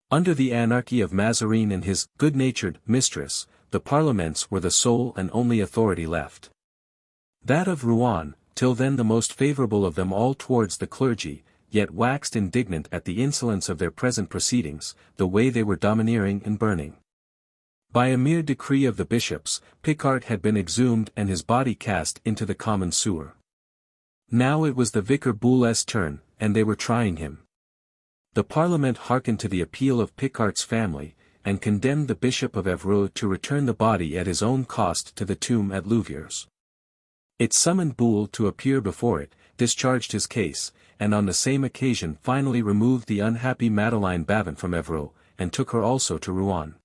Under the anarchy of Mazarin and his good-natured mistress, the parliaments were the sole and only authority left. That of Rouen, till then the most favourable of them all towards the clergy, yet waxed indignant at the insolence of their present proceedings, the way they were domineering and burning. By a mere decree of the bishops, Picard had been exhumed and his body cast into the common sewer. Now it was the vicar Boulet's turn, and they were trying him. The Parliament hearkened to the appeal of Picard's family, and condemned the Bishop of Évreux to return the body at his own cost to the tomb at Louviers. It summoned Boule to appear before it, discharged his case, and on the same occasion finally removed the unhappy Madeleine Bavent from Évreux, and took her also to Rouen.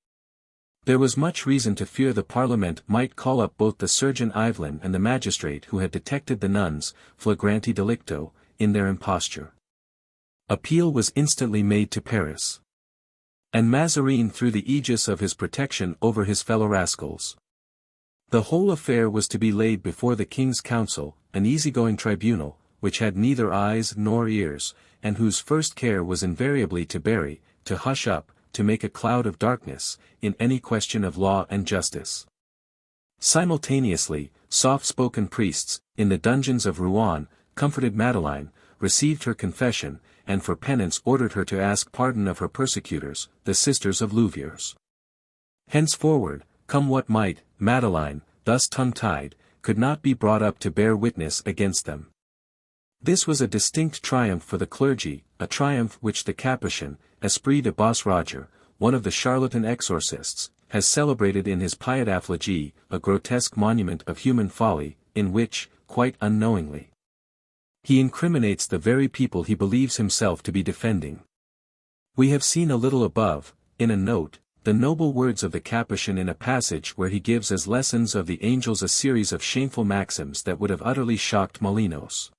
There was much reason to fear the Parliament might call up both the surgeon Yvelin and the magistrate who had detected the nuns, flagranti delicto, in their imposture. Appeal was instantly made to Paris. And Mazarin threw the aegis of his protection over his fellow rascals. The whole affair was to be laid before the King's Council, an easygoing tribunal, which had neither eyes nor ears, and whose first care was invariably to bury, to hush up, to make a cloud of darkness, in any question of law and justice. Simultaneously, soft-spoken priests, in the dungeons of Rouen, comforted Madeleine, received her confession, and for penance ordered her to ask pardon of her persecutors, the sisters of Louviers. Henceforward, come what might, Madeleine, thus tongue-tied, could not be brought up to bear witness against them. This was a distinct triumph for the clergy, a triumph which the Capuchin, Esprit de Boss Roger, one of the charlatan exorcists, has celebrated in his Pied Affligée, a grotesque monument of human folly, in which, quite unknowingly, he incriminates the very people he believes himself to be defending. We have seen a little above, in a note, the noble words of the Capuchin in a passage where he gives as lessons of the angels a series of shameful maxims that would have utterly shocked Molinos.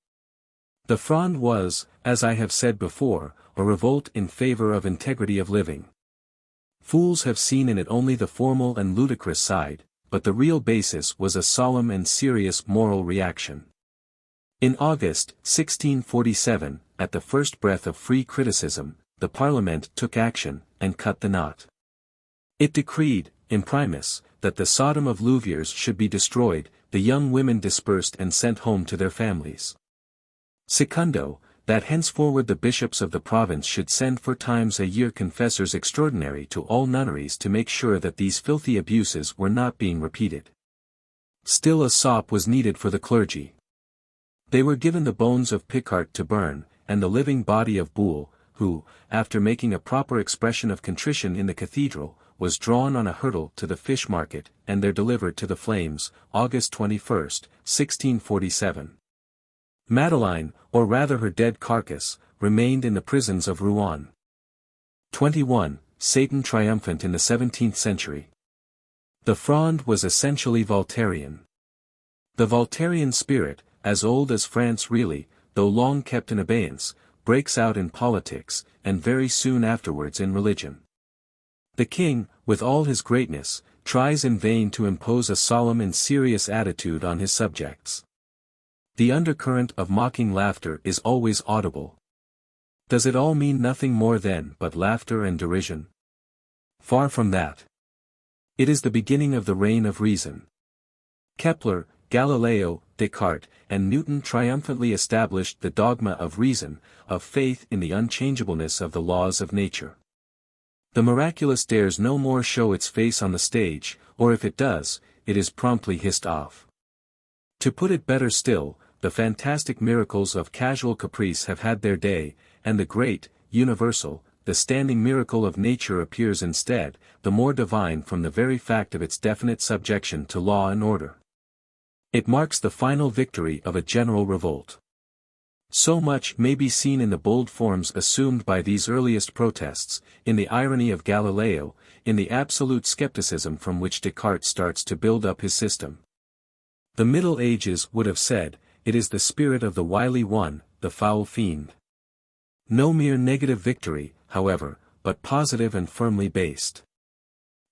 The Fronde was, as I have said before, a revolt in favor of integrity of living. Fools have seen in it only the formal and ludicrous side, but the real basis was a solemn and serious moral reaction. In August, 1647, at the first breath of free criticism, the Parliament took action, and cut the knot. It decreed, imprimis, that the Sodom of Louviers should be destroyed, the young women dispersed and sent home to their families. Secundo, that henceforward the bishops of the province should send 4 times a year confessors extraordinary to all nunneries to make sure that these filthy abuses were not being repeated. Still a sop was needed for the clergy. They were given the bones of Picard to burn, and the living body of Boule, who, after making a proper expression of contrition in the cathedral, was drawn on a hurdle to the fish market, and there delivered to the flames, August 21, 1647. Madeleine, or rather her dead carcass, remained in the prisons of Rouen. 21. Satan triumphant in the 17th century. The Fronde was essentially Voltairian. The Voltairian spirit, as old as France really, though long kept in abeyance, breaks out in politics, and very soon afterwards in religion. The king, with all his greatness, tries in vain to impose a solemn and serious attitude on his subjects. The undercurrent of mocking laughter is always audible. Does it all mean nothing more than but laughter and derision? Far from that. It is the beginning of the reign of reason. Kepler, Galileo, Descartes, and Newton triumphantly established the dogma of reason, of faith in the unchangeableness of the laws of nature. The miraculous dares no more show its face on the stage, or if it does, it is promptly hissed off. To put it better still, the fantastic miracles of casual caprice have had their day, and the great, universal, the standing miracle of nature appears instead, the more divine from the very fact of its definite subjection to law and order. It marks the final victory of a general revolt. So much may be seen in the bold forms assumed by these earliest protests, in the irony of Galileo, in the absolute skepticism from which Descartes starts to build up his system. The Middle Ages would have said, it is the spirit of the wily one, the foul fiend. No mere negative victory, however, but positive and firmly based.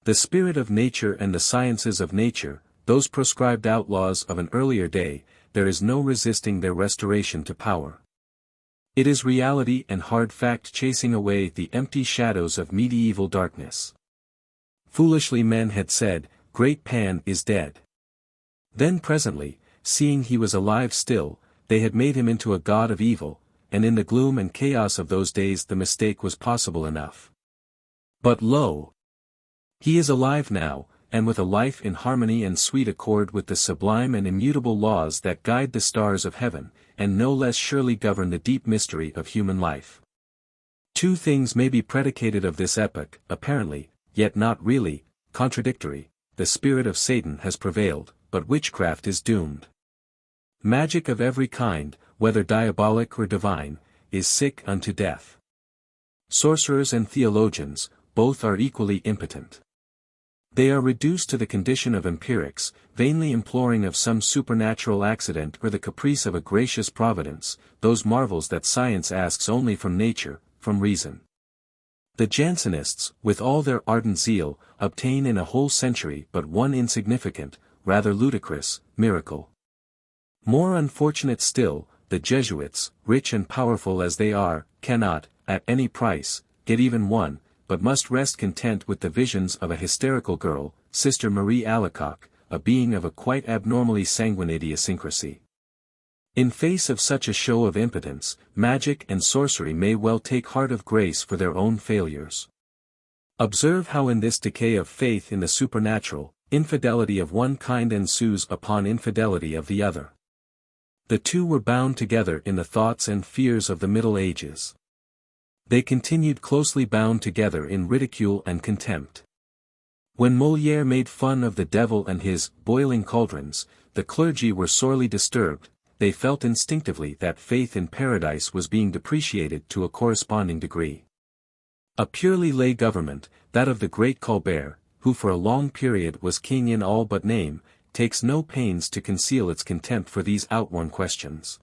The spirit of nature and the sciences of nature, those proscribed outlaws of an earlier day, there is no resisting their restoration to power. It is reality and hard fact chasing away the empty shadows of medieval darkness. Foolishly men had said, Great Pan is dead. Then presently, seeing he was alive still, they had made him into a god of evil, and in the gloom and chaos of those days the mistake was possible enough. But lo! He is alive now, and with a life in harmony and sweet accord with the sublime and immutable laws that guide the stars of heaven, and no less surely govern the deep mystery of human life. 2 things may be predicated of this epoch, apparently, yet not really, contradictory, the spirit of Satan has prevailed, but witchcraft is doomed. Magic of every kind, whether diabolic or divine, is sick unto death. Sorcerers and theologians, both are equally impotent. They are reduced to the condition of empirics, vainly imploring of some supernatural accident or the caprice of a gracious providence, those marvels that science asks only from nature, from reason. The Jansenists, with all their ardent zeal, obtain in a whole century but one insignificant, rather ludicrous, miracle. More unfortunate still, the Jesuits, rich and powerful as they are, cannot, at any price, get even one, but must rest content with the visions of a hysterical girl, Sister Marie Alacoque, a being of a quite abnormally sanguine idiosyncrasy. In face of such a show of impotence, magic and sorcery may well take heart of grace for their own failures. Observe how in this decay of faith in the supernatural, infidelity of one kind ensues upon infidelity of the other. The two were bound together in the thoughts and fears of the Middle Ages. They continued closely bound together in ridicule and contempt. When Molière made fun of the devil and his boiling cauldrons, the clergy were sorely disturbed. They felt instinctively that faith in paradise was being depreciated to a corresponding degree. A purely lay government, that of the great Colbert, who for a long period was king in all but name, takes no pains to conceal its contempt for these outworn questions.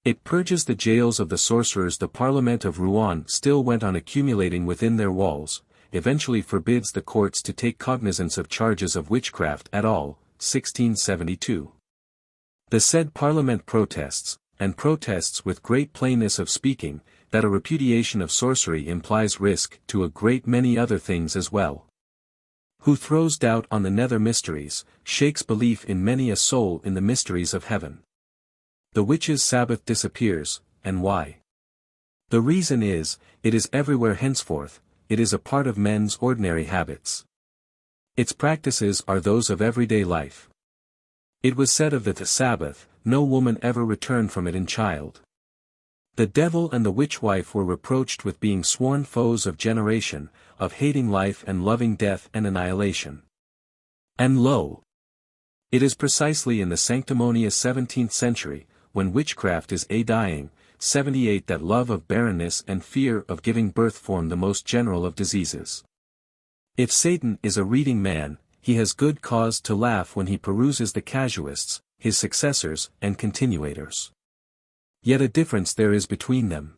It purges the jails of the sorcerers. The Parliament of Rouen still went on accumulating within their walls, eventually forbids the courts to take cognizance of charges of witchcraft at all, 1672. The said Parliament protests, and protests with great plainness of speaking, that a repudiation of sorcery implies risk to a great many other things as well. Who throws doubt on the nether mysteries, shakes belief in many a soul in the mysteries of heaven. The witches' Sabbath disappears, and why? The reason is, it is everywhere henceforth, it is a part of men's ordinary habits. Its practices are those of everyday life. It was said of the Sabbath, no woman ever returned from it in child. The devil and the witchwife were reproached with being sworn foes of generation, of hating life and loving death and annihilation. And lo! It is precisely in the sanctimonious 17th century, when witchcraft is dying, 78 that love of barrenness and fear of giving birth form the most general of diseases. If Satan is a reading man, he has good cause to laugh when he peruses the casuists, his successors and continuators. Yet a difference there is between them.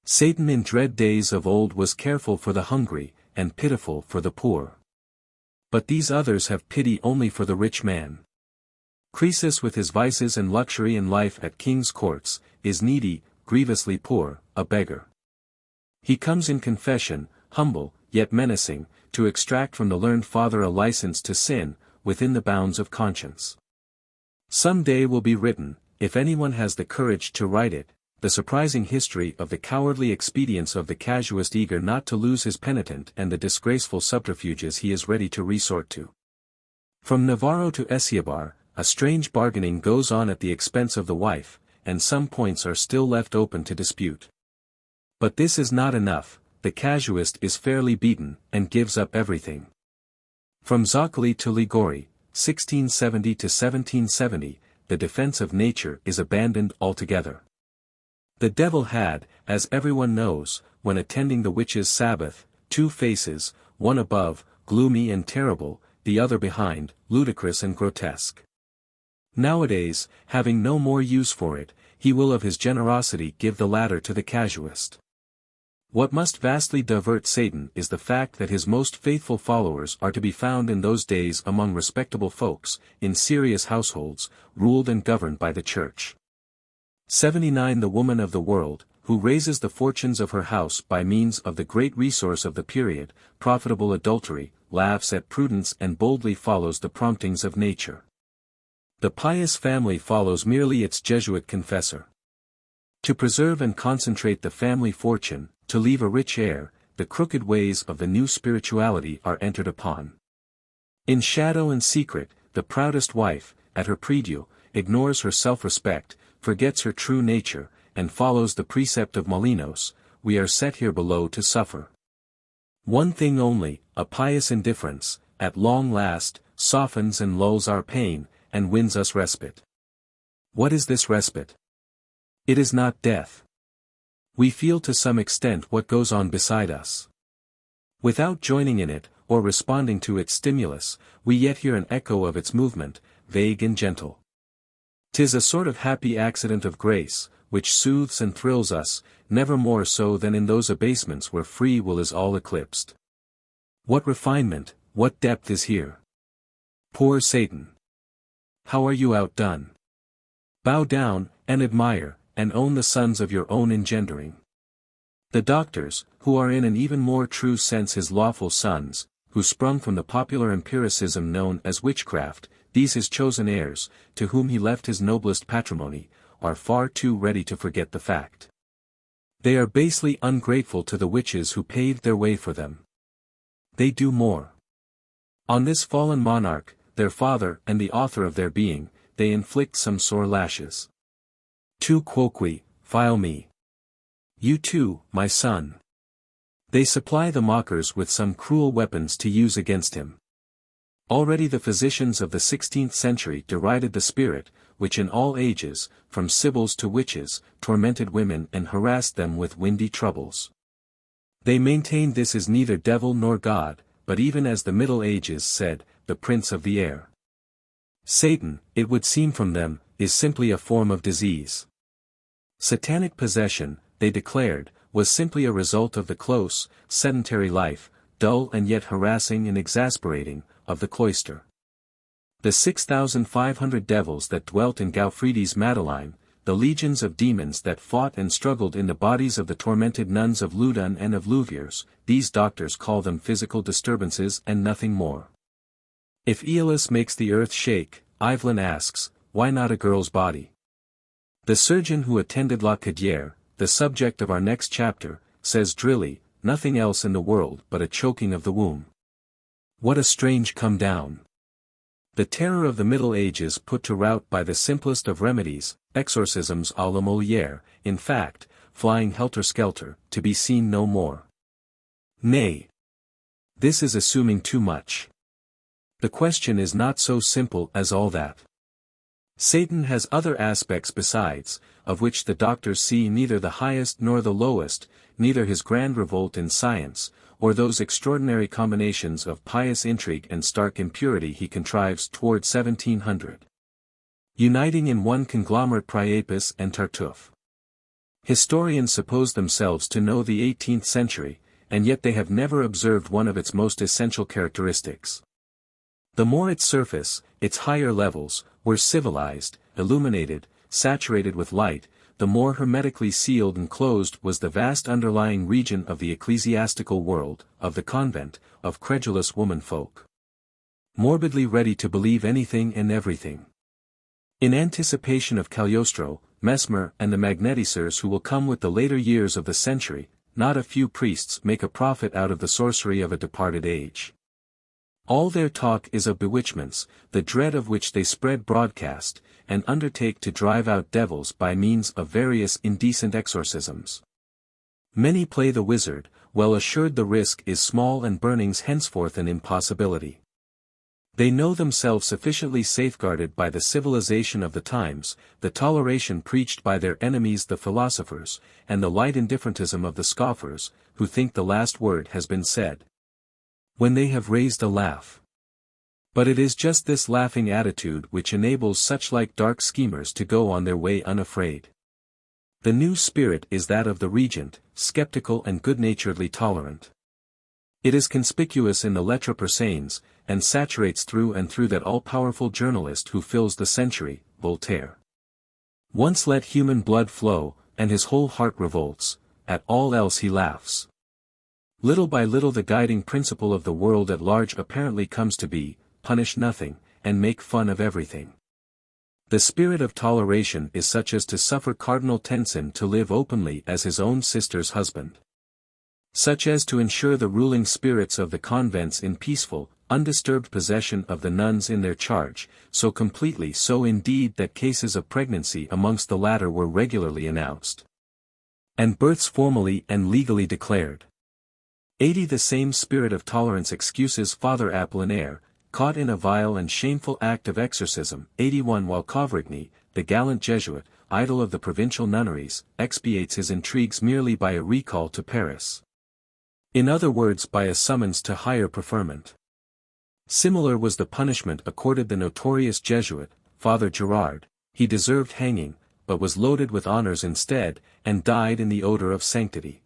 Satan in dread days of old was careful for the hungry, and pitiful for the poor. But these others have pity only for the rich man. Croesus with his vices and luxury in life at king's courts, is needy, grievously poor, a beggar. He comes in confession, humble, yet menacing, to extract from the learned father a license to sin, within the bounds of conscience. Some day will be written, if anyone has the courage to write it, the surprising history of the cowardly expedients of the casuist eager not to lose his penitent and the disgraceful subterfuges he is ready to resort to. From Navarro to Essiabar, a strange bargaining goes on at the expense of the wife, and some points are still left open to dispute. But this is not enough, the casuist is fairly beaten, and gives up everything. From Zoccoli to Liguori, 1670 to 1770, the defense of nature is abandoned altogether. The devil had, as everyone knows, when attending the witches' Sabbath, two faces, one above, gloomy and terrible, the other behind, ludicrous and grotesque. Nowadays, having no more use for it, he will of his generosity give the latter to the casuist. What must vastly divert Satan is the fact that his most faithful followers are to be found in those days among respectable folks, in serious households, ruled and governed by the Church. 79 The woman of the world, who raises the fortunes of her house by means of the great resource of the period, profitable adultery, laughs at prudence and boldly follows the promptings of nature. The pious family follows merely its Jesuit confessor. To preserve and concentrate the family fortune, to leave a rich heir, the crooked ways of the new spirituality are entered upon. In shadow and secret, the proudest wife, at her prie-dieu, ignores her self-respect, forgets her true nature, and follows the precept of Molinos, we are set here below to suffer. One thing only, a pious indifference, at long last, softens and lulls our pain, and wins us respite. What is this respite? It is not death. We feel to some extent what goes on beside us. Without joining in it, or responding to its stimulus, we yet hear an echo of its movement, vague and gentle. 'Tis a sort of happy accident of grace, which soothes and thrills us, never more so than in those abasements where free will is all eclipsed. What refinement, what depth is here! Poor Satan! How are you outdone? Bow down, and admire, and own the sons of your own engendering. The doctors, who are in an even more true sense his lawful sons, who sprung from the popular empiricism known as witchcraft, these his chosen heirs, to whom he left his noblest patrimony, are far too ready to forget the fact. They are basely ungrateful to the witches who paved their way for them. They do more. On this fallen monarch, their father and the author of their being, they inflict some sore lashes. Tu quoque, file me. You too, my son. They supply the mockers with some cruel weapons to use against him. Already the physicians of the 16th century derided the spirit, which in all ages, from sibyls to witches, tormented women and harassed them with windy troubles. They maintained this is neither devil nor God, but even as the Middle Ages said, the prince of the air. Satan, it would seem from them, is simply a form of disease. Satanic possession, they declared, was simply a result of the close, sedentary life, dull and yet harassing and exasperating, of the cloister. The 6,500 devils that dwelt in Gauffridi's Madeleine, the legions of demons that fought and struggled in the bodies of the tormented nuns of Loudun and of Louviers, these doctors call them physical disturbances and nothing more. If Aeolus makes the earth shake, Evelyn asks, why not a girl's body? The surgeon who attended La Cadière, the subject of our next chapter, says drily, nothing else in the world but a choking of the womb. What a strange come down! The terror of the Middle Ages put to rout by the simplest of remedies, exorcisms à la Molière, in fact, flying helter-skelter, to be seen no more. Nay. This is assuming too much. The question is not so simple as all that. Satan has other aspects besides, of which the doctors see neither the highest nor the lowest, neither his grand revolt in science, or those extraordinary combinations of pious intrigue and stark impurity he contrives toward 1700. Uniting in one conglomerate Priapus and Tartuffe. Historians suppose themselves to know the 18th century, and yet they have never observed one of its most essential characteristics. The more its surface, its higher levels, were civilized, illuminated, saturated with light, the more hermetically sealed and closed was the vast underlying region of the ecclesiastical world, of the convent, of credulous womanfolk. Morbidly ready to believe anything and everything. In anticipation of Cagliostro, Mesmer and the magnetisers who will come with the later years of the century, not a few priests make a profit out of the sorcery of a departed age. All their talk is of bewitchments, the dread of which they spread broadcast, and undertake to drive out devils by means of various indecent exorcisms. Many play the wizard, well assured the risk is small and burnings henceforth an impossibility. They know themselves sufficiently safeguarded by the civilization of the times, the toleration preached by their enemies the philosophers, and the light indifferentism of the scoffers, who think the last word has been said. When they have raised a laugh. But it is just this laughing attitude which enables such like dark schemers to go on their way unafraid. The new spirit is that of the regent, skeptical and good-naturedly tolerant. It is conspicuous in the Lettres Persanes, and saturates through and through that all-powerful journalist who fills the century, Voltaire. Once let human blood flow, and his whole heart revolts, at all else he laughs. Little by little the guiding principle of the world at large apparently comes to be, punish nothing, and make fun of everything. The spirit of toleration is such as to suffer Cardinal Tencin to live openly as his own sister's husband. Such as to ensure the ruling spirits of the convents in peaceful, undisturbed possession of the nuns in their charge, so completely so indeed that cases of pregnancy amongst the latter were regularly announced. And births formally and legally declared. 80 The same spirit of tolerance excuses Father Apollinaire, caught in a vile and shameful act of exorcism. 81 While Gauffridi, the gallant Jesuit, idol of the provincial nunneries, expiates his intrigues merely by a recall to Paris. In other words, by a summons to higher preferment. Similar was the punishment accorded the notorious Jesuit, Father Gerard. He deserved hanging, but was loaded with honors instead, and died in the odor of sanctity.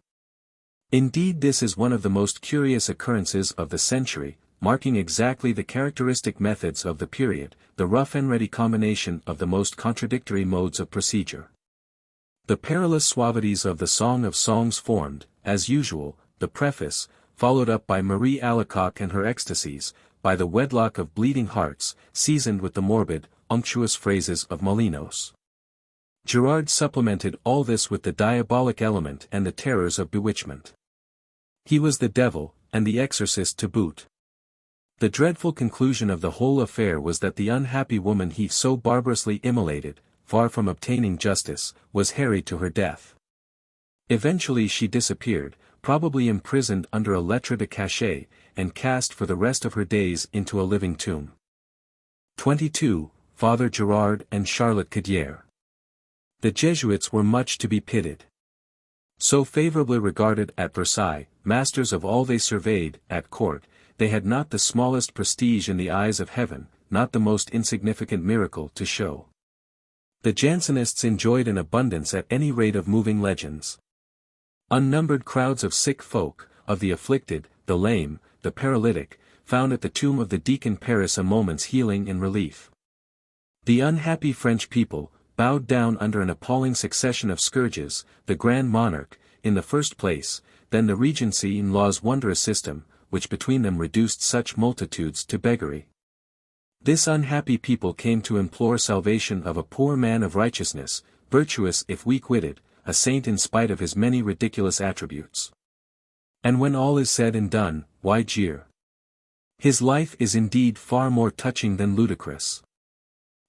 Indeed, this is one of the most curious occurrences of the century, marking exactly the characteristic methods of the period, the rough and ready combination of the most contradictory modes of procedure. The perilous suavities of the Song of Songs formed, as usual, the preface, followed up by Marie Alacoque and her ecstasies, by the wedlock of bleeding hearts, seasoned with the morbid, unctuous phrases of Molinos. Gerard supplemented all this with the diabolic element and the terrors of bewitchment. He was the devil, and the exorcist to boot. The dreadful conclusion of the whole affair was that the unhappy woman he so barbarously immolated, far from obtaining justice, was harried to her death. Eventually she disappeared, probably imprisoned under a lettre de cachet, and cast for the rest of her days into a living tomb. 22. Father Gerard and Charlotte Cadier. The Jesuits were much to be pitied. So favorably regarded at Versailles, masters of all they surveyed, at court, they had not the smallest prestige in the eyes of heaven, not the most insignificant miracle to show. The Jansenists enjoyed an abundance at any rate of moving legends. Unnumbered crowds of sick folk, of the afflicted, the lame, the paralytic, found at the tomb of the deacon Paris a moment's healing and relief. The unhappy French people, bowed down under an appalling succession of scourges, the Grand Monarch, in the first place, then the Regency in law's wondrous system, which between them reduced such multitudes to beggary. This unhappy people came to implore salvation of a poor man of righteousness, virtuous if weak-witted, a saint in spite of his many ridiculous attributes. And when all is said and done, why jeer? His life is indeed far more touching than ludicrous.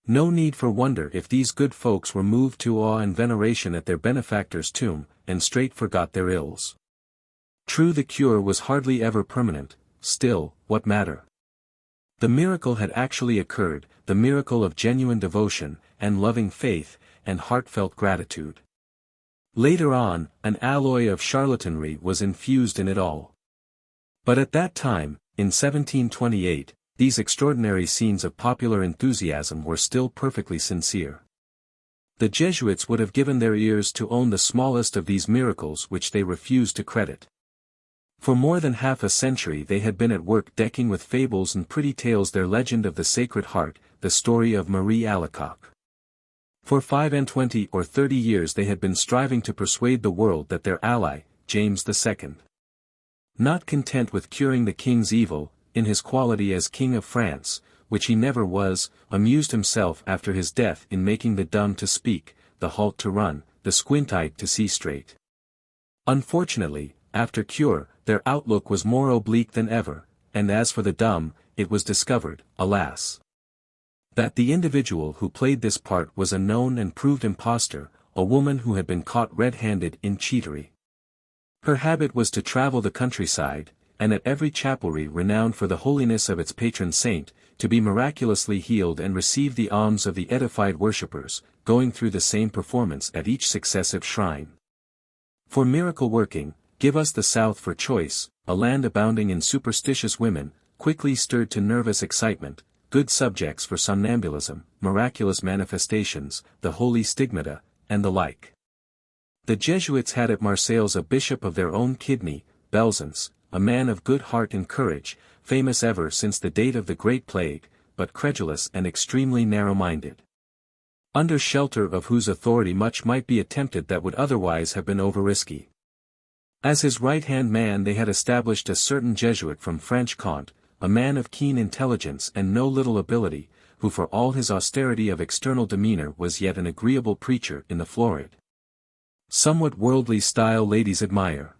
No need for wonder if these good folks were moved to awe and veneration at their benefactor's tomb, and straight forgot their ills. True, the cure was hardly ever permanent, still, what matter? The miracle had actually occurred, the miracle of genuine devotion, and loving faith, and heartfelt gratitude. Later on, an alloy of charlatanry was infused in it all. But at that time, in 1728, these extraordinary scenes of popular enthusiasm were still perfectly sincere. The Jesuits would have given their ears to own the smallest of these miracles which they refused to credit. For more than half a century they had been at work decking with fables and pretty tales their legend of the Sacred Heart, the story of Marie Alacoque. For 25 or 30 years they had been striving to persuade the world that their ally, James II, not content with curing the king's evil, in his quality as King of France, which he never was, amused himself after his death in making the dumb to speak, the halt to run, the squint-eyed to see straight. Unfortunately, after cure, their outlook was more oblique than ever, and as for the dumb, it was discovered, alas, that the individual who played this part was a known and proved impostor, a woman who had been caught red-handed in cheatery. Her habit was to travel the countryside, and at every chapelry renowned for the holiness of its patron saint, to be miraculously healed and receive the alms of the edified worshippers, going through the same performance at each successive shrine. For miracle working, give us the South for choice, a land abounding in superstitious women, quickly stirred to nervous excitement, good subjects for somnambulism, miraculous manifestations, the holy stigmata, and the like. The Jesuits had at Marseilles a bishop of their own kidney, Belzunce, a man of good heart and courage, famous ever since the date of the Great Plague, but credulous and extremely narrow-minded. Under shelter of whose authority much might be attempted that would otherwise have been over-risky. As his right-hand man they had established a certain Jesuit from Franche-Comté, a man of keen intelligence and no little ability, who for all his austerity of external demeanor was yet an agreeable preacher in the florid, somewhat worldly style ladies admire.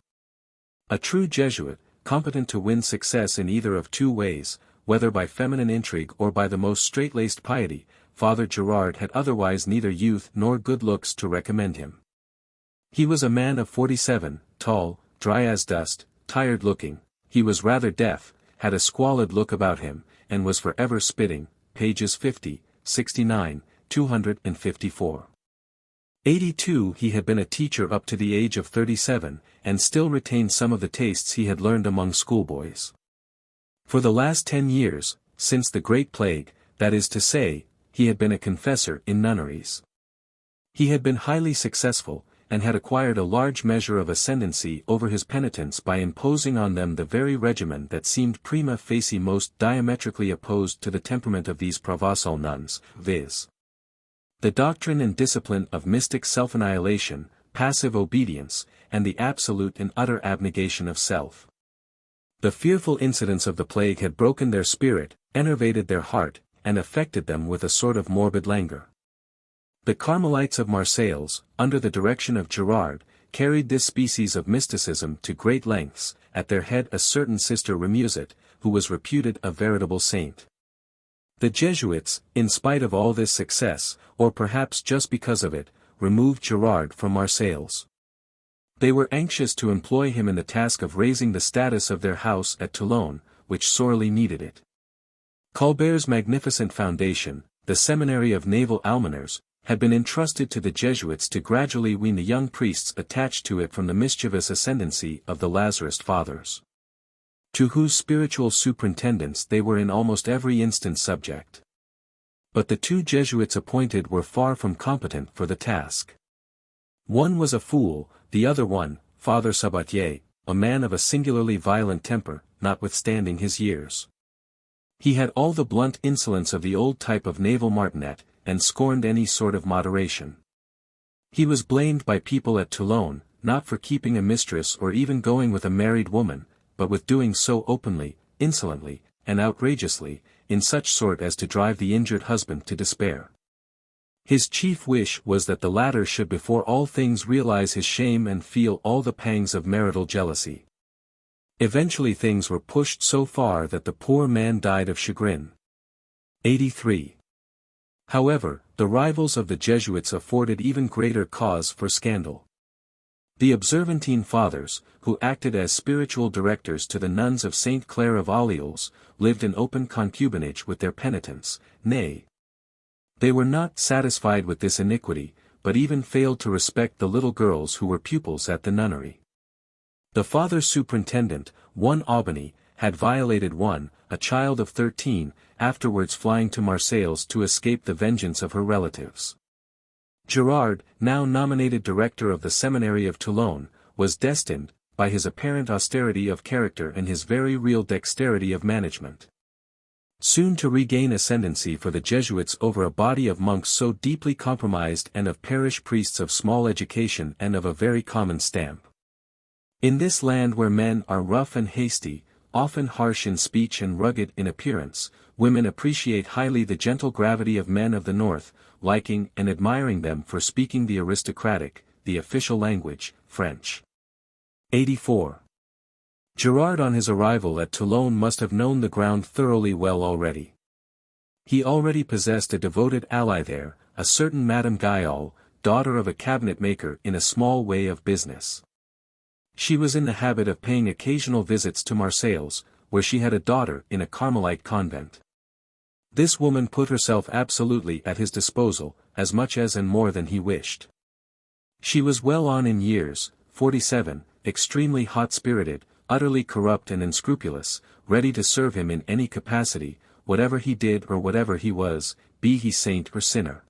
A true Jesuit, competent to win success in either of two ways, whether by feminine intrigue or by the most straight-laced piety, Father Gerard had otherwise neither youth nor good looks to recommend him. He was a man of 47, tall, dry as dust, tired-looking, he was rather deaf, had a squalid look about him, and was forever spitting, pages 50, 69, 254. 82 He had been a teacher up to the age of 37, and still retained some of the tastes he had learned among schoolboys. For the last 10 years, since the Great Plague, that is to say, he had been a confessor in nunneries. He had been highly successful, and had acquired a large measure of ascendancy over his penitents by imposing on them the very regimen that seemed prima facie most diametrically opposed to the temperament of these Provençal nuns, viz. the doctrine and discipline of mystic self-annihilation, passive obedience, and the absolute and utter abnegation of self. The fearful incidents of the plague had broken their spirit, enervated their heart, and affected them with a sort of morbid languor. The Carmelites of Marseilles, under the direction of Gerard, carried this species of mysticism to great lengths, at their head a certain Sister Remusat, who was reputed a veritable saint. The Jesuits, in spite of all this success, or perhaps just because of it, removed Gerard from Marseilles. They were anxious to employ him in the task of raising the status of their house at Toulon, which sorely needed it. Colbert's magnificent foundation, the Seminary of Naval Almoners, had been entrusted to the Jesuits to gradually wean the young priests attached to it from the mischievous ascendancy of the Lazarist fathers, to whose spiritual superintendence they were in almost every instance subject. But the two Jesuits appointed were far from competent for the task. One was a fool, the other one, Father Sabatier, a man of a singularly violent temper, notwithstanding his years. He had all the blunt insolence of the old type of naval martinet, and scorned any sort of moderation. He was blamed by people at Toulon, not for keeping a mistress or even going with a married woman, but with doing so openly, insolently, and outrageously, in such sort as to drive the injured husband to despair. His chief wish was that the latter should before all things realize his shame and feel all the pangs of marital jealousy. Eventually things were pushed so far that the poor man died of chagrin. 83. However, the rivals of the Jesuits afforded even greater cause for scandal. The Observantine Fathers, who acted as spiritual directors to the nuns of Saint Clare of Orleans, lived in open concubinage with their penitents, nay, they were not satisfied with this iniquity, but even failed to respect the little girls who were pupils at the nunnery. The Father Superintendent, one Aubigny, had violated one, a child of 13, afterwards flying to Marseilles to escape the vengeance of her relatives. Gerard, now nominated director of the Seminary of Toulon, was destined, by his apparent austerity of character and his very real dexterity of management, soon to regain ascendancy for the Jesuits over a body of monks so deeply compromised and of parish priests of small education and of a very common stamp. In this land where men are rough and hasty, often harsh in speech and rugged in appearance, women appreciate highly the gentle gravity of men of the North, liking and admiring them for speaking the aristocratic, the official language, French. 84. Gerard on his arrival at Toulon must have known the ground thoroughly well already. He already possessed a devoted ally there, a certain Madame Guyol, daughter of a cabinet maker in a small way of business. She was in the habit of paying occasional visits to Marseilles, where she had a daughter in a Carmelite convent. This woman put herself absolutely at his disposal, as much as and more than he wished. She was well on in years, 47, extremely hot-spirited, utterly corrupt and unscrupulous, ready to serve him in any capacity, whatever he did or whatever he was, be he saint or sinner.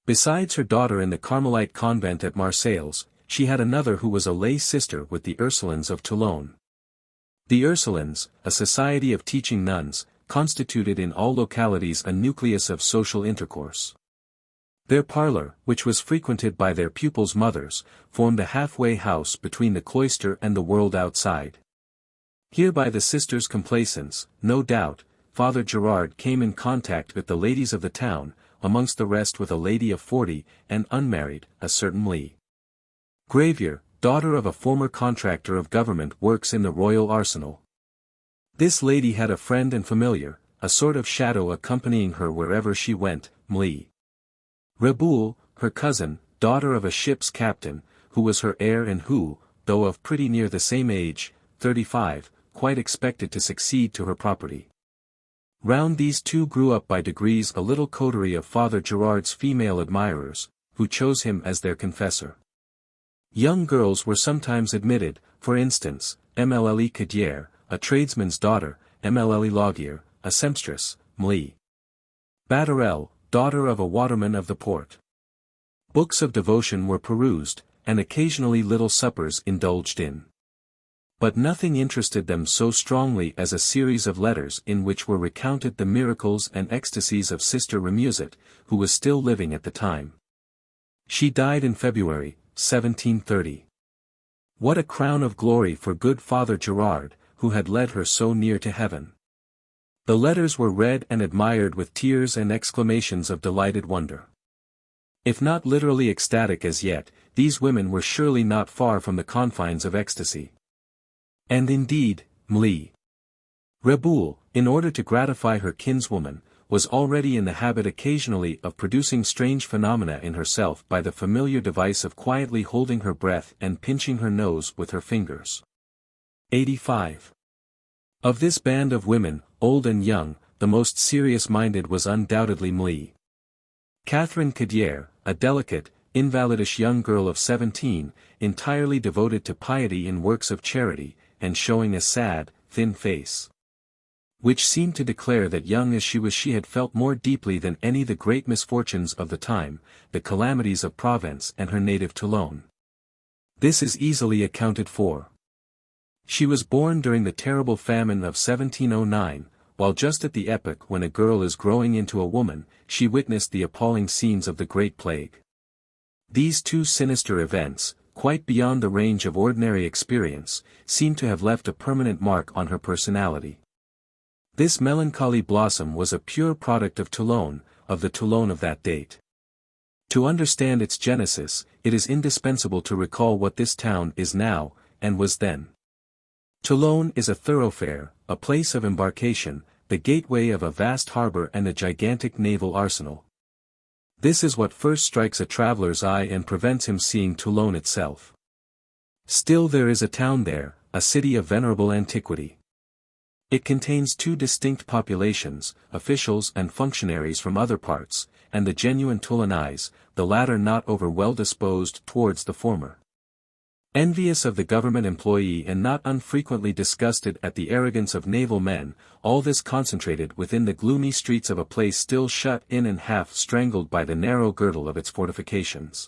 Besides her daughter in the Carmelite convent at Marseilles, she had another who was a lay sister with the Ursulines of Toulon. The Ursulines, a society of teaching nuns, constituted in all localities a nucleus of social intercourse. Their parlor, which was frequented by their pupils' mothers, formed a halfway house between the cloister and the world outside. Here by the sisters' complaisance, no doubt, Father Gerard came in contact with the ladies of the town, amongst the rest with a lady of 40, and unmarried, a certain Lee Gravier, daughter of a former contractor of government works in the Royal Arsenal. This lady had a friend and familiar, a sort of shadow accompanying her wherever she went, Mlie Reboul, her cousin, daughter of a ship's captain, who was her heir and who, though of pretty near the same age, 35, quite expected to succeed to her property. Round these two grew up by degrees a little coterie of Father Gerard's female admirers, who chose him as their confessor. Young girls were sometimes admitted, for instance, Mlle Cadier, a tradesman's daughter, Mlle Laugier, a sempstress, Mlle Batterel, daughter of a waterman of the port. Books of devotion were perused, and occasionally little suppers indulged in. But nothing interested them so strongly as a series of letters in which were recounted the miracles and ecstasies of Sister Remusat, who was still living at the time. She died in February, 1730. What a crown of glory for good Father Gerard, who had led her so near to heaven. The letters were read and admired with tears and exclamations of delighted wonder. If not literally ecstatic as yet, these women were surely not far from the confines of ecstasy. And indeed, Mlle Reboul, in order to gratify her kinswoman, was already in the habit occasionally of producing strange phenomena in herself by the familiar device of quietly holding her breath and pinching her nose with her fingers. 85. Of this band of women, old and young, the most serious-minded was undoubtedly Mlle Catherine Cadier, a delicate, invalidish young girl of 17, entirely devoted to piety in works of charity, and showing a sad, thin face, which seemed to declare that young as she had felt more deeply than any the great misfortunes of the time, the calamities of Provence and her native Toulon. This is easily accounted for. She was born during the terrible famine of 1709, while just at the epoch when a girl is growing into a woman, she witnessed the appalling scenes of the Great Plague. These two sinister events, quite beyond the range of ordinary experience, seem to have left a permanent mark on her personality. This melancholy blossom was a pure product of Toulon, of the Toulon of that date. To understand its genesis, it is indispensable to recall what this town is now, and was then. Toulon is a thoroughfare, a place of embarkation, the gateway of a vast harbor and a gigantic naval arsenal. This is what first strikes a traveler's eye and prevents him seeing Toulon itself. Still there is a town there, a city of venerable antiquity. It contains two distinct populations, officials and functionaries from other parts, and the genuine Toulonnais, the latter not over well disposed towards the former. Envious of the government employee and not unfrequently disgusted at the arrogance of naval men, all this concentrated within the gloomy streets of a place still shut in and half strangled by the narrow girdle of its fortifications.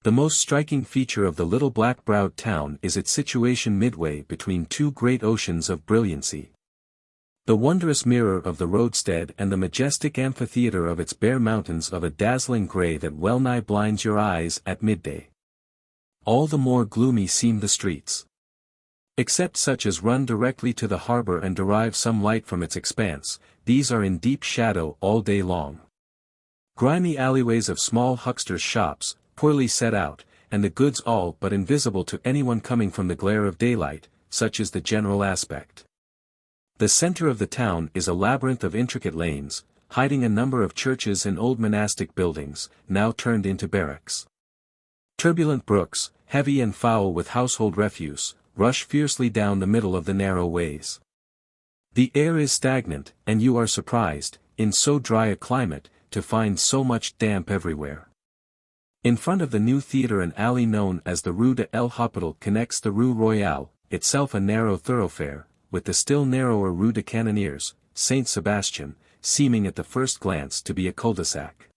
The most striking feature of the little black-browed town is its situation midway between two great oceans of brilliancy. The wondrous mirror of the roadstead and the majestic amphitheater of its bare mountains of a dazzling grey that well-nigh blinds your eyes at midday. All the more gloomy seem the streets. Except such as run directly to the harbor and derive some light from its expanse, these are in deep shadow all day long. Grimy alleyways of small hucksters' shops, poorly set out, and the goods all but invisible to anyone coming from the glare of daylight, such is the general aspect. The center of the town is a labyrinth of intricate lanes, hiding a number of churches and old monastic buildings, now turned into barracks. Turbulent brooks, heavy and foul with household refuse, rush fiercely down the middle of the narrow ways. The air is stagnant, and you are surprised, in so dry a climate, to find so much damp everywhere. In front of the new theatre an alley known as the Rue de l'Hôpital connects the Rue Royale, itself a narrow thoroughfare, with the still narrower Rue de Cannoneers, Saint Sebastian, seeming at the first glance to be a cul-de-sac.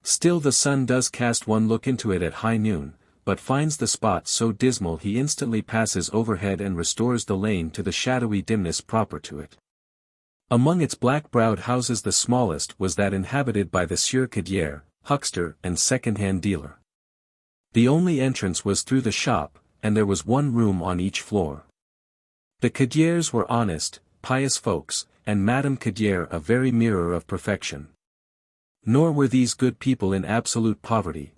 Still the sun does cast one look into it at high noon, but finds the spot so dismal he instantly passes overhead and restores the lane to the shadowy dimness proper to it. Among its black-browed houses the smallest was that inhabited by the Sieur Cadier, huckster and second-hand dealer. The only entrance was through the shop, and there was one room on each floor. The Cadiers were honest, pious folks, and Madame Cadier a very mirror of perfection. Nor were these good people in absolute poverty.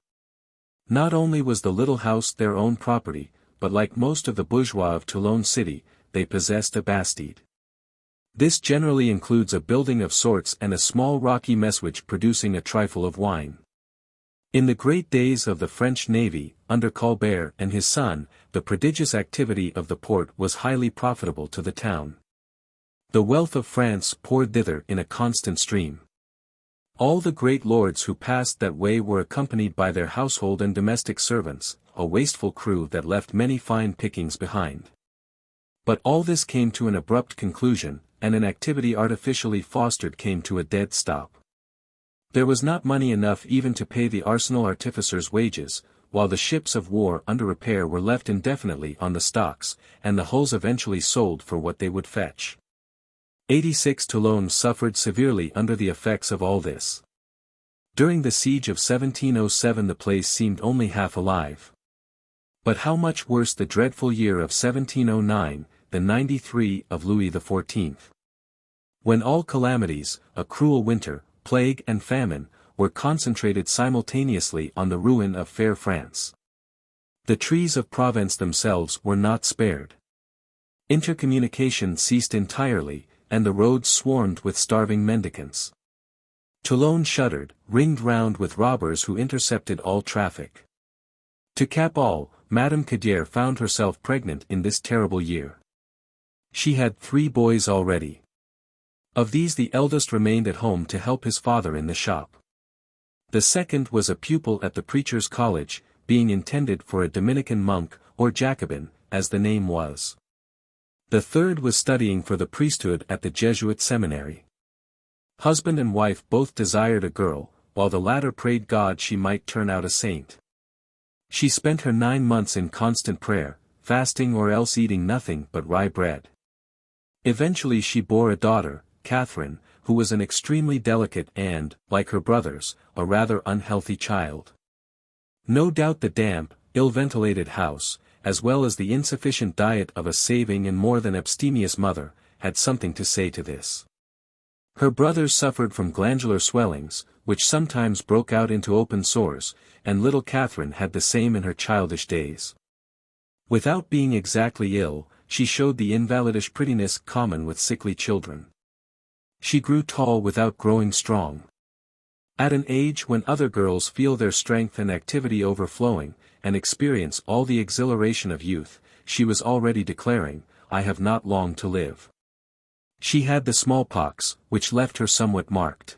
Not only was the little house their own property, but like most of the bourgeois of Toulon city, they possessed a bastide. This generally includes a building of sorts and a small rocky messuage producing a trifle of wine. In the great days of the French navy, under Colbert and his son, the prodigious activity of the port was highly profitable to the town. The wealth of France poured thither in a constant stream. All the great lords who passed that way were accompanied by their household and domestic servants, a wasteful crew that left many fine pickings behind. But all this came to an abrupt conclusion, and an activity artificially fostered came to a dead stop. There was not money enough even to pay the arsenal artificers' wages, while the ships of war under repair were left indefinitely on the stocks, and the hulls eventually sold for what they would fetch. 86 Toulon suffered severely under the effects of all this. During the siege of 1707 the place seemed only half alive. But how much worse the dreadful year of 1709, the 93 of Louis XIV. When all calamities, a cruel winter, plague and famine, were concentrated simultaneously on the ruin of fair France. The trees of Provence themselves were not spared. Intercommunication ceased entirely, and the roads swarmed with starving mendicants. Toulon shuddered, ringed round with robbers who intercepted all traffic. To cap all, Madame Gauffridi found herself pregnant in this terrible year. She had 3 boys already. Of these the eldest remained at home to help his father in the shop. The second was a pupil at the preacher's college, being intended for a Dominican monk, or Jacobin, as the name was. The third was studying for the priesthood at the Jesuit seminary. Husband and wife both desired a girl, while the latter prayed God she might turn out a saint. She spent her 9 months in constant prayer, fasting or else eating nothing but rye bread. Eventually she bore a daughter, Catherine, who was an extremely delicate and, like her brothers, a rather unhealthy child. No doubt the damp, ill-ventilated house, as well as the insufficient diet of a saving and more than abstemious mother, had something to say to this. Her brothers suffered from glandular swellings, which sometimes broke out into open sores, and little Catherine had the same in her childish days. Without being exactly ill, she showed the invalidish prettiness common with sickly children. She grew tall without growing strong. At an age when other girls feel their strength and activity overflowing, and experience all the exhilaration of youth, she was already declaring, "I have not long to live." She had the smallpox, which left her somewhat marked.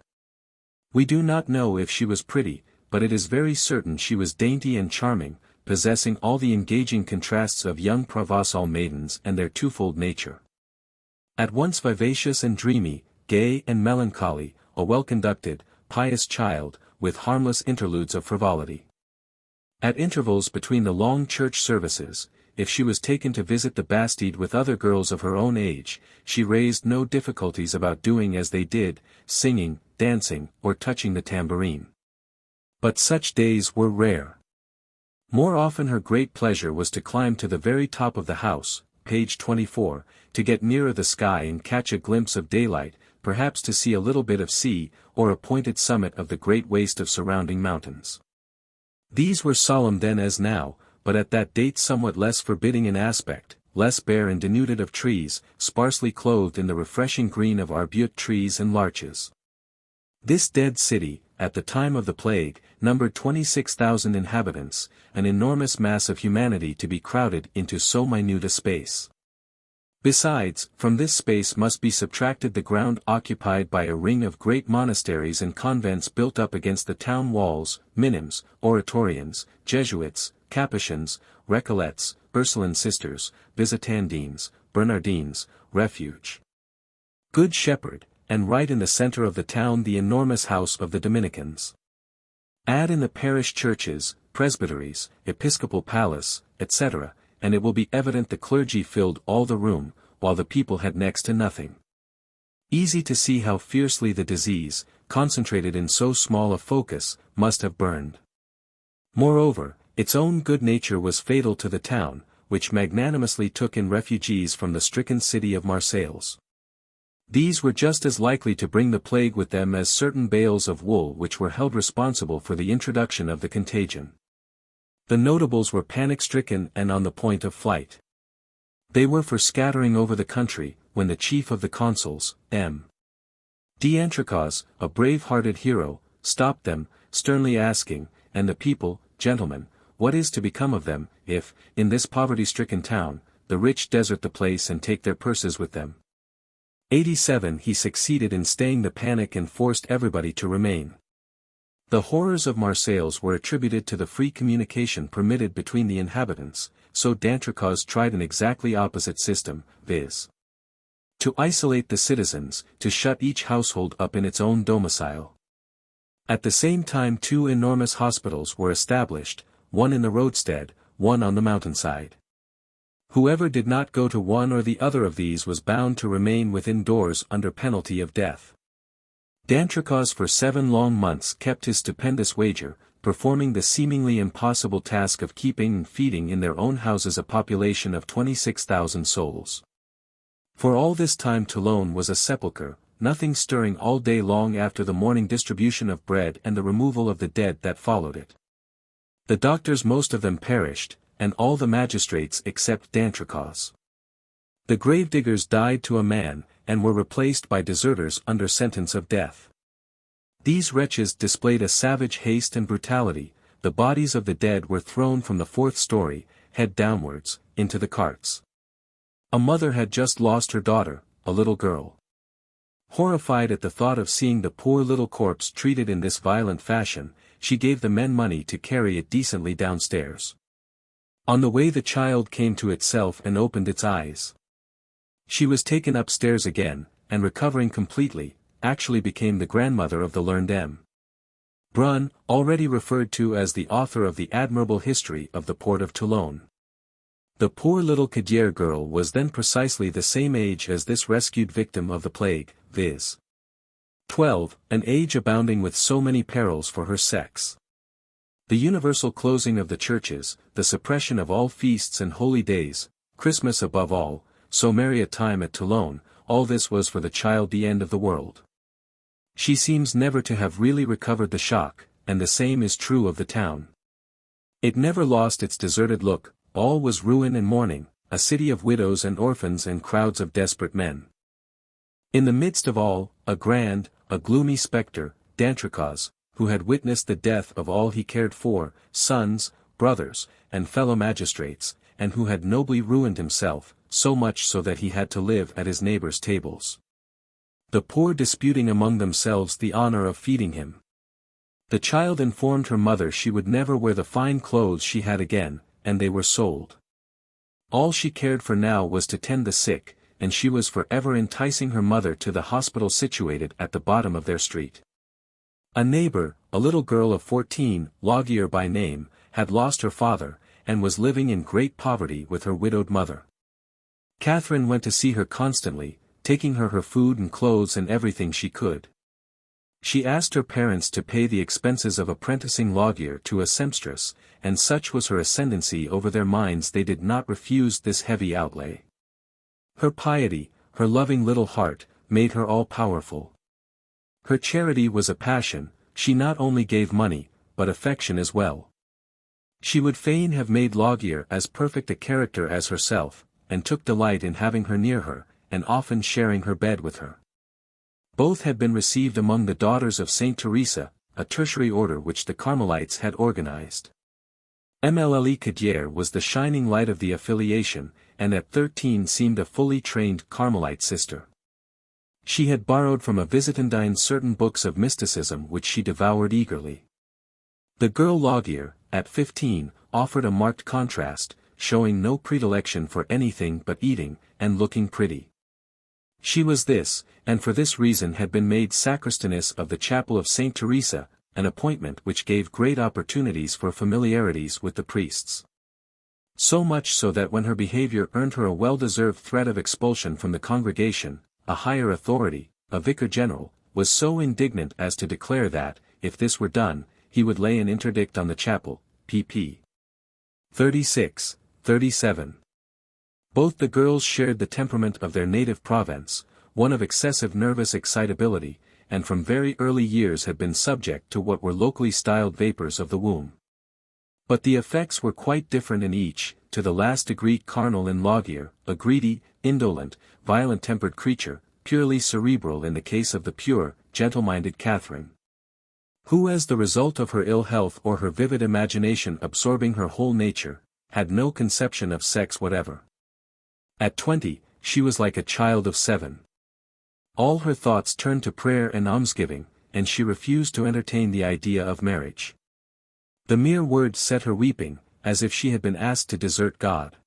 We do not know if she was pretty, but it is very certain she was dainty and charming, possessing all the engaging contrasts of young Provençal maidens and their twofold nature. At once vivacious and dreamy, gay and melancholy, a well-conducted, pious child, with harmless interludes of frivolity. At intervals between the long church services, if she was taken to visit the Bastide with other girls of her own age, she raised no difficulties about doing as they did, singing, dancing, or touching the tambourine. But such days were rare. More often her great pleasure was to climb to the very top of the house, page 24, to get nearer the sky and catch a glimpse of daylight, perhaps to see a little bit of sea, or a pointed summit of the great waste of surrounding mountains. These were solemn then as now, but at that date somewhat less forbidding in aspect, less bare and denuded of trees, sparsely clothed in the refreshing green of arbutus trees and larches. This dead city, at the time of the plague, numbered 26,000 inhabitants, an enormous mass of humanity to be crowded into so minute a space. Besides, from this space must be subtracted the ground occupied by a ring of great monasteries and convents built up against the town walls, minims, Oratorians, Jesuits, Capuchins, Recollets, Ursuline sisters, Visitandines, Bernardines, Refuge. Good Shepherd, and right in the center of the town the enormous house of the Dominicans. Add in the parish churches, presbyteries, episcopal palace, etc., and it will be evident the clergy filled all the room, while the people had next to nothing. Easy to see how fiercely the disease, concentrated in so small a focus, must have burned. Moreover, its own good nature was fatal to the town, which magnanimously took in refugees from the stricken city of Marseilles. These were just as likely to bring the plague with them as certain bales of wool which were held responsible for the introduction of the contagion. The notables were panic-stricken and on the point of flight. They were for scattering over the country, when the chief of the consuls, M. D'Entrecaus, a brave-hearted hero, stopped them, sternly asking, "And the people, gentlemen, what is to become of them, if, in this poverty-stricken town, the rich desert the place and take their purses with them? 87 He succeeded in staying the panic and forced everybody to remain. The horrors of Marseilles were attributed to the free communication permitted between the inhabitants, so d'Entrecaus tried an exactly opposite system, viz. to isolate the citizens, to shut each household up in its own domicile. At the same time 2 enormous hospitals were established, one in the roadstead, one on the mountainside. Whoever did not go to one or the other of these was bound to remain within doors under penalty of death. D'Entrecaus for 7 long months kept his stupendous wager, performing the seemingly impossible task of keeping and feeding in their own houses a population of 26,000 souls. For all this time Toulon was a sepulchre, nothing stirring all day long after the morning distribution of bread and the removal of the dead that followed it. The doctors most of them perished, and all the magistrates except d'Entrecaus. The gravediggers died to a man, and were replaced by deserters under sentence of death. These wretches displayed a savage haste and brutality. The bodies of the dead were thrown from the 4th story, head downwards, into the carts. A mother had just lost her daughter, a little girl. Horrified at the thought of seeing the poor little corpse treated in this violent fashion, she gave the men money to carry it decently downstairs. On the way the child came to itself and opened its eyes. She was taken upstairs again, and recovering completely, actually became the grandmother of the learned M. Brun, already referred to as the author of the admirable history of the port of Toulon. The poor little Cadier girl was then precisely the same age as this rescued victim of the plague, viz. 12, an age abounding with so many perils for her sex. The universal closing of the churches, the suppression of all feasts and holy days, Christmas above all, so merry a time at Toulon, all this was for the child the end of the world. She seems never to have really recovered the shock, and the same is true of the town. It never lost its deserted look, all was ruin and mourning, a city of widows and orphans and crowds of desperate men. In the midst of all, a gloomy spectre, d'Entrecaus, who had witnessed the death of all he cared for, sons, brothers, and fellow magistrates, and who had nobly ruined himself, so much so that he had to live at his neighbors' tables. The poor disputing among themselves the honor of feeding him. The child informed her mother she would never wear the fine clothes she had again, and they were sold. All she cared for now was to tend the sick, and she was for ever enticing her mother to the hospital situated at the bottom of their street. A neighbor, a little girl of 14, Laugier by name, had lost her father, and was living in great poverty with her widowed mother. Catherine went to see her constantly, taking her food and clothes and everything she could. She asked her parents to pay the expenses of apprenticing Laugier to a sempstress, and such was her ascendancy over their minds they did not refuse this heavy outlay. Her piety, her loving little heart, made her all-powerful. Her charity was a passion, she not only gave money, but affection as well. She would fain have made Laugier as perfect a character as herself, and took delight in having her near her, and often sharing her bed with her. Both had been received among the daughters of Saint Teresa, a tertiary order which the Carmelites had organized. Mlle Cadier was the shining light of the affiliation, and at 13 seemed a fully trained Carmelite sister. She had borrowed from a Visitandine certain books of mysticism which she devoured eagerly. The girl Laugier, at 15, offered a marked contrast, showing no predilection for anything but eating, and looking pretty. She was this, and for this reason had been made sacristaness of the chapel of Saint Teresa, an appointment which gave great opportunities for familiarities with the priests. So much so that when her behavior earned her a well-deserved threat of expulsion from the congregation, a higher authority, a vicar general, was so indignant as to declare that, if this were done, he would lay an interdict on the chapel, pp. 36, 37. Both the girls shared the temperament of their native province, one of excessive nervous excitability, and from very early years had been subject to what were locally styled vapors of the womb. But the effects were quite different in each, to the last degree carnal in Laugier, a greedy, indolent, violent-tempered creature, purely cerebral in the case of the pure, gentle-minded Catherine. who as the result of her ill health or her vivid imagination absorbing her whole nature, had no conception of sex whatever. At 20, she was like a child of 7. All her thoughts turned to prayer and almsgiving, and she refused to entertain the idea of marriage. The mere word set her weeping, as if she had been asked to desert God.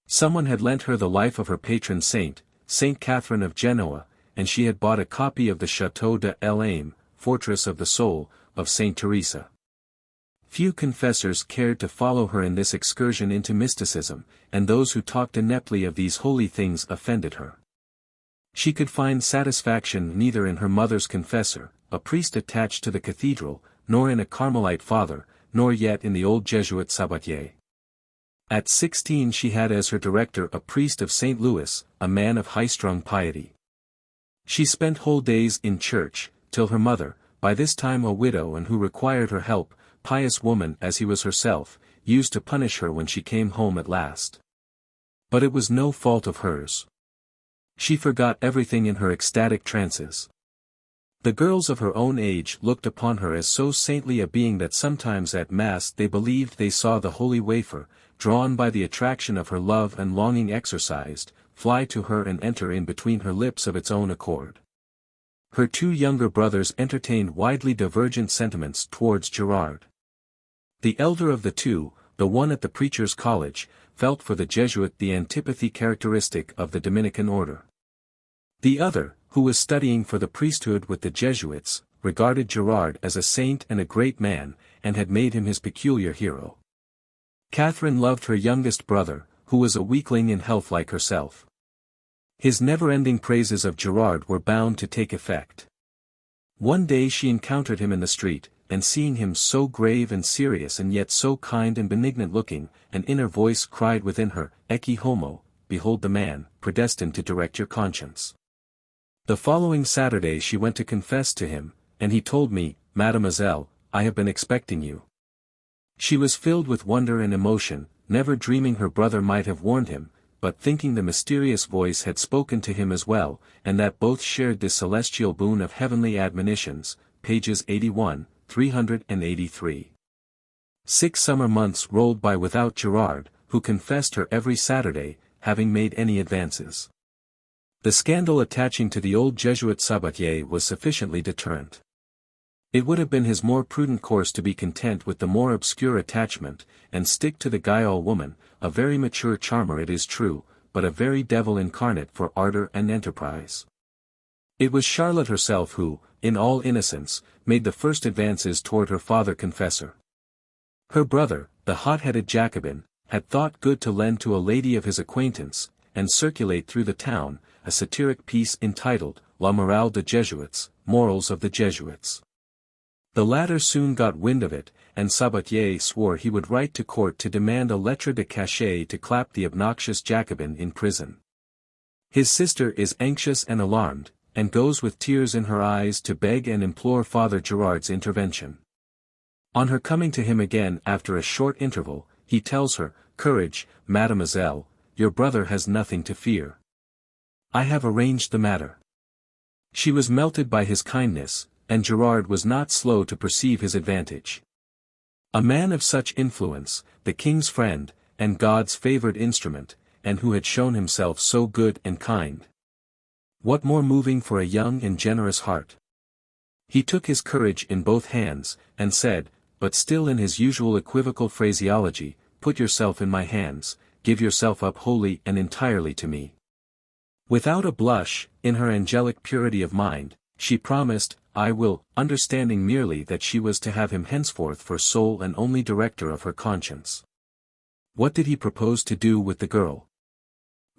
Someone had lent her the life of her patron saint, Saint Catherine of Genoa, and she had bought a copy of the Château de l'Âme, Fortress of the Soul, of Saint Teresa. Few confessors cared to follow her in this excursion into mysticism, and those who talked ineptly of these holy things offended her. She could find satisfaction neither in her mother's confessor, a priest attached to the cathedral, nor in a Carmelite father, nor yet in the old Jesuit Sabatier. At 16 she had as her director a priest of St. Louis, a man of high-strung piety. She spent whole days in church, till her mother, by this time a widow and who required her help, pious woman as he was herself, used to punish her when she came home at last. But it was no fault of hers. She forgot everything in her ecstatic trances. The girls of her own age looked upon her as so saintly a being that sometimes at Mass they believed they saw the holy wafer, drawn by the attraction of her love and longing exorcised, fly to her and enter in between her lips of its own accord. Her 2 younger brothers entertained widely divergent sentiments towards Gerard. The elder of the 2, the one at the preacher's college, felt for the Jesuit the antipathy characteristic of the Dominican order. The other, who was studying for the priesthood with the Jesuits, regarded Gerard as a saint and a great man, and had made him his peculiar hero. Catherine loved her youngest brother, who was a weakling in health like herself. His never-ending praises of Gerard were bound to take effect. One day she encountered him in the street, and seeing him so grave and serious and yet so kind and benignant-looking, an inner voice cried within her, Ecce homo, behold the man, predestined to direct your conscience. The following Saturday she went to confess to him, and he told me, Mademoiselle, I have been expecting you. She was filled with wonder and emotion, never dreaming her brother might have warned him, but thinking the mysterious voice had spoken to him as well, and that both shared this celestial boon of heavenly admonitions, pages 81, 383. 6 summer months rolled by without Gerard, who confessed her every Saturday, having made any advances. The scandal attaching to the old Jesuit Sabatier was sufficiently deterrent. It would have been his more prudent course to be content with the more obscure attachment, and stick to the Guyol woman, a very mature charmer it is true, but a very devil incarnate for ardor and enterprise. It was Charlotte herself who, in all innocence, made the first advances toward her father confessor. Her brother, the hot-headed Jacobin, had thought good to lend to a lady of his acquaintance, and circulate through the town, a satiric piece entitled, La Morale des Jesuits, Morals of the Jesuits. The latter soon got wind of it, and Sabatier swore he would write to court to demand a lettre de cachet to clap the obnoxious Jacobin in prison. His sister is anxious and alarmed, and goes with tears in her eyes to beg and implore Father Gerard's intervention. On her coming to him again after a short interval, he tells her, Courage, mademoiselle, your brother has nothing to fear. I have arranged the matter. She was melted by his kindness, and Gerard was not slow to perceive his advantage. A man of such influence, the king's friend, and God's favored instrument, and who had shown himself so good and kind. What more moving for a young and generous heart? He took his courage in both hands, and said, but still in his usual equivocal phraseology, Put yourself in my hands, give yourself up wholly and entirely to me. Without a blush, in her angelic purity of mind, she promised, I will, understanding merely that she was to have him henceforth for sole and only director of her conscience. What did he propose to do with the girl?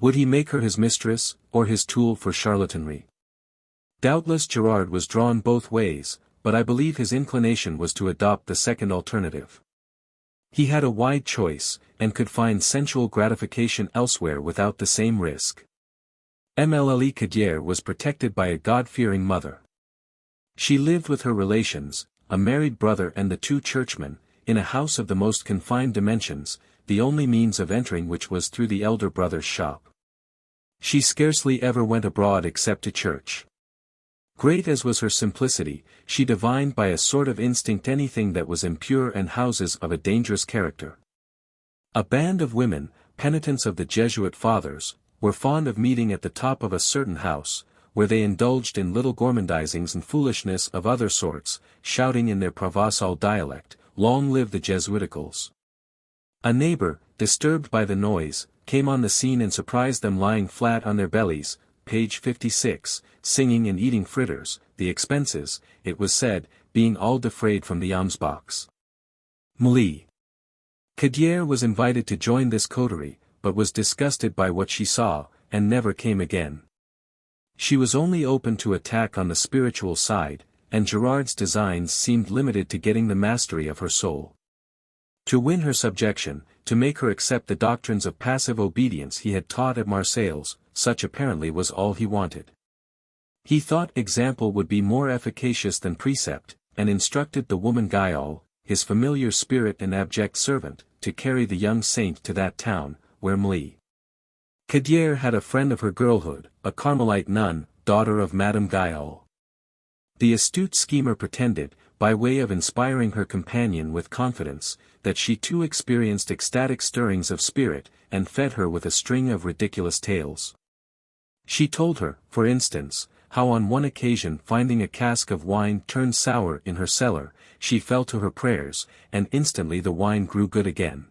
Would he make her his mistress, or his tool for charlatanry? Doubtless Gerard was drawn both ways, but I believe his inclination was to adopt the second alternative. He had a wide choice, and could find sensual gratification elsewhere without the same risk. Mlle Cadier was protected by a God-fearing mother. She lived with her relations, a married brother and the 2 churchmen, in a house of the most confined dimensions, the only means of entering which was through the elder brother's shop. She scarcely ever went abroad except to church. Great as was her simplicity, she divined by a sort of instinct anything that was impure and houses of a dangerous character. A band of women, penitents of the Jesuit fathers, were fond of meeting at the top of a certain house, where they indulged in little gormandizings and foolishness of other sorts, shouting in their Provençal dialect, "Long live the Jesuiticals." A neighbor, disturbed by the noise, came on the scene and surprised them lying flat on their bellies, page 56, singing and eating fritters, the expenses, it was said, being all defrayed from the almsbox. Gauffridi was invited to join this coterie, but was disgusted by what she saw, and never came again. She was only open to attack on the spiritual side, and Gerard's designs seemed limited to getting the mastery of her soul. To win her subjection, to make her accept the doctrines of passive obedience he had taught at Marseilles, such apparently was all he wanted. He thought example would be more efficacious than precept, and instructed the woman Gaïol, his familiar spirit and abject servant, to carry the young saint to that town, where Gauffridi had a friend of her girlhood, a Carmelite nun, daughter of Madame Gaïol. The astute schemer pretended, by way of inspiring her companion with confidence, that she too experienced ecstatic stirrings of spirit, and fed her with a string of ridiculous tales. She told her, for instance, how on one occasion finding a cask of wine turned sour in her cellar, she fell to her prayers, and instantly the wine grew good again.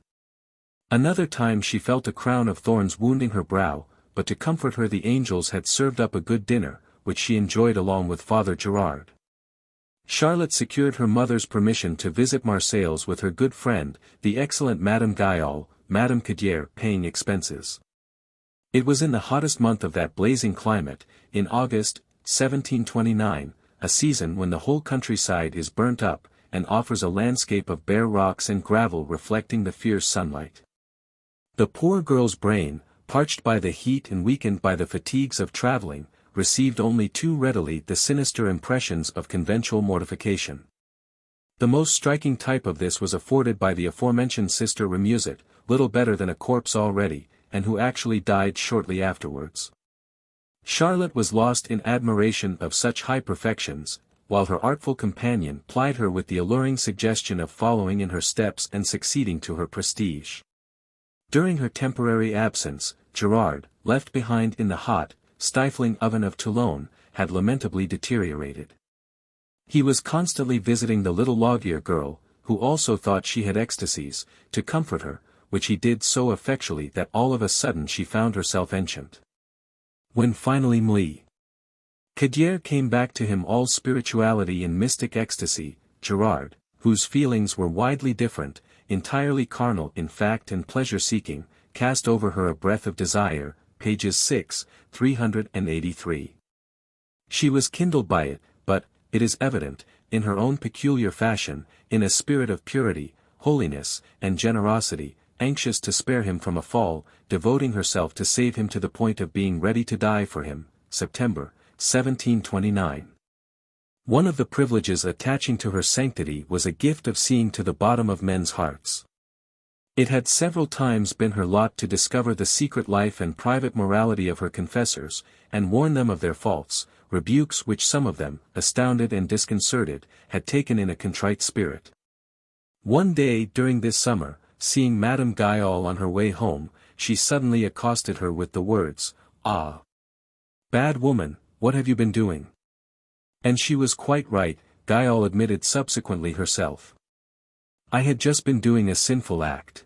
Another time she felt a crown of thorns wounding her brow, but to comfort her the angels had served up a good dinner, which she enjoyed along with Father Gerard. Charlotte secured her mother's permission to visit Marseilles with her good friend, the excellent Madame Gaïol, Madame Gauffridi paying expenses. It was in the hottest month of that blazing climate, in August, 1729, a season when the whole countryside is burnt up, and offers a landscape of bare rocks and gravel reflecting the fierce sunlight. The poor girl's brain, parched by the heat and weakened by the fatigues of traveling, received only too readily the sinister impressions of conventual mortification. The most striking type of this was afforded by the aforementioned Sister Remusat, little better than a corpse already, and who actually died shortly afterwards. Charlotte was lost in admiration of such high perfections, while her artful companion plied her with the alluring suggestion of following in her steps and succeeding to her prestige. During her temporary absence, Gerard, left behind in the hot, stifling oven of Toulon, had lamentably deteriorated. He was constantly visiting the little Louviers girl, who also thought she had ecstasies, to comfort her, which he did so effectually that all of a sudden she found herself enchant. When finally Gauffridi came back to him all spirituality and mystic ecstasy, Gerard, whose feelings were widely different, entirely carnal in fact and pleasure-seeking, cast over her a breath of desire, pages 6, 383. She was kindled by it, but, it is evident, in her own peculiar fashion, in a spirit of purity, holiness, and generosity, anxious to spare him from a fall, devoting herself to save him to the point of being ready to die for him, September, 1729. One of the privileges attaching to her sanctity was a gift of seeing to the bottom of men's hearts. It had several times been her lot to discover the secret life and private morality of her confessors, and warn them of their faults, rebukes which some of them, astounded and disconcerted, had taken in a contrite spirit. One day during this summer, seeing Madame Gaïol on her way home, she suddenly accosted her with the words, "Ah! Bad woman, what have you been doing?" And she was quite right, Gaïol admitted subsequently herself. "I had just been doing a sinful act."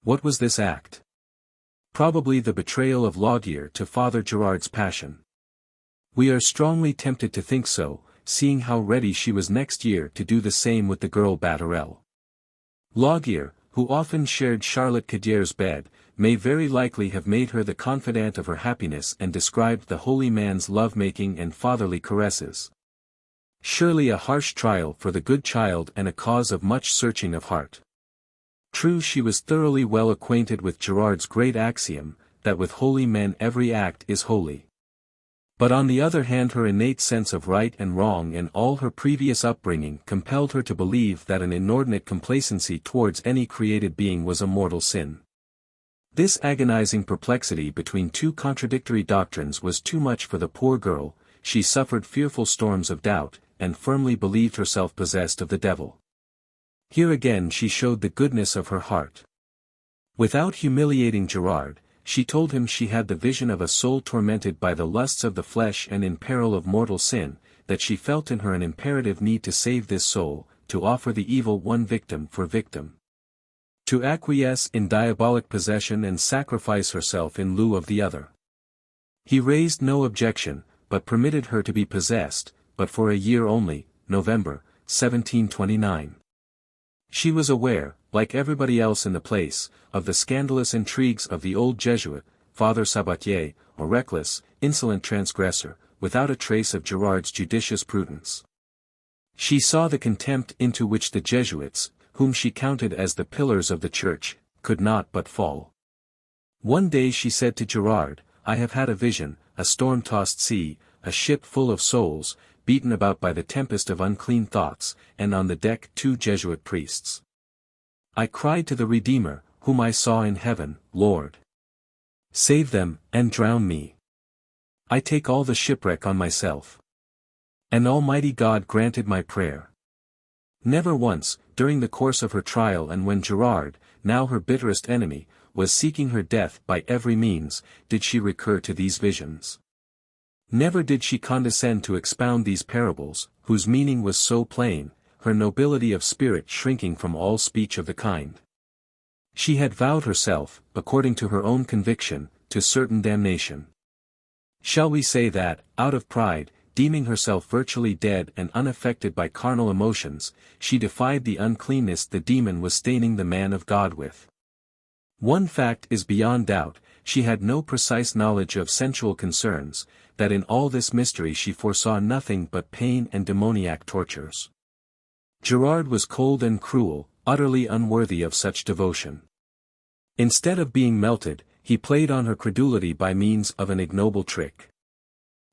What was this act? Probably the betrayal of Louviers to Father Gerard's passion. We are strongly tempted to think so, seeing how ready she was next year to do the same with the girl Batterel. Louviers, who often shared Charlotte Gaudier's bed, may very likely have made her the confidante of her happiness and described the holy man's love-making and fatherly caresses. Surely a harsh trial for the good child and a cause of much searching of heart. True, she was thoroughly well acquainted with Gerard's great axiom, that with holy men every act is holy. But on the other hand her innate sense of right and wrong and all her previous upbringing compelled her to believe that an inordinate complacency towards any created being was a mortal sin. This agonizing perplexity between two contradictory doctrines was too much for the poor girl. she suffered fearful storms of doubt, and firmly believed herself possessed of the devil. Here again she showed the goodness of her heart. Without humiliating Gerard, she told him she had the vision of a soul tormented by the lusts of the flesh and in peril of mortal sin, that she felt in her an imperative need to save this soul, to offer the evil one victim for victim, to acquiesce in diabolic possession and sacrifice herself in lieu of the other. He raised no objection, but permitted her to be possessed, but for a year only, November, 1729. She was aware, like everybody else in the place, of the scandalous intrigues of the old Jesuit, Father Sabatier, a reckless, insolent transgressor, without a trace of Gerard's judicious prudence. She saw the contempt into which the Jesuits, whom she counted as the pillars of the Church, could not but fall. One day she said to Gerard, "I have had a vision, a storm-tossed sea, a ship full of souls, beaten about by the tempest of unclean thoughts, and on the deck 2 Jesuit priests. I cried to the Redeemer, whom I saw in heaven, Lord, save them, and drown me. I take all the shipwreck on myself." And Almighty God granted my prayer. Never once, during the course of her trial and when Gerard, now her bitterest enemy, was seeking her death by every means, did she recur to these visions. Never did she condescend to expound these parables, whose meaning was so plain, her nobility of spirit shrinking from all speech of the kind. She had vowed herself, according to her own conviction, to certain damnation. Shall we say that, out of pride, deeming herself virtually dead and unaffected by carnal emotions, she defied the uncleanness the demon was staining the man of God with? One fact is beyond doubt, she had no precise knowledge of sensual concerns, that in all this mystery she foresaw nothing but pain and demoniac tortures. Gerard was cold and cruel, utterly unworthy of such devotion. Instead of being melted, he played on her credulity by means of an ignoble trick.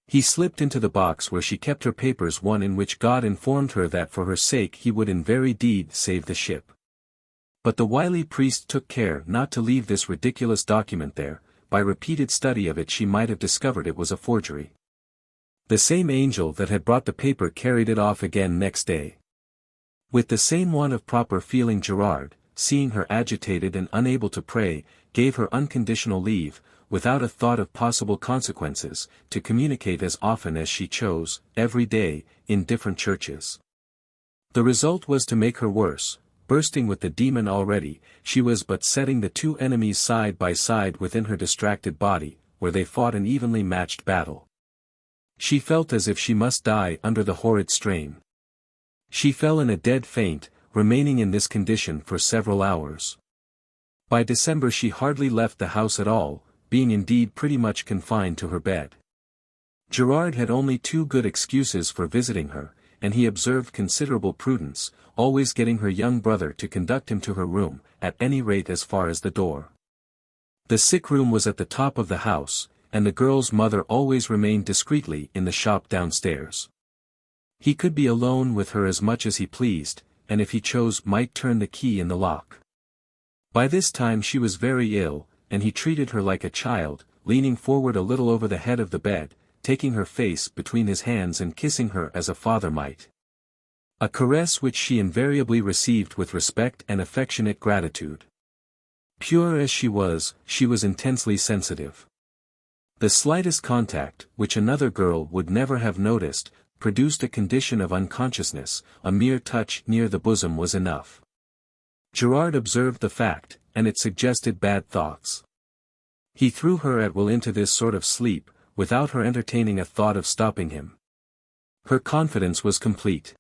He slipped into the box where she kept her papers, one in which God informed her that for her sake he would in very deed save the ship. But the wily priest took care not to leave this ridiculous document there. By repeated study of it she might have discovered it was a forgery. The same angel that had brought the paper carried it off again next day. With the same want of proper feeling Gerard, seeing her agitated and unable to pray, gave her unconditional leave, without a thought of possible consequences, to communicate as often as she chose, every day, in different churches. The result was to make her worse. Bursting with the demon already, she was but setting the 2 enemies side by side within her distracted body, where they fought an evenly matched battle. She felt as if she must die under the horrid strain. She fell in a dead faint, remaining in this condition for several hours. By December she hardly left the house at all, being indeed pretty much confined to her bed. Gerard had only 2 good excuses for visiting her, and he observed considerable prudence, always getting her young brother to conduct him to her room, at any rate as far as the door. The sick room was at the top of the house, and the girl's mother always remained discreetly in the shop downstairs. He could be alone with her as much as he pleased, and if he chose might turn the key in the lock. By this time she was very ill, and he treated her like a child, leaning forward a little over the head of the bed, taking her face between his hands and kissing her as a father might. A caress which she invariably received with respect and affectionate gratitude. Pure as she was intensely sensitive. The slightest contact, which another girl would never have noticed, produced a condition of unconsciousness. A mere touch near the bosom was enough. Gerard observed the fact, and it suggested bad thoughts. He threw her at will into this sort of sleep, without her entertaining a thought of stopping him. Her confidence was complete.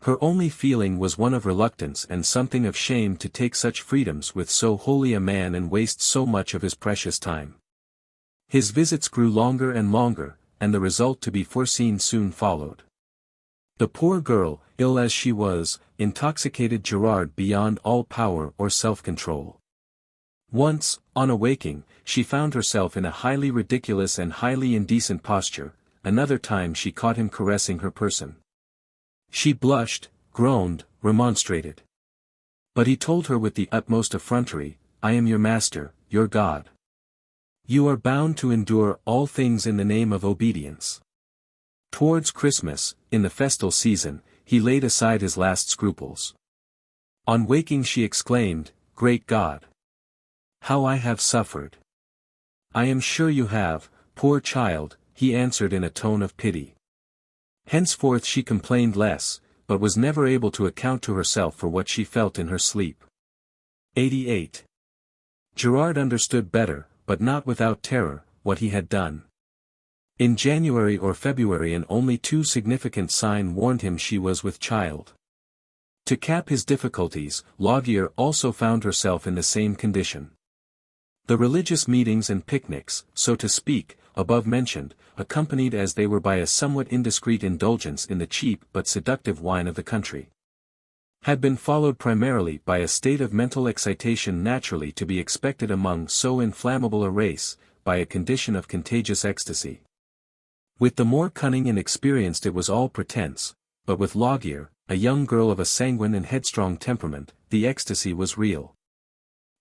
Her only feeling was one of reluctance and something of shame to take such freedoms with so holy a man and waste so much of his precious time. His visits grew longer and longer, and the result to be foreseen soon followed. The poor girl, ill as she was, intoxicated Gerard beyond all power or self-control. Once, on awaking, she found herself in a highly ridiculous and highly indecent posture. Another time she caught him caressing her person. She blushed, groaned, remonstrated. But he told her with the utmost effrontery, "I am your master, your God. You are bound to endure all things in the name of obedience." Towards Christmas, in the festal season, he laid aside his last scruples. On waking she exclaimed, "Great God! How I have suffered!" "I am sure you have, poor child," he answered in a tone of pity. Henceforth she complained less, but was never able to account to herself for what she felt in her sleep. 88. Gerard understood better, but not without terror, what he had done. In January or February an only too significant sign warned him she was with child. To cap his difficulties, Louviers also found herself in the same condition. The religious meetings and picnics, so to speak, above mentioned, accompanied as they were by a somewhat indiscreet indulgence in the cheap but seductive wine of the country, had been followed primarily by a state of mental excitation naturally to be expected among so inflammable a race, by a condition of contagious ecstasy. With the more cunning and experienced it was all pretense, but with Louviers, a young girl of a sanguine and headstrong temperament, the ecstasy was real.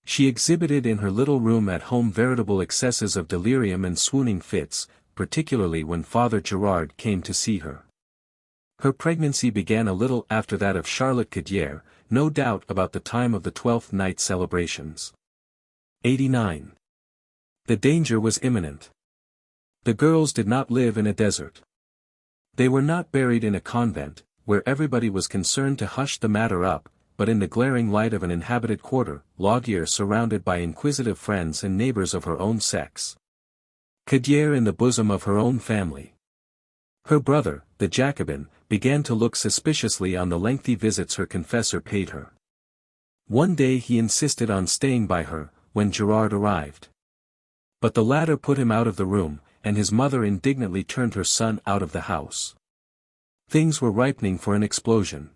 She exhibited in her little room at home veritable excesses of delirium and swooning fits, particularly when Father Gerard came to see her. Her pregnancy began a little after that of Charlotte Gaudier, no doubt about the time of the 12th night celebrations. 89. The danger was imminent. The girls did not live in a desert. They were not buried in a convent, where everybody was concerned to hush the matter up, but in the glaring light of an inhabited quarter, Louviers surrounded by inquisitive friends and neighbors of her own sex. Gaudier in the bosom of her own family. Her brother, the Jacobin, began to look suspiciously on the lengthy visits her confessor paid her. One day he insisted on staying by her, when Gerard arrived. But the latter put him out of the room, and his mother indignantly turned her son out of the house. Things were ripening for an explosion.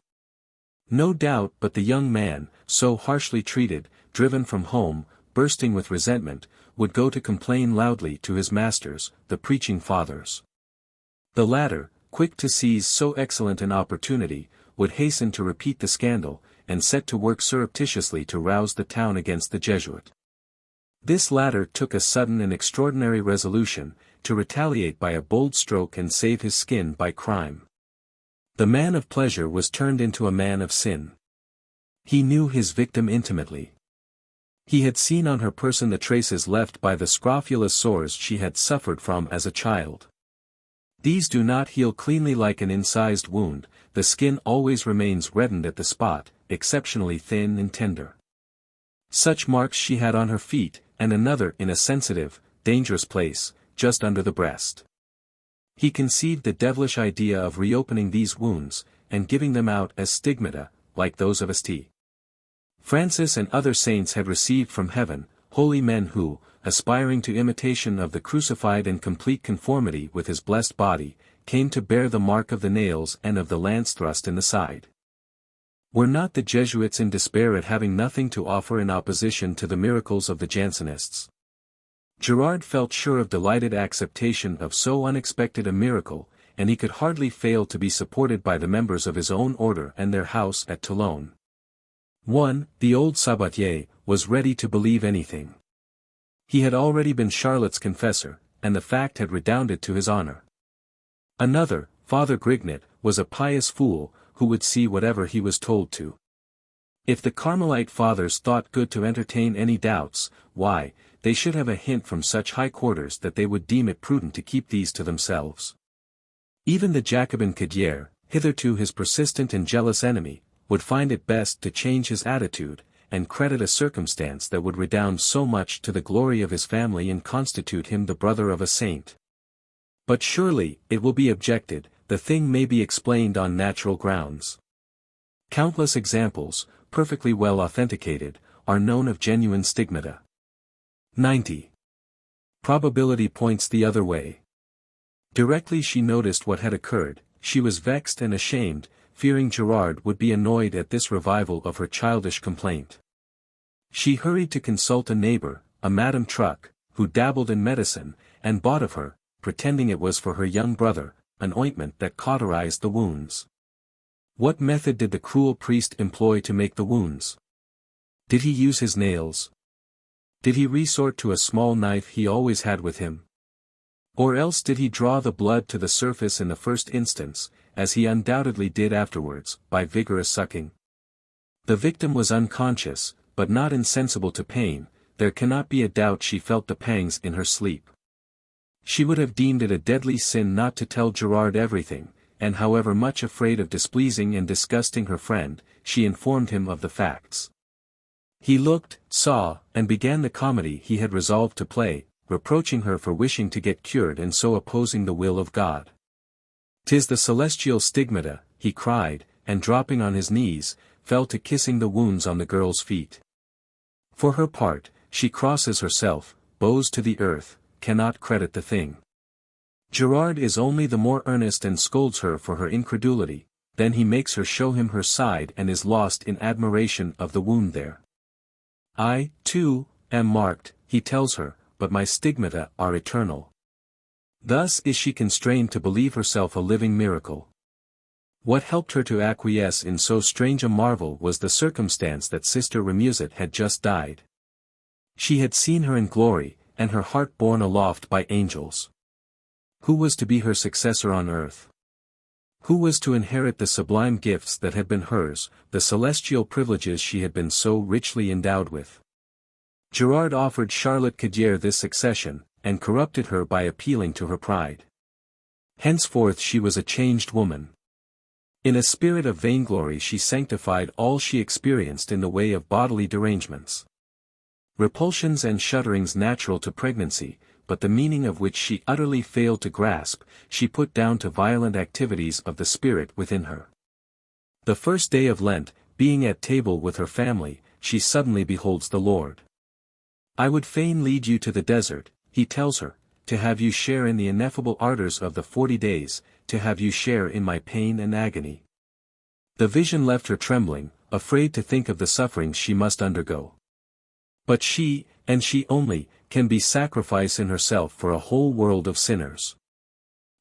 No doubt but the young man, so harshly treated, driven from home, bursting with resentment, would go to complain loudly to his masters, the preaching fathers. The latter, quick to seize so excellent an opportunity, would hasten to repeat the scandal, and set to work surreptitiously to rouse the town against the Jesuit. This latter took a sudden and extraordinary resolution, to retaliate by a bold stroke and save his skin by crime. The man of pleasure was turned into a man of sin. He knew his victim intimately. He had seen on her person the traces left by the scrofulous sores she had suffered from as a child. These do not heal cleanly like an incised wound, the skin always remains reddened at the spot, exceptionally thin and tender. Such marks she had on her feet, and another in a sensitive, dangerous place, just under the breast. He conceived the devilish idea of reopening these wounds, and giving them out as stigmata, like those of St. Francis and other saints had received from heaven, holy men who, aspiring to imitation of the crucified and complete conformity with his blessed body, came to bear the mark of the nails and of the lance thrust in the side. Were not the Jesuits in despair at having nothing to offer in opposition to the miracles of the Jansenists? Gerard felt sure of delighted acceptation of so unexpected a miracle, and he could hardly fail to be supported by the members of his own order and their house at Toulon. 1. The old Sabatier was ready to believe anything. He had already been Charlotte's confessor, and the fact had redounded to his honor. Another, Father Grignet, was a pious fool, who would see whatever he was told to. If the Carmelite fathers thought good to entertain any doubts, why, they should have a hint from such high quarters that they would deem it prudent to keep these to themselves. Even the Jacobin Gaudier, hitherto his persistent and jealous enemy, would find it best to change his attitude, and credit a circumstance that would redound so much to the glory of his family and constitute him the brother of a saint. But surely, it will be objected, the thing may be explained on natural grounds. Countless examples, perfectly well authenticated, are known of genuine stigmata. 90. Probability points the other way. Directly she noticed what had occurred, she was vexed and ashamed, fearing Gerard would be annoyed at this revival of her childish complaint. She hurried to consult a neighbor, a Madame Truc, who dabbled in medicine, and bought of her, pretending it was for her young brother, an ointment that cauterized the wounds. What method did the cruel priest employ to make the wounds? Did he use his nails? Did he resort to a small knife he always had with him? Or else did he draw the blood to the surface in the first instance, as he undoubtedly did afterwards, by vigorous sucking? The victim was unconscious, but not insensible to pain. There cannot be a doubt she felt the pangs in her sleep. She would have deemed it a deadly sin not to tell Gerard everything, and however much afraid of displeasing and disgusting her friend, she informed him of the facts. He looked, saw, and began the comedy he had resolved to play, reproaching her for wishing to get cured and so opposing the will of God. "'Tis the celestial stigmata," he cried, and dropping on his knees, fell to kissing the wounds on the girl's feet. For her part, she crosses herself, bows to the earth, cannot credit the thing. Gerard is only the more earnest and scolds her for her incredulity, then he makes her show him her side and is lost in admiration of the wound there. "I, too, am marked," he tells her, "but my stigmata are eternal." Thus is she constrained to believe herself a living miracle. What helped her to acquiesce in so strange a marvel was the circumstance that Sister Remusat had just died. She had seen her in glory, and her heart borne aloft by angels. Who was to be her successor on earth? Who was to inherit the sublime gifts that had been hers, the celestial privileges she had been so richly endowed with? Gerard offered Charlotte Cadier this succession, and corrupted her by appealing to her pride. Henceforth she was a changed woman. In a spirit of vainglory she sanctified all she experienced in the way of bodily derangements. Repulsions and shudderings natural to pregnancy, but the meaning of which she utterly failed to grasp, she put down to violent activities of the spirit within her. The first day of Lent, being at table with her family, she suddenly beholds the Lord. "I would fain lead you to the desert," he tells her, "to have you share in the ineffable ardors of the 40 days, to have you share in my pain and agony." The vision left her trembling, afraid to think of the sufferings she must undergo. But she, and she only, can be sacrifice in herself for a whole world of sinners.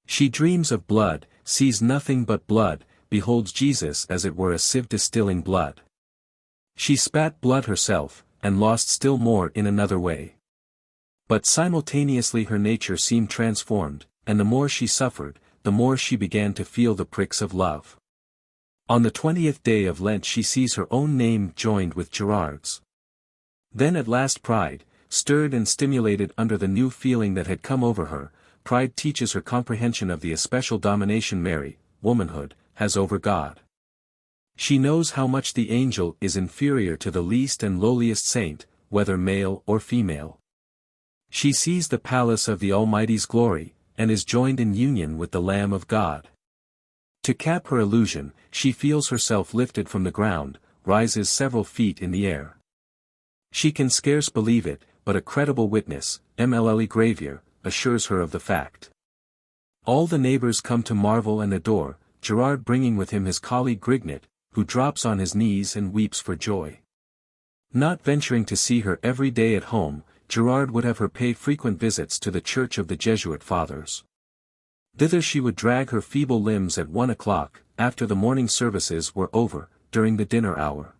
She dreams of blood, sees nothing but blood, beholds Jesus as it were a sieve distilling blood. She spat blood herself, and lost still more in another way. But simultaneously her nature seemed transformed, and the more she suffered, the more she began to feel the pricks of love. On the 20th day of Lent she sees her own name joined with Gerard's. Then at last pride, stirred and stimulated under the new feeling that had come over her, pride teaches her comprehension of the especial domination Mary, womanhood, has over God. She knows how much the angel is inferior to the least and lowliest saint, whether male or female. She sees the palace of the Almighty's glory, and is joined in union with the Lamb of God. To cap her illusion, she feels herself lifted from the ground, rises several feet in the air. She can scarce believe it, but a credible witness, MLLE Gravier, assures her of the fact. All the neighbors come to marvel and adore, Gerard bringing with him his colleague Grignet, who drops on his knees and weeps for joy. Not venturing to see her every day at home, Gerard would have her pay frequent visits to the church of the Jesuit fathers. Thither she would drag her feeble limbs at 1 o'clock, after the morning services were over, during the dinner hour.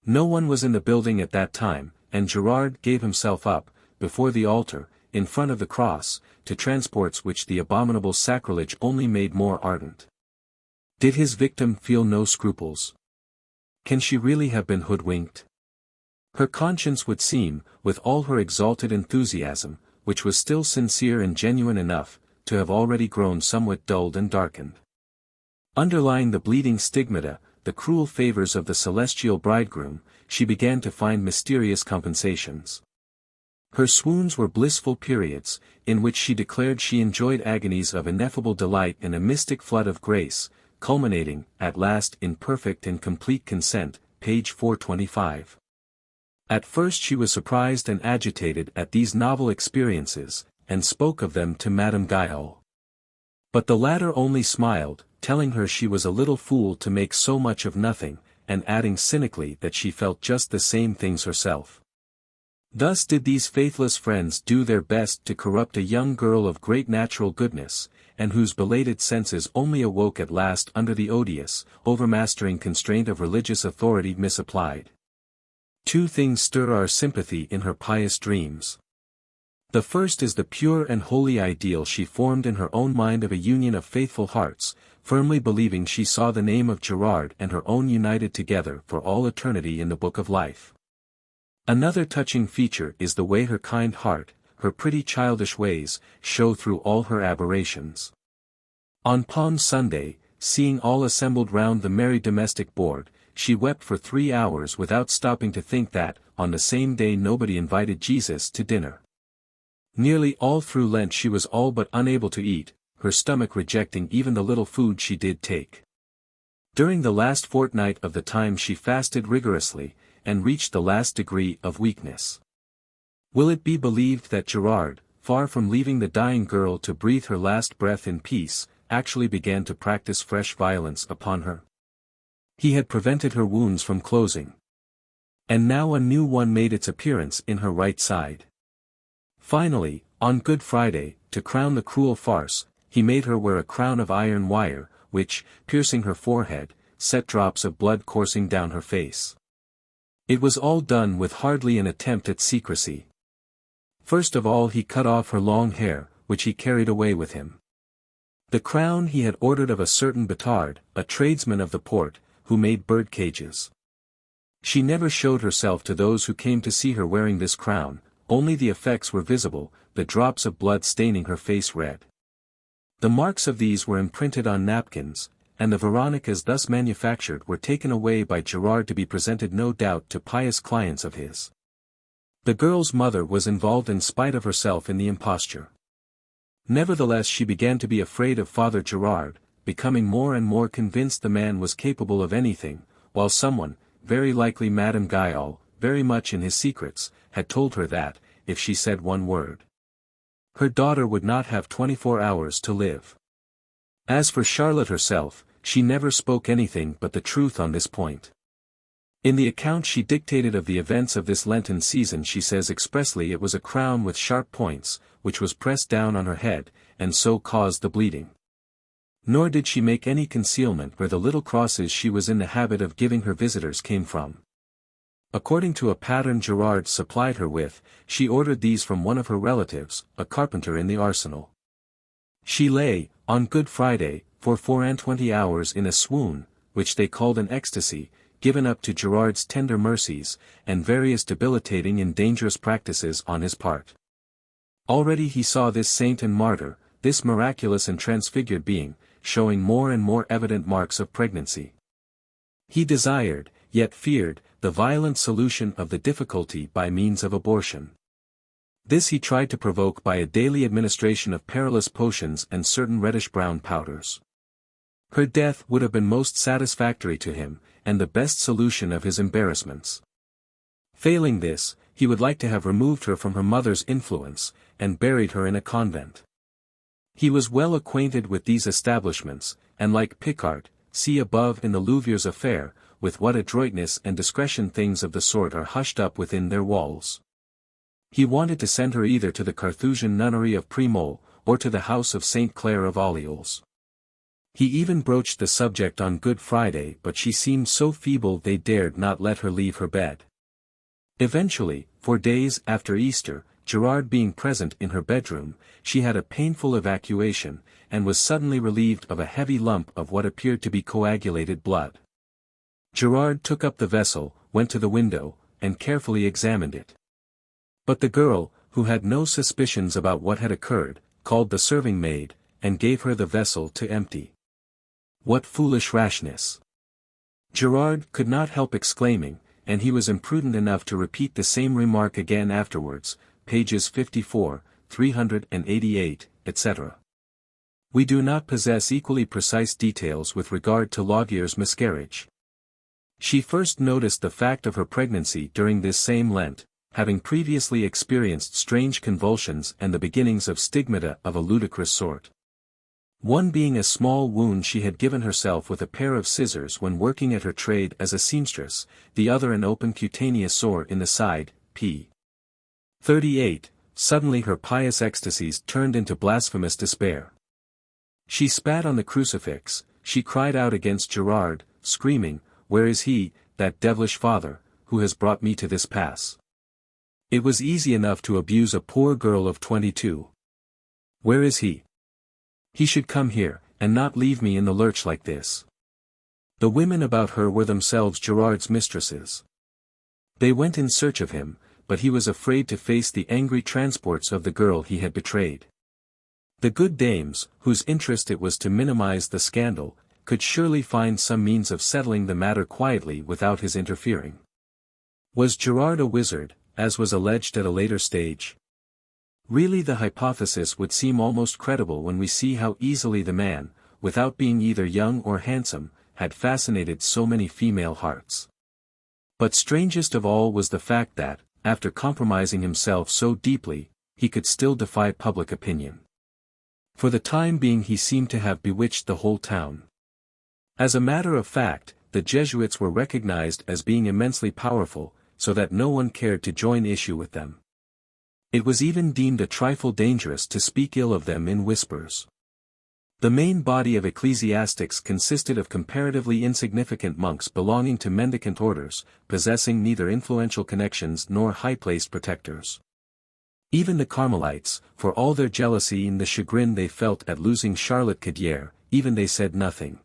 No one was in the building at that time, and Gerard gave himself up, before the altar, in front of the cross, to transports which the abominable sacrilege only made more ardent. Did his victim feel no scruples? Can she really have been hoodwinked? Her conscience would seem, with all her exalted enthusiasm, which was still sincere and genuine enough, to have already grown somewhat dulled and darkened. Underlying the bleeding stigmata, the cruel favors of the celestial bridegroom, she began to find mysterious compensations. Her swoons were blissful periods, in which she declared she enjoyed agonies of ineffable delight in a mystic flood of grace, culminating, at last in perfect and complete consent, page 425. At first she was surprised and agitated at these novel experiences, and spoke of them to Madame Guyon. But the latter only smiled, telling her she was a little fool to make so much of nothing, and adding cynically that she felt just the same things herself. Thus did these faithless friends do their best to corrupt a young girl of great natural goodness, and whose belated senses only awoke at last under the odious, overmastering constraint of religious authority misapplied. Two things stir our sympathy in her pious dreams. The first is the pure and holy ideal she formed in her own mind of a union of faithful hearts, firmly believing she saw the name of Gerard and her own united together for all eternity in the book of life. Another touching feature is the way her kind heart, her pretty childish ways, show through all her aberrations. On Palm Sunday, seeing all assembled round the merry domestic board, she wept for 3 hours without stopping to think that, on the same day nobody invited Jesus to dinner. Nearly all through Lent she was all but unable to eat, her stomach rejecting even the little food she did take. During the last fortnight of the time she fasted rigorously, and reached the last degree of weakness. Will it be believed that Gerard, far from leaving the dying girl to breathe her last breath in peace, actually began to practice fresh violence upon her? He had prevented her wounds from closing. And now a new one made its appearance in her right side. Finally, on Good Friday, to crown the cruel farce, he made her wear a crown of iron wire, which, piercing her forehead, set drops of blood coursing down her face. It was all done with hardly an attempt at secrecy. First of all he cut off her long hair, which he carried away with him. The crown he had ordered of a certain Betard, a tradesman of the port, who made bird cages. She never showed herself to those who came to see her wearing this crown, only the effects were visible, the drops of blood staining her face red. The marks of these were imprinted on napkins, and the Veronicas thus manufactured were taken away by Gerard to be presented no doubt to pious clients of his. The girl's mother was involved in spite of herself in the imposture. Nevertheless she began to be afraid of Father Gerard, becoming more and more convinced the man was capable of anything, while someone, very likely Madame Guillot, very much in his secrets, had told her that, if she said one word, her daughter would not have 24 hours to live. As for Charlotte herself, she never spoke anything but the truth on this point. In the account she dictated of the events of this Lenten season she says expressly it was a crown with sharp points, which was pressed down on her head, and so caused the bleeding. Nor did she make any concealment where the little crosses she was in the habit of giving her visitors came from. According to a pattern Gerard supplied her with, she ordered these from one of her relatives, a carpenter in the arsenal. She lay, on Good Friday, for 24 hours in a swoon, which they called an ecstasy, given up to Gerard's tender mercies, and various debilitating and dangerous practices on his part. Already he saw this saint and martyr, this miraculous and transfigured being, showing more and more evident marks of pregnancy. He desired, yet feared, the violent solution of the difficulty by means of abortion. This he tried to provoke by a daily administration of perilous potions and certain reddish-brown powders. Her death would have been most satisfactory to him, and the best solution of his embarrassments. Failing this, he would like to have removed her from her mother's influence, and buried her in a convent. He was well acquainted with these establishments, and like Picard, see above in the Louviers affair, with what adroitness and discretion things of the sort are hushed up within their walls. He wanted to send her either to the Carthusian nunnery of Primol, or to the house of Saint Clare of Orleans. He even broached the subject on Good Friday, but she seemed so feeble they dared not let her leave her bed. Eventually, 4 days after Easter, Gerard being present in her bedroom, she had a painful evacuation, and was suddenly relieved of a heavy lump of what appeared to be coagulated blood. Gerard took up the vessel, went to the window, and carefully examined it. But the girl, who had no suspicions about what had occurred, called the serving maid, and gave her the vessel to empty. What foolish rashness! Gerard could not help exclaiming, and he was imprudent enough to repeat the same remark again afterwards, pages 54, 388, etc. We do not possess equally precise details with regard to Laudier's miscarriage. She first noticed the fact of her pregnancy during this same Lent, having previously experienced strange convulsions and the beginnings of stigmata of a ludicrous sort. One being a small wound she had given herself with a pair of scissors when working at her trade as a seamstress, the other an open cutaneous sore in the side, p. 38, suddenly her pious ecstasies turned into blasphemous despair. She spat on the crucifix, she cried out against Gerard, screaming, "Where is he, that devilish father, who has brought me to this pass?" It was easy enough to abuse a poor girl of 22. Where is he? He should come here, and not leave me in the lurch like this. The women about her were themselves Gerard's mistresses. They went in search of him, but he was afraid to face the angry transports of the girl he had betrayed. The good dames, whose interest it was to minimize the scandal, could surely find some means of settling the matter quietly without his interfering. Was Gerard a wizard, as was alleged at a later stage? Really, the hypothesis would seem almost credible when we see how easily the man, without being either young or handsome, had fascinated so many female hearts. But strangest of all was the fact that, after compromising himself so deeply, he could still defy public opinion. For the time being he seemed to have bewitched the whole town. As a matter of fact, the Jesuits were recognized as being immensely powerful, so that no one cared to join issue with them. It was even deemed a trifle dangerous to speak ill of them in whispers. The main body of ecclesiastics consisted of comparatively insignificant monks belonging to mendicant orders, possessing neither influential connections nor high-placed protectors. Even the Carmelites, for all their jealousy and the chagrin they felt at losing Charlotte Cadier, even they said nothing.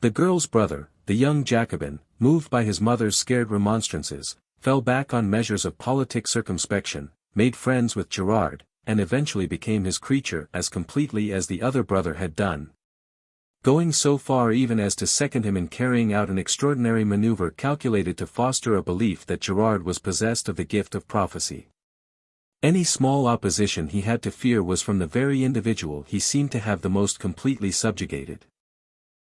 The girl's brother, the young Jacobin, moved by his mother's scared remonstrances, fell back on measures of politic circumspection, made friends with Gerard, and eventually became his creature as completely as the other brother had done. Going so far even as to second him in carrying out an extraordinary maneuver calculated to foster a belief that Gerard was possessed of the gift of prophecy. Any small opposition he had to fear was from the very individual he seemed to have the most completely subjugated.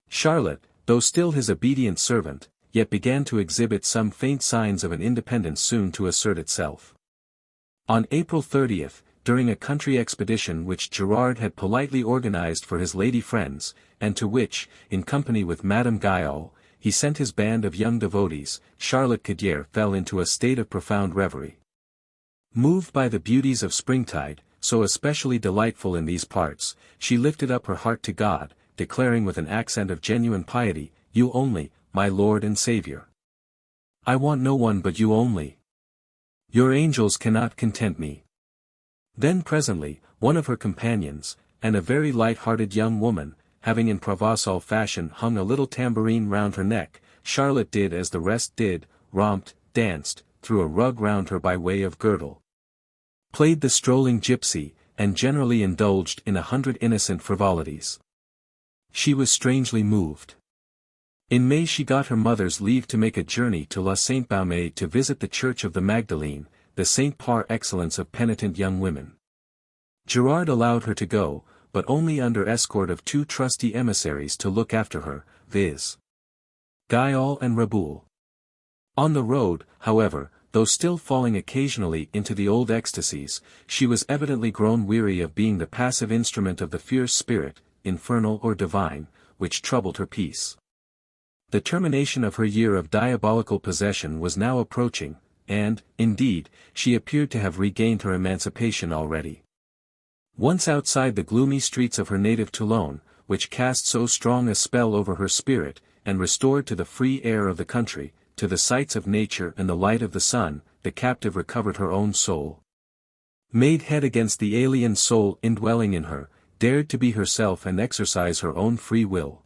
Charlotte, though still his obedient servant, yet began to exhibit some faint signs of an independence soon to assert itself. On April 30th, during a country expedition which Gerard had politely organized for his lady friends, and to which, in company with Madame Guyon, he sent his band of young devotees, Charlotte Cadier fell into a state of profound reverie. Moved by the beauties of springtide, so especially delightful in these parts, she lifted up her heart to God, declaring with an accent of genuine piety, "You only, my Lord and Saviour. I want no one but you only. Your angels cannot content me." Then presently, one of her companions, and a very light-hearted young woman, having in Provençal fashion hung a little tambourine round her neck, Charlotte did as the rest did, romped, danced, threw a rug round her by way of girdle, played the strolling gypsy, and generally indulged in 100 innocent frivolities. She was strangely moved. In May she got her mother's leave to make a journey to La Sainte-Baume to visit the Church of the Magdalene, the Saint par excellence of penitent young women. Gerard allowed her to go, but only under escort of 2 trusty emissaries to look after her, viz. Guyon and Revolt. On the road, however, though still falling occasionally into the old ecstasies, she was evidently grown weary of being the passive instrument of the fierce spirit, infernal or divine, which troubled her peace. The termination of her year of diabolical possession was now approaching, and, indeed, she appeared to have regained her emancipation already. Once outside the gloomy streets of her native Toulon, which cast so strong a spell over her spirit, and restored to the free air of the country, to the sights of nature and the light of the sun, the captive recovered her own soul. Made head against the alien soul indwelling in her, dared to be herself and exercise her own free will.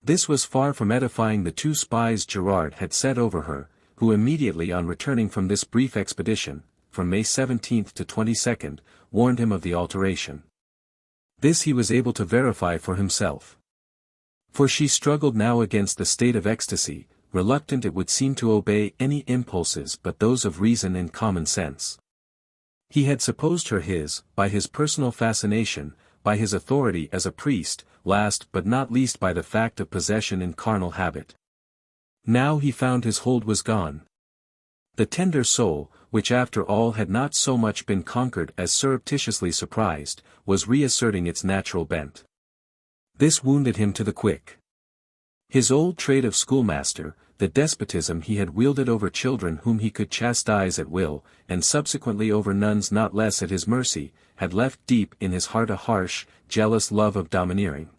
This was far from edifying the 2 spies Gerard had set over her, who immediately on returning from this brief expedition, from May 17th to 22nd, warned him of the alteration. This he was able to verify for himself. For she struggled now against the state of ecstasy, reluctant it would seem to obey any impulses but those of reason and common sense. He had supposed her his, by his personal fascination, by his authority as a priest, last but not least by the fact of possession in carnal habit. Now he found his hold was gone. The tender soul, which after all had not so much been conquered as surreptitiously surprised, was reasserting its natural bent. This wounded him to the quick. His old trade of schoolmaster, the despotism he had wielded over children whom he could chastise at will, and subsequently over nuns not less at his mercy, had left deep in his heart a harsh, jealous love of domineering.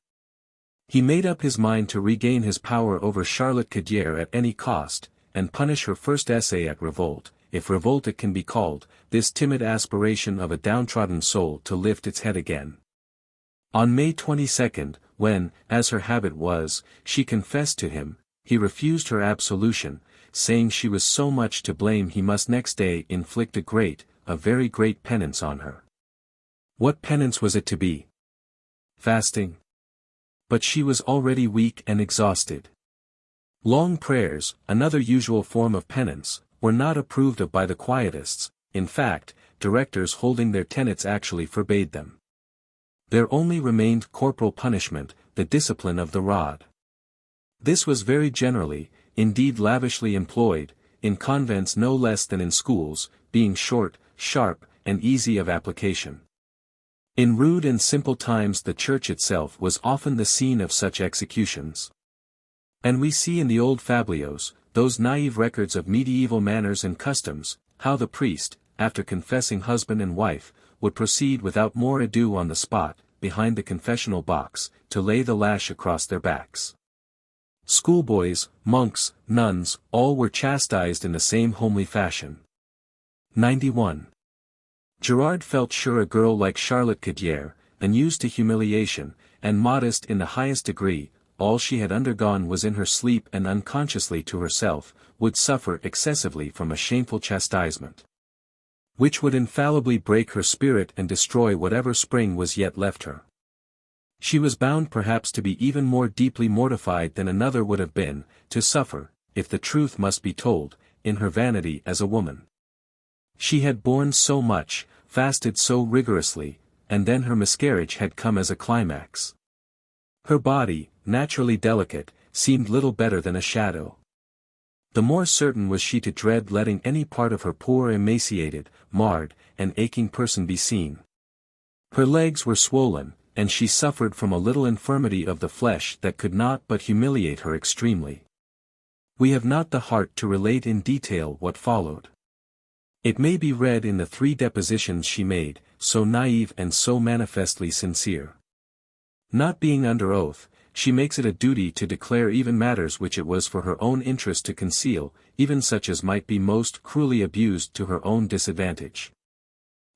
He made up his mind to regain his power over Charlotte Cadier at any cost, and punish her first essay at Revolt, if revolt it can be called, this timid aspiration of a downtrodden soul to lift its head again. On May 22, when, as her habit was, she confessed to him, he refused her absolution, saying she was so much to blame he must next day inflict a very great penance on her. What penance was it to be? Fasting. But she was already weak and exhausted. Long prayers, another usual form of penance, were not approved of by the Quietists. In fact, directors holding their tenets actually forbade them. There only remained corporal punishment, the discipline of the rod. This was very generally, indeed lavishly employed, in convents no less than in schools, being short, sharp, and easy of application. In rude and simple times the church itself was often the scene of such executions. And we see in the old fabliaux, those naive records of medieval manners and customs, how the priest, after confessing husband and wife, would proceed without more ado on the spot, behind the confessional box, to lay the lash across their backs. Schoolboys, monks, nuns, all were chastised in the same homely fashion. 91. Gerard felt sure a girl like Charlotte Cadier, unused to humiliation, and modest in the highest degree, all she had undergone was in her sleep and unconsciously to herself, would suffer excessively from a shameful chastisement, which would infallibly break her spirit and destroy whatever spring was yet left her. She was bound perhaps to be even more deeply mortified than another would have been, to suffer, if the truth must be told, in her vanity as a woman. She had borne so much, fasted so rigorously, and then her miscarriage had come as a climax. Her body, naturally delicate, seemed little better than a shadow. The more certain was she to dread letting any part of her poor emaciated, marred, and aching person be seen. Her legs were swollen, and she suffered from a little infirmity of the flesh that could not but humiliate her extremely. We have not the heart to relate in detail what followed. It may be read in the 3 depositions she made, so naive and so manifestly sincere. Not being under oath, she makes it a duty to declare even matters which it was for her own interest to conceal, even such as might be most cruelly abused to her own disadvantage.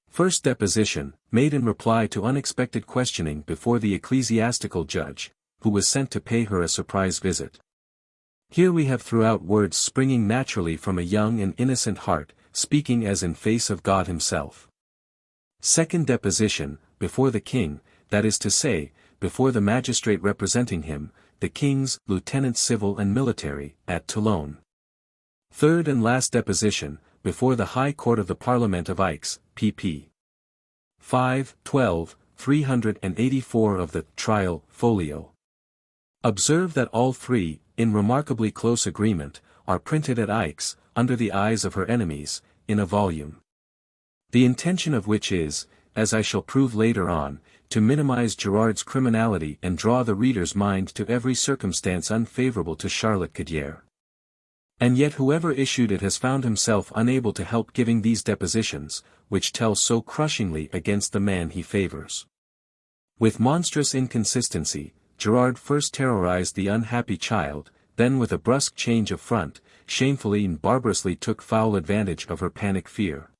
First deposition, made in reply to unexpected questioning before the ecclesiastical judge, who was sent to pay her a surprise visit. Here we have throughout words springing naturally from a young and innocent heart, speaking as in face of God himself. Second deposition, before the king, that is to say, before the magistrate representing him, the king's lieutenants civil and military, at Toulon. Third and last deposition, before the High Court of the Parliament of Aix, pp. 5, 12, 384 of the Trial, folio. Observe that all 3, in remarkably close agreement, are printed at Aix, under the eyes of her enemies, in a volume. The intention of which is, as I shall prove later on, to minimize Gerard's criminality and draw the reader's mind to every circumstance unfavorable to Charlotte Cadier. And yet whoever issued it has found himself unable to help giving these depositions, which tell so crushingly against the man he favors. With monstrous inconsistency, Gerard first terrorized the unhappy child, then with a brusque change of front, shamefully and barbarously took foul advantage of her panic fear.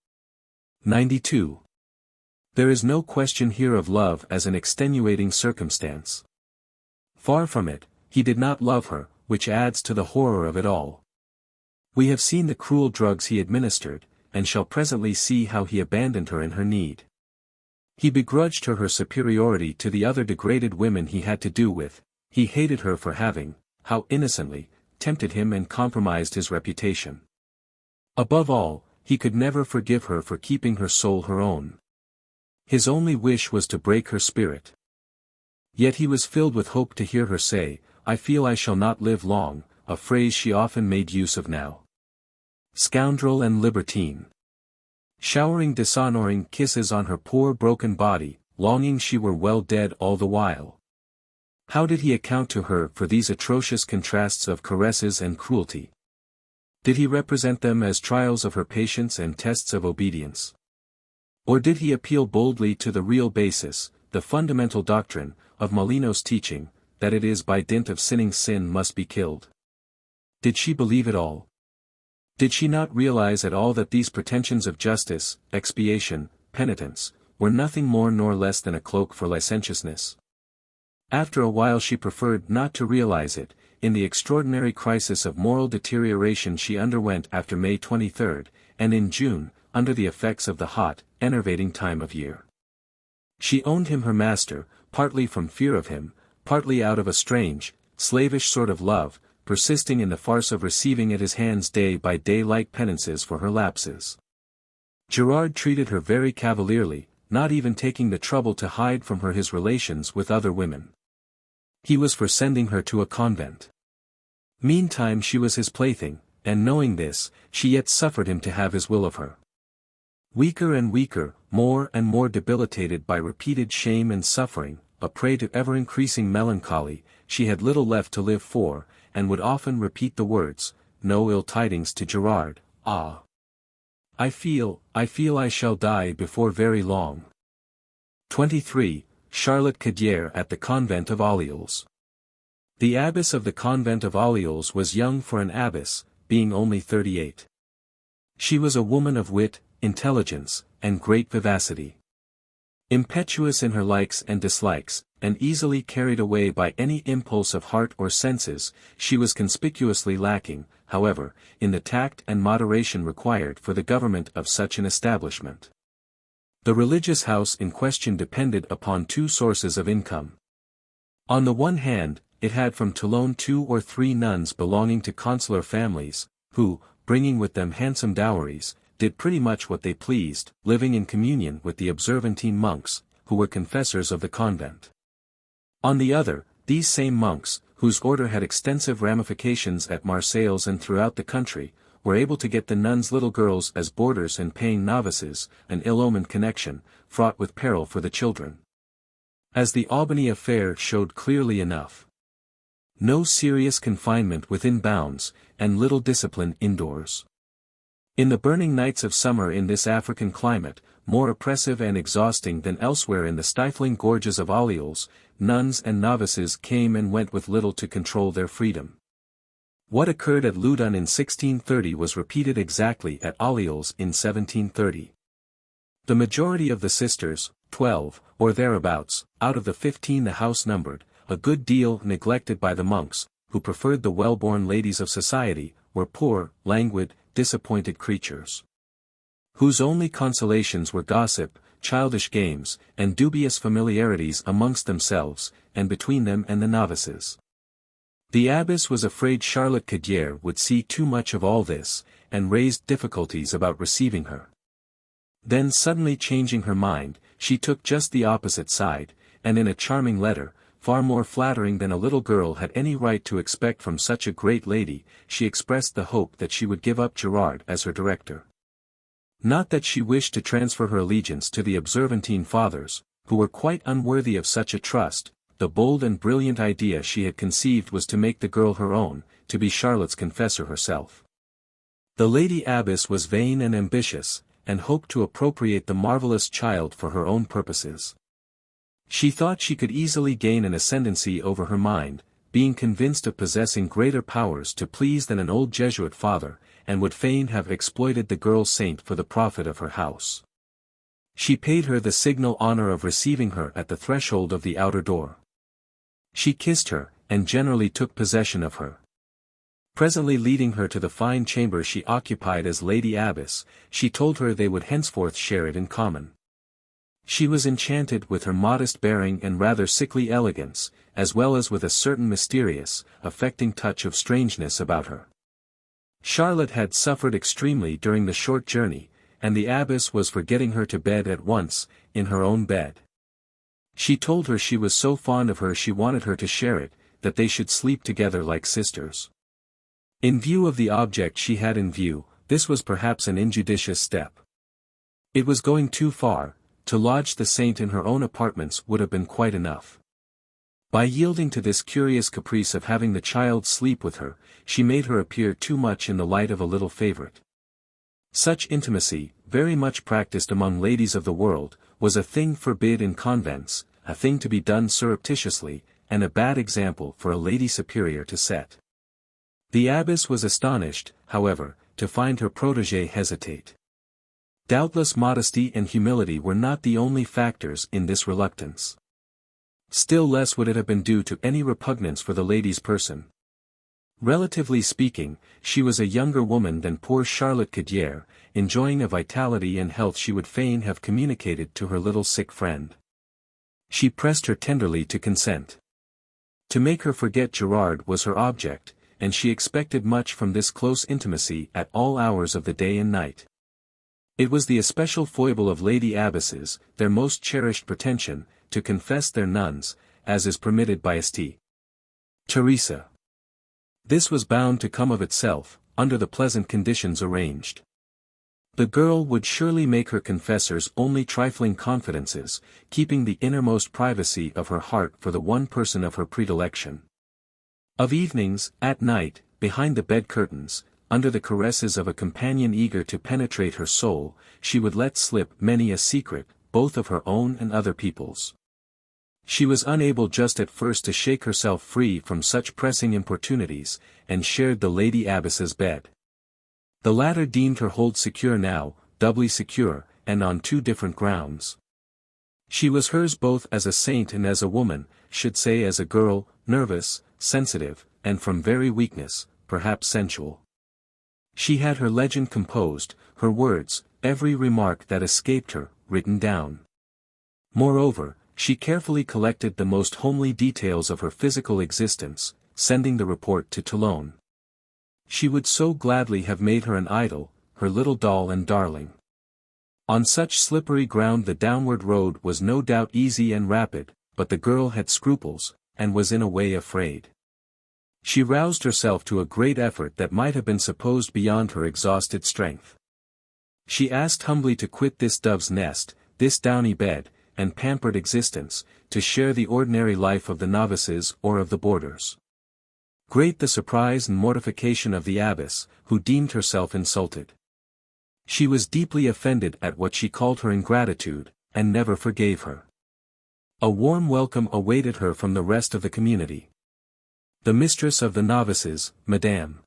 92. There is no question here of love as an extenuating circumstance. Far from it, he did not love her, which adds to the horror of it all. We have seen the cruel drugs he administered, and shall presently see how he abandoned her in her need. He begrudged her superiority to the other degraded women he had to do with, he hated her for having, how innocently, tempted him and compromised his reputation. Above all, he could never forgive her for keeping her soul her own. His only wish was to break her spirit. Yet he was filled with hope to hear her say, "I feel I shall not live long," a phrase she often made use of now. Scoundrel and libertine. Showering dishonoring kisses on her poor broken body, longing she were well dead all the while. How did he account to her for these atrocious contrasts of caresses and cruelty? Did he represent them as trials of her patience and tests of obedience? Or did he appeal boldly to the real basis, the fundamental doctrine, of Molino's teaching, that it is by dint of sinning sin must be killed? Did she believe it all? Did she not realize at all that these pretensions of justice, expiation, penitence, were nothing more nor less than a cloak for licentiousness? After a while she preferred not to realize it. In the extraordinary crisis of moral deterioration she underwent after May 23, and in June, under the effects of the hot, enervating time of year. She owned him her master, partly from fear of him, partly out of a strange, slavish sort of love, persisting in the farce of receiving at his hands day by day like penances for her lapses. Gerard treated her very cavalierly, not even taking the trouble to hide from her his relations with other women. He was for sending her to a convent. Meantime she was his plaything, and knowing this, she yet suffered him to have his will of her. Weaker and weaker, more and more debilitated by repeated shame and suffering, a prey to ever-increasing melancholy, she had little left to live for, and would often repeat the words, no ill tidings to Gerard, ah! I feel I shall die before very long. 23. Charlotte Cadier at the Convent of Alliols. The abbess of the Convent of Alliols was young for an abbess, being only 38. She was a woman of wit, intelligence, and great vivacity. Impetuous in her likes and dislikes, and easily carried away by any impulse of heart or senses, she was conspicuously lacking, however, in the tact and moderation required for the government of such an establishment. The religious house in question depended upon two sources of income. On the one hand, it had from Toulon 2 or 3 nuns belonging to consular families, who, bringing with them handsome dowries, did pretty much what they pleased, living in communion with the Observantine monks, who were confessors of the convent. On the other, these same monks, whose order had extensive ramifications at Marseilles and throughout the country, were able to get the nuns' little girls as boarders and paying novices, an ill-omened connection, fraught with peril for the children. As the Albany affair showed clearly enough. No serious confinement within bounds, and little discipline indoors. In the burning nights of summer in this African climate, more oppressive and exhausting than elsewhere in the stifling gorges of Alliols, nuns and novices came and went with little to control their freedom. What occurred at Loudun in 1630 was repeated exactly at Alliols in 1730. The majority of the sisters, 12, or thereabouts, out of the 15 the house numbered, a good deal neglected by the monks, who preferred the well-born ladies of society, were poor, languid, disappointed creatures, whose only consolations were gossip, childish games, and dubious familiarities amongst themselves, and between them and the novices. The abbess was afraid Charlotte Cadier would see too much of all this, and raised difficulties about receiving her. Then suddenly changing her mind, she took just the opposite side, and in a charming letter, far more flattering than a little girl had any right to expect from such a great lady, she expressed the hope that she would give up Gerard as her director. Not that she wished to transfer her allegiance to the Observantine fathers, who were quite unworthy of such a trust. The bold and brilliant idea she had conceived was to make the girl her own, to be Charlotte's confessor herself. The lady abbess was vain and ambitious, and hoped to appropriate the marvelous child for her own purposes. She thought she could easily gain an ascendancy over her mind, being convinced of possessing greater powers to please than an old Jesuit father, and would fain have exploited the girl saint for the profit of her house. She paid her the signal honor of receiving her at the threshold of the outer door. She kissed her, and generally took possession of her. Presently leading her to the fine chamber she occupied as Lady Abbess, she told her they would henceforth share it in common. She was enchanted with her modest bearing and rather sickly elegance, as well as with a certain mysterious, affecting touch of strangeness about her. Charlotte had suffered extremely during the short journey, and the abbess was for getting her to bed at once, in her own bed. She told her she was so fond of her she wanted her to share it, that they should sleep together like sisters. In view of the object she had in view, this was perhaps an injudicious step. It was going too far. To lodge the saint in her own apartments would have been quite enough. By yielding to this curious caprice of having the child sleep with her, she made her appear too much in the light of a little favorite. Such intimacy, very much practiced among ladies of the world, was a thing forbid in convents, a thing to be done surreptitiously, and a bad example for a lady superior to set. The abbess was astonished, however, to find her protégé hesitate. Doubtless modesty and humility were not the only factors in this reluctance. Still less would it have been due to any repugnance for the lady's person. Relatively speaking, she was a younger woman than poor Charlotte Gaudier, enjoying a vitality and health she would fain have communicated to her little sick friend. She pressed her tenderly to consent. To make her forget Gerard was her object, and she expected much from this close intimacy at all hours of the day and night. It was the especial foible of lady abbesses, their most cherished pretension, to confess their nuns, as is permitted by St. Teresa. This was bound to come of itself, under the pleasant conditions arranged. The girl would surely make her confessors only trifling confidences, keeping the innermost privacy of her heart for the one person of her predilection. Of evenings, at night, behind the bed curtains, under the caresses of a companion eager to penetrate her soul, she would let slip many a secret, both of her own and other people's. She was unable just at first to shake herself free from such pressing importunities, and shared the lady abbess's bed. The latter deemed her hold secure now, doubly secure, and on two different grounds. She was hers both as a saint and as a woman, should say as a girl, nervous, sensitive, and from very weakness, perhaps sensual. She had her legend composed, her words, every remark that escaped her, written down. Moreover, she carefully collected the most homely details of her physical existence, sending the report to Toulon. She would so gladly have made her an idol, her little doll and darling. On such slippery ground the downward road was no doubt easy and rapid, but the girl had scruples, and was in a way afraid. She roused herself to a great effort that might have been supposed beyond her exhausted strength. She asked humbly to quit this dove's nest, this downy bed, and pampered existence, to share the ordinary life of the novices or of the boarders. Great the surprise and mortification of the abbess, who deemed herself insulted. She was deeply offended at what she called her ingratitude, and never forgave her. A warm welcome awaited her from the rest of the community. The mistress of the novices, Madame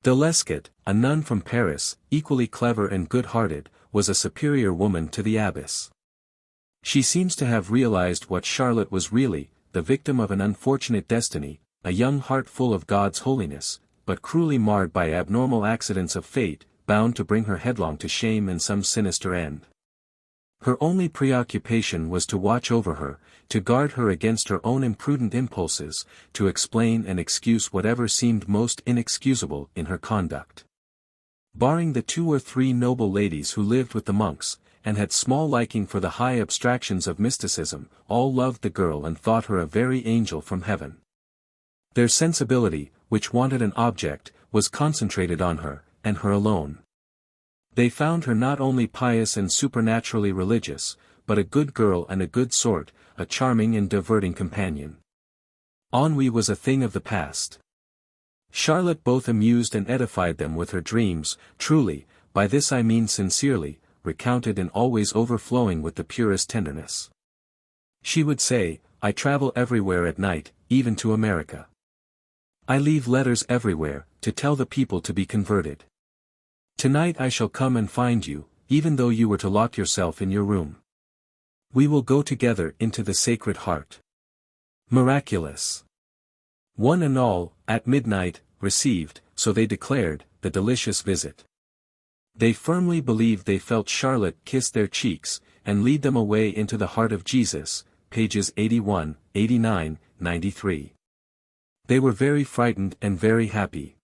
de Lescat, a nun from Paris, equally clever and good-hearted, was a superior woman to the abbess. She seems to have realized what Charlotte was really, the victim of an unfortunate destiny, a young heart full of God's holiness, but cruelly marred by abnormal accidents of fate, bound to bring her headlong to shame and some sinister end. Her only preoccupation was to watch over her, to guard her against her own imprudent impulses, to explain and excuse whatever seemed most inexcusable in her conduct. Barring the 2 or 3 noble ladies who lived with the monks, and had small liking for the high abstractions of mysticism, all loved the girl and thought her a very angel from heaven. Their sensibility, which wanted an object, was concentrated on her, and her alone. They found her not only pious and supernaturally religious, but a good girl and a good sort, a charming and diverting companion. Ennui was a thing of the past. Charlotte both amused and edified them with her dreams, truly, by this I mean sincerely, recounted and always overflowing with the purest tenderness. She would say, I travel everywhere at night, even to America. I leave letters everywhere, to tell the people to be converted. Tonight I shall come and find you, even though you were to lock yourself in your room. We will go together into the Sacred Heart. Miraculous. One and all, at midnight, received, so they declared, the delicious visit. They firmly believed they felt Charlotte kiss their cheeks, and lead them away into the heart of Jesus, pages 81, 89, 93. They were very frightened and very happy.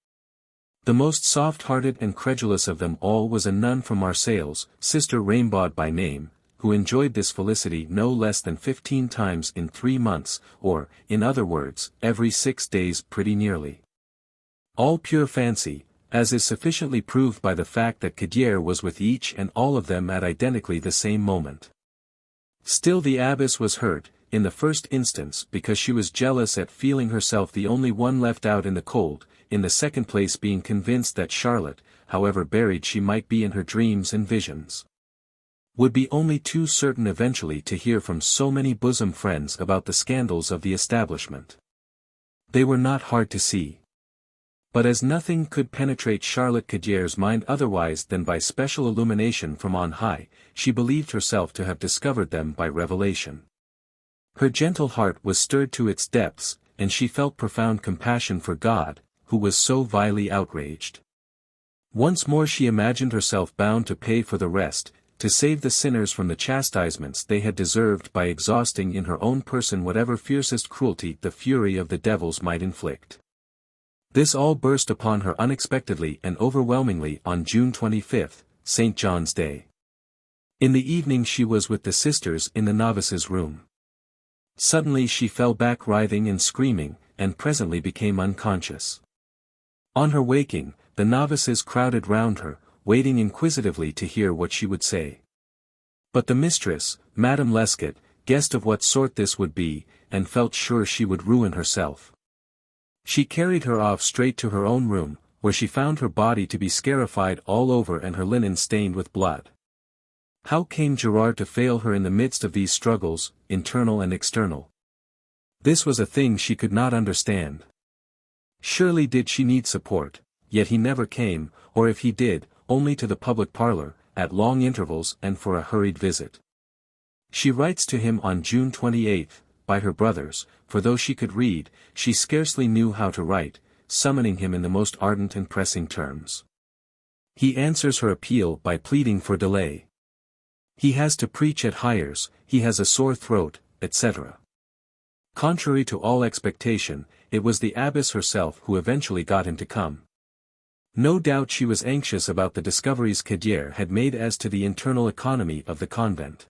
The most soft-hearted and credulous of them all was a nun from Marseilles, Sister Raimbaud by name, who enjoyed this felicity no less than 15 times in 3 months, or, in other words, every 6 days pretty nearly. All pure fancy, as is sufficiently proved by the fact that Gaudier was with each and all of them at identically the same moment. Still the abbess was hurt, in the first instance because she was jealous at feeling herself the only one left out in the cold, in the second place being convinced that Charlotte, however buried she might be in her dreams and visions, would be only too certain eventually to hear from so many bosom friends about the scandals of the establishment. They were not hard to see. But as nothing could penetrate Charlotte Cadier's mind otherwise than by special illumination from on high, she believed herself to have discovered them by revelation. Her gentle heart was stirred to its depths, and she felt profound compassion for God, who was so vilely outraged. Once more she imagined herself bound to pay for the rest, to save the sinners from the chastisements they had deserved by exhausting in her own person whatever fiercest cruelty the fury of the devils might inflict. This all burst upon her unexpectedly and overwhelmingly on June 25, St. John's Day. In the evening she was with the sisters in the novices' room. Suddenly she fell back writhing and screaming, and presently became unconscious. On her waking, the novices crowded round her, waiting inquisitively to hear what she would say. But the mistress, Madame Lescot, guessed of what sort this would be, and felt sure she would ruin herself. She carried her off straight to her own room, where she found her body to be scarified all over and her linen stained with blood. How came Gerard to fail her in the midst of these struggles, internal and external? This was a thing she could not understand. Surely did she need support, yet he never came, or if he did, only to the public parlour, at long intervals and for a hurried visit. She writes to him on June 28, by her brothers, for though she could read, she scarcely knew how to write, summoning him in the most ardent and pressing terms. He answers her appeal by pleading for delay. He has to preach at Hyres, he has a sore throat, etc. Contrary to all expectation, it was the abbess herself who eventually got him to come. No doubt she was anxious about the discoveries Cadier had made as to the internal economy of the convent.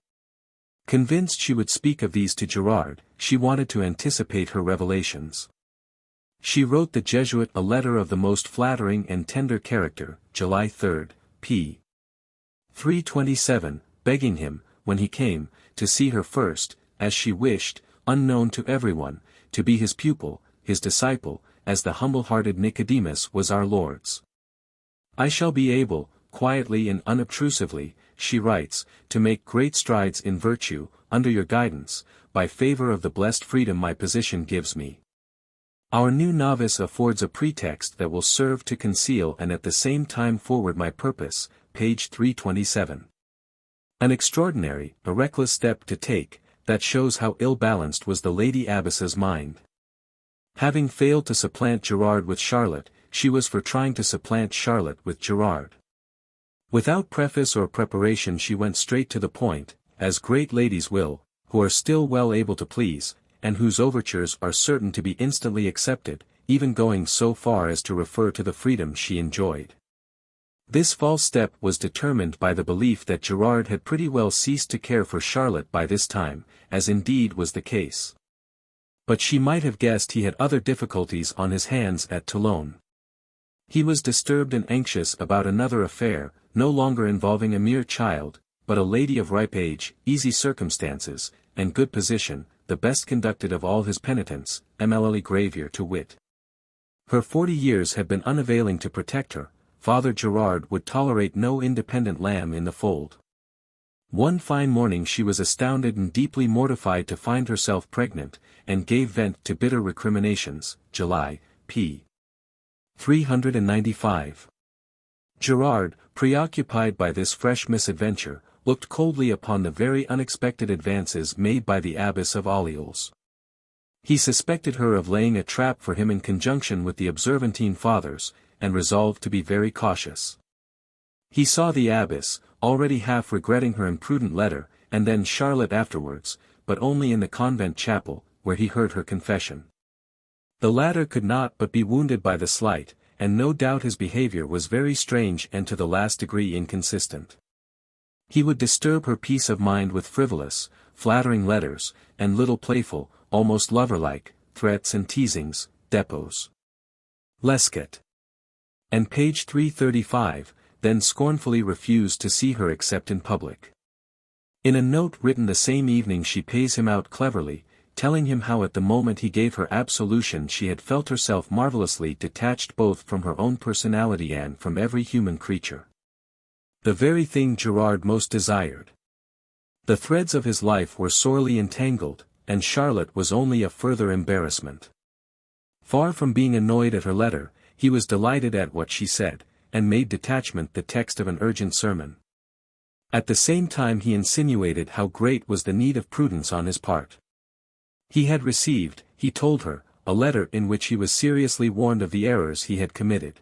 Convinced she would speak of these to Gerard, she wanted to anticipate her revelations. She wrote the Jesuit a letter of the most flattering and tender character, July 3, p. 327, begging him, when he came, to see her first, as she wished, unknown to everyone, to be his pupil, his disciple, as the humble-hearted Nicodemus was our Lord's. I shall be able, quietly and unobtrusively, she writes, to make great strides in virtue, under your guidance, by favor of the blessed freedom my position gives me. Our new novice affords a pretext that will serve to conceal and at the same time forward my purpose, page 327. An extraordinary, a reckless step to take, that shows how ill-balanced was the Lady Abbess's mind. Having failed to supplant Gerard with Charlotte, she was for trying to supplant Charlotte with Gerard. Without preface or preparation she went straight to the point, as great ladies will, who are still well able to please, and whose overtures are certain to be instantly accepted, even going so far as to refer to the freedom she enjoyed. This false step was determined by the belief that Gerard had pretty well ceased to care for Charlotte by this time, as indeed was the case. But she might have guessed he had other difficulties on his hands at Toulon. He was disturbed and anxious about another affair, no longer involving a mere child, but a lady of ripe age, easy circumstances, and good position, the best conducted of all his penitents, Emily Gravier to wit. Her 40 years had been unavailing to protect her. Father Gerard would tolerate no independent lamb in the fold. One fine morning she was astounded and deeply mortified to find herself pregnant, and gave vent to bitter recriminations, July, p. 395. Gerard, preoccupied by this fresh misadventure, looked coldly upon the very unexpected advances made by the Abbess of Orleans. He suspected her of laying a trap for him in conjunction with the Observantine Fathers, and resolved to be very cautious. He saw the abbess, already half regretting her imprudent letter, and then Charlotte afterwards, but only in the convent chapel, where he heard her confession. The latter could not but be wounded by the slight, and no doubt his behavior was very strange and to the last degree inconsistent. He would disturb her peace of mind with frivolous, flattering letters, and little playful, almost lover-like, threats and teasings, depots. Lescot. And page 335, then scornfully refused to see her except in public. In a note written the same evening she pays him out cleverly, telling him how at the moment he gave her absolution she had felt herself marvellously detached both from her own personality and from every human creature. The very thing Gerard most desired. The threads of his life were sorely entangled, and Charlotte was only a further embarrassment. Far from being annoyed at her letter, he was delighted at what she said, and made detachment the text of an urgent sermon. At the same time he insinuated how great was the need of prudence on his part. He had received, he told her, a letter in which he was seriously warned of the errors he had committed.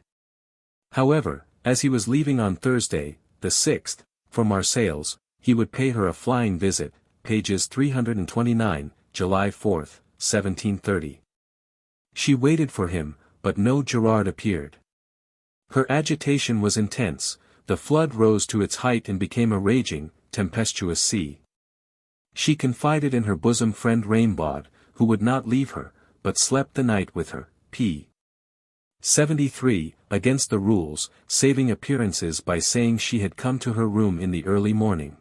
However, as he was leaving on Thursday, the 6th, for Marseilles, he would pay her a flying visit, pages 329, July 4, 1730. She waited for him, but no Gerard appeared. Her agitation was intense, the flood rose to its height and became a raging, tempestuous sea. She confided in her bosom friend Raimbaud, who would not leave her, but slept the night with her, p. 73, against the rules, saving appearances by saying she had come to her room in the early morning.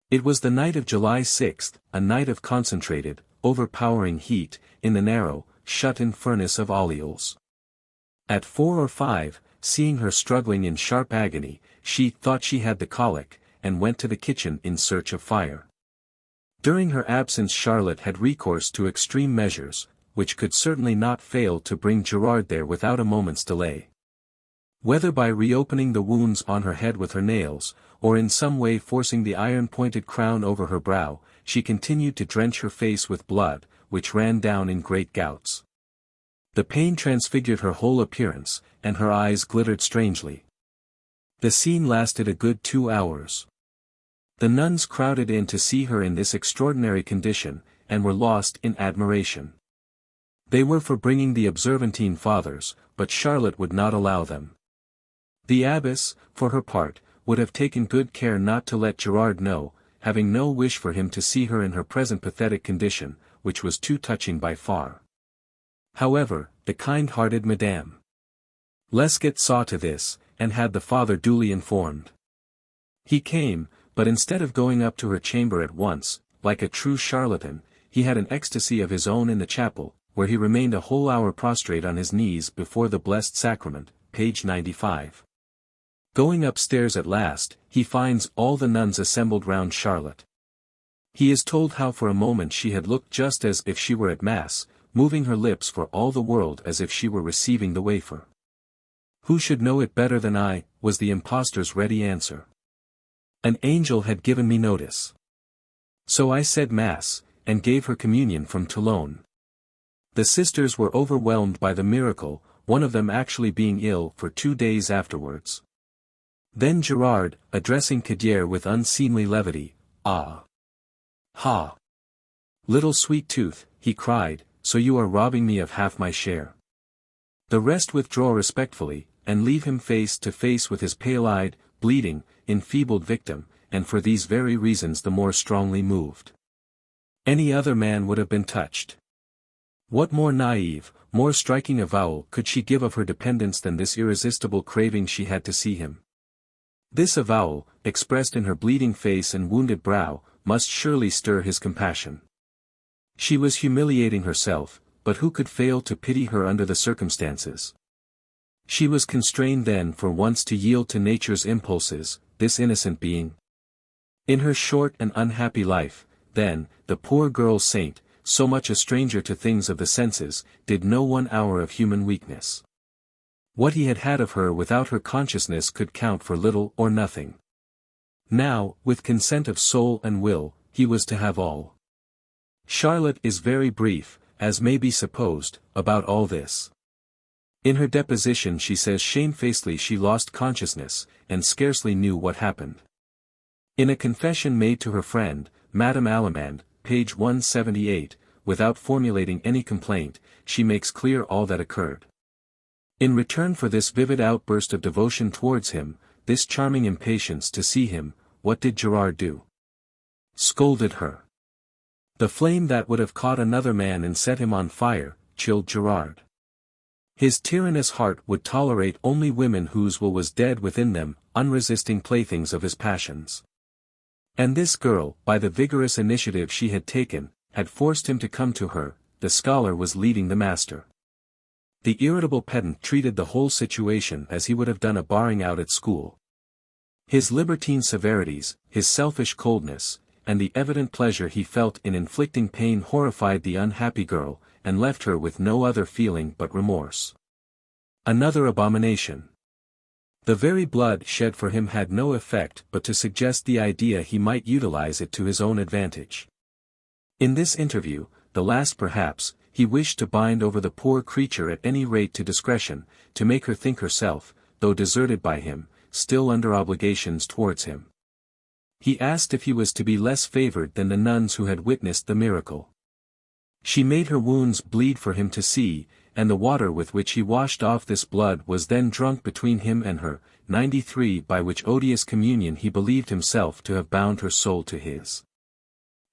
It was the night of July 6, a night of concentrated, overpowering heat, in the narrow, shut-in furnace of Olioles. At 4 or 5, seeing her struggling in sharp agony, she thought she had the colic, and went to the kitchen in search of fire. During her absence Charlotte had recourse to extreme measures, which could certainly not fail to bring Gerard there without a moment's delay. Whether by reopening the wounds on her head with her nails, or in some way forcing the iron-pointed crown over her brow, she continued to drench her face with blood, which ran down in great gouts. The pain transfigured her whole appearance, and her eyes glittered strangely. The scene lasted a good 2 hours. The nuns crowded in to see her in this extraordinary condition, and were lost in admiration. They were for bringing the Observantine fathers, but Charlotte would not allow them. The abbess, for her part, would have taken good care not to let Gerard know, having no wish for him to see her in her present pathetic condition, which was too touching by far. However, the kind-hearted Madame Lescot saw to this, and had the father duly informed. He came, but instead of going up to her chamber at once, like a true charlatan, he had an ecstasy of his own in the chapel, where he remained a whole hour prostrate on his knees before the Blessed Sacrament, page 95. Going upstairs at last, he finds all the nuns assembled round Charlotte. He is told how for a moment she had looked just as if she were at Mass, moving her lips for all the world as if she were receiving the wafer. "Who should know it better than I," was the impostor's ready answer. "An angel had given me notice. So I said Mass, and gave her communion from Toulon." The sisters were overwhelmed by the miracle, one of them actually being ill for 2 days afterwards. Then Gerard, addressing Gauffridi with unseemly levity, "Ah! Ha! Little sweet tooth," he cried, "so you are robbing me of half my share." The rest withdraw respectfully, and leave him face to face with his pale-eyed, bleeding, enfeebled victim, and for these very reasons the more strongly moved. Any other man would have been touched. What more naive, more striking avowal could she give of her dependence than this irresistible craving she had to see him? This avowal, expressed in her bleeding face and wounded brow, must surely stir his compassion. She was humiliating herself, but who could fail to pity her under the circumstances? She was constrained then for once to yield to nature's impulses, this innocent being. In her short and unhappy life, then, the poor girl saint, so much a stranger to things of the senses, did know 1 hour of human weakness. What he had had of her without her consciousness could count for little or nothing. Now, with consent of soul and will, he was to have all. Charlotte is very brief, as may be supposed, about all this. In her deposition she says shamefacedly she lost consciousness, and scarcely knew what happened. In a confession made to her friend, Madame Allemande, page 178, without formulating any complaint, she makes clear all that occurred. In return for this vivid outburst of devotion towards him, this charming impatience to see him, what did Gerard do? Scolded her. The flame that would have caught another man and set him on fire, chilled Gerard. His tyrannous heart would tolerate only women whose will was dead within them, unresisting playthings of his passions. And this girl, by the vigorous initiative she had taken, had forced him to come to her. The scholar was leading the master. The irritable pedant treated the whole situation as he would have done a barring out at school. His libertine severities, his selfish coldness, and the evident pleasure he felt in inflicting pain horrified the unhappy girl, and left her with no other feeling but remorse. Another abomination. The very blood shed for him had no effect but to suggest the idea he might utilize it to his own advantage. In this interview, the last perhaps, he wished to bind over the poor creature at any rate to discretion, to make her think herself, though deserted by him, still under obligations towards him. He asked if he was to be less favored than the nuns who had witnessed the miracle. She made her wounds bleed for him to see, and the water with which he washed off this blood was then drunk between him and her, 93 by which odious communion he believed himself to have bound her soul to his.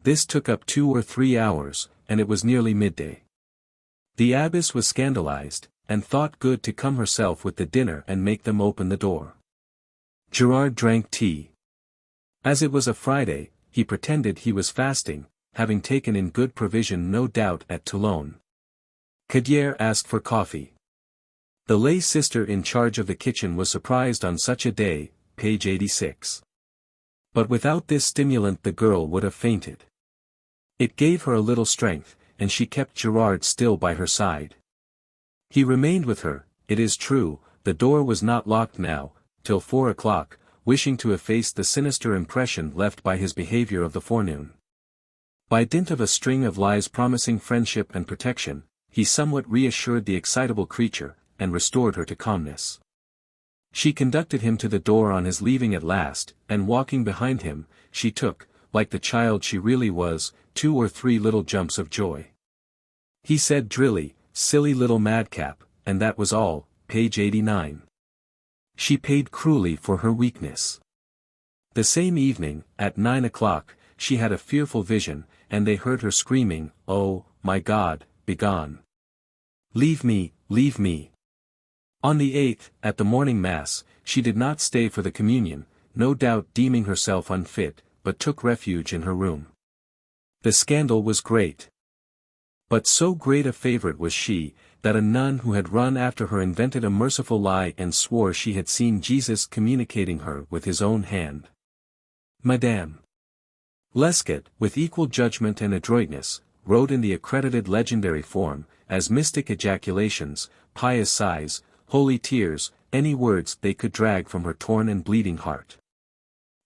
This took up 2 or 3 hours, and it was nearly midday. The abbess was scandalized, and thought good to come herself with the dinner and make them open the door. Gerard drank tea. As it was a Friday, he pretended he was fasting, having taken in good provision no doubt at Toulon. Gauffridi asked for coffee. The lay sister in charge of the kitchen was surprised on such a day, page 86. But without this stimulant the girl would have fainted. It gave her a little strength, and she kept Gerard still by her side. He remained with her, it is true, the door was not locked now, till 4 o'clock, wishing to efface the sinister impression left by his behavior of the forenoon. By dint of a string of lies promising friendship and protection, he somewhat reassured the excitable creature, and restored her to calmness. She conducted him to the door on his leaving at last, and walking behind him, she took, like the child she really was, 2 or 3 little jumps of joy. He said drily, "Silly little madcap," and that was all, page 89. She paid cruelly for her weakness. The same evening, at 9 o'clock, she had a fearful vision, and they heard her screaming, "Oh, my God, begone! Leave me, leave me!" On the 8th, at the morning mass, she did not stay for the communion, no doubt deeming herself unfit, but took refuge in her room. The scandal was great. But so great a favorite was she, that a nun who had run after her invented a merciful lie and swore she had seen Jesus communicating her with his own hand. Madame Lescot, with equal judgment and adroitness, wrote in the accredited legendary form, as mystic ejaculations, pious sighs, holy tears, any words they could drag from her torn and bleeding heart.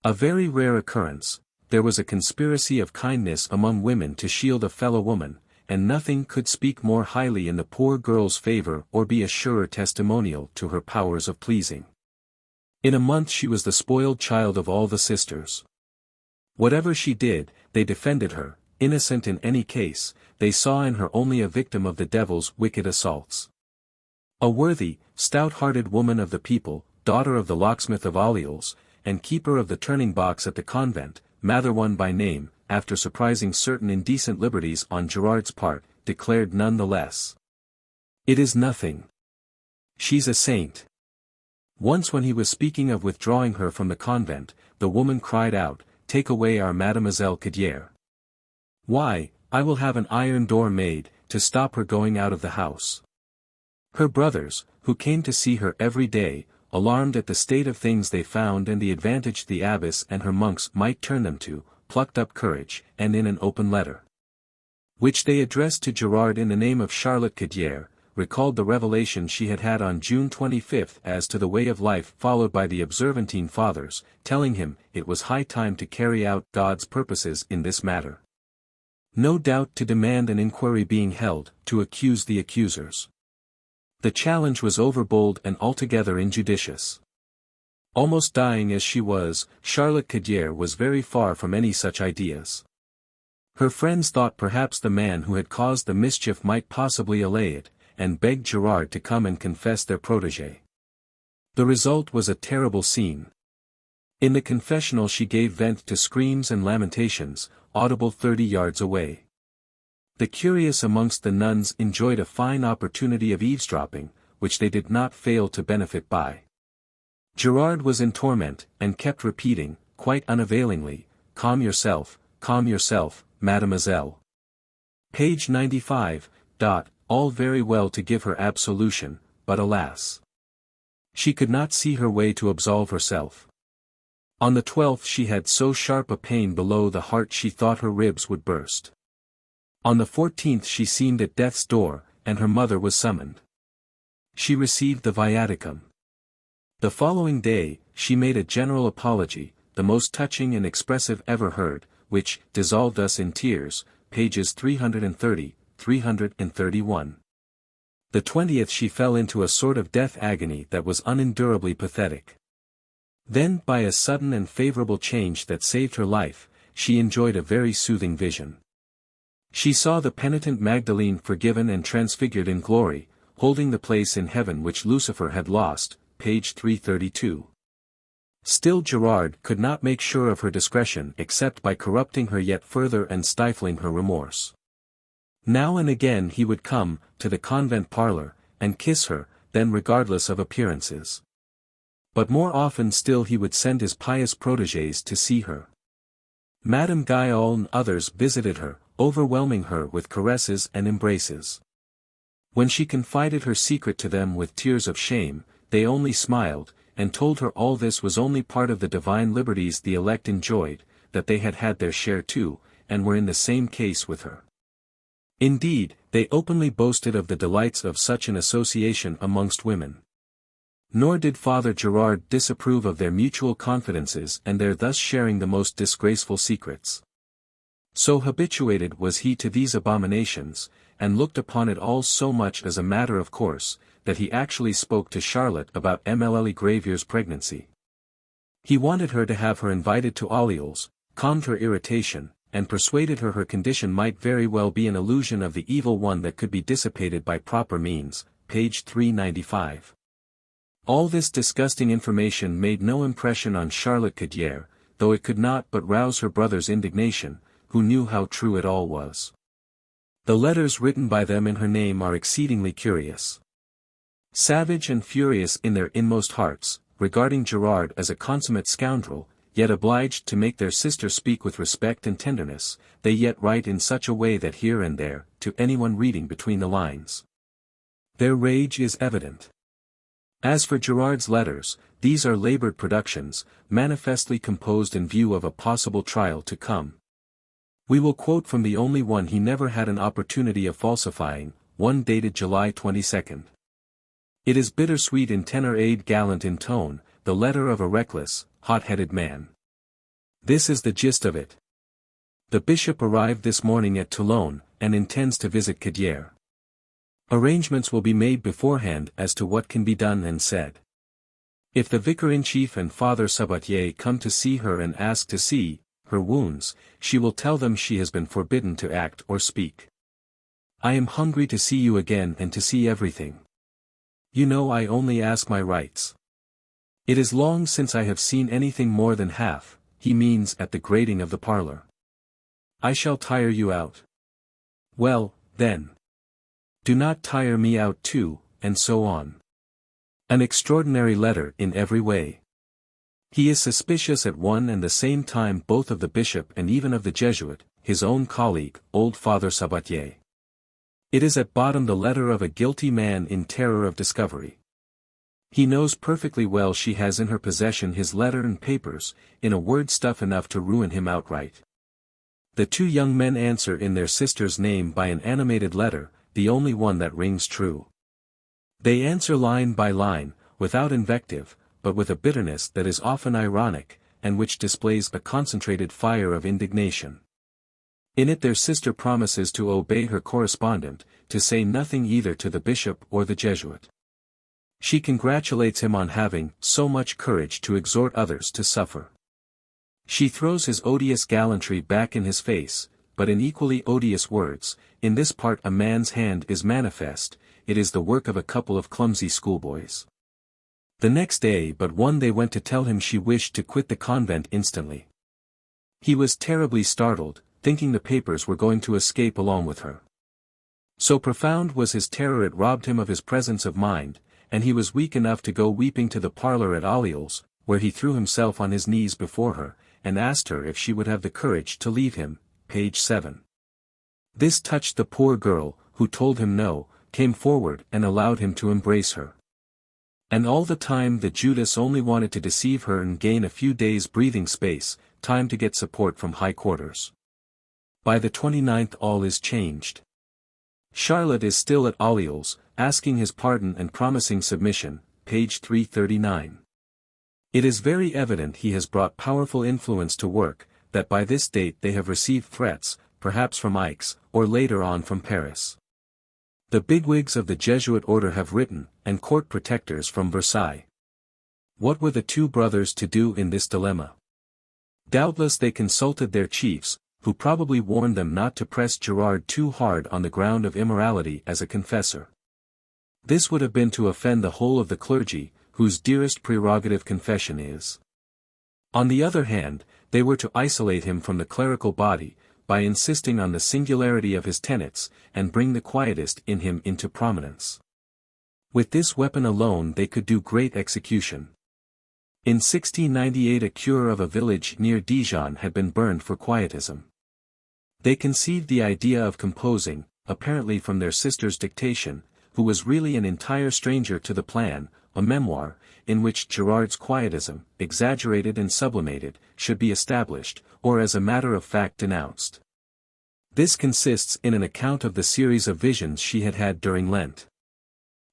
A very rare occurrence, there was a conspiracy of kindness among women to shield a fellow woman, and nothing could speak more highly in the poor girl's favor or be a surer testimonial to her powers of pleasing. In a month she was the spoiled child of all the sisters. Whatever she did, they defended her, innocent in any case, they saw in her only a victim of the devil's wicked assaults. A worthy, stout-hearted woman of the people, daughter of the locksmith of Orleans, and keeper of the turning-box at the convent, Madeleine by name, after surprising certain indecent liberties on Gerard's part, declared none the less. "It is nothing. She's a saint." Once when he was speaking of withdrawing her from the convent, the woman cried out, "Take away our Mademoiselle Gauffridi. Why, I will have an iron door made, to stop her going out of the house." Her brothers, who came to see her every day, alarmed at the state of things they found and the advantage the abbess and her monks might turn them to, plucked up courage, and in an open letter, which they addressed to Gerard in the name of Charlotte Gauffridi, recalled the revelation she had had on June 25 as to the way of life followed by the Observantine fathers, telling him it was high time to carry out God's purposes in this matter. No doubt to demand an inquiry being held, to accuse the accusers. The challenge was overbold and altogether injudicious. Almost dying as she was, Charlotte Gauffridi was very far from any such ideas. Her friends thought perhaps the man who had caused the mischief might possibly allay it, and begged Gerard to come and confess their protégé. The result was a terrible scene. In the confessional she gave vent to screams and lamentations, audible 30 yards away. The curious amongst the nuns enjoyed a fine opportunity of eavesdropping, which they did not fail to benefit by. Gerard was in torment, and kept repeating, quite unavailingly, calm yourself, mademoiselle." Page 95. All very well to give her absolution, but alas! She could not see her way to absolve herself. On the 12th she had so sharp a pain below the heart she thought her ribs would burst. On the 14th she seemed at death's door, and her mother was summoned. She received the viaticum. The following day, she made a general apology, the most touching and expressive ever heard, which dissolved us in tears, pages 330, 331. The 20th she fell into a sort of death agony that was unendurably pathetic. Then, by a sudden and favorable change that saved her life, she enjoyed a very soothing vision. She saw the penitent Magdalene forgiven and transfigured in glory, holding the place in heaven which Lucifer had lost, page 332. Still Gerard could not make sure of her discretion except by corrupting her yet further and stifling her remorse. Now and again he would come, to the convent parlour, and kiss her, then regardless of appearances. But more often still he would send his pious protégés to see her. Madame Guyon and others visited her, overwhelming her with caresses and embraces. When she confided her secret to them with tears of shame, they only smiled, and told her all this was only part of the divine liberties the elect enjoyed, that they had had their share too, and were in the same case with her. Indeed, they openly boasted of the delights of such an association amongst women. Nor did Father Gerard disapprove of their mutual confidences and their thus sharing the most disgraceful secrets. So habituated was he to these abominations, and looked upon it all so much as a matter of course, that he actually spoke to Charlotte about Mlle Gravier's pregnancy. He wanted her to have her invited to Orleans, calmed her irritation, and persuaded her her condition might very well be an illusion of the evil one that could be dissipated by proper means, page 395. All this disgusting information made no impression on Charlotte Cadier, though it could not but rouse her brother's indignation, who knew how true it all was. The letters written by them in her name are exceedingly curious. Savage and furious in their inmost hearts, regarding Gerard as a consummate scoundrel, yet obliged to make their sister speak with respect and tenderness, they yet write in such a way that here and there, to anyone reading between the lines, their rage is evident. As for Gerard's letters, these are labored productions, manifestly composed in view of a possible trial to come. We will quote from the only one he never had an opportunity of falsifying, one dated July 22. It is bittersweet in tenor and gallant in tone, the letter of a reckless, hot-headed man. This is the gist of it. The bishop arrived this morning at Toulon, and intends to visit Cadier. Arrangements will be made beforehand as to what can be done and said. If the vicar-in-chief and Father Sabatier come to see her and ask to see her wounds, she will tell them she has been forbidden to act or speak. I am hungry to see you again and to see everything. You know I only ask my rights. It is long since I have seen anything more than half, he means at the grating of the parlour. I shall tire you out. Well, then. Do not tire me out too, and so on. An extraordinary letter in every way. He is suspicious at one and the same time both of the bishop and even of the Jesuit, his own colleague, old Father Sabatier. It is at bottom the letter of a guilty man in terror of discovery. He knows perfectly well she has in her possession his letter and papers, in a word stuff enough to ruin him outright. The two young men answer in their sister's name by an animated letter, the only one that rings true. They answer line by line, without invective, but with a bitterness that is often ironic, and which displays a concentrated fire of indignation. In it their sister promises to obey her correspondent, to say nothing either to the bishop or the Jesuit. She congratulates him on having so much courage to exhort others to suffer. She throws his odious gallantry back in his face, but in equally odious words, in this part a man's hand is manifest, it is the work of a couple of clumsy schoolboys. The next day but one they went to tell him she wished to quit the convent instantly. He was terribly startled, thinking the papers were going to escape along with her. So profound was his terror it robbed him of his presence of mind, and he was weak enough to go weeping to the parlour at Orleans, where he threw himself on his knees before her, and asked her if she would have the courage to leave him, page 7. This touched the poor girl, who told him no, came forward and allowed him to embrace her. And all the time the Judas only wanted to deceive her and gain a few days' breathing space, time to get support from high quarters. By the 29th all is changed. Charlotte is still at Orleans, asking his pardon and promising submission, page 339. It is very evident he has brought powerful influence to work, that by this date they have received threats, perhaps from Aix, or later on from Paris. The bigwigs of the Jesuit order have written, and court protectors from Versailles. What were the two brothers to do in this dilemma? Doubtless they consulted their chiefs, who probably warned them not to press Gerard too hard on the ground of immorality as a confessor. This would have been to offend the whole of the clergy, whose dearest prerogative confession is. On the other hand, they were to isolate him from the clerical body, by insisting on the singularity of his tenets, and bring the quietist in him into prominence. With this weapon alone they could do great execution. In 1698 a cure of a village near Dijon had been burned for quietism. They conceived the idea of composing, apparently from their sister's dictation, who was really an entire stranger to the plan, a memoir, in which Gerard's quietism, exaggerated and sublimated, should be established, or as a matter of fact denounced. This consists in an account of the series of visions she had had during Lent.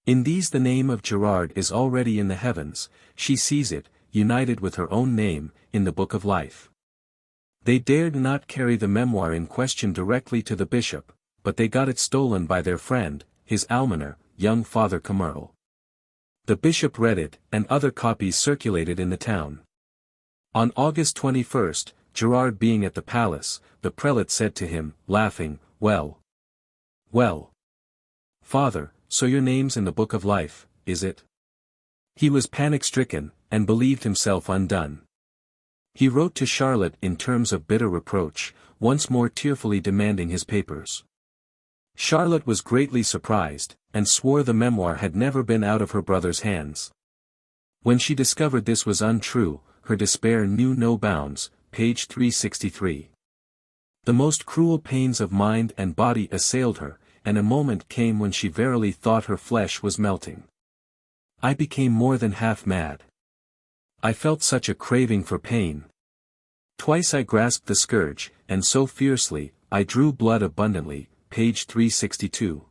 In these the name of Gerard is already in the heavens, she sees it, united with her own name, in the book of life. They dared not carry the memoir in question directly to the bishop, but they got it stolen by their friend, his almoner, young Father Camerle. The bishop read it, and other copies circulated in the town. On August 21, Gerard being at the palace, the prelate said to him, laughing, Well, Father, so your name's in the book of life, is it?" He was panic-stricken, and believed himself undone. He wrote to Charlotte in terms of bitter reproach, once more tearfully demanding his papers. Charlotte was greatly surprised, and swore the memoir had never been out of her brother's hands. When she discovered this was untrue, her despair knew no bounds, page 363. The most cruel pains of mind and body assailed her, and a moment came when she verily thought her flesh was melting. "I became more than half mad. I felt such a craving for pain. Twice I grasped the scourge, and so fiercely, I drew blood abundantly," page 362.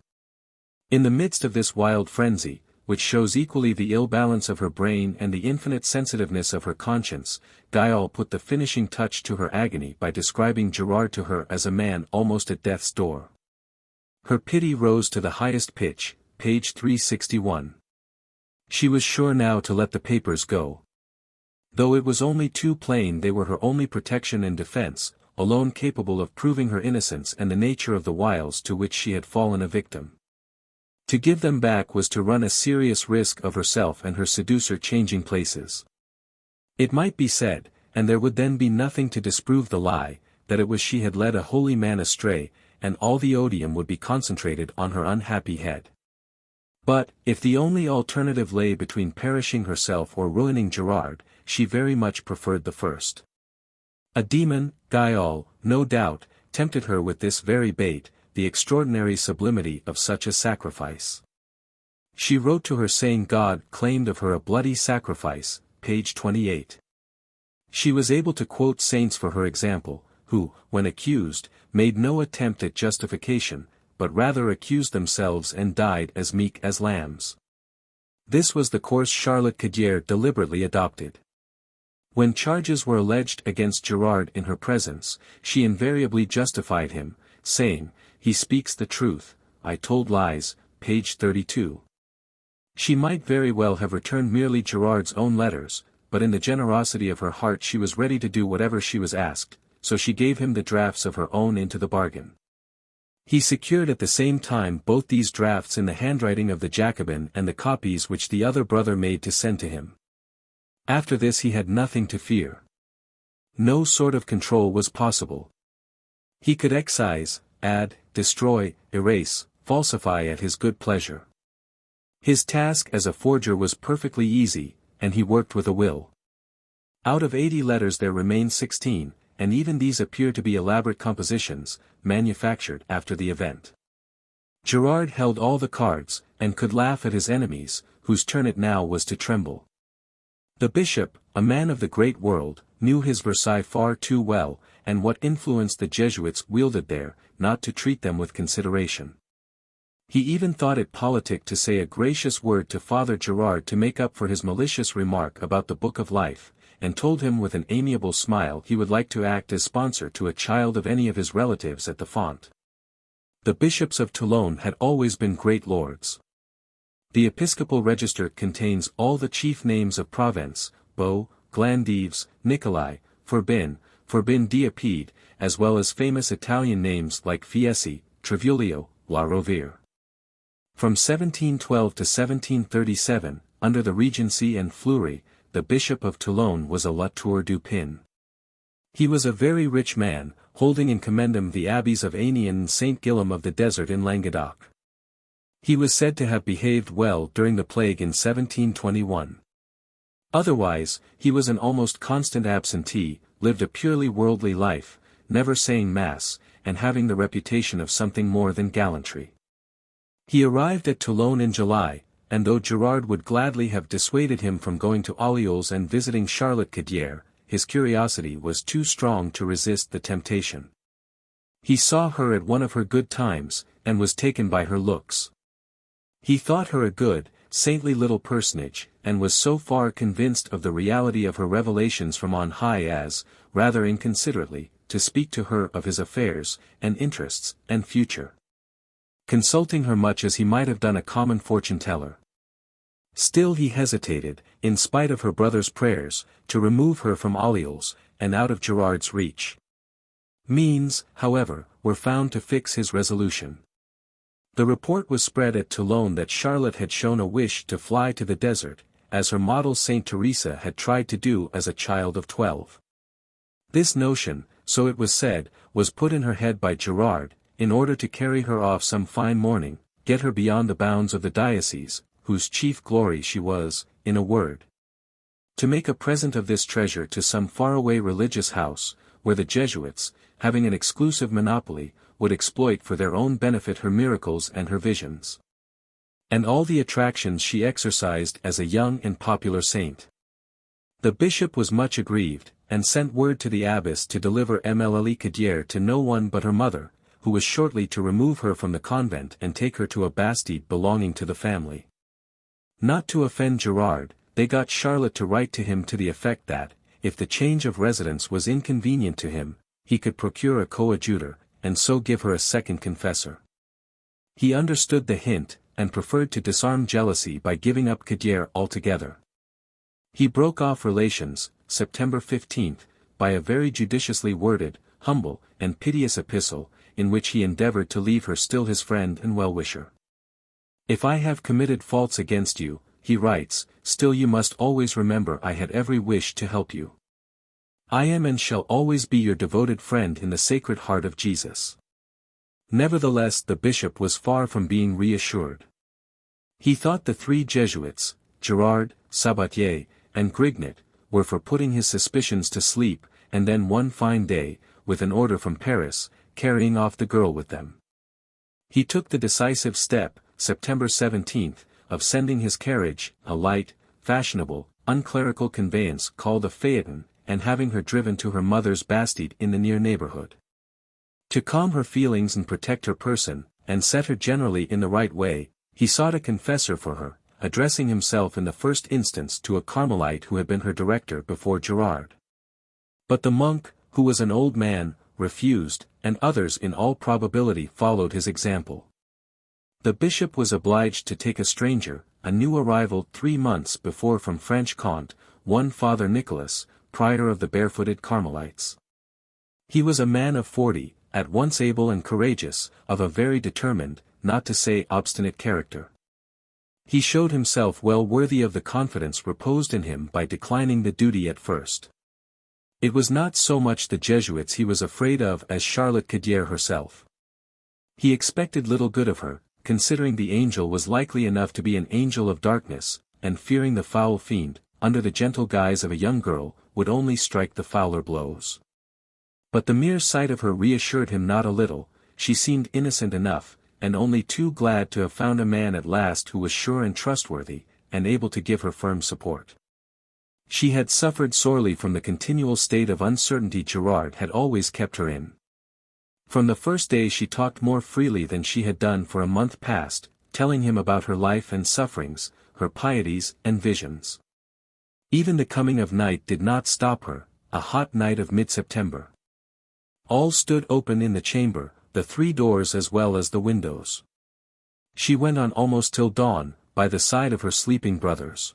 In the midst of this wild frenzy, which shows equally the ill balance of her brain and the infinite sensitiveness of her conscience, Guyol put the finishing touch to her agony by describing Gerard to her as a man almost at death's door. Her pity rose to the highest pitch, page 361. She was sure now to let the papers go. Though it was only too plain they were her only protection and defense, alone capable of proving her innocence and the nature of the wiles to which she had fallen a victim. To give them back was to run a serious risk of herself and her seducer changing places. It might be said, and there would then be nothing to disprove the lie, that it was she had led a holy man astray, and all the odium would be concentrated on her unhappy head. But, if the only alternative lay between perishing herself or ruining Gerard, she very much preferred the first. A demon, Guyol, no doubt, tempted her with this very bait, the extraordinary sublimity of such a sacrifice. She wrote to her saying God claimed of her a bloody sacrifice, page 28. She was able to quote saints for her example, who, when accused, made no attempt at justification, but rather accused themselves and died as meek as lambs. This was the course Charlotte Cadier deliberately adopted. When charges were alleged against Gerard in her presence, she invariably justified him, saying, "He speaks the truth, I told lies," page 32. She might very well have returned merely Gerard's own letters, but in the generosity of her heart she was ready to do whatever she was asked, so she gave him the drafts of her own into the bargain. He secured at the same time both these drafts in the handwriting of the Jacobin and the copies which the other brother made to send to him. After this he had nothing to fear. No sort of control was possible. He could excise, add, destroy, erase, falsify at his good pleasure. His task as a forger was perfectly easy, and he worked with a will. Out of 80 letters there remained 16, and even these appear to be elaborate compositions, manufactured after the event. Gerard held all the cards, and could laugh at his enemies, whose turn it now was to tremble. The bishop, a man of the great world, knew his Versailles far too well, and what influence the Jesuits wielded there, not to treat them with consideration. He even thought it politic to say a gracious word to Father Gerard to make up for his malicious remark about the Book of Life, and told him with an amiable smile he would like to act as sponsor to a child of any of his relatives at the font. The bishops of Toulon had always been great lords. The episcopal register contains all the chief names of Provence, Beau, Glandives, Nicolai, Urbain, Diapede, as well as famous Italian names like Fieschi, Trivulio, La Rovere. From 1712 to 1737, under the Regency and Fleury, the Bishop of Toulon was a La Tour du Pin. He was a very rich man, holding in commendam the abbeys of Anian and St. Guillaume of the Desert in Languedoc. He was said to have behaved well during the plague in 1721. Otherwise, he was an almost constant absentee, lived a purely worldly life, never saying Mass, and having the reputation of something more than gallantry. He arrived at Toulon in July, and though Gerard would gladly have dissuaded him from going to Orleans and visiting Charlotte Cadier, his curiosity was too strong to resist the temptation. He saw her at one of her good times, and was taken by her looks. He thought her a good, saintly little personage, and was so far convinced of the reality of her revelations from on high as, rather inconsiderately, to speak to her of his affairs, and interests, and future. Consulting her much as he might have done a common fortune-teller. Still he hesitated, in spite of her brother's prayers, to remove her from Orleans, and out of Gerard's reach. Means, however, were found to fix his resolution. The report was spread at Toulon that Charlotte had shown a wish to fly to the desert, as her model Saint Teresa had tried to do as a child of 12. This notion, so it was said, was put in her head by Gerard, in order to carry her off some fine morning, get her beyond the bounds of the diocese, whose chief glory she was, in a word. To make a present of this treasure to some faraway religious house, where the Jesuits, having an exclusive monopoly, would exploit for their own benefit her miracles and her visions. And all the attractions she exercised as a young and popular saint. The bishop was much aggrieved, and sent word to the abbess to deliver Emilie Cadier to no one but her mother, who was shortly to remove her from the convent and take her to a bastide belonging to the family. Not to offend Gerard, they got Charlotte to write to him to the effect that, if the change of residence was inconvenient to him, he could procure a coadjutor, and so give her a second confessor. He understood the hint, and preferred to disarm jealousy by giving up Cadier altogether. He broke off relations, September 15, by a very judiciously worded, humble, and piteous epistle, in which he endeavored to leave her still his friend and well-wisher. If I have committed faults against you, he writes, still you must always remember I had every wish to help you. I am and shall always be your devoted friend in the Sacred Heart of Jesus. Nevertheless the bishop was far from being reassured. He thought the three Jesuits, Gerard, Sabatier, and Grignet, were for putting his suspicions to sleep, and then one fine day, with an order from Paris, carrying off the girl with them. He took the decisive step, September 17, of sending his carriage, a light, fashionable, unclerical conveyance called a phaeton, and having her driven to her mother's bastide in the near neighborhood. To calm her feelings and protect her person, and set her generally in the right way, he sought a confessor for her, addressing himself in the first instance to a Carmelite who had been her director before Gerard. But the monk, who was an old man, refused, and others in all probability followed his example. The bishop was obliged to take a stranger, a new arrival 3 months before from Franche-Comté, one Father Nicholas, prior of the barefooted Carmelites. He was a man of 40, at once able and courageous, of a very determined, not to say obstinate character. He showed himself well worthy of the confidence reposed in him by declining the duty at first. It was not so much the Jesuits he was afraid of as Charlotte Cadier herself. He expected little good of her, considering the angel was likely enough to be an angel of darkness, and fearing the foul fiend, under the gentle guise of a young girl, would only strike the fouler blows. But the mere sight of her reassured him not a little. She seemed innocent enough, and only too glad to have found a man at last who was sure and trustworthy, and able to give her firm support. She had suffered sorely from the continual state of uncertainty Gerard had always kept her in. From the first day she talked more freely than she had done for a month past, telling him about her life and sufferings, her pieties and visions. Even the coming of night did not stop her, a hot night of mid-September. All stood open in the chamber, the 3 doors as well as the windows. She went on almost till dawn, by the side of her sleeping brothers.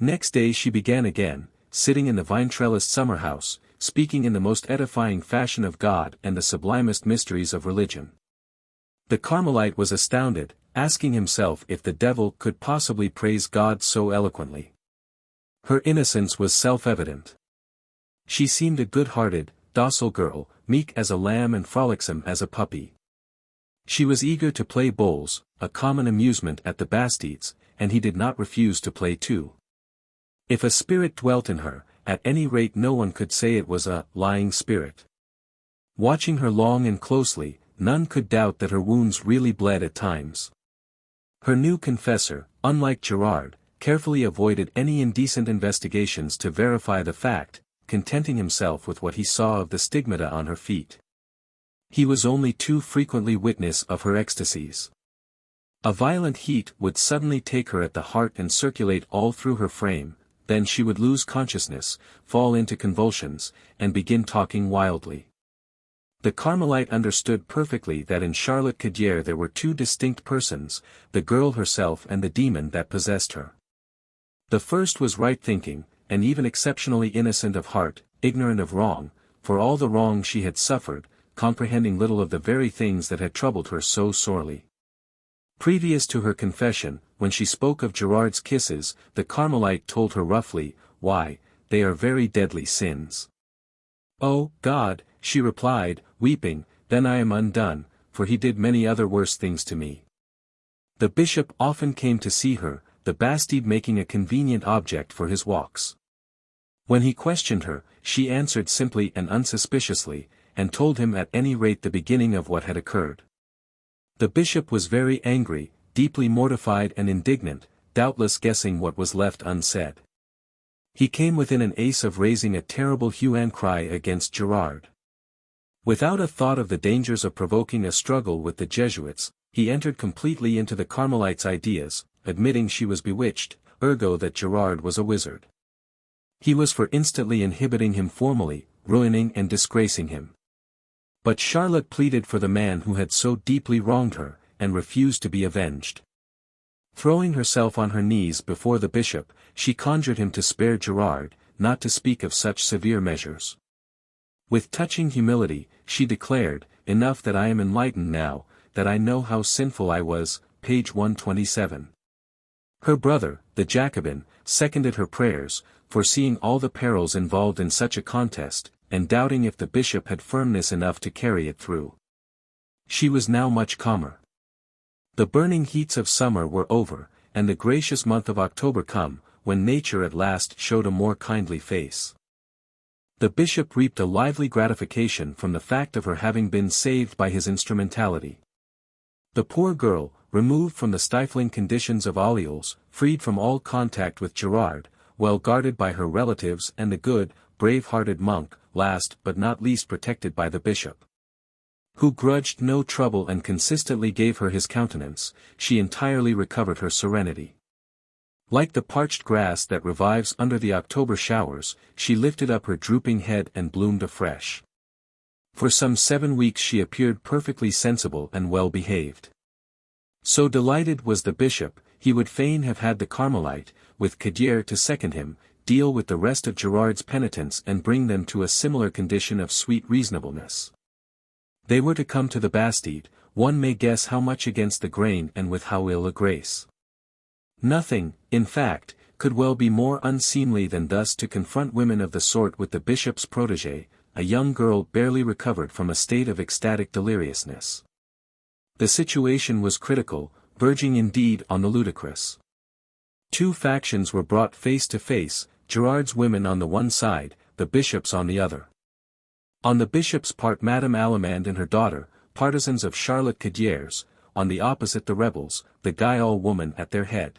Next day she began again, sitting in the vine-trellised summer-house, speaking in the most edifying fashion of God and the sublimest mysteries of religion. The Carmelite was astounded, asking himself if the devil could possibly praise God so eloquently. Her innocence was self-evident. She seemed a good-hearted, docile girl, meek as a lamb and frolicsome as a puppy. She was eager to play bowls, a common amusement at the Bastides, and he did not refuse to play too. If a spirit dwelt in her, at any rate no one could say it was a lying spirit. Watching her long and closely, none could doubt that her wounds really bled at times. Her new confessor, unlike Gerard, carefully avoided any indecent investigations to verify the fact, contenting himself with what he saw of the stigmata on her feet. He was only too frequently witness of her ecstasies. A violent heat would suddenly take her at the heart and circulate all through her frame, then she would lose consciousness, fall into convulsions, and begin talking wildly. The Carmelite understood perfectly that in Charlotte Cadier there were 2 distinct persons, the girl herself and the demon that possessed her. The first was right-thinking, and even exceptionally innocent of heart, ignorant of wrong, for all the wrong she had suffered, comprehending little of the very things that had troubled her so sorely. Previous to her confession, when she spoke of Gerard's kisses, the Carmelite told her roughly, "Why, they are very deadly sins." "Oh, God," she replied, weeping, "then I am undone, for he did many other worse things to me." The bishop often came to see her, the Bastide making a convenient object for his walks. When he questioned her, she answered simply and unsuspiciously, and told him at any rate the beginning of what had occurred. The bishop was very angry, deeply mortified and indignant, doubtless guessing what was left unsaid. He came within an ace of raising a terrible hue and cry against Gerard. Without a thought of the dangers of provoking a struggle with the Jesuits, he entered completely into the Carmelite's ideas, admitting she was bewitched, ergo that Gerard was a wizard. He was for instantly inhibiting him formally, ruining and disgracing him. But Charlotte pleaded for the man who had so deeply wronged her, and refused to be avenged. Throwing herself on her knees before the bishop, she conjured him to spare Gerard, not to speak of such severe measures. With touching humility, she declared, "Enough that I am enlightened now, that I know how sinful I was," page 127. Her brother, the Jacobin, seconded her prayers, foreseeing all the perils involved in such a contest, and doubting if the bishop had firmness enough to carry it through. She was now much calmer. The burning heats of summer were over, and the gracious month of October come, when nature at last showed a more kindly face. The bishop reaped a lively gratification from the fact of her having been saved by his instrumentality. The poor girl, removed from the stifling conditions of Orleans, freed from all contact with Gerard, well guarded by her relatives and the good, brave-hearted monk, last but not least protected by the bishop, who grudged no trouble and consistently gave her his countenance, she entirely recovered her serenity. Like the parched grass that revives under the October showers, she lifted up her drooping head and bloomed afresh. For some 7 weeks she appeared perfectly sensible and well behaved. So delighted was the bishop, he would fain have had the Carmelite, with Cadier to second him, deal with the rest of Gerard's penitents and bring them to a similar condition of sweet reasonableness. They were to come to the Bastide, one may guess how much against the grain and with how ill a grace. Nothing, in fact, could well be more unseemly than thus to confront women of the sort with the bishop's protégé, a young girl barely recovered from a state of ecstatic deliriousness. The situation was critical, verging indeed on the ludicrous. 2 factions were brought face to face, Gerard's women on the one side, the bishop's on the other. On the bishop's part Madame Allemand and her daughter, partisans of Charlotte Cadier's, on the opposite the rebels, the Guyol woman at their head.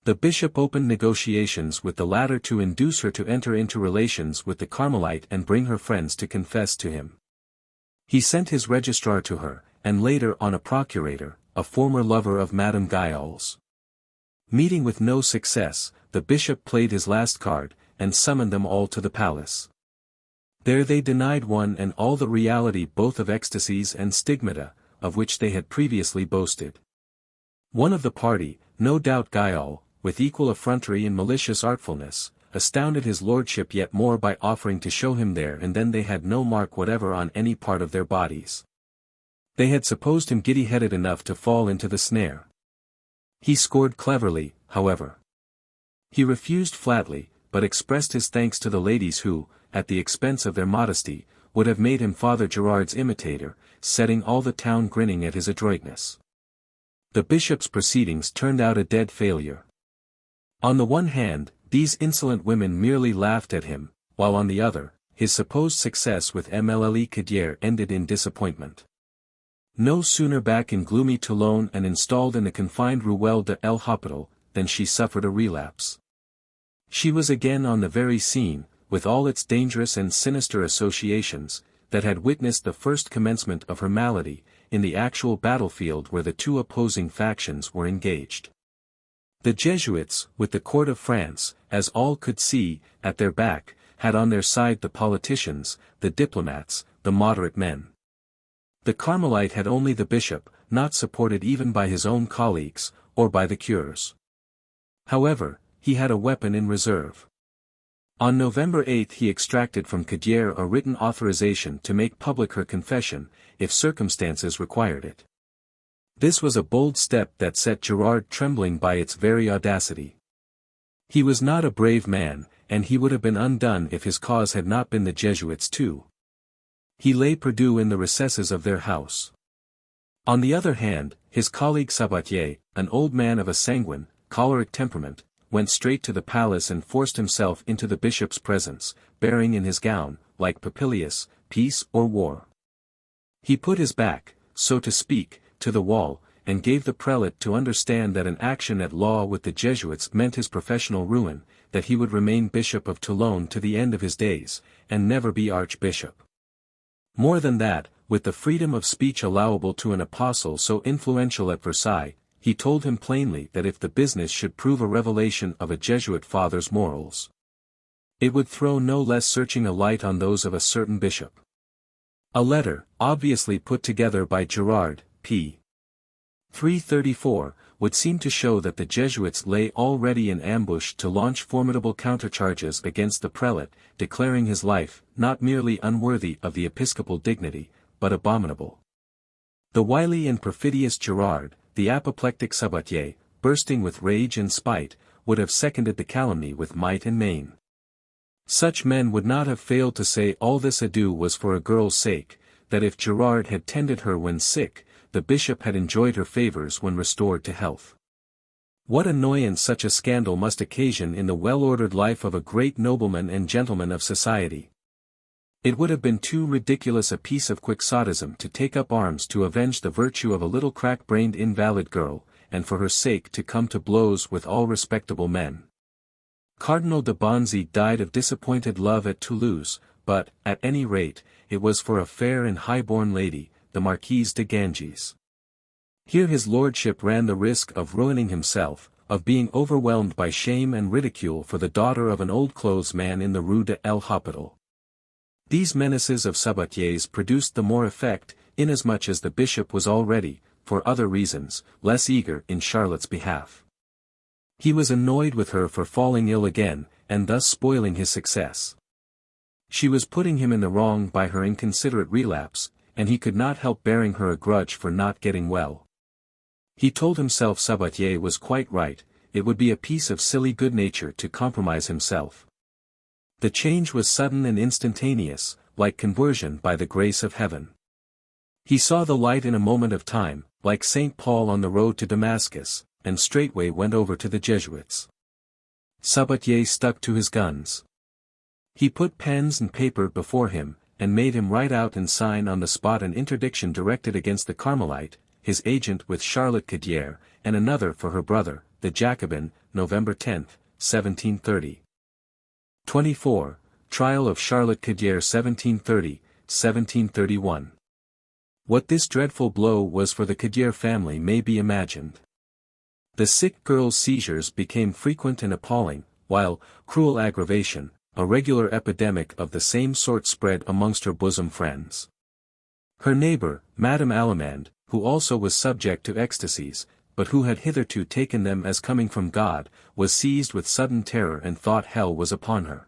The bishop opened negotiations with the latter to induce her to enter into relations with the Carmelite and bring her friends to confess to him. He sent his registrar to her, and later on a procurator, a former lover of Madame Guil's. Meeting with no success, the bishop played his last card, and summoned them all to the palace. There they denied one and all the reality both of ecstasies and stigmata, of which they had previously boasted. One of the party, no doubt Guil, with equal effrontery and malicious artfulness, astounded his lordship yet more by offering to show him there and then they had no mark whatever on any part of their bodies. They had supposed him giddy-headed enough to fall into the snare. He scored cleverly, however. He refused flatly, but expressed his thanks to the ladies who, at the expense of their modesty, would have made him Father Gerard's imitator, setting all the town grinning at his adroitness. The bishop's proceedings turned out a dead failure. On the one hand, these insolent women merely laughed at him, while on the other, his supposed success with Mlle ended in disappointment. No sooner back in gloomy Toulon and installed in the confined Ruelle de l'Hôpital, than she suffered a relapse. She was again on the very scene, with all its dangerous and sinister associations, that had witnessed the first commencement of her malady, in the actual battlefield where the two opposing factions were engaged. The Jesuits, with the court of France, as all could see, at their back, had on their side the politicians, the diplomats, the moderate men. The Carmelite had only the bishop, not supported even by his own colleagues, or by the cures. However, he had a weapon in reserve. On November 8 he extracted from Gauffridi a written authorization to make public her confession, if circumstances required it. This was a bold step that set Gerard trembling by its very audacity. He was not a brave man, and he would have been undone if his cause had not been the Jesuits too. He lay perdu in the recesses of their house. On the other hand, his colleague Sabatier, an old man of a sanguine, choleric temperament, went straight to the palace and forced himself into the bishop's presence, bearing in his gown, like Papilius, peace or war. He put his back, so to speak, to the wall, and gave the prelate to understand that an action at law with the Jesuits meant his professional ruin, that he would remain Bishop of Toulon to the end of his days, and never be Archbishop. More than that, with the freedom of speech allowable to an apostle so influential at Versailles, he told him plainly that if the business should prove a revelation of a Jesuit father's morals, it would throw no less searching a light on those of a certain bishop. A letter, obviously put together by Gerard, p. 334, would seem to show that the Jesuits lay already in ambush to launch formidable countercharges against the prelate, declaring his life, not merely unworthy of the episcopal dignity, but abominable. The wily and perfidious Gerard, the apoplectic Sabatier, bursting with rage and spite, would have seconded the calumny with might and main. Such men would not have failed to say all this ado was for a girl's sake, that if Gerard had tended her when sick, the bishop had enjoyed her favors when restored to health. What annoyance such a scandal must occasion in the well-ordered life of a great nobleman and gentleman of society! It would have been too ridiculous a piece of quixotism to take up arms to avenge the virtue of a little crack-brained invalid girl, and for her sake to come to blows with all respectable men. Cardinal de Bonzy died of disappointed love at Toulouse, but, at any rate, it was for a fair and high-born lady, the Marquise de Ganges. Here his lordship ran the risk of ruining himself, of being overwhelmed by shame and ridicule for the daughter of an old clothes man in the Rue de l'Hôpital. These menaces of Sabatier's produced the more effect, inasmuch as the bishop was already, for other reasons, less eager in Charlotte's behalf. He was annoyed with her for falling ill again, and thus spoiling his success. She was putting him in the wrong by her inconsiderate relapse, and he could not help bearing her a grudge for not getting well. He told himself Sabatier was quite right, it would be a piece of silly good nature to compromise himself. The change was sudden and instantaneous, like conversion by the grace of heaven. He saw the light in a moment of time, like St. Paul on the road to Damascus, and straightway went over to the Jesuits. Sabatier stuck to his guns. He put pens and paper before him, and made him write out and sign on the spot an interdiction directed against the Carmelite, his agent with Charlotte Gauffridi, and another for her brother, the Jacobin, November 10, 1730. 24. Trial of Charlotte Gauffridi 1730, 1731. What this dreadful blow was for the Gaudier family may be imagined. The sick girl's seizures became frequent and appalling, while, cruel aggravation, a regular epidemic of the same sort spread amongst her bosom friends. Her neighbor, Madame Allemande, who also was subject to ecstasies, but who had hitherto taken them as coming from God, was seized with sudden terror and thought hell was upon her.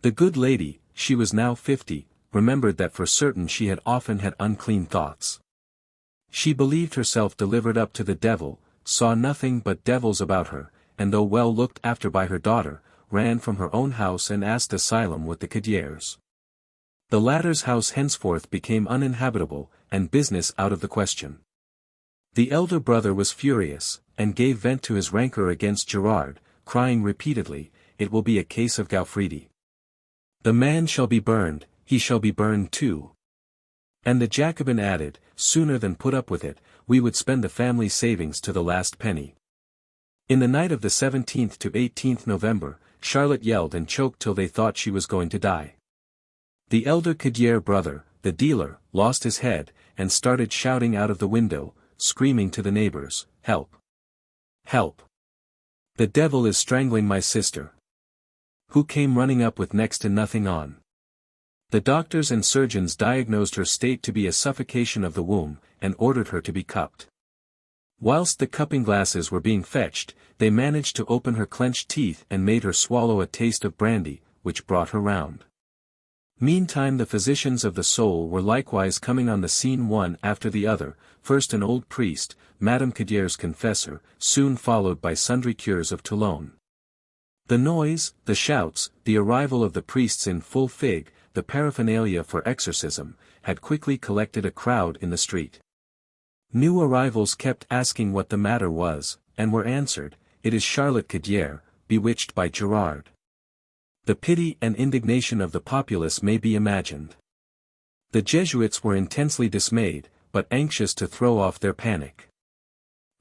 The good lady, she was now 50, remembered that for certain she had often had unclean thoughts. She believed herself delivered up to the devil, saw nothing but devils about her, and though well looked after by her daughter, ran from her own house and asked asylum with the Gaudiers. The latter's house henceforth became uninhabitable, and business out of the question. The elder brother was furious, and gave vent to his rancor against Gerard, crying repeatedly, "It will be a case of Gauffridi. The man shall be burned, he shall be burned too." And the Jacobin added, "Sooner than put up with it, we would spend the family savings to the last penny." In the night of the 17th to 18th November, Charlotte yelled and choked till they thought she was going to die. The elder Gaudier brother, the dealer, lost his head, and started shouting out of the window, screaming to the neighbors, "Help! Help! The devil is strangling my sister!" Who came running up with next to nothing on. The doctors and surgeons diagnosed her state to be a suffocation of the womb, and ordered her to be cupped. Whilst the cupping glasses were being fetched, they managed to open her clenched teeth and made her swallow a taste of brandy, which brought her round. Meantime the physicians of the soul were likewise coming on the scene one after the other, first an old priest, Madame Gaudier's confessor, soon followed by sundry cures of Toulon. The noise, the shouts, the arrival of the priests in full fig, the paraphernalia for exorcism, had quickly collected a crowd in the street. New arrivals kept asking what the matter was, and were answered, "It is Charlotte Gaudier, bewitched by Gerard." The pity and indignation of the populace may be imagined. The Jesuits were intensely dismayed, but anxious to throw off their panic.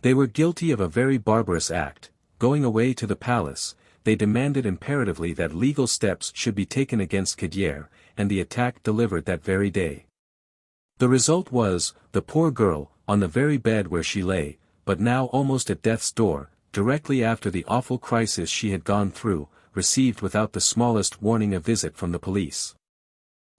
They were guilty of a very barbarous act. Going away to the palace, they demanded imperatively that legal steps should be taken against Gaudier, and the attack delivered that very day. The result was, the poor girl, on the very bed where she lay, but now almost at death's door, directly after the awful crisis she had gone through, received without the smallest warning a visit from the police.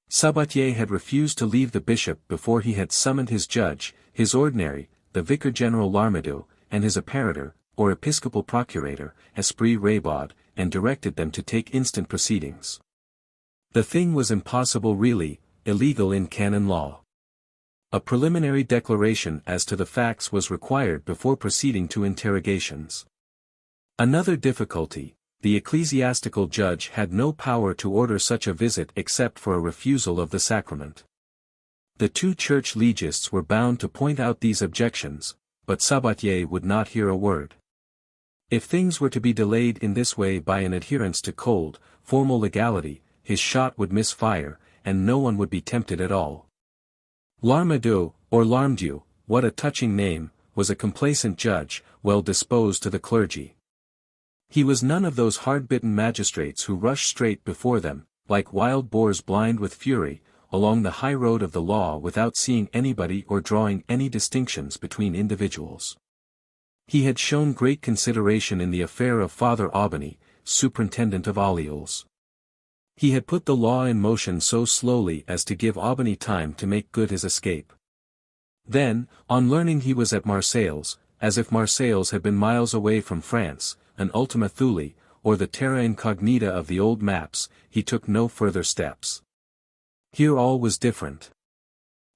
Sabatier had refused to leave the bishop before he had summoned his judge, his ordinary, the vicar-general Larmadou, and his apparitor, or episcopal procurator, Esprit Rabaud, and directed them to take instant proceedings. The thing was impossible really, illegal in canon law. A preliminary declaration as to the facts was required before proceeding to interrogations. Another difficulty, the ecclesiastical judge had no power to order such a visit except for a refusal of the sacrament. The two church legists were bound to point out these objections, but Sabatier would not hear a word. If things were to be delayed in this way by an adherence to cold, formal legality, his shot would miss fire, and no one would be tempted at all. Larmadou, or Larmdieu, what a touching name, was a complacent judge, well disposed to the clergy. He was none of those hard-bitten magistrates who rush straight before them, like wild boars blind with fury, along the high road of the law without seeing anybody or drawing any distinctions between individuals. He had shown great consideration in the affair of Father Aubany, superintendent of Alliols. He had put the law in motion so slowly as to give Aubany time to make good his escape. Then, on learning he was at Marseilles, as if Marseilles had been miles away from France, an Ultima Thule, or the terra incognita of the old maps, he took no further steps. Here all was different.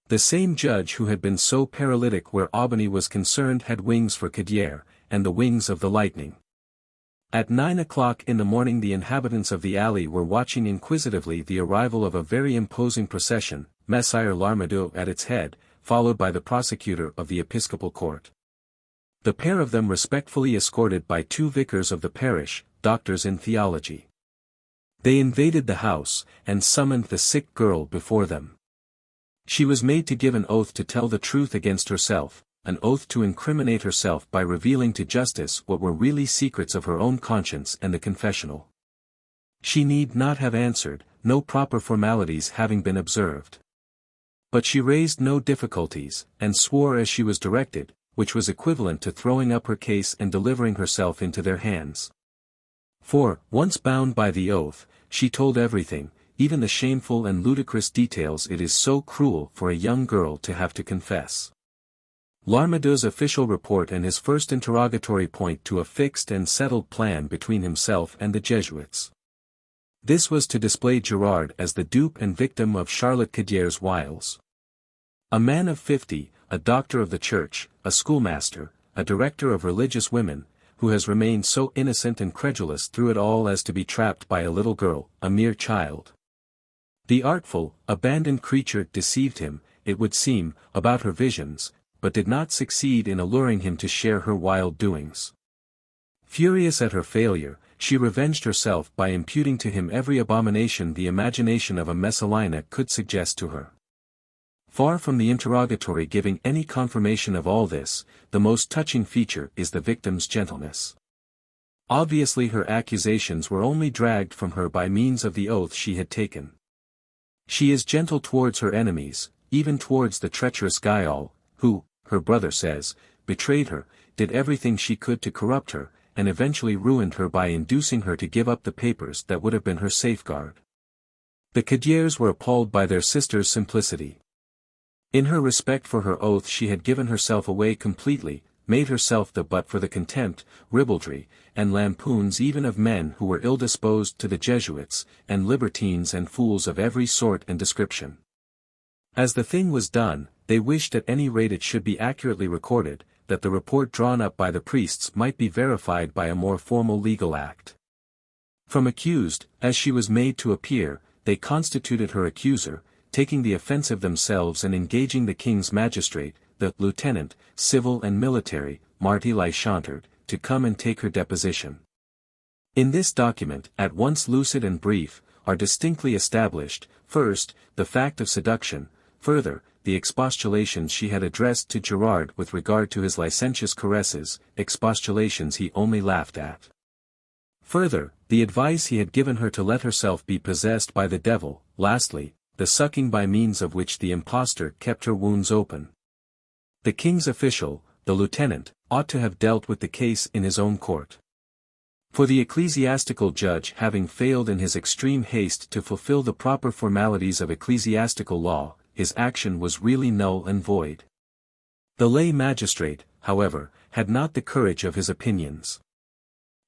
The same judge who had been so paralytic where Aubany was concerned had wings for Gaudier, and the wings of the lightning. At 9 o'clock in the morning the inhabitants of the alley were watching inquisitively the arrival of a very imposing procession, Messire Larmadou at its head, followed by the prosecutor of the episcopal court. The pair of them respectfully escorted by two vicars of the parish, doctors in theology. They invaded the house, and summoned the sick girl before them. She was made to give an oath to tell the truth against herself, an oath to incriminate herself by revealing to justice what were really secrets of her own conscience and the confessional. She need not have answered, no proper formalities having been observed. But she raised no difficulties, and swore as she was directed, which was equivalent to throwing up her case and delivering herself into their hands. For, once bound by the oath, she told everything, even the shameful and ludicrous details it is so cruel for a young girl to have to confess. L'Armadeux's official report and his first interrogatory point to a fixed and settled plan between himself and the Jesuits. This was to display Gerard as the dupe and victim of Charlotte Cadier's wiles. A man of 50, a doctor of the church, a schoolmaster, a director of religious women, who has remained so innocent and credulous through it all as to be trapped by a little girl, a mere child. The artful, abandoned creature deceived him, it would seem, about her visions, but did not succeed in alluring him to share her wild doings. Furious at her failure, she revenged herself by imputing to him every abomination the imagination of a Messalina could suggest to her. Far from the interrogatory giving any confirmation of all this, the most touching feature is the victim's gentleness. Obviously her accusations were only dragged from her by means of the oath she had taken. She is gentle towards her enemies, even towards the treacherous Guyol, who, her brother says, betrayed her, did everything she could to corrupt her, and eventually ruined her by inducing her to give up the papers that would have been her safeguard. The Cadiers were appalled by their sister's simplicity. In her respect for her oath she had given herself away completely, made herself the butt for the contempt, ribaldry, and lampoons even of men who were ill-disposed to the Jesuits, and libertines and fools of every sort and description. As the thing was done, they wished at any rate it should be accurately recorded, that the report drawn up by the priests might be verified by a more formal legal act. From accused, as she was made to appear, they constituted her accuser, taking the offensive themselves and engaging the king's magistrate, the lieutenant, civil and military, Marty la Chantered, to come and take her deposition. In this document, at once lucid and brief, are distinctly established, first, the fact of seduction, further, the expostulations she had addressed to Gerard with regard to his licentious caresses, expostulations he only laughed at. Further, the advice he had given her to let herself be possessed by the devil, lastly, the sucking by means of which the impostor kept her wounds open. The king's official, the lieutenant, ought to have dealt with the case in his own court. For the ecclesiastical judge having failed in his extreme haste to fulfill the proper formalities of ecclesiastical law, his action was really null and void. The lay magistrate, however, had not the courage of his opinions.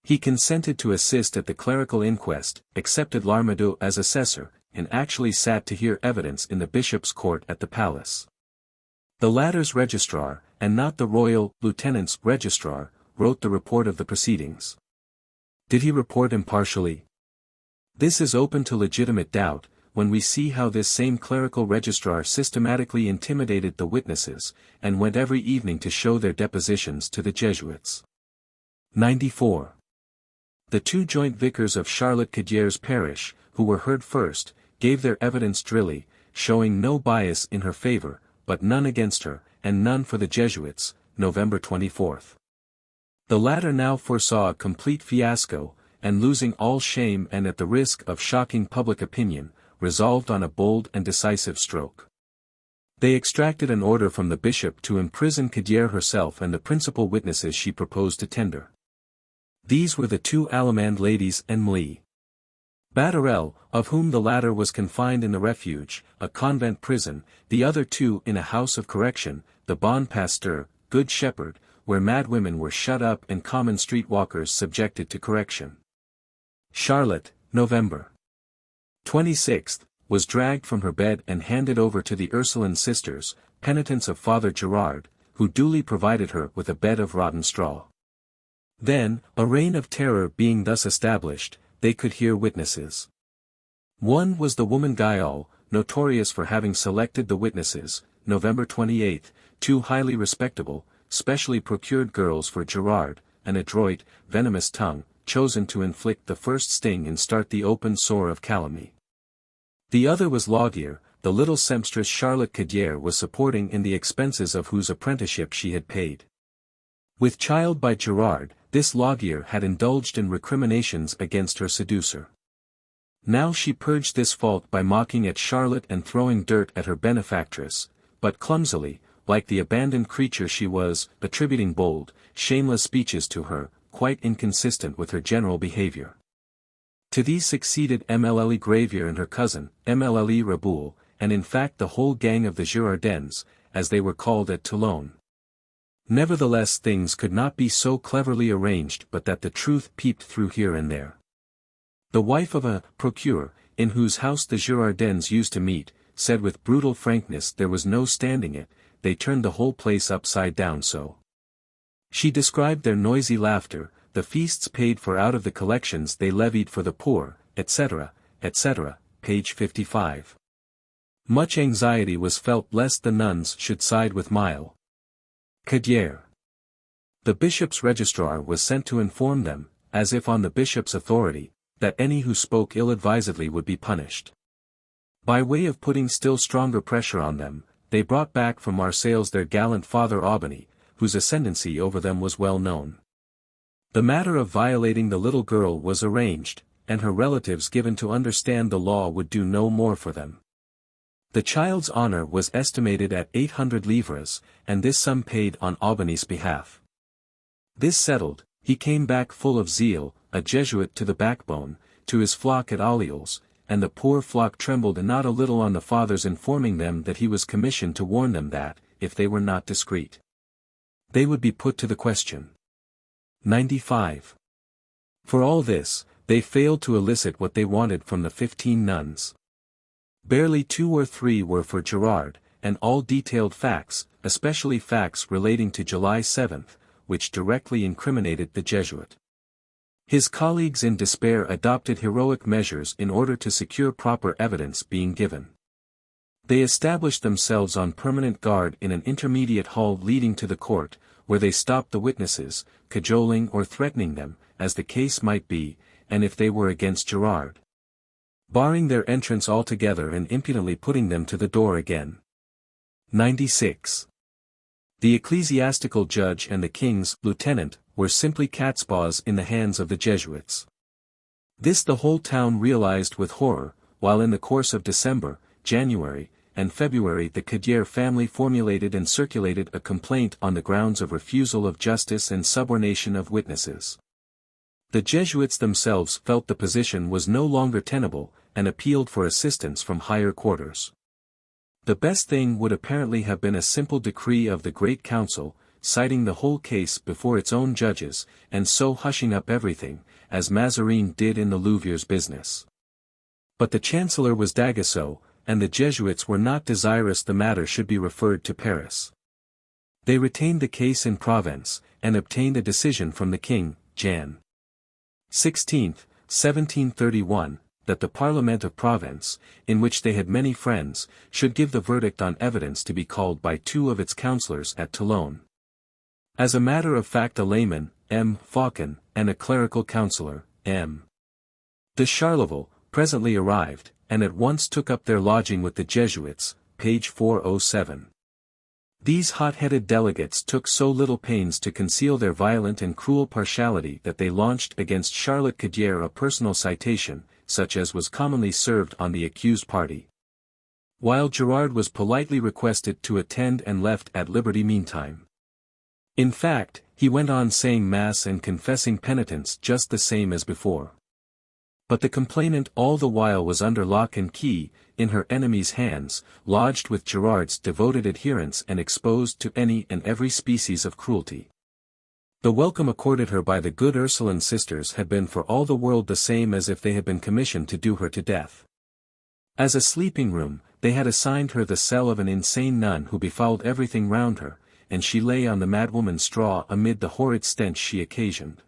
He consented to assist at the clerical inquest, accepted L'Armadeux as assessor, and actually sat to hear evidence in the bishop's court at the palace. The latter's registrar, and not the royal lieutenant's registrar, wrote the report of the proceedings. Did he report impartially? This is open to legitimate doubt, when we see how this same clerical registrar systematically intimidated the witnesses, and went every evening to show their depositions to the Jesuits. 94. The two joint vicars of Charlotte Cadier's parish, who were heard first, gave their evidence drilly, showing no bias in her favor, but none against her, and none for the Jesuits, November 24. The latter now foresaw a complete fiasco, and losing all shame and at the risk of shocking public opinion, resolved on a bold and decisive stroke. They extracted an order from the bishop to imprison Cadier herself and the principal witnesses she proposed to tender. These were the two Allemand ladies and Mlie Batterel, of whom the latter was confined in the Refuge, a convent prison, the other two in a house of correction, the Bon Pasteur, Good Shepherd, where madwomen were shut up and common street walkers subjected to correction. Charlotte, November 26, was dragged from her bed and handed over to the Ursuline sisters, penitents of Father Gerard, who duly provided her with a bed of rotten straw. Then, a reign of terror being thus established, they could hear witnesses. One was the woman Guyol, notorious for having selected the witnesses, November 28, two highly respectable, specially procured girls for Gerard, an adroit, venomous tongue, chosen to inflict the first sting and start the open sore of calumny. The other was Laugier, the little sempstress Charlotte Cadier was supporting in the expenses of whose apprenticeship she had paid. With child by Gerard, this Laugier had indulged in recriminations against her seducer. Now she purged this fault by mocking at Charlotte and throwing dirt at her benefactress, but clumsily, like the abandoned creature she was, attributing bold, shameless speeches to her, quite inconsistent with her general behavior. To these succeeded Mlle Gravier and her cousin, Mlle Raboul, and in fact the whole gang of the Girardins, as they were called at Toulon. Nevertheless things could not be so cleverly arranged but that the truth peeped through here and there. The wife of a procureur, in whose house the Girardins used to meet, said with brutal frankness there was no standing it, they turned the whole place upside down so. She described their noisy laughter, the feasts paid for out of the collections they levied for the poor, etc., etc., page 55. Much anxiety was felt lest the nuns should side with Michelet. Cadier. The bishop's registrar was sent to inform them, as if on the bishop's authority, that any who spoke ill-advisedly would be punished. By way of putting still stronger pressure on them, they brought back from Marseilles their gallant father Aubigny, whose ascendancy over them was well known. The matter of violating the little girl was arranged, and her relatives given to understand the law would do no more for them. The child's honor was estimated at 800 livres, and this sum paid on Aubigny's behalf. This settled, he came back full of zeal, a Jesuit to the backbone, to his flock at Aliols, and the poor flock trembled not a little on the fathers informing them that he was commissioned to warn them that, if they were not discreet, they would be put to the question. 95. For all this, they failed to elicit what they wanted from the 15 nuns. Barely 2 or 3 were for Gerard, and all detailed facts, especially facts relating to July 7, which directly incriminated the Jesuit. His colleagues in despair adopted heroic measures in order to secure proper evidence being given. They established themselves on permanent guard in an intermediate hall leading to the court, where they stopped the witnesses, cajoling or threatening them, as the case might be, and if they were against Gerard, barring their entrance altogether and impudently putting them to the door again. 96. The ecclesiastical judge and the king's lieutenant were simply catspaws in the hands of the Jesuits. This the whole town realized with horror, while in the course of December, January, and February the Cadier family formulated and circulated a complaint on the grounds of refusal of justice and subornation of witnesses. The Jesuits themselves felt the position was no longer tenable, and appealed for assistance from higher quarters. The best thing would apparently have been a simple decree of the Great Council, citing the whole case before its own judges, and so hushing up everything, as Mazarin did in the Louviers business. But the Chancellor was D'Aguesseau, and the Jesuits were not desirous the matter should be referred to Paris. They retained the case in Provence, and obtained a decision from the king, Jan. 16, 1731, that the Parliament of Provence, in which they had many friends, should give the verdict on evidence to be called by 2 of its councillors at Toulon. As a matter of fact a layman, M. Faucon, and a clerical councillor, M. de Charleville, presently arrived, and at once took up their lodging with the Jesuits, page 407. These hot-headed delegates took so little pains to conceal their violent and cruel partiality that they launched against Charlotte Cadier a personal citation, such as was commonly served on the accused party. While Gerard was politely requested to attend and left at liberty meantime. In fact, he went on saying Mass and confessing penitence just the same as before. But the complainant all the while was under lock and key, in her enemy's hands, lodged with Gerard's devoted adherents and exposed to any and every species of cruelty. The welcome accorded her by the good Ursuline sisters had been for all the world the same as if they had been commissioned to do her to death. As a sleeping room, they had assigned her the cell of an insane nun who befouled everything round her, and she lay on the madwoman's straw amid the horrid stench she occasioned.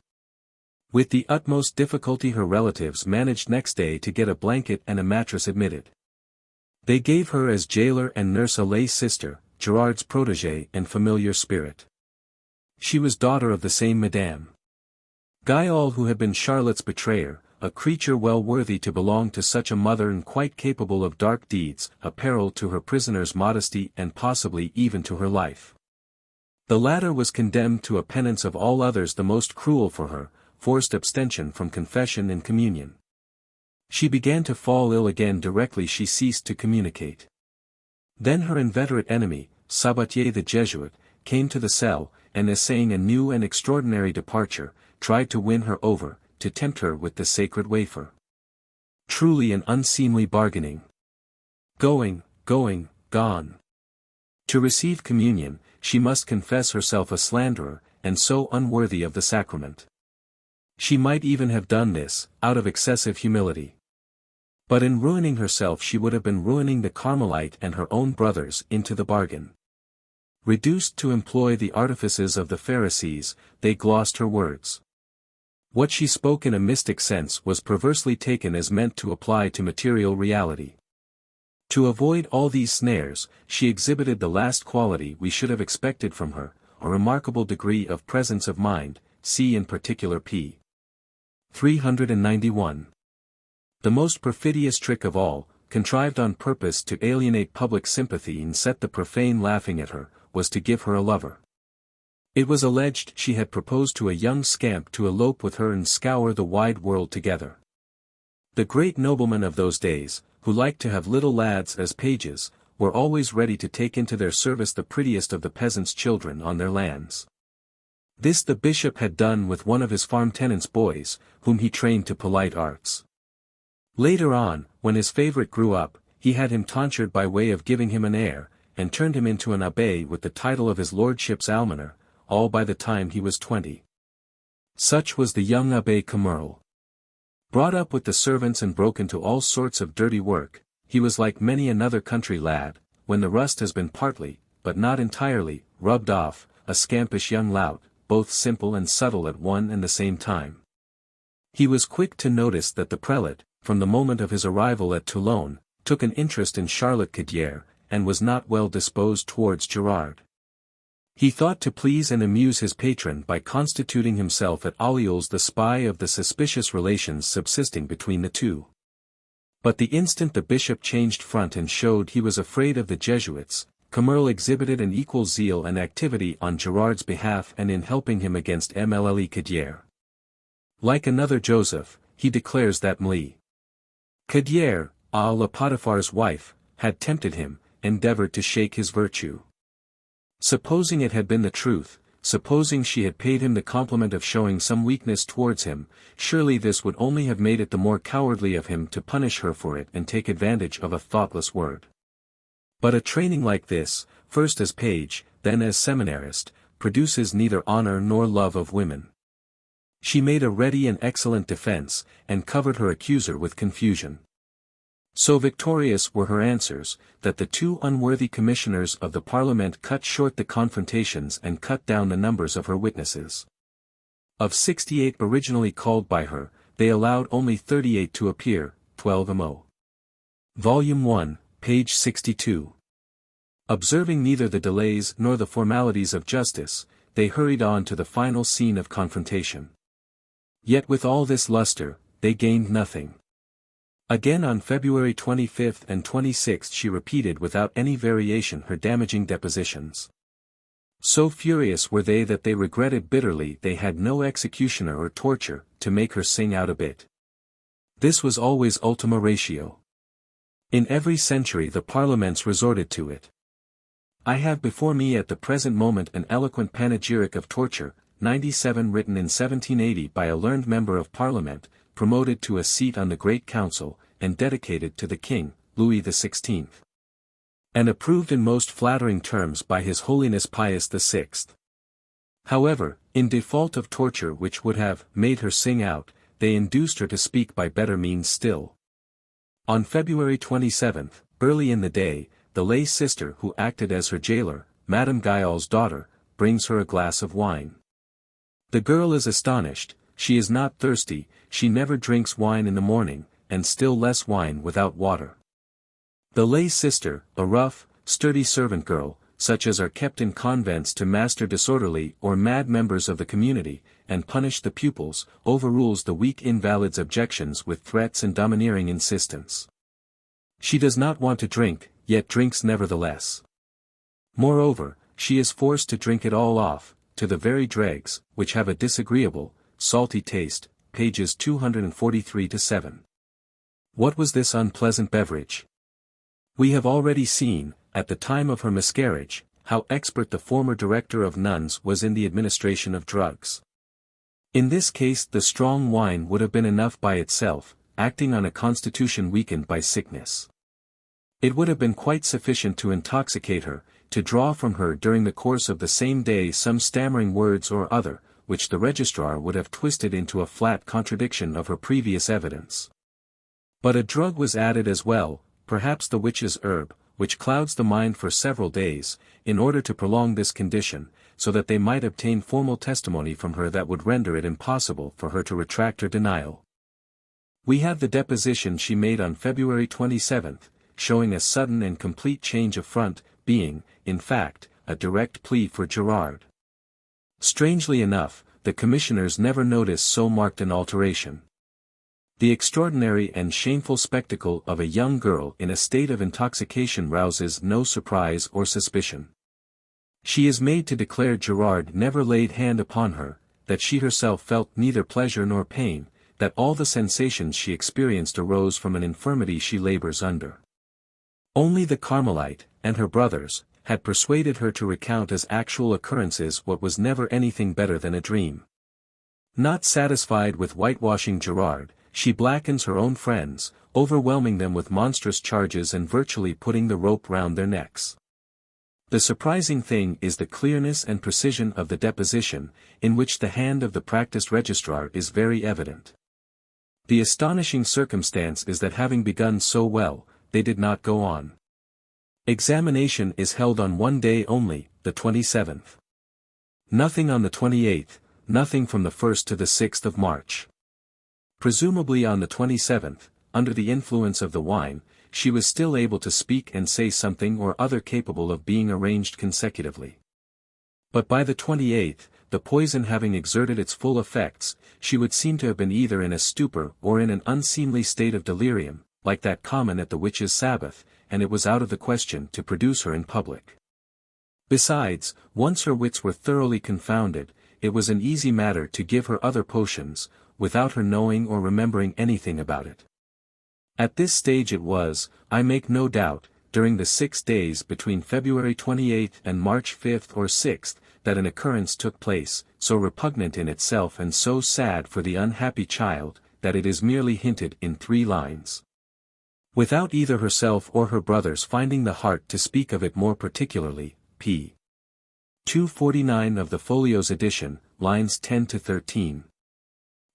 With the utmost difficulty her relatives managed next day to get a blanket and a mattress admitted. They gave her as jailer and nurse a lay sister, Gerard's protégé and familiar spirit. She was daughter of the same Madame Guyol who had been Charlotte's betrayer, a creature well worthy to belong to such a mother and quite capable of dark deeds, a peril to her prisoner's modesty and possibly even to her life. The latter was condemned to a penance of all others the most cruel for her, forced abstention from confession and communion. She began to fall ill again directly she ceased to communicate. Then her inveterate enemy, Sabatier the Jesuit, came to the cell, and essaying a new and extraordinary departure, tried to win her over, to tempt her with the sacred wafer. Truly an unseemly bargaining. Going, gone. To receive communion, she must confess herself a slanderer, and so unworthy of the sacrament. She might even have done this, out of excessive humility. But in ruining herself she would have been ruining the Carmelite and her own brothers into the bargain. Reduced to employ the artifices of the Pharisees, they glossed her words. What she spoke in a mystic sense was perversely taken as meant to apply to material reality. To avoid all these snares, she exhibited the last quality we should have expected from her, a remarkable degree of presence of mind, see in particular p. 391. The most perfidious trick of all, contrived on purpose to alienate public sympathy and set the profane laughing at her, was to give her a lover. It was alleged she had proposed to a young scamp to elope with her and scour the wide world together. The great noblemen of those days, who liked to have little lads as pages, were always ready to take into their service the prettiest of the peasants' children on their lands. This the bishop had done with one of his farm tenants' boys, whom he trained to polite arts. Later on, when his favorite grew up, he had him tonsured by way of giving him an heir, and turned him into an abbé with the title of his lordship's almoner, all by the time he was 20. Such was the young Abbé Commerle. Brought up with the servants and broken to all sorts of dirty work, he was like many another country lad, when the rust has been partly, but not entirely, rubbed off, a scampish young lout, both simple and subtle at one and the same time. He was quick to notice that the prelate, from the moment of his arrival at Toulon, took an interest in Charlotte Cadier, and was not well disposed towards Gerard. He thought to please and amuse his patron by constituting himself at Alliols the spy of the suspicious relations subsisting between the two. But the instant the bishop changed front and showed he was afraid of the Jesuits, Commerle exhibited an equal zeal and activity on Gerard's behalf and in helping him against Mlle Cadier. Like another Joseph, he declares that Mlle Cadier, la Potiphar's wife, had tempted him, endeavored to shake his virtue. Supposing it had been the truth, supposing she had paid him the compliment of showing some weakness towards him, surely this would only have made it the more cowardly of him to punish her for it and take advantage of a thoughtless word. But a training like this, first as page, then as seminarist, produces neither honor nor love of women. She made a ready and excellent defense, and covered her accuser with confusion. So victorious were her answers, that the two unworthy commissioners of the Parliament cut short the confrontations and cut down the numbers of her witnesses. Of 68 originally called by her, they allowed only 38 to appear, 12 mo. Volume 1, page 62. Observing neither the delays nor the formalities of justice, they hurried on to the final scene of confrontation. Yet with all this luster, they gained nothing. Again on February 25 and 26 she repeated without any variation her damaging depositions. So furious were they that they regretted bitterly they had no executioner or torture, to make her sing out a bit. This was always ultima ratio. In every century the parliaments resorted to it. I have before me at the present moment an eloquent panegyric of torture, 97 written in 1780 by a learned member of Parliament, promoted to a seat on the Great Council, and dedicated to the King, Louis XVI. And approved in most flattering terms by His Holiness Pius VI. However, in default of torture which would have made her sing out, they induced her to speak by better means still. On February 27, early in the day, the lay sister who acted as her jailer, Madame Guyol's daughter, brings her a glass of wine. The girl is astonished, she is not thirsty, she never drinks wine in the morning, and still less wine without water. The lay sister, a rough, sturdy servant girl, such as are kept in convents to master disorderly or mad members of the community, and punish the pupils, overrules the weak invalid's objections with threats and domineering insistence. She does not want to drink, yet drinks nevertheless. Moreover, she is forced to drink it all off, to the very dregs, which have a disagreeable, salty taste, pages 243-7. What was this unpleasant beverage? We have already seen, at the time of her miscarriage, how expert the former director of nuns was in the administration of drugs. In this case the strong wine would have been enough by itself, acting on a constitution weakened by sickness. It would have been quite sufficient to intoxicate her, to draw from her during the course of the same day some stammering words or other, which the registrar would have twisted into a flat contradiction of her previous evidence. But a drug was added as well, perhaps the witch's herb, which clouds the mind for several days, in order to prolong this condition, so that they might obtain formal testimony from her that would render it impossible for her to retract her denial. We have the deposition she made on February 27, showing a sudden and complete change of front, being, in fact, a direct plea for Gerard. Strangely enough, the commissioners never noticed so marked an alteration. The extraordinary and shameful spectacle of a young girl in a state of intoxication rouses no surprise or suspicion. She is made to declare Gerard never laid hand upon her, that she herself felt neither pleasure nor pain, that all the sensations she experienced arose from an infirmity she labors under. Only the Carmelite, and her brothers, had persuaded her to recount as actual occurrences what was never anything better than a dream. Not satisfied with whitewashing Gerard, she blackens her own friends, overwhelming them with monstrous charges and virtually putting the rope round their necks. The surprising thing is the clearness and precision of the deposition, in which the hand of the practiced registrar is very evident. The astonishing circumstance is that having begun so well, they did not go on. Examination is held on one day only, the 27th. Nothing on the 28th, nothing from the 1st to the 6th of March. Presumably on the 27th, under the influence of the wine, she was still able to speak and say something or other capable of being arranged consecutively. But by the 28th, the poison having exerted its full effects, she would seem to have been either in a stupor or in an unseemly state of delirium, like that common at the witches' Sabbath, and it was out of the question to produce her in public. Besides, once her wits were thoroughly confounded, it was an easy matter to give her other potions, without her knowing or remembering anything about it. At this stage it was, I make no doubt, during the 6 days between February 28 and March 5 or 6, that an occurrence took place, so repugnant in itself and so sad for the unhappy child, that it is merely hinted in 3 lines. Without either herself or her brothers finding the heart to speak of it more particularly, p. 249 of the Folio's edition, lines 10 to 13.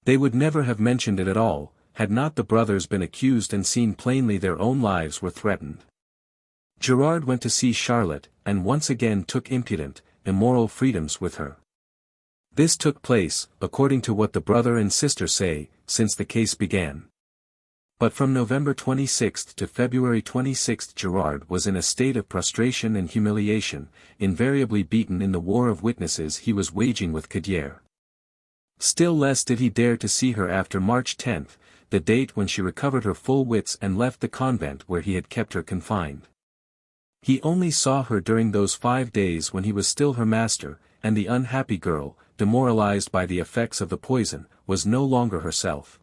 They would never have mentioned it at all, had not the brothers been accused and seen plainly their own lives were threatened. Gerard went to see Charlotte, and once again took impudent, immoral freedoms with her. This took place, according to what the brother and sister say, since the case began. But from November 26 to February 26 Gerard was in a state of prostration and humiliation, invariably beaten in the war of witnesses he was waging with Gauffridi. Still less did he dare to see her after March 10, the date when she recovered her full wits and left the convent where he had kept her confined. He only saw her during those 5 days when he was still her master, and the unhappy girl, demoralized by the effects of the poison, was no longer herself.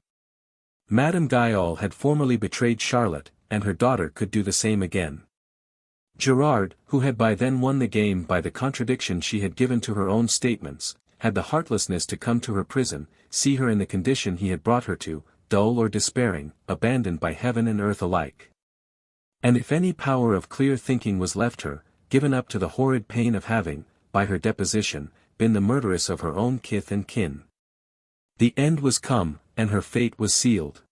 Madame Guiol had formerly betrayed Charlotte, and her daughter could do the same again. Gerard, who had by then won the game by the contradiction she had given to her own statements, had the heartlessness to come to her prison, see her in the condition he had brought her to, dull or despairing, abandoned by heaven and earth alike. And if any power of clear thinking was left her, given up to the horrid pain of having, by her deposition, been the murderess of her own kith and kin. The end was come, and her fate was sealed.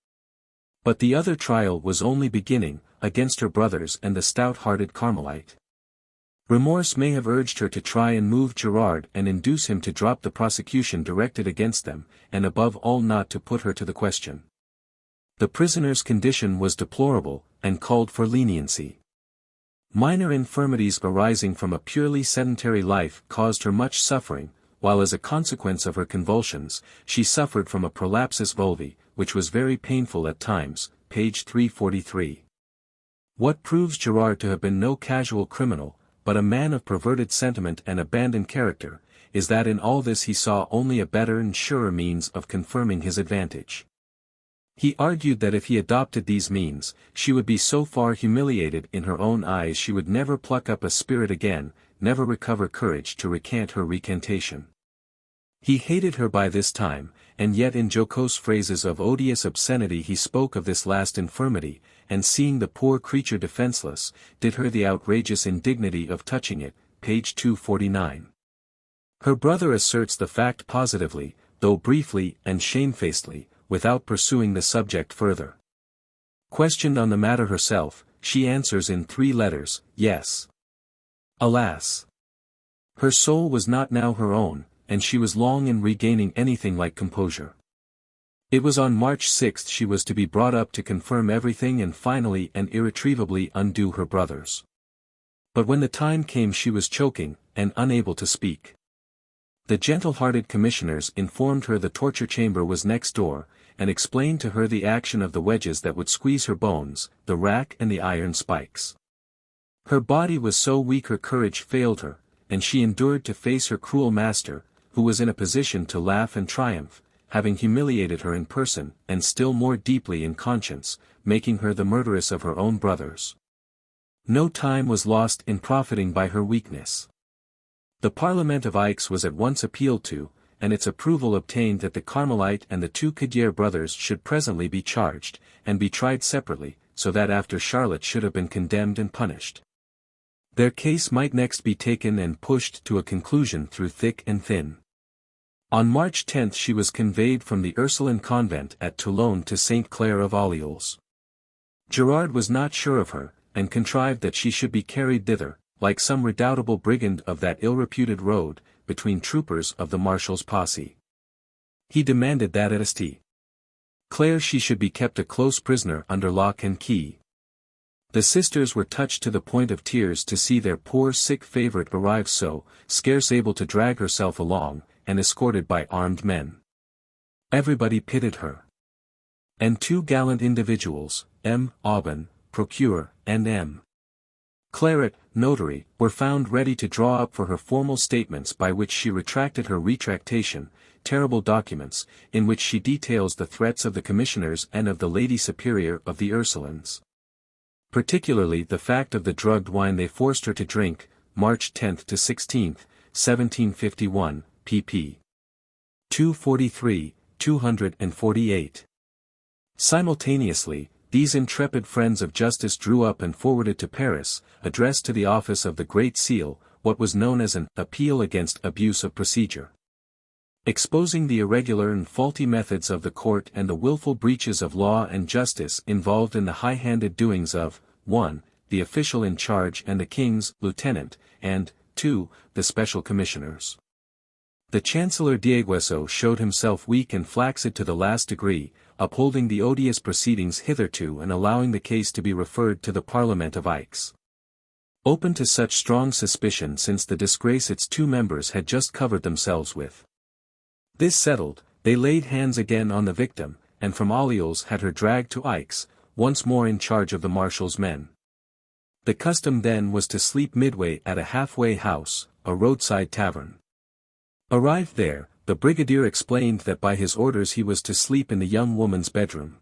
But the other trial was only beginning, against her brothers and the stout-hearted Carmelite. Remorse may have urged her to try and move Gerard and induce him to drop the prosecution directed against them, and above all not to put her to the question. The prisoner's condition was deplorable, and called for leniency. Minor infirmities arising from a purely sedentary life caused her much suffering, while as a consequence of her convulsions, she suffered from a prolapsus vulvi, which was very painful at times, page 343. What proves Gerard to have been no casual criminal, but a man of perverted sentiment and abandoned character, is that in all this he saw only a better and surer means of confirming his advantage. He argued that if he adopted these means, she would be so far humiliated in her own eyes she would never pluck up a spirit again, never recover courage to recant her recantation. He hated her by this time, and yet in jocose phrases of odious obscenity he spoke of this last infirmity, and seeing the poor creature defenseless, did her the outrageous indignity of touching it, page 249. Her brother asserts the fact positively, though briefly and shamefacedly, without pursuing the subject further. Questioned on the matter herself, she answers in 3 letters, yes. Alas! Her soul was not now her own, and she was long in regaining anything like composure. It was on March 6 she was to be brought up to confirm everything and finally and irretrievably undo her brothers. But when the time came she was choking, and unable to speak. The gentle-hearted commissioners informed her the torture chamber was next door, and explained to her the action of the wedges that would squeeze her bones, the rack and the iron spikes. Her body was so weak her courage failed her, and she endured to face her cruel master, who was in a position to laugh and triumph, having humiliated her in person, and still more deeply in conscience, making her the murderess of her own brothers. No time was lost in profiting by her weakness. The Parliament of Aix was at once appealed to, and its approval obtained that the Carmelite and the 2 Gaudier brothers should presently be charged, and be tried separately, so that after Charlotte should have been condemned and punished, their case might next be taken and pushed to a conclusion through thick and thin. On March 10 she was conveyed from the Ursuline convent at Toulon to St. Clair of Orleans. Gerard was not sure of her, and contrived that she should be carried thither, like some redoubtable brigand of that ill-reputed road, between troopers of the marshal's posse. He demanded that at St. Clair she should be kept a close prisoner under lock and key. The sisters were touched to the point of tears to see their poor sick favorite arrive so, scarce able to drag herself along, and escorted by armed men. Everybody pitied her. And 2 gallant individuals, M. Aubin, procureur, and M. Claret, notary, were found ready to draw up for her formal statements by which she retracted her retractation, terrible documents, in which she details the threats of the commissioners and of the Lady Superior of the Ursulines. Particularly the fact of the drugged wine they forced her to drink, March 10 to 16, 1751, pp. 243, 248. Simultaneously, these intrepid friends of justice drew up and forwarded to Paris, addressed to the office of the Great Seal, what was known as an appeal against abuse of procedure. Exposing the irregular and faulty methods of the court and the willful breaches of law and justice involved in the high-handed doings of, 1. the official in charge and the king's lieutenant, and, 2. the special commissioners. The Chancellor Diegueso showed himself weak and flaccid to the last degree, upholding the odious proceedings hitherto and allowing the case to be referred to the Parliament of Aix. Open to such strong suspicion since the disgrace its 2 members had just covered themselves with. This settled, they laid hands again on the victim, and from Orleans had her dragged to Aix, once more in charge of the marshal's men. The custom then was to sleep midway at a halfway house, a roadside tavern. Arrived there, the brigadier explained that by his orders he was to sleep in the young woman's bedroom.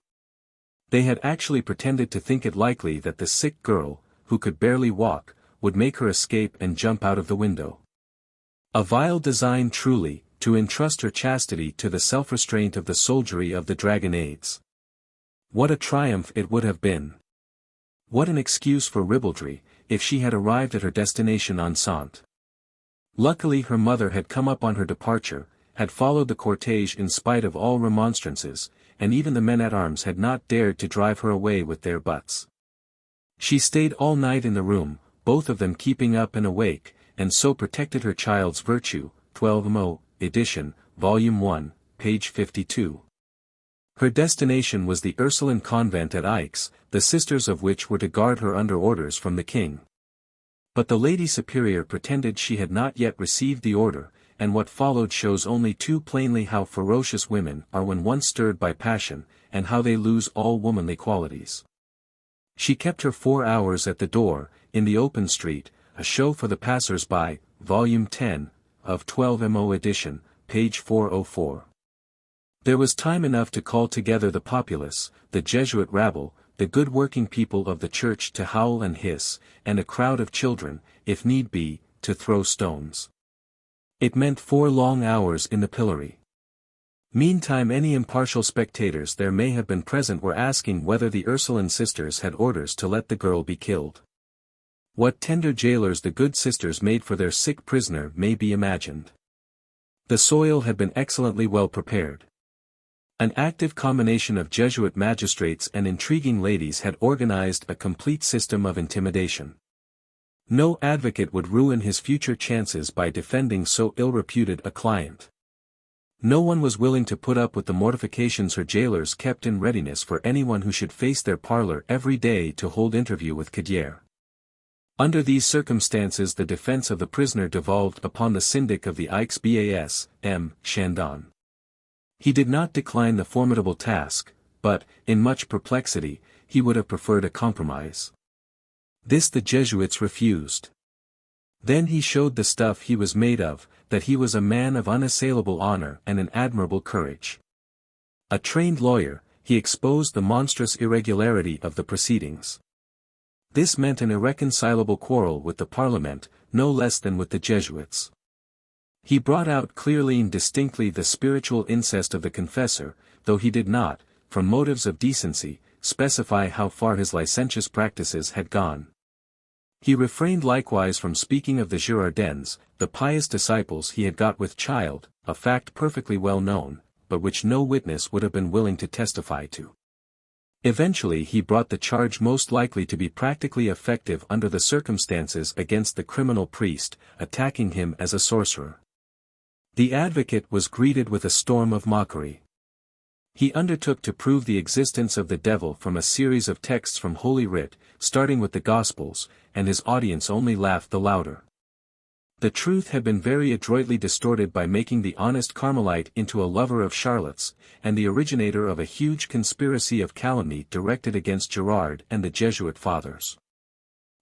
They had actually pretended to think it likely that the sick girl, who could barely walk, would make her escape and jump out of the window. A vile design truly, to entrust her chastity to the self-restraint of the soldiery of the dragonnades. What a triumph it would have been! What an excuse for ribaldry, if she had arrived at her destination enceinte. Luckily her mother had come up on her departure, had followed the cortege in spite of all remonstrances, and even the men-at-arms had not dared to drive her away with their butts. She stayed all night in the room, both of them keeping up and awake, and so protected her child's virtue, 12 Mo, edition, volume 1, page 52. Her destination was the Ursuline convent at Aix, the sisters of which were to guard her under orders from the king. But the Lady Superior pretended she had not yet received the order, and what followed shows only too plainly how ferocious women are when once stirred by passion, and how they lose all womanly qualities. She kept her 4 hours at the door, in the open street, a show for the passers-by, volume 10, of 12 Mo edition, page 404. There was time enough to call together the populace, the Jesuit rabble, the good working people of the church to howl and hiss, and a crowd of children, if need be, to throw stones. It meant 4 long hours in the pillory. Meantime any impartial spectators there may have been present were asking whether the Ursuline sisters had orders to let the girl be killed. What tender jailers the good sisters made for their sick prisoner may be imagined. The soil had been excellently well prepared. An active combination of Jesuit magistrates and intriguing ladies had organized a complete system of intimidation. No advocate would ruin his future chances by defending so ill-reputed a client. No one was willing to put up with the mortifications her jailers kept in readiness for anyone who should face their parlor every day to hold interview with Gauffridi. Under these circumstances the defense of the prisoner devolved upon the syndic of the Aix Bas, M. Chandon. He did not decline the formidable task, but, in much perplexity, he would have preferred a compromise. This the Jesuits refused. Then he showed the stuff he was made of, that he was a man of unassailable honor and an admirable courage. A trained lawyer, he exposed the monstrous irregularity of the proceedings. This meant an irreconcilable quarrel with the Parliament, no less than with the Jesuits. He brought out clearly and distinctly the spiritual incest of the confessor, though he did not, from motives of decency, specify how far his licentious practices had gone. He refrained likewise from speaking of the Girardins, the pious disciples he had got with child, a fact perfectly well known, but which no witness would have been willing to testify to. Eventually he brought the charge most likely to be practically effective under the circumstances against the criminal priest, attacking him as a sorcerer. The advocate was greeted with a storm of mockery. He undertook to prove the existence of the devil from a series of texts from Holy Writ, starting with the Gospels, and his audience only laughed the louder. The truth had been very adroitly distorted by making the honest Carmelite into a lover of Charlottes, and the originator of a huge conspiracy of calumny directed against Gerard and the Jesuit fathers.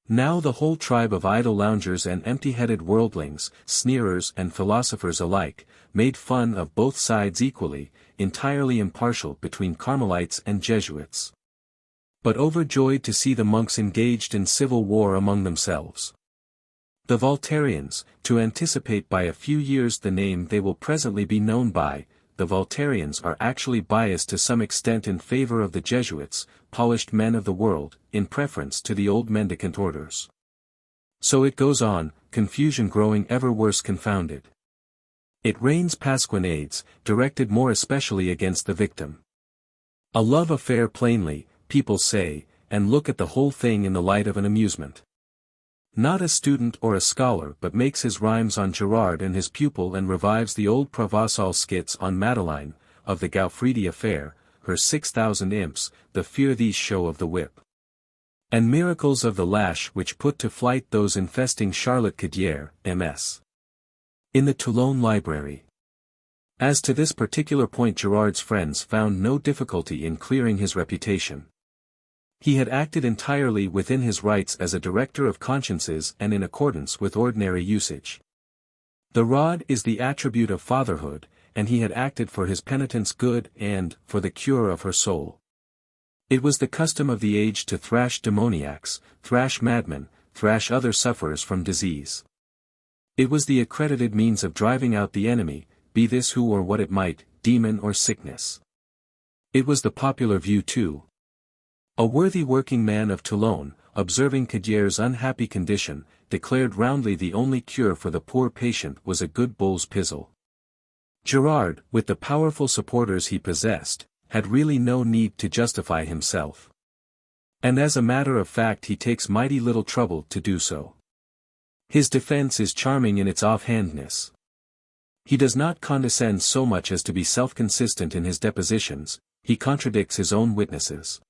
Now the whole tribe of idle loungers and empty-headed worldlings, sneerers and philosophers alike, made fun of both sides equally, entirely impartial between Carmelites and Jesuits. But overjoyed to see the monks engaged in civil war among themselves. The Voltairians, to anticipate by a few years the name they will presently be known by, the Voltairians are actually biased to some extent in favor of the Jesuits, polished men of the world, in preference to the old mendicant orders. So it goes on, confusion growing ever worse confounded. It rains pasquinades, directed more especially against the victim. A love affair plainly, people say, and look at the whole thing in the light of an amusement. Not a student or a scholar but makes his rhymes on Gerard and his pupil and revives the old Provençal skits on Madeleine, of the Gauffridi affair, her 6,000 imps, the fear these show of the whip. And miracles of the lash which put to flight those infesting Charlotte Cadier, M.S. in the Toulon library. As to this particular point Gerard's friends found no difficulty in clearing his reputation. He had acted entirely within his rights as a director of consciences and in accordance with ordinary usage. The rod is the attribute of fatherhood, and he had acted for his penitent's good and for the cure of her soul. It was the custom of the age to thrash demoniacs, thrash madmen, thrash other sufferers from disease. It was the accredited means of driving out the enemy, be this who or what it might, demon or sickness. It was the popular view too. A worthy working man of Toulon, observing Cadier's unhappy condition, declared roundly the only cure for the poor patient was a good bull's pizzle. Gerard, with the powerful supporters he possessed, had really no need to justify himself. And as a matter of fact he takes mighty little trouble to do so. His defense is charming in its offhandness. He does not condescend so much as to be self-consistent in his depositions, he contradicts his own witnesses.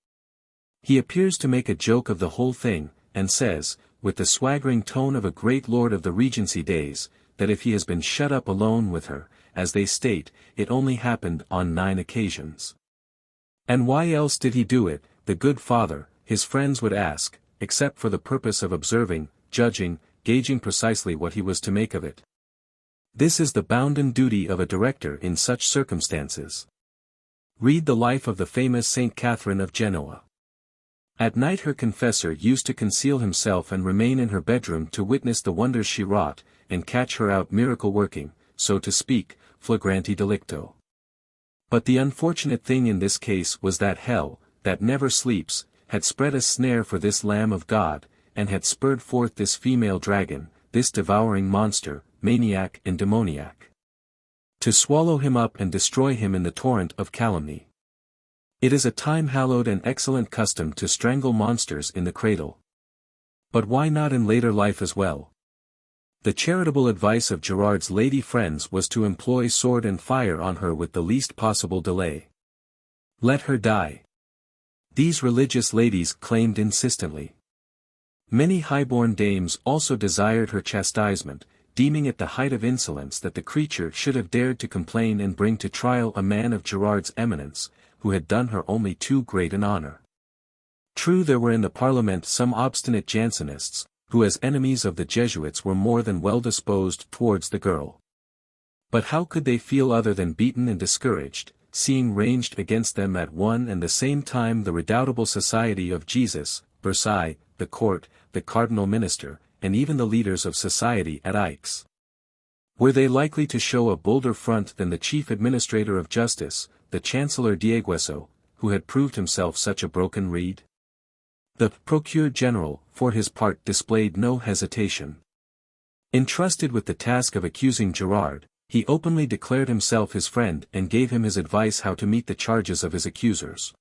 He appears to make a joke of the whole thing, and says, with the swaggering tone of a great lord of the Regency days, that if he has been shut up alone with her, as they state, it only happened on 9 occasions. And why else did he do it, the good father, his friends would ask, except for the purpose of observing, judging, gauging precisely what he was to make of it. This is the bounden duty of a director in such circumstances. Read the life of the famous Saint Catherine of Genoa. At night her confessor used to conceal himself and remain in her bedroom to witness the wonders she wrought, and catch her out miracle working, so to speak, flagranti delicto. But the unfortunate thing in this case was that hell, that never sleeps, had spread a snare for this Lamb of God, and had spurred forth this female dragon, this devouring monster, maniac and demoniac, to swallow him up and destroy him in the torrent of calumny. It is a time-hallowed and excellent custom to strangle monsters in the cradle. But why not in later life as well? The charitable advice of Gerard's lady friends was to employ sword and fire on her with the least possible delay. Let her die. These religious ladies claimed insistently. Many high-born dames also desired her chastisement, deeming it the height of insolence that the creature should have dared to complain and bring to trial a man of Gerard's eminence, who had done her only too great an honor. True, there were in the Parliament some obstinate Jansenists, who as enemies of the Jesuits were more than well disposed towards the girl. But how could they feel other than beaten and discouraged, seeing ranged against them at one and the same time the redoubtable Society of Jesus, Versailles, the court, the cardinal minister, and even the leaders of society at Aix? Were they likely to show a bolder front than the chief administrator of justice, the Chancellor Diegueso, who had proved himself such a broken reed? The Procureur General, for his part, displayed no hesitation. Entrusted with the task of accusing Gerard, he openly declared himself his friend and gave him his advice how to meet the charges of his accusers.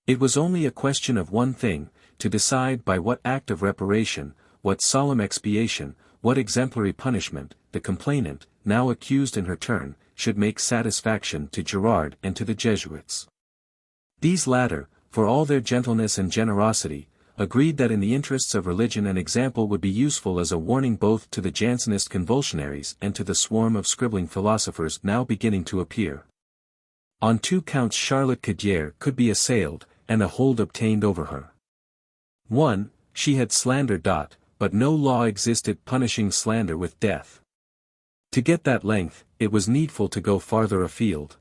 It was only a question of one thing, to decide by what act of reparation, what solemn expiation, what exemplary punishment, the complainant, now accused in her turn, should make satisfaction to Gerard and to the Jesuits. These latter, for all their gentleness and generosity, agreed that in the interests of religion an example would be useful as a warning both to the Jansenist convulsionaries and to the swarm of scribbling philosophers now beginning to appear. On 2 counts Charlotte Cadier could be assailed, and a hold obtained over her. 1. She had slandered. But no law existed punishing slander with death. To get that length, it was needful to go farther afield.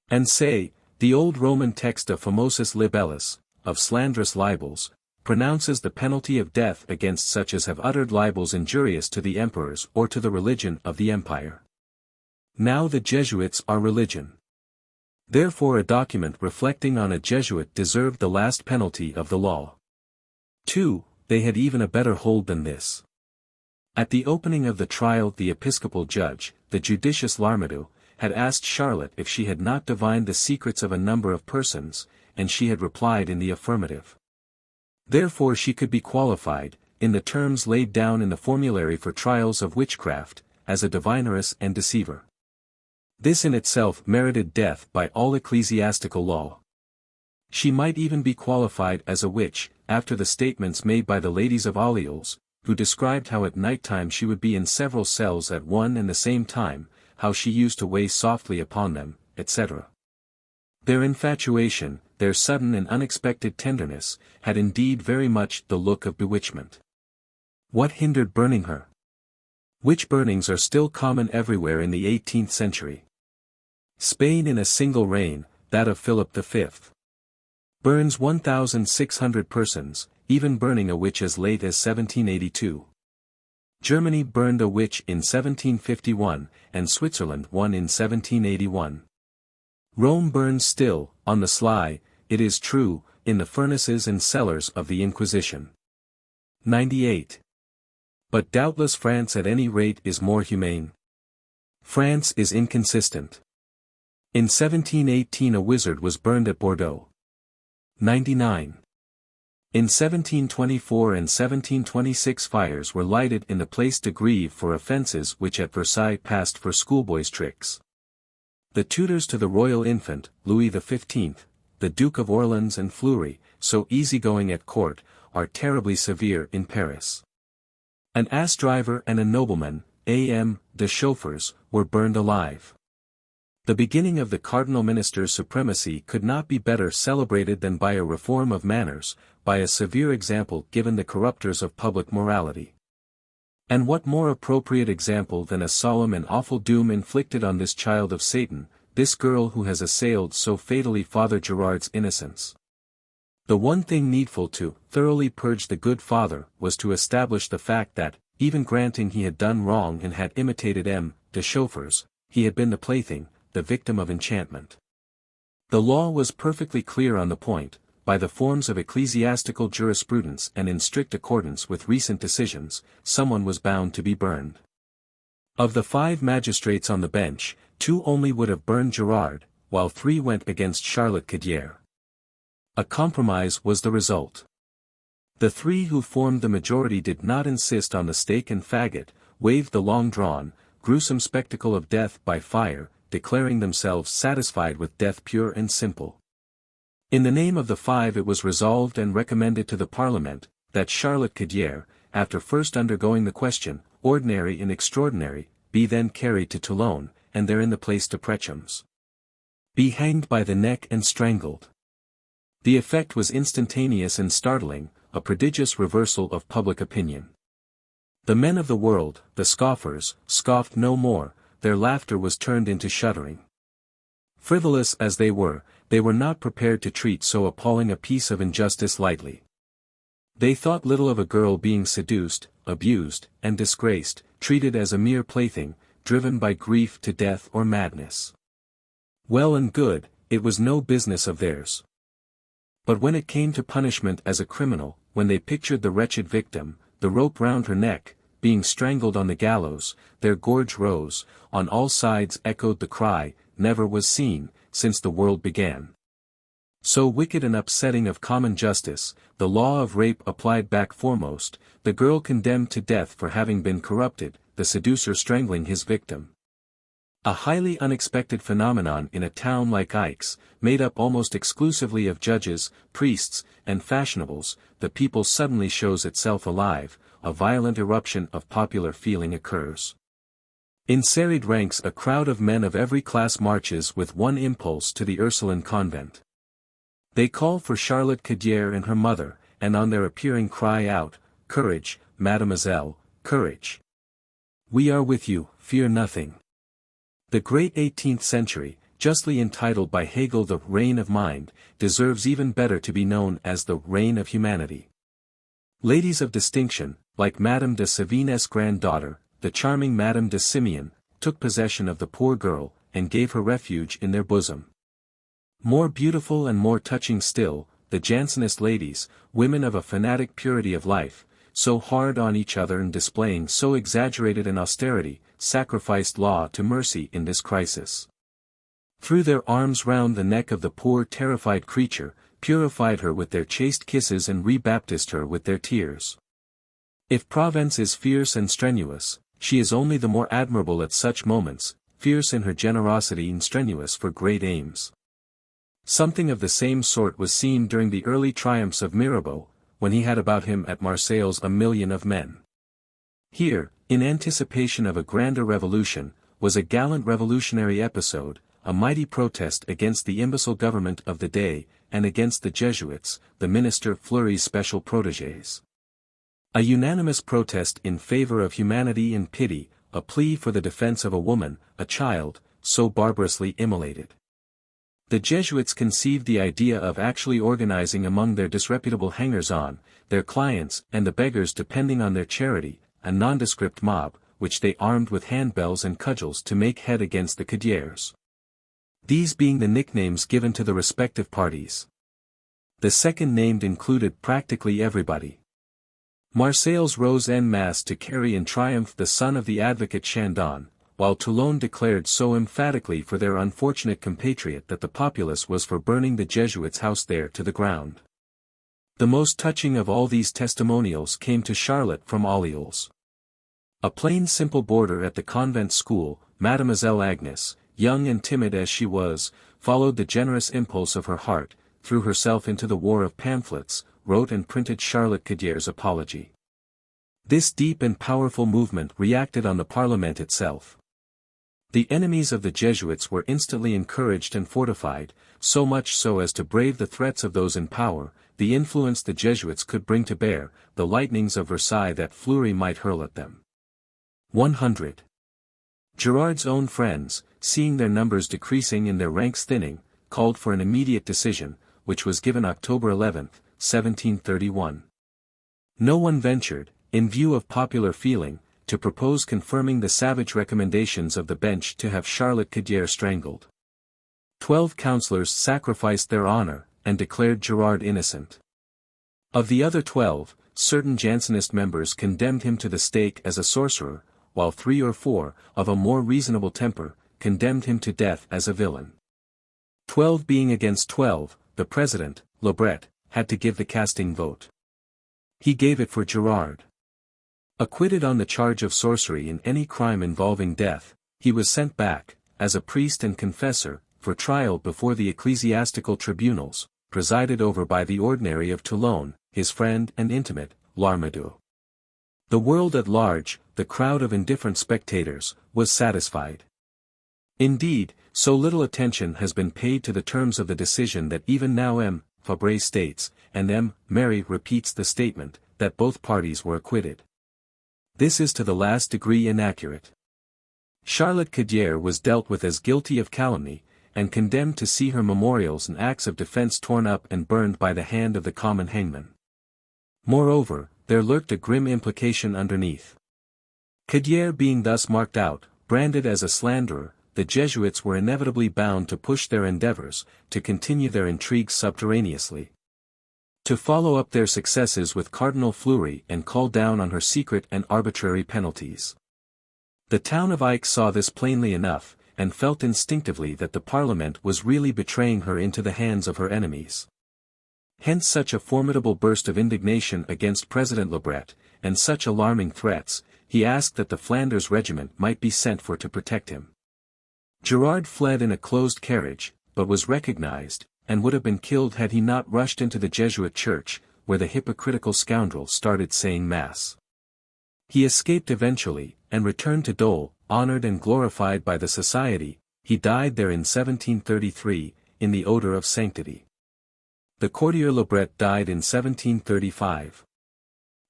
And say, the old Roman text of Famosus Libellus, of slanderous libels, pronounces the penalty of death against such as have uttered libels injurious to the emperors or to the religion of the empire. Now the Jesuits are religion. Therefore a document reflecting on a Jesuit deserved the last penalty of the law. 2. They had even a better hold than this. At the opening of the trial the episcopal judge, the judicious Larmadou, had asked Charlotte if she had not divined the secrets of a number of persons, and she had replied in the affirmative. Therefore she could be qualified, in the terms laid down in the formulary for trials of witchcraft, as a divineress and deceiver. This in itself merited death by all ecclesiastical law. She might even be qualified as a witch, after the statements made by the ladies of Orleans, who described how at night time she would be in several cells at one and the same time, how she used to weigh softly upon them, etc. Their infatuation, their sudden and unexpected tenderness, had indeed very much the look of bewitchment. What hindered burning her? Witch burnings are still common everywhere in the 18th century. Spain in a single reign, that of Philip V, burns 1,600 persons, even burning a witch as late as 1782. Germany burned a witch in 1751, and Switzerland one in 1781. Rome burns still, on the sly, it is true, in the furnaces and cellars of the Inquisition. 98. But doubtless France at any rate is more humane. France is inconsistent. In 1718 a wizard was burned at Bordeaux. 99. In 1724 and 1726 fires were lighted in the Place de Grève for offences which at Versailles passed for schoolboys' tricks. The tutors to the royal infant, Louis XV, the Duke of Orleans and Fleury, so easygoing at court, are terribly severe in Paris. An ass driver and a nobleman, A.M., the chauffeurs, were burned alive. The beginning of the cardinal minister's supremacy could not be better celebrated than by a reform of manners, by a severe example given the corrupters of public morality. And what more appropriate example than a solemn and awful doom inflicted on this child of Satan, this girl who has assailed so fatally Father Gerard's innocence. The one thing needful to thoroughly purge the good father was to establish the fact that, even granting he had done wrong and had imitated de chauffeurs, he had been the plaything, the victim of enchantment. The law was perfectly clear on the point, by the forms of ecclesiastical jurisprudence and in strict accordance with recent decisions, someone was bound to be burned. Of the 5 magistrates on the bench, 2 only would have burned Gerard, while 3 went against Charlotte Cadier. A compromise was the result. The 3 who formed the majority did not insist on the stake and faggot, waved the long-drawn, gruesome spectacle of death by fire, declaring themselves satisfied with death pure and simple. In the name of the 5 it was resolved and recommended to the Parliament, that Charlotte Cadier, after first undergoing the question, ordinary and extraordinary, be then carried to Toulon, and therein the place to Precham's. Be hanged by the neck and strangled. The effect was instantaneous and startling, a prodigious reversal of public opinion. The men of the world, the scoffers, scoffed no more, their laughter was turned into shuddering. Frivolous as they were not prepared to treat so appalling a piece of injustice lightly. They thought little of a girl being seduced, abused, and disgraced, treated as a mere plaything, driven by grief to death or madness. Well and good, it was no business of theirs. But when it came to punishment as a criminal, when they pictured the wretched victim, the rope round her neck, being strangled on the gallows, their gorge rose, on all sides echoed the cry, never was seen, since the world began. So wicked an upsetting of common justice, the law of rape applied back foremost, the girl condemned to death for having been corrupted, the seducer strangling his victim. A highly unexpected phenomenon in a town like Aix, made up almost exclusively of judges, priests, and fashionables, the people suddenly shows itself alive, a violent eruption of popular feeling occurs. In serried ranks a crowd of men of every class marches with one impulse to the Ursuline convent. They call for Charlotte Cadier and her mother, and on their appearing cry out, "Courage, mademoiselle, courage! We are with you, fear nothing." The great 18th century, justly entitled by Hegel the Reign of Mind, deserves even better to be known as the Reign of Humanity. Ladies of distinction, like Madame de Sévigné's granddaughter, the charming Madame de Simeon, took possession of the poor girl, and gave her refuge in their bosom. More beautiful and more touching still, the Jansenist ladies, women of a fanatic purity of life, so hard on each other and displaying so exaggerated an austerity, sacrificed law to mercy in this crisis. Threw their arms round the neck of the poor terrified creature, purified her with their chaste kisses and rebaptized her with their tears. If Provence is fierce and strenuous, she is only the more admirable at such moments, fierce in her generosity and strenuous for great aims. Something of the same sort was seen during the early triumphs of Mirabeau, when he had about him at Marseilles 1,000,000 of men. Here, in anticipation of a grander revolution, was a gallant revolutionary episode, a mighty protest against the imbecile government of the day, and against the Jesuits, the minister Fleury's special protégés. A unanimous protest in favor of humanity and pity, a plea for the defense of a woman, a child, so barbarously immolated. The Jesuits conceived the idea of actually organizing among their disreputable hangers-on, their clients and the beggars depending on their charity, a nondescript mob, which they armed with handbells and cudgels to make head against the Cadiers. These being the nicknames given to the respective parties. The second named included practically everybody. Marseilles rose en masse to carry in triumph the son of the advocate Chandon, while Toulon declared so emphatically for their unfortunate compatriot that the populace was for burning the Jesuits' house there to the ground. The most touching of all these testimonials came to Charlotte from Orleans. A plain simple boarder at the convent school, Mademoiselle Agnes, young and timid as she was, followed the generous impulse of her heart, threw herself into the war of pamphlets, wrote and printed Charlotte Cadier's apology. This deep and powerful movement reacted on the Parliament itself. The enemies of the Jesuits were instantly encouraged and fortified, so much so as to brave the threats of those in power, the influence the Jesuits could bring to bear, the lightnings of Versailles that Fleury might hurl at them. 100. Gerard's own friends, seeing their numbers decreasing and their ranks thinning, called for an immediate decision, which was given October 11, 1731. No one ventured, in view of popular feeling, to propose confirming the savage recommendations of the bench to have Charlotte Cadier strangled. 12 councillors sacrificed their honor, and declared Gerard innocent. Of the other 12, certain Jansenist members condemned him to the stake as a sorcerer, while 3 or 4, of a more reasonable temper, condemned him to death as a villain. 12 being against 12, the president, Lebret, had to give the casting vote. He gave it for Gerard. Acquitted on the charge of sorcery in any crime involving death, he was sent back, as a priest and confessor, for trial before the ecclesiastical tribunals, presided over by the ordinary of Toulon, his friend and intimate, L'Armadou. The world at large, the crowd of indifferent spectators, was satisfied. Indeed, so little attention has been paid to the terms of the decision that even now M. Fabre states, and M. Mary repeats the statement, that both parties were acquitted. This is to the last degree inaccurate. Charlotte Cadier was dealt with as guilty of calumny, and condemned to see her memorials and acts of defense torn up and burned by the hand of the common hangman. Moreover, there lurked a grim implication underneath. Cadier being thus marked out, branded as a slanderer, the Jesuits were inevitably bound to push their endeavors, to continue their intrigues subterraneously. To follow up their successes with Cardinal Fleury and call down on her secret and arbitrary penalties. The town of Aix saw this plainly enough, and felt instinctively that the Parliament was really betraying her into the hands of her enemies. Hence such a formidable burst of indignation against President Lebret, and such alarming threats. He asked that the Flanders regiment might be sent for to protect him. Gerard fled in a closed carriage, but was recognized, and would have been killed had he not rushed into the Jesuit church, where the hypocritical scoundrel started saying Mass. He escaped eventually, and returned to Dole, honored and glorified by the Society. He died there in 1733, in the odor of sanctity. The courtier Lebret died in 1735.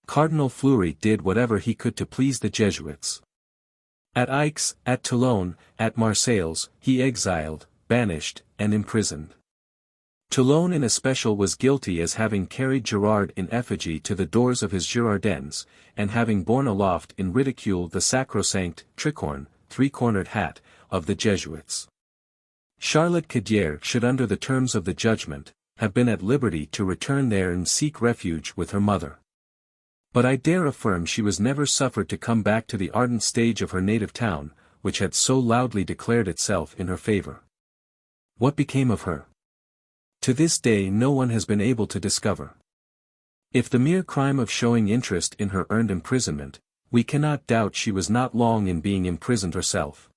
Cardinal Fleury did whatever he could to please the Jesuits. At Aix, at Toulon, at Marseilles, he exiled, banished, and imprisoned. Toulon in especial was guilty as having carried Gerard in effigy to the doors of his Girardins, and having borne aloft in ridicule the sacrosanct, tricorn, three-cornered hat, of the Jesuits. Charlotte Cadier should under the terms of the judgment, have been at liberty to return there and seek refuge with her mother. But I dare affirm she was never suffered to come back to the ardent stage of her native town, which had so loudly declared itself in her favor. What became of her? To this day no one has been able to discover. If the mere crime of showing interest in her earned imprisonment, we cannot doubt she was not long in being imprisoned herself.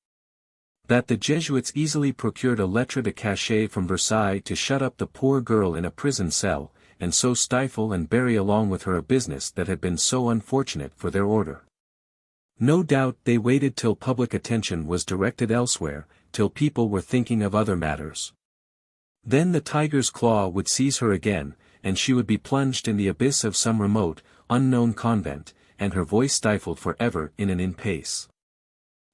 That the Jesuits easily procured a lettre de cachet from Versailles to shut up the poor girl in a prison cell, and so stifle and bury along with her a business that had been so unfortunate for their order. No doubt they waited till public attention was directed elsewhere, till people were thinking of other matters. Then the tiger's claw would seize her again, and she would be plunged in the abyss of some remote, unknown convent, and her voice stifled for ever in an impasse.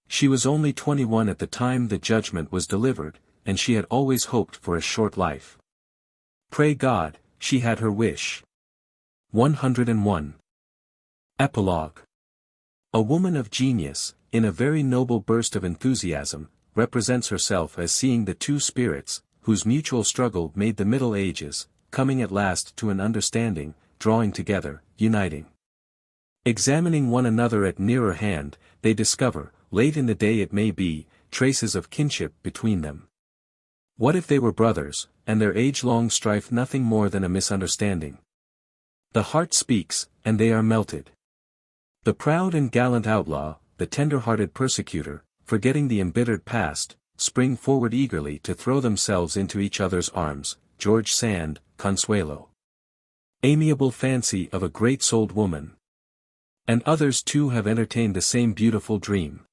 She was only 21 at the time the judgment was delivered, and she had always hoped for a short life. Pray God, she had her wish. 101. Epilogue. A woman of genius, in a very noble burst of enthusiasm, represents herself as seeing the two spirits, whose mutual struggle made the Middle Ages, coming at last to an understanding, drawing together, uniting. Examining one another at nearer hand, they discover, late in the day it may be, traces of kinship between them. What if they were brothers, and their age-long strife nothing more than a misunderstanding? The heart speaks, and they are melted. The proud and gallant outlaw, the tender-hearted persecutor, forgetting the embittered past, spring forward eagerly to throw themselves into each other's arms. George Sand, Consuelo. Amiable fancy of a great-souled woman. And others too have entertained the same beautiful dream.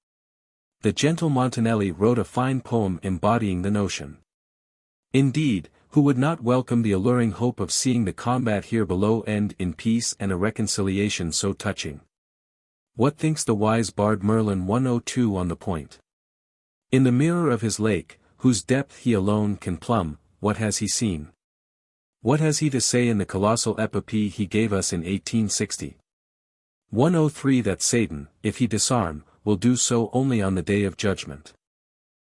The gentle Montanelli wrote a fine poem embodying the notion. Indeed, who would not welcome the alluring hope of seeing the combat here below end in peace and a reconciliation so touching? What thinks the wise bard Merlin 102 on the point? In the mirror of his lake, whose depth he alone can plumb, what has he seen? What has he to say in the colossal epopee he gave us in 1860? 103 That Satan, if he disarm, will do so only on the day of judgment.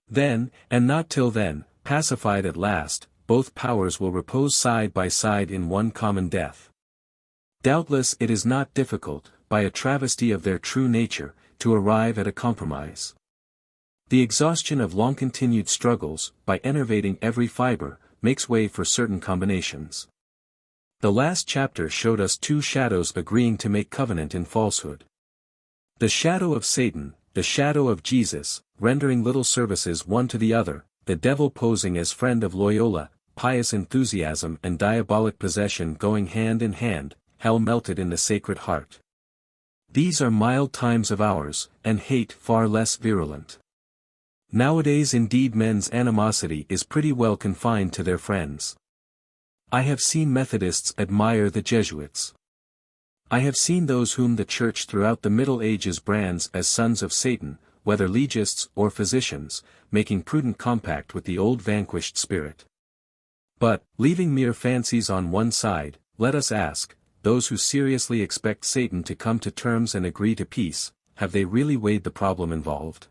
Then, and not till then, pacified at last, both powers will repose side by side in one common death. Doubtless it is not difficult, by a travesty of their true nature, to arrive at a compromise. The exhaustion of long-continued struggles, by enervating every fiber, makes way for certain combinations. The last chapter showed us two shadows agreeing to make covenant in falsehood. The shadow of Satan, the shadow of Jesus, rendering little services one to the other, the devil posing as friend of Loyola, pious enthusiasm and diabolic possession going hand in hand, hell melted in the Sacred Heart. These are mild times of ours, and hate far less virulent. Nowadays indeed men's animosity is pretty well confined to their friends. I have seen Methodists admire the Jesuits. I have seen those whom the Church throughout the Middle Ages brands as sons of Satan, whether legists or physicians, making prudent compact with the old vanquished spirit. But, leaving mere fancies on one side, let us ask, those who seriously expect Satan to come to terms and agree to peace, have they really weighed the problem involved?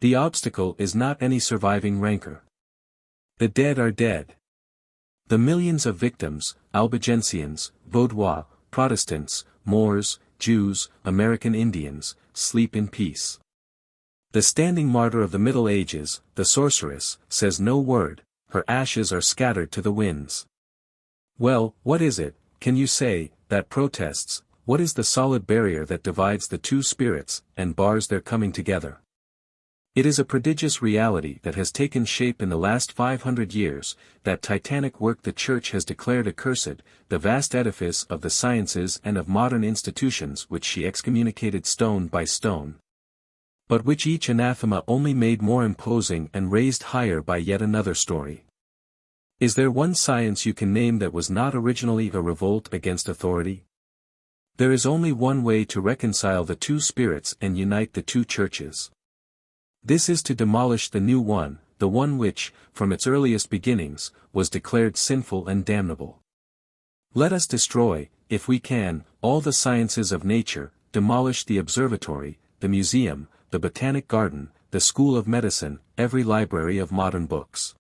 The obstacle is not any surviving rancor. The dead are dead. The millions of victims, Albigensians, Vaudois, Protestants, Moors, Jews, American Indians, sleep in peace. The standing martyr of the Middle Ages, the sorceress, says no word, her ashes are scattered to the winds. Well, what is it, can you say, that protests, what is the solid barrier that divides the two spirits, and bars their coming together? It is a prodigious reality that has taken shape in the last 500 years, that titanic work the Church has declared accursed, the vast edifice of the sciences and of modern institutions which she excommunicated stone by stone. But which each anathema only made more imposing and raised higher by yet another story. Is there one science you can name that was not originally a revolt against authority? There is only one way to reconcile the two spirits and unite the two churches. This is to demolish the new one, the one which, from its earliest beginnings, was declared sinful and damnable. Let us destroy, if we can, all the sciences of nature, demolish the observatory, the museum, the botanic garden, the school of medicine, every library of modern books.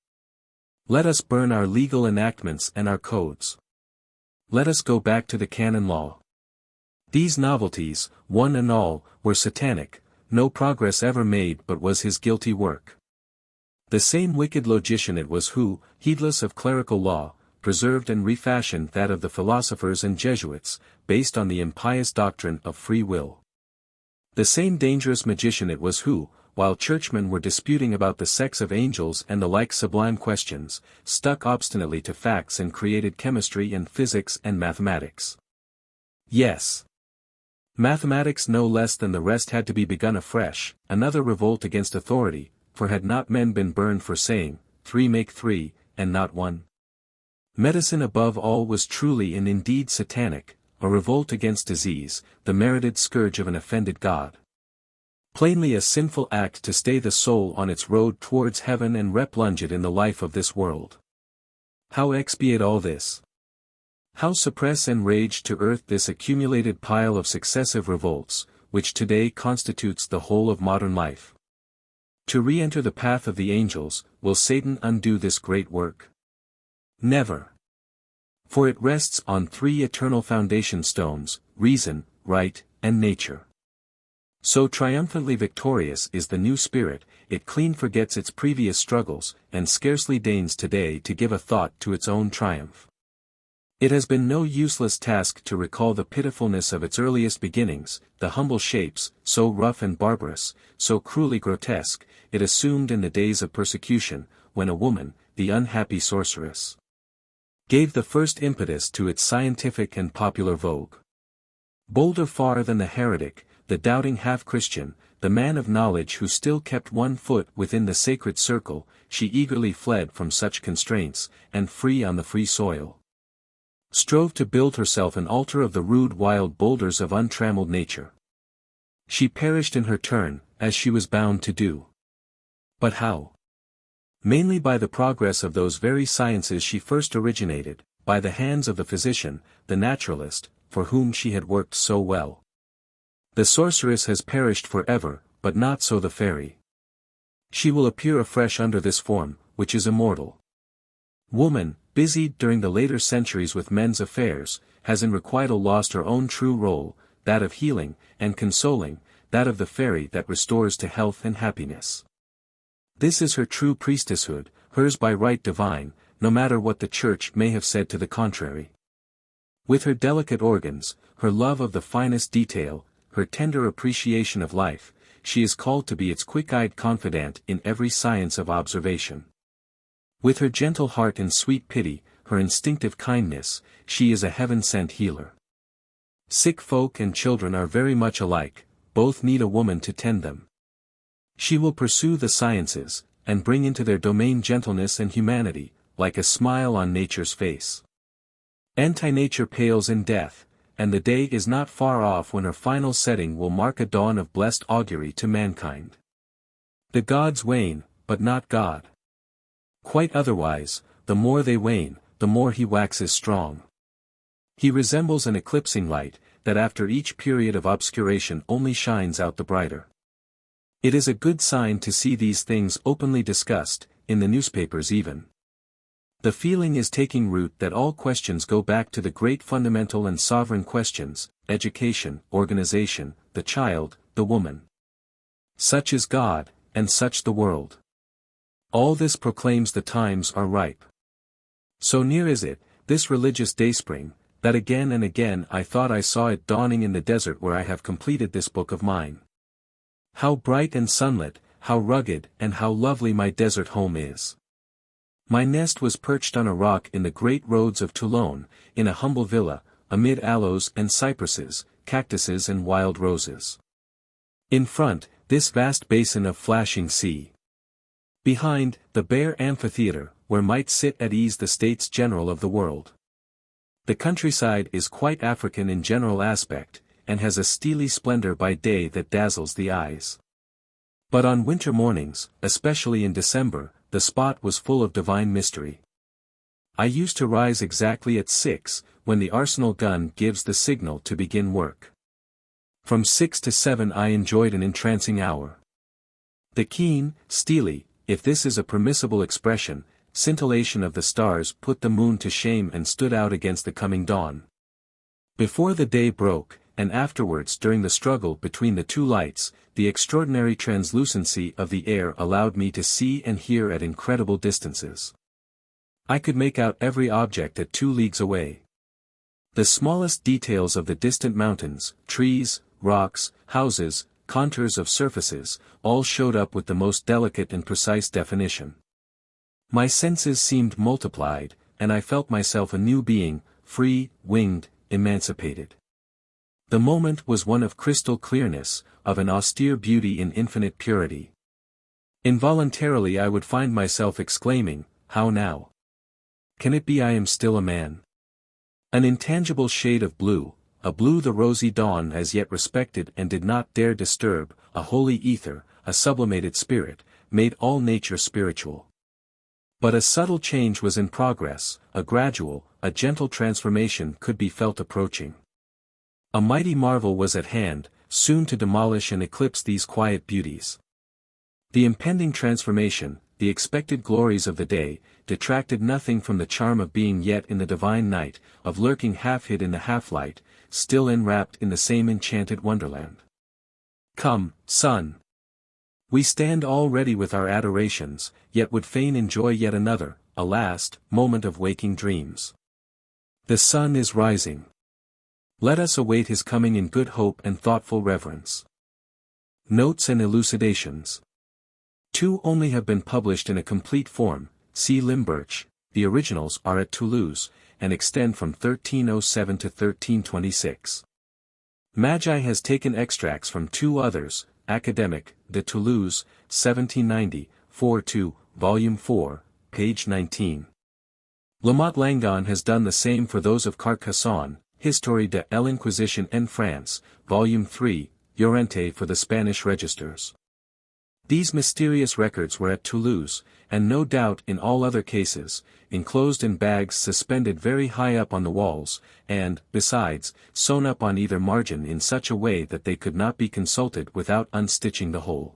Let us burn our legal enactments and our codes. Let us go back to the canon law. These novelties, one and all, were satanic. No progress ever made but was his guilty work. The same wicked logician it was who, heedless of clerical law, preserved and refashioned that of the philosophers and Jesuits, based on the impious doctrine of free will. The same dangerous magician it was who, while churchmen were disputing about the sex of angels and the like sublime questions, stuck obstinately to facts and created chemistry and physics and mathematics. Yes. Mathematics no less than the rest had to be begun afresh, another revolt against authority, for had not men been burned for saying, 3 make 3, and not 1? Medicine above all was truly and indeed satanic, a revolt against disease, the merited scourge of an offended God. Plainly a sinful act to stay the soul on its road towards heaven and replunge it in the life of this world. How expiate all this? How suppress and rage to earth this accumulated pile of successive revolts, which today constitutes the whole of modern life? To re-enter the path of the angels, will Satan undo this great work? Never. For it rests on 3 eternal foundation stones, reason, right, and nature. So triumphantly victorious is the new spirit, it clean forgets its previous struggles, and scarcely deigns today to give a thought to its own triumph. It has been no useless task to recall the pitifulness of its earliest beginnings, the humble shapes, so rough and barbarous, so cruelly grotesque, it assumed in the days of persecution, when a woman, the unhappy sorceress, gave the first impetus to its scientific and popular vogue. Bolder far than the heretic, the doubting half-Christian, the man of knowledge who still kept one foot within the sacred circle, she eagerly fled from such constraints, and free on the free soil, strove to build herself an altar of the rude wild boulders of untrammeled nature. She perished in her turn, as she was bound to do. But how? Mainly by the progress of those very sciences she first originated, by the hands of the physician, the naturalist, for whom she had worked so well. The sorceress has perished forever, but not so the fairy. She will appear afresh under this form, which is immortal. Woman, busied during the later centuries with men's affairs, has in requital lost her own true role, that of healing, and consoling, that of the fairy that restores to health and happiness. This is her true priestesshood, hers by right divine, no matter what the Church may have said to the contrary. With her delicate organs, her love of the finest detail, her tender appreciation of life, she is called to be its quick-eyed confidant in every science of observation. With her gentle heart and sweet pity, her instinctive kindness, she is a heaven-sent healer. Sick folk and children are very much alike, both need a woman to tend them. She will pursue the sciences, and bring into their domain gentleness and humanity, like a smile on nature's face. Anti-nature pales in death, and the day is not far off when her final setting will mark a dawn of blessed augury to mankind. The gods wane, but not God. Quite otherwise, the more they wane, the more he waxes strong. He resembles an eclipsing light, that after each period of obscuration only shines out the brighter. It is a good sign to see these things openly discussed, in the newspapers even. The feeling is taking root that all questions go back to the great fundamental and sovereign questions: education, organization, the child, the woman. Such is God, and such the world. All this proclaims the times are ripe. So near is it, this religious dayspring, that again and again I thought I saw it dawning in the desert where I have completed this book of mine. How bright and sunlit, how rugged and how lovely my desert home is. My nest was perched on a rock in the great roads of Toulon, in a humble villa, amid aloes and cypresses, cactuses and wild roses. In front, this vast basin of flashing sea. Behind, the bare amphitheatre, where might sit at ease the States General of the world. The countryside is quite African in general aspect, and has a steely splendor by day that dazzles the eyes. But on winter mornings, especially in December, the spot was full of divine mystery. I used to rise exactly at 6, when the arsenal gun gives the signal to begin work. From 6 to 7 I enjoyed an entrancing hour. The keen, steely, if this is a permissible expression, scintillation of the stars put the moon to shame and stood out against the coming dawn. Before the day broke, and afterwards during the struggle between the two lights, the extraordinary translucency of the air allowed me to see and hear at incredible distances. I could make out every object at 2 leagues away. The smallest details of the distant mountains, trees, rocks, houses, contours of surfaces, all showed up with the most delicate and precise definition. My senses seemed multiplied, and I felt myself a new being, free, winged, emancipated. The moment was one of crystal clearness, of an austere beauty in infinite purity. Involuntarily I would find myself exclaiming, "How now? Can it be I am still a man?" An intangible shade of blue, a blue the rosy dawn as yet respected and did not dare disturb, a holy ether, a sublimated spirit, made all nature spiritual. But a subtle change was in progress, a gradual, a gentle transformation could be felt approaching. A mighty marvel was at hand, soon to demolish and eclipse these quiet beauties. The impending transformation, the expected glories of the day, detracted nothing from the charm of being yet in the divine night, of lurking half-hid in the half-light, still enwrapped in the same enchanted wonderland. Come, sun! We stand all ready with our adorations, yet would fain enjoy yet another, a last, moment of waking dreams. The sun is rising. Let us await his coming in good hope and thoughtful reverence. Notes and elucidations. 2 only have been published in a complete form, see Limburch, the originals are at Toulouse, and extend from 1307 to 1326. Magi has taken extracts from 2 others, Academic, de Toulouse, 1790, 4-2, Volume 4, page 19. Lamotte Langon has done the same for those of Carcassonne, Histoire de l'Inquisition en France, Volume 3, Llorente for the Spanish registers. These mysterious records were at Toulouse, and no doubt in all other cases, enclosed in bags suspended very high up on the walls, and, besides, sewn up on either margin in such a way that they could not be consulted without unstitching the whole.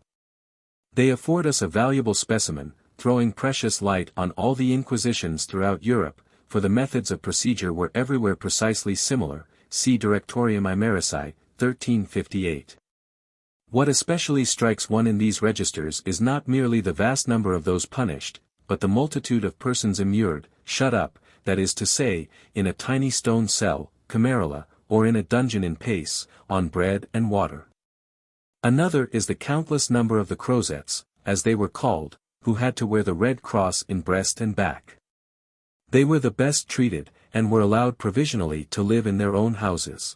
They afford us a valuable specimen, throwing precious light on all the inquisitions throughout Europe, for the methods of procedure were everywhere precisely similar, see Directorium Imerici, 1358. What especially strikes one in these registers is not merely the vast number of those punished, but the multitude of persons immured, shut up, that is to say, in a tiny stone cell, camarilla, or in a dungeon in pace, on bread and water. Another is the countless number of the crozettes, as they were called, who had to wear the red cross in breast and back. They were the best treated, and were allowed provisionally to live in their own houses.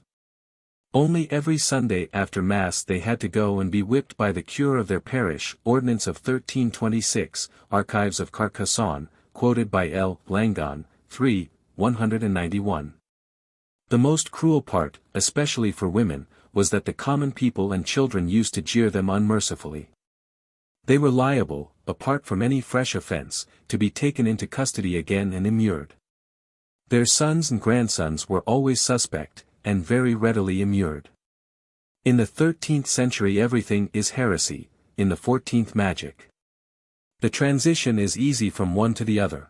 Only every Sunday after Mass they had to go and be whipped by the cure of their parish. Ordinance of 1326, Archives of Carcassonne, quoted by L. Langon, 3, 191. The most cruel part, especially for women, was that the common people and children used to jeer them unmercifully. They were liable, apart from any fresh offense, to be taken into custody again and immured. Their sons and grandsons were always suspect, and very readily immured. In the 13th century everything is heresy, in the 14th magic. The transition is easy from one to the other.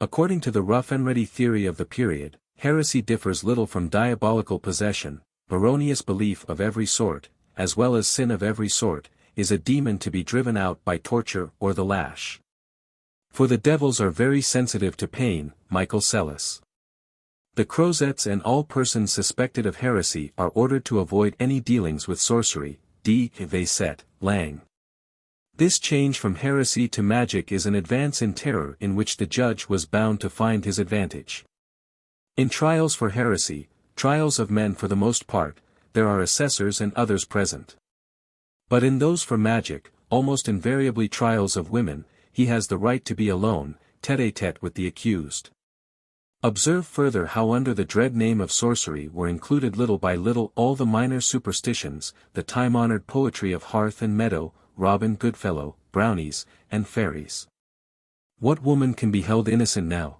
According to the rough-and-ready theory of the period, heresy differs little from diabolical possession. Erroneous belief of every sort, as well as sin of every sort, is a demon to be driven out by torture or the lash. For the devils are very sensitive to pain, Michael Sellis. The crozettes and all persons suspected of heresy are ordered to avoid any dealings with sorcery, D. Vayset, Lang. This change from heresy to magic is an advance in terror in which the judge was bound to find his advantage. In trials for heresy, trials of men for the most part, there are assessors and others present. But in those for magic, almost invariably trials of women, he has the right to be alone, tête-à-tête with the accused. Observe further how under the dread name of sorcery were included little by little all the minor superstitions, the time-honored poetry of hearth and meadow, Robin Goodfellow, brownies, and fairies. What woman can be held innocent now?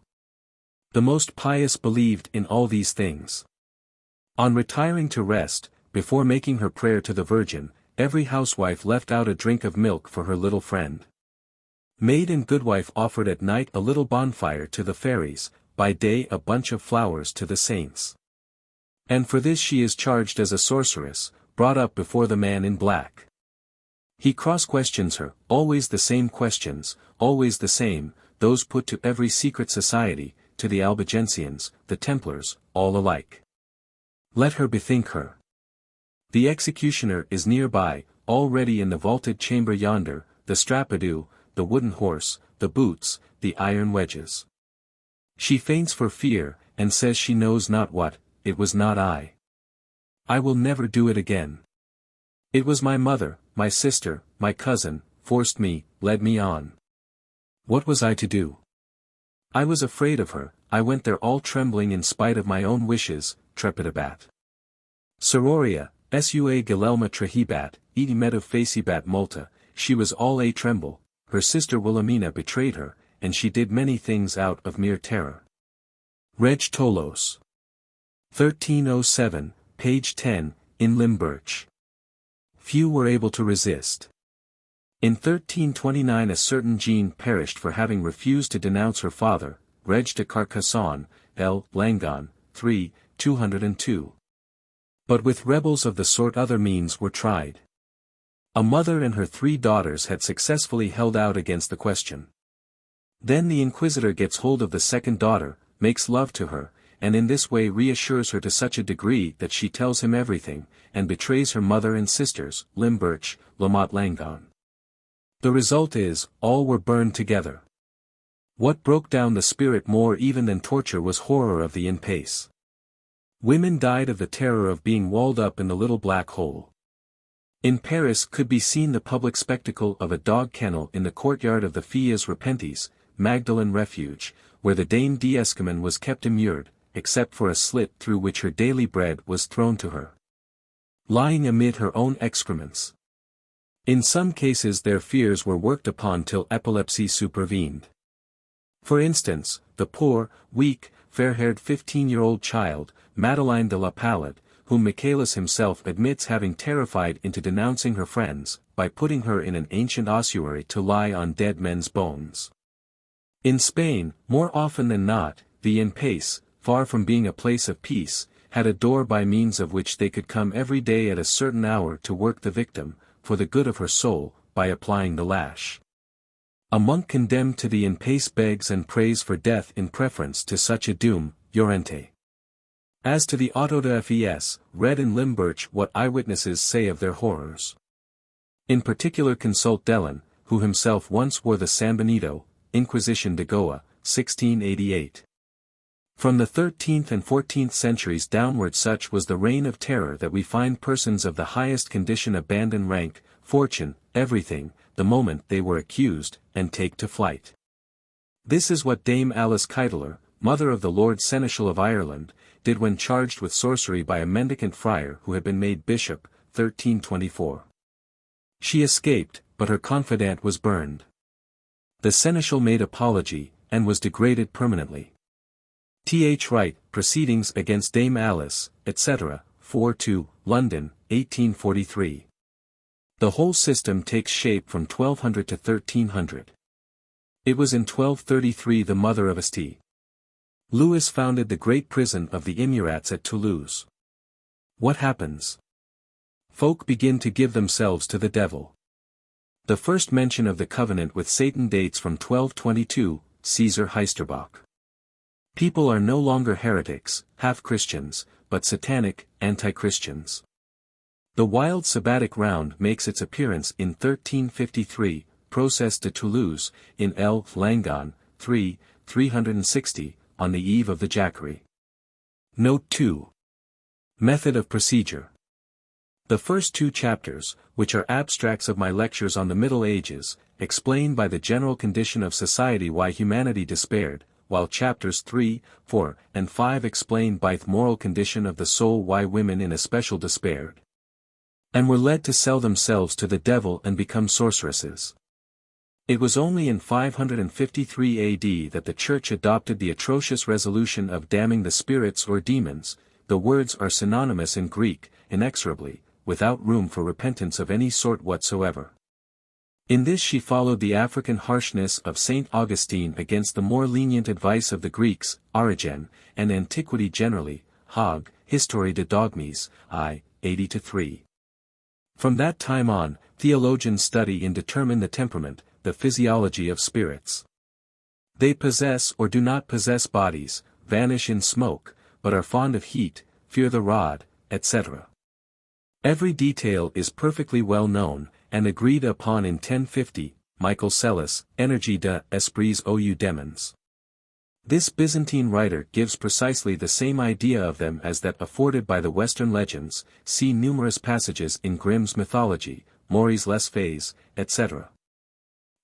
The most pious believed in all these things. On retiring to rest, before making her prayer to the Virgin, every housewife left out a drink of milk for her little friend. Maid and goodwife offered at night a little bonfire to the fairies, by day a bunch of flowers to the saints. And for this she is charged as a sorceress, brought up before the man in black. He cross-questions her, always the same questions, always the same, those put to every secret society, to the Albigensians, the Templars, all alike. Let her bethink her. The executioner is nearby, already in the vaulted chamber yonder, the strappado, the wooden horse, the boots, the iron wedges. She faints for fear, and says she knows not what, it was not I. I will never do it again. It was my mother, my sister, my cousin, forced me, led me on. What was I to do? I was afraid of her, I went there all trembling in spite of my own wishes, trepidabat. Sororia, sua Galelma trahibat, edi medo facibat multa, she was all a tremble, her sister Wilhelmina betrayed her, and she did many things out of mere terror. Reg Tolos. 1307, page 10, in Limburch. Few were able to resist. In 1329 a certain Jean perished for having refused to denounce her father, Reg de Carcassonne, L. Langon, 3, 202. But with rebels of the sort other means were tried. A mother and her 3 daughters had successfully held out against the question. Then the inquisitor gets hold of the second daughter, makes love to her, and in this way reassures her to such a degree that she tells him everything, and betrays her mother and sisters, Limburch, Lamott Langon. The result is, all were burned together. What broke down the spirit more even than torture was horror of the in-pace. Women died of the terror of being walled up in the little black hole. In Paris could be seen the public spectacle of a dog kennel in the courtyard of the Filles Repentis, Magdalen Refuge, where the Dame d'Escamin was kept immured, except for a slit through which her daily bread was thrown to her. Lying amid her own excrements. In some cases their fears were worked upon till epilepsy supervened. For instance, the poor, weak, fair-haired 15-year-old child, Madeleine de la Palette, whom Michelet himself admits having terrified into denouncing her friends, by putting her in an ancient ossuary to lie on dead men's bones. In Spain, more often than not, the in-pace, far from being a place of peace, had a door by means of which they could come every day at a certain hour to work the victim, for the good of her soul, by applying the lash. A monk condemned to the in-pace begs and prays for death in preference to such a doom, Llorente. As to the auto de fes, read in Limburch what eyewitnesses say of their horrors. In particular consult Delin, who himself once wore the San Benito, Inquisition de Goa, 1688. From the 13th and 14th centuries downward such was the reign of terror that we find persons of the highest condition abandon rank, fortune, everything, the moment they were accused, and take to flight. This is what Dame Alice Kyteler, mother of the Lord Seneschal of Ireland, did when charged with sorcery by a mendicant friar who had been made bishop, 1324. She escaped, but her confidant was burned. The seneschal made apology, and was degraded permanently. Th. Wright, Proceedings against Dame Alice, etc., 4-2, London, 1843. The whole system takes shape from 1200 to 1300. It was in 1233 the mother of St. Louis founded the great prison of the Immurats at Toulouse. What happens? Folk begin to give themselves to the devil. The first mention of the covenant with Satan dates from 1222, Caesar Heisterbach. People are no longer heretics, half-Christians, but satanic, anti-Christians. The wild sabbatic round makes its appearance in 1353, Procès de Toulouse, in L. Langon, 3, 360, on the eve of the Jacquerie. Note 2. Method of procedure. The first two chapters, which are abstracts of my lectures on the Middle Ages, explain by the general condition of society why humanity despaired, while chapters 3, 4, and 5 explain by the moral condition of the soul why women in especial despaired, and were led to sell themselves to the devil and become sorceresses. It was only in 553 AD that the Church adopted the atrocious resolution of damning the spirits or demons. The words are synonymous in Greek, inexorably, without room for repentance of any sort whatsoever. In this she followed the African harshness of St. Augustine against the more lenient advice of the Greeks, Origen, and antiquity generally, Hogg, Histoire de Dogmes, I, 80-3. From that time on, theologians study and determine the temperament, the physiology of spirits. They possess or do not possess bodies, vanish in smoke, but are fond of heat, fear the rod, etc. Every detail is perfectly well known, and agreed upon in 1050, Michael Sellis, Energie de Esprits ou Démons. This Byzantine writer gives precisely the same idea of them as that afforded by the Western legends, see numerous passages in Grimm's mythology, Maurice Les Fées, etc.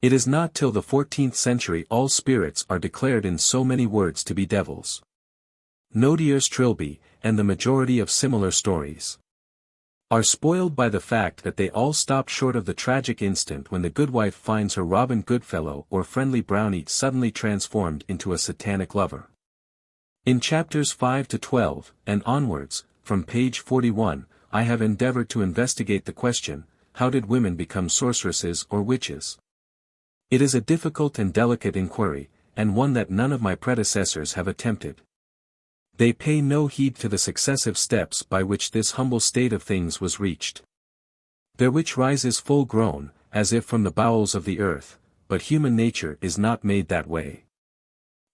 It is not till the 14th century all spirits are declared in so many words to be devils. Nodiers Trilby, and the majority of similar stories, are spoiled by the fact that they all stop short of the tragic instant when the goodwife finds her Robin Goodfellow or friendly Brownie suddenly transformed into a satanic lover. In chapters 5 to 12, and onwards, from page 41, I have endeavored to investigate the question, how did women become sorceresses or witches? It is a difficult and delicate inquiry, and one that none of my predecessors have attempted. They pay no heed to the successive steps by which this humble state of things was reached. Their witch rises full grown, as if from the bowels of the earth, but human nature is not made that way.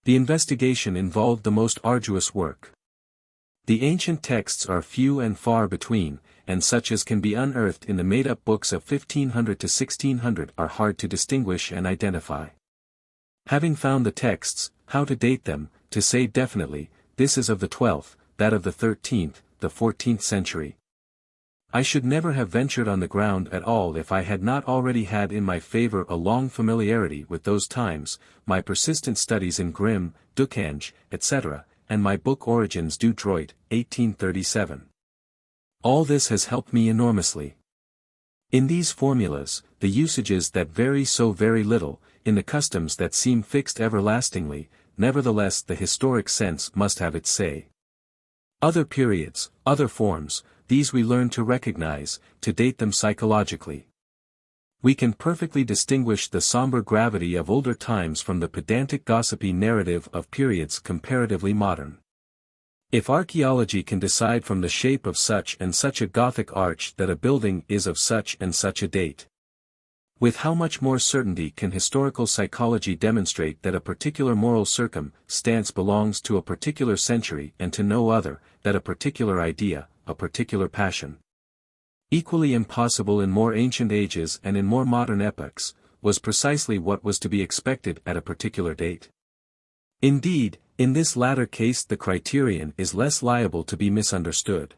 The investigation involved the most arduous work. The ancient texts are few and far between, and such as can be unearthed in the made-up books of 1500 to 1600 are hard to distinguish and identify. Having found the texts, how to date them, to say definitely, this is of the 12th, that of the 13th, the 14th century. I should never have ventured on the ground at all if I had not already had in my favor a long familiarity with those times, my persistent studies in Grimm, Ducange, etc., and my book Origines du Droit, 1837. All this has helped me enormously. In these formulas, the usages that vary so very little, in the customs that seem fixed everlastingly, nevertheless the historic sense must have its say. Other periods, other forms, these we learn to recognize, to date them psychologically. We can perfectly distinguish the somber gravity of older times from the pedantic gossipy narrative of periods comparatively modern. If archaeology can decide from the shape of such and such a Gothic arch that a building is of such and such a date, with how much more certainty can historical psychology demonstrate that a particular moral circumstance belongs to a particular century and to no other, that a particular idea, a particular passion, equally impossible in more ancient ages and in more modern epochs, was precisely what was to be expected at a particular date. Indeed, in this latter case the criterion is less liable to be misunderstood.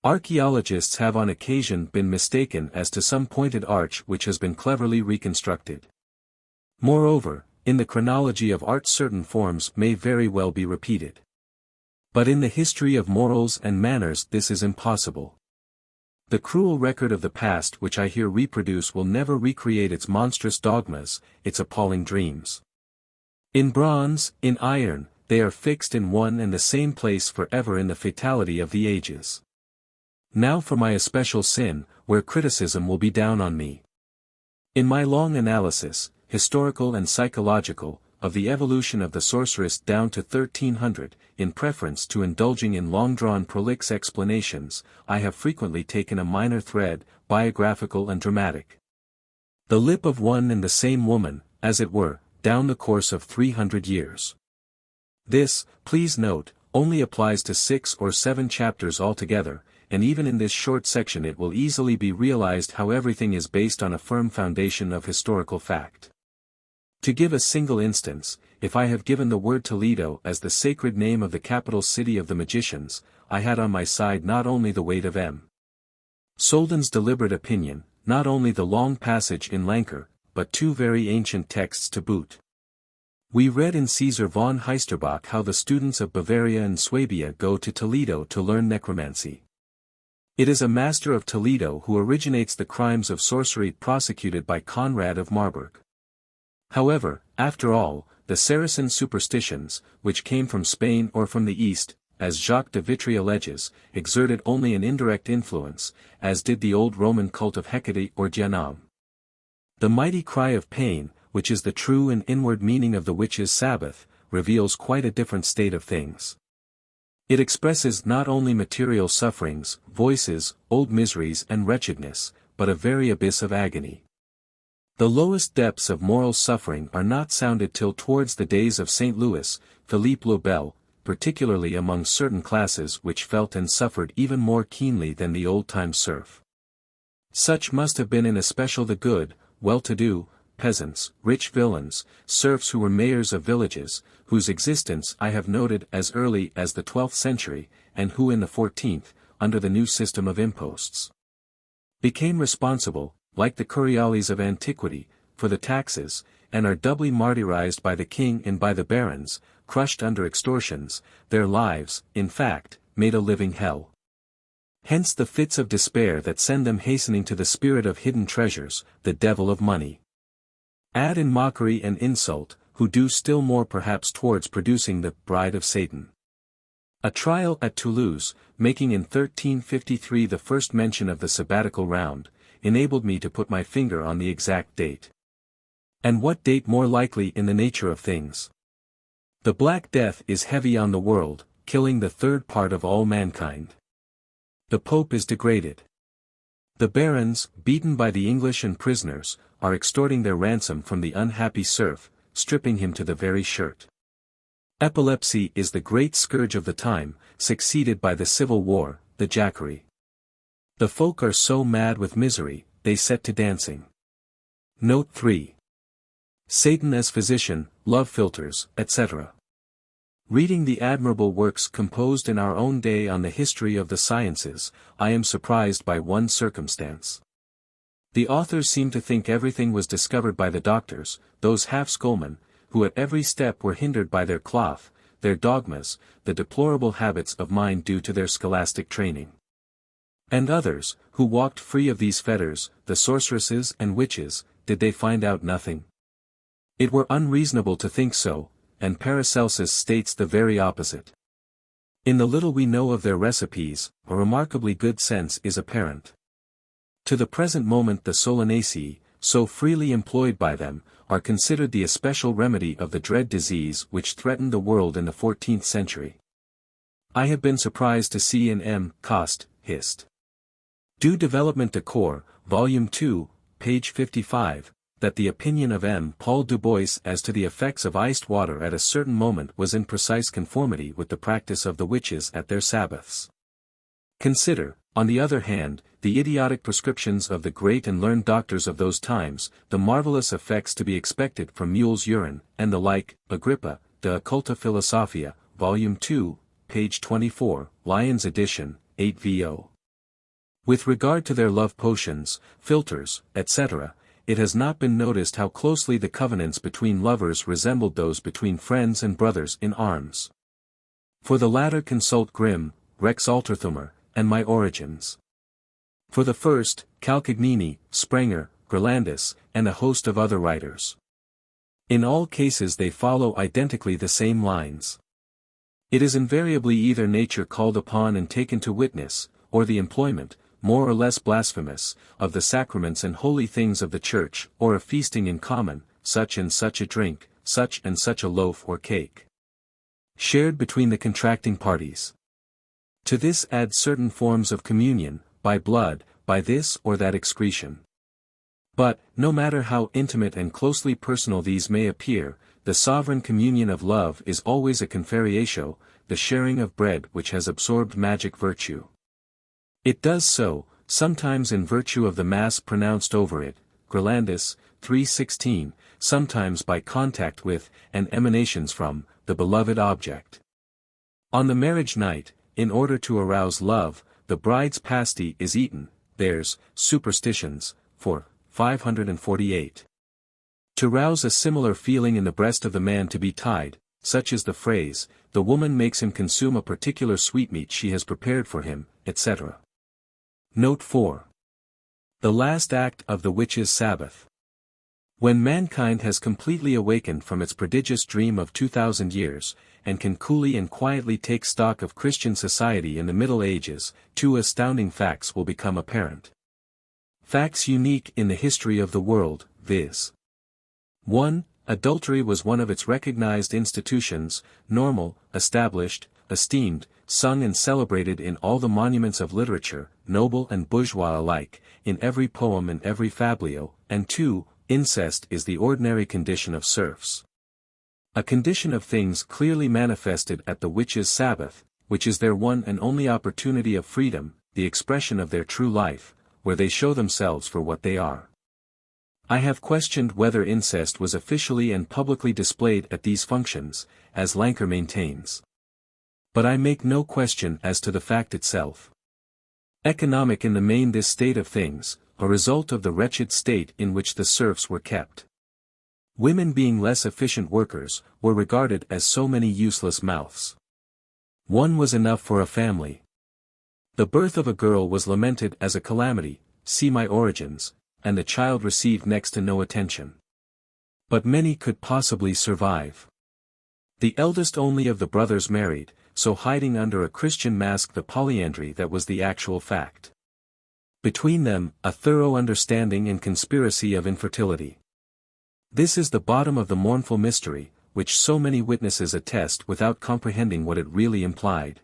Archaeologists have on occasion been mistaken as to some pointed arch which has been cleverly reconstructed. Moreover, in the chronology of art certain forms may very well be repeated. But in the history of morals and manners this is impossible. The cruel record of the past which I here reproduce will never recreate its monstrous dogmas, its appalling dreams. In bronze, in iron, they are fixed in one and the same place forever in the fatality of the ages. Now for my especial sin, where criticism will be down on me. In my long analysis, historical and psychological, of the evolution of the sorceress down to 1300, in preference to indulging in long-drawn prolix explanations, I have frequently taken a minor thread, biographical and dramatic. The lip of one and the same woman, as it were, down the course of 300 years. This, please note, only applies to 6 or 7 chapters altogether, and even in this short section it will easily be realized how everything is based on a firm foundation of historical fact. To give a single instance, if I have given the word Toledo as the sacred name of the capital city of the magicians, I had on my side not only the weight of M. Soldan's deliberate opinion, not only the long passage in Lancre, but 2 very ancient texts to boot. We read in Caesar von Heisterbach how the students of Bavaria and Swabia go to Toledo to learn necromancy. It is a master of Toledo who originates the crimes of sorcery prosecuted by Conrad of Marburg. However, after all, the Saracen superstitions, which came from Spain or from the East, as Jacques de Vitry alleges, exerted only an indirect influence, as did the old Roman cult of Hecate or Dianam. The mighty cry of pain, which is the true and inward meaning of the witches' Sabbath, reveals quite a different state of things. It expresses not only material sufferings, voices, old miseries and wretchedness, but a very abyss of agony. The lowest depths of moral suffering are not sounded till towards the days of St. Louis, Philippe le Bel, particularly among certain classes which felt and suffered even more keenly than the old-time serf. Such must have been in especial the good, well-to-do, peasants, rich villains, serfs who were mayors of villages, whose existence I have noted as early as the 12th century, and who in the 14th, under the new system of imposts, became responsible, like the curiales of antiquity, for the taxes, and are doubly martyrized by the king and by the barons, crushed under extortions, their lives, in fact, made a living hell. Hence the fits of despair that send them hastening to the spirit of hidden treasures, the devil of money. Add in mockery and insult, who do still more perhaps towards producing the bride of Satan. A trial at Toulouse, making in 1353 the first mention of the sabbatical round, enabled me to put my finger on the exact date. And what date more likely in the nature of things? The Black Death is heavy on the world, killing the third part of all mankind. The Pope is degraded. The barons, beaten by the English and prisoners, are extorting their ransom from the unhappy serf, stripping him to the very shirt. Epilepsy is the great scourge of the time, succeeded by the civil war, the jacquerie. The folk are so mad with misery, they set to dancing. Note 3. Satan as physician, love philters, etc. Reading the admirable works composed in our own day on the history of the sciences, I am surprised by one circumstance. The authors seem to think everything was discovered by the doctors, those half-schoolmen, who at every step were hindered by their cloth, their dogmas, the deplorable habits of mind due to their scholastic training. And others, who walked free of these fetters, the sorceresses and witches, did they find out nothing? It were unreasonable to think so, and Paracelsus states the very opposite. In the little we know of their recipes, a remarkably good sense is apparent. To the present moment the Solanaceae, so freely employed by them, are considered the especial remedy of the dread disease which threatened the world in the 14th century. I have been surprised to see in M. Coste, Hist. Du Développement du Corps, Volume 2, page 55, that the opinion of M. Paul Du Bois as to the effects of iced water at a certain moment was in precise conformity with the practice of the witches at their Sabbaths. Consider, on the other hand, the idiotic prescriptions of the great and learned doctors of those times, the marvelous effects to be expected from mule's urine, and the like. Agrippa, De Occulta Philosophia, Volume 2, page 24, Lyon's edition, 8 vo. With regard to their love potions, philters, etc., it has not been noticed how closely the covenants between lovers resembled those between friends and brothers in arms. For the latter consult Grimm, Rex Alterthumer, and My Origins. For the first, Calcagnini, Sprenger, Gerlandus, and a host of other writers. In all cases they follow identically the same lines. It is invariably either nature called upon and taken to witness, or the employment, more or less blasphemous, of the sacraments and holy things of the Church, or a feasting in common, such and such a drink, such and such a loaf or cake, shared between the contracting parties. To this add certain forms of communion, by blood, by this or that excretion. But, no matter how intimate and closely personal these may appear, the sovereign communion of love is always a conferiatio, the sharing of bread which has absorbed magic virtue. It does so, sometimes in virtue of the Mass pronounced over it, Gerlandus, 3:16, sometimes by contact with, and emanations from, the beloved object. On the marriage night, in order to arouse love, the bride's pasty is eaten, there's, Superstitions, for, 548. To rouse a similar feeling in the breast of the man to be tied, such is the phrase, the woman makes him consume a particular sweetmeat she has prepared for him, etc. Note 4. The last act of the witches' Sabbath. When mankind has completely awakened from its prodigious dream of 2,000 years, and can coolly and quietly take stock of Christian society in the Middle Ages, two astounding facts will become apparent. Facts unique in the history of the world, viz. 1. Adultery was one of its recognized institutions, normal, established, esteemed, sung and celebrated in all the monuments of literature, noble and bourgeois alike, in every poem and every fablio, and 2. Incest is the ordinary condition of serfs. A condition of things clearly manifested at the witches' Sabbath, which is their one and only opportunity of freedom, the expression of their true life, where they show themselves for what they are. I have questioned whether incest was officially and publicly displayed at these functions, as Lanker maintains. But I make no question as to the fact itself. Economic in the main this state of things, a result of the wretched state in which the serfs were kept. Women being less efficient workers, were regarded as so many useless mouths. One was enough for a family. The birth of a girl was lamented as a calamity, see My Origins, and the child received next to no attention. But many could possibly survive. The eldest only of the brothers married, so hiding under a Christian mask the polyandry that was the actual fact. Between them, a thorough understanding and conspiracy of infertility. This is the bottom of the mournful mystery, which so many witnesses attest without comprehending what it really implied.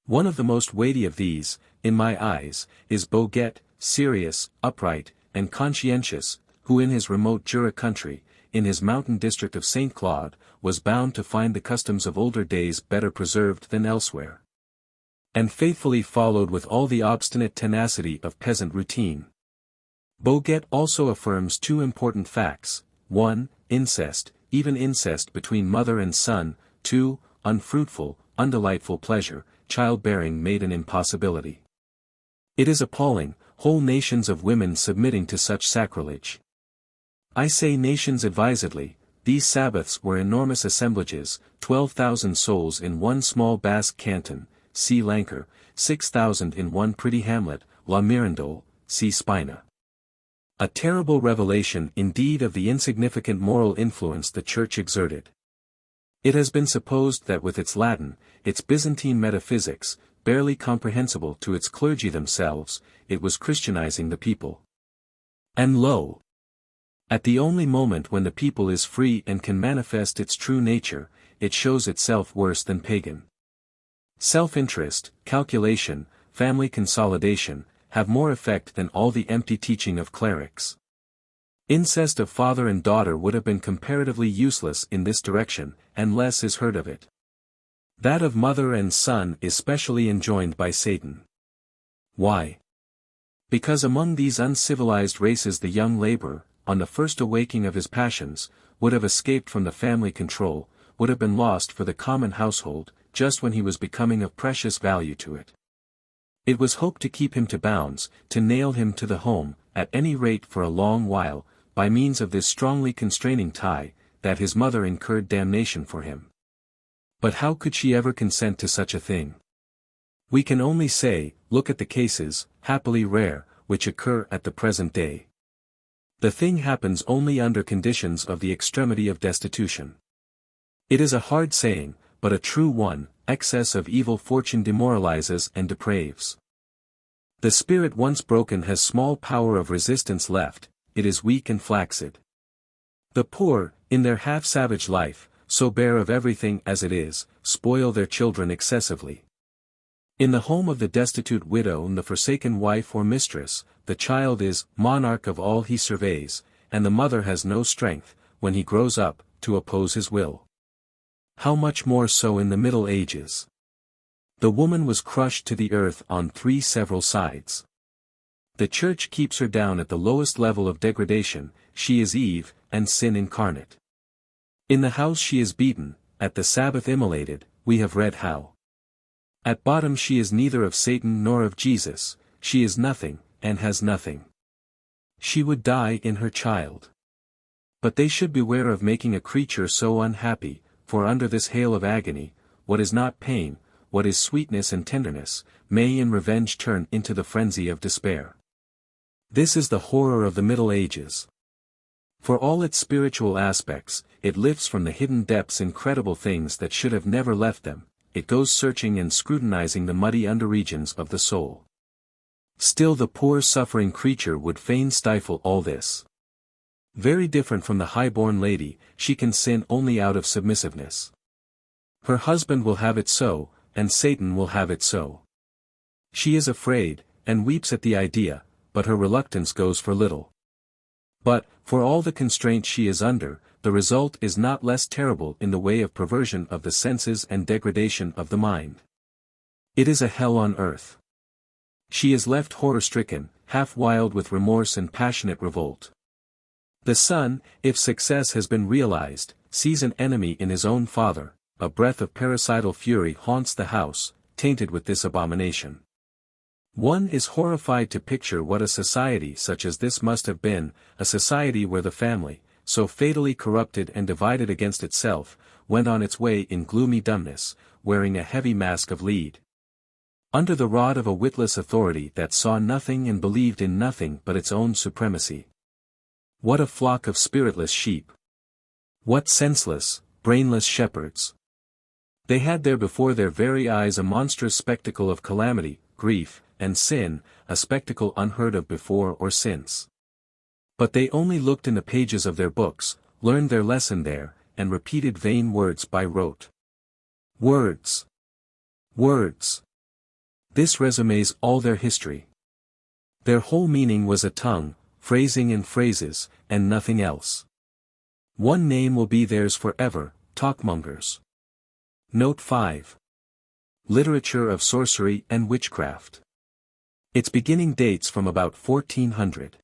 One of the most weighty of these, in my eyes, is Boguet, serious, upright, and conscientious, who in his remote Jura country, in his mountain district of St. Claude, was bound to find the customs of older days better preserved than elsewhere, and faithfully followed with all the obstinate tenacity of peasant routine. Boguet also affirms two important facts: 1. Incest, even incest between mother and son; 2. Unfruitful, undelightful pleasure, childbearing made an impossibility. It is appalling, whole nations of women submitting to such sacrilege. I say nations advisedly. These Sabbaths were enormous assemblages, 12,000 souls in one small Basque canton, see Lancre, 6,000 in one pretty hamlet, La Mirandole, see Spina. A terrible revelation indeed of the insignificant moral influence the Church exerted. It has been supposed that with its Latin, its Byzantine metaphysics, barely comprehensible to its clergy themselves, it was Christianizing the people. And lo! At the only moment when the people is free and can manifest its true nature, it shows itself worse than pagan. Self-interest, calculation, family consolidation, have more effect than all the empty teaching of clerics. Incest of father and daughter would have been comparatively useless in this direction, and less is heard of it. That of mother and son is specially enjoined by Satan. Why? Because among these uncivilized races the young laborer, on the first awaking of his passions, would have escaped from the family control, would have been lost for the common household, just when he was becoming of precious value to it. It was hoped to keep him to bounds, to nail him to the home, at any rate for a long while, by means of this strongly constraining tie, that his mother incurred damnation for him. But how could she ever consent to such a thing? We can only say, look at the cases, happily rare, which occur at the present day. The thing happens only under conditions of the extremity of destitution. It is a hard saying, but a true one, excess of evil fortune demoralizes and depraves. The spirit once broken has small power of resistance left, it is weak and flaccid. The poor, in their half-savage life, so bare of everything as it is, spoil their children excessively. In the home of the destitute widow and the forsaken wife or mistress, the child is monarch of all he surveys, and the mother has no strength, when he grows up, to oppose his will. How much more so in the Middle Ages? The woman was crushed to the earth on three several sides. The Church keeps her down at the lowest level of degradation, she is Eve, and sin incarnate. In the house she is beaten, at the Sabbath immolated, we have read how. At bottom she is neither of Satan nor of Jesus, she is nothing, and has nothing. She would die in her child. But they should beware of making a creature so unhappy, for under this hail of agony, what is not pain, what is sweetness and tenderness, may in revenge turn into the frenzy of despair. This is the horror of the Middle Ages. For all its spiritual aspects, it lifts from the hidden depths incredible things that should have never left them, it goes searching and scrutinizing the muddy underregions of the soul. Still the poor suffering creature would fain stifle all this. Very different from the high-born lady, she can sin only out of submissiveness. Her husband will have it so, and Satan will have it so. She is afraid, and weeps at the idea, but her reluctance goes for little. But, for all the constraint she is under, the result is not less terrible in the way of perversion of the senses and degradation of the mind. It is a hell on earth. She is left horror-stricken, half wild with remorse and passionate revolt. The son, if success has been realized, sees an enemy in his own father, a breath of parricidal fury haunts the house, tainted with this abomination. One is horrified to picture what a society such as this must have been, a society where the family, so fatally corrupted and divided against itself, went on its way in gloomy dumbness, wearing a heavy mask of lead. Under the rod of a witless authority that saw nothing and believed in nothing but its own supremacy. What a flock of spiritless sheep! What senseless, brainless shepherds! They had there before their very eyes a monstrous spectacle of calamity, grief, and sin, a spectacle unheard of before or since. But they only looked in the pages of their books, learned their lesson there, and repeated vain words by rote. Words! Words! This resumes all their history. Their whole meaning was a tongue, phrasing and phrases, and nothing else. One name will be theirs forever, talkmongers. Note 5. Literature of Sorcery and Witchcraft. Its beginning dates from about 1400.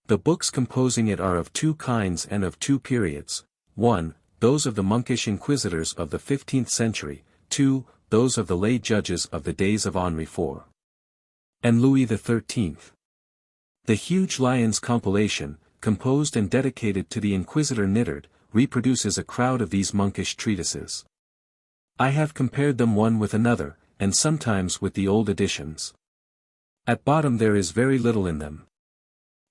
The books composing it are of two kinds and of two periods: 1. Those of the monkish inquisitors of the 15th century, 2. Those of the lay judges of the days of Henri IV. and Louis XIII. The huge Lyons compilation, composed and dedicated to the Inquisitor Nittard, reproduces a crowd of these monkish treatises. I have compared them one with another, and sometimes with the old editions. At bottom there is very little in them.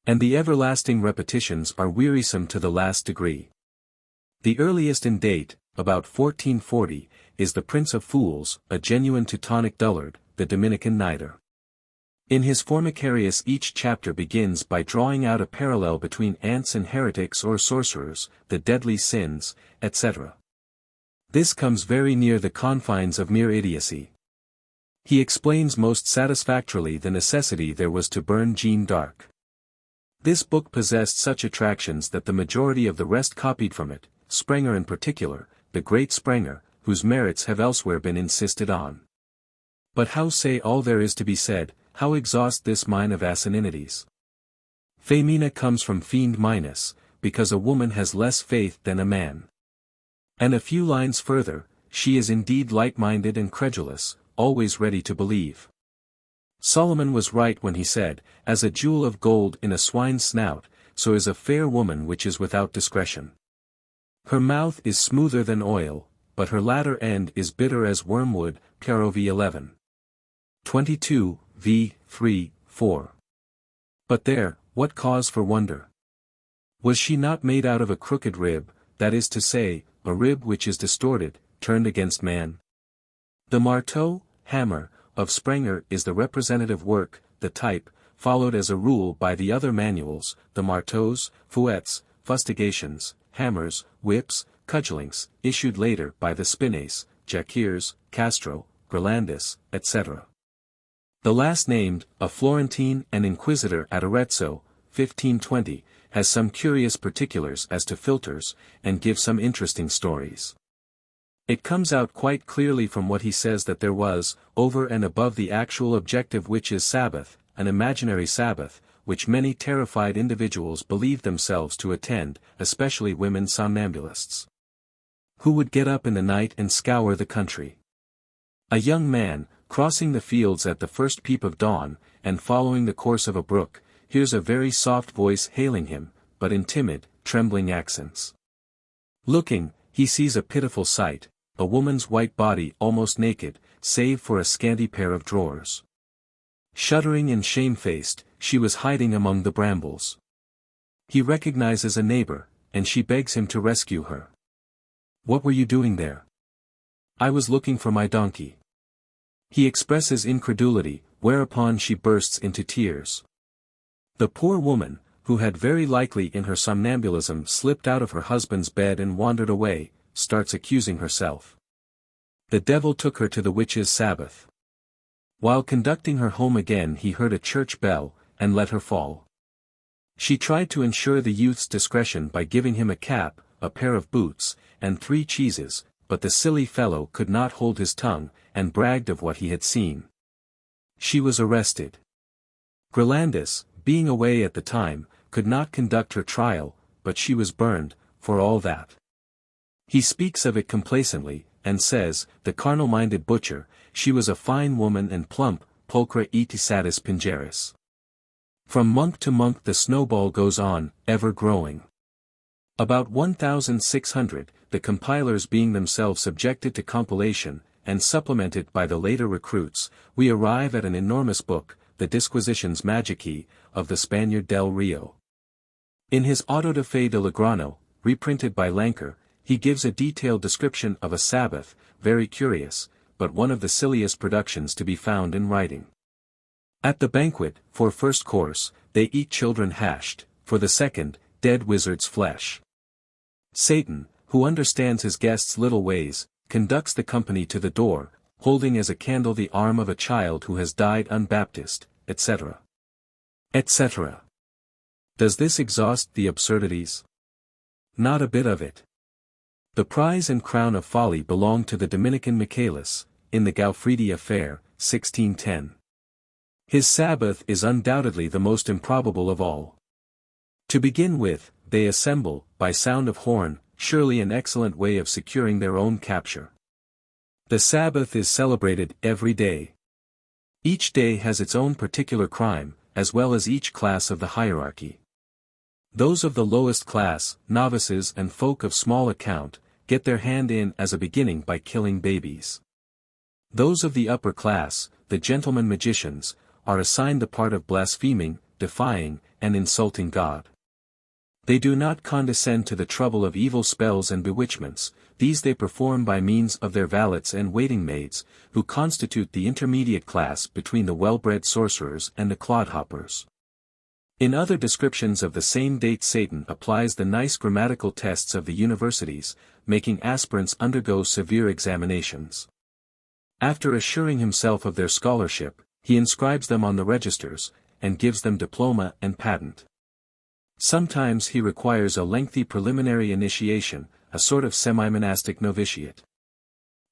And the everlasting repetitions are wearisome to the last degree. The earliest in date, about 1440, is the Prince of Fools, a genuine Teutonic dullard, the Dominican Nider. In his Formicarius each chapter begins by drawing out a parallel between ants and heretics or sorcerers, the deadly sins, etc. This comes very near the confines of mere idiocy. He explains most satisfactorily the necessity there was to burn Jeanne d'Arc. This book possessed such attractions that the majority of the rest copied from it, Sprenger in particular, the great Sprenger, whose merits have elsewhere been insisted on. But how say all there is to be said, how exhaust this mine of asininities? Femina comes from fiend minus, because a woman has less faith than a man. And a few lines further, she is indeed light-minded and credulous, always ready to believe. Solomon was right when he said, as a jewel of gold in a swine's snout, so is a fair woman which is without discretion. Her mouth is smoother than oil, but her latter end is bitter as wormwood, Caro v. 11. 22, v. 3, 4. But there, what cause for wonder? Was she not made out of a crooked rib, that is to say, a rib which is distorted, turned against man? The marteau, hammer, of Sprenger is the representative work, the type, followed as a rule by the other manuals, the marteaus, fouettes, fustigations, hammers, whips, cudgellings, issued later by the Spinace, Jacquiers, Castro, Grolandus, etc. The last named, a Florentine and inquisitor at Arezzo, 1520, has some curious particulars as to philters, and gives some interesting stories. It comes out quite clearly from what he says that there was, over and above the actual objective witches' Sabbath, an imaginary Sabbath, which many terrified individuals believed themselves to attend, especially women somnambulists, who would get up in the night and scour the country. A young man, crossing the fields at the first peep of dawn, and following the course of a brook, hears a very soft voice hailing him, but in timid, trembling accents. Looking, he sees a pitiful sight, a woman's white body almost naked, save for a scanty pair of drawers. Shuddering and shamefaced, she was hiding among the brambles. He recognizes a neighbor, and she begs him to rescue her. "What were you doing there?" "I was looking for my donkey." He expresses incredulity, whereupon she bursts into tears. The poor woman, who had very likely in her somnambulism slipped out of her husband's bed and wandered away, starts accusing herself. The devil took her to the witches' Sabbath. While conducting her home again he heard a church bell, and let her fall. She tried to ensure the youth's discretion by giving him a cap, a pair of boots, and 3 cheeses, but the silly fellow could not hold his tongue, and bragged of what he had seen. She was arrested. Grolandus, being away at the time, could not conduct her trial, but she was burned, for all that. He speaks of it complacently, and says, the carnal-minded butcher, she was a fine woman and plump, pulchra et satis pingeris. From monk to monk the snowball goes on, ever growing. About 1600, the compilers being themselves subjected to compilation, and supplemented by the later recruits, we arrive at an enormous book, the Disquisitions Magici, of the Spaniard del Rio. In his Auto de Fe de Legrano, reprinted by Lanker, he gives a detailed description of a Sabbath, very curious, but one of the silliest productions to be found in writing. At the banquet, for first course, they eat children hashed, for the second, dead wizard's flesh. Satan, who understands his guests' little ways, conducts the company to the door, holding as a candle the arm of a child who has died unbaptized, etc. etc. Does this exhaust the absurdities? Not a bit of it. The prize and crown of folly belonged to the Dominican Michelet, in the Gauffridi affair, 1610. His Sabbath is undoubtedly the most improbable of all. To begin with, they assemble, by sound of horn, surely an excellent way of securing their own capture. The Sabbath is celebrated every day. Each day has its own particular crime, as well as each class of the hierarchy. Those of the lowest class, novices and folk of small account, get their hand in as a beginning by killing babies. Those of the upper class, the gentlemen magicians, are assigned the part of blaspheming, defying, and insulting God. They do not condescend to the trouble of evil spells and bewitchments, these they perform by means of their valets and waiting maids, who constitute the intermediate class between the well-bred sorcerers and the clodhoppers. In other descriptions of the same date Satan applies the nice grammatical tests of the universities, making aspirants undergo severe examinations. After assuring himself of their scholarship, he inscribes them on the registers, and gives them diploma and patent. Sometimes he requires a lengthy preliminary initiation, a sort of semi-monastic novitiate.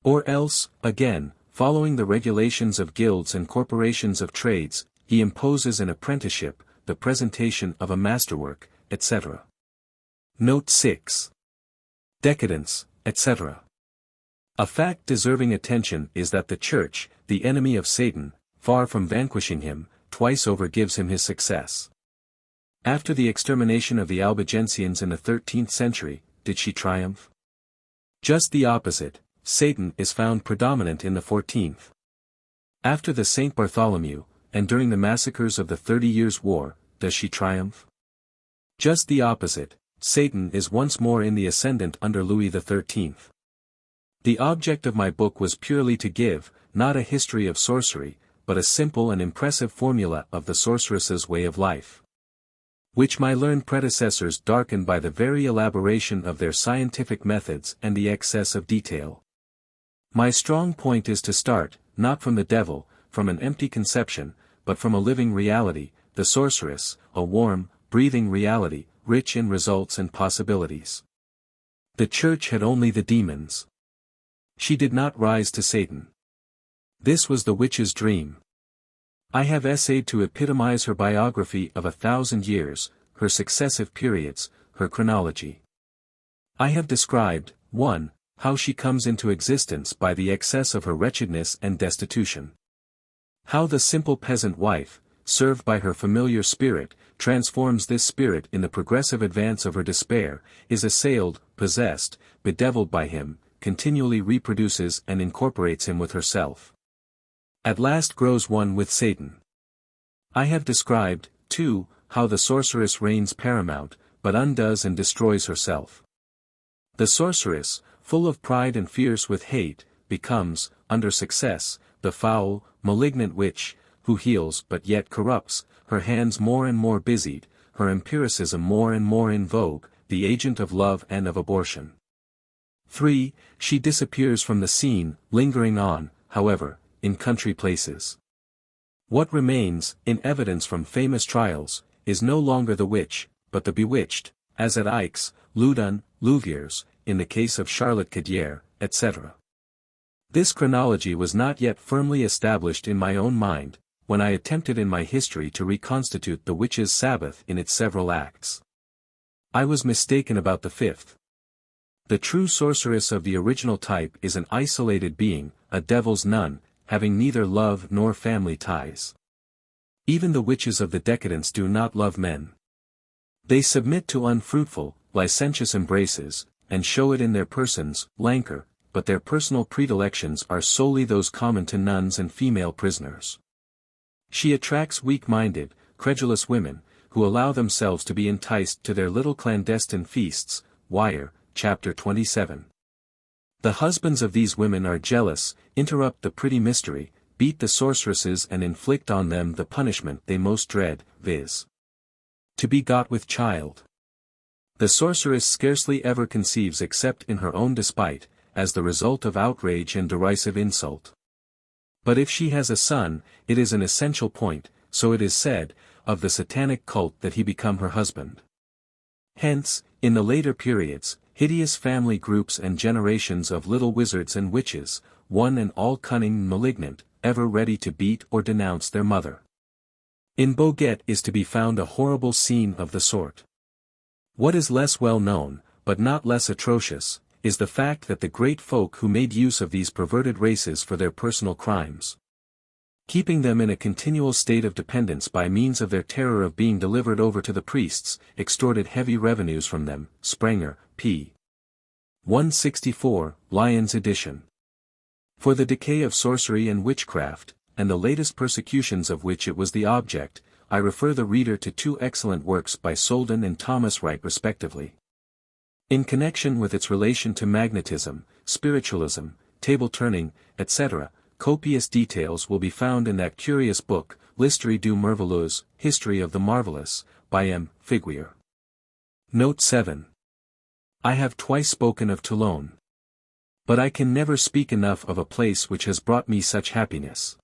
Or else, again, following the regulations of guilds and corporations of trades, he imposes an apprenticeship, the presentation of a masterwork, etc. Note 6. Decadence, etc. A fact deserving attention is that the Church, the enemy of Satan, far from vanquishing him, twice over gives him his success. After the extermination of the Albigensians in the 13th century, did she triumph? Just the opposite, Satan is found predominant in the 14th. After the St. Bartholomew, and during the massacres of the 30 Years' War, does she triumph? Just the opposite, Satan is once more in the ascendant under Louis XIII. The object of my book was purely to give, not a history of sorcery, but a simple and impressive formula of the sorceress's way of life, which my learned predecessors darkened by the very elaboration of their scientific methods and the excess of detail. My strong point is to start, not from the devil, from an empty conception, but from a living reality, the sorceress, a warm, breathing reality, rich in results and possibilities. The Church had only the demons. She did not rise to Satan. This was the witch's dream. I have essayed to epitomize her biography of 1,000 years, her successive periods, her chronology. I have described, 1. How she comes into existence by the excess of her wretchedness and destitution. How the simple peasant wife, served by her familiar spirit, transforms this spirit in the progressive advance of her despair, is assailed, possessed, bedeviled by him, continually reproduces and incorporates him with herself. At last grows one with Satan. I have described, 2, how the sorceress reigns paramount, but undoes and destroys herself. The sorceress, full of pride and fierce with hate, becomes, under success, the foul, malignant witch, who heals but yet corrupts, her hands more and more busied, her empiricism more and more in vogue, the agent of love and of abortion. 3. She disappears from the scene, lingering on, however, in country places. What remains, in evidence from famous trials, is no longer the witch, but the bewitched, as at Aix, Loudun, Louviers, in the case of Charlotte Cadier, etc. This chronology was not yet firmly established in my own mind, when I attempted in my history to reconstitute the witch's Sabbath in its several acts. I was mistaken about the 5th. The true sorceress of the original type is an isolated being, a devil's nun, having neither love nor family ties. Even the witches of the Decadence do not love men. They submit to unfruitful, licentious embraces, and show it in their persons, languor, but their personal predilections are solely those common to nuns and female prisoners. She attracts weak-minded, credulous women, who allow themselves to be enticed to their little clandestine feasts, Wire, chapter 27. The husbands of these women are jealous, interrupt the pretty mystery, beat the sorceresses and inflict on them the punishment they most dread, viz. to be got with child. The sorceress scarcely ever conceives except in her own despite, as the result of outrage and derisive insult. But if she has a son, it is an essential point, so it is said, of the Satanic cult that he become her husband. Hence, in the later periods, hideous family groups and generations of little wizards and witches, one and all cunning and malignant, ever ready to beat or denounce their mother. In Boguet is to be found a horrible scene of the sort. What is less well known, but not less atrocious, is the fact that the great folk who made use of these perverted races for their personal crimes, keeping them in a continual state of dependence by means of their terror of being delivered over to the priests, extorted heavy revenues from them. Sprenger, p. 164, Lyons edition. For the decay of sorcery and witchcraft, and the latest persecutions of which it was the object, I refer the reader to two excellent works by Soldan and Thomas Wright respectively. In connection with its relation to magnetism, spiritualism, table-turning, etc., copious details will be found in that curious book, L'Histoire du Merveilleux, History of the Marvelous, by M. Figuier. Note 7. I have twice spoken of Toulon. But I can never speak enough of a place which has brought me such happiness.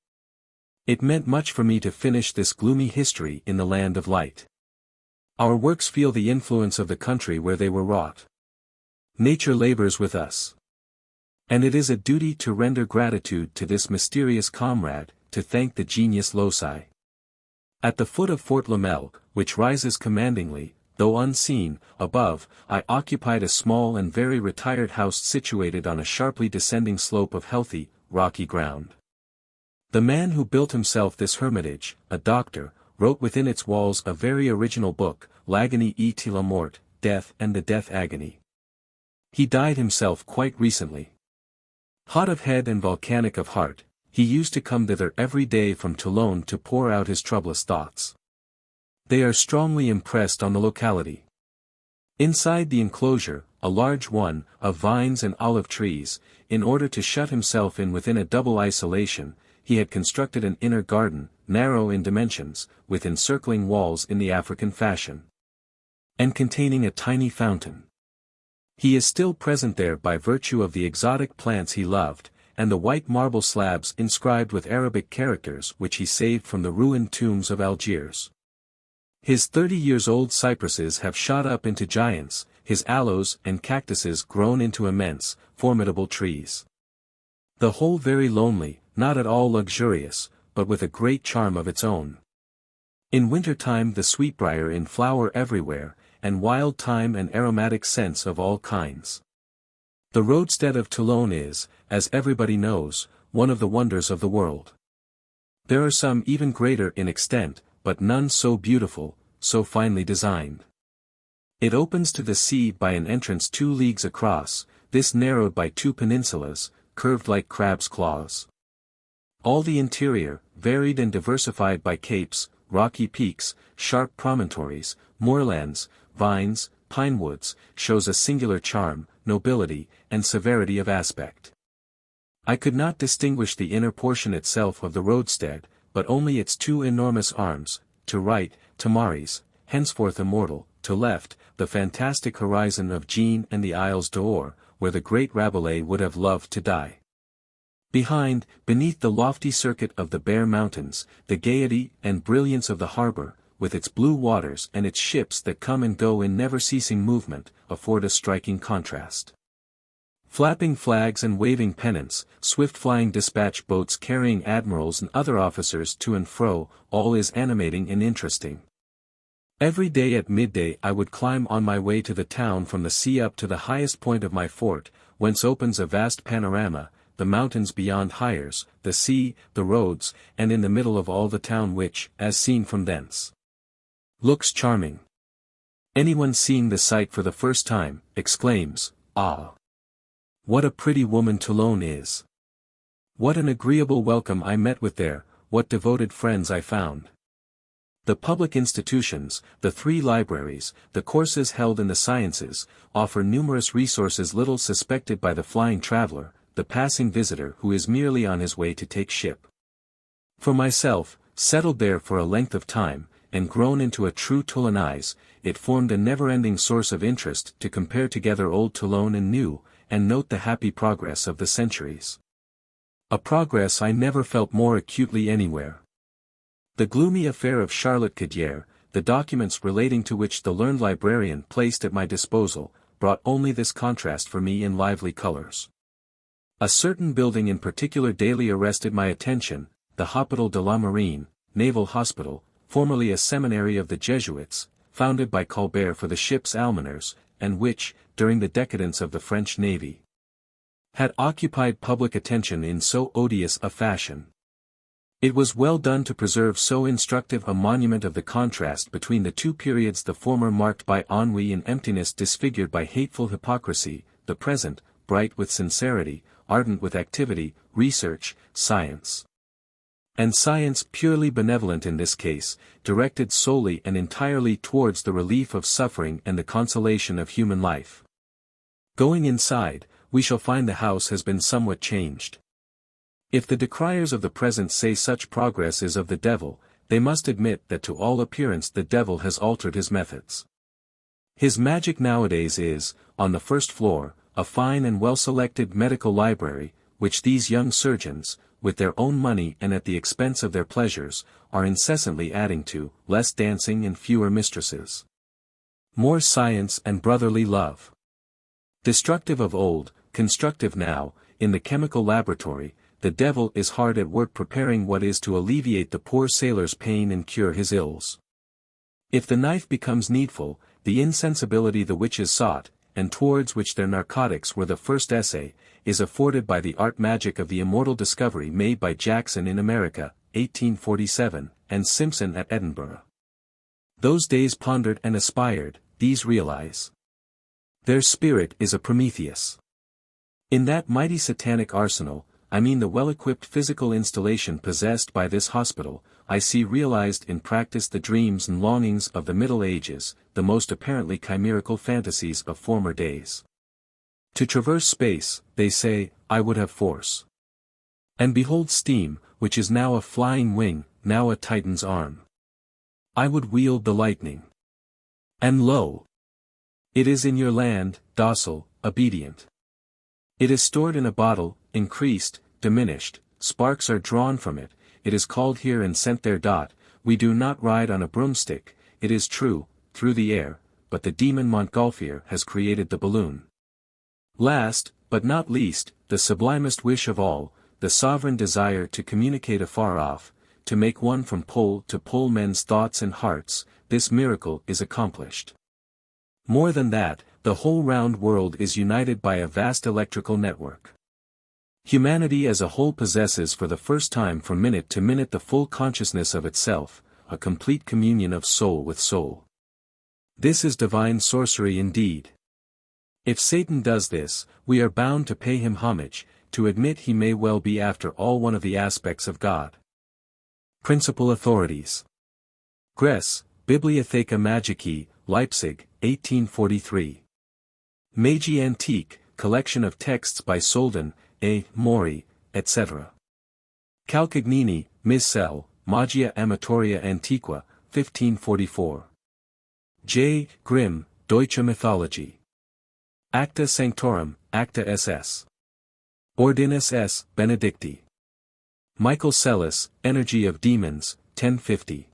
It meant much for me to finish this gloomy history in the land of light. Our works feel the influence of the country where they were wrought. Nature labors with us. And it is a duty to render gratitude to this mysterious comrade, to thank the genius loci. At the foot of Fort Lamel, which rises commandingly, though unseen, above, I occupied a small and very retired house situated on a sharply descending slope of healthy, rocky ground. The man who built himself this hermitage, a doctor, wrote within its walls a very original book, L'Agonie et la Mort, Death and the Death Agony. He died himself quite recently. Hot of head and volcanic of heart, he used to come thither every day from Toulon to pour out his troublous thoughts. They are strongly impressed on the locality. Inside the enclosure, a large one, of vines and olive trees, in order to shut himself in within a double isolation, he had constructed an inner garden, narrow in dimensions, with encircling walls in the African fashion, and containing a tiny fountain. He is still present there by virtue of the exotic plants he loved, and the white marble slabs inscribed with Arabic characters which he saved from the ruined tombs of Algiers. His 30-years-old cypresses have shot up into giants, his aloes and cactuses grown into immense, formidable trees. The whole very lonely, not at all luxurious, but with a great charm of its own. In winter-time the sweetbriar in flower everywhere, and wild thyme and aromatic scents of all kinds. The roadstead of Toulon is, as everybody knows, one of the wonders of the world. There are some even greater in extent, but none so beautiful, so finely designed. It opens to the sea by an entrance 2 leagues across, this narrowed by 2 peninsulas, curved like crab's claws. All the interior, varied and diversified by capes, rocky peaks, sharp promontories, moorlands, vines, pine woods, shows a singular charm, nobility, and severity of aspect. I could not distinguish the inner portion itself of the roadstead, but only its 2 enormous arms, to right, Tamaris, henceforth immortal, to left, the fantastic horizon of Jean and the Isles d'Or, where the great Rabelais would have loved to die. Behind, beneath the lofty circuit of the bare mountains, the gaiety and brilliance of the harbor, with its blue waters and its ships that come and go in never-ceasing movement, afford a striking contrast. Flapping flags and waving pennants, swift-flying dispatch boats carrying admirals and other officers to and fro, all is animating and interesting. Every day at midday I would climb on my way to the town from the sea up to the highest point of my fort, whence opens a vast panorama, the mountains beyond Hyères, the sea, the roads, and in the middle of all the town which, as seen from thence, looks charming. Anyone seeing the sight for the first time, exclaims, "Ah! What a pretty woman Toulon is! What an agreeable welcome I met with there, what devoted friends I found!" The public institutions, the 3 libraries, the courses held in the sciences, offer numerous resources little suspected by the flying traveler, the passing visitor who is merely on his way to take ship. For myself, settled there for a length of time, and grown into a true Toulonnais, it formed a never-ending source of interest to compare together old Toulon and new, and note the happy progress of the centuries. A progress I never felt more acutely anywhere. The gloomy affair of Charlotte Cadier, the documents relating to which the learned librarian placed at my disposal, brought only this contrast for me in lively colors. A certain building in particular daily arrested my attention, the Hôpital de la Marine, Naval Hospital, formerly a seminary of the Jesuits, founded by Colbert for the ship's almoners, and which, during the decadence of the French navy, had occupied public attention in so odious a fashion. It was well done to preserve so instructive a monument of the contrast between the 2 periods, the former marked by ennui and emptiness disfigured by hateful hypocrisy, the present, bright with sincerity, ardent with activity, research, science. And science purely benevolent in this case, directed solely and entirely towards the relief of suffering and the consolation of human life. Going inside, we shall find the house has been somewhat changed. If the decriers of the present say such progress is of the devil, they must admit that to all appearance the devil has altered his methods. His magic nowadays is, on the first floor, a fine and well-selected medical library, which these young surgeons, with their own money and at the expense of their pleasures, are incessantly adding to, less dancing and fewer mistresses. More science and brotherly love. Destructive of old, constructive now, in the chemical laboratory, the devil is hard at work preparing what is to alleviate the poor sailor's pain and cure his ills. If the knife becomes needful, the insensibility the witches sought, and towards which their narcotics were the first essay, is afforded by the art magic of the immortal discovery made by Jackson in America, 1847, and Simpson at Edinburgh. Those days pondered and aspired, these realize. Their spirit is a Prometheus. In that mighty satanic arsenal, I mean the well-equipped physical installation possessed by this hospital, I see realized in practice the dreams and longings of the Middle Ages, the most apparently chimerical fantasies of former days. To traverse space, they say, I would have force. And behold steam, which is now a flying wing, now a Titan's arm. I would wield the lightning. And lo! It is in your land, docile, obedient. It is stored in a bottle, increased, diminished, sparks are drawn from it, it is called here and sent there. We do not ride on a broomstick, it is true, through the air, but the demon Montgolfier has created the balloon. Last, but not least, the sublimest wish of all, the sovereign desire to communicate afar off, to make one from pole to pole men's thoughts and hearts, this miracle is accomplished. More than that, the whole round world is united by a vast electrical network. Humanity as a whole possesses for the first time from minute to minute the full consciousness of itself, a complete communion of soul with soul. This is divine sorcery indeed. If Satan does this, we are bound to pay him homage, to admit he may well be after all one of the aspects of God. Principal authorities. Gress, Bibliotheca Magici, Leipzig, 1843. Magi Antique, collection of texts by Soldan, A. Mori, etc. Calcagnini, Miscel, Magia Amatoria Antiqua, 1544. J. Grimm, Deutsche Mythology. Acta Sanctorum, Acta SS. Ordinus S. Benedicti. Michael Sellis, Energy of Demons, 1050.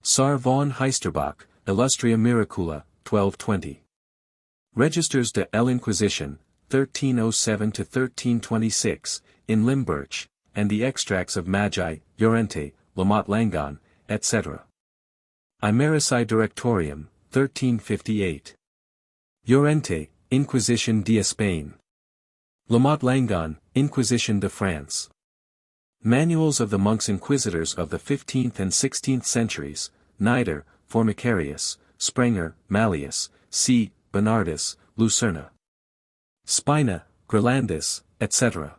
Sar von Heisterbach, Illustria Miracula, 1220. Registers de l'Inquisition, 1307-1326, in Limburg, and the extracts of Magi, Llorente, Lamotte Langon, etc. Imerici Directorium, 1358. Llorente, Inquisition d'Espagne. Lamotte Langon, Inquisition de France. Manuals of the Monks Inquisitors of the 15th and 16th centuries, Nider, Formicarius, Sprenger, Malleus, C. Bernardus, Lucerna. Spina, Grelandis, etc.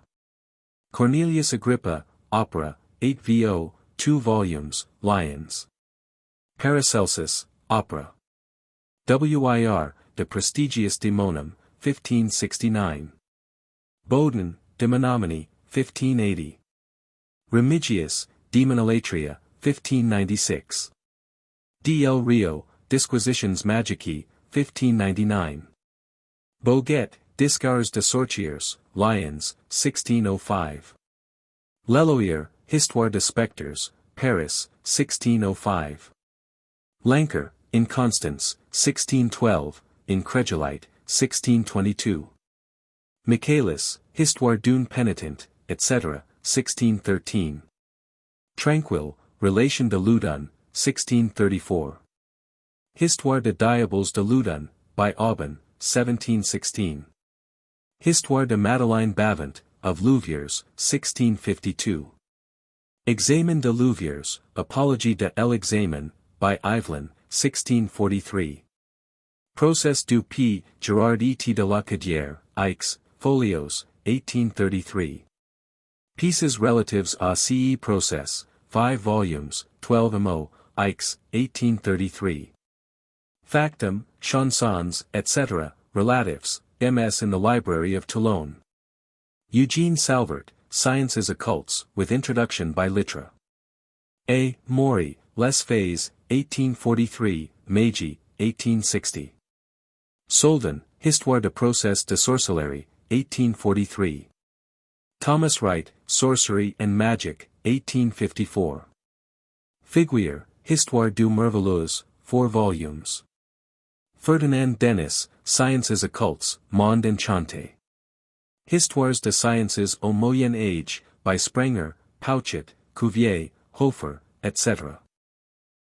Cornelius Agrippa, Opera, 8vo, 2 volumes, Lyons. Paracelsus, Opera. Wir, De Prestigiis Daemonum, 1569. Boden, Demonomany, 1580. Remigius, Demonolatria, 1596. D. L. Rio, Disquisitions Magici, 1599. Boguet, Discours de Sorcières, Lyons, 1605. Leloir, Histoire de Spectres, Paris, 1605. Lanker, Inconstance, 1612, Incredulite, 1622. Michaelis, Histoire d'une Pénitente, etc., 1613. Tranquille, Relation de Loudun, 1634. Histoire de Diables de Loudun, by Urbain, 1716. Histoire de Madeleine Bavant, of Louviers, 1652. Examen de Louviers, Apologie de l'examen, by Yvelin, 1643. Procès du P. Gérard et de la Cadière, Aix, Folios, 1833. Pieces relatives à ce process, 5 volumes, 12 mo, Aix, 1833. Factum, chansons, etc., relatives, MS in the Library of Toulon. Eugene Salvert, Sciences Occults, with introduction by Littre. A. Maury, Les Fays, 1843, Meiji, 1860. Soldan, Histoire de procès de sorcellerie, 1843. Thomas Wright, Sorcery and Magic, 1854. Figuier, Histoire du Merveilleuse, 4 volumes. Ferdinand Denis, Sciences Occults, Monde Enchanté. Histoires des Sciences au Moyen Âge, by Sprenger, Pouchet, Cuvier, Hofer, etc.